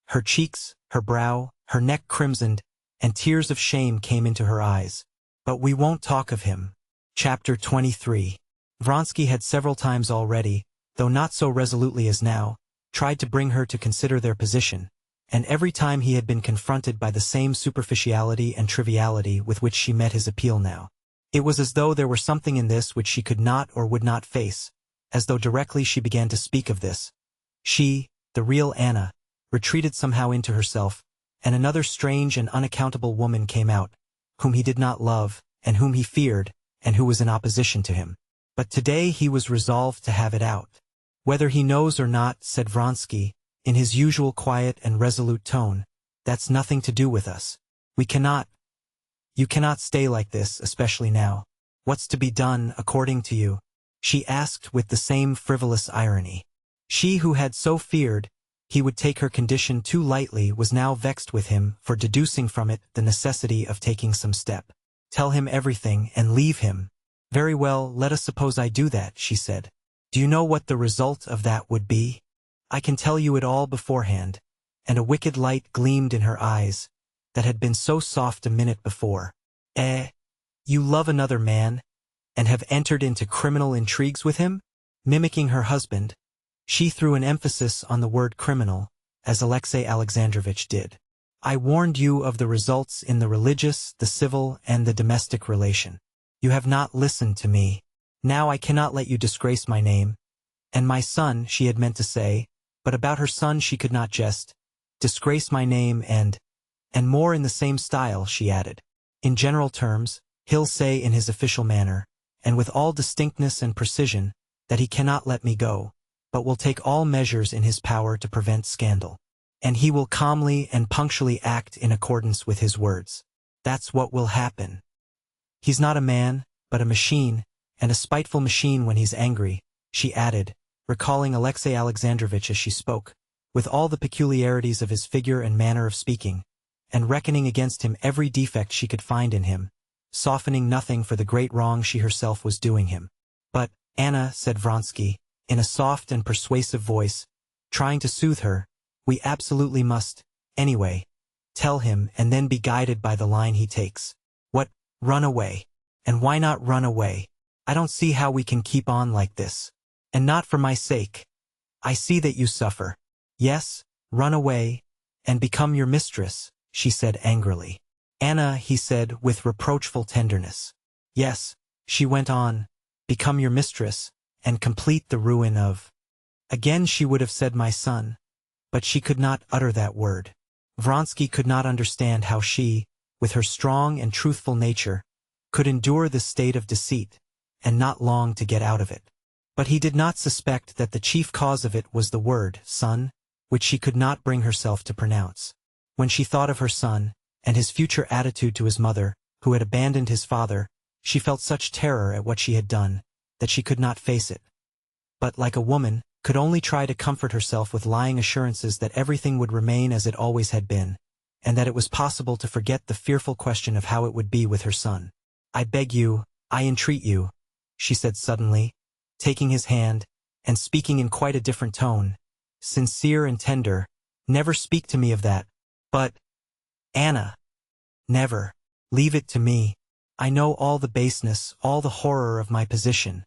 Speaker 1: Her cheeks, her brow, her neck crimsoned, and tears of shame came into her eyes. But we won't talk of him. Chapter 23. Vronsky had several times already, though not so resolutely as now, tried to bring her to consider their position, and every time he had been confronted by the same superficiality and triviality with which she met his appeal now. It was as though there were something in this which she could not or would not face, as though directly she began to speak of this, she, the real Anna, retreated somehow into herself, and another strange and unaccountable woman came out, whom he did not love, and whom he feared, and who was in opposition to him. But today he was resolved to have it out. Whether he knows or not, said Vronsky, in his usual quiet and resolute tone, that's nothing to do with us. We cannot. You cannot stay like this, especially now. What's to be done, according to you? She asked with the same frivolous irony. She who had so feared he would take her condition too lightly was now vexed with him for deducing from it the necessity of taking some step. Tell him everything and leave him. Very well, let us suppose I do that, she said. Do you know what the result of that would be? I can tell you it all beforehand, and a wicked light gleamed in her eyes, that had been so soft a minute before. You love another man, and have entered into criminal intrigues with him? Mimicking her husband, she threw an emphasis on the word criminal, as Alexey Alexandrovitch did. I warned you of the results in the religious, the civil, and the domestic relation. You have not listened to me. Now I cannot let you disgrace my name. And my son, she had meant to say, but about her son she could not jest. Disgrace my name and more in the same style, she added. In general terms, he'll say in his official manner, and with all distinctness and precision, that he cannot let me go, but will take all measures in his power to prevent scandal. And he will calmly and punctually act in accordance with his words. That's what will happen. He's not a man, but a machine, and a spiteful machine when he's angry, she added, recalling Alexey Alexandrovitch as she spoke, with all the peculiarities of his figure and manner of speaking, and reckoning against him every defect she could find in him, softening nothing for the great wrong she herself was doing him. But, Anna, said Vronsky, in a soft and persuasive voice, trying to soothe her, we absolutely must, anyway, tell him and then be guided by the line he takes. What, run away? And why not run away? I don't see how we can keep on like this. And not for my sake. I see that you suffer. Yes, run away, and become your mistress, she said angrily. Anna, he said with reproachful tenderness. Yes, she went on, become your mistress, and complete the ruin of. Again she would have said my son, but she could not utter that word. Vronsky could not understand how she, with her strong and truthful nature, could endure this state of deceit, and not long to get out of it. But he did not suspect that the chief cause of it was the word, son, which she could not bring herself to pronounce. When she thought of her son, and his future attitude to his mother, who had abandoned his father, she felt such terror at what she had done, that she could not face it. But, like a woman, could only try to comfort herself with lying assurances that everything would remain as it always had been, and that it was possible to forget the fearful question of how it would be with her son. I beg you, I entreat you, she said suddenly, taking his hand, and speaking in quite a different tone, sincere and tender, never speak to me of that. But, Anna, never. Leave it to me. I know all the baseness, all the horror of my position.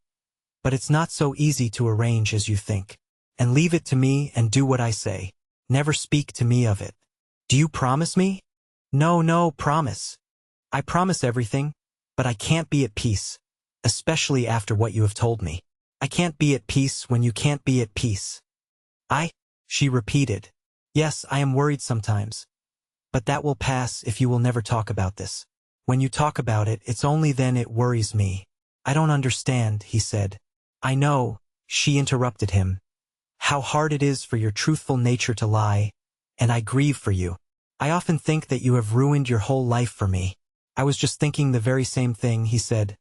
Speaker 1: But it's not so easy to arrange as you think. And leave it to me and do what I say. Never speak to me of it. Do you promise me? No, promise. I promise everything, but I can't be at peace, especially after what you have told me. I can't be at peace when you can't be at peace. She repeated. Yes, I am worried sometimes. But that will pass if you will never talk about this. When you talk about it, it's only then it worries me. I don't understand, he said. I know, she interrupted him. How hard it is for your truthful nature to lie, and I grieve for you. I often think that you have ruined your whole life for me. I was just thinking the very same thing, he said.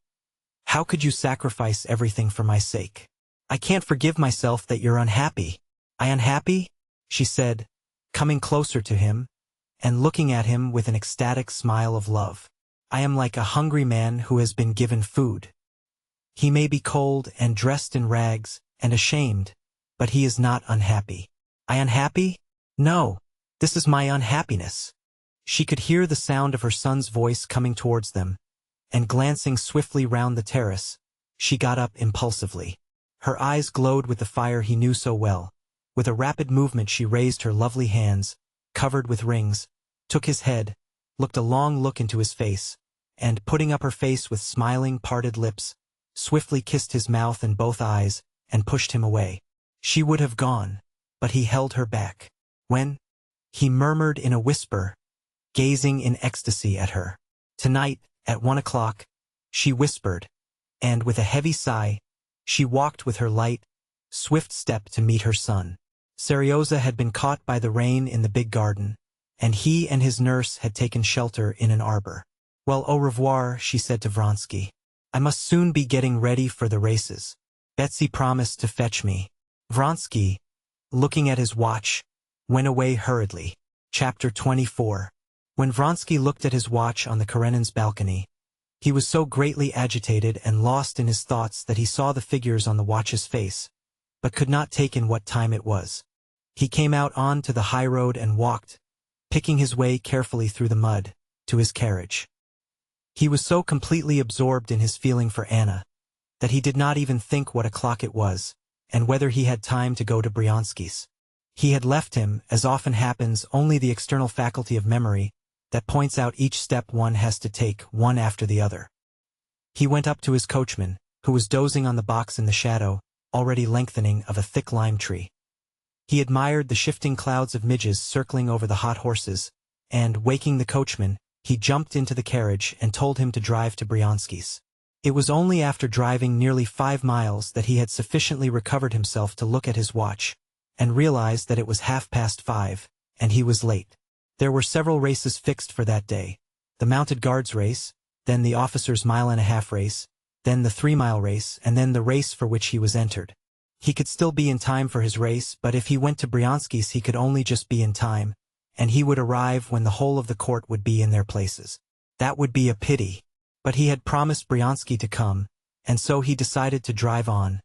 Speaker 1: How could you sacrifice everything for my sake? I can't forgive myself that you're unhappy. I unhappy? She said, coming closer to him, and looking at him with an ecstatic smile of love. I am like a hungry man who has been given food. He may be cold and dressed in rags and ashamed, but he is not unhappy. I unhappy? No, this is my unhappiness. She could hear the sound of her son's voice coming towards them, and glancing swiftly round the terrace, she got up impulsively. Her eyes glowed with the fire he knew so well. With a rapid movement she raised her lovely hands, covered with rings, took his head, looked a long look into his face, and, putting up her face with smiling, parted lips, swiftly kissed his mouth and both eyes, and pushed him away. She would have gone, but he held her back. When? He murmured in a whisper, gazing in ecstasy at her. Tonight, at 1 o'clock, she whispered, and with a heavy sigh, she walked with her light, swift step to meet her son. Seryoza had been caught by the rain in the big garden, and he and his nurse had taken shelter in an arbor. Well, au revoir, she said to Vronsky. I must soon be getting ready for the races. Betsy promised to fetch me. Vronsky, looking at his watch, went away hurriedly. Chapter 24. When Vronsky looked at his watch on the Karenin's balcony, he was so greatly agitated and lost in his thoughts that he saw the figures on the watch's face, but could not take in what time it was. He came out on to the high road and walked, picking his way carefully through the mud, to his carriage. He was so completely absorbed in his feeling for Anna, that he did not even think what o'clock it was, and whether he had time to go to Vronsky's. He had left him, as often happens, only the external faculty of memory, that points out each step one has to take, one after the other. He went up to his coachman, who was dozing on the box in the shadow, already lengthening, of a thick lime tree. He admired the shifting clouds of midges circling over the hot horses, and, waking the coachman, he jumped into the carriage and told him to drive to Vronsky's. It was only after driving nearly 5 miles that he had sufficiently recovered himself to look at his watch, and realized that it was 5:30, and he was late. There were several races fixed for that day: the mounted guards race, then the officers' mile-and-a-half race, then the 3-mile race, and then the race for which he was entered. He could still be in time for his race, but if he went to Vronsky's he could only just be in time, and he would arrive when the whole of the court would be in their places. That would be a pity. But he had promised Vronsky to come, and so he decided to drive on,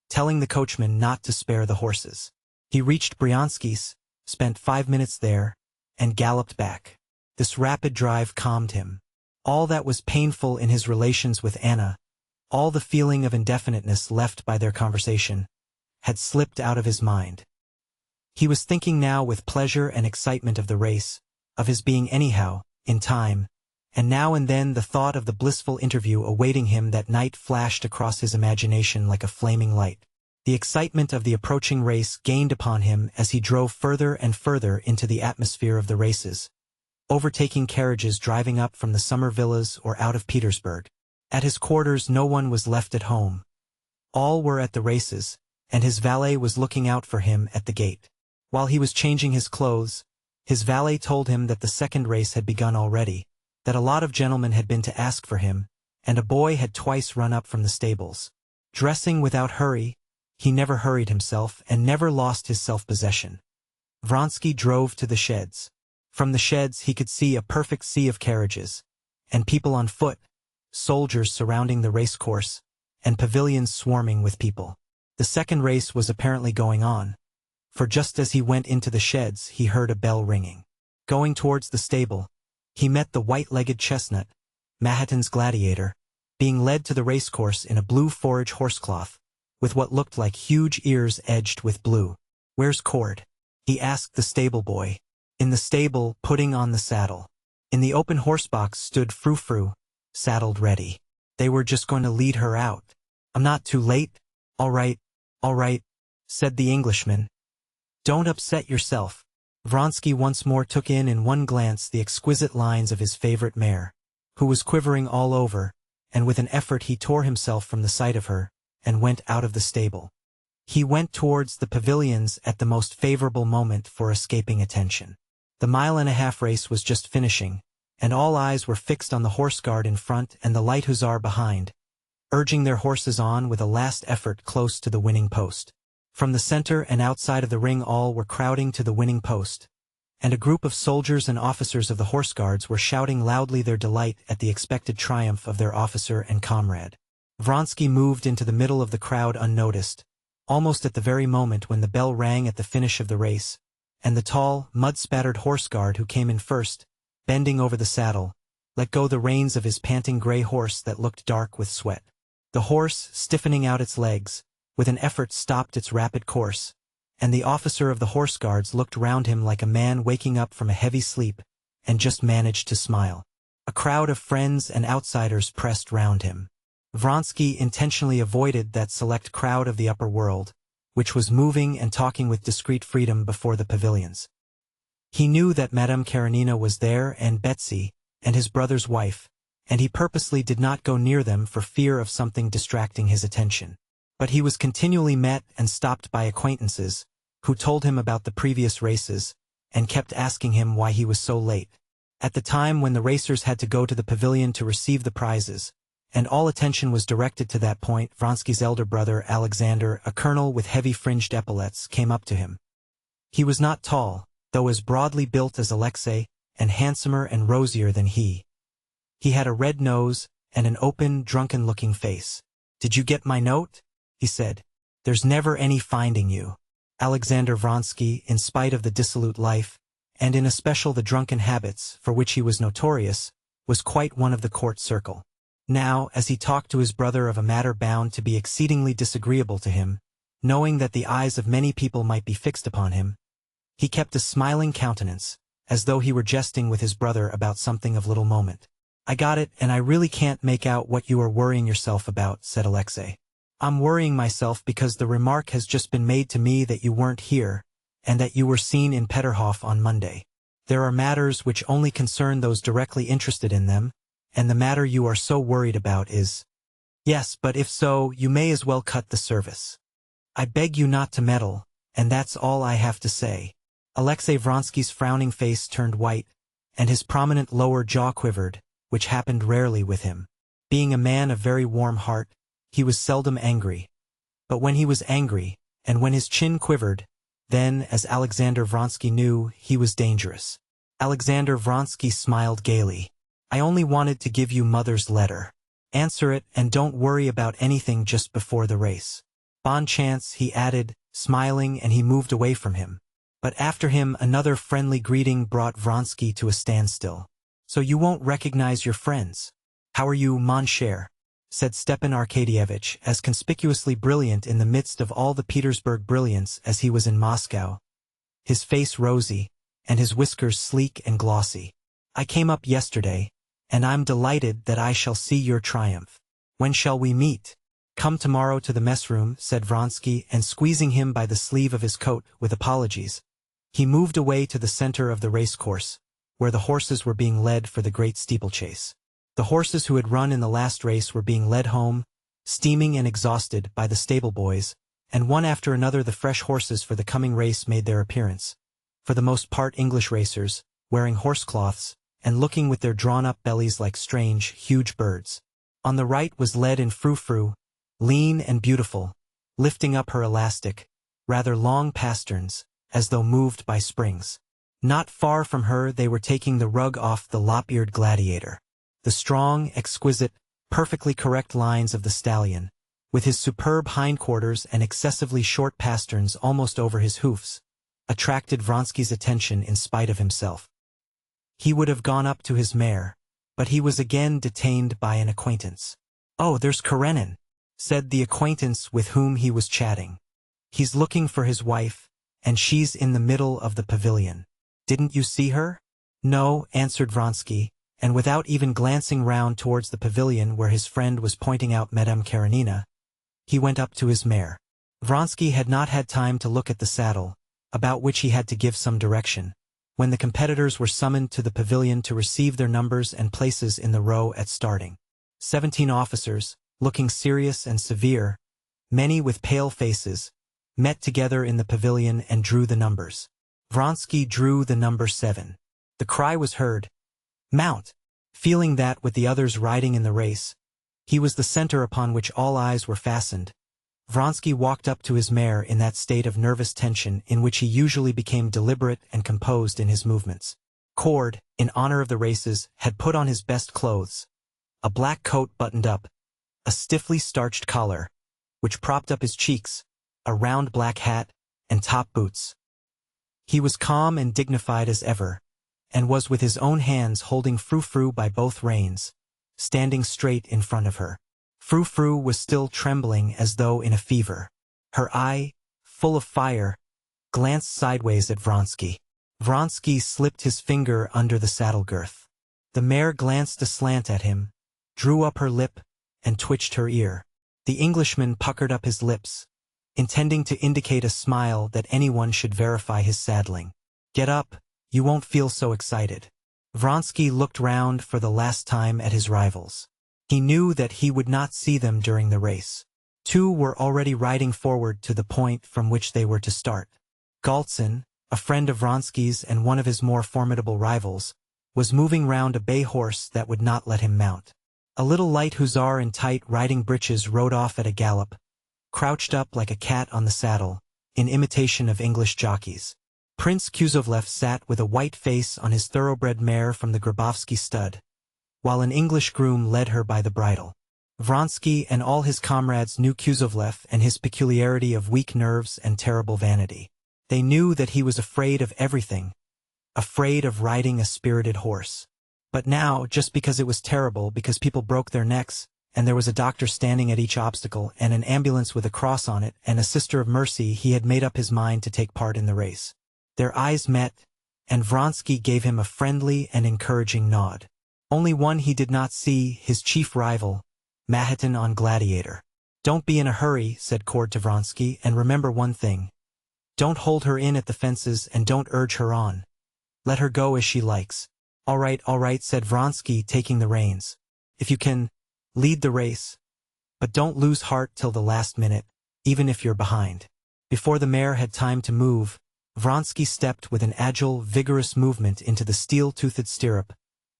Speaker 1: telling the coachman not to spare the horses. He reached Vronsky's, spent 5 minutes there, and galloped back. This rapid drive calmed him. All that was painful in his relations with Anna, all the feeling of indefiniteness left by their conversation, had slipped out of his mind. He was thinking now with pleasure and excitement of the race, of his being anyhow, in time, and now and then the thought of the blissful interview awaiting him that night flashed across his imagination like a flaming light. The excitement of the approaching race gained upon him as he drove further and further into the atmosphere of the races, overtaking carriages driving up from the summer villas or out of Petersburg. At his quarters no one was left at home. All were at the races, and his valet was looking out for him at the gate. While he was changing his clothes, his valet told him that the second race had begun already, that a lot of gentlemen had been to ask for him, and a boy had twice run up from the stables. Dressing without hurry, he never hurried himself and never lost his self-possession. Vronsky drove to the sheds. From the sheds he could see a perfect sea of carriages, and people on foot, soldiers surrounding the racecourse, and pavilions swarming with people. The second race was apparently going on, for just as he went into the sheds he heard a bell ringing. Going towards the stable, he met the white-legged chestnut, Mahaton's gladiator, being led to the racecourse in a blue forage horsecloth, with what looked like huge ears edged with blue. "Where's Cord?" he asked the stable boy. "In the stable, putting on the saddle." In the open horsebox stood Frou-Frou, saddled ready. They were just going to lead her out. "I'm not too late?" All right, said the Englishman. "Don't upset yourself." Vronsky once more took in one glance the exquisite lines of his favorite mare, who was quivering all over, and with an effort he tore himself from the sight of her, and went out of the stable. He went towards the pavilions at the most favorable moment for escaping attention. The mile-and-a-half race was just finishing, and all eyes were fixed on the horse guard in front and the light hussar behind, urging their horses on with a last effort close to the winning post. From the center and outside of the ring all were crowding to the winning post, and a group of soldiers and officers of the horse guards were shouting loudly their delight at the expected triumph of their officer and comrade. Vronsky moved into the middle of the crowd unnoticed, almost at the very moment when the bell rang at the finish of the race, and the tall, mud-spattered horse guard who came in first, bending over the saddle, let go the reins of his panting gray horse that looked dark with sweat. The horse, stiffening out its legs, with an effort stopped its rapid course, and the officer of the horse guards looked round him like a man waking up from a heavy sleep, and just managed to smile. A crowd of friends and outsiders pressed round him. Vronsky intentionally avoided that select crowd of the upper world, which was moving and talking with discreet freedom before the pavilions. He knew that Madame Karenina was there and Betsy, and his brother's wife, and he purposely did not go near them for fear of something distracting his attention. But he was continually met and stopped by acquaintances, who told him about the previous races, and kept asking him why he was so late. At the time when the racers had to go to the pavilion to receive the prizes, and all attention was directed to that point, Vronsky's elder brother, Alexander, a colonel with heavy fringed epaulets, came up to him. He was not tall, though as broadly built as Alexei, and handsomer and rosier than he. He had a red nose and an open, drunken-looking face. "Did you get my note?" he said. "There's never any finding you." Alexander Vronsky, in spite of the dissolute life, and in especial the drunken habits for which he was notorious, was quite one of the court circle. Now, as he talked to his brother of a matter bound to be exceedingly disagreeable to him, knowing that the eyes of many people might be fixed upon him, he kept a smiling countenance, as though he were jesting with his brother about something of little moment. "I got it, and I really can't make out what you are worrying yourself about," said Alexei. "I'm worrying myself because the remark has just been made to me that you weren't here, and that you were seen in Peterhof on Monday. There are matters which only concern those directly interested in them, and the matter you are so worried about is—" "Yes, but if so, you may as well cut the service. I beg you not to meddle, and that's all I have to say." Alexei Vronsky's frowning face turned white, and his prominent lower jaw quivered, which happened rarely with him. Being a man of very warm heart, he was seldom angry. But when he was angry, and when his chin quivered, then, as Alexander Vronsky knew, he was dangerous. Alexander Vronsky smiled gaily. "I only wanted to give you Mother's letter. Answer it, and don't worry about anything just before the race. Bon chance," he added, smiling, and he moved away from him. But after him another friendly greeting brought Vronsky to a standstill. "So you won't recognize your friends? How are you, mon cher?" said Stepan Arkadyevitch, as conspicuously brilliant in the midst of all the Petersburg brilliance as he was in Moscow, his face rosy, and his whiskers sleek and glossy. "I came up yesterday, and I'm delighted that I shall see your triumph. When shall we meet?" "Come tomorrow to the mess-room," said Vronsky, and squeezing him by the sleeve of his coat, with apologies, he moved away to the center of the racecourse, where the horses were being led for the great steeplechase. The horses who had run in the last race were being led home, steaming and exhausted, by the stable boys, and one after another the fresh horses for the coming race made their appearance, for the most part English racers, wearing horsecloths, and looking with their drawn-up bellies like strange, huge birds. On the right was led in Frou-Frou, lean and beautiful, lifting up her elastic, rather long pasterns, as though moved by springs. Not far from her they were taking the rug off the lop-eared gladiator. The strong, exquisite, perfectly correct lines of the stallion, with his superb hindquarters and excessively short pasterns almost over his hoofs, attracted Vronsky's attention in spite of himself. He would have gone up to his mare, but he was again detained by an acquaintance. "Oh, there's Karenin," said the acquaintance with whom he was chatting. "He's looking for his wife, and she's in the middle of the pavilion. Didn't you see her?" "No," answered Vronsky, and without even glancing round towards the pavilion where his friend was pointing out Madame Karenina, he went up to his mare. Vronsky had not had time to look at the saddle, about which he had to give some direction, when the competitors were summoned to the pavilion to receive their numbers and places in the row at starting. 17 officers, looking serious and severe, many with pale faces, met together in the pavilion and drew the numbers. Vronsky drew the number 7. The cry was heard, "Mount!" Feeling that, with the others riding in the race, he was the center upon which all eyes were fastened, Vronsky walked up to his mare in that state of nervous tension in which he usually became deliberate and composed in his movements. Cord, in honor of the races, had put on his best clothes, a black coat buttoned up, a stiffly starched collar, which propped up his cheeks, a round black hat, and top boots. He was calm and dignified as ever, and was with his own hands holding Frou-Frou by both reins, standing straight in front of her. Frou-Frou was still trembling as though in a fever. Her eye, full of fire, glanced sideways at Vronsky. Vronsky slipped his finger under the saddle girth. The mare glanced aslant at him, drew up her lip, and twitched her ear. The Englishman puckered up his lips, intending to indicate a smile that anyone should verify his saddling. "Get up, you won't feel so excited." Vronsky looked round for the last time at his rivals. He knew that he would not see them during the race. 2 were already riding forward to the point from which they were to start. Galtsin, a friend of Vronsky's and one of his more formidable rivals, was moving round a bay horse that would not let him mount. A little light hussar in tight riding breeches rode off at a gallop, crouched up like a cat on the saddle, in imitation of English jockeys. Prince Kuzovlev sat with a white face on his thoroughbred mare from the Grabovsky stud, while an English groom led her by the bridle. Vronsky and all his comrades knew Kuzovlev and his peculiarity of weak nerves and terrible vanity. They knew that he was afraid of everything, afraid of riding a spirited horse. But now, just because it was terrible, because people broke their necks, and there was a doctor standing at each obstacle, and an ambulance with a cross on it, and a sister of mercy, he had made up his mind to take part in the race. Their eyes met, and Vronsky gave him a friendly and encouraging nod. Only one he did not see, his chief rival, Mahatin on Gladiator. "Don't be in a hurry," said Cord to Vronsky, "and remember one thing. Don't hold her in at the fences and don't urge her on. Let her go as she likes." All right, said Vronsky, taking the reins. "If you can, lead the race. But don't lose heart till the last minute, even if you're behind." Before the mare had time to move, Vronsky stepped with an agile, vigorous movement into the steel-toothed stirrup,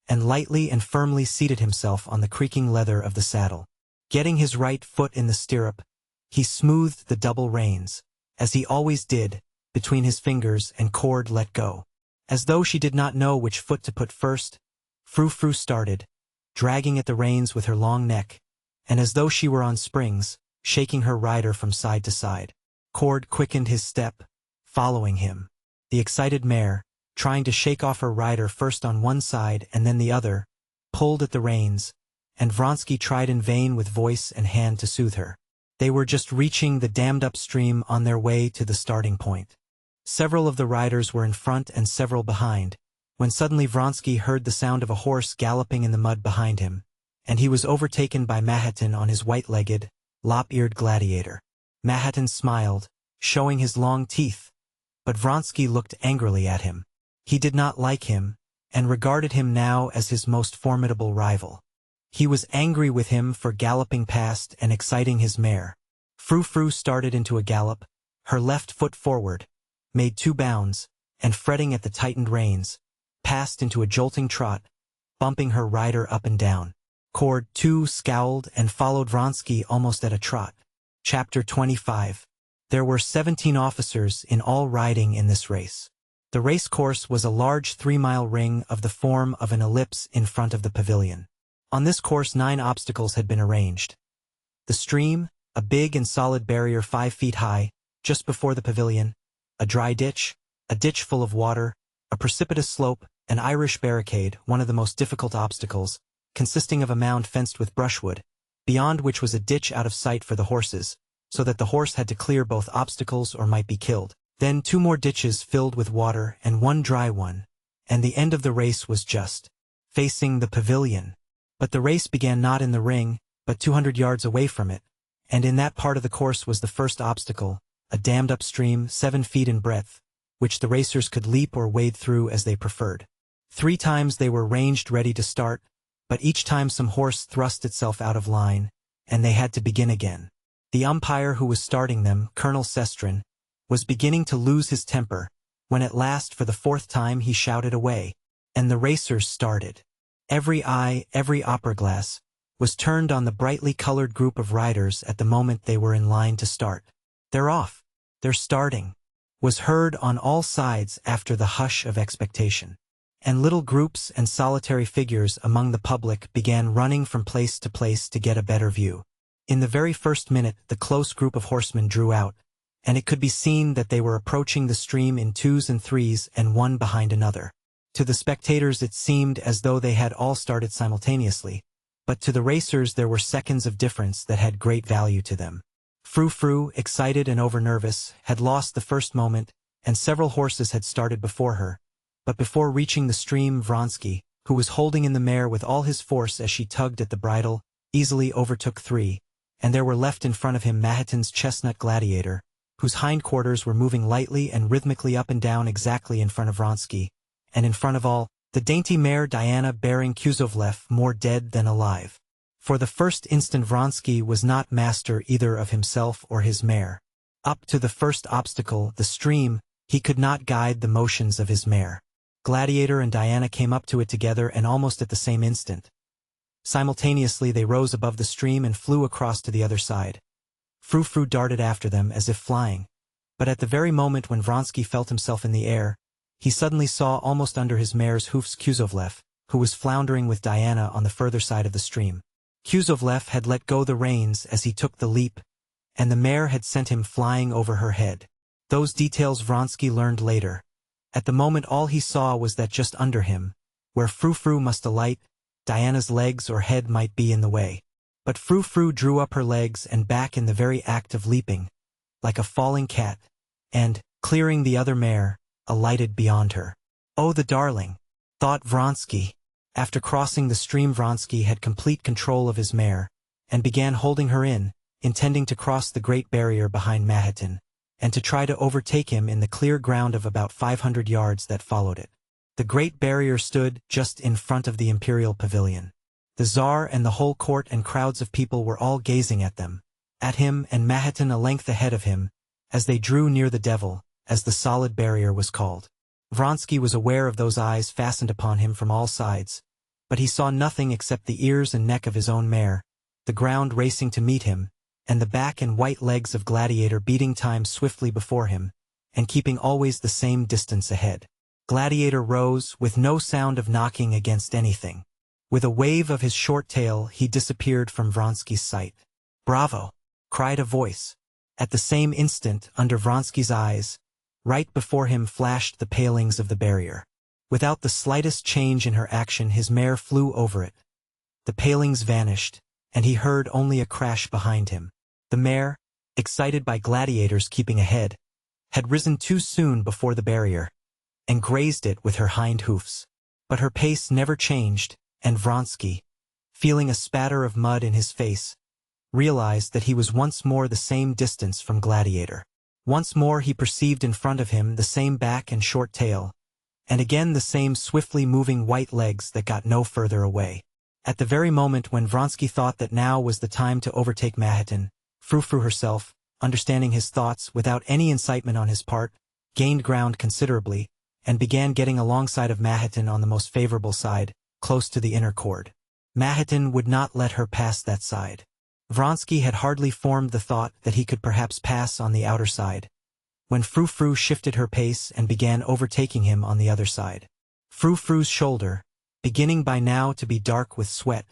Speaker 1: and lightly and firmly seated himself on the creaking leather of the saddle. Getting his right foot in the stirrup, he smoothed the double reins, as he always did, between his fingers, and Cord let go. As though she did not know which foot to put first, Frou-Frou started, dragging at the reins with her long neck, and as though she were on springs, shaking her rider from side to side. Cord quickened his step, following him. The excited mare, trying to shake off her rider first on one side and then the other, pulled at the reins, and Vronsky tried in vain with voice and hand to soothe her. They were just reaching the dammed-up stream on their way to the starting point. Several of the riders were in front and several behind, when suddenly Vronsky heard the sound of a horse galloping in the mud behind him, and he was overtaken by Mahatin on his white-legged, lop-eared Gladiator. Mahatin smiled, showing his long teeth, but Vronsky looked angrily at him. He did not like him, and regarded him now as his most formidable rival. He was angry with him for galloping past and exciting his mare. Frou-Frou started into a gallop, her left foot forward, made 2 bounds, and fretting at the tightened reins, passed into a jolting trot, bumping her rider up and down. Cord, too, scowled and followed Vronsky almost at a trot. Chapter 25. There were 17 officers in all riding in this race. The race course was a large 3-mile ring of the form of an ellipse in front of the pavilion. On this course 9 obstacles had been arranged. The stream, a big and solid barrier 5 feet high, just before the pavilion, a dry ditch, a ditch full of water, a precipitous slope, an Irish barricade, one of the most difficult obstacles, consisting of a mound fenced with brushwood, beyond which was a ditch out of sight for the horses, so that the horse had to clear both obstacles or might be killed. Then 2 more ditches filled with water and 1 dry one, and the end of the race was just facing the pavilion. But the race began not in the ring, but 200 yards away from it, and in that part of the course was the first obstacle, a dammed-up stream 7 feet in breadth, which the racers could leap or wade through as they preferred. 3 times they were ranged ready to start, but each time some horse thrust itself out of line, and they had to begin again. The umpire who was starting them, Colonel Sestrin, was beginning to lose his temper, when at last for the fourth time he shouted away, and the racers started. Every eye, every opera glass, was turned on the brightly colored group of riders at the moment they were in line to start. "They're off! They're starting!" was heard on all sides after the hush of expectation. And little groups and solitary figures among the public began running from place to place to get a better view. In the very first minute the close group of horsemen drew out, and it could be seen that they were approaching the stream in twos and threes and one behind another. To the spectators it seemed as though they had all started simultaneously, but to the racers there were seconds of difference that had great value to them. Frou-Frou, excited and over-nervous, had lost the first moment, and several horses had started before her, but before reaching the stream Vronsky, who was holding in the mare with all his force as she tugged at the bridle, easily overtook three, and there were left in front of him Mahatin's chestnut Gladiator, whose hindquarters were moving lightly and rhythmically up and down exactly in front of Vronsky, and in front of all, the dainty mare Diana bearing Kuzovlev more dead than alive. For the first instant Vronsky was not master either of himself or his mare. Up to the first obstacle, the stream, he could not guide the motions of his mare. Gladiator and Diana came up to it together and almost at the same instant. Simultaneously they rose above the stream and flew across to the other side. Frou-Frou darted after them as if flying, but at the very moment when Vronsky felt himself in the air, he suddenly saw almost under his mare's hoofs Kuzovlev, who was floundering with Diana on the further side of the stream. Kuzovlev had let go the reins as he took the leap, and the mare had sent him flying over her head. Those details Vronsky learned later. At the moment all he saw was that just under him, where Frou-Frou must alight, Diana's legs or head might be in the way. But Frou-Frou drew up her legs and back in the very act of leaping, like a falling cat, and, clearing the other mare, alighted beyond her. "Oh, the darling!" thought Vronsky. After crossing the stream Vronsky had complete control of his mare, and began holding her in, intending to cross the great barrier behind Mahatin, and to try to overtake him in the clear ground of about 500 yards that followed it. The great barrier stood just in front of the imperial pavilion. The Tsar and the whole court and crowds of people were all gazing at them, at him and Mahatin a length ahead of him, as they drew near the devil, as the solid barrier was called. Vronsky was aware of those eyes fastened upon him from all sides, but he saw nothing except the ears and neck of his own mare, the ground racing to meet him, and the back and white legs of Gladiator beating time swiftly before him, and keeping always the same distance ahead. Gladiator rose, with no sound of knocking against anything. With a wave of his short tail he disappeared from Vronsky's sight. "Bravo!" cried a voice. At the same instant, under Vronsky's eyes, right before him flashed the palings of the barrier. Without the slightest change in her action his mare flew over it. The palings vanished, and he heard only a crash behind him. The mare, excited by Gladiator's keeping ahead, had risen too soon before the barrier, and grazed it with her hind hoofs. But her pace never changed, and Vronsky, feeling a spatter of mud in his face, realized that he was once more the same distance from Gladiator. Once more he perceived in front of him the same back and short tail, and again the same swiftly moving white legs that got no further away. At the very moment when Vronsky thought that now was the time to overtake Mahatin, Frou-Frou herself, understanding his thoughts without any incitement on his part, gained ground considerably, and began getting alongside of Mahatin on the most favorable side, close to the inner cord. Mahatin would not let her pass that side. Vronsky had hardly formed the thought that he could perhaps pass on the outer side, when Frou-Frou shifted her pace and began overtaking him on the other side. Frou-Frou's shoulder, beginning by now to be dark with sweat,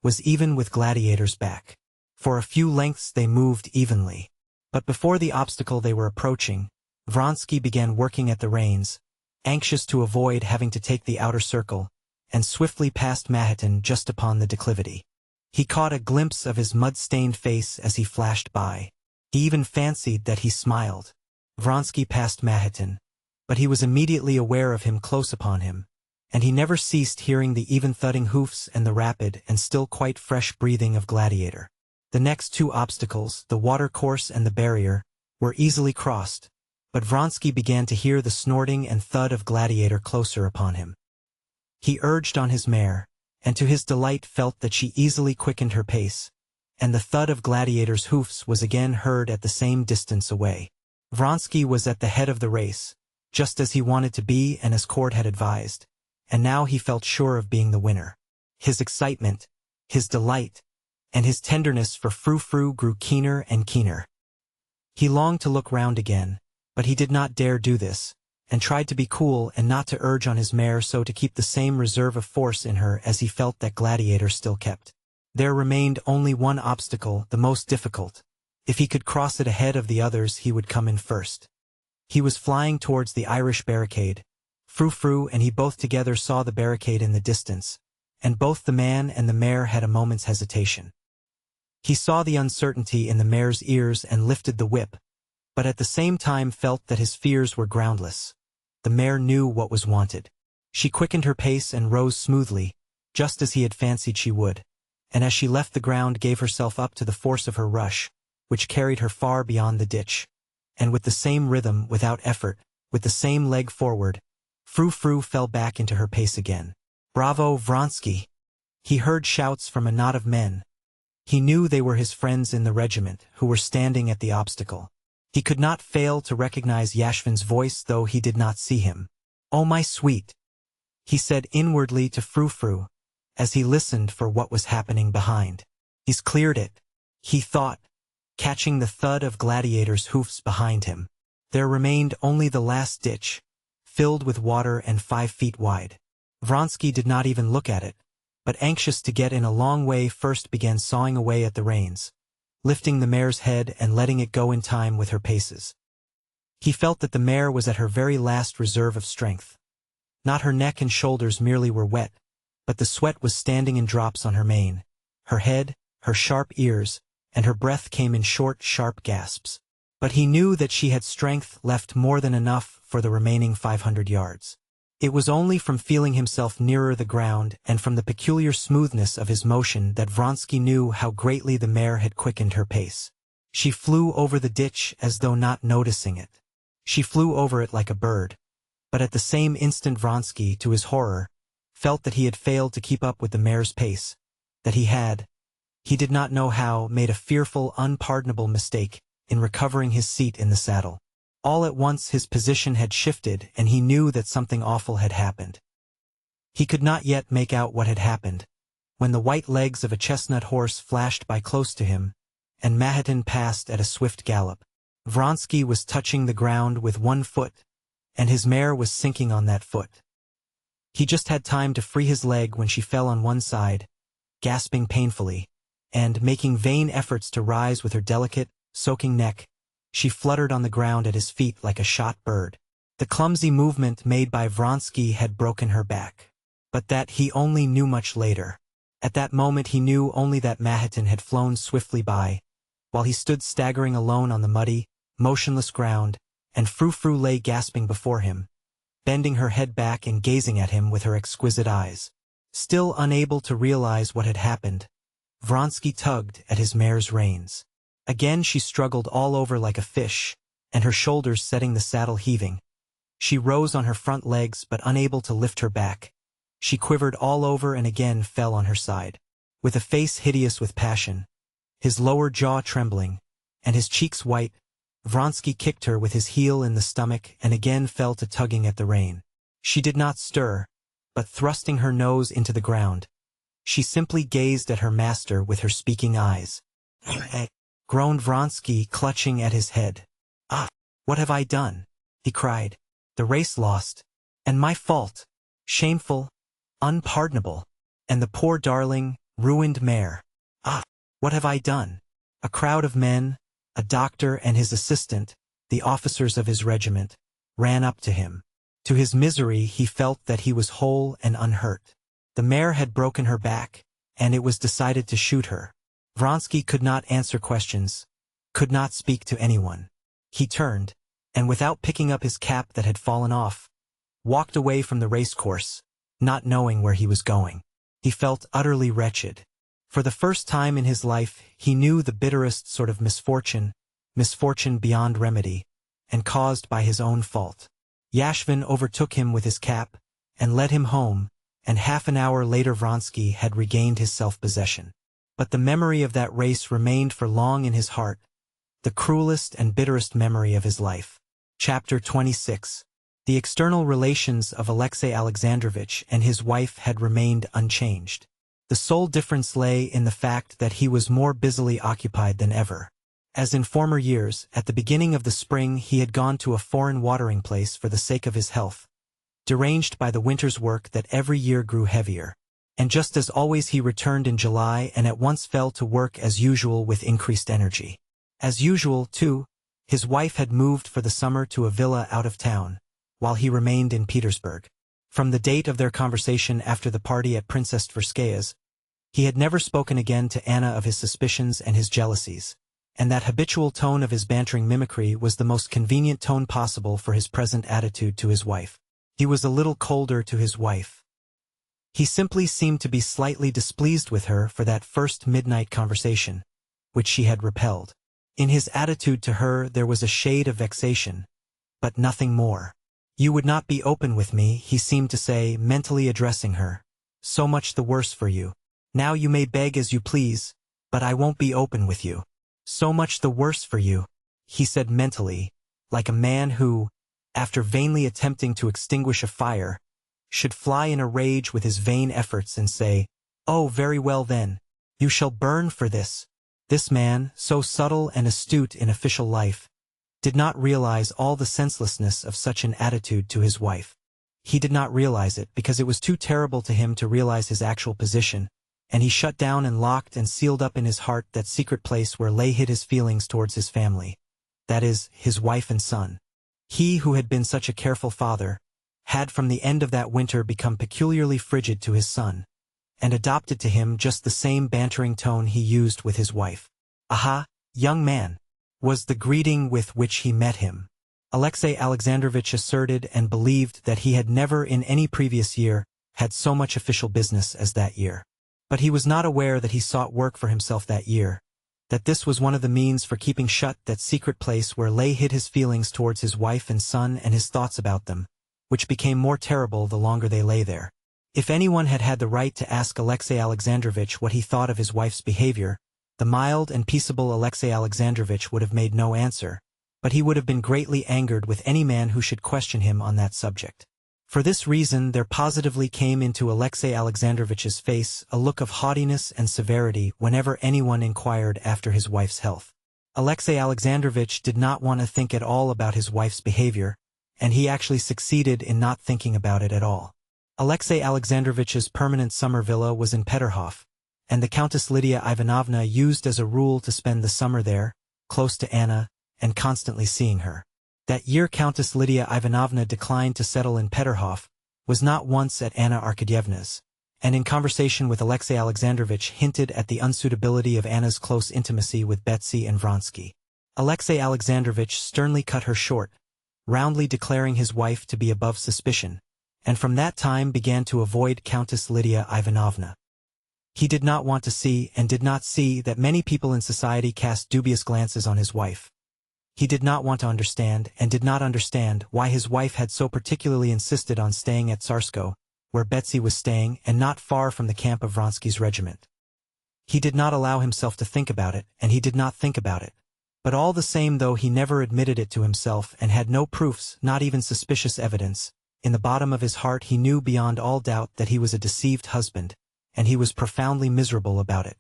Speaker 1: was even with Gladiator's back. For a few lengths they moved evenly. But before the obstacle they were approaching, Vronsky began working at the reins, anxious to avoid having to take the outer circle, and swiftly passed Mahatin just upon the declivity. He caught a glimpse of his mud-stained face as he flashed by. He even fancied that he smiled. Vronsky passed Mahatin, but he was immediately aware of him close upon him, and he never ceased hearing the even thudding hoofs and the rapid and still quite fresh breathing of Gladiator. The next two obstacles, the watercourse and the barrier, were easily crossed, but Vronsky began to hear the snorting and thud of Gladiator closer upon him. He urged on his mare, and to his delight felt that she easily quickened her pace, and the thud of gladiators' hoofs was again heard at the same distance away. Vronsky was at the head of the race, just as he wanted to be and as Cord had advised, and now he felt sure of being the winner. His excitement, his delight, and his tenderness for Frou-Frou grew keener and keener. He longed to look round again, but he did not dare do this, and tried to be cool and not to urge on his mare so to keep the same reserve of force in her as he felt that Gladiator still kept. There remained only one obstacle, the most difficult. If he could cross it ahead of the others, he would come in first. He was flying towards the Irish barricade. Frou-Frou and he both together saw the barricade in the distance, and both the man and the mare had a moment's hesitation. He saw the uncertainty in the mare's ears and lifted the whip, but at the same time felt that his fears were groundless. The mare knew what was wanted. She quickened her pace and rose smoothly, just as he had fancied she would, and as she left the ground gave herself up to the force of her rush, which carried her far beyond the ditch. And with the same rhythm, without effort, with the same leg forward, Frou-Frou fell back into her pace again. "Bravo, Vronsky!" He heard shouts from a knot of men. He knew they were his friends in the regiment, who were standing at the obstacle. He could not fail to recognize Yashvin's voice, though he did not see him. "Oh, my sweet," he said inwardly to Frou-Frou, as he listened for what was happening behind. "He's cleared it," he thought, catching the thud of gladiators' hoofs behind him. There remained only the last ditch, filled with water and 5 feet wide. Vronsky did not even look at it, but anxious to get in a long way first began sawing away at the reins, lifting the mare's head and letting it go in time with her paces. He felt that the mare was at her very last reserve of strength. Not her neck and shoulders merely were wet, but the sweat was standing in drops on her mane, her head, her sharp ears, and her breath came in short, sharp gasps. But he knew that she had strength left more than enough for the remaining 500 yards. It was only from feeling himself nearer the ground and from the peculiar smoothness of his motion that Vronsky knew how greatly the mare had quickened her pace. She flew over the ditch as though not noticing it. She flew over it like a bird, but at the same instant Vronsky, to his horror, felt that he had failed to keep up with the mare's pace, that he did not know how, made a fearful, unpardonable mistake in recovering his seat in the saddle. All at once his position had shifted and he knew that something awful had happened. He could not yet make out what had happened, when the white legs of a chestnut horse flashed by close to him, and Mahatin passed at a swift gallop. Vronsky was touching the ground with one foot, and his mare was sinking on that foot. He just had time to free his leg when she fell on one side, gasping painfully, and, making vain efforts to rise with her delicate, soaking neck, she fluttered on the ground at his feet like a shot bird. The clumsy movement made by Vronsky had broken her back. But that he only knew much later. At that moment he knew only that Mahatin had flown swiftly by, while he stood staggering alone on the muddy, motionless ground, and Frou-Frou lay gasping before him, bending her head back and gazing at him with her exquisite eyes. Still unable to realize what had happened, Vronsky tugged at his mare's reins. Again she struggled all over like a fish, and her shoulders setting the saddle heaving. She rose on her front legs but unable to lift her back. She quivered all over and again fell on her side. With a face hideous with passion, his lower jaw trembling, and his cheeks white, Vronsky kicked her with his heel in the stomach and again fell to tugging at the rein. She did not stir, but thrusting her nose into the ground, she simply gazed at her master with her speaking eyes. Groaned Vronsky, clutching at his head. "Ah, what have I done?" he cried. "The race lost. And my fault. Shameful, unpardonable. And the poor darling, ruined mare. Ah, what have I done?" A crowd of men, a doctor and his assistant, the officers of his regiment, ran up to him. To his misery he felt that he was whole and unhurt. The mare had broken her back, and it was decided to shoot her. Vronsky could not answer questions, could not speak to anyone. He turned, and without picking up his cap that had fallen off, walked away from the racecourse, not knowing where he was going. He felt utterly wretched. For the first time in his life he knew the bitterest sort of misfortune beyond remedy, and caused by his own fault. Yashvin overtook him with his cap, and led him home, and half an hour later Vronsky had regained his self-possession. But the memory of that race remained for long in his heart, the cruelest and bitterest memory of his life. Chapter 26. The external relations of Alexei Alexandrovich and his wife had remained unchanged. The sole difference lay in the fact that he was more busily occupied than ever. As in former years, at the beginning of the spring he had gone to a foreign watering place for the sake of his health, deranged by the winter's work that every year grew heavier. And just as always he returned in July and at once fell to work as usual with increased energy. As usual, too, his wife had moved for the summer to a villa out of town, while he remained in Petersburg. From the date of their conversation after the party at Princess Tverskaya's, he had never spoken again to Anna of his suspicions and his jealousies, and that habitual tone of his bantering mimicry was the most convenient tone possible for his present attitude to his wife. He was a little colder to his wife. He simply seemed to be slightly displeased with her for that first midnight conversation, which she had repelled. In his attitude to her there was a shade of vexation, but nothing more. "You would not be open with me," he seemed to say, mentally addressing her. "So much the worse for you. Now you may beg as you please, but I won't be open with you. So much the worse for you," he said mentally, like a man who, after vainly attempting to extinguish a fire, should fly in a rage with his vain efforts and say, "Oh, very well then, you shall burn for this." This man, so subtle and astute in official life, did not realize all the senselessness of such an attitude to his wife. He did not realize it because it was too terrible to him to realize his actual position, and he shut down and locked and sealed up in his heart that secret place where lay hid his feelings towards his family, that is, his wife and son. He who had been such a careful father, had from the end of that winter become peculiarly frigid to his son, and adopted to him just the same bantering tone he used with his wife. "Aha, young man," was the greeting with which he met him. Alexei Alexandrovich asserted and believed that he had never in any previous year had so much official business as that year. But he was not aware that he sought work for himself that year, that this was one of the means for keeping shut that secret place where lay hid his feelings towards his wife and son and his thoughts about them, which became more terrible the longer they lay there. If anyone had had the right to ask Alexei Alexandrovich what he thought of his wife's behavior, the mild and peaceable Alexei Alexandrovich would have made no answer, but he would have been greatly angered with any man who should question him on that subject. For this reason there positively came into Alexei Alexandrovich's face a look of haughtiness and severity whenever anyone inquired after his wife's health. Alexei Alexandrovich did not want to think at all about his wife's behavior, and he actually succeeded in not thinking about it at all. Alexei Alexandrovich's permanent summer villa was in Peterhof, and the Countess Lydia Ivanovna used as a rule to spend the summer there, close to Anna, and constantly seeing her. That year Countess Lydia Ivanovna declined to settle in Peterhof, was not once at Anna Arkadyevna's, and in conversation with Alexei Alexandrovich hinted at the unsuitability of Anna's close intimacy with Betsy and Vronsky. Alexei Alexandrovich sternly cut her short, roundly declaring his wife to be above suspicion, and from that time began to avoid Countess Lydia Ivanovna. He did not want to see and did not see that many people in society cast dubious glances on his wife. He did not want to understand and did not understand why his wife had so particularly insisted on staying at Tsarskoe, where Betsy was staying and not far from the camp of Vronsky's regiment. He did not allow himself to think about it, and he did not think about it. But all the same, though he never admitted it to himself and had no proofs, not even suspicious evidence, in the bottom of his heart he knew beyond all doubt that he was a deceived husband, and he was profoundly miserable about it.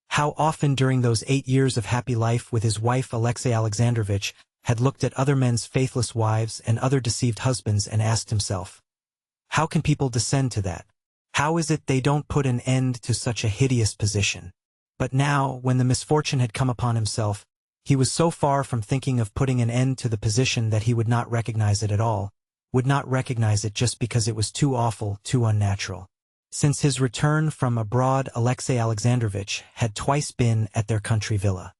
Speaker 1: How often during those 8 years of happy life with his wife Alexei Alexandrovich had looked at other men's faithless wives and other deceived husbands and asked himself, how can people descend to that? How is it they don't put an end to such a hideous position? But now, when the misfortune had come upon himself, he was so far from thinking of putting an end to the position that he would not recognize it at all, would not recognize it just because it was too awful, too unnatural. Since his return from abroad, Alexei Alexandrovich had twice been at their country villa.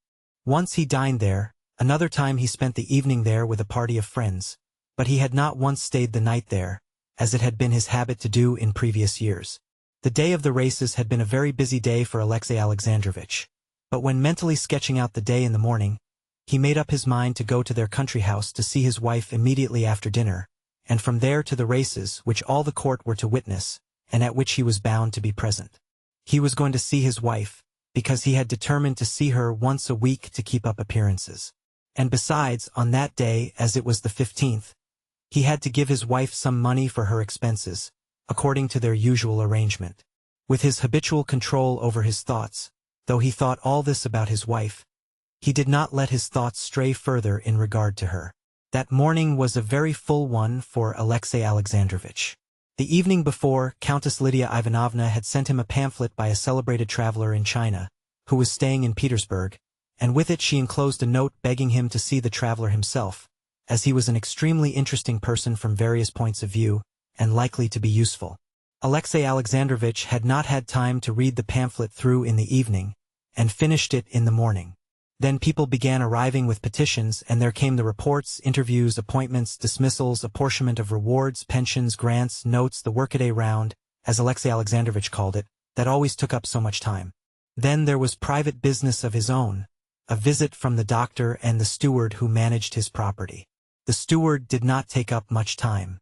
Speaker 1: Once he dined there, another time he spent the evening there with a party of friends, but he had not once stayed the night there, as it had been his habit to do in previous years. The day of the races had been a very busy day for Alexei Alexandrovich, but when mentally sketching out the day in the morning, he made up his mind to go to their country house to see his wife immediately after dinner, and from there to the races which all the court were to witness, and at which he was bound to be present. He was going to see his wife, because he had determined to see her once a week to keep up appearances. And besides, on that day, as it was the 15th, he had to give his wife some money for her expenses, according to their usual arrangement. With his habitual control over his thoughts, though he thought all this about his wife, he did not let his thoughts stray further in regard to her. That morning was a very full one for Alexey Alexandrovitch. The evening before, Countess Lydia Ivanovna had sent him a pamphlet by a celebrated traveler in China, who was staying in Petersburg, and with it she enclosed a note begging him to see the traveler himself, as he was an extremely interesting person from various points of view, and likely to be useful. Alexey Alexandrovitch had not had time to read the pamphlet through in the evening, and finished it in the morning. Then people began arriving with petitions, and there came the reports, interviews, appointments, dismissals, apportionment of rewards, pensions, grants, notes, the workaday round, as Alexey Alexandrovitch called it, that always took up so much time. Then there was private business of his own, a visit from the doctor and the steward who managed his property. The steward did not take up much time.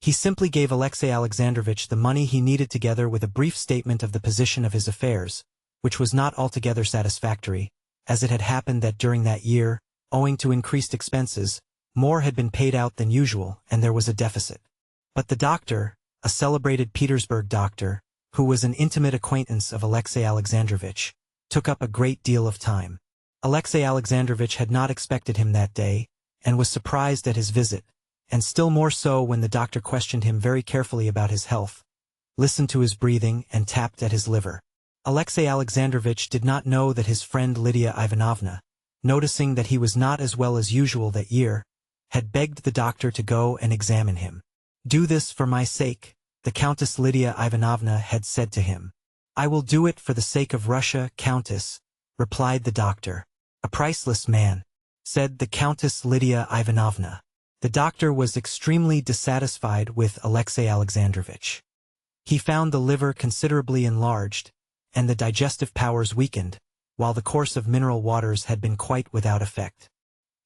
Speaker 1: He simply gave Alexey Alexandrovitch the money he needed together with a brief statement of the position of his affairs, which was not altogether satisfactory, as it had happened that during that year, owing to increased expenses, more had been paid out than usual, and there was a deficit. But the doctor, a celebrated Petersburg doctor, who was an intimate acquaintance of Alexey Alexandrovitch, took up a great deal of time. Alexey Alexandrovitch had not expected him that day, and was surprised at his visit, and still more so when the doctor questioned him very carefully about his health, listened to his breathing, and tapped at his liver. Alexey Alexandrovitch did not know that his friend Lydia Ivanovna, noticing that he was not as well as usual that year, had begged the doctor to go and examine him. "Do this for my sake," the Countess Lydia Ivanovna had said to him. "I will do it for the sake of Russia, Countess," replied the doctor. "A priceless man," said the Countess Lydia Ivanovna. The doctor was extremely dissatisfied with Alexey Alexandrovitch. He found the liver considerably enlarged, and the digestive powers weakened, while the course of mineral waters had been quite without effect.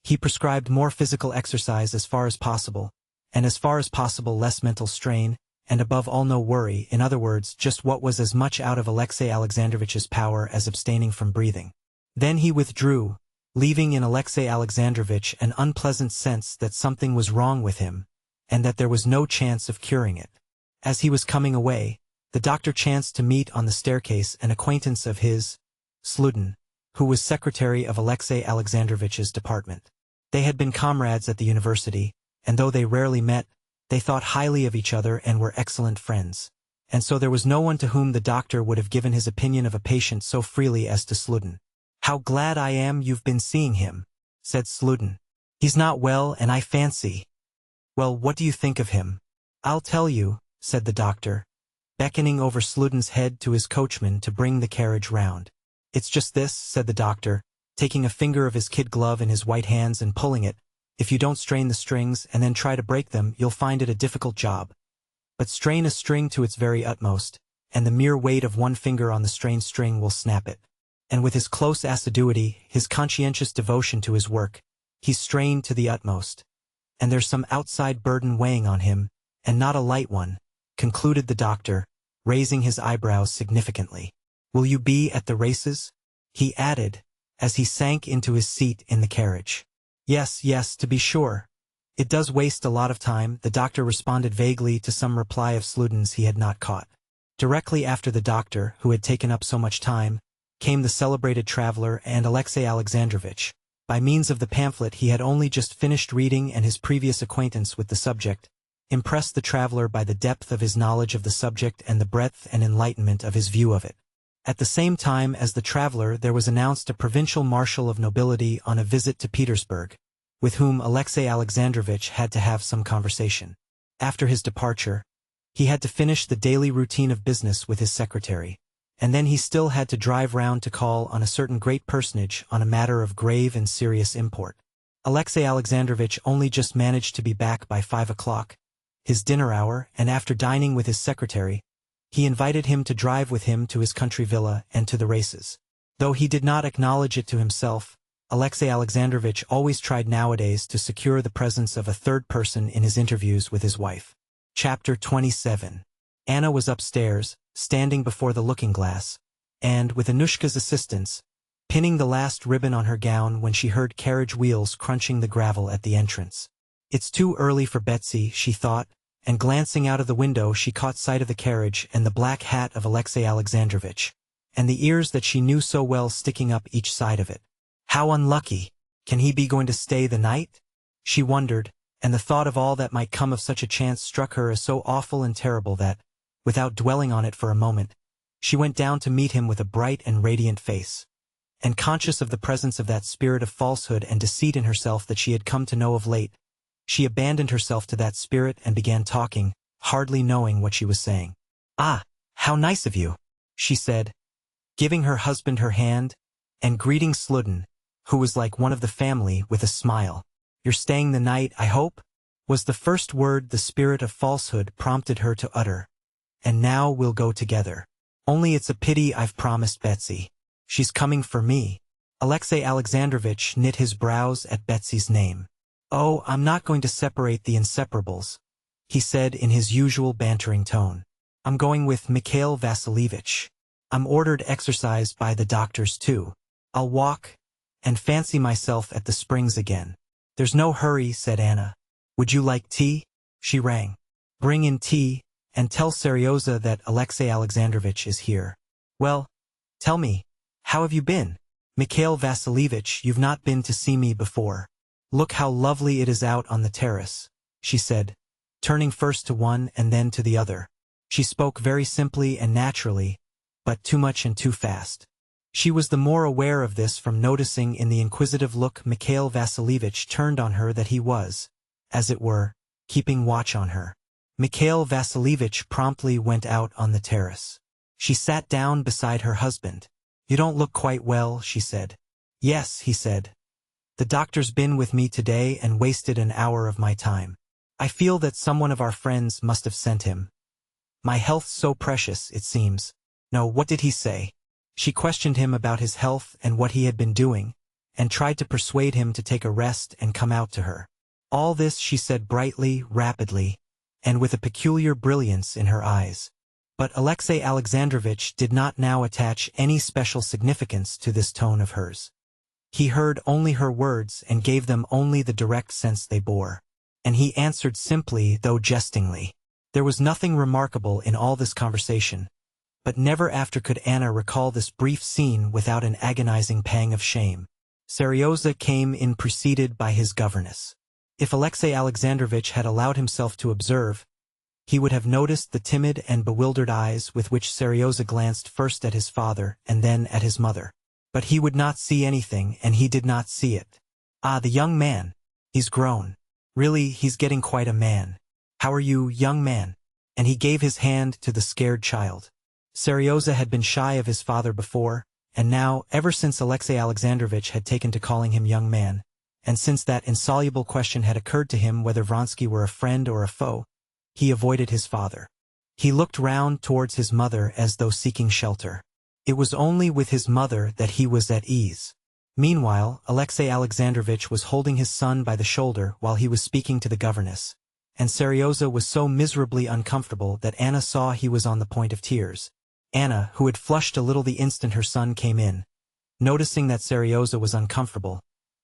Speaker 1: He prescribed more physical exercise as far as possible, and as far as possible less mental strain, and above all no worry, in other words, just what was as much out of Alexey Alexandrovitch's power as abstaining from breathing. Then he withdrew, leaving in Alexey Alexandrovitch an unpleasant sense that something was wrong with him, and that there was no chance of curing it. As he was coming away, the doctor chanced to meet on the staircase an acquaintance of his, Sludin, who was secretary of Alexey Alexandrovitch's department. They had been comrades at the university, and though they rarely met, they thought highly of each other and were excellent friends. And so there was no one to whom the doctor would have given his opinion of a patient so freely as to Sludin. "How glad I am you've been seeing him," said Sludin. "He's not well, and I fancy—" "Well, what do you think of him?" "I'll tell you," said the doctor, beckoning over Sludin's head to his coachman to bring the carriage round. "It's just this," said the doctor, taking a finger of his kid glove in his white hands and pulling it. "If you don't strain the strings and then try to break them, you'll find it a difficult job. But strain a string to its very utmost, and the mere weight of one finger on the strained string will snap it." And with his close assiduity, his conscientious devotion to his work, he strained to the utmost. "And there's some outside burden weighing on him, and not a light one," concluded the doctor, raising his eyebrows significantly. "Will you be at the races?" he added, as he sank into his seat in the carriage. "Yes, yes, to be sure. It does waste a lot of time," the doctor responded vaguely to some reply of Sludin's he had not caught. Directly after the doctor, who had taken up so much time, came the celebrated traveler and Alexey Alexandrovitch. By means of the pamphlet he had only just finished reading, and his previous acquaintance with the subject impressed the traveler by the depth of his knowledge of the subject and the breadth and enlightenment of his view of it. At the same time as the traveler there was announced a provincial marshal of nobility on a visit to Petersburg, with whom Alexey Alexandrovitch had to have some conversation. After his departure, he had to finish the daily routine of business with his secretary, and then he still had to drive round to call on a certain great personage on a matter of grave and serious import. Alexey Alexandrovitch only just managed to be back by 5 o'clock, his dinner hour, and after dining with his secretary, he invited him to drive with him to his country villa and to the races. Though he did not acknowledge it to himself, Alexey Alexandrovitch always tried nowadays to secure the presence of a third person in his interviews with his wife. Chapter 27. Anna was upstairs, standing before the looking-glass, and, with Anushka's assistance, pinning the last ribbon on her gown when she heard carriage wheels crunching the gravel at the entrance. It's too early for Betsy, she thought, and glancing out of the window she caught sight of the carriage and the black hat of Alexey Alexandrovitch, and the ears that she knew so well sticking up each side of it. How unlucky! Can he be going to stay the night? She wondered, and the thought of all that might come of such a chance struck her as so awful and terrible that, without dwelling on it for a moment, she went down to meet him with a bright and radiant face. And conscious of the presence of that spirit of falsehood and deceit in herself that she had come to know of late, she abandoned herself to that spirit and began talking, hardly knowing what she was saying. "Ah, how nice of you," she said, giving her husband her hand, and greeting Sludin, who was like one of the family, with a smile. "You're staying the night, I hope?" was the first word the spirit of falsehood prompted her to utter. "And now we'll go together. Only it's a pity I've promised Betsy. She's coming for me." Alexey Alexandrovitch knit his brows at Betsy's name. "Oh, I'm not going to separate the inseparables," he said in his usual bantering tone. "I'm going with Mikhail Vasilievich. I'm ordered exercise by the doctors too. I'll walk and fancy myself at the springs again." "There's no hurry," said Anna. "Would you like tea?" She rang. "Bring in tea, and tell Seryoza that Alexey Alexandrovitch is here." "Well, tell me, how have you been?" "Mikhail Vasilievich, you've not been to see me before. Look how lovely it is out on the terrace," she said, turning first to one and then to the other. She spoke very simply and naturally, but too much and too fast. She was the more aware of this from noticing in the inquisitive look Mikhail Vasilievich turned on her that he was, as it were, keeping watch on her. Mikhail Vasilievich promptly went out on the terrace. She sat down beside her husband. "You don't look quite well," she said. "Yes," he said. "The doctor's been with me today and wasted an hour of my time. I feel that someone of our friends must have sent him. My health's so precious, it seems." "No, what did he say?" She questioned him about his health and what he had been doing, and tried to persuade him to take a rest and come out to her. All this she said brightly, rapidly, and with a peculiar brilliance in her eyes. But Alexey Alexandrovitch did not now attach any special significance to this tone of hers. He heard only her words and gave them only the direct sense they bore. And he answered simply, though jestingly. There was nothing remarkable in all this conversation, but never after could Anna recall this brief scene without an agonizing pang of shame. Seryoza came in preceded by his governess. If Alexey Alexandrovitch had allowed himself to observe, he would have noticed the timid and bewildered eyes with which Seryoza glanced first at his father and then at his mother. But he would not see anything, and he did not see it. "Ah, the young man. He's grown. Really, he's getting quite a man. How are you, young man?" And he gave his hand to the scared child. Seryoza had been shy of his father before, and now, ever since Alexey Alexandrovitch had taken to calling him young man, and since that insoluble question had occurred to him whether Vronsky were a friend or a foe, he avoided his father. He looked round towards his mother as though seeking shelter. It was only with his mother that he was at ease. Meanwhile, Alexey Alexandrovitch was holding his son by the shoulder while he was speaking to the governess, and Seryoza was so miserably uncomfortable that Anna saw he was on the point of tears. Anna, who had flushed a little the instant her son came in, noticing that Seryoza was uncomfortable,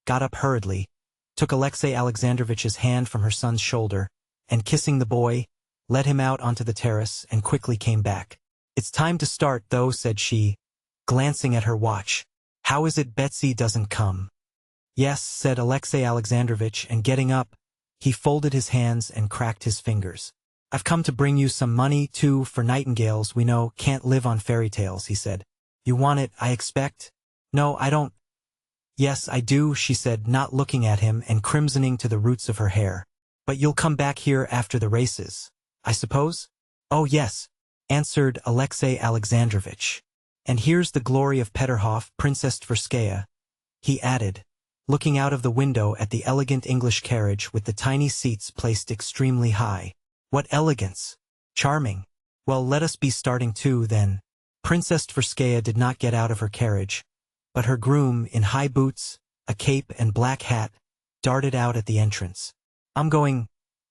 Speaker 1: got up hurriedly, took Alexey Alexandrovitch's hand from her son's shoulder, and kissing the boy, led him out onto the terrace and quickly came back. "It's time to start, though," said she, glancing at her watch. "How is it Betsy doesn't come?" "Yes," said Alexey Alexandrovitch, and getting up, he folded his hands and cracked his fingers. "I've come to bring you some money, too, for nightingales we know can't live on fairy tales," he said. "You want it, I expect?" "No, I don't." "Yes, I do," she said, not looking at him and crimsoning to the roots of her hair. "But you'll come back here after the races, I suppose?" "Oh, yes," answered Alexey Alexandrovitch. "And here's the glory of Peterhof, Princess Tverskaya," he added, looking out of the window at the elegant English carriage with the tiny seats placed extremely high. "What elegance! Charming! Well, let us be starting too, then." Princess Tverskaya did not get out of her carriage, but her groom, in high boots, a cape and black hat, darted out at the entrance. "I'm going.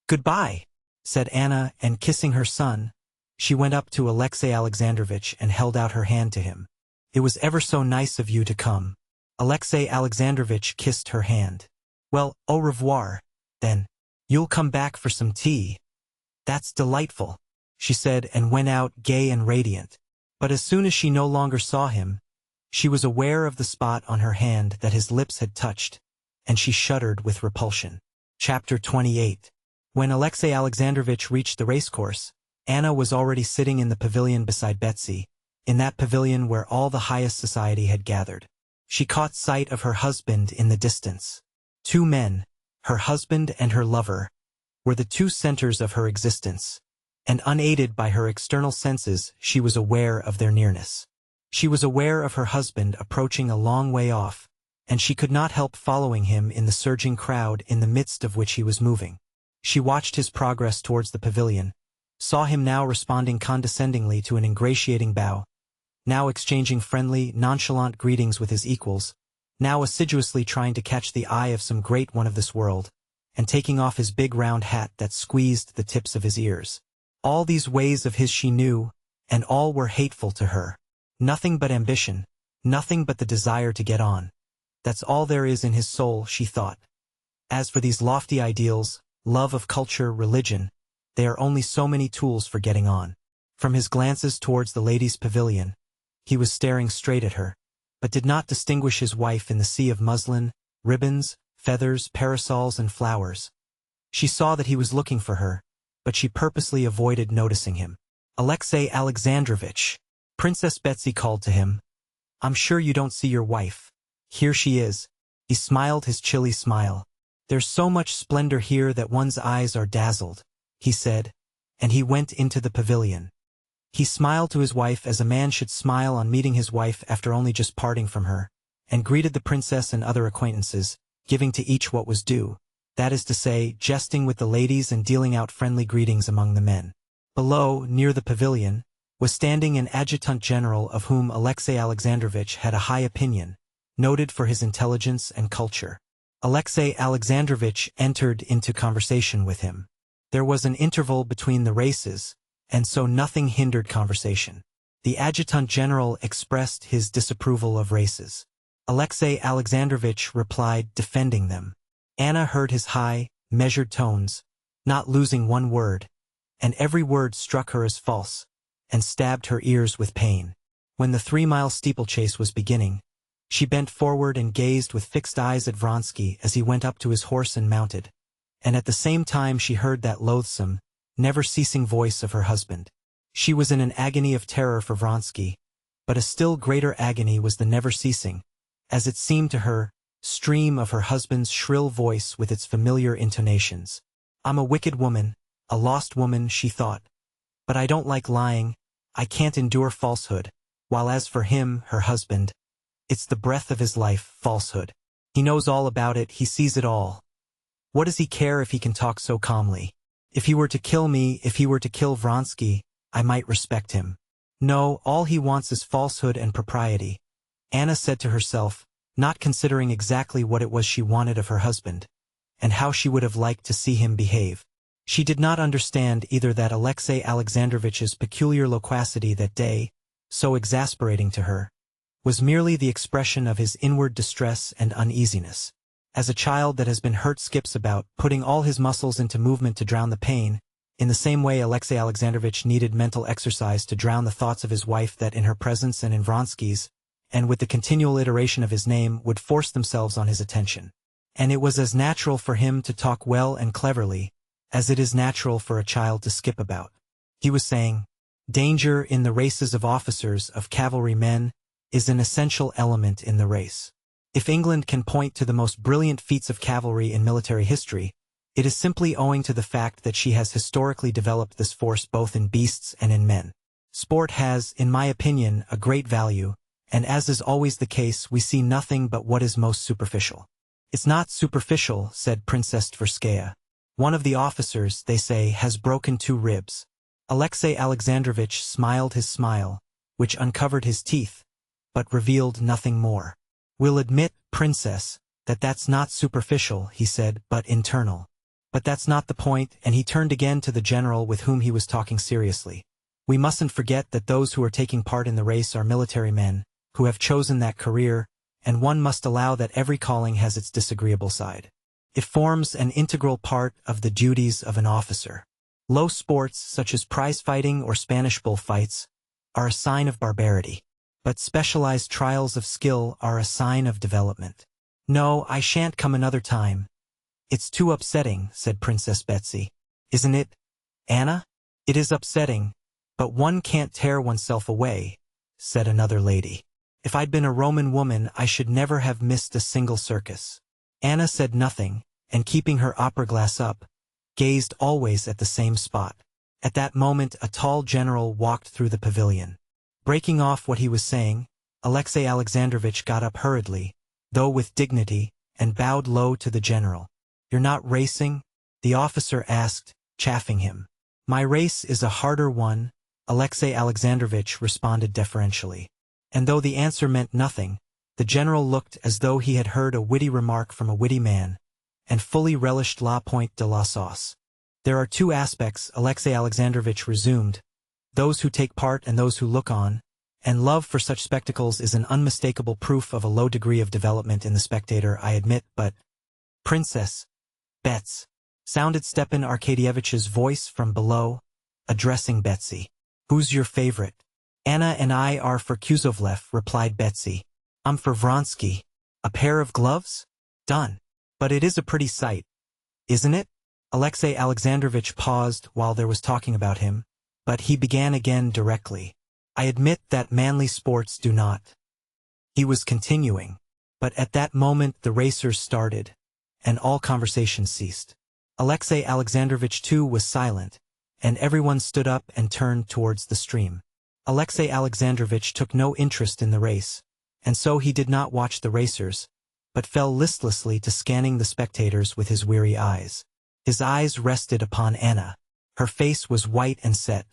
Speaker 1: Goodbye," said Anna, and kissing her son, she went up to Alexey Alexandrovitch and held out her hand to him. It was ever so nice of you to come. Alexey Alexandrovich kissed her hand. Well, au revoir, then. You'll come back for some tea. That's delightful, she said and went out gay and radiant. But as soon as she no longer saw him, she was aware of the spot on her hand that his lips had touched, and she shuddered with repulsion. Chapter 28. When Alexey Alexandrovich reached the racecourse, Anna was already sitting in the pavilion beside Betsy, in that pavilion where all the highest society had gathered. She caught sight of her husband in the distance. Two men, her husband and her lover, were the two centers of her existence, and unaided by her external senses she was aware of their nearness. She was aware of her husband approaching a long way off, and she could not help following him in the surging crowd in the midst of which he was moving. She watched his progress towards the pavilion, saw him now responding condescendingly to an ingratiating bow, now exchanging friendly, nonchalant greetings with his equals, now assiduously trying to catch the eye of some great one of this world, and taking off his big round hat that squeezed the tips of his ears. All these ways of his she knew, and all were hateful to her. Nothing but ambition, nothing but the desire to get on. That's all there is in his soul, she thought. As for these lofty ideals, love of culture, religion, they are only so many tools for getting on. From his glances towards the ladies' pavilion, he was staring straight at her, but did not distinguish his wife in the sea of muslin, ribbons, feathers, parasols, and flowers. She saw that he was looking for her, but she purposely avoided noticing him. Alexey Alexandrovich, Princess Betsy called to him. I'm sure you don't see your wife. Here she is. He smiled his chilly smile. There's so much splendor here that one's eyes are dazzled, he said, and he went into the pavilion. He smiled to his wife as a man should smile on meeting his wife after only just parting from her, and greeted the princess and other acquaintances, giving to each what was due, that is to say, jesting with the ladies and dealing out friendly greetings among the men. Below, near the pavilion, was standing an adjutant general of whom Alexey Alexandrovich had a high opinion, noted for his intelligence and culture. Alexey Alexandrovich entered into conversation with him. There was an interval between the races, and so nothing hindered conversation. The adjutant general expressed his disapproval of races. Alexey Alexandrovich replied, defending them. Anna heard his high, measured tones, not losing one word, and every word struck her as false, and stabbed her ears with pain. When the 3-mile steeplechase was beginning, she bent forward and gazed with fixed eyes at Vronsky as he went up to his horse and mounted, and at the same time she heard that loathsome, never-ceasing voice of her husband. She was in an agony of terror for Vronsky, but a still greater agony was the never-ceasing, as it seemed to her, stream of her husband's shrill voice with its familiar intonations. I'm a wicked woman, a lost woman, she thought. But I don't like lying, I can't endure falsehood, while as for him, her husband, it's the breath of his life, falsehood. He knows all about it, he sees it all. What does he care if he can talk so calmly? If he were to kill me, if he were to kill Vronsky, I might respect him. No, all he wants is falsehood and propriety, Anna said to herself, not considering exactly what it was she wanted of her husband, and how she would have liked to see him behave. She did not understand either that Alexey Alexandrovich's peculiar loquacity that day, so exasperating to her, was merely the expression of his inward distress and uneasiness. As a child that has been hurt skips about, putting all his muscles into movement to drown the pain, in the same way Alexey Alexandrovich needed mental exercise to drown the thoughts of his wife that in her presence and in Vronsky's, and with the continual iteration of his name, would force themselves on his attention. And it was as natural for him to talk well and cleverly, as it is natural for a child to skip about. He was saying, danger in the races of officers, of cavalry men, is an essential element in the race. If England can point to the most brilliant feats of cavalry in military history, it is simply owing to the fact that she has historically developed this force both in beasts and in men. Sport has, in my opinion, a great value, and as is always the case, we see nothing but what is most superficial. It's not superficial, said Princess Tverskaya. One of the officers, they say, has broken 2 ribs. Alexey Alexandrovich smiled his smile, which uncovered his teeth, but revealed nothing more. We'll admit, Princess, that that's not superficial, he said, but internal. But that's not the point, and he turned again to the general with whom he was talking seriously. We mustn't forget that those who are taking part in the race are military men, who have chosen that career, and one must allow that every calling has its disagreeable side. It forms an integral part of the duties of an officer. Low sports, such as prize-fighting or Spanish bullfights, are a sign of barbarity. But specialized trials of skill are a sign of development. "No, I shan't come another time. It's too upsetting," said Princess Betsy. "Isn't it, Anna?" "It is upsetting, but one can't tear oneself away," said another lady. "If I'd been a Roman woman, I should never have missed a single circus." Anna said nothing, and keeping her opera glass up, gazed always at the same spot. At that moment a tall general walked through the pavilion. Breaking off what he was saying, Alexei Alexandrovich got up hurriedly, though with dignity, and bowed low to the general. "You're not racing?" the officer asked, chaffing him. "My race is a harder one," Alexei Alexandrovich responded deferentially. And though the answer meant nothing, the general looked as though he had heard a witty remark from a witty man, and fully relished la pointe de la sauce. "There are two aspects," Alexei Alexandrovich resumed, "those who take part and those who look on, and love for such spectacles is an unmistakable proof of a low degree of development in the spectator, I admit, but—" "Princess Bets," sounded Stepan Arkadyevitch's voice from below, addressing Betsy. "Who's your favorite?" "Anna and I are for Kuzovlev," replied Betsy. "I'm for Vronsky. A pair of gloves? Done. But it is a pretty sight, isn't it?" Alexei Alexandrovich paused while there was talking about him, but he began again directly. "I admit that manly sports do not—" He was continuing, but at that moment the racers started, and all conversation ceased. Alexei Alexandrovich too was silent, and everyone stood up and turned towards the stream. Alexei Alexandrovich took no interest in the race, and so he did not watch the racers, but fell listlessly to scanning the spectators with his weary eyes. His eyes rested upon Anna. Her face was white and set.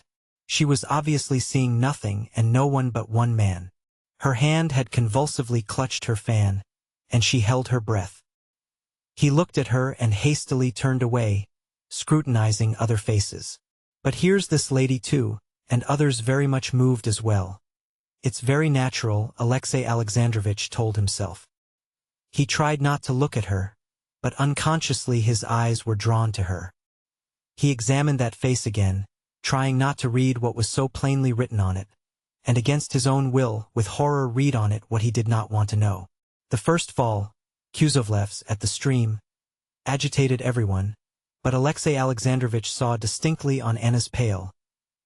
Speaker 1: She was obviously seeing nothing and no one but one man. Her hand had convulsively clutched her fan, and she held her breath. He looked at her and hastily turned away, scrutinizing other faces. "But here's this lady too," and others very much moved as well. "It's very natural," Alexei Alexandrovich told himself. He tried not to look at her, but unconsciously his eyes were drawn to her. He examined that face again, trying not to read what was so plainly written on it, and against his own will, with horror, read on it what he did not want to know. The first fall, Kuzovlev's, at the stream, agitated everyone, but Alexei Alexandrovich saw distinctly on Anna's pale,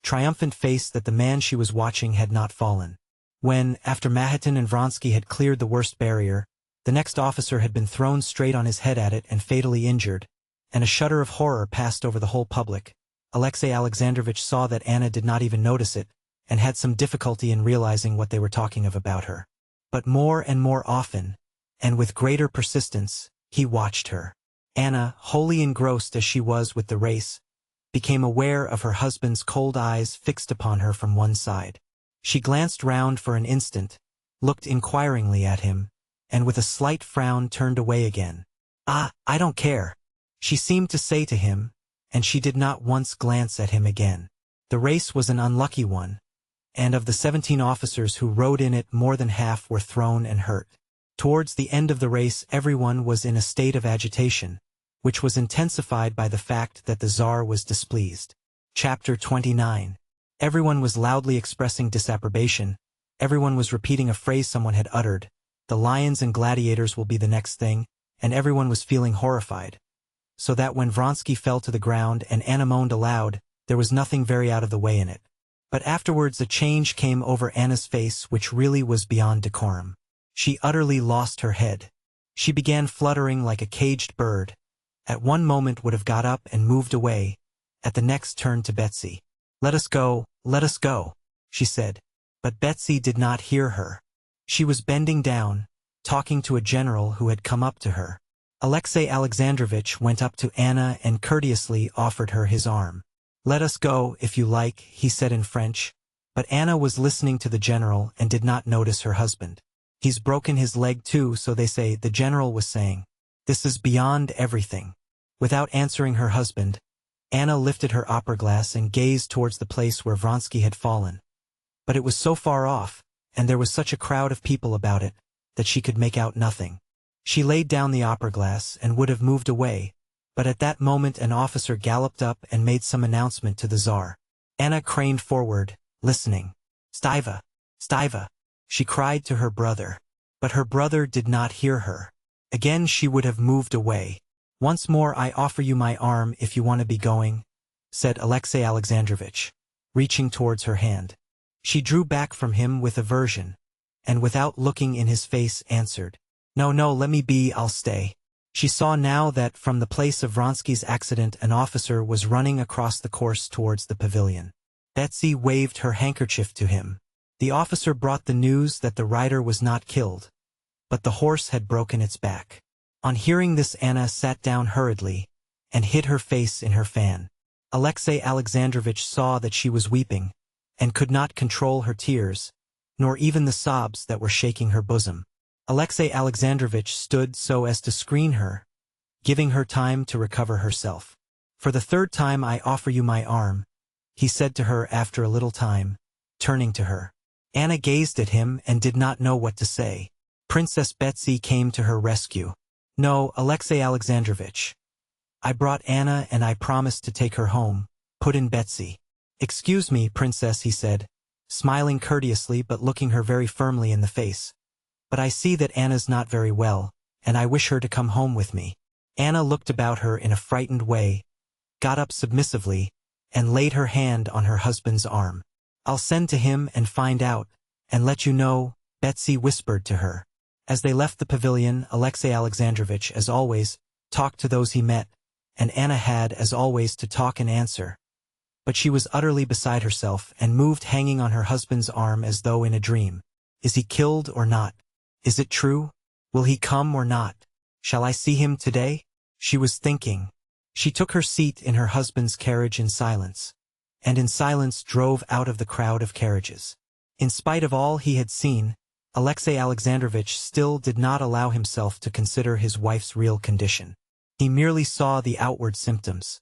Speaker 1: triumphant face that the man she was watching had not fallen. When, after Mahatin and Vronsky had cleared the worst barrier, the next officer had been thrown straight on his head at it and fatally injured, and a shudder of horror passed over the whole public, Alexei Alexandrovich saw that Anna did not even notice it, and had some difficulty in realizing what they were talking of about her. But more and more often, and with greater persistence, he watched her. Anna, wholly engrossed as she was with the race, became aware of her husband's cold eyes fixed upon her from one side. She glanced round for an instant, looked inquiringly at him, and with a slight frown turned away again. "Ah, I don't care," she seemed to say to him, and she did not once glance at him again. The race was an unlucky one, and of the 17 officers who rode in it more than half were thrown and hurt. Towards the end of the race everyone was in a state of agitation, which was intensified by the fact that the Tsar was displeased. Chapter 29. Everyone was loudly expressing disapprobation, everyone was repeating a phrase someone had uttered, "The lions and gladiators will be the next thing," and everyone was feeling horrified. So that when Vronsky fell to the ground and Anna moaned aloud, there was nothing very out of the way in it. But afterwards a change came over Anna's face which really was beyond decorum. She utterly lost her head. She began fluttering like a caged bird. At one moment would have got up and moved away, at the next turned to Betsy. Let us go," she said. But Betsy did not hear her. She was bending down, talking to a general who had come up to her. Alexei Alexandrovich went up to Anna and courteously offered her his arm. "Let us go, if you like," he said in French, but Anna was listening to the general and did not notice her husband. "He's broken his leg too, so they say," the general was saying. "This is beyond everything." Without answering her husband, Anna lifted her opera glass and gazed towards the place where Vronsky had fallen. But it was so far off, and there was such a crowd of people about it, that she could make out nothing. She laid down the opera glass and would have moved away, but at that moment an officer galloped up and made some announcement to the Tsar. Anna craned forward, listening. "Stiva! Stiva!" she cried to her brother. But her brother did not hear her. Again she would have moved away. "Once more I offer you my arm if you want to be going," said Alexey Alexandrovitch, reaching towards her hand. She drew back from him with aversion, and without looking in his face answered, "No, no, let me be, I'll stay." She saw now that from the place of Vronsky's accident an officer was running across the course towards the pavilion. Betsy waved her handkerchief to him. The officer brought the news that the rider was not killed, but the horse had broken its back. On hearing this Anna sat down hurriedly, and hid her face in her fan. Alexey Alexandrovitch saw that she was weeping, and could not control her tears, nor even the sobs that were shaking her bosom. Alexey Alexandrovitch stood so as to screen her, giving her time to recover herself. "For the third time I offer you my arm," he said to her after a little time, turning to her. Anna gazed at him and did not know what to say. Princess Betsy came to her rescue. "No, Alexey Alexandrovitch. I brought Anna and I promised to take her home," put in Betsy. "Excuse me, Princess," he said, smiling courteously but looking her very firmly in the face. "But I see that Anna's not very well, and I wish her to come home with me." Anna looked about her in a frightened way, got up submissively, and laid her hand on her husband's arm. "I'll send to him and find out, and let you know," Betsy whispered to her. As they left the pavilion, Alexey Alexandrovitch, as always, talked to those he met, and Anna had, as always, to talk and answer. But she was utterly beside herself and moved hanging on her husband's arm as though in a dream. "Is he killed or not? Is it true? Will he come or not? Shall I see him today?" she was thinking. She took her seat in her husband's carriage in silence, and in silence drove out of the crowd of carriages. In spite of all he had seen, Alexey Alexandrovitch still did not allow himself to consider his wife's real condition. He merely saw the outward symptoms.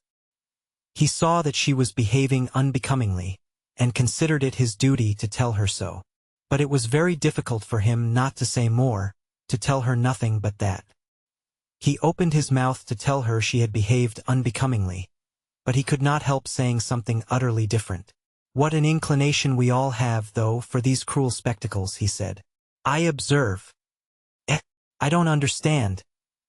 Speaker 1: He saw that she was behaving unbecomingly, and considered it his duty to tell her so. But it was very difficult for him not to say more, to tell her nothing but that. He opened his mouth to tell her she had behaved unbecomingly, but he could not help saying something utterly different. "What an inclination we all have, though, for these cruel spectacles," he said. "I observe." I don't understand,"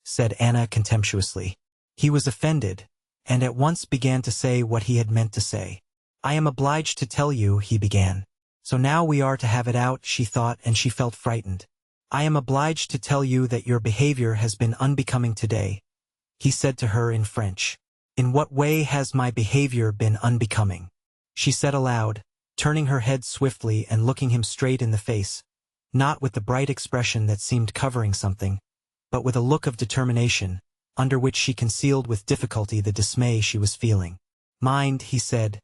Speaker 1: said Anna contemptuously. He was offended, and at once began to say what he had meant to say. "I am obliged to tell you," he began. "So now we are to have it out," she thought, and she felt frightened. "I am obliged to tell you that your behavior has been unbecoming today," he said to her in French. "In what way has my behavior been unbecoming?" she said aloud, turning her head swiftly and looking him straight in the face, not with the bright expression that seemed covering something, but with a look of determination, under which she concealed with difficulty the dismay she was feeling. "Mind," he said,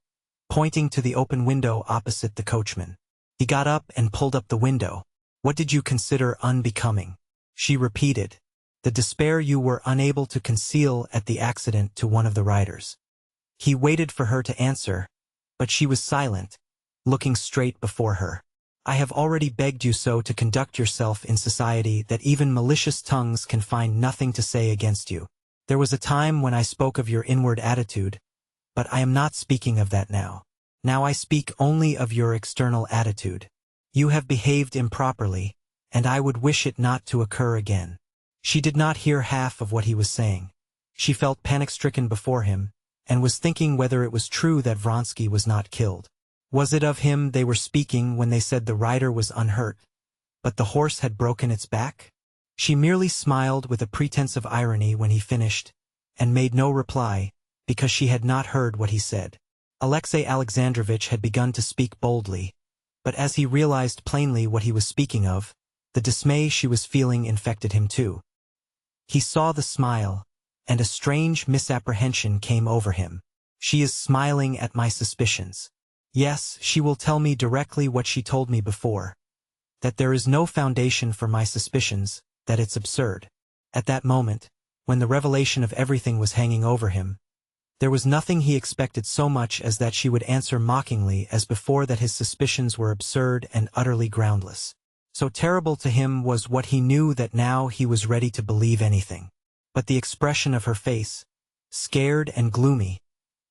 Speaker 1: pointing to the open window opposite the coachman. He got up and pulled up the window. "What did you consider unbecoming?" she repeated. "The despair you were unable to conceal at the accident to one of the riders." He waited for her to answer, but she was silent, looking straight before her. "I have already begged you so to conduct yourself in society that even malicious tongues can find nothing to say against you. There was a time when I spoke of your inward attitude, but I am not speaking of that now. Now I speak only of your external attitude. You have behaved improperly, and I would wish it not to occur again." She did not hear half of what he was saying. She felt panic-stricken before him, and was thinking whether it was true that Vronsky was not killed. Was it of him they were speaking when they said the rider was unhurt, but the horse had broken its back? She merely smiled with a pretense of irony when he finished, and made no reply, because she had not heard what he said. Alexey Alexandrovitch had begun to speak boldly, but as he realized plainly what he was speaking of, the dismay she was feeling infected him too. He saw the smile, and a strange misapprehension came over him. "She is smiling at my suspicions. Yes, she will tell me directly what she told me before, that there is no foundation for my suspicions, that it's absurd." At that moment, when the revelation of everything was hanging over him, There was nothing he expected so much as that she would answer mockingly as before that his suspicions were absurd and utterly groundless. So terrible to him was what he knew that now he was ready to believe anything. But the expression of her face, scared and gloomy,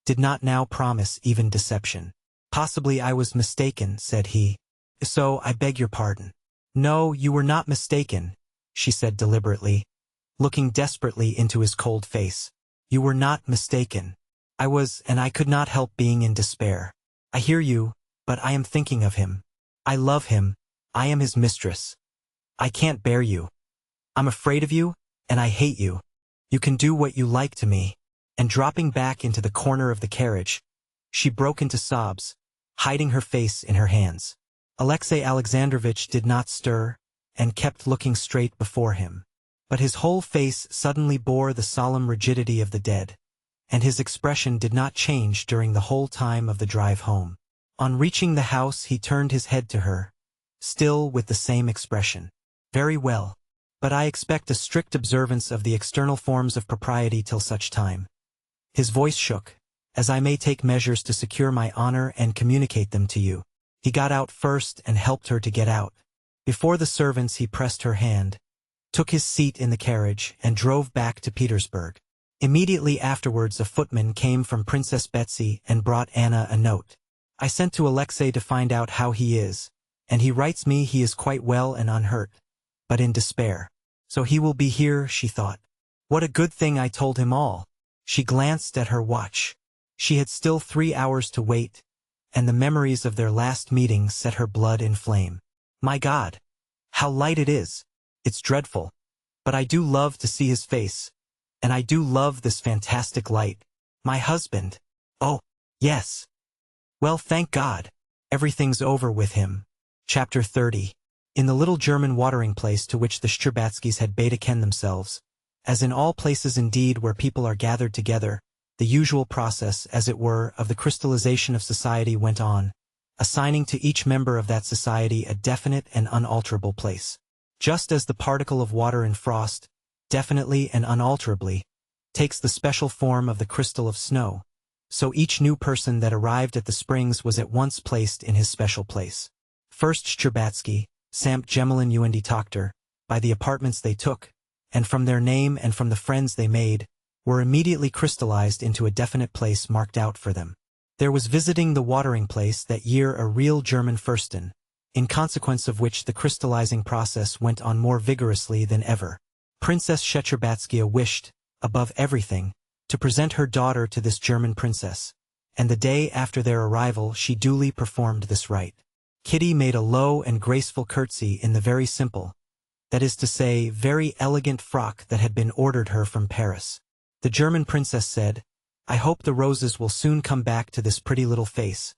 Speaker 1: did not now promise even deception. "Possibly I was mistaken," said he. "So I beg your pardon." "No, you were not mistaken," she said deliberately, looking desperately into his cold face. "You were not mistaken. I was, and I could not help being in despair. I hear you, but I am thinking of him. I love him. I am his mistress. I can't bear you. I'm afraid of you, and I hate you. You can do what you like to me." And dropping back into the corner of the carriage, she broke into sobs, hiding her face in her hands. Alexey Alexandrovitch did not stir, and kept looking straight before him. But his whole face suddenly bore the solemn rigidity of the dead, and his expression did not change during the whole time of the drive home. On reaching the house he turned his head to her, still with the same expression. "Very well. But I expect a strict observance of the external forms of propriety till such time." His voice shook, "as I may take measures to secure my honor and communicate them to you." He got out first and helped her to get out. Before the servants he pressed her hand, took his seat in the carriage, and drove back to Petersburg. Immediately afterwards a footman came from Princess Betsy and brought Anna a note. "I sent to Alexey to find out how he is, and he writes me he is quite well and unhurt, but in despair. So he will be here," she thought. "What a good thing I told him all." She glanced at her watch. She had still 3 hours to wait, and the memories of their last meeting set her blood in flame. "My God! How light it is! It's dreadful. But I do love to see his face, and I do love this fantastic light. My husband! Oh, yes! Well, thank God! Everything's over with him." Chapter 30. In the little German watering place to which the Shtcherbatskys had betaken themselves, as in all places indeed where people are gathered together, the usual process, as it were, of the crystallization of society went on, assigning to each member of that society a definite and unalterable place. Just as the particle of water in frost, definitely and unalterably, takes the special form of the crystal of snow, so each new person that arrived at the springs was at once placed in his special place. First Shtcherbatsky, samt Gemelin und Tochter, by the apartments they took, and from their name and from the friends they made, were immediately crystallized into a definite place marked out for them. There was visiting the watering place that year a real German Fürstin, in consequence of which the crystallizing process went on more vigorously than ever. Princess Shtcherbatskaya wished, above everything, to present her daughter to this German princess, and the day after their arrival she duly performed this rite. Kitty made a low and graceful curtsy in the very simple, that is to say, very elegant frock that had been ordered her from Paris. The German princess said, "I hope the roses will soon come back to this pretty little face,"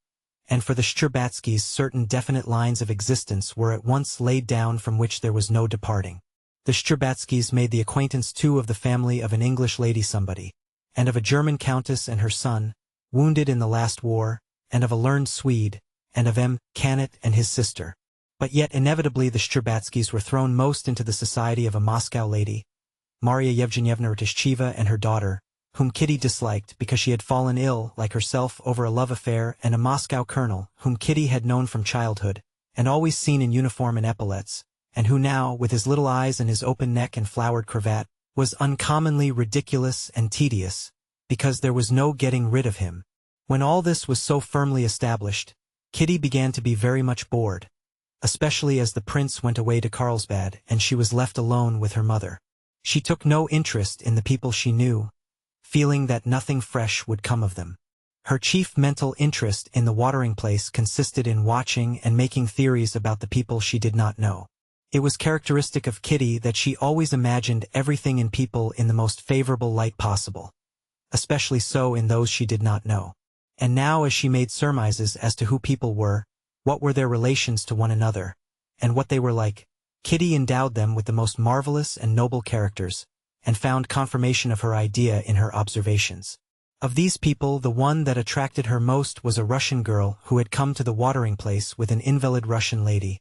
Speaker 1: and for the Shtcherbatskys certain definite lines of existence were at once laid down from which there was no departing. The Shtcherbatskys made the acquaintance too of the family of an English lady somebody, and of a German countess and her son, wounded in the last war, and of a learned Swede, and of M. Kanet and his sister. But yet inevitably the Shtcherbatskys were thrown most into the society of a Moscow lady, Maria Yevgenyevna Rtishcheva, and her daughter, whom Kitty disliked because she had fallen ill, like herself, over a love affair, and a Moscow colonel, whom Kitty had known from childhood, and always seen in uniform and epaulets, and who now, with his little eyes and his open neck and flowered cravat, was uncommonly ridiculous and tedious, because there was no getting rid of him. When all this was so firmly established, Kitty began to be very much bored, especially as the prince went away to Carlsbad and she was left alone with her mother. She took no interest in the people she knew, feeling that nothing fresh would come of them. Her chief mental interest in the watering place consisted in watching and making theories about the people she did not know. It was characteristic of Kitty that she always imagined everything in people in the most favorable light possible, especially so in those she did not know. And now as she made surmises as to who people were, what were their relations to one another, and what they were like, Kitty endowed them with the most marvelous and noble characters, and found confirmation of her idea in her observations. Of these people the one that attracted her most was a Russian girl who had come to the watering place with an invalid Russian lady,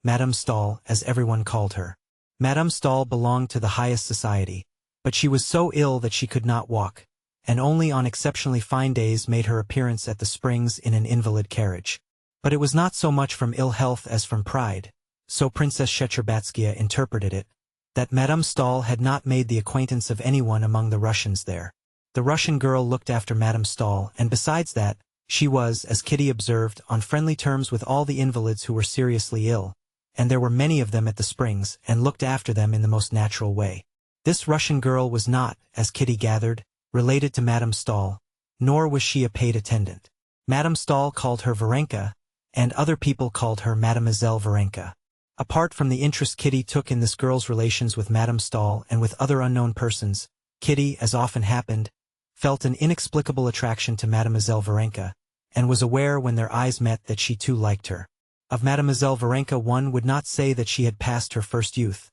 Speaker 1: Madame Stahl, as everyone called her. Madame Stahl belonged to the highest society, but she was so ill that she could not walk, and only on exceptionally fine days made her appearance at the springs in an invalid carriage. But it was not so much from ill health as from pride, so Princess Shcherbátskia interpreted it, that Madame Stahl had not made the acquaintance of anyone among the Russians there. The Russian girl looked after Madame Stahl, and besides that, she was, as Kitty observed, on friendly terms with all the invalids who were seriously ill, and there were many of them at the springs, and looked after them in the most natural way. This Russian girl was not, as Kitty gathered, related to Madame Stahl, nor was she a paid attendant. Madame Stahl called her Varenka, and other people called her Mademoiselle Varenka. Apart from the interest Kitty took in this girl's relations with Madame Stahl and with other unknown persons, Kitty, as often happened, felt an inexplicable attraction to Mademoiselle Varenka, and was aware when their eyes met that she too liked her. Of Mademoiselle Varenka one would not say that she had passed her first youth,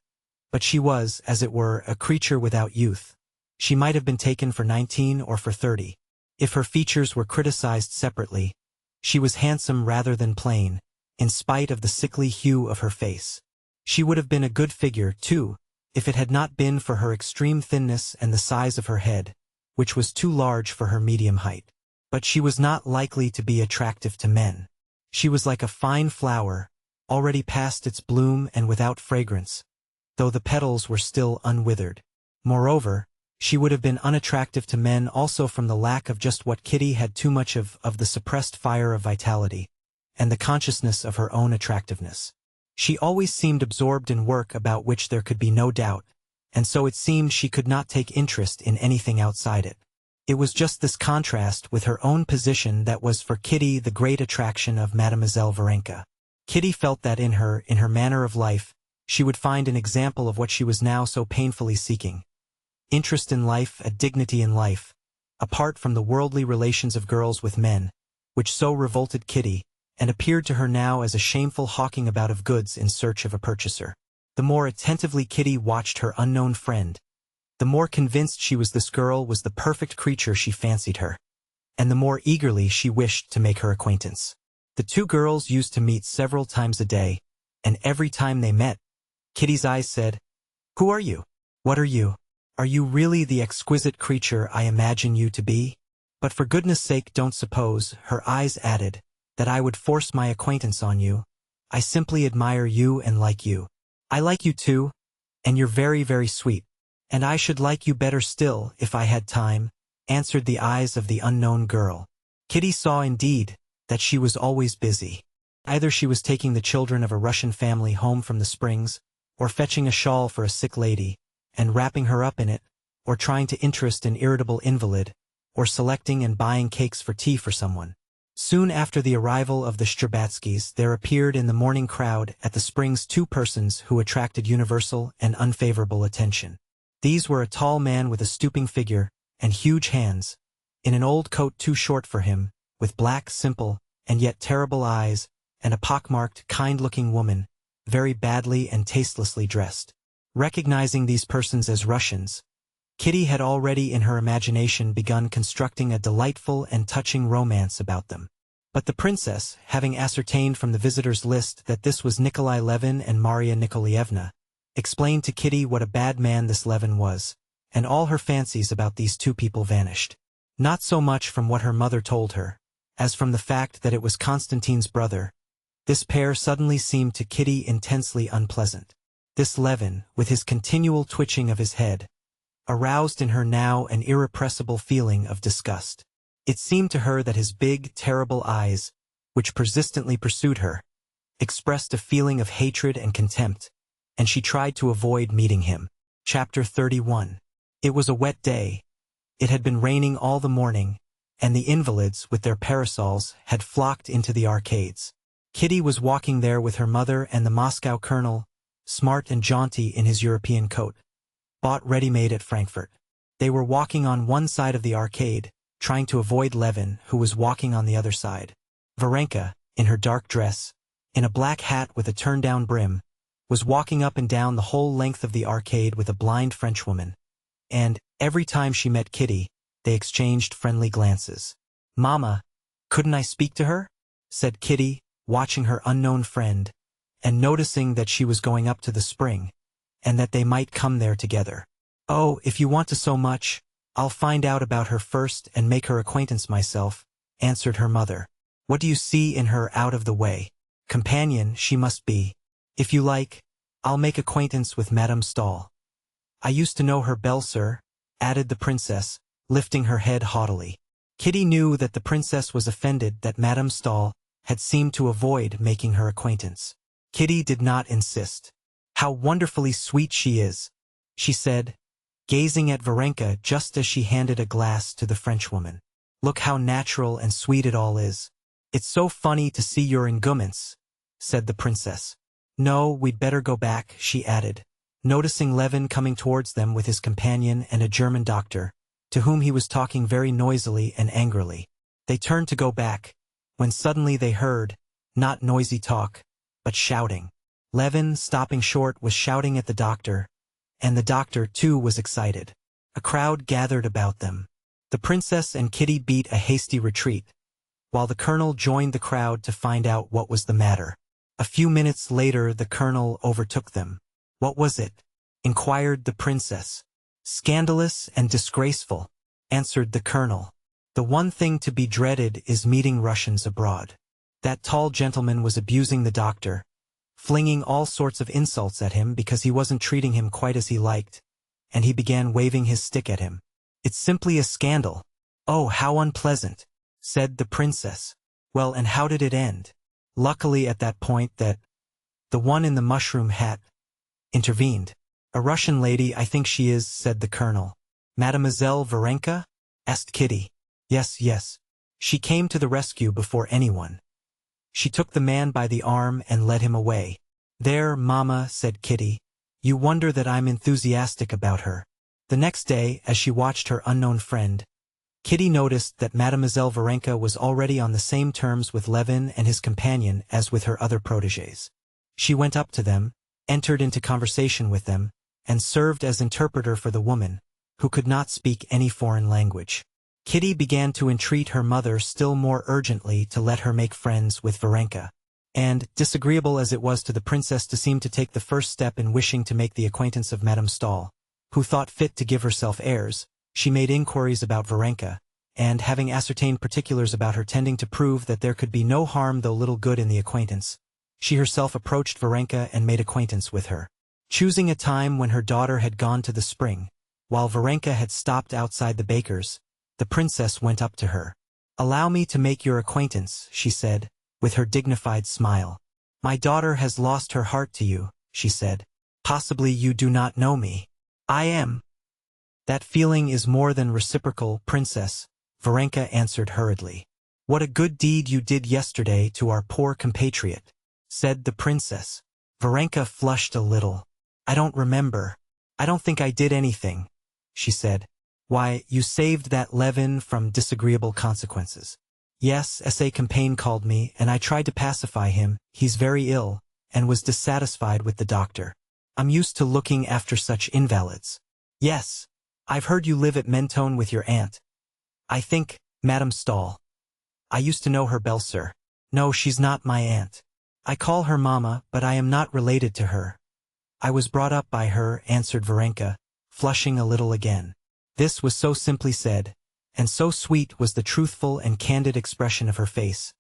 Speaker 1: but she was, as it were, a creature without youth. She might have been taken for 19 or for 30. If her features were criticized separately, she was handsome rather than plain, in spite of the sickly hue of her face. She would have been a good figure, too, if it had not been for her extreme thinness and the size of her head, which was too large for her medium height. But she was not likely to be attractive to men. She was like a fine flower, already past its bloom and without fragrance, though the petals were still unwithered. Moreover, she would have been unattractive to men also from the lack of just what Kitty had too much of the suppressed fire of vitality, and the consciousness of her own attractiveness. She always seemed absorbed in work about which there could be no doubt, and so it seemed she could not take interest in anything outside it. It was just this contrast with her own position that was for Kitty the great attraction of Mademoiselle Varenka. Kitty felt that in her manner of life, she would find an example of what she was now so painfully seeking. Interest in life, a dignity in life, apart from the worldly relations of girls with men, which so revolted Kitty, and appeared to her now as a shameful hawking about of goods in search of a purchaser. The more attentively Kitty watched her unknown friend, the more convinced she was this girl was the perfect creature she fancied her, and the more eagerly she wished to make her acquaintance. The two girls used to meet several times a day, and every time they met, Kitty's eyes said, "Who are you? What are you? Are you really the exquisite creature I imagine you to be? But for goodness sake don't suppose," her eyes added, "that I would force my acquaintance on you. I simply admire you and like you. I like you too, and you're very, very sweet. And I should like you better still if I had time," answered the eyes of the unknown girl. Kitty saw indeed that she was always busy. Either she was taking the children of a Russian family home from the springs, or fetching a shawl for a sick lady, and wrapping her up in it, or trying to interest an irritable invalid, or selecting and buying cakes for tea for someone. Soon after the arrival of the Shcherbátskys, there appeared in the morning crowd at the springs two persons who attracted universal and unfavorable attention. These were a tall man with a stooping figure and huge hands, in an old coat too short for him, with black, simple, and yet terrible eyes, and a pockmarked, kind-looking woman, very badly and tastelessly dressed. Recognizing these persons as Russians, Kitty had already in her imagination begun constructing a delightful and touching romance about them. But the princess, having ascertained from the visitors' list that this was Nikolai Levin and Maria Nikolaevna, explained to Kitty what a bad man this Levin was, and all her fancies about these two people vanished. Not so much from what her mother told her, as from the fact that it was Konstantin's brother. This pair suddenly seemed to Kitty intensely unpleasant. This Levin, with his continual twitching of his head, aroused in her now an irrepressible feeling of disgust. It seemed to her that his big, terrible eyes, which persistently pursued her, expressed a feeling of hatred and contempt, and she tried to avoid meeting him. Chapter 31. It was a wet day. It had been raining all the morning, and the invalids, with their parasols, had flocked into the arcades. Kitty was walking there with her mother and the Moscow colonel, smart and jaunty in his European coat, bought ready-made at Frankfurt. They were walking on one side of the arcade, trying to avoid Levin, who was walking on the other side. Varenka, in her dark dress, in a black hat with a turned-down brim, was walking up and down the whole length of the arcade with a blind Frenchwoman, and, every time she met Kitty, they exchanged friendly glances. "Mama, couldn't I speak to her?" said Kitty, watching her unknown friend, and noticing that she was going up to the spring, and that they might come there together. "Oh, if you want to so much, I'll find out about her first and make her acquaintance myself, answered her mother. What do you see in her out of the way? Companion she must be. If you like, I'll make acquaintance with Madame Stahl. I used to know her belle sir, added the princess, lifting her head haughtily. Kitty knew that the princess was offended that Madame Stahl had seemed to avoid making her acquaintance. Kitty did not insist. How wonderfully sweet she is, she said, gazing at Varenka just as she handed a glass to the Frenchwoman. Look how natural and sweet it all is. It's so funny to see your enguments, said the princess. No, we'd better go back, she added, noticing Levin coming towards them with his companion and a German doctor, to whom he was talking very noisily and angrily. They turned to go back, when suddenly they heard, not noisy talk, but shouting. Levin, stopping short, was shouting at the doctor, and the doctor, too, was excited. A crowd gathered about them. The princess and Kitty beat a hasty retreat, while the colonel joined the crowd to find out what was the matter. A few minutes later the colonel overtook them. What was it? Inquired the princess. Scandalous and disgraceful, answered the colonel. The one thing to be dreaded is meeting Russians abroad. That tall gentleman was abusing the doctor, flinging all sorts of insults at him because he wasn't treating him quite as he liked, and he began waving his stick at him. It's simply a scandal. Oh, how unpleasant, said the princess. Well, and how did it end? Luckily at that point the one in the mushroom hat intervened. A Russian lady, I think she is, said the colonel. Mademoiselle Varenka? Asked Kitty. Yes, yes. She came to the rescue before anyone. She took the man by the arm and led him away. There, Mamma, said Kitty. You wonder that I'm enthusiastic about her. The next day, as she watched her unknown friend, Kitty noticed that Mademoiselle Varenka was already on the same terms with Levin and his companion as with her other protégés. She went up to them, entered into conversation with them, and served as interpreter for the woman, who could not speak any foreign language. Kitty began to entreat her mother still more urgently to let her make friends with Varenka, and, disagreeable as it was to the princess to seem to take the first step in wishing to make the acquaintance of Madame Stahl, who thought fit to give herself airs, she made inquiries about Varenka, and, having ascertained particulars about her tending to prove that there could be no harm though little good in the acquaintance, she herself approached Varenka and made acquaintance with her. Choosing a time when her daughter had gone to the spring, while Varenka had stopped outside the baker's, the princess went up to her. Allow me to make your acquaintance, she said, with her dignified smile. My daughter has lost her heart to you, she said. Possibly you do not know me. I am. That feeling is more than reciprocal, princess, Varenka answered hurriedly. What a good deed you did yesterday to our poor compatriot, said the princess. Varenka flushed a little. I don't remember. I don't think I did anything, she said. Why, you saved that Levin from disagreeable consequences. Yes, S.A. Campaign called me, and I tried to pacify him. He's very ill, and was dissatisfied with the doctor. I'm used to looking after such invalids. Yes, I've heard you live at Mentone with your aunt. I think, Madame Stahl. I used to know her belle sir. No, she's not my aunt. I call her Mamma, but I am not related to her. I was brought up by her, answered Varenka, flushing a little again. This was so simply said, and so sweet was the truthful and candid expression of her face,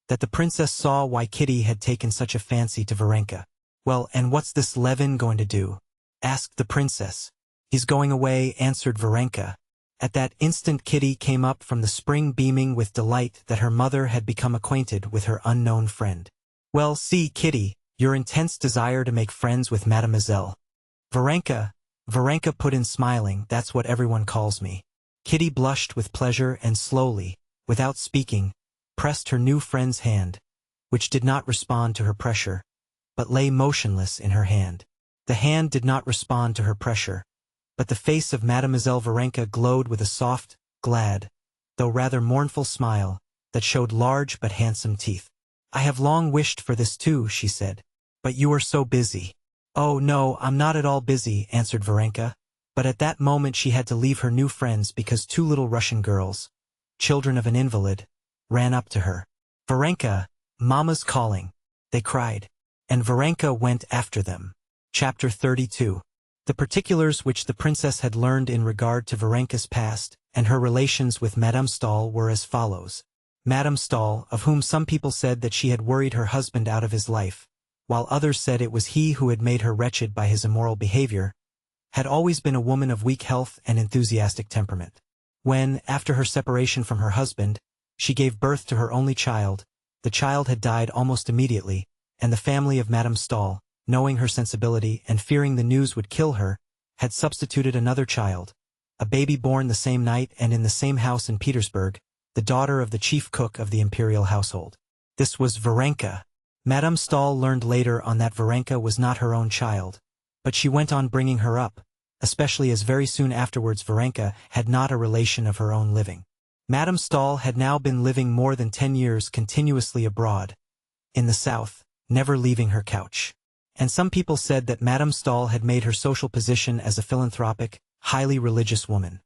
Speaker 1: that the princess saw why Kitty had taken such a fancy to Varenka. Well, and what's this Levin going to do? Asked the princess. He's going away, answered Varenka. At that instant Kitty came up from the spring beaming with delight that her mother had become acquainted with her unknown friend. Well, see, Kitty, your intense desire to make friends with Mademoiselle Varenka put in smiling, that's what everyone calls me. Kitty blushed with pleasure and slowly, without speaking, pressed her new friend's hand, which did not respond to her pressure, but lay motionless in her hand. The hand did not respond to her pressure, but the face of Mademoiselle Varenka glowed with a soft, glad, though rather mournful smile, that showed large but handsome teeth. I have long wished for this too, she said. But you are so busy. Oh no, I'm not at all busy, answered Varenka, but at that moment she had to leave her new friends because two little Russian girls, children of an invalid, ran up to her. Varenka, Mama's calling, they cried, and Varenka went after them. Chapter 32. The particulars which the princess had learned in regard to Varenka's past and her relations with Madame Stahl were as follows. Madame Stahl, of whom some people said that she had worried her husband out of his life, while others said it was he who had made her wretched by his immoral behavior, had always been a woman of weak health and enthusiastic temperament. When, after her separation from her husband, she gave birth to her only child, the child had died almost immediately, and the family of Madame Stahl, knowing her sensibility and fearing the news would kill her, had substituted another child, a baby born the same night and in the same house in Petersburg, the daughter of the chief cook of the imperial household. This was Varenka. Madame Stahl learned later on that Varenka was not her own child, but she went on bringing her up, especially as very soon afterwards Varenka had not a relation of her own living. Madame Stahl had now been living more than 10 years continuously abroad, in the south, never leaving her couch. And some people said that Madame Stahl had made her social position as a philanthropic, highly religious woman.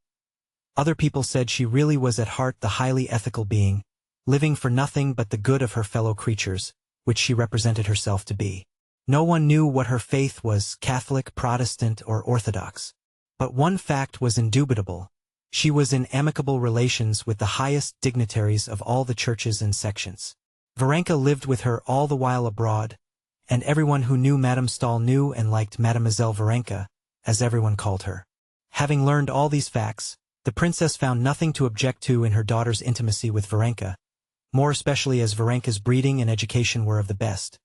Speaker 1: Other people said she really was at heart the highly ethical being, living for nothing but the good of her fellow creatures, which she represented herself to be. No one knew what her faith was, Catholic, Protestant, or Orthodox. But one fact was indubitable. She was in amicable relations with the highest dignitaries of all the churches and sections. Varenka lived with her all the while abroad, and everyone who knew Madame Stahl knew and liked Mademoiselle Varenka, as everyone called her. Having learned all these facts, the princess found nothing to object to in her daughter's intimacy with Varenka, more especially as Varenka's breeding and education were of the best.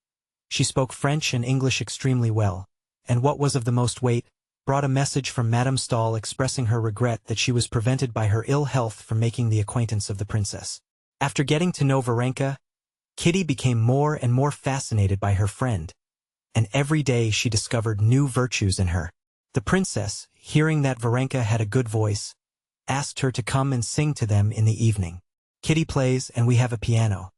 Speaker 1: She spoke French and English extremely well, and what was of the most weight, brought a message from Madame Stahl expressing her regret that she was prevented by her ill health from making the acquaintance of the princess. After getting to know Varenka, Kitty became more and more fascinated by her friend, and every day she discovered new virtues in her. The princess, hearing that Varenka had a good voice, asked her to come and sing to them in the evening. Kitty plays and we have a piano.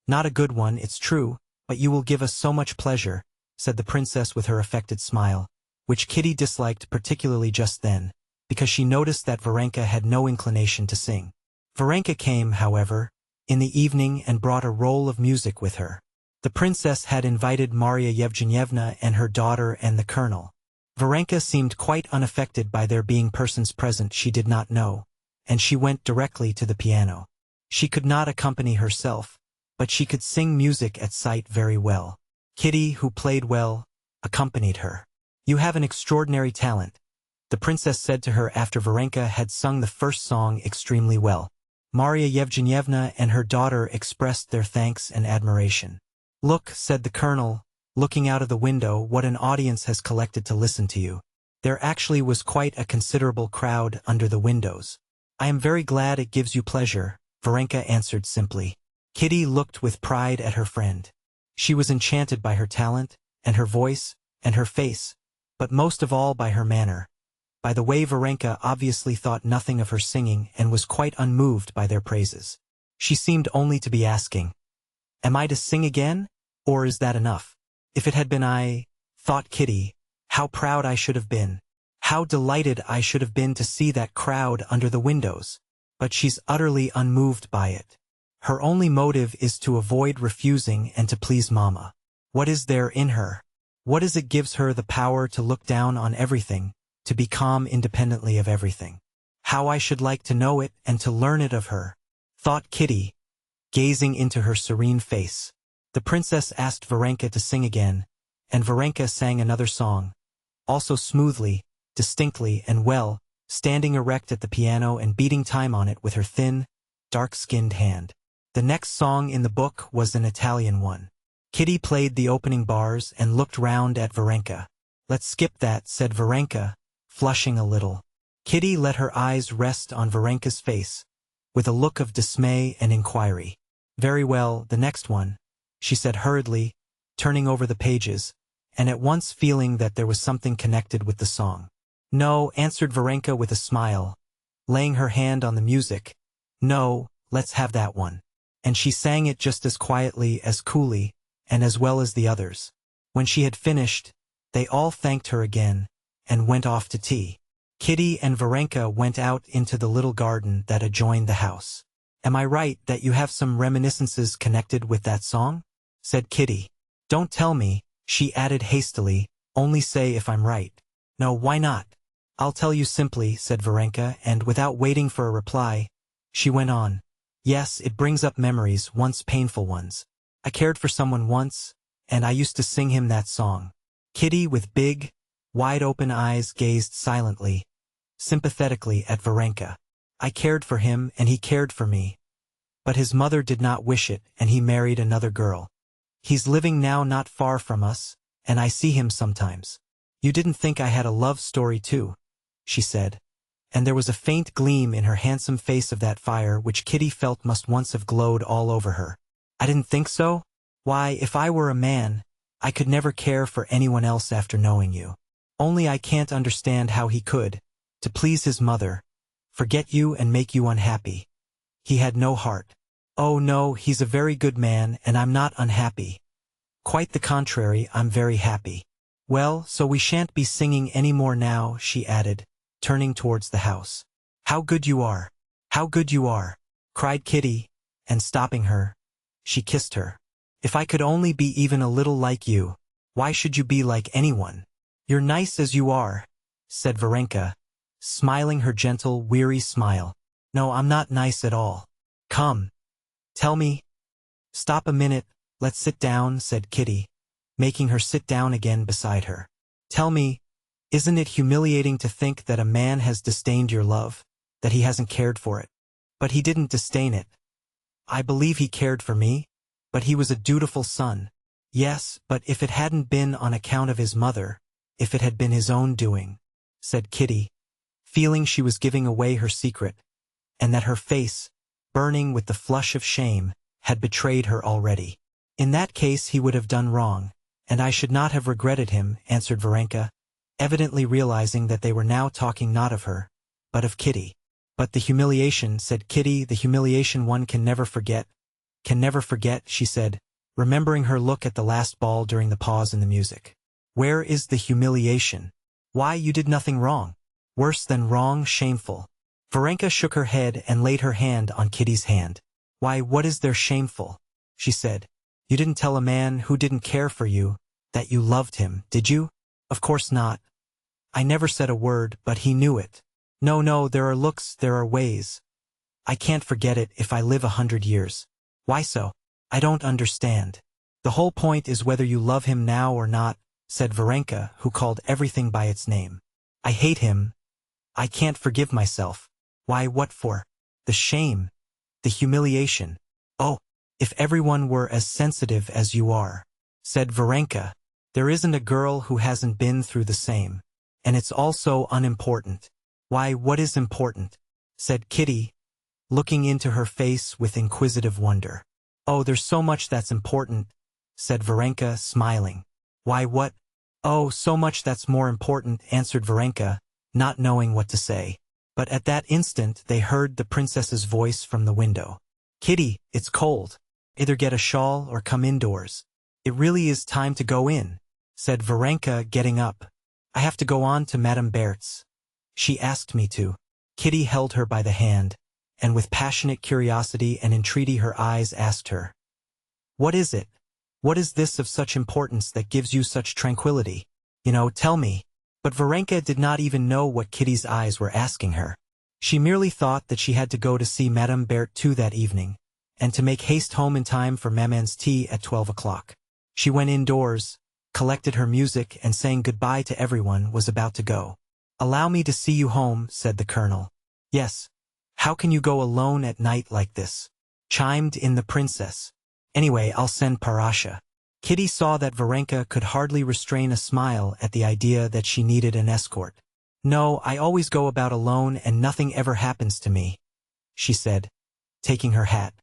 Speaker 1: Not a good one, it's true, but you will give us so much pleasure, said the princess with her affected smile, which Kitty disliked particularly just then, because she noticed that Varenka had no inclination to sing. Varenka came, however, in the evening and brought a roll of music with her. The princess had invited Maria Yevgenyevna and her daughter and the colonel. Varenka seemed quite unaffected by there being persons present she did not know, and she went directly to the piano. She could not accompany herself, but she could sing music at sight very well. Kitty, who played well, accompanied her. You have an extraordinary talent, the princess said to her after Varenka had sung the first song extremely well. Maria Yevgenyevna and her daughter expressed their thanks and admiration. Look, said the colonel, looking out of the window, what an audience has collected to listen to you. There actually was quite a considerable crowd under the windows. I am very glad it gives you pleasure, Varenka answered simply. Kitty looked with pride at her friend. She was enchanted by her talent, and her voice, and her face, but most of all by her manner. By the way, Varenka obviously thought nothing of her singing and was quite unmoved by their praises. She seemed only to be asking, "Am I to sing again, or is that enough?" If it had been I, thought Kitty, how proud I should have been. How delighted I should have been to see that crowd under the windows. But she's utterly unmoved by it. Her only motive is to avoid refusing and to please Mama. What is there in her? What is it gives her the power to look down on everything, to be calm independently of everything? How I should like to know it and to learn it of her, thought Kitty, gazing into her serene face. The princess asked Varenka to sing again, and Varenka sang another song, also smoothly, distinctly and well, standing erect at the piano and beating time on it with her thin, dark-skinned hand. The next song in the book was an Italian one. Kitty played the opening bars and looked round at Varenka. Let's skip that, said Varenka, flushing a little. Kitty let her eyes rest on Varenka's face, with a look of dismay and inquiry. Very well, the next one, she said hurriedly, turning over the pages, and at once feeling that there was something connected with the song. No, answered Varenka with a smile, laying her hand on the music. No, let's have that one. And she sang it just as quietly, as coolly, and as well as the others. When she had finished, they all thanked her again, and went off to tea. Kitty and Varenka went out into the little garden that adjoined the house. Am I right that you have some reminiscences connected with that song? Said Kitty. Don't tell me, she added hastily, only say if I'm right. No, why not? I'll tell you simply, said Varenka, and without waiting for a reply, she went on. Yes, it brings up memories, once painful ones. I cared for someone once, and I used to sing him that song. Kitty, with big, wide-open eyes, gazed silently, sympathetically at Varenka. I cared for him, and he cared for me. But his mother did not wish it, and he married another girl. He's living now not far from us, and I see him sometimes. You didn't think I had a love story too, she said. And there was a faint gleam in her handsome face of that fire which Kitty felt must once have glowed all over her. I didn't think so? Why, if I were a man, I could never care for anyone else after knowing you. Only I can't understand how he could, to please his mother, forget you and make you unhappy. He had no heart. Oh no, he's a very good man, and I'm not unhappy. Quite the contrary, I'm very happy. Well, so we shan't be singing any more now, she added, turning towards the house. How good you are! How good you are! Cried Kitty, and stopping her, she kissed her. If I could only be even a little like you. Why should you be like anyone? You're nice as you are, said Varenka, smiling her gentle, weary smile. No, I'm not nice at all. Come. Tell me. Stop a minute, let's sit down, said Kitty, making her sit down again beside her. Tell me, isn't it humiliating to think that a man has disdained your love, that he hasn't cared for it? But he didn't disdain it. I believe he cared for me, but he was a dutiful son. Yes, but if it hadn't been on account of his mother, if it had been his own doing, said Kitty, feeling she was giving away her secret, and that her face, burning with the flush of shame, had betrayed her already. In that case he would have done wrong, and I should not have regretted him, answered Varenka, evidently realizing that they were now talking not of her, but of Kitty. But the humiliation, said Kitty, the humiliation one can never forget, she said, remembering her look at the last ball during the pause in the music. Where is the humiliation? Why, you did nothing wrong. Worse than wrong, shameful. Varenka shook her head and laid her hand on Kitty's hand. Why, what is there shameful? She said. You didn't tell a man who didn't care for you that you loved him, did you? Of course not. I never said a word, but he knew it. No, there are looks, there are ways. I can't forget it if I live 100 years. Why so? I don't understand. The whole point is whether you love him now or not, said Varenka, who called everything by its name. I hate him. I can't forgive myself. Why, what for? The shame. The humiliation. Oh, if everyone were as sensitive as you are, said Varenka. There isn't a girl who hasn't been through the same. And it's all so unimportant. Why, what is important? Said Kitty, looking into her face with inquisitive wonder. Oh, there's so much that's important, said Varenka, smiling. Why, what? Oh, so much that's more important, answered Varenka, not knowing what to say. But at that instant they heard the princess's voice from the window. Kitty, it's cold. Either get a shawl or come indoors. It really is time to go in, said Varenka, getting up. I have to go on to Madame Bert's. She asked me to. Kitty held her by the hand, and with passionate curiosity and entreaty her eyes asked her. What is it? What is this of such importance that gives you such tranquility? Tell me. But Varenka did not even know what Kitty's eyes were asking her. She merely thought that she had to go to see Madame Berthe too that evening, and to make haste home in time for Maman's tea at 12 o'clock. She went indoors, collected her music, and saying goodbye to everyone, was about to go. Allow me to see you home, said the colonel. Yes. How can you go alone at night like this? Chimed in the princess. Anyway, I'll send Parasha. Kitty saw that Varenka could hardly restrain a smile at the idea that she needed an escort. No, I always go about alone and nothing ever happens to me, she said, taking her hat.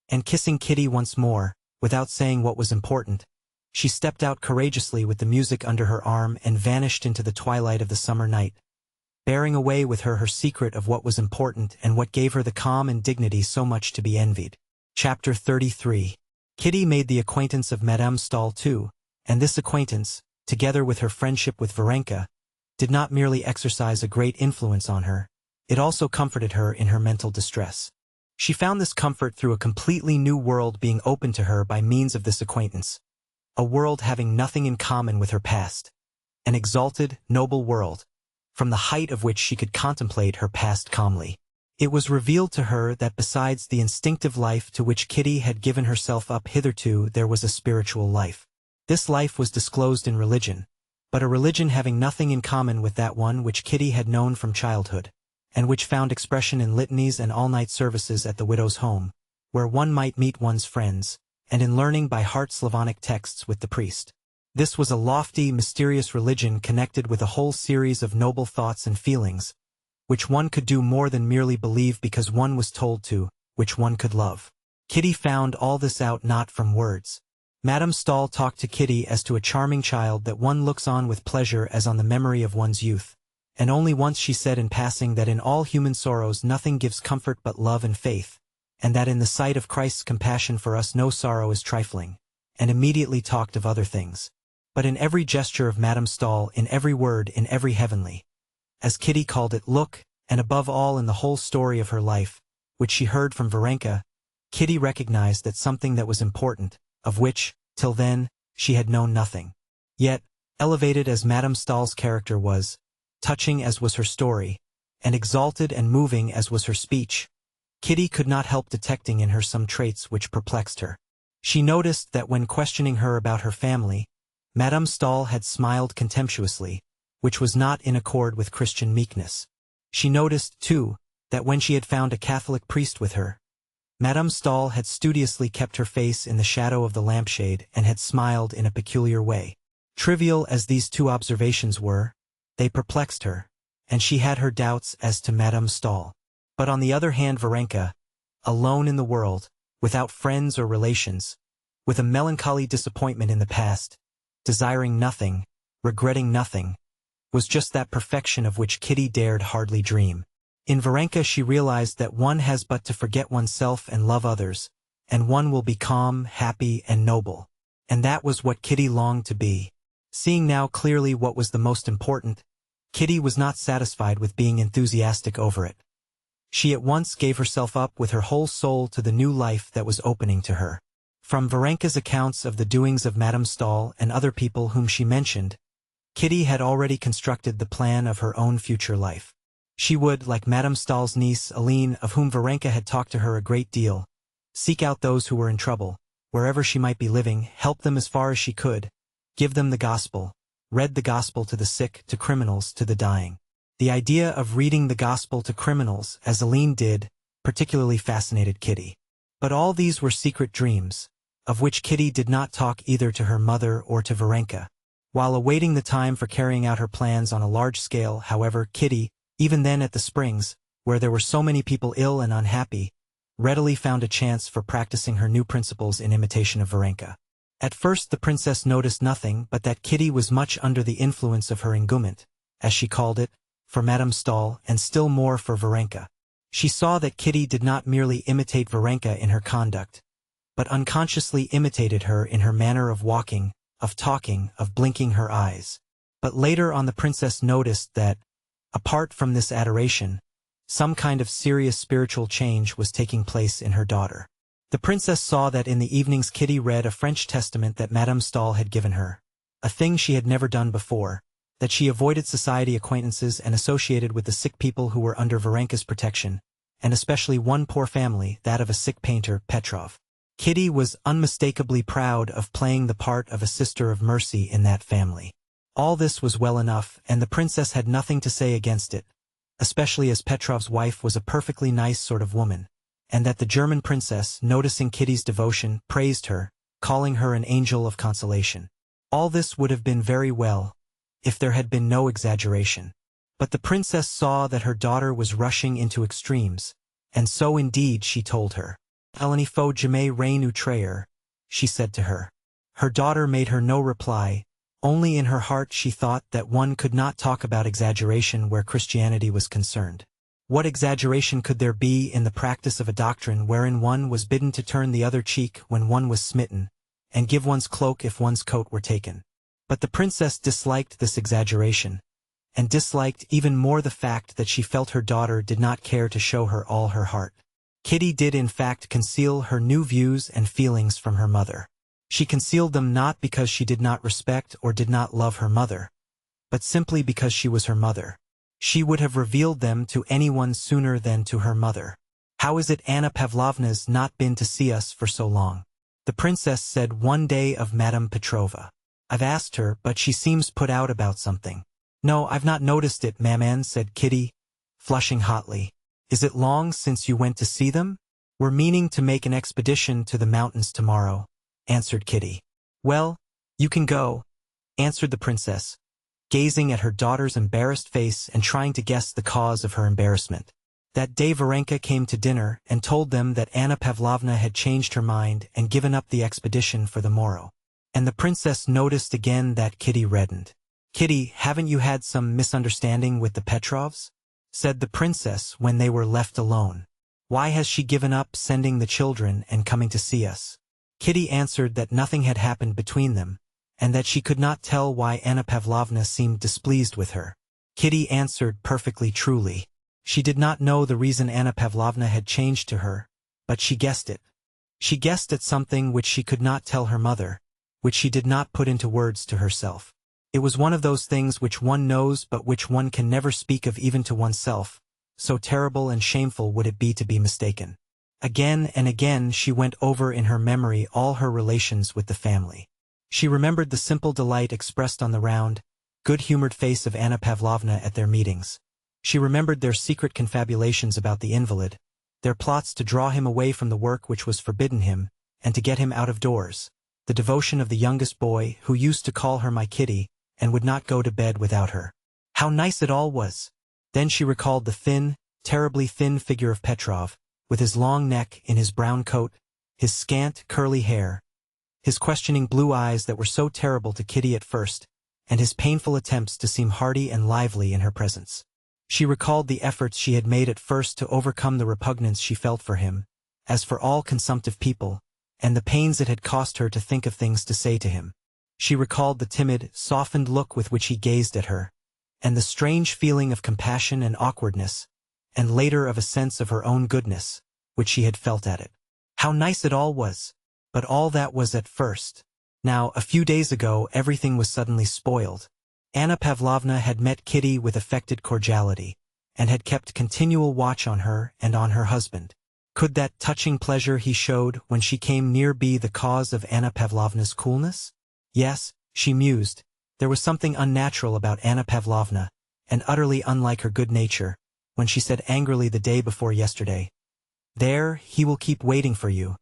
Speaker 1: And kissing Kitty once more, without saying what was important, she stepped out courageously with the music under her arm and vanished into the twilight of the summer night, bearing away with her secret of what was important and what gave her the calm and dignity so much to be envied. Chapter 33. Kitty made the acquaintance of Madame Stahl too, and this acquaintance, together with her friendship with Varenka, did not merely exercise a great influence on her, it also comforted her in her mental distress. She found this comfort through a completely new world being opened to her by means of this acquaintance, a world having nothing in common with her past, an exalted, noble world, from the height of which she could contemplate her past calmly. It was revealed to her that besides the instinctive life to which Kitty had given herself up hitherto, there was a spiritual life. This life was disclosed in religion, but a religion having nothing in common with that one which Kitty had known from childhood, and which found expression in litanies and all-night services at the widow's home, where one might meet one's friends, and in learning by heart Slavonic texts with the priest. This was a lofty, mysterious religion connected with a whole series of noble thoughts and feelings, which one could do more than merely believe because one was told to, which one could love. Kitty found all this out not from words. Madame Stahl talked to Kitty as to a charming child that one looks on with pleasure as on the memory of one's youth, and only once she said in passing that in all human sorrows nothing gives comfort but love and faith, and that in the sight of Christ's compassion for us no sorrow is trifling, and immediately talked of other things. But in every gesture of Madame Stahl, in every word, in every heavenly, as Kitty called it, look, and above all in the whole story of her life, which she heard from Varenka, Kitty recognized that something that was important, of which, till then, she had known nothing. Yet, elevated as Madame Stahl's character was, touching as was her story, and exalted and moving as was her speech, Kitty could not help detecting in her some traits which perplexed her. She noticed that when questioning her about her family, Madame Stahl had smiled contemptuously, which was not in accord with Christian meekness. She noticed, too, that when she had found a Catholic priest with her, Madame Stahl had studiously kept her face in the shadow of the lampshade and had smiled in a peculiar way. Trivial as these two observations were, they perplexed her, and she had her doubts as to Madame Stahl. But on the other hand Varenka, alone in the world, without friends or relations, with a melancholy disappointment in the past, desiring nothing, regretting nothing, was just that perfection of which Kitty dared hardly dream. In Varenka she realized that one has but to forget oneself and love others, and one will be calm, happy, and noble. And that was what Kitty longed to be. Seeing now clearly what was the most important, Kitty was not satisfied with being enthusiastic over it. She at once gave herself up with her whole soul to the new life that was opening to her. From Varenka's accounts of the doings of Madame Stahl and other people whom she mentioned, Kitty had already constructed the plan of her own future life. She would, like Madame Stahl's niece, Aline, of whom Varenka had talked to her a great deal, seek out those who were in trouble, wherever she might be living, help them as far as she could, give them the gospel, read the gospel to the sick, to criminals, to the dying. The idea of reading the gospel to criminals, as Aline did, particularly fascinated Kitty. But all these were secret dreams, of which Kitty did not talk either to her mother or to Varenka. While awaiting the time for carrying out her plans on a large scale, however, Kitty, even then at the Springs, where there were so many people ill and unhappy, readily found a chance for practicing her new principles in imitation of Varenka. At first the princess noticed nothing but that Kitty was much under the influence of her engouement, as she called it, for Madame Stahl, and still more for Varenka. She saw that Kitty did not merely imitate Varenka in her conduct, but unconsciously imitated her in her manner of walking, of talking, of blinking her eyes. But later on the princess noticed that, apart from this adoration, some kind of serious spiritual change was taking place in her daughter. The princess saw that in the evenings Kitty read a French testament that Madame Stahl had given her, a thing she had never done before, that she avoided society acquaintances and associated with the sick people who were under Varenka's protection, and especially one poor family, that of a sick painter, Petrov. Kitty was unmistakably proud of playing the part of a sister of mercy in that family. All this was well enough, and the princess had nothing to say against it, especially as Petrov's wife was a perfectly nice sort of woman, and that the German princess, noticing Kitty's devotion, praised her, calling her an angel of consolation. All this would have been very well, if there had been no exaggeration. But the princess saw that her daughter was rushing into extremes, and so indeed she told her. Il ne faut jamais rien outrayer, she said to her. Her daughter made her no reply, only in her heart she thought that one could not talk about exaggeration where Christianity was concerned. What exaggeration could there be in the practice of a doctrine wherein one was bidden to turn the other cheek when one was smitten, and give one's cloak if one's coat were taken? But the princess disliked this exaggeration, and disliked even more the fact that she felt her daughter did not care to show her all her heart. Kitty did in fact conceal her new views and feelings from her mother. She concealed them not because she did not respect or did not love her mother, but simply because she was her mother. She would have revealed them to anyone sooner than to her mother. "How is it Anna Pavlovna's not been to see us for so long?" the princess said one day of Madame Petrova. "I've asked her, but she seems put out about something." "No, I've not noticed it, maman," said Kitty, flushing hotly. "Is it long since you went to see them?" "We're meaning to make an expedition to the mountains tomorrow," answered Kitty. "Well, you can go," answered the princess, gazing at her daughter's embarrassed face and trying to guess the cause of her embarrassment. That day Varenka came to dinner and told them that Anna Pavlovna had changed her mind and given up the expedition for the morrow. And the princess noticed again that Kitty reddened. "Kitty, haven't you had some misunderstanding with the Petrovs?" said the princess when they were left alone. "Why has she given up sending the children and coming to see us?" Kitty answered that nothing had happened between them, and that she could not tell why Anna Pavlovna seemed displeased with her. Kitty answered perfectly truly. She did not know the reason Anna Pavlovna had changed to her, but she guessed it. She guessed at something which she could not tell her mother, which she did not put into words to herself. It was one of those things which one knows but which one can never speak of even to oneself, so terrible and shameful would it be to be mistaken. Again and again she went over in her memory all her relations with the family. She remembered the simple delight expressed on the round, good-humored face of Anna Pavlovna at their meetings. She remembered their secret confabulations about the invalid, their plots to draw him away from the work which was forbidden him, and to get him out of doors, the devotion of the youngest boy, who used to call her my Kitty, and would not go to bed without her. How nice it all was! Then she recalled the thin, terribly thin figure of Petrov, with his long neck in his brown coat, his scant, curly hair, his questioning blue eyes that were so terrible to Kitty at first, and his painful attempts to seem hearty and lively in her presence. She recalled the efforts she had made at first to overcome the repugnance she felt for him, as for all consumptive people, and the pains it had cost her to think of things to say to him. She recalled the timid, softened look with which he gazed at her, and the strange feeling of compassion and awkwardness, and later of a sense of her own goodness, which she had felt at it. How nice it all was! But all that was at first. Now, a few days ago, everything was suddenly spoiled. Anna Pavlovna had met Kitty with affected cordiality, and had kept continual watch on her and on her husband. Could that touching pleasure he showed when she came near be the cause of Anna Pavlovna's coolness? Yes, she mused, there was something unnatural about Anna Pavlovna, and utterly unlike her good nature, when she said angrily the day before yesterday, "There, he will keep waiting for you.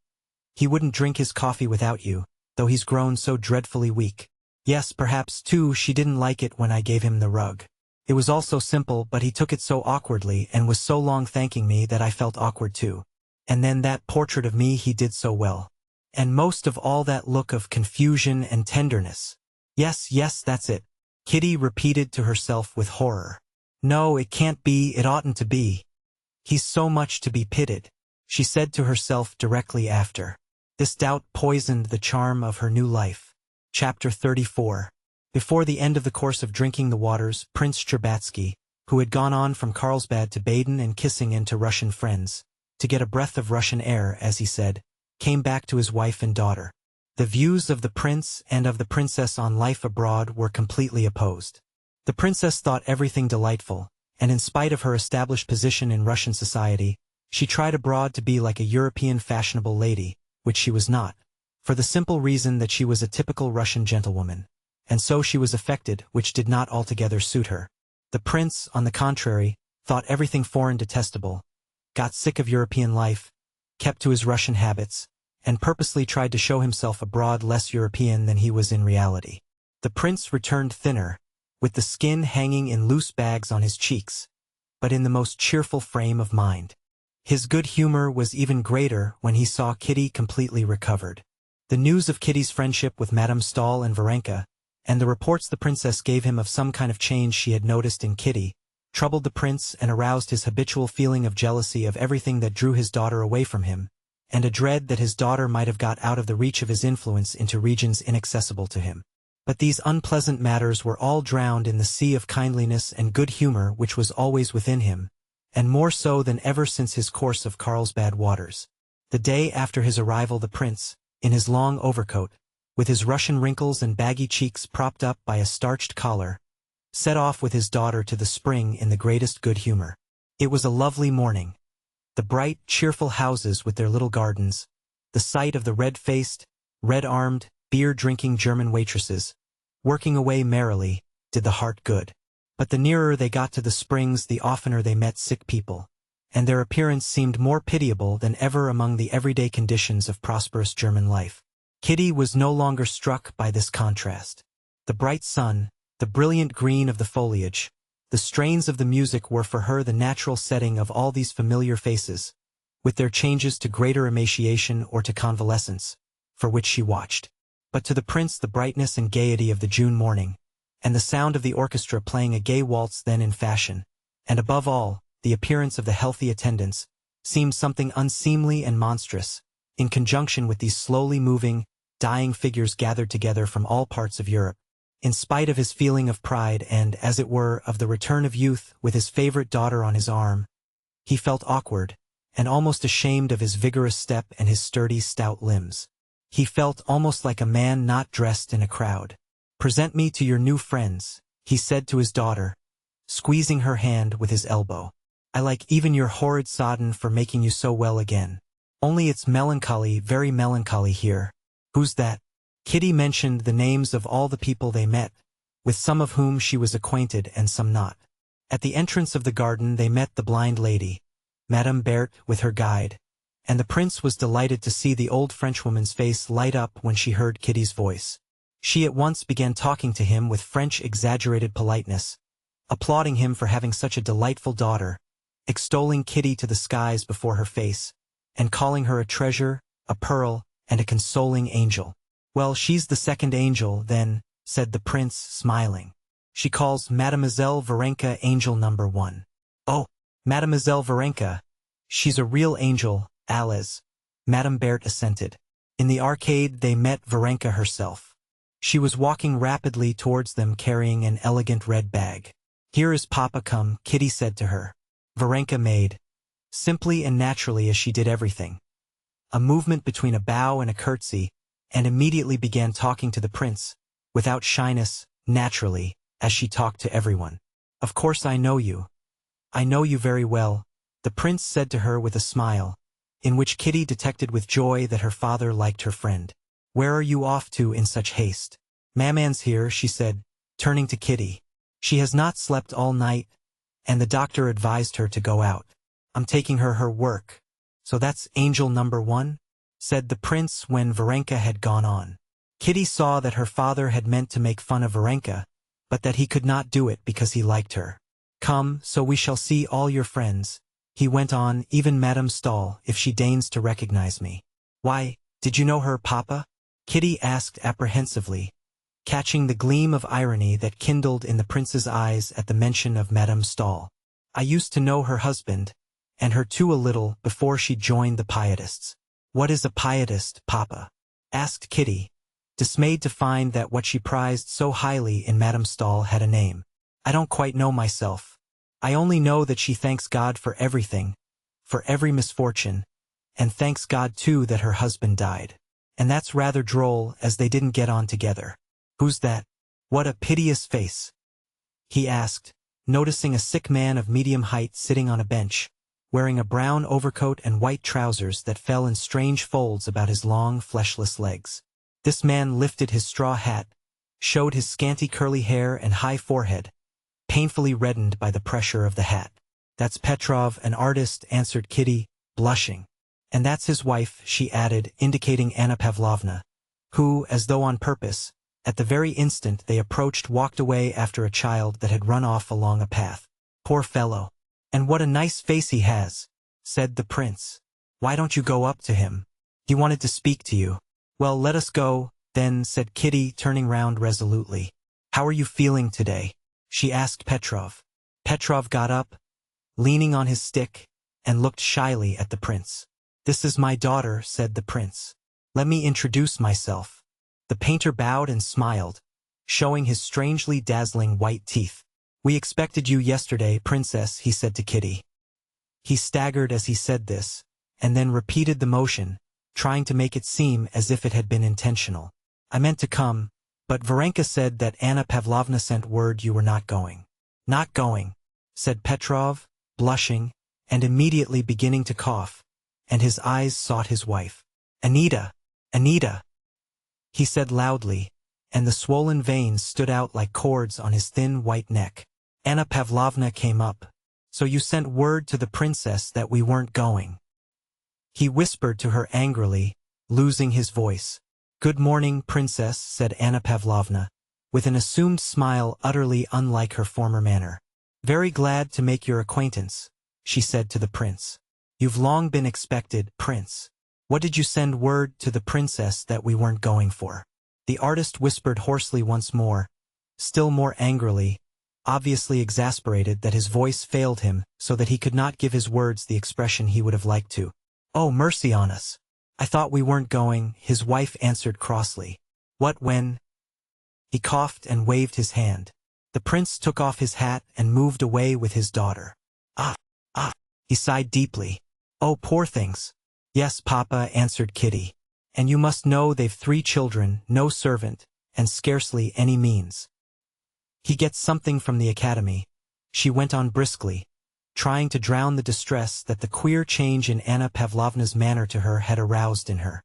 Speaker 1: He wouldn't drink his coffee without you, though he's grown so dreadfully weak." Yes, perhaps, too, she didn't like it when I gave him the rug. It was all so simple, but he took it so awkwardly and was so long thanking me that I felt awkward too. And then that portrait of me he did so well. And most of all that look of confusion and tenderness. Yes, yes, that's it, Kitty repeated to herself with horror. No, it can't be, it oughtn't to be. He's so much to be pitied, she said to herself directly after. This doubt poisoned the charm of her new life. Chapter 34. Before the end of the course of drinking the waters, Prince Shtcherbatsky, who had gone on from Carlsbad to Baden and Kissingen to Russian friends, to get a breath of Russian air, as he said, came back to his wife and daughter. The views of the prince and of the princess on life abroad were completely opposed. The princess thought everything delightful, and in spite of her established position in Russian society, she tried abroad to be like a European fashionable lady, which she was not, for the simple reason that she was a typical Russian gentlewoman, and so she was affected, which did not altogether suit her. The prince, on the contrary, thought everything foreign detestable, got sick of European life, kept to his Russian habits, and purposely tried to show himself abroad less European than he was in reality. The prince returned thinner, with the skin hanging in loose bags on his cheeks, but in the most cheerful frame of mind. His good humor was even greater when he saw Kitty completely recovered. The news of Kitty's friendship with Madame Stahl and Varenka, and the reports the princess gave him of some kind of change she had noticed in Kitty, troubled the prince and aroused his habitual feeling of jealousy of everything that drew his daughter away from him, and a dread that his daughter might have got out of the reach of his influence into regions inaccessible to him. But these unpleasant matters were all drowned in the sea of kindliness and good humor which was always within him, and more so than ever since his course of Carlsbad waters. The day after his arrival the prince, in his long overcoat, with his Russian wrinkles and baggy cheeks propped up by a starched collar, set off with his daughter to the spring in the greatest good humor. It was a lovely morning. The bright, cheerful houses with their little gardens, the sight of the red-faced, red-armed, beer-drinking German waitresses, working away merrily, did the heart good. But the nearer they got to the springs, the oftener they met sick people, and their appearance seemed more pitiable than ever among the everyday conditions of prosperous German life. Kitty was no longer struck by this contrast. The bright sun, the brilliant green of the foliage, the strains of the music were for her the natural setting of all these familiar faces, with their changes to greater emaciation or to convalescence, for which she watched. But to the prince the brightness and gaiety of the June morning, and the sound of the orchestra playing a gay waltz then in fashion, and above all, the appearance of the healthy attendants, seemed something unseemly and monstrous, in conjunction with these slowly moving, dying figures gathered together from all parts of Europe. In spite of his feeling of pride and, as it were, of the return of youth with his favorite daughter on his arm, he felt awkward, and almost ashamed of his vigorous step and his sturdy, stout limbs. He felt almost like a man not dressed in a crowd. "Present me to your new friends," he said to his daughter, squeezing her hand with his elbow. "I like even your horrid sodden for making you so well again. Only it's melancholy, very melancholy here." "Who's that?" Kitty mentioned the names of all the people they met, with some of whom she was acquainted and some not. At the entrance of the garden they met the blind lady, Madame Berthe with her guide, and the prince was delighted to see the old Frenchwoman's face light up when she heard Kitty's voice. She at once began talking to him with French exaggerated politeness, applauding him for having such a delightful daughter, extolling Kitty to the skies before her face, and calling her a treasure, a pearl, and a consoling angel. "Well, she's the second angel, then," said the prince, smiling. "She calls Mademoiselle Varenka angel number 1. "Oh, Mademoiselle Varenka. She's a real angel, Alice," Madame Berthe assented. In the arcade they met Varenka herself. She was walking rapidly towards them carrying an elegant red bag. "Here is Papa come," Kitty said to her. Varenka made, simply and naturally as she did everything, a movement between a bow and a curtsy, and immediately began talking to the prince, without shyness, naturally, as she talked to everyone. "Of course I know you. I know you very well," the prince said to her with a smile, in which Kitty detected with joy that her father liked her friend. "Where are you off to in such haste?" "Maman's here," she said, turning to Kitty. "She has not slept all night, and the doctor advised her to go out. I'm taking her work." "So that's angel number 1? said the prince when Varenka had gone on. Kitty saw that her father had meant to make fun of Varenka, but that he could not do it because he liked her. "Come, so we shall see all your friends," he went on, "even Madame Stahl, if she deigns to recognize me." "Why, did you know her, Papa?" Kitty asked apprehensively, catching the gleam of irony that kindled in the prince's eyes at the mention of Madame Stahl. "I used to know her husband, and her too a little, before she joined the Pietists." "What is a Pietist, Papa?" asked Kitty, dismayed to find that what she prized so highly in Madame Stahl had a name. "I don't quite know myself. I only know that she thanks God for everything, for every misfortune, and thanks God too that her husband died. And that's rather droll, as they didn't get on together." "Who's that? What a piteous face?" he asked, noticing a sick man of medium height sitting on a bench, wearing a brown overcoat and white trousers that fell in strange folds about his long, fleshless legs. This man lifted his straw hat, showed his scanty curly hair and high forehead, painfully reddened by the pressure of the hat. "That's Petrov, an artist," answered Kitty, blushing. "And that's his wife," she added, indicating Anna Pavlovna, who, as though on purpose, at the very instant they approached walked away after a child that had run off along a path. "Poor fellow. And what a nice face he has," said the prince. "Why don't you go up to him? He wanted to speak to you." "Well, let us go, then," said Kitty, turning round resolutely. "How are you feeling today?" she asked Petrov. Petrov got up, leaning on his stick, and looked shyly at the prince. "This is my daughter," said the prince. "Let me introduce myself." The painter bowed and smiled, showing his strangely dazzling white teeth. "We expected you yesterday, Princess," he said to Kitty. He staggered as he said this, and then repeated the motion, trying to make it seem as if it had been intentional. "I meant to come, But Varenka said that Anna Pavlovna sent word you were not going. Not going, said Petrov, blushing, and immediately beginning to cough, and his eyes sought his wife. Anita! Anita! He said loudly, and the swollen veins stood out like cords on his thin white neck. Anna Pavlovna came up. So you sent word to the princess that we weren't going. He whispered to her angrily, losing his voice. Good morning, princess, said Anna Pavlovna, with an assumed smile utterly unlike her former manner. Very glad to make your acquaintance, she said to the prince. You've long been expected, prince. What did you send word to the princess that we weren't going for? The artist whispered hoarsely once more, still more angrily, obviously exasperated that his voice failed him so that he could not give his words the expression he would have liked to. Oh, mercy on us! I thought we weren't going, his wife answered crossly. What when? He coughed and waved his hand. The prince took off his hat and moved away with his daughter. Ah! He sighed deeply. Oh, poor things. Yes, Papa, answered Kitty. And you must know they've 3 children, no servant, and scarcely any means. He gets something from the academy, she went on briskly, trying to drown the distress that the queer change in Anna Pavlovna's manner to her had aroused in her.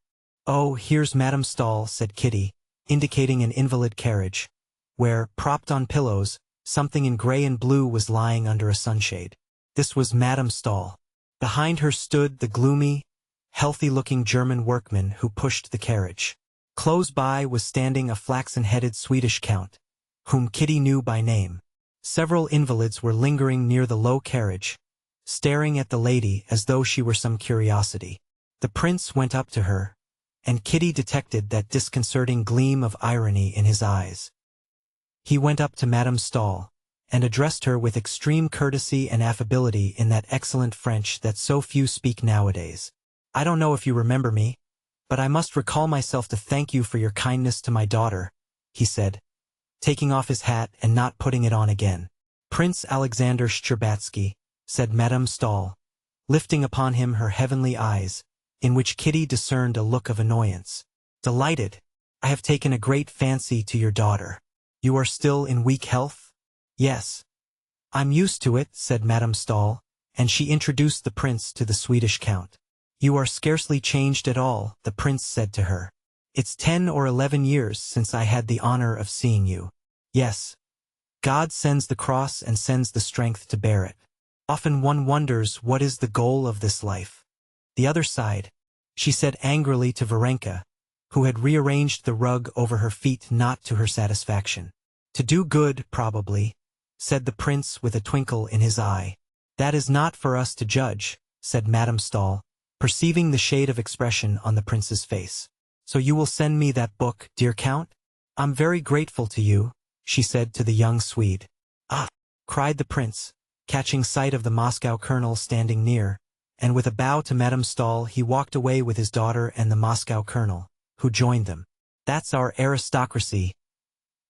Speaker 1: Oh, here's Madame Stahl, said Kitty, indicating an invalid carriage, where, propped on pillows, something in gray and blue was lying under a sunshade. This was Madame Stahl. Behind her stood the gloomy, healthy-looking German workman who pushed the carriage. Close by was standing a flaxen-headed Swedish count, whom Kitty knew by name. Several invalids were lingering near the low carriage, staring at the lady as though she were some curiosity. The prince went up to her, and Kitty detected that disconcerting gleam of irony in his eyes. He went up to Madame Stahl, and addressed her with extreme courtesy and affability in that excellent French that so few speak nowadays. I don't know if you remember me, but I must recall myself to thank you for your kindness to my daughter, he said, taking off his hat and not putting it on again. Prince Alexander Shcherbatsky, said Madame Stahl, lifting upon him her heavenly eyes, in which Kitty discerned a look of annoyance. Delighted. I have taken a great fancy to your daughter. You are still in weak health? Yes. I'm used to it, said Madame Stahl, and she introduced the prince to the Swedish count. You are scarcely changed at all, the prince said to her. It's 10 or 11 years since I had the honor of seeing you. Yes. God sends the cross and sends the strength to bear it. Often one wonders what is the goal of this life. The other side, she said angrily to Varenka, who had rearranged the rug over her feet not to her satisfaction. To do good, probably, said the prince with a twinkle in his eye. That is not for us to judge, said Madame Stahl, perceiving the shade of expression on the prince's face. So you will send me that book, dear Count? I'm very grateful to you, she said to the young Swede. Ah! Cried the prince, catching sight of the Moscow colonel standing near, and with a bow to Madame Stahl he walked away with his daughter and the Moscow colonel, who joined them. That's our aristocracy.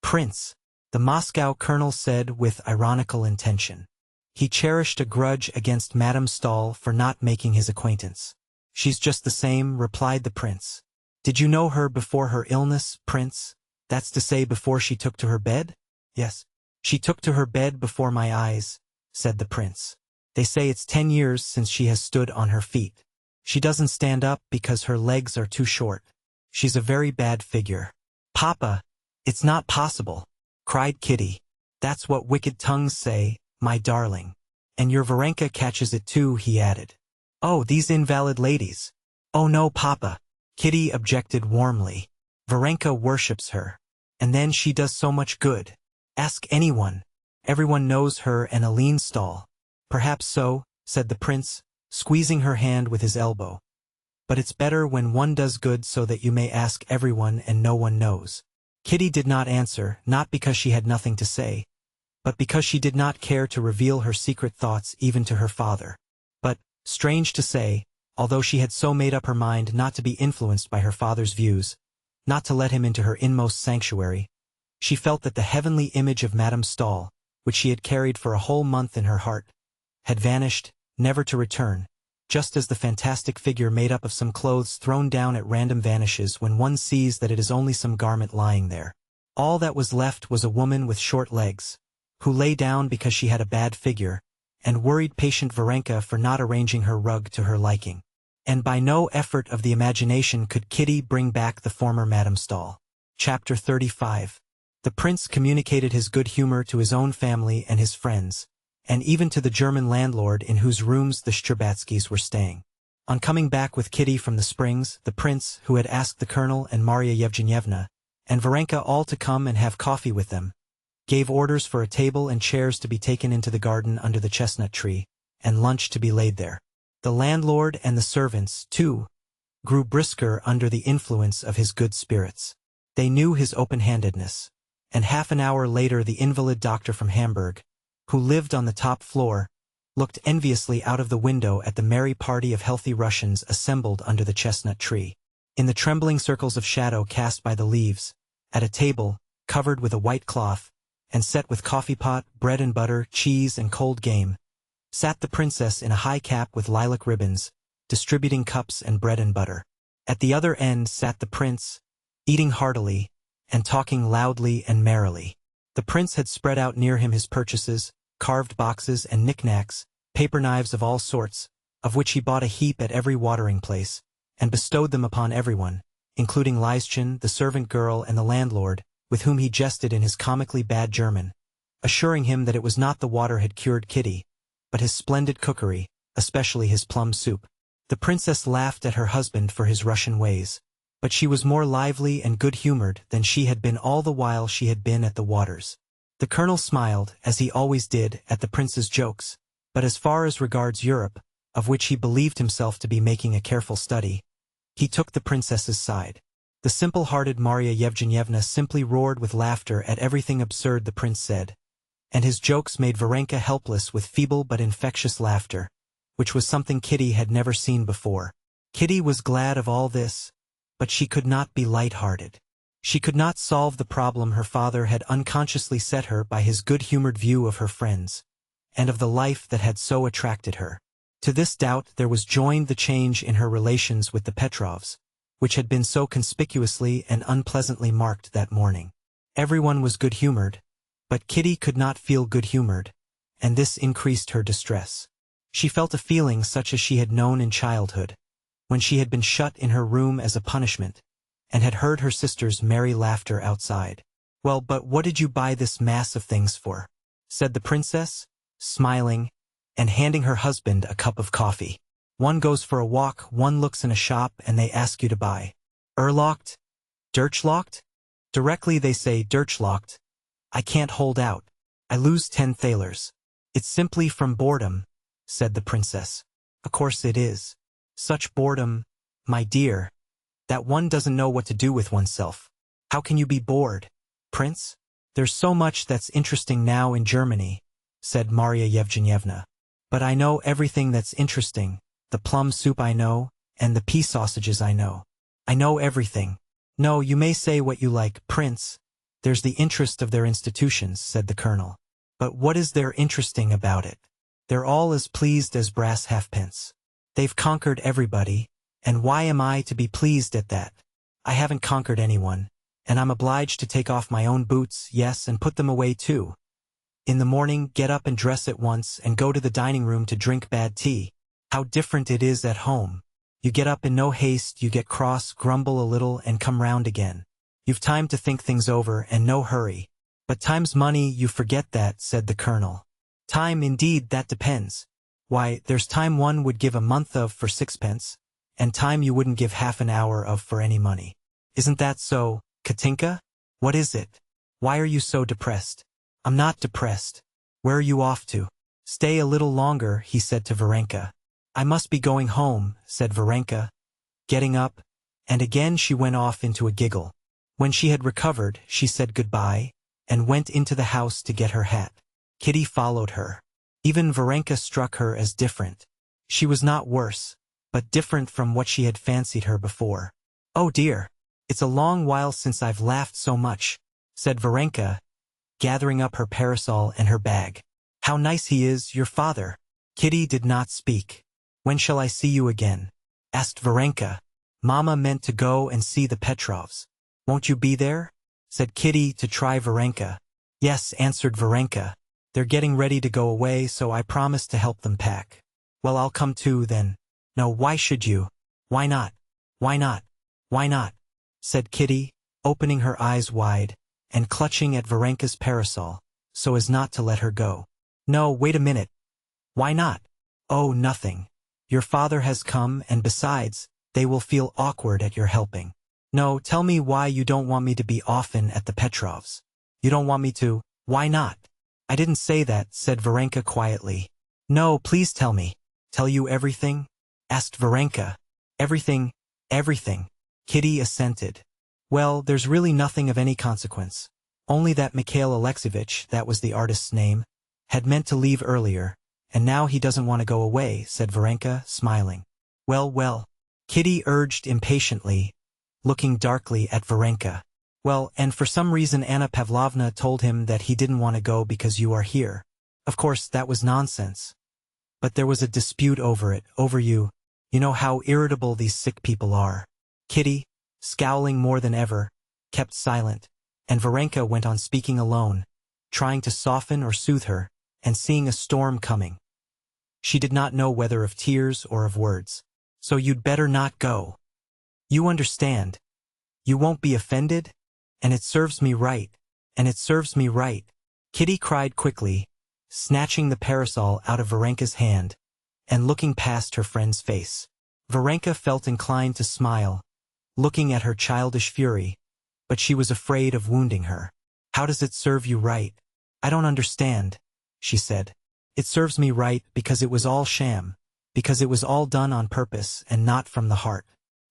Speaker 1: Prince, the Moscow colonel said with ironical intention. He cherished a grudge against Madame Stahl for not making his acquaintance. She's just the same, replied the prince. Did you know her before her illness, Prince? That's to say before she took to her bed? Yes. She took to her bed before my eyes, said the prince. They say it's 10 years since she has stood on her feet. She doesn't stand up because her legs are too short. She's a very bad figure. Papa, it's not possible, cried Kitty. That's what wicked tongues say, my darling. And your Varenka catches it too, he added. Oh, these invalid ladies. Oh no, Papa. Kitty objected warmly. Varenka worships her. And then she does so much good. Ask anyone. Everyone knows her and Aline Stahl. Perhaps so, said the prince, squeezing her hand with his elbow. But it's better when one does good so that you may ask everyone and no one knows. Kitty did not answer, not because she had nothing to say, but because she did not care to reveal her secret thoughts even to her father. But, strange to say, although she had so made up her mind not to be influenced by her father's views, not to let him into her inmost sanctuary, she felt that the heavenly image of Madame Stahl, which she had carried for a whole month in her heart, had vanished, never to return, just as the fantastic figure made up of some clothes thrown down at random vanishes when one sees that it is only some garment lying there. All that was left was a woman with short legs, who lay down because she had a bad figure, and worried patient Varenka for not arranging her rug to her liking. And by no effort of the imagination could Kitty bring back the former Madame Stahl. Chapter 35. The prince communicated his good humor to his own family and his friends, and even to the German landlord in whose rooms the Strabatskys were staying. On coming back with Kitty from the springs, the prince, who had asked the colonel and Marya Yevgenyevna, and Varenka all to come and have coffee with them, gave orders for a table and chairs to be taken into the garden under the chestnut tree, and lunch to be laid there. The landlord and the servants, too, grew brisker under the influence of his good spirits. They knew his open-handedness, and half an hour later the invalid doctor from Hamburg, who lived on the top floor, looked enviously out of the window at the merry party of healthy Russians assembled under the chestnut tree. In the trembling circles of shadow cast by the leaves, at a table, covered with a white cloth, and set with coffee pot, bread and butter, cheese and cold game, sat the princess in a high cap with lilac ribbons, distributing cups and bread and butter. At the other end sat the prince, eating heartily, and talking loudly and merrily. The prince had spread out near him his purchases, carved boxes and knickknacks, paper knives of all sorts, of which he bought a heap at every watering place, and bestowed them upon everyone, including Lieschen, the servant girl, and the landlord, with whom he jested in his comically bad German, assuring him that it was not the water had cured Kitty, but his splendid cookery, especially his plum soup. The princess laughed at her husband for his Russian ways, but she was more lively and good-humored than she had been all the while she had been at the waters. The colonel smiled, as he always did, at the prince's jokes, but as far as regards Europe, of which he believed himself to be making a careful study, he took the princess's side. The simple-hearted Marya Yevgenyevna simply roared with laughter at everything absurd the prince said, and his jokes made Varenka helpless with feeble but infectious laughter, which was something Kitty had never seen before. Kitty was glad of all this, but she could not be light-hearted. She could not solve the problem her father had unconsciously set her by his good-humored view of her friends, and of the life that had so attracted her. To this doubt there was joined the change in her relations with the Petrovs, which had been so conspicuously and unpleasantly marked that morning. Everyone was good-humored, but Kitty could not feel good-humored, and this increased her distress. She felt a feeling such as she had known in childhood, when she had been shut in her room as a punishment, and had heard her sister's merry laughter outside. "Well, but what did you buy this mass of things for?" said the princess, smiling, and handing her husband a cup of coffee. "One goes for a walk, one looks in a shop, and they ask you to buy. Erlocht? Durchlocht? Directly they say Durchlocht, I can't hold out. I lose 10 thalers. It's simply from boredom," said the princess. "Of course it is. Such boredom, my dear, that one doesn't know what to do with oneself. How can you be bored, prince? There's so much that's interesting now in Germany," said Marya Yevgenyevna. "But I know everything that's interesting, the plum soup I know, and the pea sausages I know. I know everything." "No, you may say what you like, prince. There's the interest of their institutions," said the colonel. "But what is there interesting about it? They're all as pleased as brass halfpence. They've conquered everybody, and why am I to be pleased at that? I haven't conquered anyone, and I'm obliged to take off my own boots, yes, and put them away too. In the morning, get up and dress at once, and go to the dining room to drink bad tea. How different it is at home. You get up in no haste, you get cross, grumble a little, and come round again. You've time to think things over, and no hurry. But time's money, you forget that," said the colonel. "Time, indeed, that depends. Why, there's time one would give a month of for 6 pence, and time you wouldn't give half an hour of for any money. Isn't that so, Katinka? What is it? Why are you so depressed?" "I'm not depressed. Where are you off to?" "Stay a little longer," he said to Varenka. "I must be going home," said Varenka, getting up, and again she went off into a giggle. When she had recovered, she said goodbye, and went into the house to get her hat. Kitty followed her. Even Varenka struck her as different. She was not worse, but different from what she had fancied her before. "Oh dear, it's a long while since I've laughed so much," said Varenka, gathering up her parasol and her bag. "How nice he is, your father." Kitty did not speak. "When shall I see you again?" asked Varenka. "Mamma meant to go and see the Petrovs. Won't you be there?" said Kitty to try Varenka. Yes, answered Varenka. They're getting ready to go away, so I promised to help them pack. Well, I'll come too, then. No, why should you? Why not? Why not? Why not? Said Kitty, opening her eyes wide, and clutching at Varenka's parasol, so as not to let her go. No, wait a minute. Why not? Oh, nothing. Your father has come, and besides, they will feel awkward at your helping. No, tell me why you don't want me to be often at the Petrovs. You don't want me to? Why not? I didn't say that, said Varenka quietly. No, please tell me. Tell you everything? Asked Varenka. Everything, everything. Kitty assented. Well, there's really nothing of any consequence. Only that Mikhail Alexeyevich, that was the artist's name, had meant to leave earlier, and now he doesn't want to go away, said Varenka, smiling. Well, well. Kitty urged impatiently, looking darkly at Varenka. Well, and for some reason Anna Pavlovna told him that he didn't want to go because you are here. Of course, that was nonsense. But there was a dispute over it, over you. You know how irritable these sick people are. Kitty, scowling more than ever, kept silent, and Varenka went on speaking alone, trying to soften or soothe her, and seeing a storm coming. She did not know whether of tears or of words. So you'd better not go. You understand. You won't be offended? And it serves me right. And it serves me right. Kitty cried quickly, snatching the parasol out of Varenka's hand, and looking past her friend's face. Varenka felt inclined to smile, looking at her childish fury, but she was afraid of wounding her. How does it serve you right? I don't understand, she said. It serves me right because it was all sham, because it was all done on purpose and not from the heart.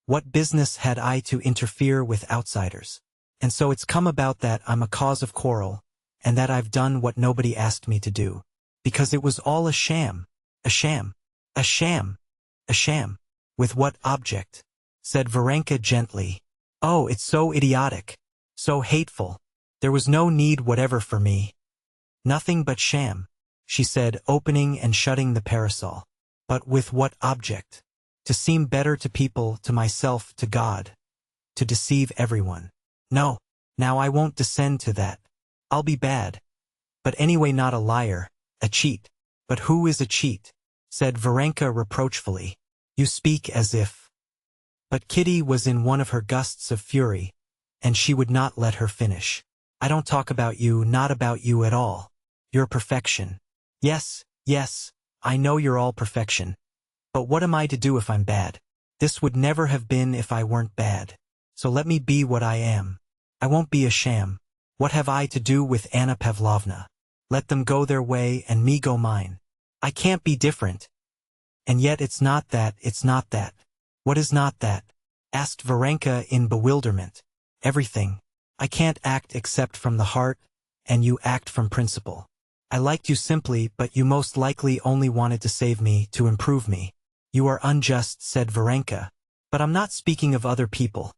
Speaker 1: What business had I to interfere with outsiders? And so it's come about that I'm a cause of quarrel, and that I've done what nobody asked me to do. Because it was all a sham. A sham. A sham. A sham. With what object? Said Varenka gently. Oh, it's so idiotic. So hateful. There was no need whatever for me. Nothing but sham, she said, opening and shutting the parasol. But with what object? To seem better to people, to myself, to God. To deceive everyone. No, now I won't descend to that. I'll be bad. But anyway not a liar, a cheat. But who is a cheat? Said Varenka reproachfully. You speak as if. But Kitty was in one of her gusts of fury, and she would not let her finish. I don't talk about you, not about you at all. You're perfection. Yes, yes, I know you're all perfection. But what am I to do if I'm bad? This would never have been if I weren't bad. So let me be what I am. I won't be a sham. What have I to do with Anna Pavlovna? Let them go their way and me go mine. I can't be different. And yet it's not that, it's not that. What is not that? Asked Varenka in bewilderment. Everything. I can't act except from the heart, and you act from principle. I liked you simply, but you most likely only wanted to save me, to improve me. You are unjust, said Varenka. But I'm not speaking of other people.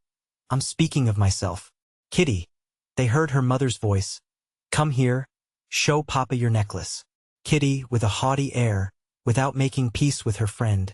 Speaker 1: I'm speaking of myself. Kitty. They heard her mother's voice. Come here. Show Papa your necklace. Kitty, with a haughty air, without making peace with her friend,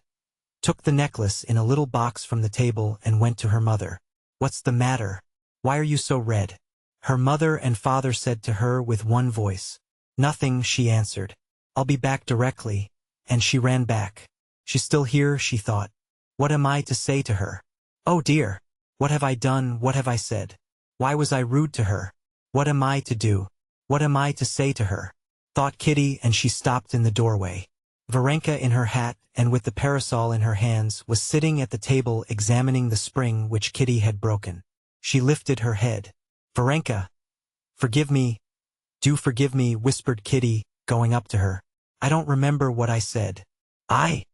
Speaker 1: took the necklace in a little box from the table and went to her mother. What's the matter? Why are you so red? Her mother and father said to her with one voice. Nothing, she answered. I'll be back directly. And she ran back. She's still here, she thought. What am I to say to her? Oh dear. What have I done, what have I said? Why was I rude to her? What am I to do? What am I to say to her? Thought Kitty, and she stopped in the doorway. Varenka in her hat and with the parasol in her hands was sitting at the table examining the spring which Kitty had broken. She lifted her head. Varenka. Forgive me. Do forgive me, whispered Kitty, going up to her. I don't remember what I said. I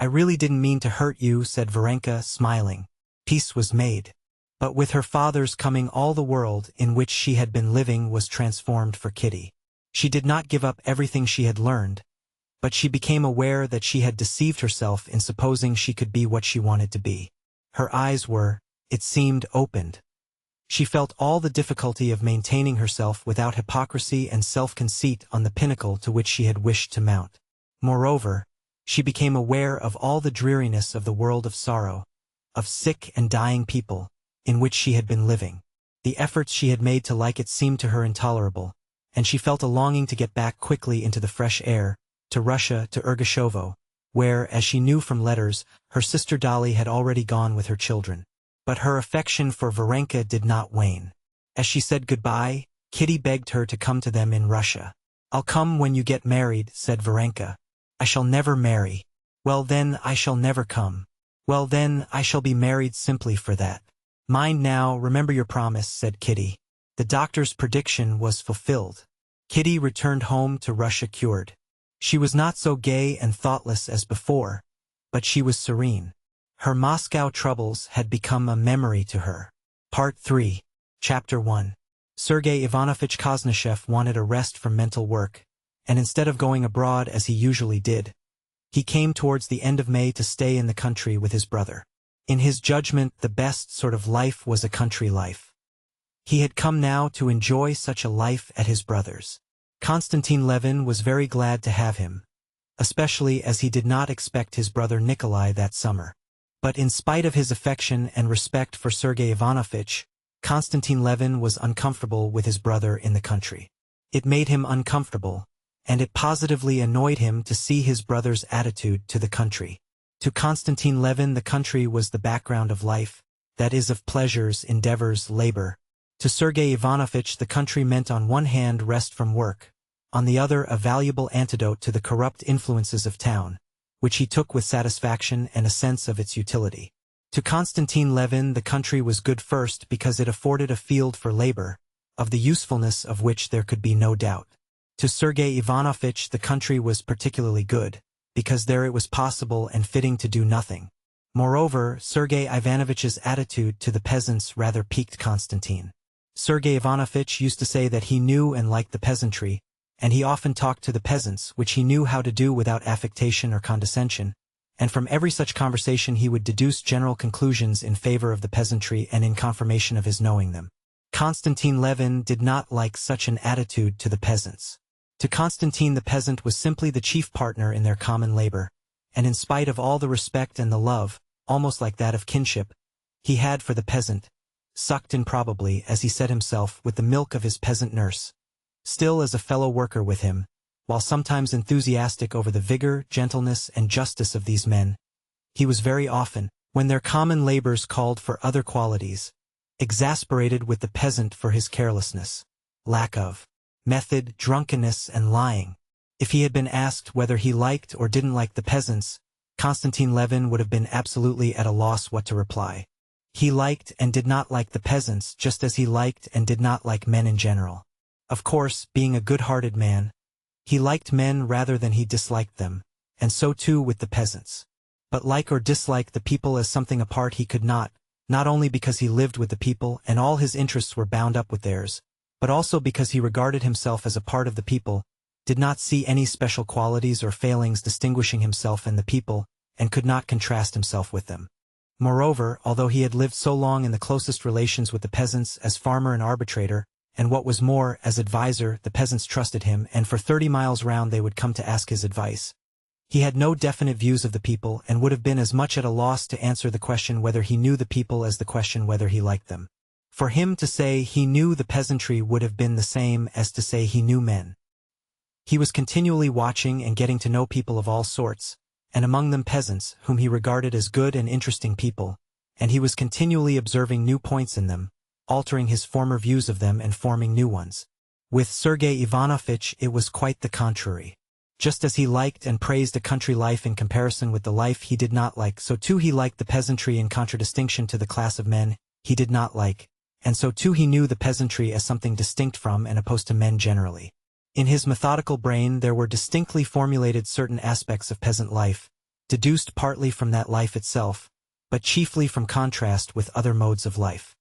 Speaker 1: really didn't mean to hurt you, said Varenka, smiling. Peace was made. But with her father's coming all the world in which she had been living was transformed for Kitty. She did not give up everything she had learned, but she became aware that she had deceived herself in supposing she could be what she wanted to be. Her eyes were, it seemed, opened. She felt all the difficulty of maintaining herself without hypocrisy and self-conceit on the pinnacle to which she had wished to mount. Moreover, she became aware of all the dreariness of the world of sorrow, of sick and dying people, in which she had been living. The efforts she had made to like it seemed to her intolerable, and she felt a longing to get back quickly into the fresh air, to Russia, to Ergashovo, where, as she knew from letters, her sister Dolly had already gone with her children. But her affection for Varenka did not wane. As she said goodbye, Kitty begged her to come to them in Russia. "I'll come when you get married," said Varenka. "I shall never marry." "Well then, I shall never come." "Well then, I shall be married simply for that." "Mind now, remember your promise," said Kitty. The doctor's prediction was fulfilled. Kitty returned home to Russia cured. She was not so gay and thoughtless as before, but she was serene. Her Moscow troubles had become a memory to her. Part 3. Chapter 1. Sergei Ivanovich Koznyshev wanted a rest from mental work, and instead of going abroad as he usually did, he came towards the end of May to stay in the country with his brother. In his judgment, the best sort of life was a country life. He had come now to enjoy such a life at his brother's. Konstantin Levin was very glad to have him, especially as he did not expect his brother Nikolai that summer. But in spite of his affection and respect for Sergei Ivanovich, Konstantin Levin was uncomfortable with his brother in the country. It made him uncomfortable, and it positively annoyed him to see his brother's attitude to the country. To Konstantin Levin the country was the background of life, that is of pleasures, endeavors, labor. To Sergei Ivanovich the country meant on one hand rest from work, on the other a valuable antidote to the corrupt influences of town, which he took with satisfaction and a sense of its utility. To Konstantin Levin the country was good first because it afforded a field for labor, of the usefulness of which there could be no doubt. To Sergei Ivanovich the country was particularly good, because there it was possible and fitting to do nothing. Moreover, Sergei Ivanovich's attitude to the peasants rather piqued Konstantin. Sergei Ivanovich used to say that he knew and liked the peasantry, and he often talked to the peasants, which he knew how to do without affectation or condescension, and from every such conversation he would deduce general conclusions in favor of the peasantry and in confirmation of his knowing them. Konstantin Levin did not like such an attitude to the peasants. To Konstantin the peasant was simply the chief partner in their common labor, and in spite of all the respect and the love, almost like that of kinship, he had for the peasant, sucked in probably, as he said himself, with the milk of his peasant nurse. Still as a fellow worker with him, while sometimes enthusiastic over the vigor, gentleness, and justice of these men, he was very often, when their common labors called for other qualities, exasperated with the peasant for his carelessness, lack of method, drunkenness, and lying. If he had been asked whether he liked or didn't like the peasants, Konstantin Levin would have been absolutely at a loss what to reply. He liked and did not like the peasants just as he liked and did not like men in general. Of course, being a good-hearted man, he liked men rather than he disliked them, and so too with the peasants. But like or dislike the people as something apart he could not only because he lived with the people and all his interests were bound up with theirs, but also because he regarded himself as a part of the people, did not see any special qualities or failings distinguishing himself and the people, and could not contrast himself with them. Moreover, although he had lived so long in the closest relations with the peasants as farmer and arbitrator, and what was more, as advisor, the peasants trusted him, and for 30 miles round they would come to ask his advice. He had no definite views of the people and would have been as much at a loss to answer the question whether he knew the people as the question whether he liked them. For him to say he knew the peasantry would have been the same as to say he knew men. He was continually watching and getting to know people of all sorts, and among them peasants, whom he regarded as good and interesting people, and he was continually observing new points in them, altering his former views of them and forming new ones. With Sergei Ivanovich it was quite the contrary. Just as he liked and praised a country life in comparison with the life he did not like, so too he liked the peasantry in contradistinction to the class of men he did not like, and so too he knew the peasantry as something distinct from and opposed to men generally. In his methodical brain there were distinctly formulated certain aspects of peasant life, deduced partly from that life itself, but chiefly from contrast with other modes of life.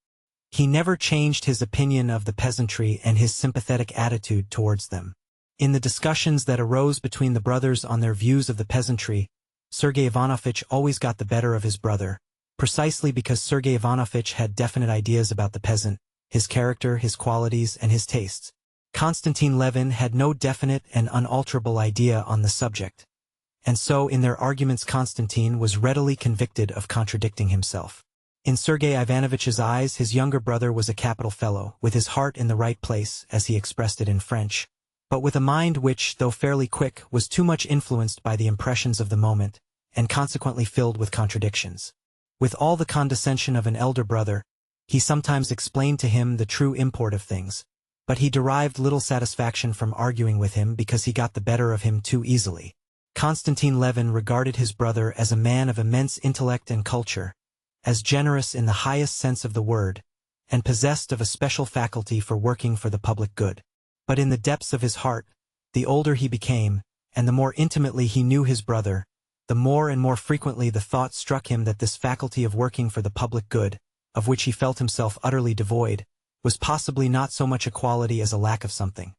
Speaker 1: He never changed his opinion of the peasantry and his sympathetic attitude towards them. In the discussions that arose between the brothers on their views of the peasantry, Sergei Ivanovich always got the better of his brother, precisely because Sergei Ivanovich had definite ideas about the peasant, his character, his qualities, and his tastes. Konstantin Levin had no definite and unalterable idea on the subject, and so in their arguments Konstantin was readily convicted of contradicting himself. In Sergei Ivanovitch's eyes, his younger brother was a capital fellow, with his heart in the right place, as he expressed it in French, but with a mind which, though fairly quick, was too much influenced by the impressions of the moment, and consequently filled with contradictions. With all the condescension of an elder brother, he sometimes explained to him the true import of things, but he derived little satisfaction from arguing with him because he got the better of him too easily. Konstantin Levin regarded his brother as a man of immense intellect and culture, as generous in the highest sense of the word, and possessed of a special faculty for working for the public good. But in the depths of his heart, the older he became, and the more intimately he knew his brother, the more and more frequently the thought struck him that this faculty of working for the public good, of which he felt himself utterly devoid, was possibly not so much a quality as a lack of something.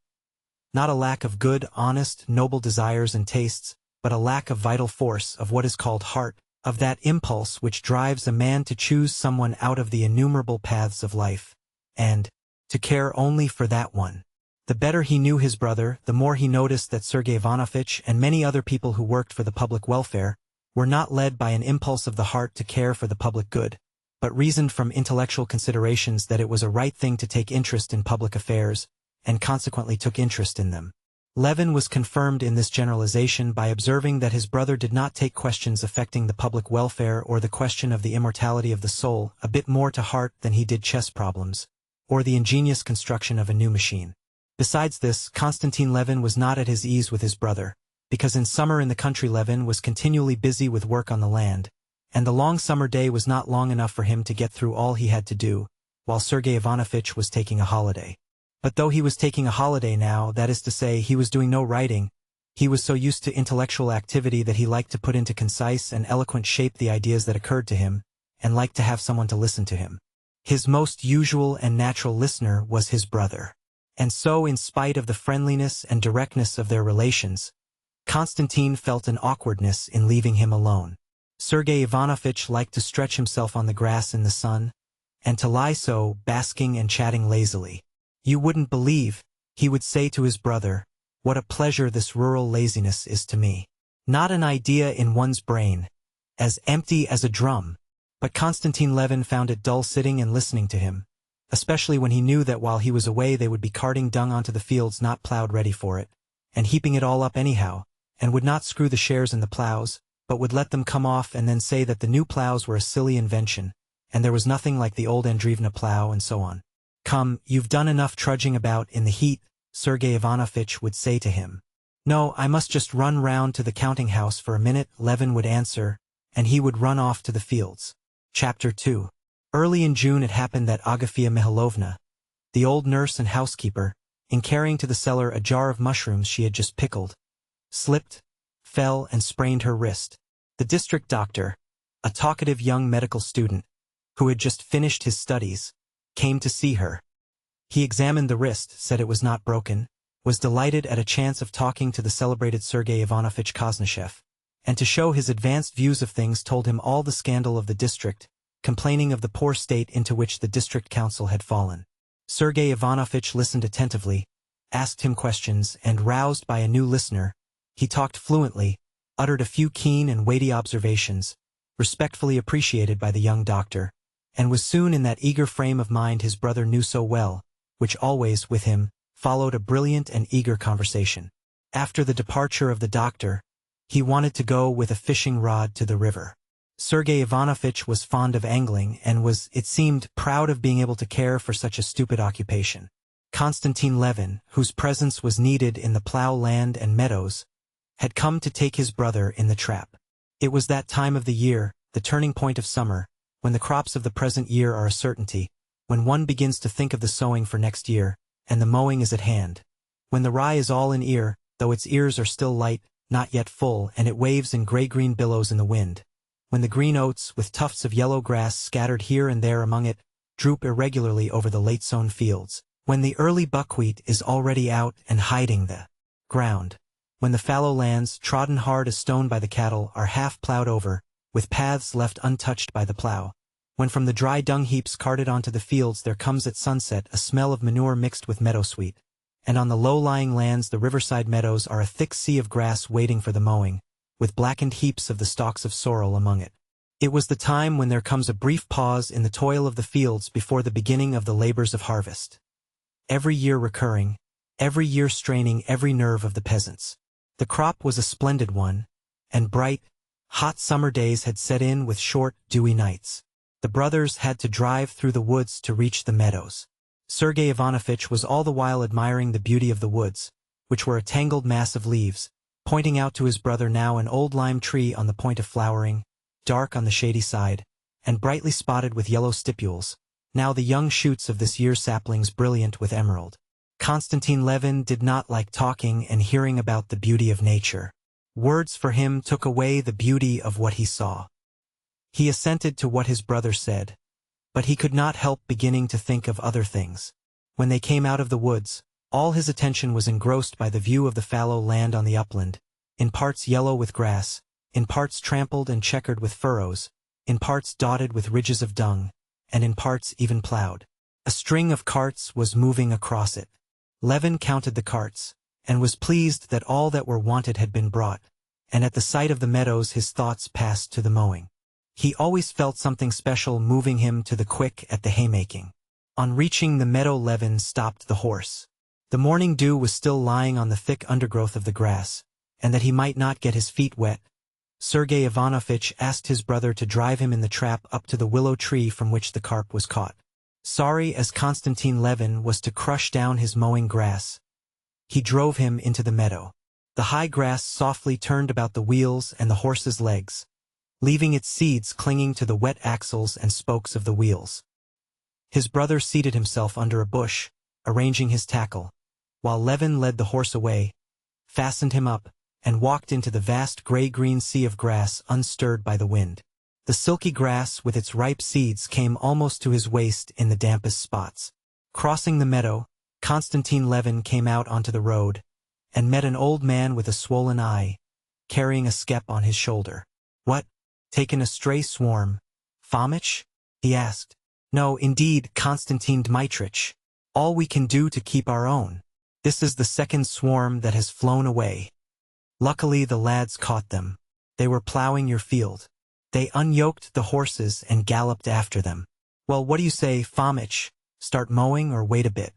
Speaker 1: Not a lack of good, honest, noble desires and tastes, but a lack of vital force, of what is called heart, of that impulse which drives a man to choose someone out of the innumerable paths of life, and to care only for that one. The better he knew his brother, the more he noticed that Sergei Ivanovitch and many other people who worked for the public welfare were not led by an impulse of the heart to care for the public good, but reasoned from intellectual considerations that it was a right thing to take interest in public affairs, and consequently took interest in them. Levin was confirmed in this generalization by observing that his brother did not take questions affecting the public welfare or the question of the immortality of the soul a bit more to heart than he did chess problems, or the ingenious construction of a new machine. Besides this, Konstantin Levin was not at his ease with his brother, because in summer in the country Levin was continually busy with work on the land, and the long summer day was not long enough for him to get through all he had to do, while Sergei Ivanovitch was taking a holiday. But though he was taking a holiday now, that is to say, he was doing no writing, he was so used to intellectual activity that he liked to put into concise and eloquent shape the ideas that occurred to him, and liked to have someone to listen to him. His most usual and natural listener was his brother. And so, in spite of the friendliness and directness of their relations, Konstantin felt an awkwardness in leaving him alone. Sergei Ivanovitch liked to stretch himself on the grass in the sun, and to lie so, basking and chatting lazily. "You wouldn't believe," he would say to his brother, "what a pleasure this rural laziness is to me. Not an idea in one's brain, as empty as a drum." But Konstantin Levin found it dull sitting and listening to him, especially when he knew that while he was away they would be carting dung onto the fields not plowed ready for it, and heaping it all up anyhow, and would not screw the shares in the plows, but would let them come off and then say that the new plows were a silly invention, and there was nothing like the old Andreevna plow, and so on. "Come, you've done enough trudging about in the heat," Sergei Ivanovitch would say to him. "No, I must just run round to the counting-house for a minute," Levin would answer, and he would run off to the fields. Chapter 2. Early in June it happened that Agafia Mihailovna, the old nurse and housekeeper, in carrying to the cellar a jar of mushrooms she had just pickled, slipped, fell, and sprained her wrist. The district doctor, a talkative young medical student, who had just finished his studies, came to see her. He examined the wrist, said it was not broken, was delighted at a chance of talking to the celebrated Sergei Ivanovitch Koznishev, and to show his advanced views of things told him all the scandal of the district, complaining of the poor state into which the district council had fallen. Sergei Ivanovitch listened attentively, asked him questions, and roused by a new listener, he talked fluently, uttered a few keen and weighty observations, respectfully appreciated by the young doctor, and was soon in that eager frame of mind his brother knew so well, which always, with him, followed a brilliant and eager conversation. After the departure of the doctor, he wanted to go with a fishing rod to the river. Sergei Ivanovitch was fond of angling and was, it seemed, proud of being able to care for such a stupid occupation. Konstantin Levin, whose presence was needed in the plough land and meadows, had come to take his brother in the trap. It was that time of the year, the turning point of summer, when the crops of the present year are a certainty, when one begins to think of the sowing for next year, and the mowing is at hand, when the rye is all in ear, though its ears are still light, not yet full, and it waves in gray-green billows in the wind, when the green oats, with tufts of yellow grass scattered here and there among it, droop irregularly over the late-sown fields, when the early buckwheat is already out and hiding the ground, when the fallow lands, trodden hard as stone by the cattle, are half plowed over, with paths left untouched by the plow, when from the dry dung heaps carted onto the fields there comes at sunset a smell of manure mixed with meadowsweet, and on the low-lying lands the riverside meadows are a thick sea of grass waiting for the mowing, with blackened heaps of the stalks of sorrel among it. It was the time when there comes a brief pause in the toil of the fields before the beginning of the labors of harvest. Every year recurring, every year straining every nerve of the peasants. The crop was a splendid one, and bright, hot summer days had set in with short, dewy nights. The brothers had to drive through the woods to reach the meadows. Sergei Ivanovitch was all the while admiring the beauty of the woods, which were a tangled mass of leaves, pointing out to his brother now an old lime tree on the point of flowering, dark on the shady side, and brightly spotted with yellow stipules, now the young shoots of this year's saplings brilliant with emerald. Konstantin Levin did not like talking and hearing about the beauty of nature. Words for him took away the beauty of what he saw. He assented to what his brother said, but he could not help beginning to think of other things. When they came out of the woods, all his attention was engrossed by the view of the fallow land on the upland, in parts yellow with grass, in parts trampled and checkered with furrows, in parts dotted with ridges of dung, and in parts even plowed. A string of carts was moving across it. Levin counted the carts, and was pleased that all that were wanted had been brought, and at the sight of the meadows his thoughts passed to the mowing. He always felt something special moving him to the quick at the haymaking. On reaching the meadow Levin stopped the horse. The morning dew was still lying on the thick undergrowth of the grass, and that he might not get his feet wet, Sergei Ivanovitch asked his brother to drive him in the trap up to the willow tree from which the carp was caught. Sorry as Konstantin Levin was to crush down his mowing grass, he drove him into the meadow. The high grass softly turned about the wheels and the horse's legs, leaving its seeds clinging to the wet axles and spokes of the wheels. His brother seated himself under a bush, arranging his tackle, while Levin led the horse away, fastened him up, and walked into the vast gray-green sea of grass unstirred by the wind. The silky grass with its ripe seeds came almost to his waist in the dampest spots. Crossing the meadow, Konstantin Levin came out onto the road, and met an old man with a swollen eye, carrying a skep on his shoulder. "What? Taken a stray swarm, Fomitch?" he asked. "No, indeed, Konstantin Dmitritch. All we can do to keep our own. This is the second swarm that has flown away. Luckily the lads caught them. They were plowing your field. They unyoked the horses and galloped after them. Well, what do you say, Fomitch? Start mowing or wait a bit?"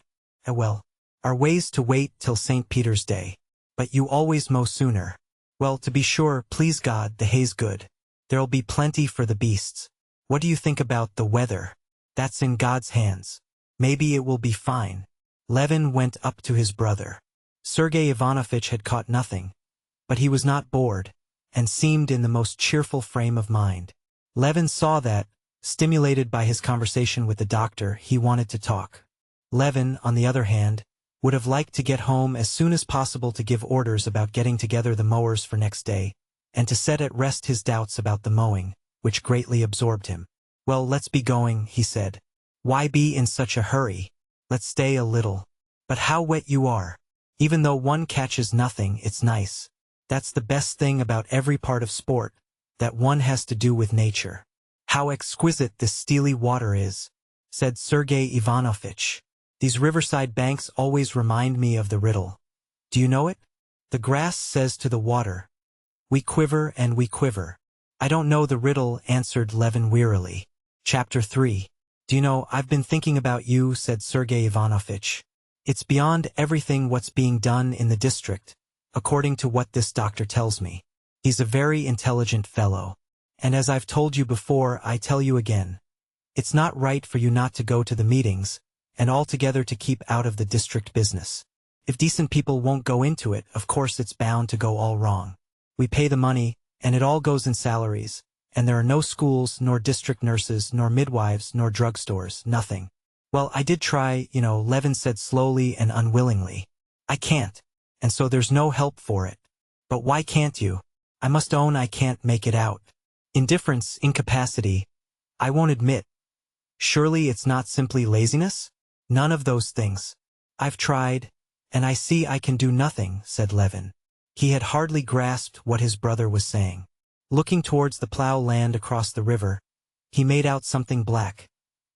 Speaker 1: Well, our way's to wait till St. Peter's Day. But you always mow sooner." "Well, to be sure, please God, the hay's good. There'll be plenty for the beasts. What do you think about the weather?" "That's in God's hands. Maybe it will be fine." Levin went up to his brother. Sergei Ivanovitch had caught nothing, but he was not bored, and seemed in the most cheerful frame of mind. Levin saw that, stimulated by his conversation with the doctor, he wanted to talk. Levin, on the other hand, would have liked to get home as soon as possible to give orders about getting together the mowers for next day, and to set at rest his doubts about the mowing, which greatly absorbed him. "Well, let's be going," he said. "Why be in such a hurry? Let's stay a little. But how wet you are. Even though one catches nothing, it's nice. That's the best thing about every part of sport, that one has to do with nature." "How exquisite this steely water is," said Sergei Ivanovitch. "These riverside banks always remind me of the riddle. Do you know it? The grass says to the water, 'We quiver and we quiver.'" "I don't know the riddle," answered Levin wearily. Chapter 3. "Do you know, I've been thinking about you," said Sergei Ivanovitch. "It's beyond everything what's being done in the district, according to what this doctor tells me. He's a very intelligent fellow. And as I've told you before, I tell you again, it's not right for you not to go to the meetings, and altogether to keep out of the district business. If decent people won't go into it, of course it's bound to go all wrong. We pay the money, and it all goes in salaries, and there are no schools, nor district nurses, nor midwives, nor drugstores, nothing." "Well, I did try, Levin said slowly and unwillingly. "I can't, and so there's no help for it." "But why can't you?" "I must own I can't make it out. Indifference, incapacity, I won't admit. Surely it's not simply laziness?" "None of those things. I've tried, and I see I can do nothing," said Levin. He had hardly grasped what his brother was saying. Looking towards the plough land across the river, he made out something black,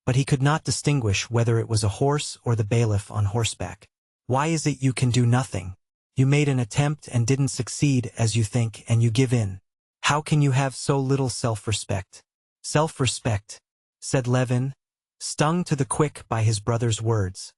Speaker 1: but he could not distinguish whether it was a horse or the bailiff on horseback. "Why is it you can do nothing? You made an attempt and didn't succeed as you think, and you give in. How can you have so little self-respect?" Self-respect, said Levin, stung to the quick by his brother's words.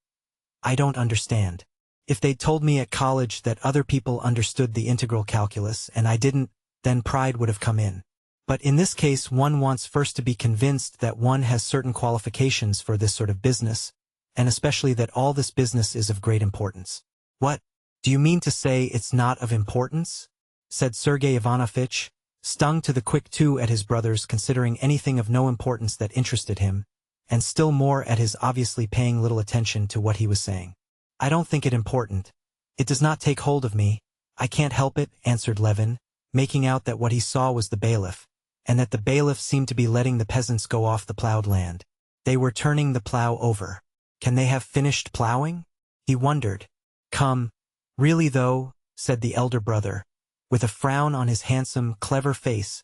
Speaker 1: I don't understand. If they'd told me at college that other people understood the integral calculus and I didn't, then pride would have come in. But in this case one wants first to be convinced that one has certain qualifications for this sort of business, and especially that all this business is of great importance. What? Do you mean to say it's not of importance? Said Sergei Ivanovitch, stung to the quick too at his brother's considering anything of no importance that interested him, and still more at his obviously paying little attention to what he was saying. I don't think it important. It does not take hold of me. I can't help it, answered Levin, making out that what he saw was the bailiff, and that the bailiff seemed to be letting the peasants go off the plowed land. They were turning the plow over. Can they have finished plowing? He wondered. Come, really though, said the elder brother, with a frown on his handsome, clever face,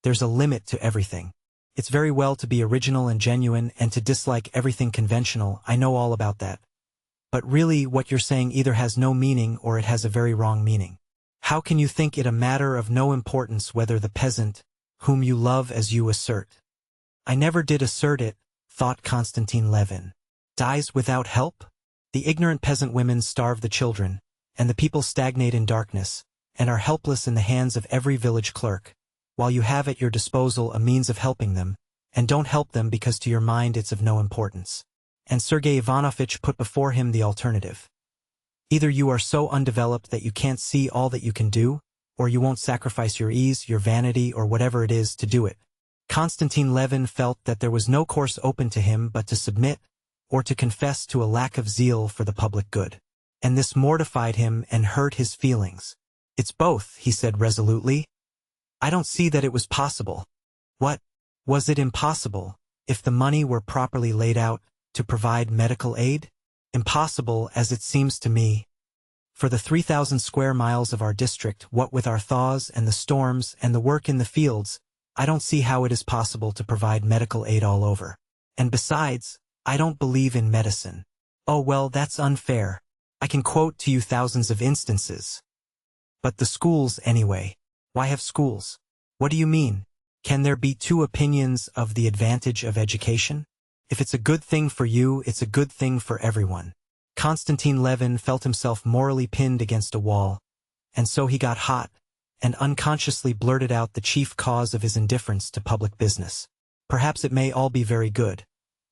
Speaker 1: there's a limit to everything. It's very well to be original and genuine and to dislike everything conventional, I know all about that. But really what you're saying either has no meaning or it has a very wrong meaning. How can you think it a matter of no importance whether the peasant, whom you love as you assert? I never did assert it, thought Konstantin Levin. Dies without help? The ignorant peasant women starve the children, and the people stagnate in darkness, and are helpless in the hands of every village clerk, while you have at your disposal a means of helping them, and don't help them because to your mind it's of no importance. And Sergei Ivanovitch put before him the alternative. Either you are so undeveloped that you can't see all that you can do, or you won't sacrifice your ease, your vanity, or whatever it is to do it. Konstantin Levin felt that there was no course open to him but to submit, or to confess to a lack of zeal for the public good. And this mortified him and hurt his feelings. It's both, he said resolutely. I don't see that it was possible. What? Was it impossible, if the money were properly laid out, to provide medical aid? Impossible as it seems to me. For the 3,000 square miles of our district, what with our thaws and the storms and the work in the fields, I don't see how it is possible to provide medical aid all over. And besides, I don't believe in medicine. Oh well, that's unfair. I can quote to you thousands of instances. But the schools anyway. Why have schools? What do you mean? Can there be two opinions of the advantage of education? If it's a good thing for you, it's a good thing for everyone. Konstantin Levin felt himself morally pinned against a wall, and so he got hot, and unconsciously blurted out the chief cause of his indifference to public business. Perhaps it may all be very good.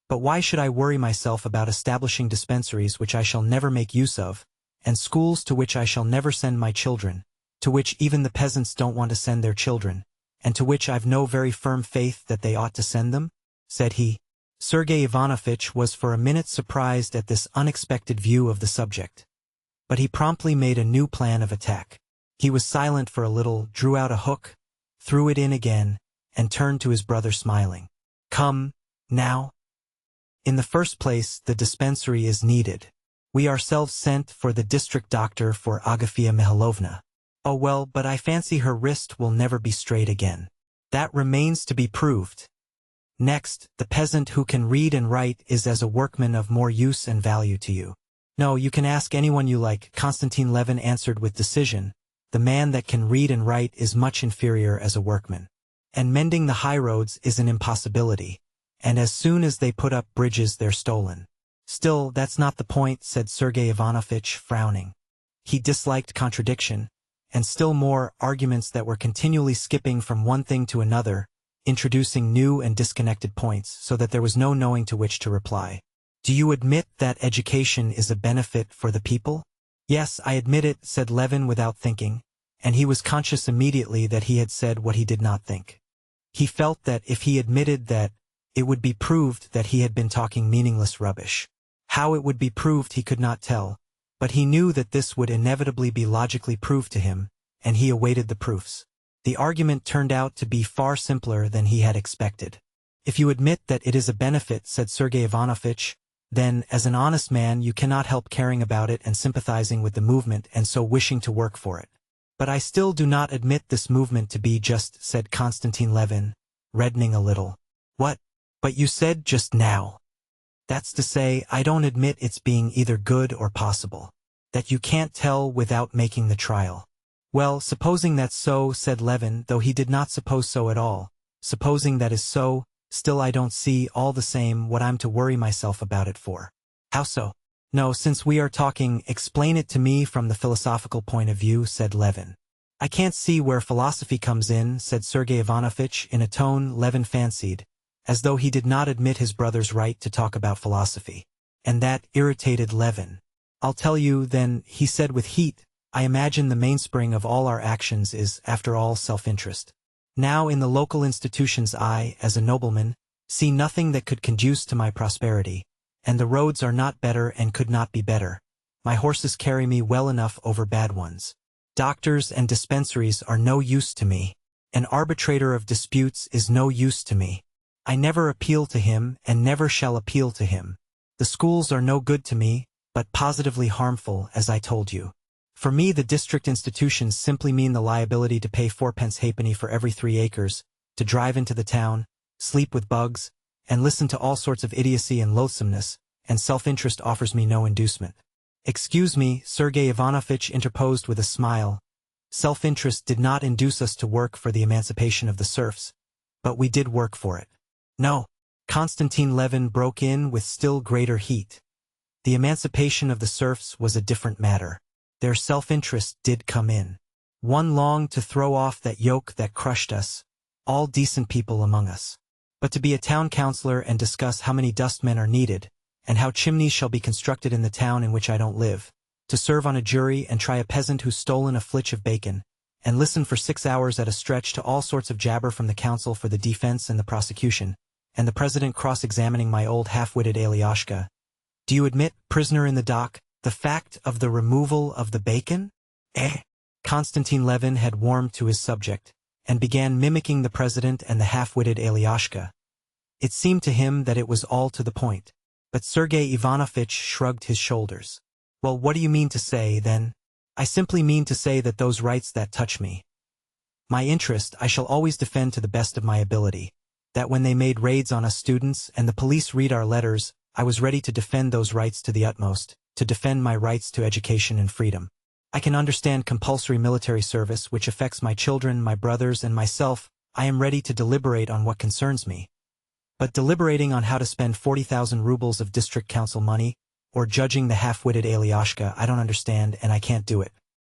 Speaker 1: But why should I worry myself about establishing dispensaries which I shall never make use of, and schools to which I shall never send my children, to which even the peasants don't want to send their children, and to which I've no very firm faith that they ought to send them? Said he. Sergei Ivanovitch was for a minute surprised at this unexpected view of the subject. But he promptly made a new plan of attack. He was silent for a little, drew out a hook, threw it in again, and turned to his brother smiling. Come, now. In the first place, the dispensary is needed. We ourselves sent for the district doctor for Agafia Mihailovna. Oh well, but I fancy her wrist will never be straight again. That remains to be proved. Next, the peasant who can read and write is as a workman of more use and value to you. No, you can ask anyone you like, Konstantin Levin answered with decision. The man that can read and write is much inferior as a workman. And mending the high roads is an impossibility. And as soon as they put up bridges they're stolen. Still, that's not the point, said Sergei Ivanovitch, frowning. He disliked contradiction, and still more, arguments that were continually skipping from one thing to another, introducing new and disconnected points, so that there was no knowing to which to reply. Do you admit that education is a benefit for the people? Yes, I admit it, said Levin without thinking, and he was conscious immediately that he had said what he did not think. He felt that if he admitted that, it would be proved that he had been talking meaningless rubbish. How it would be proved he could not tell, but he knew that this would inevitably be logically proved to him, and he awaited the proofs. The argument turned out to be far simpler than he had expected. If you admit that it is a benefit, said Sergei Ivanovitch, then, as an honest man, you cannot help caring about it and sympathizing with the movement and so wishing to work for it. But I still do not admit this movement to be just, said Konstantin Levin, reddening a little. What? But you said just now. That's to say, I don't admit its being either good or possible. That you can't tell without making the trial. Well, supposing that's so, said Levin, though he did not suppose so at all, Supposing that is so, still I don't see, all the same, what I'm to worry myself about it for. How so? No, since we are talking, explain it to me from the philosophical point of view, said Levin. I can't see where philosophy comes in, said Sergei Ivanovich in a tone Levin fancied, as though he did not admit his brother's right to talk about philosophy. And that irritated Levin. I'll tell you, then, he said with heat, I imagine the mainspring of all our actions is, after all, self-interest. Now in the local institutions I, as a nobleman, see nothing that could conduce to my prosperity, and the roads are not better and could not be better. My horses carry me well enough over bad ones. Doctors and dispensaries are no use to me. An arbitrator of disputes is no use to me. I never appeal to him and never shall appeal to him. The schools are no good to me, but positively harmful, as I told you. For me the district institutions simply mean the liability to pay 4 pence halfpenny for every 3 acres, to drive into the town, sleep with bugs, and listen to all sorts of idiocy and loathsomeness, and self-interest offers me no inducement. Excuse me, Sergei Ivanovich interposed with a smile. Self-interest did not induce us to work for the emancipation of the serfs, but we did work for it. No, Konstantin Levin broke in with still greater heat. The emancipation of the serfs was a different matter. Their self-interest did come in. One longed to throw off that yoke that crushed us, all decent people among us. But to be a town councillor and discuss how many dustmen are needed, and how chimneys shall be constructed in the town in which I don't live, to serve on a jury and try a peasant who's stolen a flitch of bacon, and listen for 6 hours at a stretch to all sorts of jabber from the counsel for the defense and the prosecution, and the president cross-examining my old half-witted Alyosha. Do you admit, prisoner in the dock, the fact of the removal of the bacon? Konstantin Levin had warmed to his subject, and began mimicking the president and the half-witted Alyosha. It seemed to him that it was all to the point. But Sergei Ivanovich shrugged his shoulders. Well, what do you mean to say, then? I simply mean to say that those rights that touch me, my interest, I shall always defend to the best of my ability. That when they made raids on us students and the police read our letters, I was ready to defend those rights to the utmost, to defend my rights to education and freedom. I can understand compulsory military service, which affects my children, my brothers, and myself. I am ready to deliberate on what concerns me. But deliberating on how to spend 40,000 rubles of district council money, or judging the half-witted Alyosha, I don't understand, and I can't do it.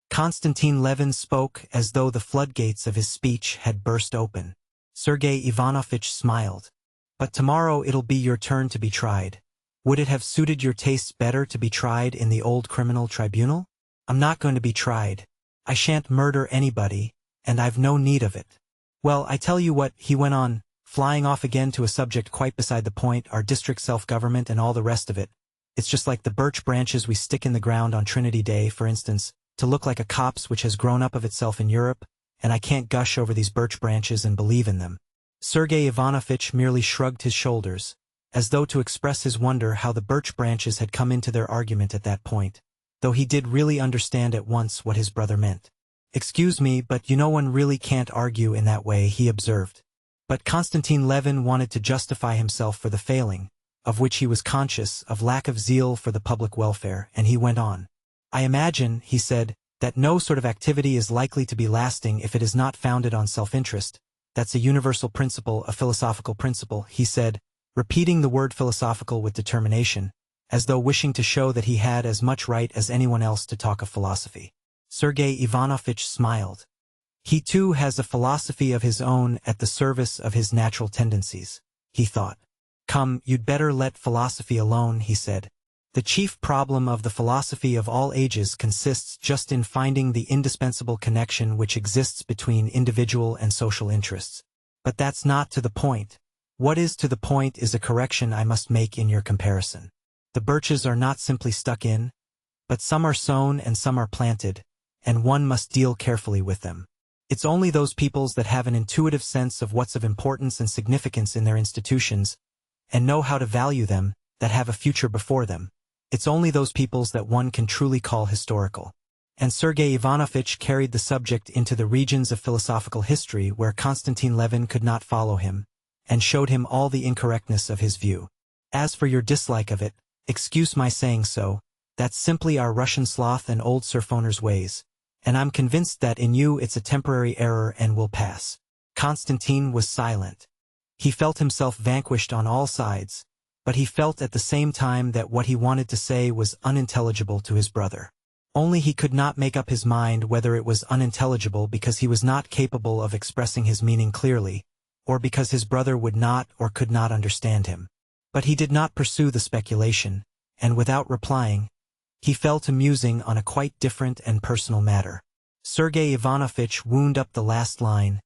Speaker 1: Konstantin Levin spoke as though the floodgates of his speech had burst open. Sergei Ivanovich smiled. But tomorrow it'll be your turn to be tried. Would it have suited your tastes better to be tried in the old criminal tribunal? I'm not going to be tried. I shan't murder anybody, and I've no need of it. Well, I tell you what, he went on, flying off again to a subject quite beside the point, our district self-government and all the rest of it. It's just like the birch branches we stick in the ground on Trinity Day, for instance, to look like a copse which has grown up of itself in Europe, and I can't gush over these birch branches and believe in them. Sergei Ivanovich merely shrugged his shoulders, as though to express his wonder how the birch branches had come into their argument at that point, though he did really understand at once what his brother meant. Excuse me, but you know one really can't argue in that way, he observed. But Konstantin Levin wanted to justify himself for the failing, of which he was conscious, of lack of zeal for the public welfare, and he went on. I imagine, he said, that no sort of activity is likely to be lasting if it is not founded on self-interest. That's a universal principle, a philosophical principle, he said, repeating the word philosophical with determination, as though wishing to show that he had as much right as anyone else to talk of philosophy. Sergei Ivanovich smiled. He too has a philosophy of his own at the service of his natural tendencies, he thought. Come, you'd better let philosophy alone, he said. The chief problem of the philosophy of all ages consists just in finding the indispensable connection which exists between individual and social interests. But that's not to the point. What is to the point is a correction I must make in your comparison. The birches are not simply stuck in, but some are sown and some are planted, and one must deal carefully with them. It's only those peoples that have an intuitive sense of what's of importance and significance in their institutions, and know how to value them, that have a future before them. It's only those peoples that one can truly call historical. And Sergei Ivanovich carried the subject into the regions of philosophical history where Konstantin Levin could not follow him, and showed him all the incorrectness of his view. As for your dislike of it, excuse my saying so, that's simply our Russian sloth and old serf owners' ways, and I'm convinced that in you it's a temporary error and will pass. Constantine was silent. He felt himself vanquished on all sides, but he felt at the same time that what he wanted to say was unintelligible to his brother. Only he could not make up his mind whether it was unintelligible because he was not capable of expressing his meaning clearly, or because his brother would not or could not understand him. But he did not pursue the speculation, and without replying, he fell to musing on a quite different and personal matter. Sergei Ivanovitch wound up the last line,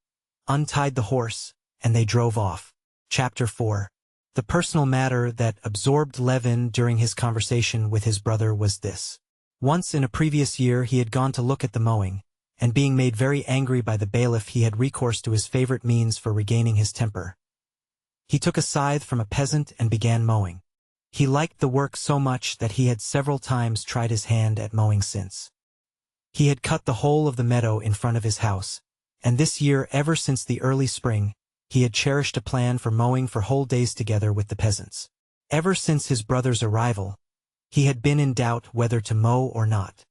Speaker 1: untied the horse, and they drove off. Chapter 4. The personal matter that absorbed Levin during his conversation with his brother was this. Once in a previous year he had gone to look at the mowing, and being made very angry by the bailiff he had recourse to his favorite means for regaining his temper. He took a scythe from a peasant and began mowing. He liked the work so much that he had several times tried his hand at mowing since. He had cut the whole of the meadow in front of his house, and this year, ever since the early spring, he had cherished a plan for mowing for whole days together with the peasants. Ever since his brother's arrival, he had been in doubt whether to mow or not.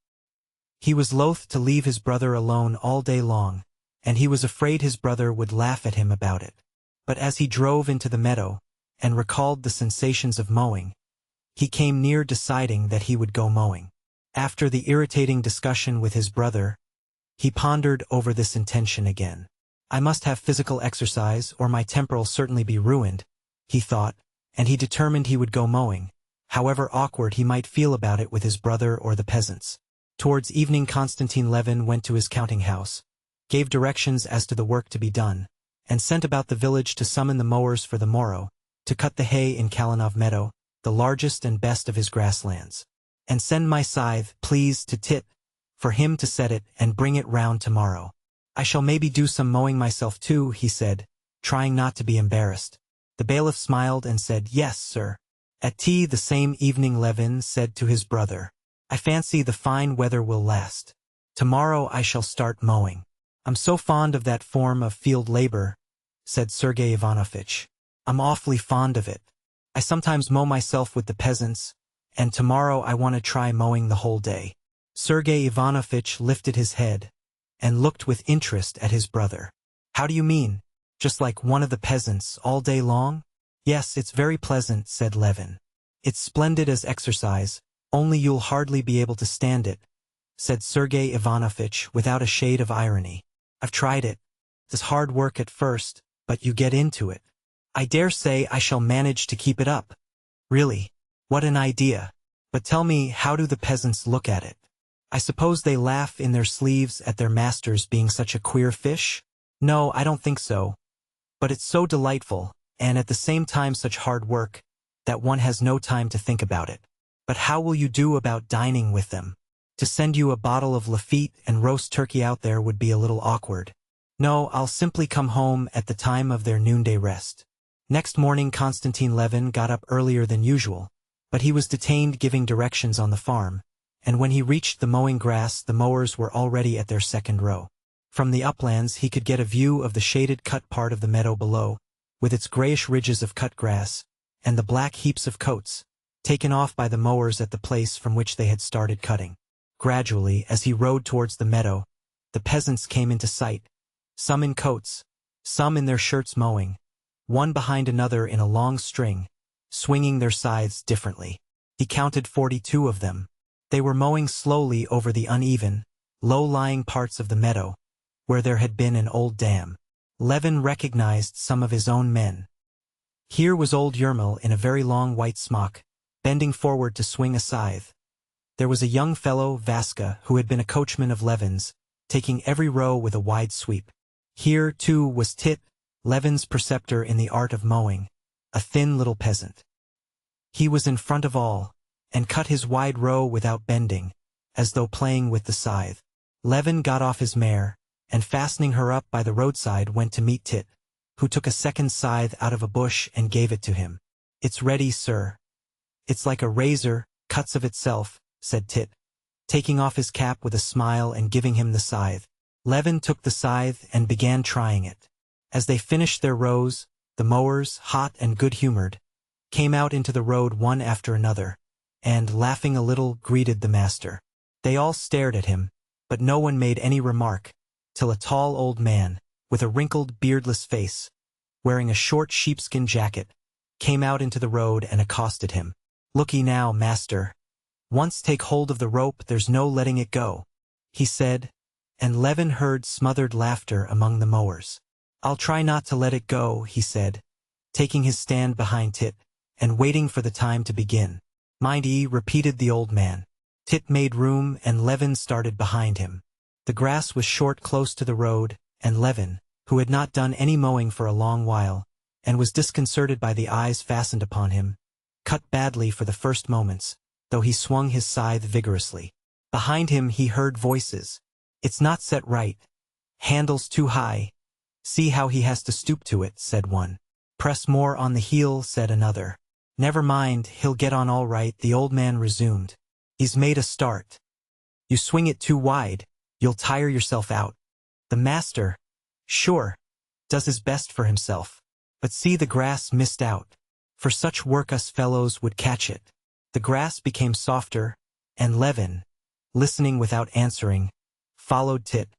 Speaker 1: He was loath to leave his brother alone all day long, and he was afraid his brother would laugh at him about it. But as he drove into the meadow, and recalled the sensations of mowing, he came near deciding that he would go mowing. After the irritating discussion with his brother, he pondered over this intention again. I must have physical exercise or my temper'll certainly be ruined, he thought, and he determined he would go mowing, however awkward he might feel about it with his brother or the peasants. Towards evening Konstantin Levin went to his counting house, gave directions as to the work to be done, and sent about the village to summon the mowers for the morrow, to cut the hay in Kalinov meadow, the largest and best of his grasslands. And send my scythe, please, to Tit, for him to set it and bring it round tomorrow. I shall maybe do some mowing myself too, he said, trying not to be embarrassed. The bailiff smiled and said, yes, sir. At tea the same evening Levin said to his brother, I fancy the fine weather will last. Tomorrow I shall start mowing. I'm so fond of that form of field labor, said Sergei Ivanovitch. I'm awfully fond of it. I sometimes mow myself with the peasants, and tomorrow I want to try mowing the whole day. Sergei Ivanovitch lifted his head and looked with interest at his brother. How do you mean? Just like one of the peasants all day long? Yes, it's very pleasant, said Levin. It's splendid as exercise, only you'll hardly be able to stand it, said Sergei Ivanovitch without a shade of irony. I've tried it. It's hard work at first, but you get into it. I dare say I shall manage to keep it up. Really? What an idea. But tell me, how do the peasants look at it? I suppose they laugh in their sleeves at their masters being such a queer fish? No, I don't think so. But it's so delightful, and at the same time such hard work, that one has no time to think about it. But how will you do about dining with them? To send you a bottle of Lafitte and roast turkey out there would be a little awkward. No, I'll simply come home at the time of their noonday rest. Next morning Konstantin Levin got up earlier than usual, but he was detained giving directions on the farm, and when he reached the mowing grass the mowers were already at their second row. From the uplands he could get a view of the shaded cut part of the meadow below, with its grayish ridges of cut grass, and the black heaps of coats, taken off by the mowers at the place from which they had started cutting. Gradually, as he rode towards the meadow, the peasants came into sight, some in coats, some in their shirts mowing, one behind another in a long string, swinging their scythes differently. He counted 42 of them. They were mowing slowly over the uneven, low-lying parts of the meadow, where there had been an old dam. Levin recognized some of his own men. Here was old Yermil in a very long white smock, bending forward to swing a scythe. There was a young fellow, Vaska, who had been a coachman of Levin's, taking every row with a wide sweep. Here, too, was Tit, Levin's preceptor in the art of mowing, a thin little peasant. He was in front of all, and cut his wide row without bending, as though playing with the scythe. Levin got off his mare, and fastening her up by the roadside went to meet Tit, who took a second scythe out of a bush and gave it to him. It's ready, sir. It's like a razor, cuts of itself, said Tit, taking off his cap with a smile and giving him the scythe. Levin took the scythe and began trying it. As they finished their rows, the mowers, hot and good-humored, came out into the road one after another, and, laughing a little, greeted the master. They all stared at him, but no one made any remark, till a tall old man, with a wrinkled, beardless face, wearing a short sheepskin jacket, came out into the road and accosted him. "Looky now, master. Once take hold of the rope, there's no letting it go," he said, and Levin heard smothered laughter among the mowers. "I'll try not to let it go," he said, taking his stand behind Tit, and waiting for the time to begin. "Mind ye," repeated the old man. Tit made room, and Levin started behind him. The grass was short close to the road, and Levin, who had not done any mowing for a long while, and was disconcerted by the eyes fastened upon him, cut badly for the first moments, though he swung his scythe vigorously. Behind him he heard voices. "It's not set right. Handle's too high. See how he has to stoop to it," said one. "Press more on the heel," said another. "Never mind, he'll get on all right," the old man resumed. "He's made a start. You swing it too wide, you'll tire yourself out. The master, sure, does his best for himself. But see, the grass missed out. For such work us fellows would catch it." The grass became softer, and Levin, listening without answering, followed Tit,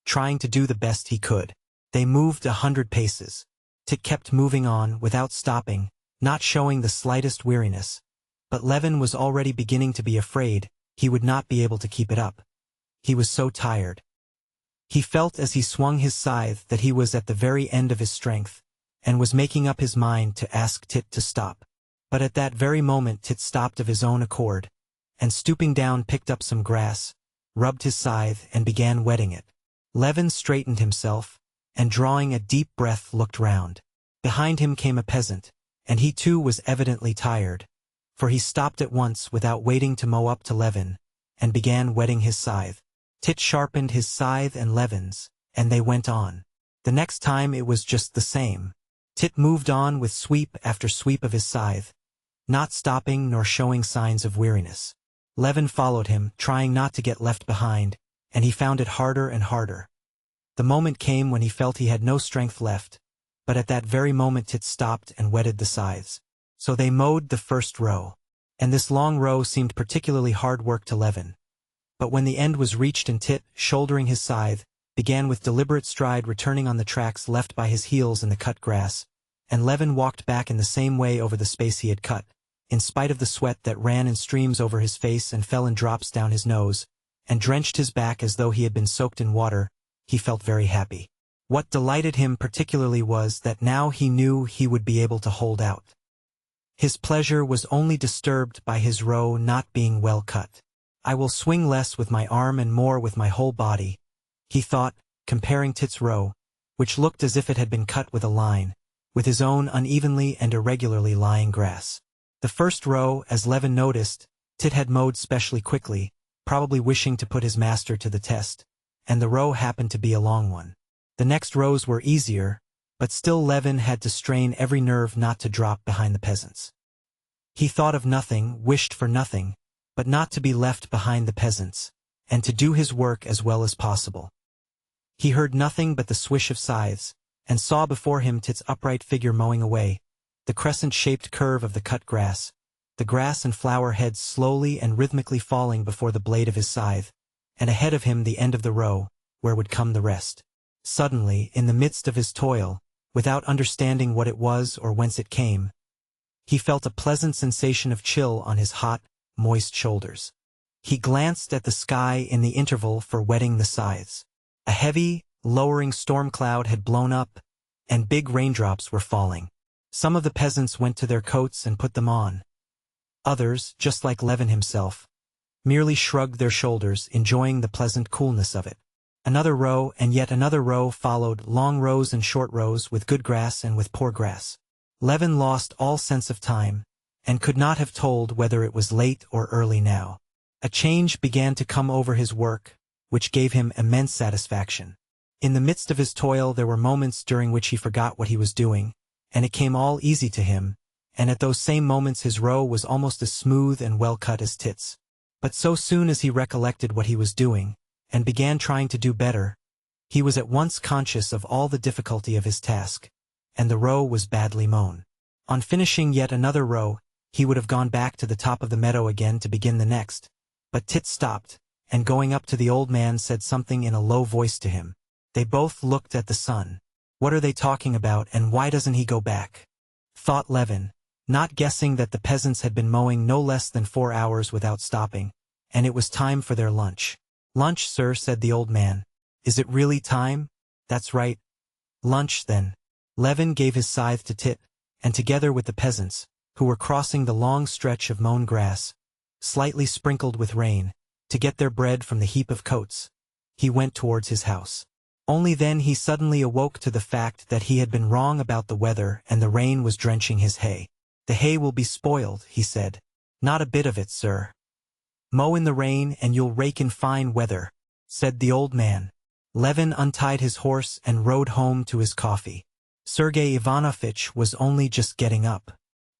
Speaker 1: trying to do the best he could. They moved 100 paces. Tit kept moving on without stopping, not showing the slightest weariness. But Levin was already beginning to be afraid he would not be able to keep it up. He was so tired. He felt as he swung his scythe that he was at the very end of his strength, and was making up his mind to ask Tit to stop. But at that very moment Tit stopped of his own accord, and stooping down picked up some grass, rubbed his scythe, and began wetting it. Levin straightened himself, and drawing a deep breath looked round. Behind him came a peasant, and he too was evidently tired, for he stopped at once without waiting to mow up to Levin, and began wetting his scythe. Tit sharpened his scythe and Levin's, and they went on. The next time it was just the same. Tit moved on with sweep after sweep of his scythe, not stopping nor showing signs of weariness. Levin followed him, trying not to get left behind, and he found it harder and harder. The moment came when he felt he had no strength left, but at that very moment Tit stopped and wetted the scythes. So they mowed the first row, and this long row seemed particularly hard work to Levin. But when the end was reached and Tit, shouldering his scythe, began with deliberate stride returning on the tracks left by his heels in the cut grass, and Levin walked back in the same way over the space he had cut, in spite of the sweat that ran in streams over his face and fell in drops down his nose, and drenched his back as though he had been soaked in water, he felt very happy. What delighted him particularly was that now he knew he would be able to hold out. His pleasure was only disturbed by his row not being well cut. "I will swing less with my arm and more with my whole body," he thought, comparing Tit's row, which looked as if it had been cut with a line, with his own unevenly and irregularly lying grass. The first row, as Levin noticed, Tit had mowed specially quickly, probably wishing to put his master to the test, and the row happened to be a long one. The next rows were easier, but still Levin had to strain every nerve not to drop behind the peasants. He thought of nothing, wished for nothing, but not to be left behind the peasants, and to do his work as well as possible. He heard nothing but the swish of scythes, and saw before him Tit's upright figure mowing away, the crescent-shaped curve of the cut grass, the grass and flower heads slowly and rhythmically falling before the blade of his scythe, and ahead of him the end of the row, where would come the rest. Suddenly, in the midst of his toil, without understanding what it was or whence it came, he felt a pleasant sensation of chill on his hot, moist shoulders. He glanced at the sky in the interval for wetting the scythes. A heavy, lowering storm cloud had blown up, and big raindrops were falling. Some of the peasants went to their coats and put them on. Others, just like Levin himself, merely shrugged their shoulders, enjoying the pleasant coolness of it. Another row and yet another row followed, long rows and short rows, with good grass and with poor grass. Levin lost all sense of time, and could not have told whether it was late or early now. A change began to come over his work, which gave him immense satisfaction. In the midst of his toil there were moments during which he forgot what he was doing, and it came all easy to him, and at those same moments his row was almost as smooth and well cut as Tit's. But so soon as he recollected what he was doing, and began trying to do better, he was at once conscious of all the difficulty of his task, and the row was badly mown. On finishing yet another row, he would have gone back to the top of the meadow again to begin the next, but Tit stopped, and going up to the old man said something in a low voice to him. They both looked at the sun. What are they talking about, and why doesn't he go back? Thought Levin, not guessing that the peasants had been mowing no less than 4 hours without stopping, and it was time for their lunch. Lunch, sir, said the old man. Is it really time? That's right. Lunch, then. Levin gave his scythe to Tit, and together with the peasants, who were crossing the long stretch of mown grass, slightly sprinkled with rain, to get their bread from the heap of coats, he went towards his house. Only then he suddenly awoke to the fact that he had been wrong about the weather and the rain was drenching his hay. The hay will be spoiled, he said. Not a bit of it, sir. Mow in the rain and you'll rake in fine weather, said the old man. Levin untied his horse and rode home to his coffee. Sergei Ivanovitch was only just getting up.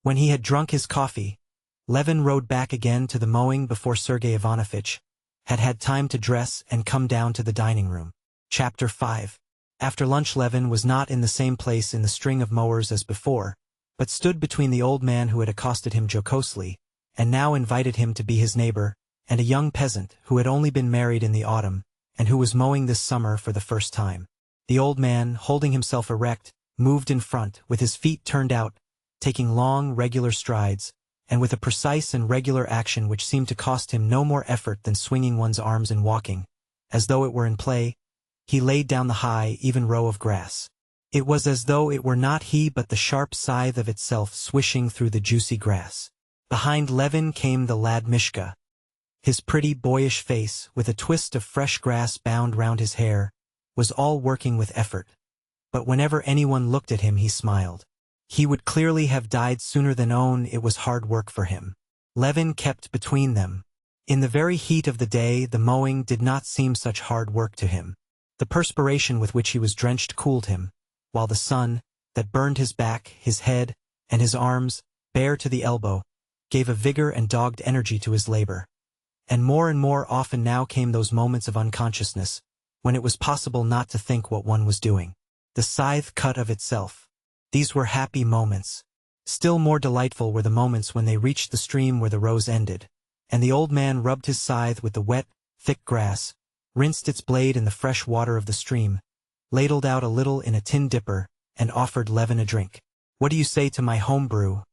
Speaker 1: When he had drunk his coffee, Levin rode back again to the mowing before Sergei Ivanovitch had had time to dress and come down to the dining room. Chapter 5. After lunch, Levin was not in the same place in the string of mowers as before, but stood between the old man who had accosted him jocosely, and now invited him to be his neighbor, and a young peasant who had only been married in the autumn, and who was mowing this summer for the first time. The old man, holding himself erect, moved in front, with his feet turned out, taking long, regular strides, and with a precise and regular action which seemed to cost him no more effort than swinging one's arms in walking, as though it were in play. He laid down the high, even row of grass. It was as though it were not he but the sharp scythe of itself swishing through the juicy grass. Behind Levin came the lad Mishka. His pretty, boyish face, with a twist of fresh grass bound round his hair, was all working with effort. But whenever anyone looked at him he smiled. He would clearly have died sooner than own it was hard work for him. Levin kept between them. In the very heat of the day the mowing did not seem such hard work to him. The perspiration with which he was drenched cooled him, while the sun, that burned his back, his head, and his arms, bare to the elbow, gave a vigor and dogged energy to his labor. And more often now came those moments of unconsciousness, when it was possible not to think what one was doing. The scythe cut of itself. These were happy moments. Still more delightful were the moments when they reached the stream where the rows ended, and the old man rubbed his scythe with the wet, thick grass, rinsed its blade in the fresh water of the stream, ladled out a little in a tin dipper, and offered Levin a drink. "What do you say to my home brew?"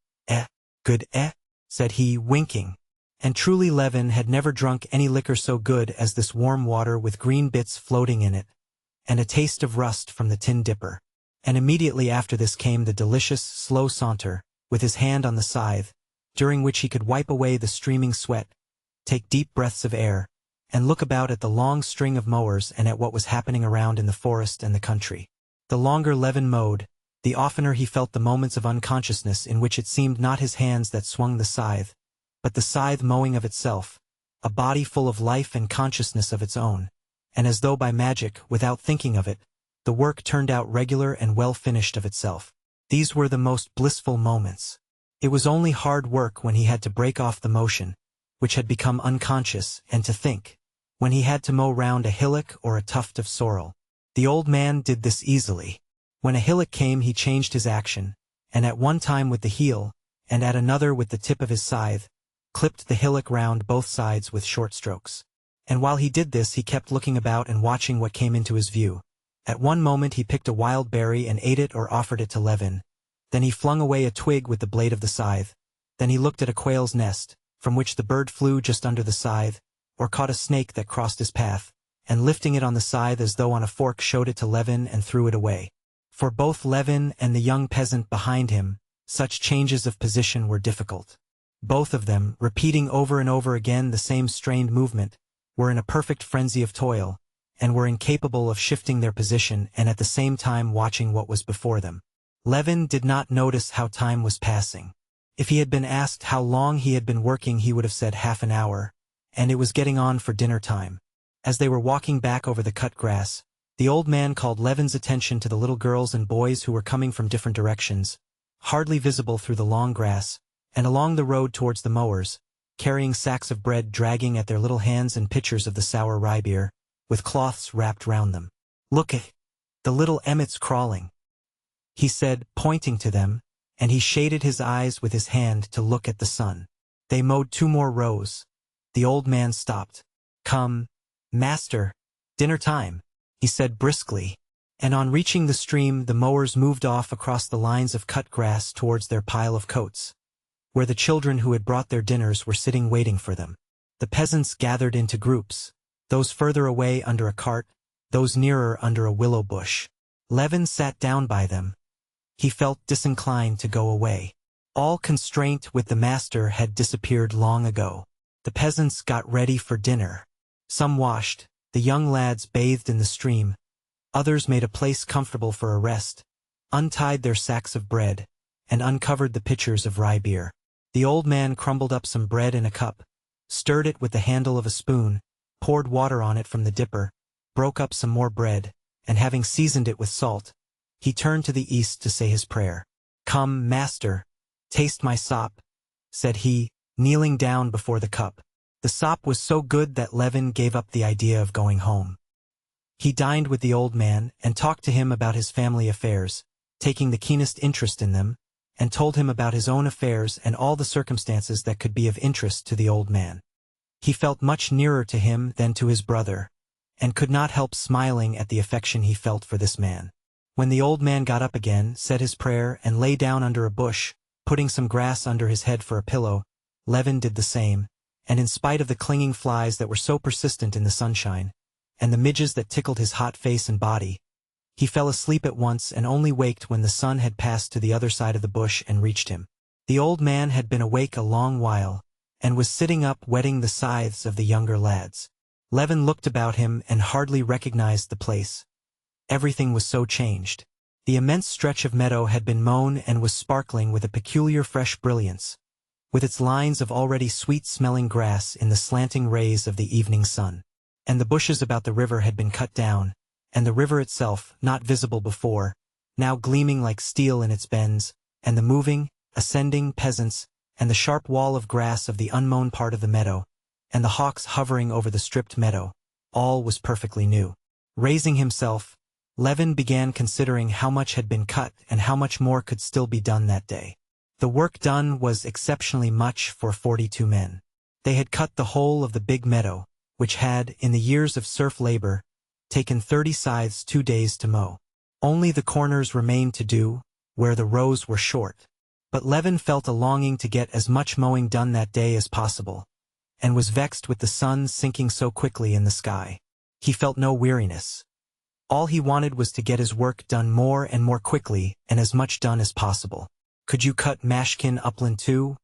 Speaker 1: Good, said he, winking. And truly Levin had never drunk any liquor so good as this warm water with green bits floating in it, and a taste of rust from the tin dipper. And immediately after this came the delicious, slow saunter, with his hand on the scythe, during which he could wipe away the streaming sweat, take deep breaths of air, and look about at the long string of mowers and at what was happening around in the forest and the country. The longer Levin mowed, the oftener he felt the moments of unconsciousness in which it seemed not his hands that swung the scythe, but the scythe mowing of itself, a body full of life and consciousness of its own, and as though by magic, without thinking of it, the work turned out regular and well finished of itself. These were the most blissful moments. It was only hard work when he had to break off the motion, which had become unconscious, and to think, when he had to mow round a hillock or a tuft of sorrel. The old man did this easily. When a hillock came he changed his action, and at one time with the heel, and at another with the tip of his scythe, clipped the hillock round both sides with short strokes. And while he did this he kept looking about and watching what came into his view. At one moment he picked a wild berry and ate it or offered it to Levin. Then he flung away a twig with the blade of the scythe. Then he looked at a quail's nest, from which the bird flew just under the scythe, or caught a snake that crossed his path, and lifting it on the scythe as though on a fork showed it to Levin and threw it away. For both Levin and the young peasant behind him, such changes of position were difficult. Both of them, repeating over and over again the same strained movement, were in a perfect frenzy of toil, and were incapable of shifting their position and at the same time watching what was before them. Levin did not notice how time was passing. If he had been asked how long he had been working he would have said half an hour, and it was getting on for dinner time. As they were walking back over the cut grass, the old man called Levin's attention to the little girls and boys who were coming from different directions, hardly visible through the long grass, and along the road towards the mowers, carrying sacks of bread dragging at their little hands and pitchers of the sour rye beer, with cloths wrapped round them. "Look at the little emmets crawling," he said, pointing to them, and he shaded his eyes with his hand to look at the sun. They mowed 2 more rows. The old man stopped. "Come, master, dinner time," he said briskly. And on reaching the stream, the mowers moved off across the lines of cut grass towards their pile of coats, where the children who had brought their dinners were sitting waiting for them. The peasants gathered into groups, those further away under a cart, those nearer under a willow bush. Levin sat down by them. He felt disinclined to go away. All constraint with the master had disappeared long ago. The peasants got ready for dinner. Some washed, the young lads bathed in the stream, others made a place comfortable for a rest, untied their sacks of bread, and uncovered the pitchers of rye beer. The old man crumbled up some bread in a cup, stirred it with the handle of a spoon, poured water on it from the dipper, broke up some more bread, and having seasoned it with salt, he turned to the east to say his prayer. "Come, master, taste my sop," said he, kneeling down before the cup. The sop was so good that Levin gave up the idea of going home. He dined with the old man and talked to him about his family affairs, taking the keenest interest in them, and told him about his own affairs and all the circumstances that could be of interest to the old man. He felt much nearer to him than to his brother, and could not help smiling at the affection he felt for this man. When the old man got up again, said his prayer, and lay down under a bush, putting some grass under his head for a pillow, Levin did the same, and in spite of the clinging flies that were so persistent in the sunshine, and the midges that tickled his hot face and body, he fell asleep at once and only waked when the sun had passed to the other side of the bush and reached him. The old man had been awake a long while, and was sitting up whetting the scythes of the younger lads. Levin looked about him and hardly recognized the place. Everything was so changed. The immense stretch of meadow had been mown and was sparkling with a peculiar fresh brilliance, with its lines of already sweet-smelling grass in the slanting rays of the evening sun. And the bushes about the river had been cut down, and the river itself, not visible before, now gleaming like steel in its bends, and the moving, ascending peasants, and the sharp wall of grass of the unmown part of the meadow, and the hawks hovering over the stripped meadow, all was perfectly new. Raising himself, Levin began considering how much had been cut and how much more could still be done that day. The work done was exceptionally much for 42 men. They had cut the whole of the big meadow, which had, in the years of serf labor, taken 30 scythes 2 days to mow. Only the corners remained to do, where the rows were short. But Levin felt a longing to get as much mowing done that day as possible, and was vexed with the sun sinking so quickly in the sky. He felt no weariness. All he wanted was to get his work done more and more quickly and as much done as possible. "Could you cut Mashkin upland too?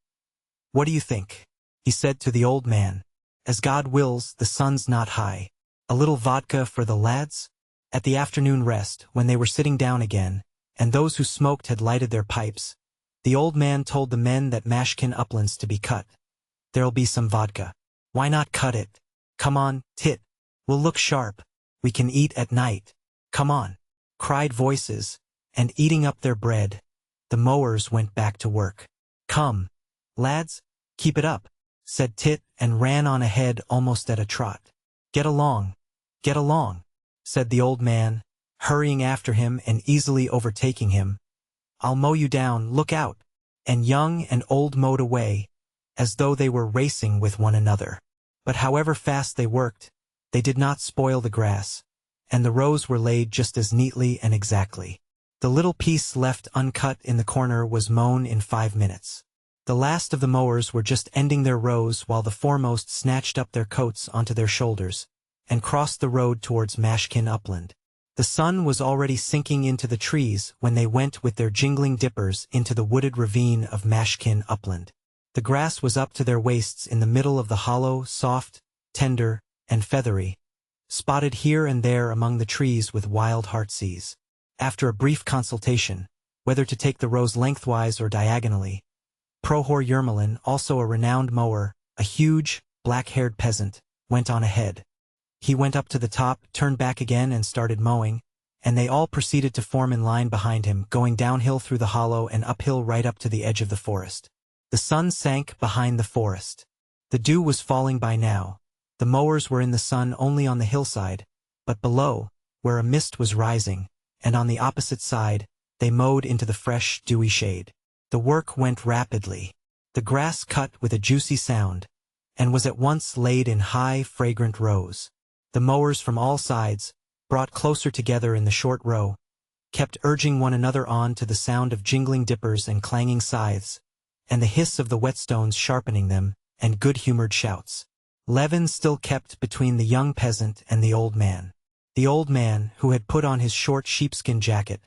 Speaker 1: What do you think?" he said to the old man. "As God wills, the sun's not high. A little vodka for the lads?" At the afternoon rest, when they were sitting down again, and those who smoked had lighted their pipes, the old man told the men that Mashkin uplands to be cut. "There'll be some vodka. Why not cut it? Come on, Tit. We'll look sharp. We can eat at night. Come on," cried voices, and eating up their bread, the mowers went back to work. "Come, lads, keep it up," said Tit, and ran on ahead almost at a trot. Get along," said the old man, hurrying after him and easily overtaking him. "I'll mow you down, look out," and young and old mowed away, as though they were racing with one another. But however fast they worked, they did not spoil the grass, and the rows were laid just as neatly and exactly. The little piece left uncut in the corner was mown in 5 minutes. The last of the mowers were just ending their rows while the foremost snatched up their coats onto their shoulders, and crossed the road towards Mashkin upland. The sun was already sinking into the trees when they went with their jingling dippers into the wooded ravine of Mashkin upland. The grass was up to their waists in the middle of the hollow, soft, tender, and feathery, spotted here and there among the trees with wild heartsease. After a brief consultation, whether to take the rows lengthwise or diagonally, Prohor Yermolin, also a renowned mower, a huge, black-haired peasant, went on ahead. He went up to the top, turned back again and started mowing, and they all proceeded to form in line behind him, going downhill through the hollow and uphill right up to the edge of the forest. The sun sank behind the forest. The dew was falling by now. The mowers were in the sun only on the hillside, but below, where a mist was rising, and on the opposite side, they mowed into the fresh, dewy shade. The work went rapidly. The grass cut with a juicy sound, and was at once laid in high, fragrant rows. The mowers from all sides, brought closer together in the short row, kept urging one another on to the sound of jingling dippers and clanging scythes, and the hiss of the whetstones sharpening them, and good-humored shouts. Levin still kept between the young peasant and the old man. The old man, who had put on his short sheepskin jacket,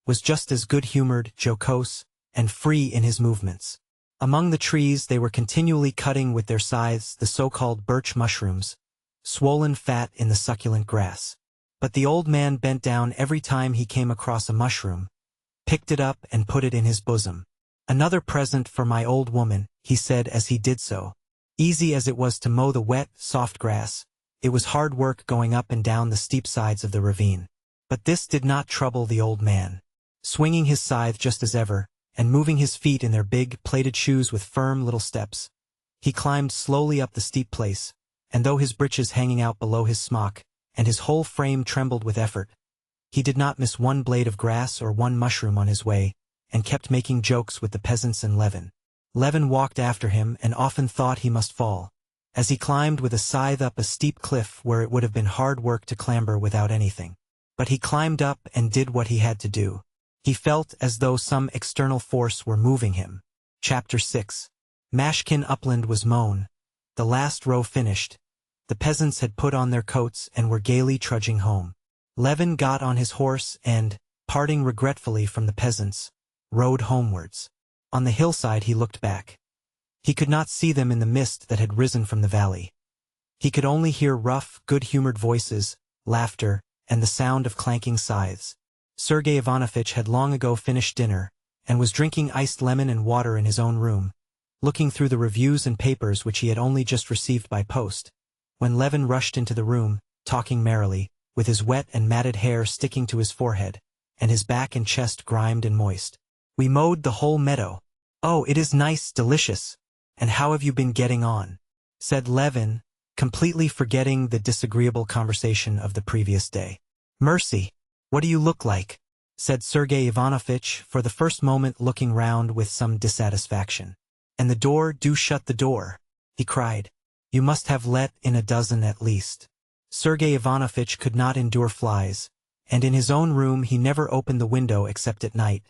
Speaker 1: was just as good-humored, jocose, and free in his movements. Among the trees they were continually cutting with their scythes the so-called birch mushrooms, swollen fat in the succulent grass. But the old man bent down every time he came across a mushroom, picked it up and put it in his bosom. "Another present for my old woman," he said as he did so. Easy as it was to mow the wet, soft grass, it was hard work going up and down the steep sides of the ravine. But this did not trouble the old man. Swinging his scythe just as ever, and moving his feet in their big, plated shoes with firm little steps, he climbed slowly up the steep place, and though his breeches hanging out below his smock, and his whole frame trembled with effort, he did not miss one blade of grass or one mushroom on his way, and kept making jokes with the peasants and Levin. Levin walked after him and often thought he must fall, as he climbed with a scythe up a steep cliff where it would have been hard work to clamber without anything. But he climbed up and did what he had to do. He felt as though some external force were moving him. Chapter 6. Mashkin upland was mown, the last row finished. The peasants had put on their coats and were gaily trudging home. Levin got on his horse and, parting regretfully from the peasants, rode homewards. On the hillside he looked back. He could not see them in the mist that had risen from the valley. He could only hear rough, good-humored voices, laughter, and the sound of clanking scythes. Sergei Ivanovitch had long ago finished dinner, and was drinking iced lemon and water in his own room, looking through the reviews and papers which he had only just received by post, when Levin rushed into the room, talking merrily, with his wet and matted hair sticking to his forehead, and his back and chest grimed and moist. "We mowed the whole meadow. Oh, it is nice, delicious. And how have you been getting on?" said Levin, completely forgetting the disagreeable conversation of the previous day. "Mercy, what do you look like?" said Sergei Ivanovitch, for the first moment looking round with some dissatisfaction. "And the door, do shut the door," he cried. "You must have let in a dozen at least." Sergei Ivanovitch could not endure flies, and in his own room he never opened the window except at night,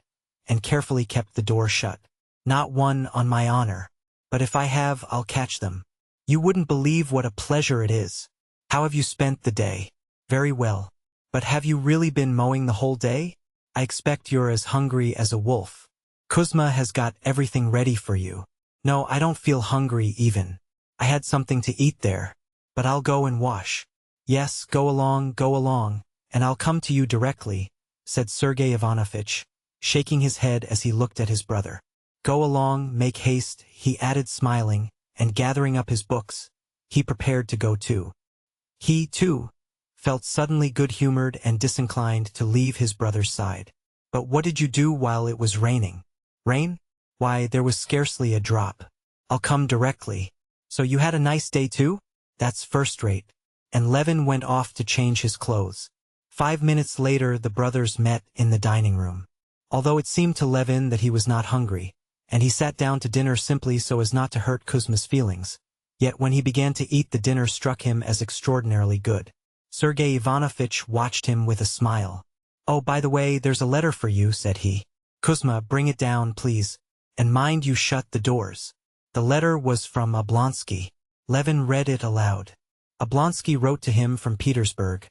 Speaker 1: and carefully kept the door shut. "Not one, on my honor. But if I have, I'll catch them. You wouldn't believe what a pleasure it is. How have you spent the day?" "Very well. But have you really been mowing the whole day? I expect you're as hungry as a wolf. Kuzma has got everything ready for you." "No, I don't feel hungry even. I had something to eat there. But I'll go and wash." "Yes, go along, and I'll come to you directly," said Sergei Ivanovitch, shaking his head as he looked at his brother. "Go along, make haste," he added smiling, and gathering up his books, he prepared to go too. He, too, felt suddenly good-humored and disinclined to leave his brother's side. "But what did you do while it was raining?" "Rain? Why, there was scarcely a drop. I'll come directly. So you had a nice day too? That's first-rate." And Levin went off to change his clothes. 5 minutes later the brothers met in the dining room. Although it seemed to Levin that he was not hungry, and he sat down to dinner simply so as not to hurt Kuzma's feelings, yet when he began to eat the dinner struck him as extraordinarily good. Sergei Ivanovitch watched him with a smile. "Oh, by the way, there's a letter for you," said he. "Kuzma, bring it down, please, and mind you shut the doors." The letter was from Oblonsky. Levin read it aloud. Oblonsky wrote to him from Petersburg.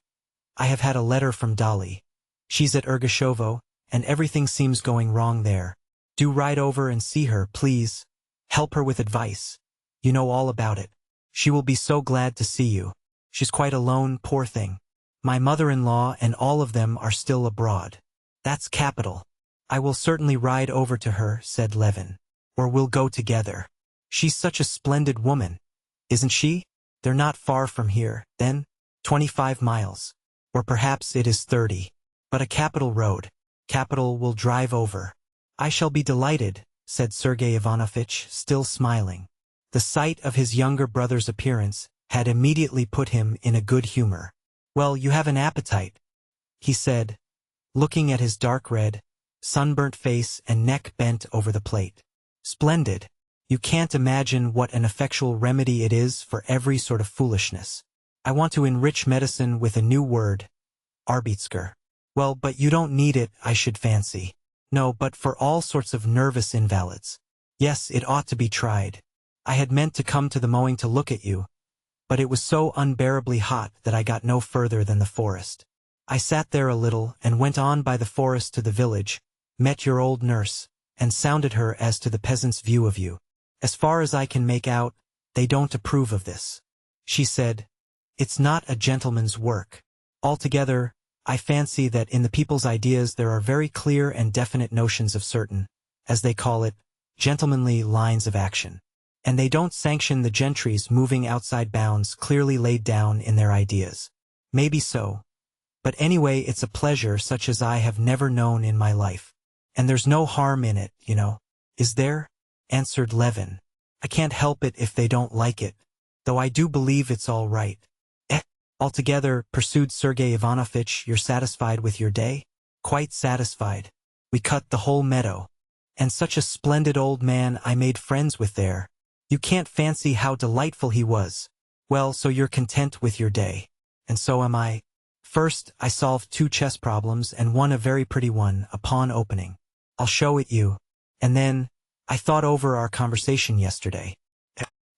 Speaker 1: "I have had a letter from Dolly. She's at Ergashovo, and everything seems going wrong there. Do ride over and see her, please. Help her with advice. You know all about it. She will be so glad to see you. She's quite alone, poor thing. My mother-in-law and all of them are still abroad." "That's capital. I will certainly ride over to her," said Levin. "Or we'll go together. She's such a splendid woman, isn't she? They're not far from here, then? 25 miles. Or perhaps it is 30. But a capital road. Capital will drive over." "I shall be delighted," said Sergei Ivanovitch, still smiling. The sight of his younger brother's appearance had immediately put him in a good humor. "Well, you have an appetite," he said, looking at his dark red, sunburnt face and neck bent over the plate. "Splendid. You can't imagine what an effectual remedy it is for every sort of foolishness. I want to enrich medicine with a new word, Arbeitsker. Well, but you don't need it, I should fancy. No, but for all sorts of nervous invalids. Yes, it ought to be tried. I had meant to come to the mowing to look at you, but it was so unbearably hot that I got no further than the forest. I sat there a little and went on by the forest to the village, met your old nurse, and sounded her as to the peasant's view of you. As far as I can make out, they don't approve of this. She said, it's not a gentleman's work. Altogether, I fancy that in the people's ideas there are very clear and definite notions of certain, as they call it, gentlemanly lines of action. And they don't sanction the gentry's moving outside bounds clearly laid down in their ideas. Maybe so. But anyway, it's a pleasure such as I have never known in my life. And there's no harm in it, you know. Is there? Answered Levin. I can't help it if they don't like it, though I do believe it's all right. Altogether, pursued Sergei Ivanovitch, you're satisfied with your day? Quite satisfied. We cut the whole meadow. And such a splendid old man I made friends with there. You can't fancy how delightful he was. Well, so you're content with your day. And so am I. First, I solved 2 chess problems and one a very pretty one, a pawn opening. I'll show it you. And then, I thought over our conversation yesterday.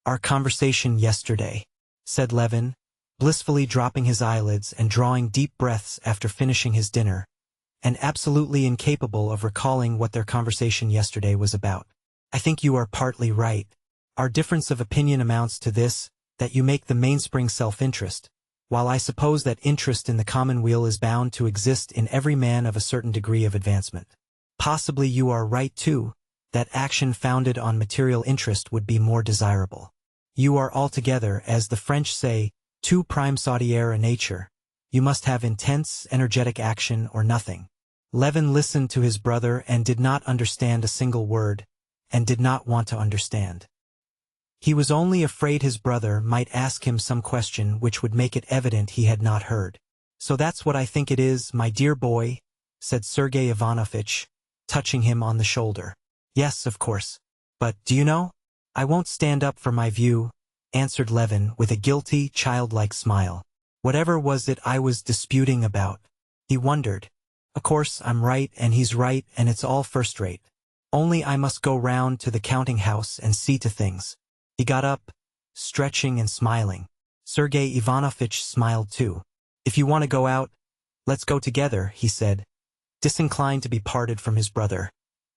Speaker 1: Our conversation yesterday, said Levin, blissfully dropping his eyelids and drawing deep breaths after finishing his dinner, and absolutely incapable of recalling what their conversation yesterday was about. I think you are partly right. Our difference of opinion amounts to this, that you make the mainspring self-interest, while I suppose that interest in the commonweal is bound to exist in every man of a certain degree of advancement. Possibly you are right too, that action founded on material interest would be more desirable. You are altogether, as the French say, too prime saudière a nature. You must have intense, energetic action or nothing. Levin listened to his brother and did not understand a single word, and did not want to understand. He was only afraid his brother might ask him some question which would make it evident he had not heard. So that's what I think it is, my dear boy, said Sergei Ivanovitch, touching him on the shoulder. Yes, of course. But, do you know? I won't stand up for my view, answered Levin with a guilty, childlike smile. Whatever was it I was disputing about? He wondered. Of course, I'm right and he's right and it's all first-rate. Only I must go round to the counting-house and see to things. He got up, stretching and smiling. Sergei Ivanovitch smiled too. If you want to go out, let's go together, he said, disinclined to be parted from his brother,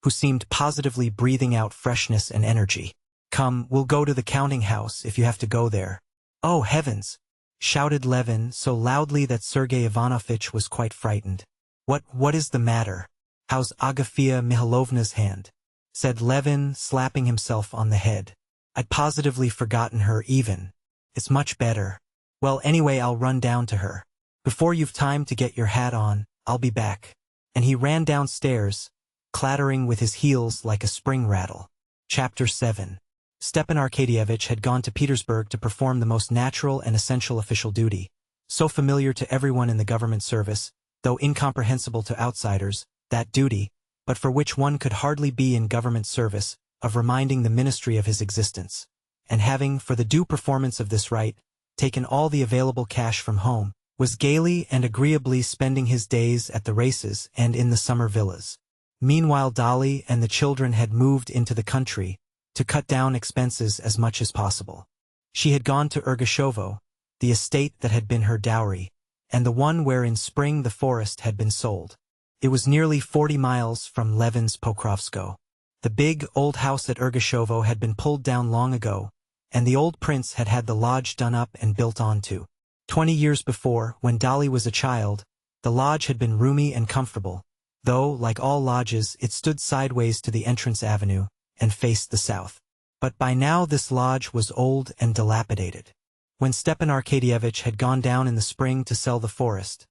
Speaker 1: who seemed positively breathing out freshness and energy. Come, we'll go to the counting-house if you have to go there. Oh, heavens! Shouted Levin so loudly that Sergei Ivanovitch was quite frightened. What is the matter? How's Agafia Mihailovna's hand? Said Levin, slapping himself on the head. I'd positively forgotten her even. It's much better. Well, anyway, I'll run down to her. Before you've time to get your hat on, I'll be back. And he ran downstairs, clattering with his heels like a spring rattle. Chapter 7. Stepan Arkadyevitch had gone to Petersburg to perform the most natural and essential official duty, so familiar to everyone in the government service, though incomprehensible to outsiders, that duty, but for which one could hardly be in government service, of reminding the ministry of his existence, and having, for the due performance of this rite, taken all the available cash from home, was gaily and agreeably spending his days at the races and in the summer villas. Meanwhile Dolly and the children had moved into the country, to cut down expenses as much as possible. She had gone to Ergashovo, the estate that had been her dowry, and the one where in spring the forest had been sold. It was nearly 40 miles from Levin's Pokrovskoe. The big, old house at Ergashovo had been pulled down long ago, and the old prince had had the lodge done up and built onto. 20 years before, when Dolly was a child, the lodge had been roomy and comfortable, though, like all lodges, it stood sideways to the entrance avenue, and faced the south. But by now this lodge was old and dilapidated. When Stepan Arkadyevitch had gone down in the spring to sell the forest,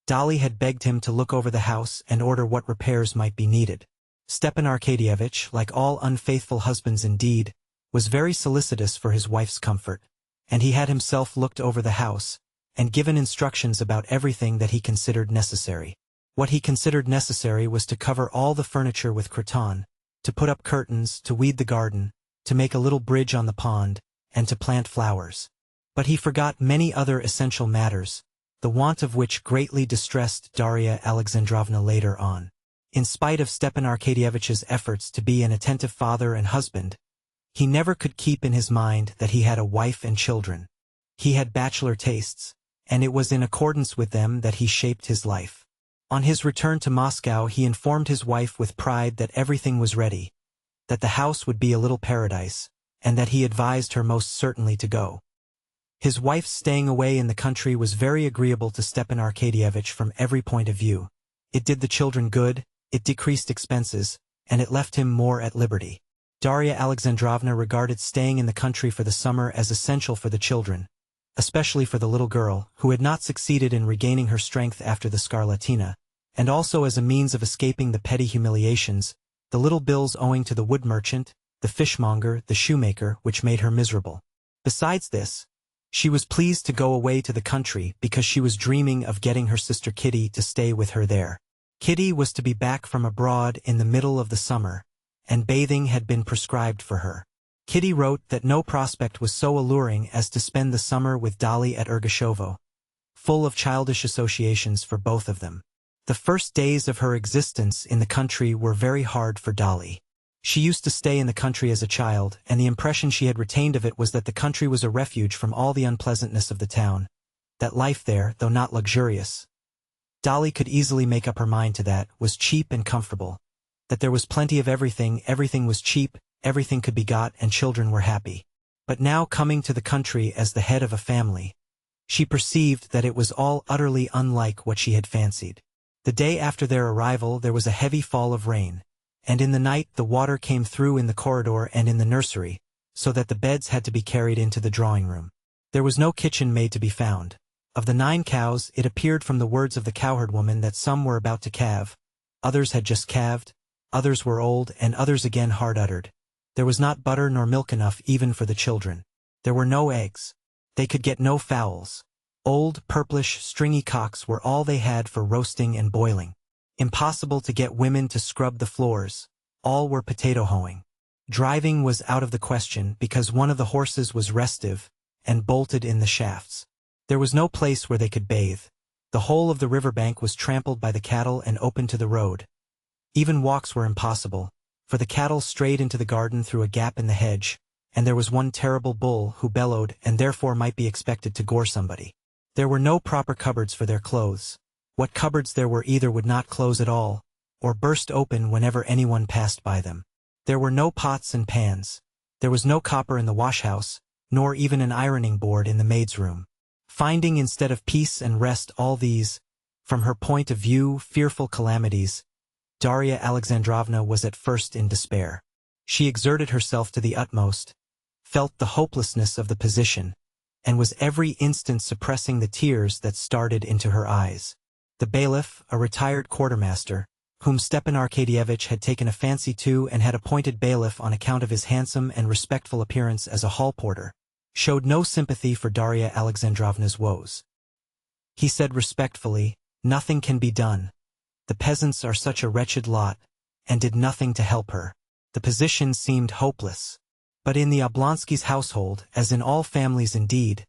Speaker 1: Dolly had begged him to look over the house and order what repairs might be needed. Stepan Arkadyevitch, like all unfaithful husbands indeed, was very solicitous for his wife's comfort, and he had himself looked over the house, and given instructions about everything that he considered necessary. What he considered necessary was to cover all the furniture with cretonne, to put up curtains, to weed the garden, to make a little bridge on the pond, and to plant flowers. But he forgot many other essential matters, the want of which greatly distressed Darya Alexandrovna later on. In spite of Stepan Arkadyevitch's efforts to be an attentive father and husband, he never could keep in his mind that he had a wife and children. He had bachelor tastes, and it was in accordance with them that he shaped his life. On his return to Moscow, he informed his wife with pride that everything was ready, that the house would be a little paradise, and that he advised her most certainly to go. His wife's staying away in the country was very agreeable to Stepan Arkadyevitch from every point of view. It did the children good, it decreased expenses, and it left him more at liberty. Darya Alexandrovna regarded staying in the country for the summer as essential for the children, especially for the little girl, who had not succeeded in regaining her strength after the scarlatina, and also as a means of escaping the petty humiliations, the little bills owing to the wood merchant, the fishmonger, the shoemaker, which made her miserable. Besides this, she was pleased to go away to the country because she was dreaming of getting her sister Kitty to stay with her there. Kitty was to be back from abroad in the middle of the summer, and bathing had been prescribed for her. Kitty wrote that no prospect was so alluring as to spend the summer with Dolly at Ergashovo, full of childish associations for both of them. The first days of her existence in the country were very hard for Dolly. She used to stay in the country as a child, and the impression she had retained of it was that the country was a refuge from all the unpleasantness of the town, that life there, though not luxurious, Dolly could easily make up her mind to that, was cheap and comfortable, that there was plenty of everything, everything was cheap, everything could be got, and children were happy. But now, coming to the country as the head of a family, she perceived that it was all utterly unlike what she had fancied. The day after their arrival there was a heavy fall of rain, and in the night the water came through in the corridor and in the nursery, so that the beds had to be carried into the drawing-room. There was no kitchen maid to be found. Of the 9 cows, it appeared from the words of the cowherd woman that some were about to calve, others had just calved, others were old, and others again hard-uttered. There was not butter nor milk enough even for the children. There were no eggs. They could get no fowls. Old, purplish, stringy cocks were all they had for roasting and boiling. Impossible to get women to scrub the floors. All were potato hoeing. Driving was out of the question because one of the horses was restive and bolted in the shafts. There was no place where they could bathe. The whole of the riverbank was trampled by the cattle and open to the road. Even walks were impossible, for the cattle strayed into the garden through a gap in the hedge, and there was one terrible bull who bellowed and therefore might be expected to gore somebody. There were no proper cupboards for their clothes. What cupboards there were either would not close at all, or burst open whenever anyone passed by them. There were no pots and pans. There was no copper in the wash-house, nor even an ironing board in the maid's room. Finding instead of peace and rest all these, from her point of view, fearful calamities, Darya Alexandrovna was at first in despair. She exerted herself to the utmost, felt the hopelessness of the position, and was every instant suppressing the tears that started into her eyes. The bailiff, a retired quartermaster, whom Stepan Arkadyevitch had taken a fancy to and had appointed bailiff on account of his handsome and respectful appearance as a hall porter, showed no sympathy for Darya Alexandrovna's woes. He said respectfully, "Nothing can be done. The peasants are such a wretched lot," and did nothing to help her. The position seemed hopeless. But in the Oblonsky's household, as in all families indeed,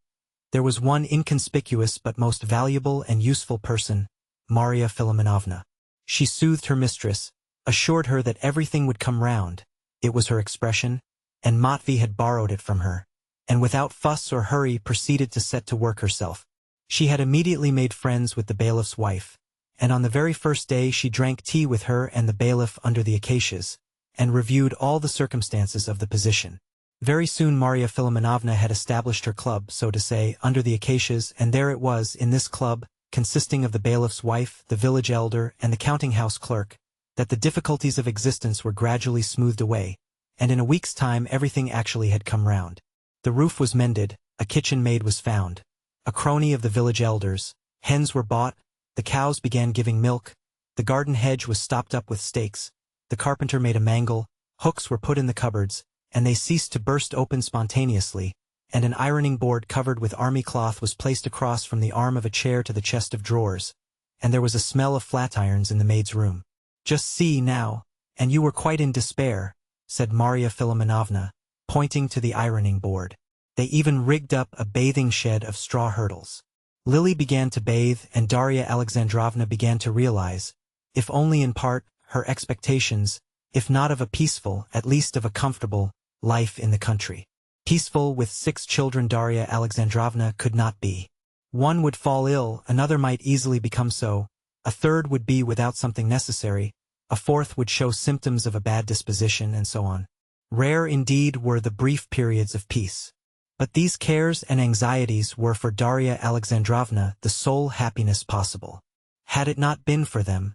Speaker 1: there was one inconspicuous but most valuable and useful person, Marya Philimonovna. She soothed her mistress, assured her that everything would come round, it was her expression, and Matvey had borrowed it from her, and without fuss or hurry proceeded to set to work herself. She had immediately made friends with the bailiff's wife, and on the very first day she drank tea with her and the bailiff under the acacias, and reviewed all the circumstances of the position. Very soon Marya Philimonovna had established her club, so to say, under the acacias, and there it was, in this club, consisting of the bailiff's wife, the village elder, and the counting-house clerk, that the difficulties of existence were gradually smoothed away, and in a week's time everything actually had come round. The roof was mended, a kitchen maid was found, a crony of the village elders, hens were bought, the cows began giving milk, the garden hedge was stopped up with stakes, the carpenter made a mangle, hooks were put in the cupboards, and they ceased to burst open spontaneously, and an ironing board covered with army cloth was placed across from the arm of a chair to the chest of drawers, and there was a smell of flat irons in the maid's room. "Just see, now, and you were quite in despair," said Marya Philimonovna, pointing to the ironing board. "They even rigged up a bathing shed of straw hurdles. Lily began to bathe, and Darya Alexandrovna began to realize, if only in part, her expectations, if not of a peaceful, at least of a comfortable, life in the country. Peaceful with 6 children Darya Alexandrovna could not be. One would fall ill, another might easily become so, a third would be without something necessary, a fourth would show symptoms of a bad disposition, and so on. Rare indeed were the brief periods of peace. But these cares and anxieties were for Darya Alexandrovna the sole happiness possible. Had it not been for them,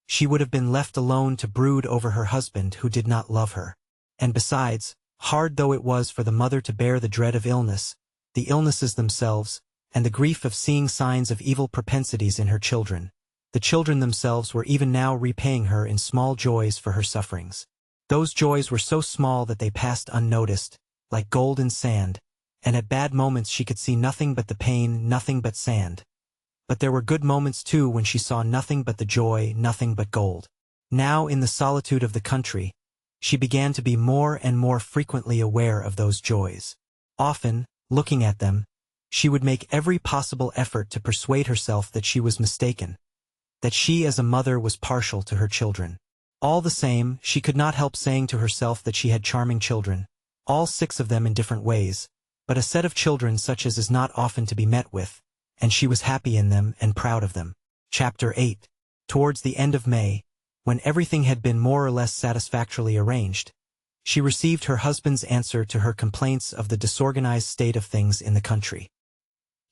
Speaker 1: she would have been left alone to brood over her husband who did not love her. And besides, hard though it was for the mother to bear the dread of illness, the illnesses themselves, and the grief of seeing signs of evil propensities in her children, the children themselves were even now repaying her in small joys for her sufferings. Those joys were so small that they passed unnoticed, like gold in sand, and at bad moments she could see nothing but the pain, nothing but sand. But there were good moments too when she saw nothing but the joy, nothing but gold. Now in the solitude of the country, she began to be more and more frequently aware of those joys. Often, looking at them, she would make every possible effort to persuade herself that she was mistaken, that she as a mother was partial to her children. All the same, she could not help saying to herself that she had charming children, all 6 of them in different ways, but a set of children such as is not often to be met with, and she was happy in them and proud of them. Chapter 8. Towards the end of May, when everything had been more or less satisfactorily arranged, she received her husband's answer to her complaints of the disorganized state of things in the country.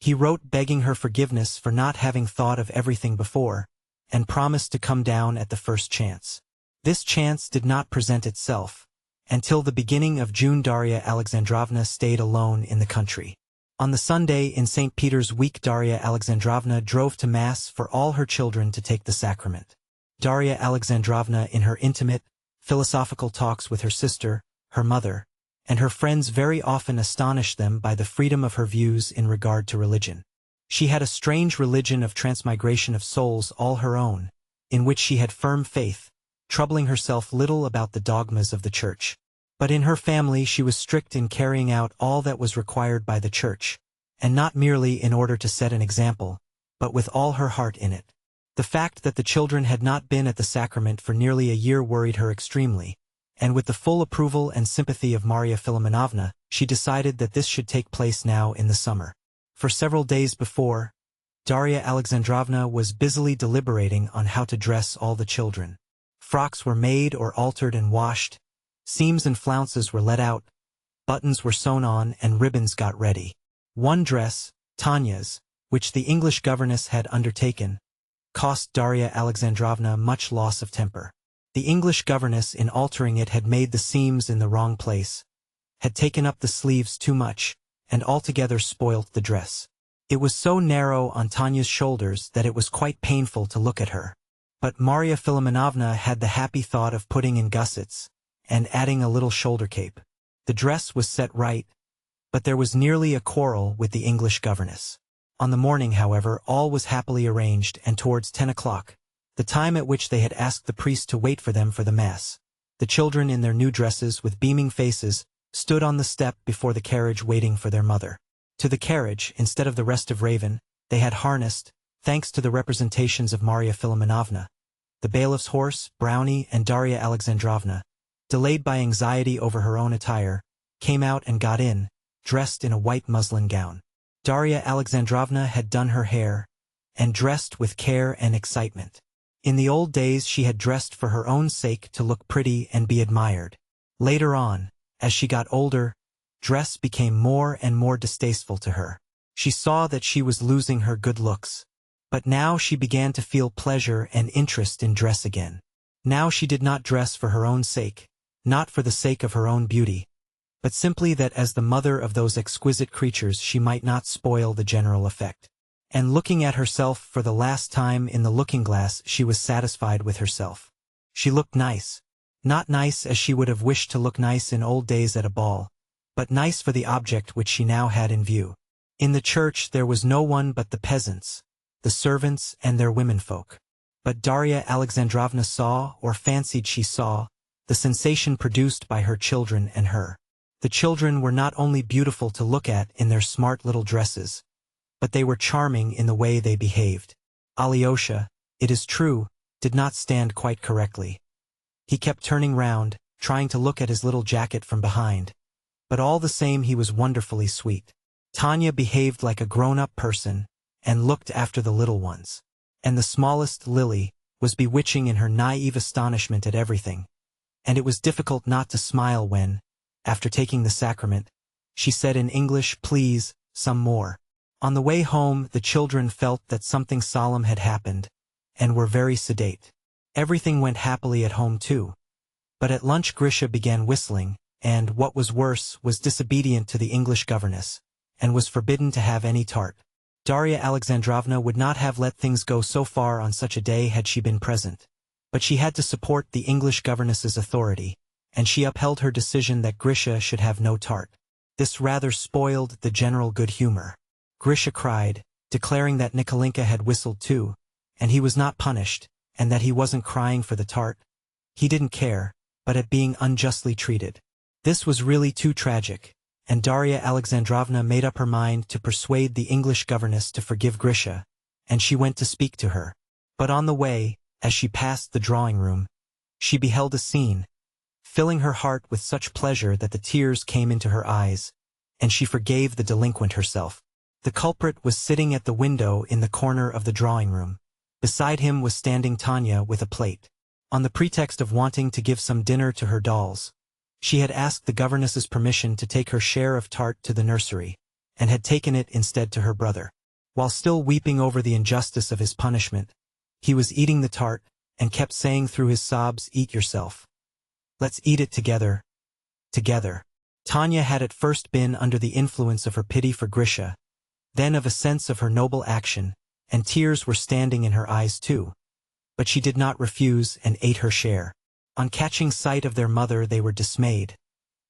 Speaker 1: He wrote begging her forgiveness for not having thought of everything before, and promised to come down at the first chance. This chance did not present itself. Until the beginning of June Darya Alexandrovna stayed alone in the country. On the Sunday in St. Peter's week Darya Alexandrovna drove to Mass for all her children to take the sacrament. Darya Alexandrovna in her intimate, philosophical talks with her sister, her mother, and her friends very often astonished them by the freedom of her views in regard to religion. She had a strange religion of transmigration of souls all her own, in which she had firm faith, troubling herself little about the dogmas of the Church. But in her family she was strict in carrying out all that was required by the Church, and not merely in order to set an example, but with all her heart in it. The fact that the children had not been at the sacrament for nearly a year worried her extremely, and with the full approval and sympathy of Marya Philimonovna, she decided that this should take place now in the summer. For several days before, Darya Alexandrovna was busily deliberating on how to dress all the children. Frocks were made or altered and washed, seams and flounces were let out, buttons were sewn on, and ribbons got ready. One dress, Tanya's, which the English governess had undertaken, cost Darya Alexandrovna much loss of temper. The English governess in altering it had made the seams in the wrong place, had taken up the sleeves too much, and altogether spoilt the dress. It was so narrow on Tanya's shoulders that it was quite painful to look at her. But Marya Philimonovna had the happy thought of putting in gussets, and adding a little shoulder cape. The dress was set right, but there was nearly a quarrel with the English governess. On the morning, however, all was happily arranged, and towards 10 o'clock, the time at which they had asked the priest to wait for them for the Mass, the children in their new dresses with beaming faces stood on the step before the carriage waiting for their mother. To the carriage, instead of the rest of Raven, they had harnessed, thanks to the representations of Marya Philimonovna, the bailiff's horse, Brownie, and Darya Alexandrovna, delayed by anxiety over her own attire, came out and got in, dressed in a white muslin gown. Darya Alexandrovna had done her hair, and dressed with care and excitement. In the old days she had dressed for her own sake to look pretty and be admired. Later on, as she got older, dress became more and more distasteful to her. She saw that she was losing her good looks. But now she began to feel pleasure and interest in dress again. Now she did not dress for her own sake, not for the sake of her own beauty, but simply that as the mother of those exquisite creatures she might not spoil the general effect. And looking at herself for the last time in the looking-glass, she was satisfied with herself. She looked nice. Not nice as she would have wished to look nice in old days at a ball, but nice for the object which she now had in view. In the church there was no one but the peasants, the servants, and their womenfolk. But Darya Alexandrovna saw, or fancied she saw, the sensation produced by her children and her. The children were not only beautiful to look at in their smart little dresses, but they were charming in the way they behaved. Alyosha, it is true, did not stand quite correctly. He kept turning round, trying to look at his little jacket from behind. But all the same he was wonderfully sweet. Tanya behaved like a grown-up person, and looked after the little ones. And the smallest, Lily, was bewitching in her naive astonishment at everything. And it was difficult not to smile when, after taking the sacrament, she said in English, "Please, some more." On the way home, the children felt that something solemn had happened, and were very sedate. Everything went happily at home too. But at lunch Grisha began whistling, and, what was worse, was disobedient to the English governess, and was forbidden to have any tart. Darya Alexandrovna would not have let things go so far on such a day had she been present. But she had to support the English governess's authority, and she upheld her decision that Grisha should have no tart. This rather spoiled the general good humor. Grisha cried, declaring that Nikolinka had whistled too, and he was not punished, and that he wasn't crying for the tart. He didn't care, but at being unjustly treated. This was really too tragic, and Darya Alexandrovna made up her mind to persuade the English governess to forgive Grisha, and she went to speak to her. But on the way, as she passed the drawing-room, she beheld a scene, filling her heart with such pleasure that the tears came into her eyes, and she forgave the delinquent herself. The culprit was sitting at the window in the corner of the drawing-room. Beside him was standing Tanya with a plate. On the pretext of wanting to give some dinner to her dolls, she had asked the governess's permission to take her share of tart to the nursery, and had taken it instead to her brother. While still weeping over the injustice of his punishment, he was eating the tart, and kept saying through his sobs, "Eat yourself. Let's eat it together. Together." Tanya had at first been under the influence of her pity for Grisha, then of a sense of her noble action, and tears were standing in her eyes too. But she did not refuse and ate her share. On catching sight of their mother they were dismayed.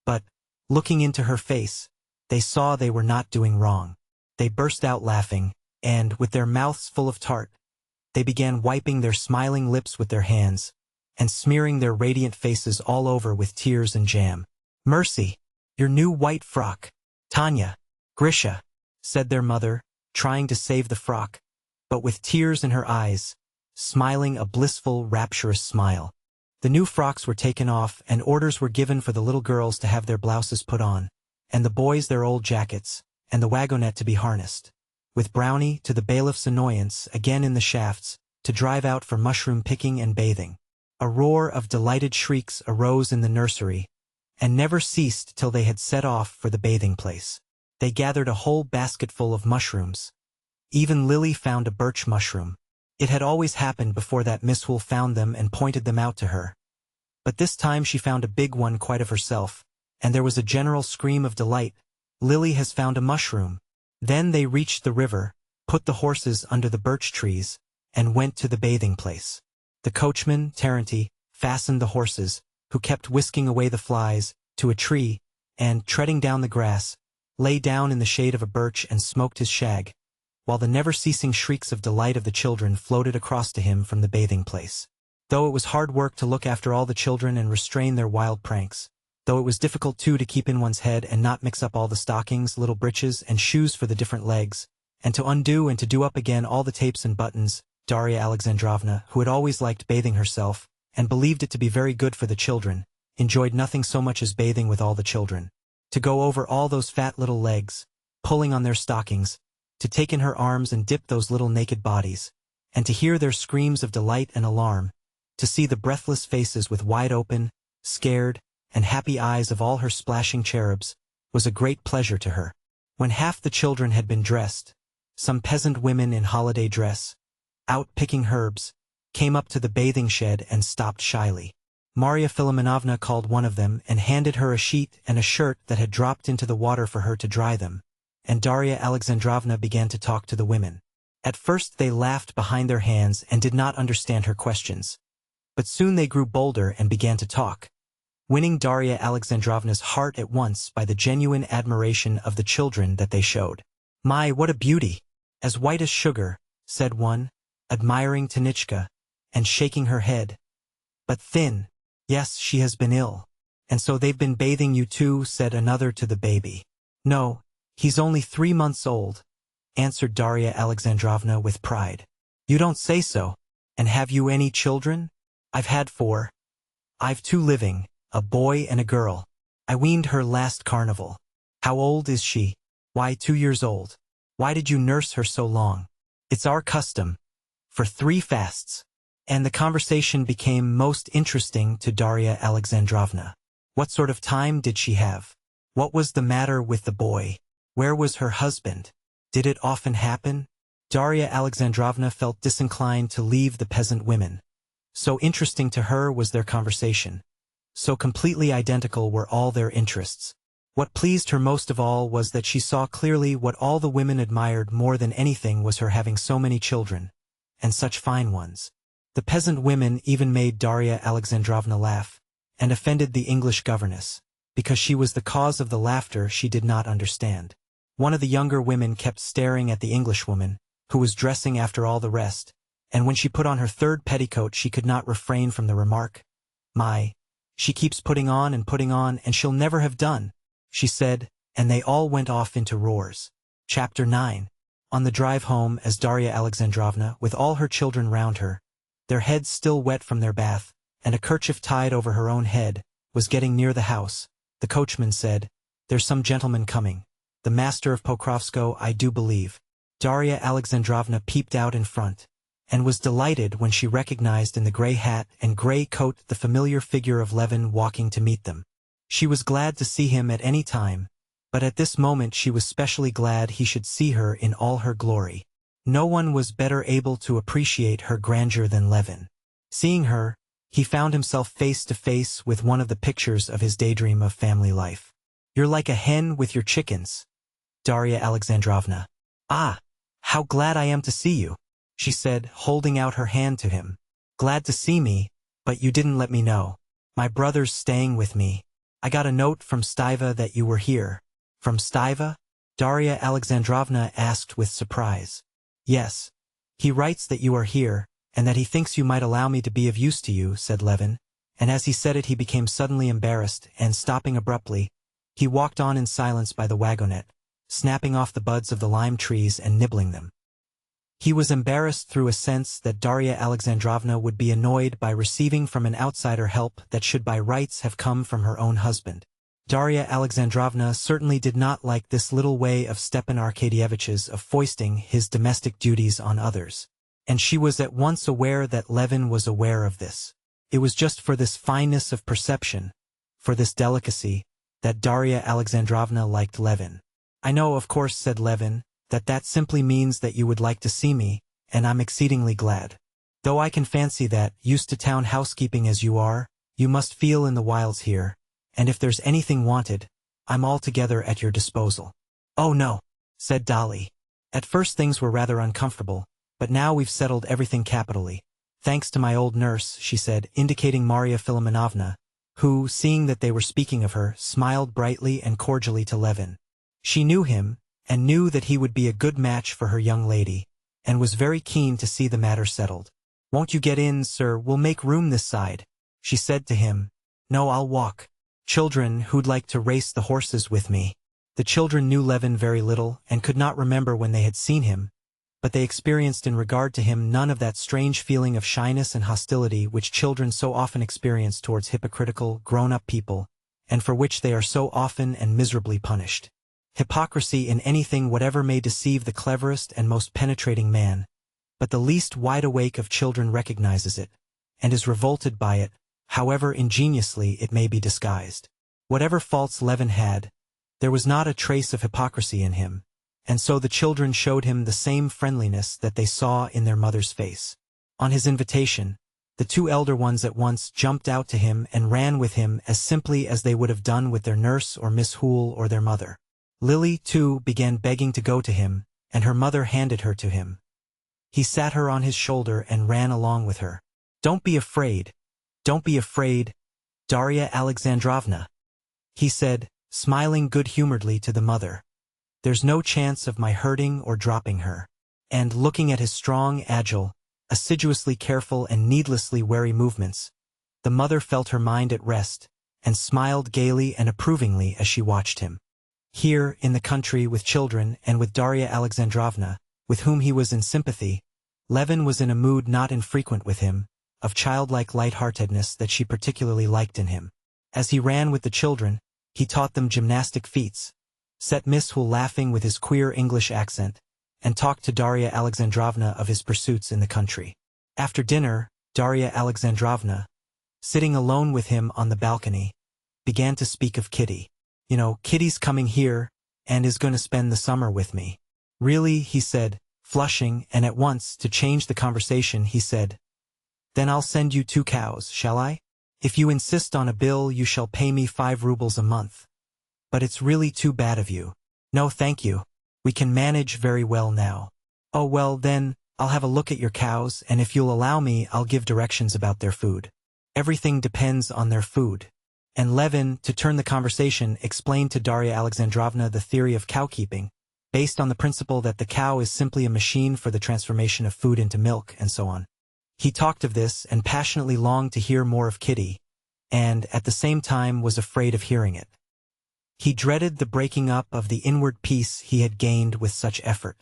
Speaker 1: But, looking into her face, they saw they were not doing wrong. They burst out laughing, and, with their mouths full of tart, they began wiping their smiling lips with their hands, and smearing their radiant faces all over with tears and jam. "Mercy! Your new white frock! Tanya! Grisha!" said their mother, trying to save the frock, but with tears in her eyes, smiling a blissful, rapturous smile. The new frocks were taken off, and orders were given for the little girls to have their blouses put on, and the boys their old jackets, and the wagonette to be harnessed, with Brownie, to the bailiff's annoyance, again in the shafts, to drive out for mushroom picking and bathing. A roar of delighted shrieks arose in the nursery, and never ceased till they had set off for the bathing place. They gathered a whole basketful of mushrooms. Even Lily found a birch mushroom. It had always happened before that Miss Wool found them and pointed them out to her. But this time she found a big one quite of herself, and there was a general scream of delight. "Lily has found a mushroom." Then they reached the river, put the horses under the birch trees, and went to the bathing place. The coachman, Taranty, fastened the horses, who kept whisking away the flies, to a tree, and, treading down the grass, lay down in the shade of a birch and smoked his shag, while the never-ceasing shrieks of delight of the children floated across to him from the bathing place. Though it was hard work to look after all the children and restrain their wild pranks, though it was difficult too to keep in one's head and not mix up all the stockings, little breeches, and shoes for the different legs, and to undo and to do up again all the tapes and buttons, Darya Alexandrovna, who had always liked bathing herself, and believed it to be very good for the children, enjoyed nothing so much as bathing with all the children. To go over all those fat little legs, pulling on their stockings, to take in her arms and dip those little naked bodies, and to hear their screams of delight and alarm, to see the breathless faces with wide open, scared, and happy eyes of all her splashing cherubs, was a great pleasure to her. When half the children had been dressed, some peasant women in holiday dress, out picking herbs, came up to the bathing shed and stopped shyly. Marya Philimonovna called one of them and handed her a sheet and a shirt that had dropped into the water for her to dry them, and Darya Alexandrovna began to talk to the women. At first they laughed behind their hands and did not understand her questions. But soon they grew bolder and began to talk, winning Darya Alexandrovna's heart at once by the genuine admiration of the children that they showed. "My, what a beauty! As white as sugar," said one, admiring Tanichka, and shaking her head. "But thin. Yes, she has been ill. And so they've been bathing you too," said another to the baby. "No, he's only 3 months old. answered Darya Alexandrovna with pride. You don't say so. And have you any children? I've had 4. I've 2 living, a boy and a girl. I weaned her last carnival. How old is she? Why, 2 years old. Why did you nurse her so long? It's our custom. For 3 fasts. And the conversation became most interesting to Darya Alexandrovna. What sort of time did she have? What was the matter with the boy? Where was her husband? Did it often happen? Darya Alexandrovna felt disinclined to leave the peasant women. So interesting to her was their conversation. So completely identical were all their interests. What pleased her most of all was that she saw clearly what all the women admired more than anything was her having so many children, and such fine ones. The peasant women even made Darya Alexandrovna laugh, and offended the English governess, because she was the cause of the laughter she did not understand. One of the younger women kept staring at the Englishwoman, who was dressing after all the rest, and when she put on her 3rd petticoat she could not refrain from the remark, "My, she keeps putting on, and she'll never have done," she said, and they all went off into roars. Chapter 9. On the drive home, as Darya Alexandrovna, with all her children round her, their heads still wet from their bath, and a kerchief tied over her own head, was getting near the house, the coachman said, "There's some gentleman coming. The master of Pokrovskoe, I do believe." Darya Alexandrovna peeped out in front, and was delighted when she recognized in the gray hat and gray coat the familiar figure of Levin walking to meet them. She was glad to see him at any time, but at this moment she was specially glad he should see her in all her glory. No one was better able to appreciate her grandeur than Levin. Seeing her, he found himself face to face with one of the pictures of his daydream of family life. "You're like a hen with your chickens, Darya Alexandrovna." "Ah, how glad I am to see you," she said, holding out her hand to him. "Glad to see me, but you didn't let me know. My brother's staying with me. I got a note from Stiva that you were here." "From Stiva?" Darya Alexandrovna asked with surprise. "Yes. He writes that you are here, and that he thinks you might allow me to be of use to you," said Levin, and as he said it he became suddenly embarrassed, and stopping abruptly, he walked on in silence by the wagonette, snapping off the buds of the lime trees and nibbling them. He was embarrassed through a sense that Darya Alexandrovna would be annoyed by receiving from an outsider help that should by rights have come from her own husband. Darya Alexandrovna certainly did not like this little way of Stepan Arkadyevitch's of foisting his domestic duties on others, and she was at once aware that Levin was aware of this. It was just for this fineness of perception, for this delicacy, that Darya Alexandrovna liked Levin. "I know, of course," said Levin, that simply means that you would like to see me, and I'm exceedingly glad. Though I can fancy that, used to town housekeeping as you are, you must feel in the wilds here, and if there's anything wanted, I'm altogether at your disposal." "Oh no," said Dolly. "At first things were rather uncomfortable, but now we've settled everything capitally. Thanks to my old nurse," she said, indicating Marya Philimonovna, who, seeing that they were speaking of her, smiled brightly and cordially to Levin. She knew him, and knew that he would be a good match for her young lady, and was very keen to see the matter settled. "Won't you get in, sir? We'll make room this side," she said to him. "No, I'll walk. Children, who'd like to race the horses with me?" The children knew Levin very little, and could not remember when they had seen him, but they experienced in regard to him none of that strange feeling of shyness and hostility which children so often experience towards hypocritical, grown-up people, and for which they are so often and miserably punished. Hypocrisy in anything whatever may deceive the cleverest and most penetrating man, but the least wide-awake of children recognizes it, and is revolted by it, however ingeniously it may be disguised. Whatever faults Levin had, there was not a trace of hypocrisy in him, and so the children showed him the same friendliness that they saw in their mother's face. On his invitation, the 2 elder ones at once jumped out to him and ran with him as simply as they would have done with their nurse or Miss Hoole or their mother. Lily, too, began begging to go to him, and her mother handed her to him. He sat her on his shoulder and ran along with her. Don't be afraid, Darya Alexandrovna," he said, smiling good-humoredly to the mother. "There's no chance of my hurting or dropping her." And looking at his strong, agile, assiduously careful and needlessly wary movements, the mother felt her mind at rest, and smiled gaily and approvingly as she watched him. Here, in the country, with children, and with Darya Alexandrovna, with whom he was in sympathy, Levin was in a mood not infrequent with him, of childlike light-heartedness that she particularly liked in him. As he ran with the children, he taught them gymnastic feats, set Miss Hull laughing with his queer English accent, and talked to Darya Alexandrovna of his pursuits in the country. After dinner, Darya Alexandrovna, sitting alone with him on the balcony, began to speak of Kitty. You know, Kitty's coming here, and is going to spend the summer with me. Really, he said, flushing, and at once, to change the conversation, he said, Then I'll send you 2 cows, shall I? If you insist on a bill, you shall pay me 5 rubles a month. But it's really too bad of you. No, thank you. We can manage very well now. Oh well, then, I'll have a look at your cows, and if you'll allow me, I'll give directions about their food. Everything depends on their food. And Levin, to turn the conversation, explained to Darya Alexandrovna the theory of cowkeeping, based on the principle that the cow is simply a machine for the transformation of food into milk, and so on. He talked of this and passionately longed to hear more of Kitty, and, at the same time, was afraid of hearing it. He dreaded the breaking up of the inward peace he had gained with such effort.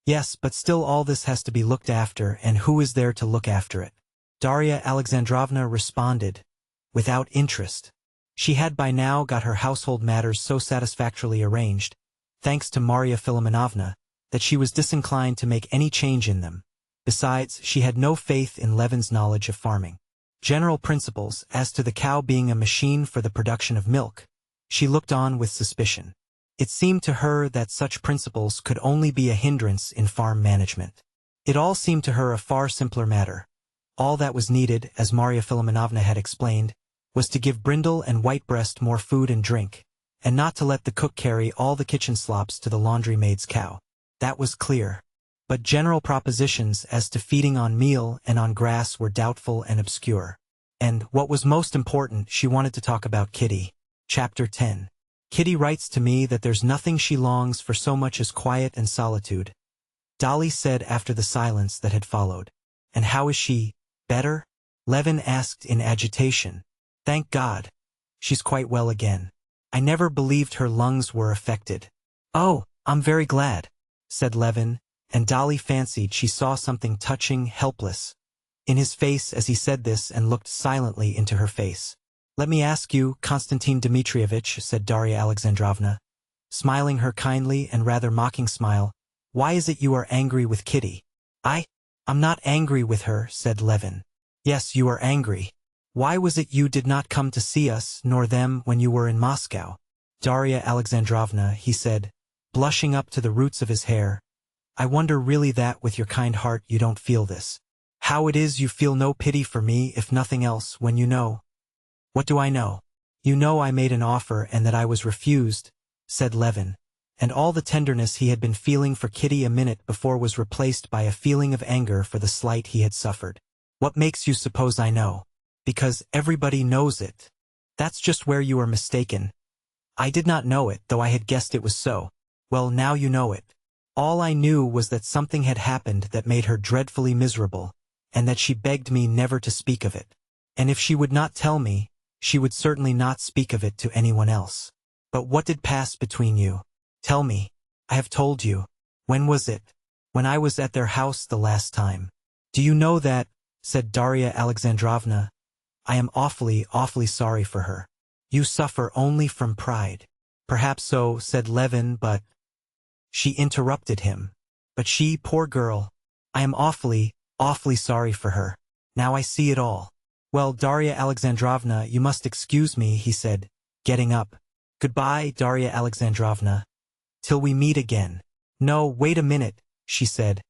Speaker 1: Yes, but still all this has to be looked after, and who is there to look after it? Darya Alexandrovna responded, without interest. She had by now got her household matters so satisfactorily arranged, thanks to Marya Philimonovna, that she was disinclined to make any change in them. Besides, she had no faith in Levin's knowledge of farming. General principles, as to the cow being a machine for the production of milk, she looked on with suspicion. It seemed to her that such principles could only be a hindrance in farm management. It all seemed to her a far simpler matter. All that was needed, as Marya Philimonovna had explained, was to give Brindle and Whitebreast more food and drink, and not to let the cook carry all the kitchen slops to the laundry maid's cow. That was clear. But general propositions as to feeding on meal and on grass were doubtful and obscure. And, what was most important, she wanted to talk about Kitty. Chapter 10. Kitty writes to me that there's nothing she longs for so much as quiet and solitude. Dolly said after the silence that had followed. And how is she? Better? Levin asked in agitation. Thank God. She's quite well again. I never believed her lungs were affected. Oh, I'm very glad, said Levin, and Dolly fancied she saw something touching, helpless in his face as he said this, and looked silently into her face. Let me ask you, Konstantin Dmitrievitch, said Darya Alexandrovna, smiling her kindly and rather mocking smile, why is it you are angry with Kitty? I'm not angry with her, said Levin. Yes, you are angry. Why was it you did not come to see us, nor them, when you were in Moscow? Darya Alexandrovna, he said, blushing up to the roots of his hair, I wonder really that, with your kind heart, you don't feel this. How it is you feel no pity for me, if nothing else, when you know. What do I know? You know I made an offer and that I was refused, said Levin, and all the tenderness he had been feeling for Kitty a minute before was replaced by a feeling of anger for the slight he had suffered. What makes you suppose I know? Because everybody knows it. That's just where you are mistaken. I did not know it, though I had guessed it was so. Well, now you know it. All I knew was that something had happened that made her dreadfully miserable, and that she begged me never to speak of it. And if she would not tell me, she would certainly not speak of it to anyone else. But what did pass between you? Tell me. I have told you. When was it? When I was at their house the last time. Do you know that, said Darya Alexandrovna, I am awfully, awfully sorry for her. You suffer only from pride. Perhaps so, said Levin, but... She interrupted him. But she, poor girl, I am awfully, awfully sorry for her. Now I see it all. Well, Darya Alexandrovna, you must excuse me, he said, getting up. Goodbye, Darya Alexandrovna. Till we meet again. No, wait a minute, she said,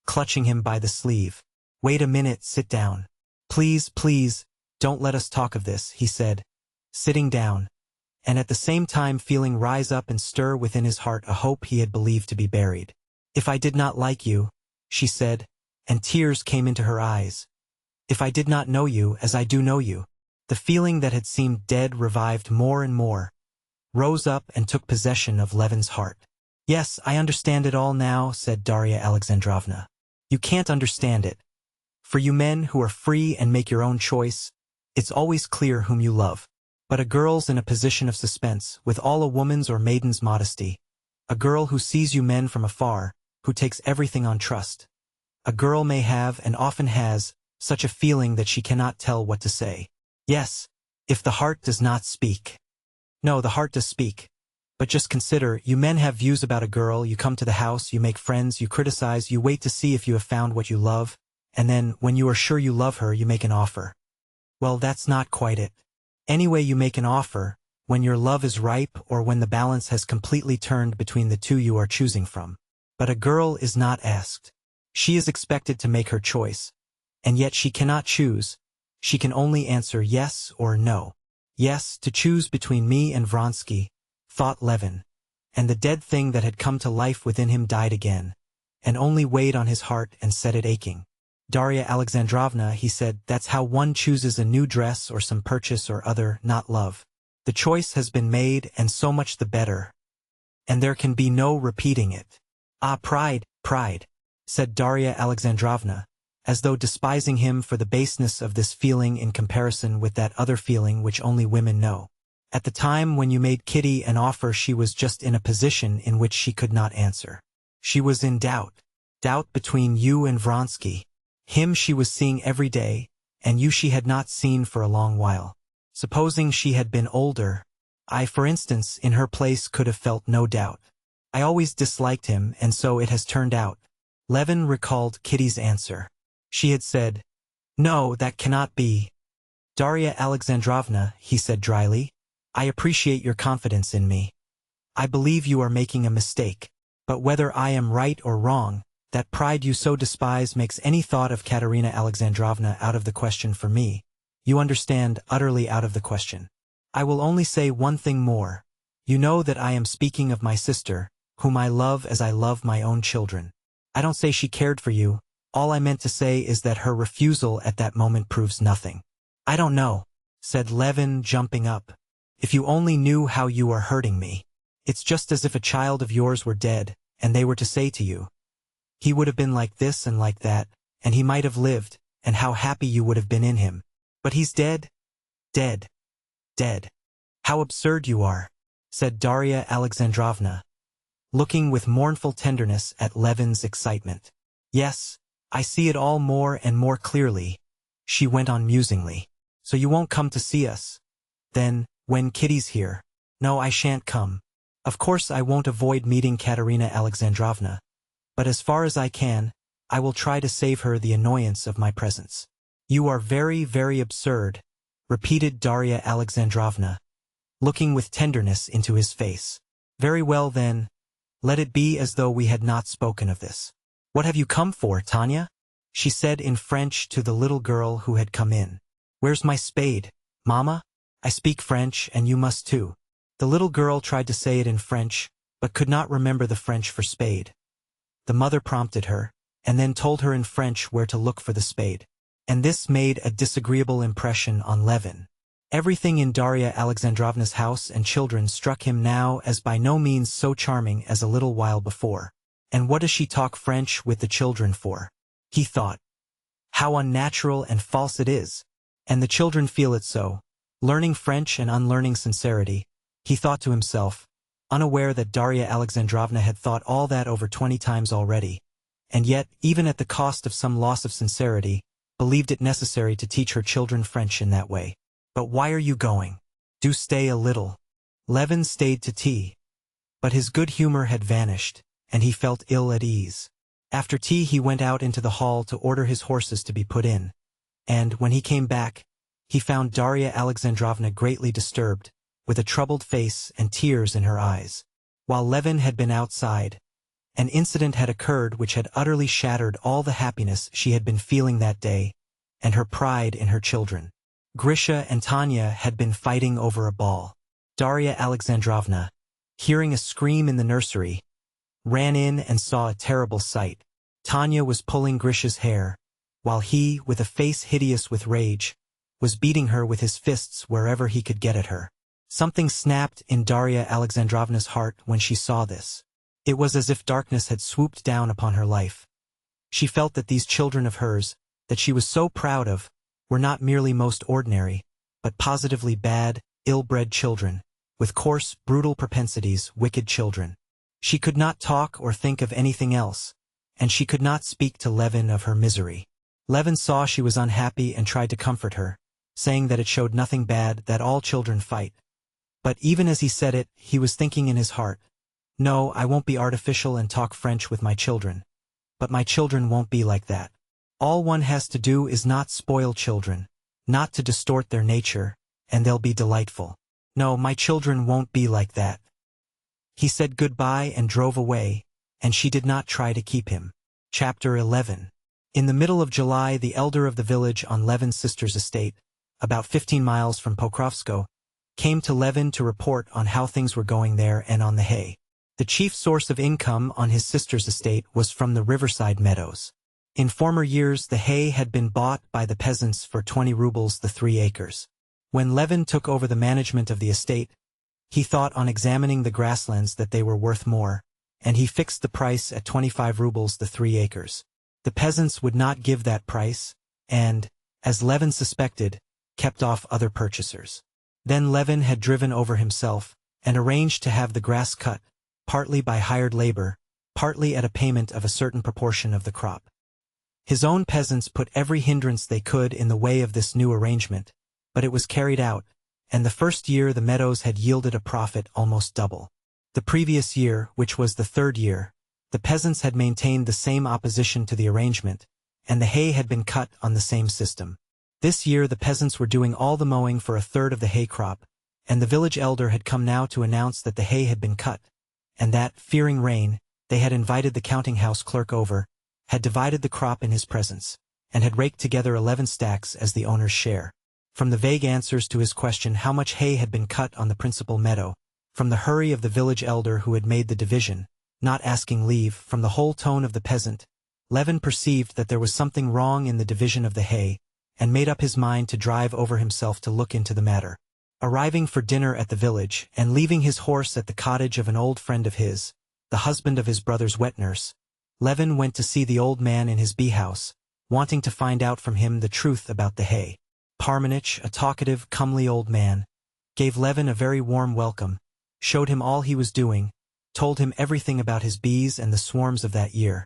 Speaker 1: clutching him by the sleeve. Wait a minute, sit down. Please, please, don't let us talk of this, he said, sitting down, and at the same time feeling rise up and stir within his heart a hope he had believed to be buried. If I did not like you, she said, and tears came into her eyes. If I did not know you as I do know you. The feeling that had seemed dead revived more and more, rose up and took possession of Levin's heart. Yes, I understand it all now, said Darya Alexandrovna. You can't understand it. For you men who are free and make your own choice, it's always clear whom you love. But a girl's in a position of suspense, with all a woman's or maiden's modesty. A girl who sees you men from afar, who takes everything on trust. A girl may have, and often has, such a feeling that she cannot tell what to say. Yes, if the heart does not speak. No, the heart does speak. But just consider, you men have views about a girl, you come to the house, you make friends, you criticize, you wait to see if you have found what you love, and then, when you are sure you love her, you make an offer. Well, that's not quite it. Anyway, you make an offer, when your love is ripe or when the balance has completely turned between the two you are choosing from. But a girl is not asked. She is expected to make her choice. And yet she cannot choose. She can only answer yes or no. Yes, to choose between me and Vronsky, thought Levin. And the dead thing that had come to life within him died again, and only weighed on his heart and set it aching. Darya Alexandrovna, he said, that's how one chooses a new dress or some purchase or other, not love. The choice has been made, and so much the better. And there can be no repeating it. Ah, pride, pride, said Darya Alexandrovna, as though despising him for the baseness of this feeling in comparison with that other feeling which only women know. At the time when you made Kitty an offer, she was just in a position in which she could not answer. She was in doubt. Doubt between you and Vronsky. Him she was seeing every day, and you she had not seen for a long while. Supposing she had been older, I, for instance, in her place could have felt no doubt. I always disliked him, and so it has turned out. Levin recalled Kitty's answer. She had said, "No, that cannot be." Darya Alexandrovna, he said dryly, I appreciate your confidence in me. I believe you are making a mistake. But whether I am right or wrong, that pride you so despise makes any thought of Katerina Alexandrovna out of the question for me. You understand, utterly out of the question. I will only say one thing more. You know that I am speaking of my sister, whom I love as I love my own children. I don't say she cared for you. All I meant to say is that her refusal at that moment proves nothing. I don't know, said Levin, jumping up. If you only knew how you are hurting me. It's just as if a child of yours were dead, and they were to say to you, he would have been like this and like that, and he might have lived, and how happy you would have been in him. But he's dead. Dead. Dead. How absurd you are, said Darya Alexandrovna, looking with mournful tenderness at Levin's excitement. Yes, I see it all more and more clearly, she went on musingly. So you won't come to see us? Then, when Kitty's here. No, I shan't come. Of course I won't avoid meeting Katerina Alexandrovna. But as far as I can, I will try to save her the annoyance of my presence. You are very, very absurd, repeated Darya Alexandrovna, looking with tenderness into his face. Very well then, let it be as though we had not spoken of this. What have you come for, Tanya? She said in French to the little girl who had come in. Where's my spade, Mama? I speak French, and you must too. The little girl tried to say it in French, but could not remember the French for spade. The mother prompted her, and then told her in French where to look for the spade. And this made a disagreeable impression on Levin. Everything in Darya Alexandrovna's house and children struck him now as by no means so charming as a little while before. And what does she talk French with the children for? He thought. How unnatural and false it is. And the children feel it so. Learning French and unlearning sincerity, he thought to himself, unaware that Darya Alexandrovna had thought all that over 20 times already, and yet, even at the cost of some loss of sincerity, believed it necessary to teach her children French in that way. But why are you going? Do stay a little. Levin stayed to tea. But his good humor had vanished, and he felt ill at ease. After tea he went out into the hall to order his horses to be put in, and, when he came back, he found Darya Alexandrovna greatly disturbed, with a troubled face and tears in her eyes. While Levin had been outside, an incident had occurred which had utterly shattered all the happiness she had been feeling that day, and her pride in her children. Grisha and Tanya had been fighting over a ball. Darya Alexandrovna, hearing a scream in the nursery, ran in and saw a terrible sight. Tanya was pulling Grisha's hair, while he, with a face hideous with rage, was beating her with his fists wherever he could get at her. Something snapped in Darya Alexandrovna's heart when she saw this. It was as if darkness had swooped down upon her life. She felt that these children of hers, that she was so proud of, were not merely most ordinary, but positively bad, ill-bred children, with coarse, brutal propensities, wicked children. She could not talk or think of anything else, and she could not speak to Levin of her misery. Levin saw she was unhappy and tried to comfort her, saying that it showed nothing bad, that all children fight. But even as he said it, he was thinking in his heart, "No, I won't be artificial and talk French with my children. But my children won't be like that. All one has to do is not spoil children, not to distort their nature, and they'll be delightful. No, my children won't be like that." He said goodbye and drove away, and she did not try to keep him. Chapter 11. In the middle of July, the elder of the village on Levin's sister's estate, about 15 miles from Pokrovskoe, came to Levin to report on how things were going there and on the hay. The chief source of income on his sister's estate was from the riverside meadows. In former years, the hay had been bought by the peasants for 20 rubles the 3 acres. When Levin took over the management of the estate, he thought on examining the grasslands that they were worth more, and he fixed the price at 25 rubles the 3 acres. The peasants would not give that price, and, as Levin suspected, kept off other purchasers. Then Levin had driven over himself, and arranged to have the grass cut, partly by hired labor, partly at a payment of a certain proportion of the crop. His own peasants put every hindrance they could in the way of this new arrangement, but it was carried out, and the first year the meadows had yielded a profit almost double. The previous year, which was the 3rd year, the peasants had maintained the same opposition to the arrangement, and the hay had been cut on the same system. This year the peasants were doing all the mowing for a third of the hay crop, and the village elder had come now to announce that the hay had been cut, and that, fearing rain, they had invited the counting-house clerk over, had divided the crop in his presence, and had raked together 11 stacks as the owner's share. From the vague answers to his question how much hay had been cut on the principal meadow, from the hurry of the village elder who had made the division, not asking leave, from the whole tone of the peasant, Levin perceived that there was something wrong in the division of the hay, and made up his mind to drive over himself to look into the matter. Arriving for dinner at the village, and leaving his horse at the cottage of an old friend of his, the husband of his brother's wet nurse, Levin went to see the old man in his bee-house, wanting to find out from him the truth about the hay. Parmenich, a talkative, comely old man, gave Levin a very warm welcome, showed him all he was doing, told him everything about his bees and the swarms of that year,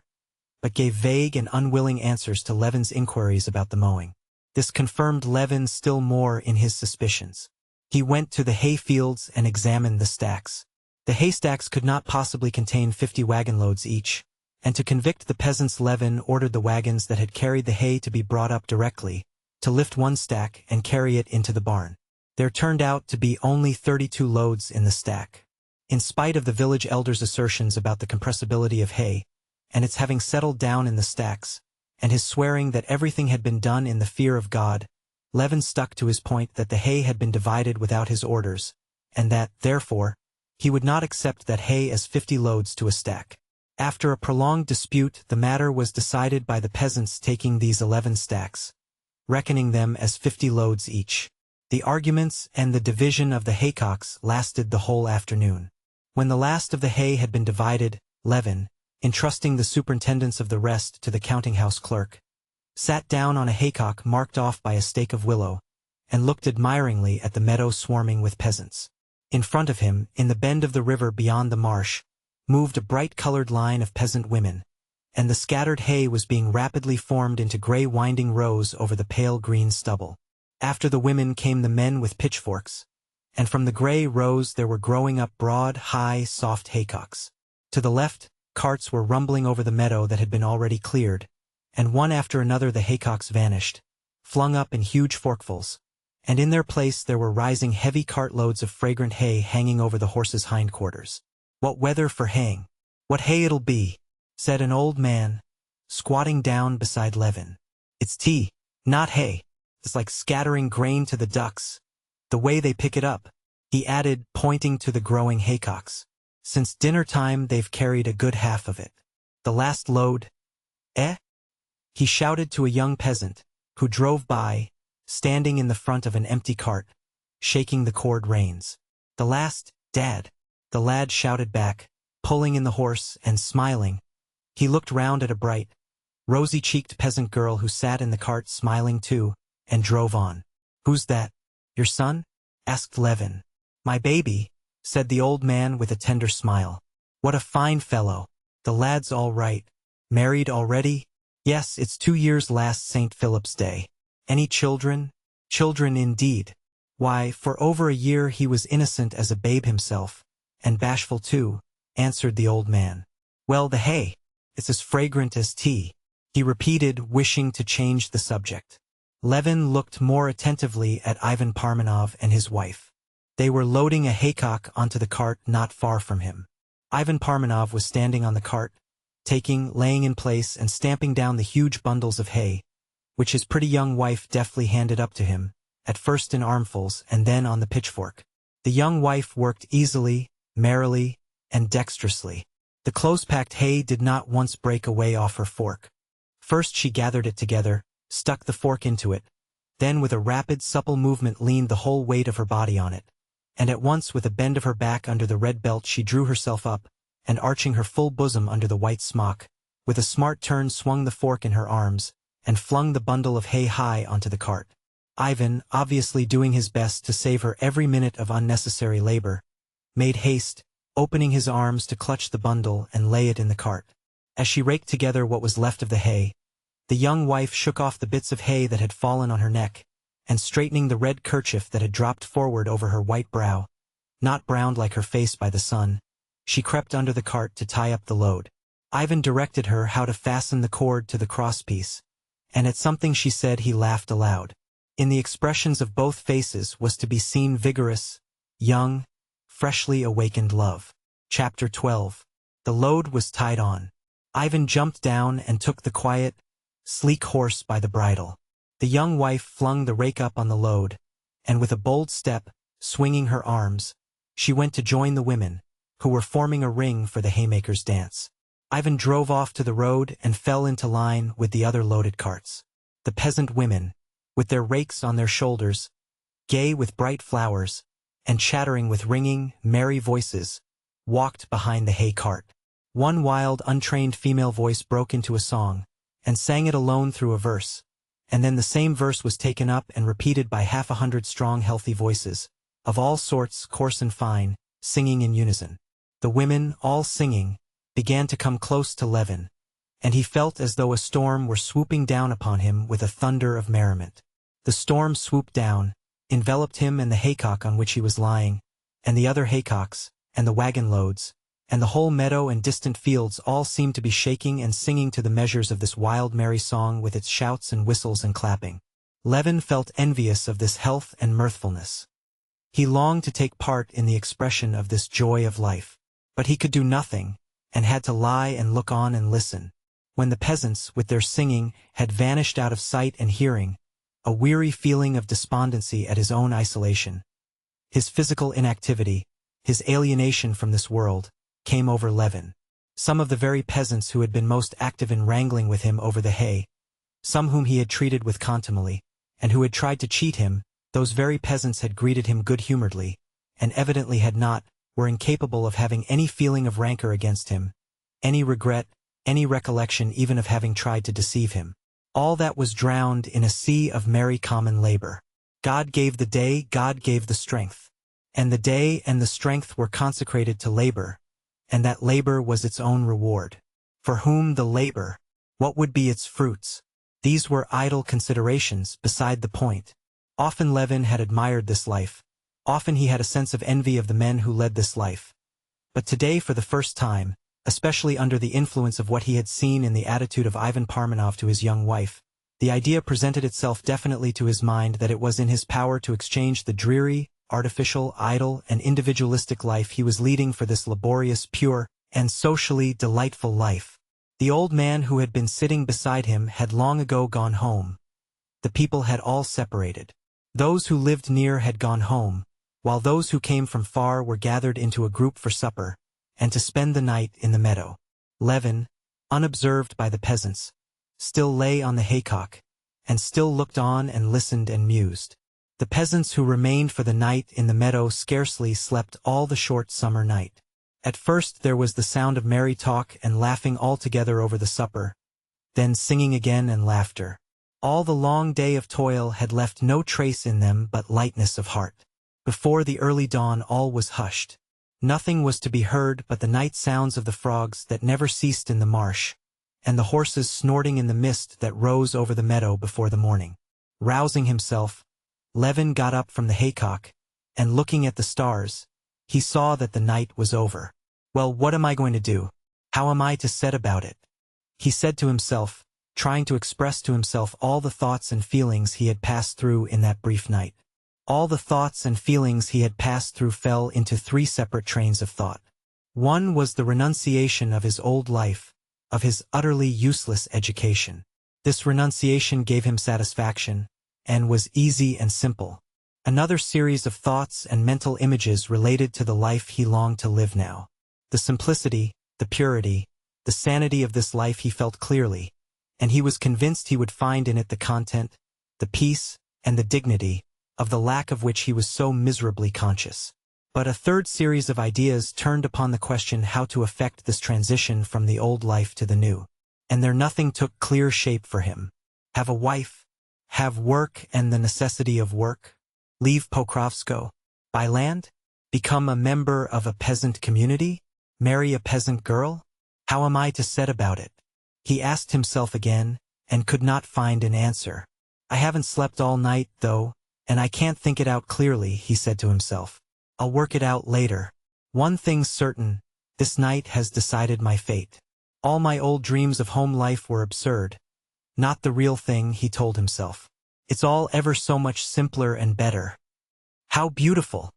Speaker 1: but gave vague and unwilling answers to Levin's inquiries about the mowing. This confirmed Levin still more in his suspicions. He went to the hay fields and examined the stacks. The haystacks could not possibly contain 50 wagon loads each, and to convict the peasants Levin ordered the wagons that had carried the hay to be brought up directly, to lift one stack and carry it into the barn. There turned out to be only 32 loads in the stack. In spite of the village elder's assertions about the compressibility of hay, and its having settled down in the stacks, and his swearing that everything had been done in the fear of God, Levin stuck to his point that the hay had been divided without his orders, and that, therefore, he would not accept that hay as 50 loads to a stack. After a prolonged dispute, the matter was decided by the peasants taking these 11 stacks, reckoning them as 50 loads each. The arguments and the division of the haycocks lasted the whole afternoon. When the last of the hay had been divided, Levin, entrusting the superintendence of the rest to the counting-house clerk, sat down on a haycock marked off by a stake of willow, and looked admiringly at the meadow swarming with peasants. In front of him, in the bend of the river beyond the marsh, moved a bright-colored line of peasant women, and the scattered hay was being rapidly formed into gray winding rows over the pale green stubble. After the women came the men with pitchforks, and from the gray rows there were growing up broad, high, soft haycocks. To the left, carts were rumbling over the meadow that had been already cleared, and one after another the haycocks vanished, flung up in huge forkfuls, and in their place there were rising heavy cartloads of fragrant hay hanging over the horses' hindquarters. "What weather for haying! What hay it'll be!" said an old man, squatting down beside Levin. "It's tea, not hay. It's like scattering grain to the ducks. The way they pick it up," he added, pointing to the growing haycocks. "Since dinner time they've carried a good half of it. The last load, eh?" he shouted to a young peasant, who drove by, standing in the front of an empty cart, shaking the cord reins. "The last, Dad," the lad shouted back, pulling in the horse and smiling. He looked round at a bright, rosy-cheeked peasant girl who sat in the cart smiling too, and drove on. "Who's that? Your son?" asked Levin. "My baby," said the old man with a tender smile. "What a fine fellow. The lad's all right. Married already?" "Yes, it's 2 years last St. Philip's Day." "Any children?" "Children indeed. Why, for over a year he was innocent as a babe himself, and bashful too," answered the old man. "Well, the hay, it's as fragrant as tea," he repeated, wishing to change the subject. Levin looked more attentively at Ivan Parmenov and his wife. They were loading a haycock onto the cart not far from him. Ivan Parmenov was standing on the cart, taking, laying in place, and stamping down the huge bundles of hay, which his pretty young wife deftly handed up to him, at first in armfuls and then on the pitchfork. The young wife worked easily, merrily, and dexterously. The close-packed hay did not once break away off her fork. First she gathered it together, stuck the fork into it, then with a rapid, supple movement leaned the whole weight of her body on it, and at once with a bend of her back under the red belt she drew herself up, and arching her full bosom under the white smock, with a smart turn swung the fork in her arms, and flung the bundle of hay high onto the cart. Ivan, obviously doing his best to save her every minute of unnecessary labor, made haste, opening his arms to clutch the bundle and lay it in the cart. As she raked together what was left of the hay, the young wife shook off the bits of hay that had fallen on her neck, and straightening the red kerchief that had dropped forward over her white brow, not browned like her face by the sun, she crept under the cart to tie up the load. Ivan directed her how to fasten the cord to the crosspiece, and at something she said he laughed aloud. In the expressions of both faces was to be seen vigorous, young, freshly awakened love. Chapter 12. The load was tied on. Ivan jumped down and took the quiet, sleek horse by the bridle. The young wife flung the rake up on the load, and with a bold step, swinging her arms, she went to join the women, who were forming a ring for the haymaker's dance. Ivan drove off to the road and fell into line with the other loaded carts. The peasant women, with their rakes on their shoulders, gay with bright flowers, and chattering with ringing, merry voices, walked behind the hay cart. One wild, untrained female voice broke into a song, and sang it alone through a verse, and then the same verse was taken up and repeated by 100 strong healthy voices, of all sorts, coarse and fine, singing in unison. The women, all singing, began to come close to Levin, and he felt as though a storm were swooping down upon him with a thunder of merriment. The storm swooped down, enveloped him and the haycock on which he was lying, and the other haycocks, and the wagon loads, and the whole meadow and distant fields all seemed to be shaking and singing to the measures of this wild merry song with its shouts and whistles and clapping. Levin felt envious of this health and mirthfulness. He longed to take part in the expression of this joy of life, but he could do nothing, and had to lie and look on and listen. When the peasants, with their singing, had vanished out of sight and hearing, a weary feeling of despondency at his own isolation, his physical inactivity, his alienation from this world, came over Levin. Some of the very peasants who had been most active in wrangling with him over the hay, some whom he had treated with contumely, and who had tried to cheat him, those very peasants had greeted him good-humoredly, and evidently had not, were incapable of having any feeling of rancor against him, any regret, any recollection even of having tried to deceive him. All that was drowned in a sea of merry common labor. God gave the day, God gave the strength. And the day and the strength were consecrated to labor, and that labor was its own reward. For whom the labor? What would be its fruits? These were idle considerations beside the point. Often Levin had admired this life. Often he had a sense of envy of the men who led this life. But today, for the first time, especially under the influence of what he had seen in the attitude of Ivan Parmenov to his young wife, the idea presented itself definitely to his mind that it was in his power to exchange the dreary, artificial, idle, and individualistic life he was leading for this laborious, pure, and socially delightful life. The old man who had been sitting beside him had long ago gone home. The people had all separated. Those who lived near had gone home, while those who came from far were gathered into a group for supper, and to spend the night in the meadow. Levin, unobserved by the peasants, still lay on the haycock, and still looked on and listened and mused. The peasants who remained for the night in the meadow scarcely slept all the short summer night. At first there was the sound of merry talk and laughing all together over the supper, then singing again and laughter. All the long day of toil had left no trace in them but lightness of heart. Before the early dawn all was hushed. Nothing was to be heard but the night sounds of the frogs that never ceased in the marsh, and the horses snorting in the mist that rose over the meadow before the morning. Rousing himself, Levin got up from the haycock, and looking at the stars, he saw that the night was over. Well, what am I going to do? How am I to set about it? He said to himself, trying to express to himself all the thoughts and feelings he had passed through in that brief night. All the thoughts and feelings he had passed through fell into three separate trains of thought. One was the renunciation of his old life, of his utterly useless education. This renunciation gave him satisfaction, and was easy and simple. Another series of thoughts and mental images related to the life he longed to live now. The simplicity, the purity, the sanity of this life he felt clearly, and he was convinced he would find in it the content, the peace, and the dignity, of the lack of which he was so miserably conscious. But a third series of ideas turned upon the question how to effect this transition from the old life to the new. And there nothing took clear shape for him. Have a wife, have work and the necessity of work, leave Pokrovsko, buy land, become a member of a peasant community, marry a peasant girl? How am I to set about it? He asked himself again, and could not find an answer. I haven't slept all night, though, and I can't think it out clearly, he said to himself. I'll work it out later. One thing's certain, this night has decided my fate. All my old dreams of home life were absurd. Not the real thing, he told himself. It's all ever so much simpler and better. How beautiful,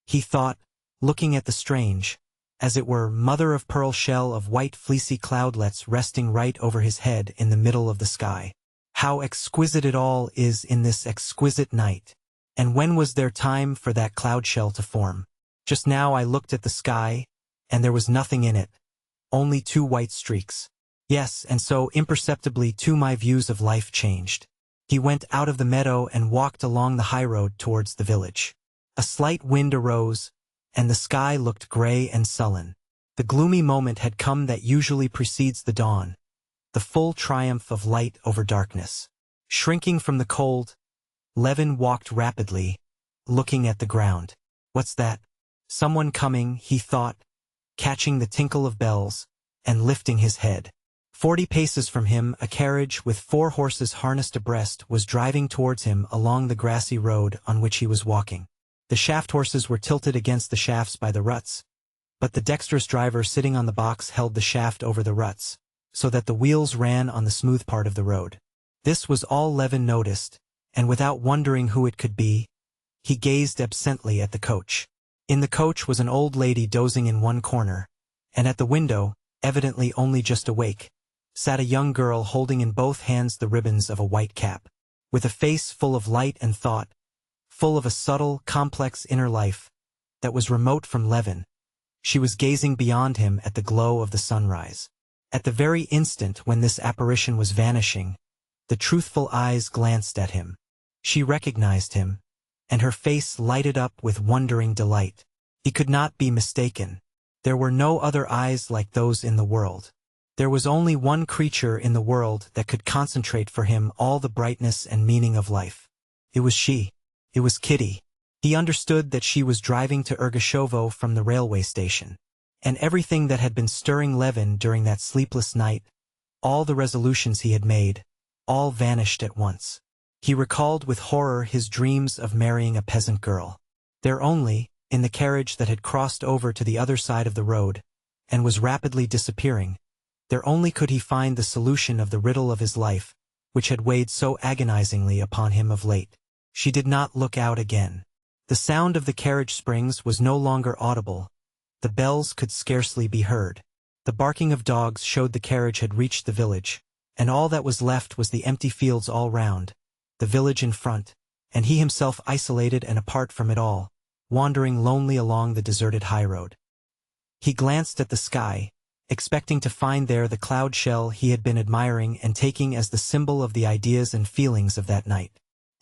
Speaker 1: he thought, looking at the strange, as it were, mother-of-pearl shell of white fleecy cloudlets resting right over his head in the middle of the sky. How exquisite it all is in this exquisite night. And when was there time for that cloud shell to form? Just now I looked at the sky, and there was nothing in it, only two white streaks. Yes, and so imperceptibly too my views of life changed. He went out of the meadow and walked along the highroad towards the village. A slight wind arose, and the sky looked gray and sullen. The gloomy moment had come that usually precedes the dawn, the full triumph of light over darkness. Shrinking from the cold, Levin walked rapidly, looking at the ground. What's that? Someone coming, he thought, catching the tinkle of bells, and lifting his head. 40 paces from him, a carriage with 4 horses harnessed abreast was driving towards him along the grassy road on which he was walking. The shaft horses were tilted against the shafts by the ruts, but the dexterous driver sitting on the box held the shaft over the ruts, so that the wheels ran on the smooth part of the road. This was all Levin noticed, and without wondering who it could be, he gazed absently at the coach. In the coach was an old lady dozing in one corner, and at the window, evidently only just awake, sat a young girl holding in both hands the ribbons of a white cap. With a face full of light and thought, full of a subtle, complex inner life that was remote from Levin, she was gazing beyond him at the glow of the sunrise. At the very instant when this apparition was vanishing, the truthful eyes glanced at him. She recognized him, and her face lighted up with wondering delight. He could not be mistaken. There were no other eyes like those in the world. There was only one creature in the world that could concentrate for him all the brightness and meaning of life. It was she. It was Kitty. He understood that she was driving to Ergashovo from the railway station. And everything that had been stirring Levin during that sleepless night, all the resolutions he had made, all vanished at once. He recalled with horror his dreams of marrying a peasant girl. There only, in the carriage that had crossed over to the other side of the road, and was rapidly disappearing, there only could he find the solution of the riddle of his life, which had weighed so agonizingly upon him of late. She did not look out again. The sound of the carriage springs was no longer audible. The bells could scarcely be heard. The barking of dogs showed the carriage had reached the village, and all that was left was the empty fields all round, the village in front, and he himself isolated and apart from it all, wandering lonely along the deserted highroad. He glanced at the sky, expecting to find there the cloud shell he had been admiring and taking as the symbol of the ideas and feelings of that night.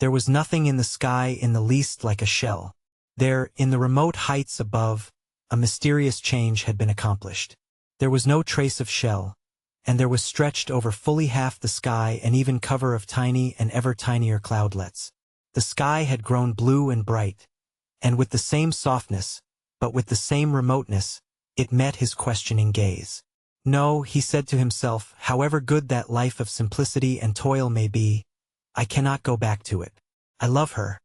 Speaker 1: There was nothing in the sky in the least like a shell. There, in the remote heights above, a mysterious change had been accomplished. There was no trace of shell, and there was stretched over fully half the sky an even cover of tiny and ever tinier cloudlets. The sky had grown blue and bright, and with the same softness, but with the same remoteness, it met his questioning gaze. No, he said to himself, however good that life of simplicity and toil may be, I cannot go back to it. I love her,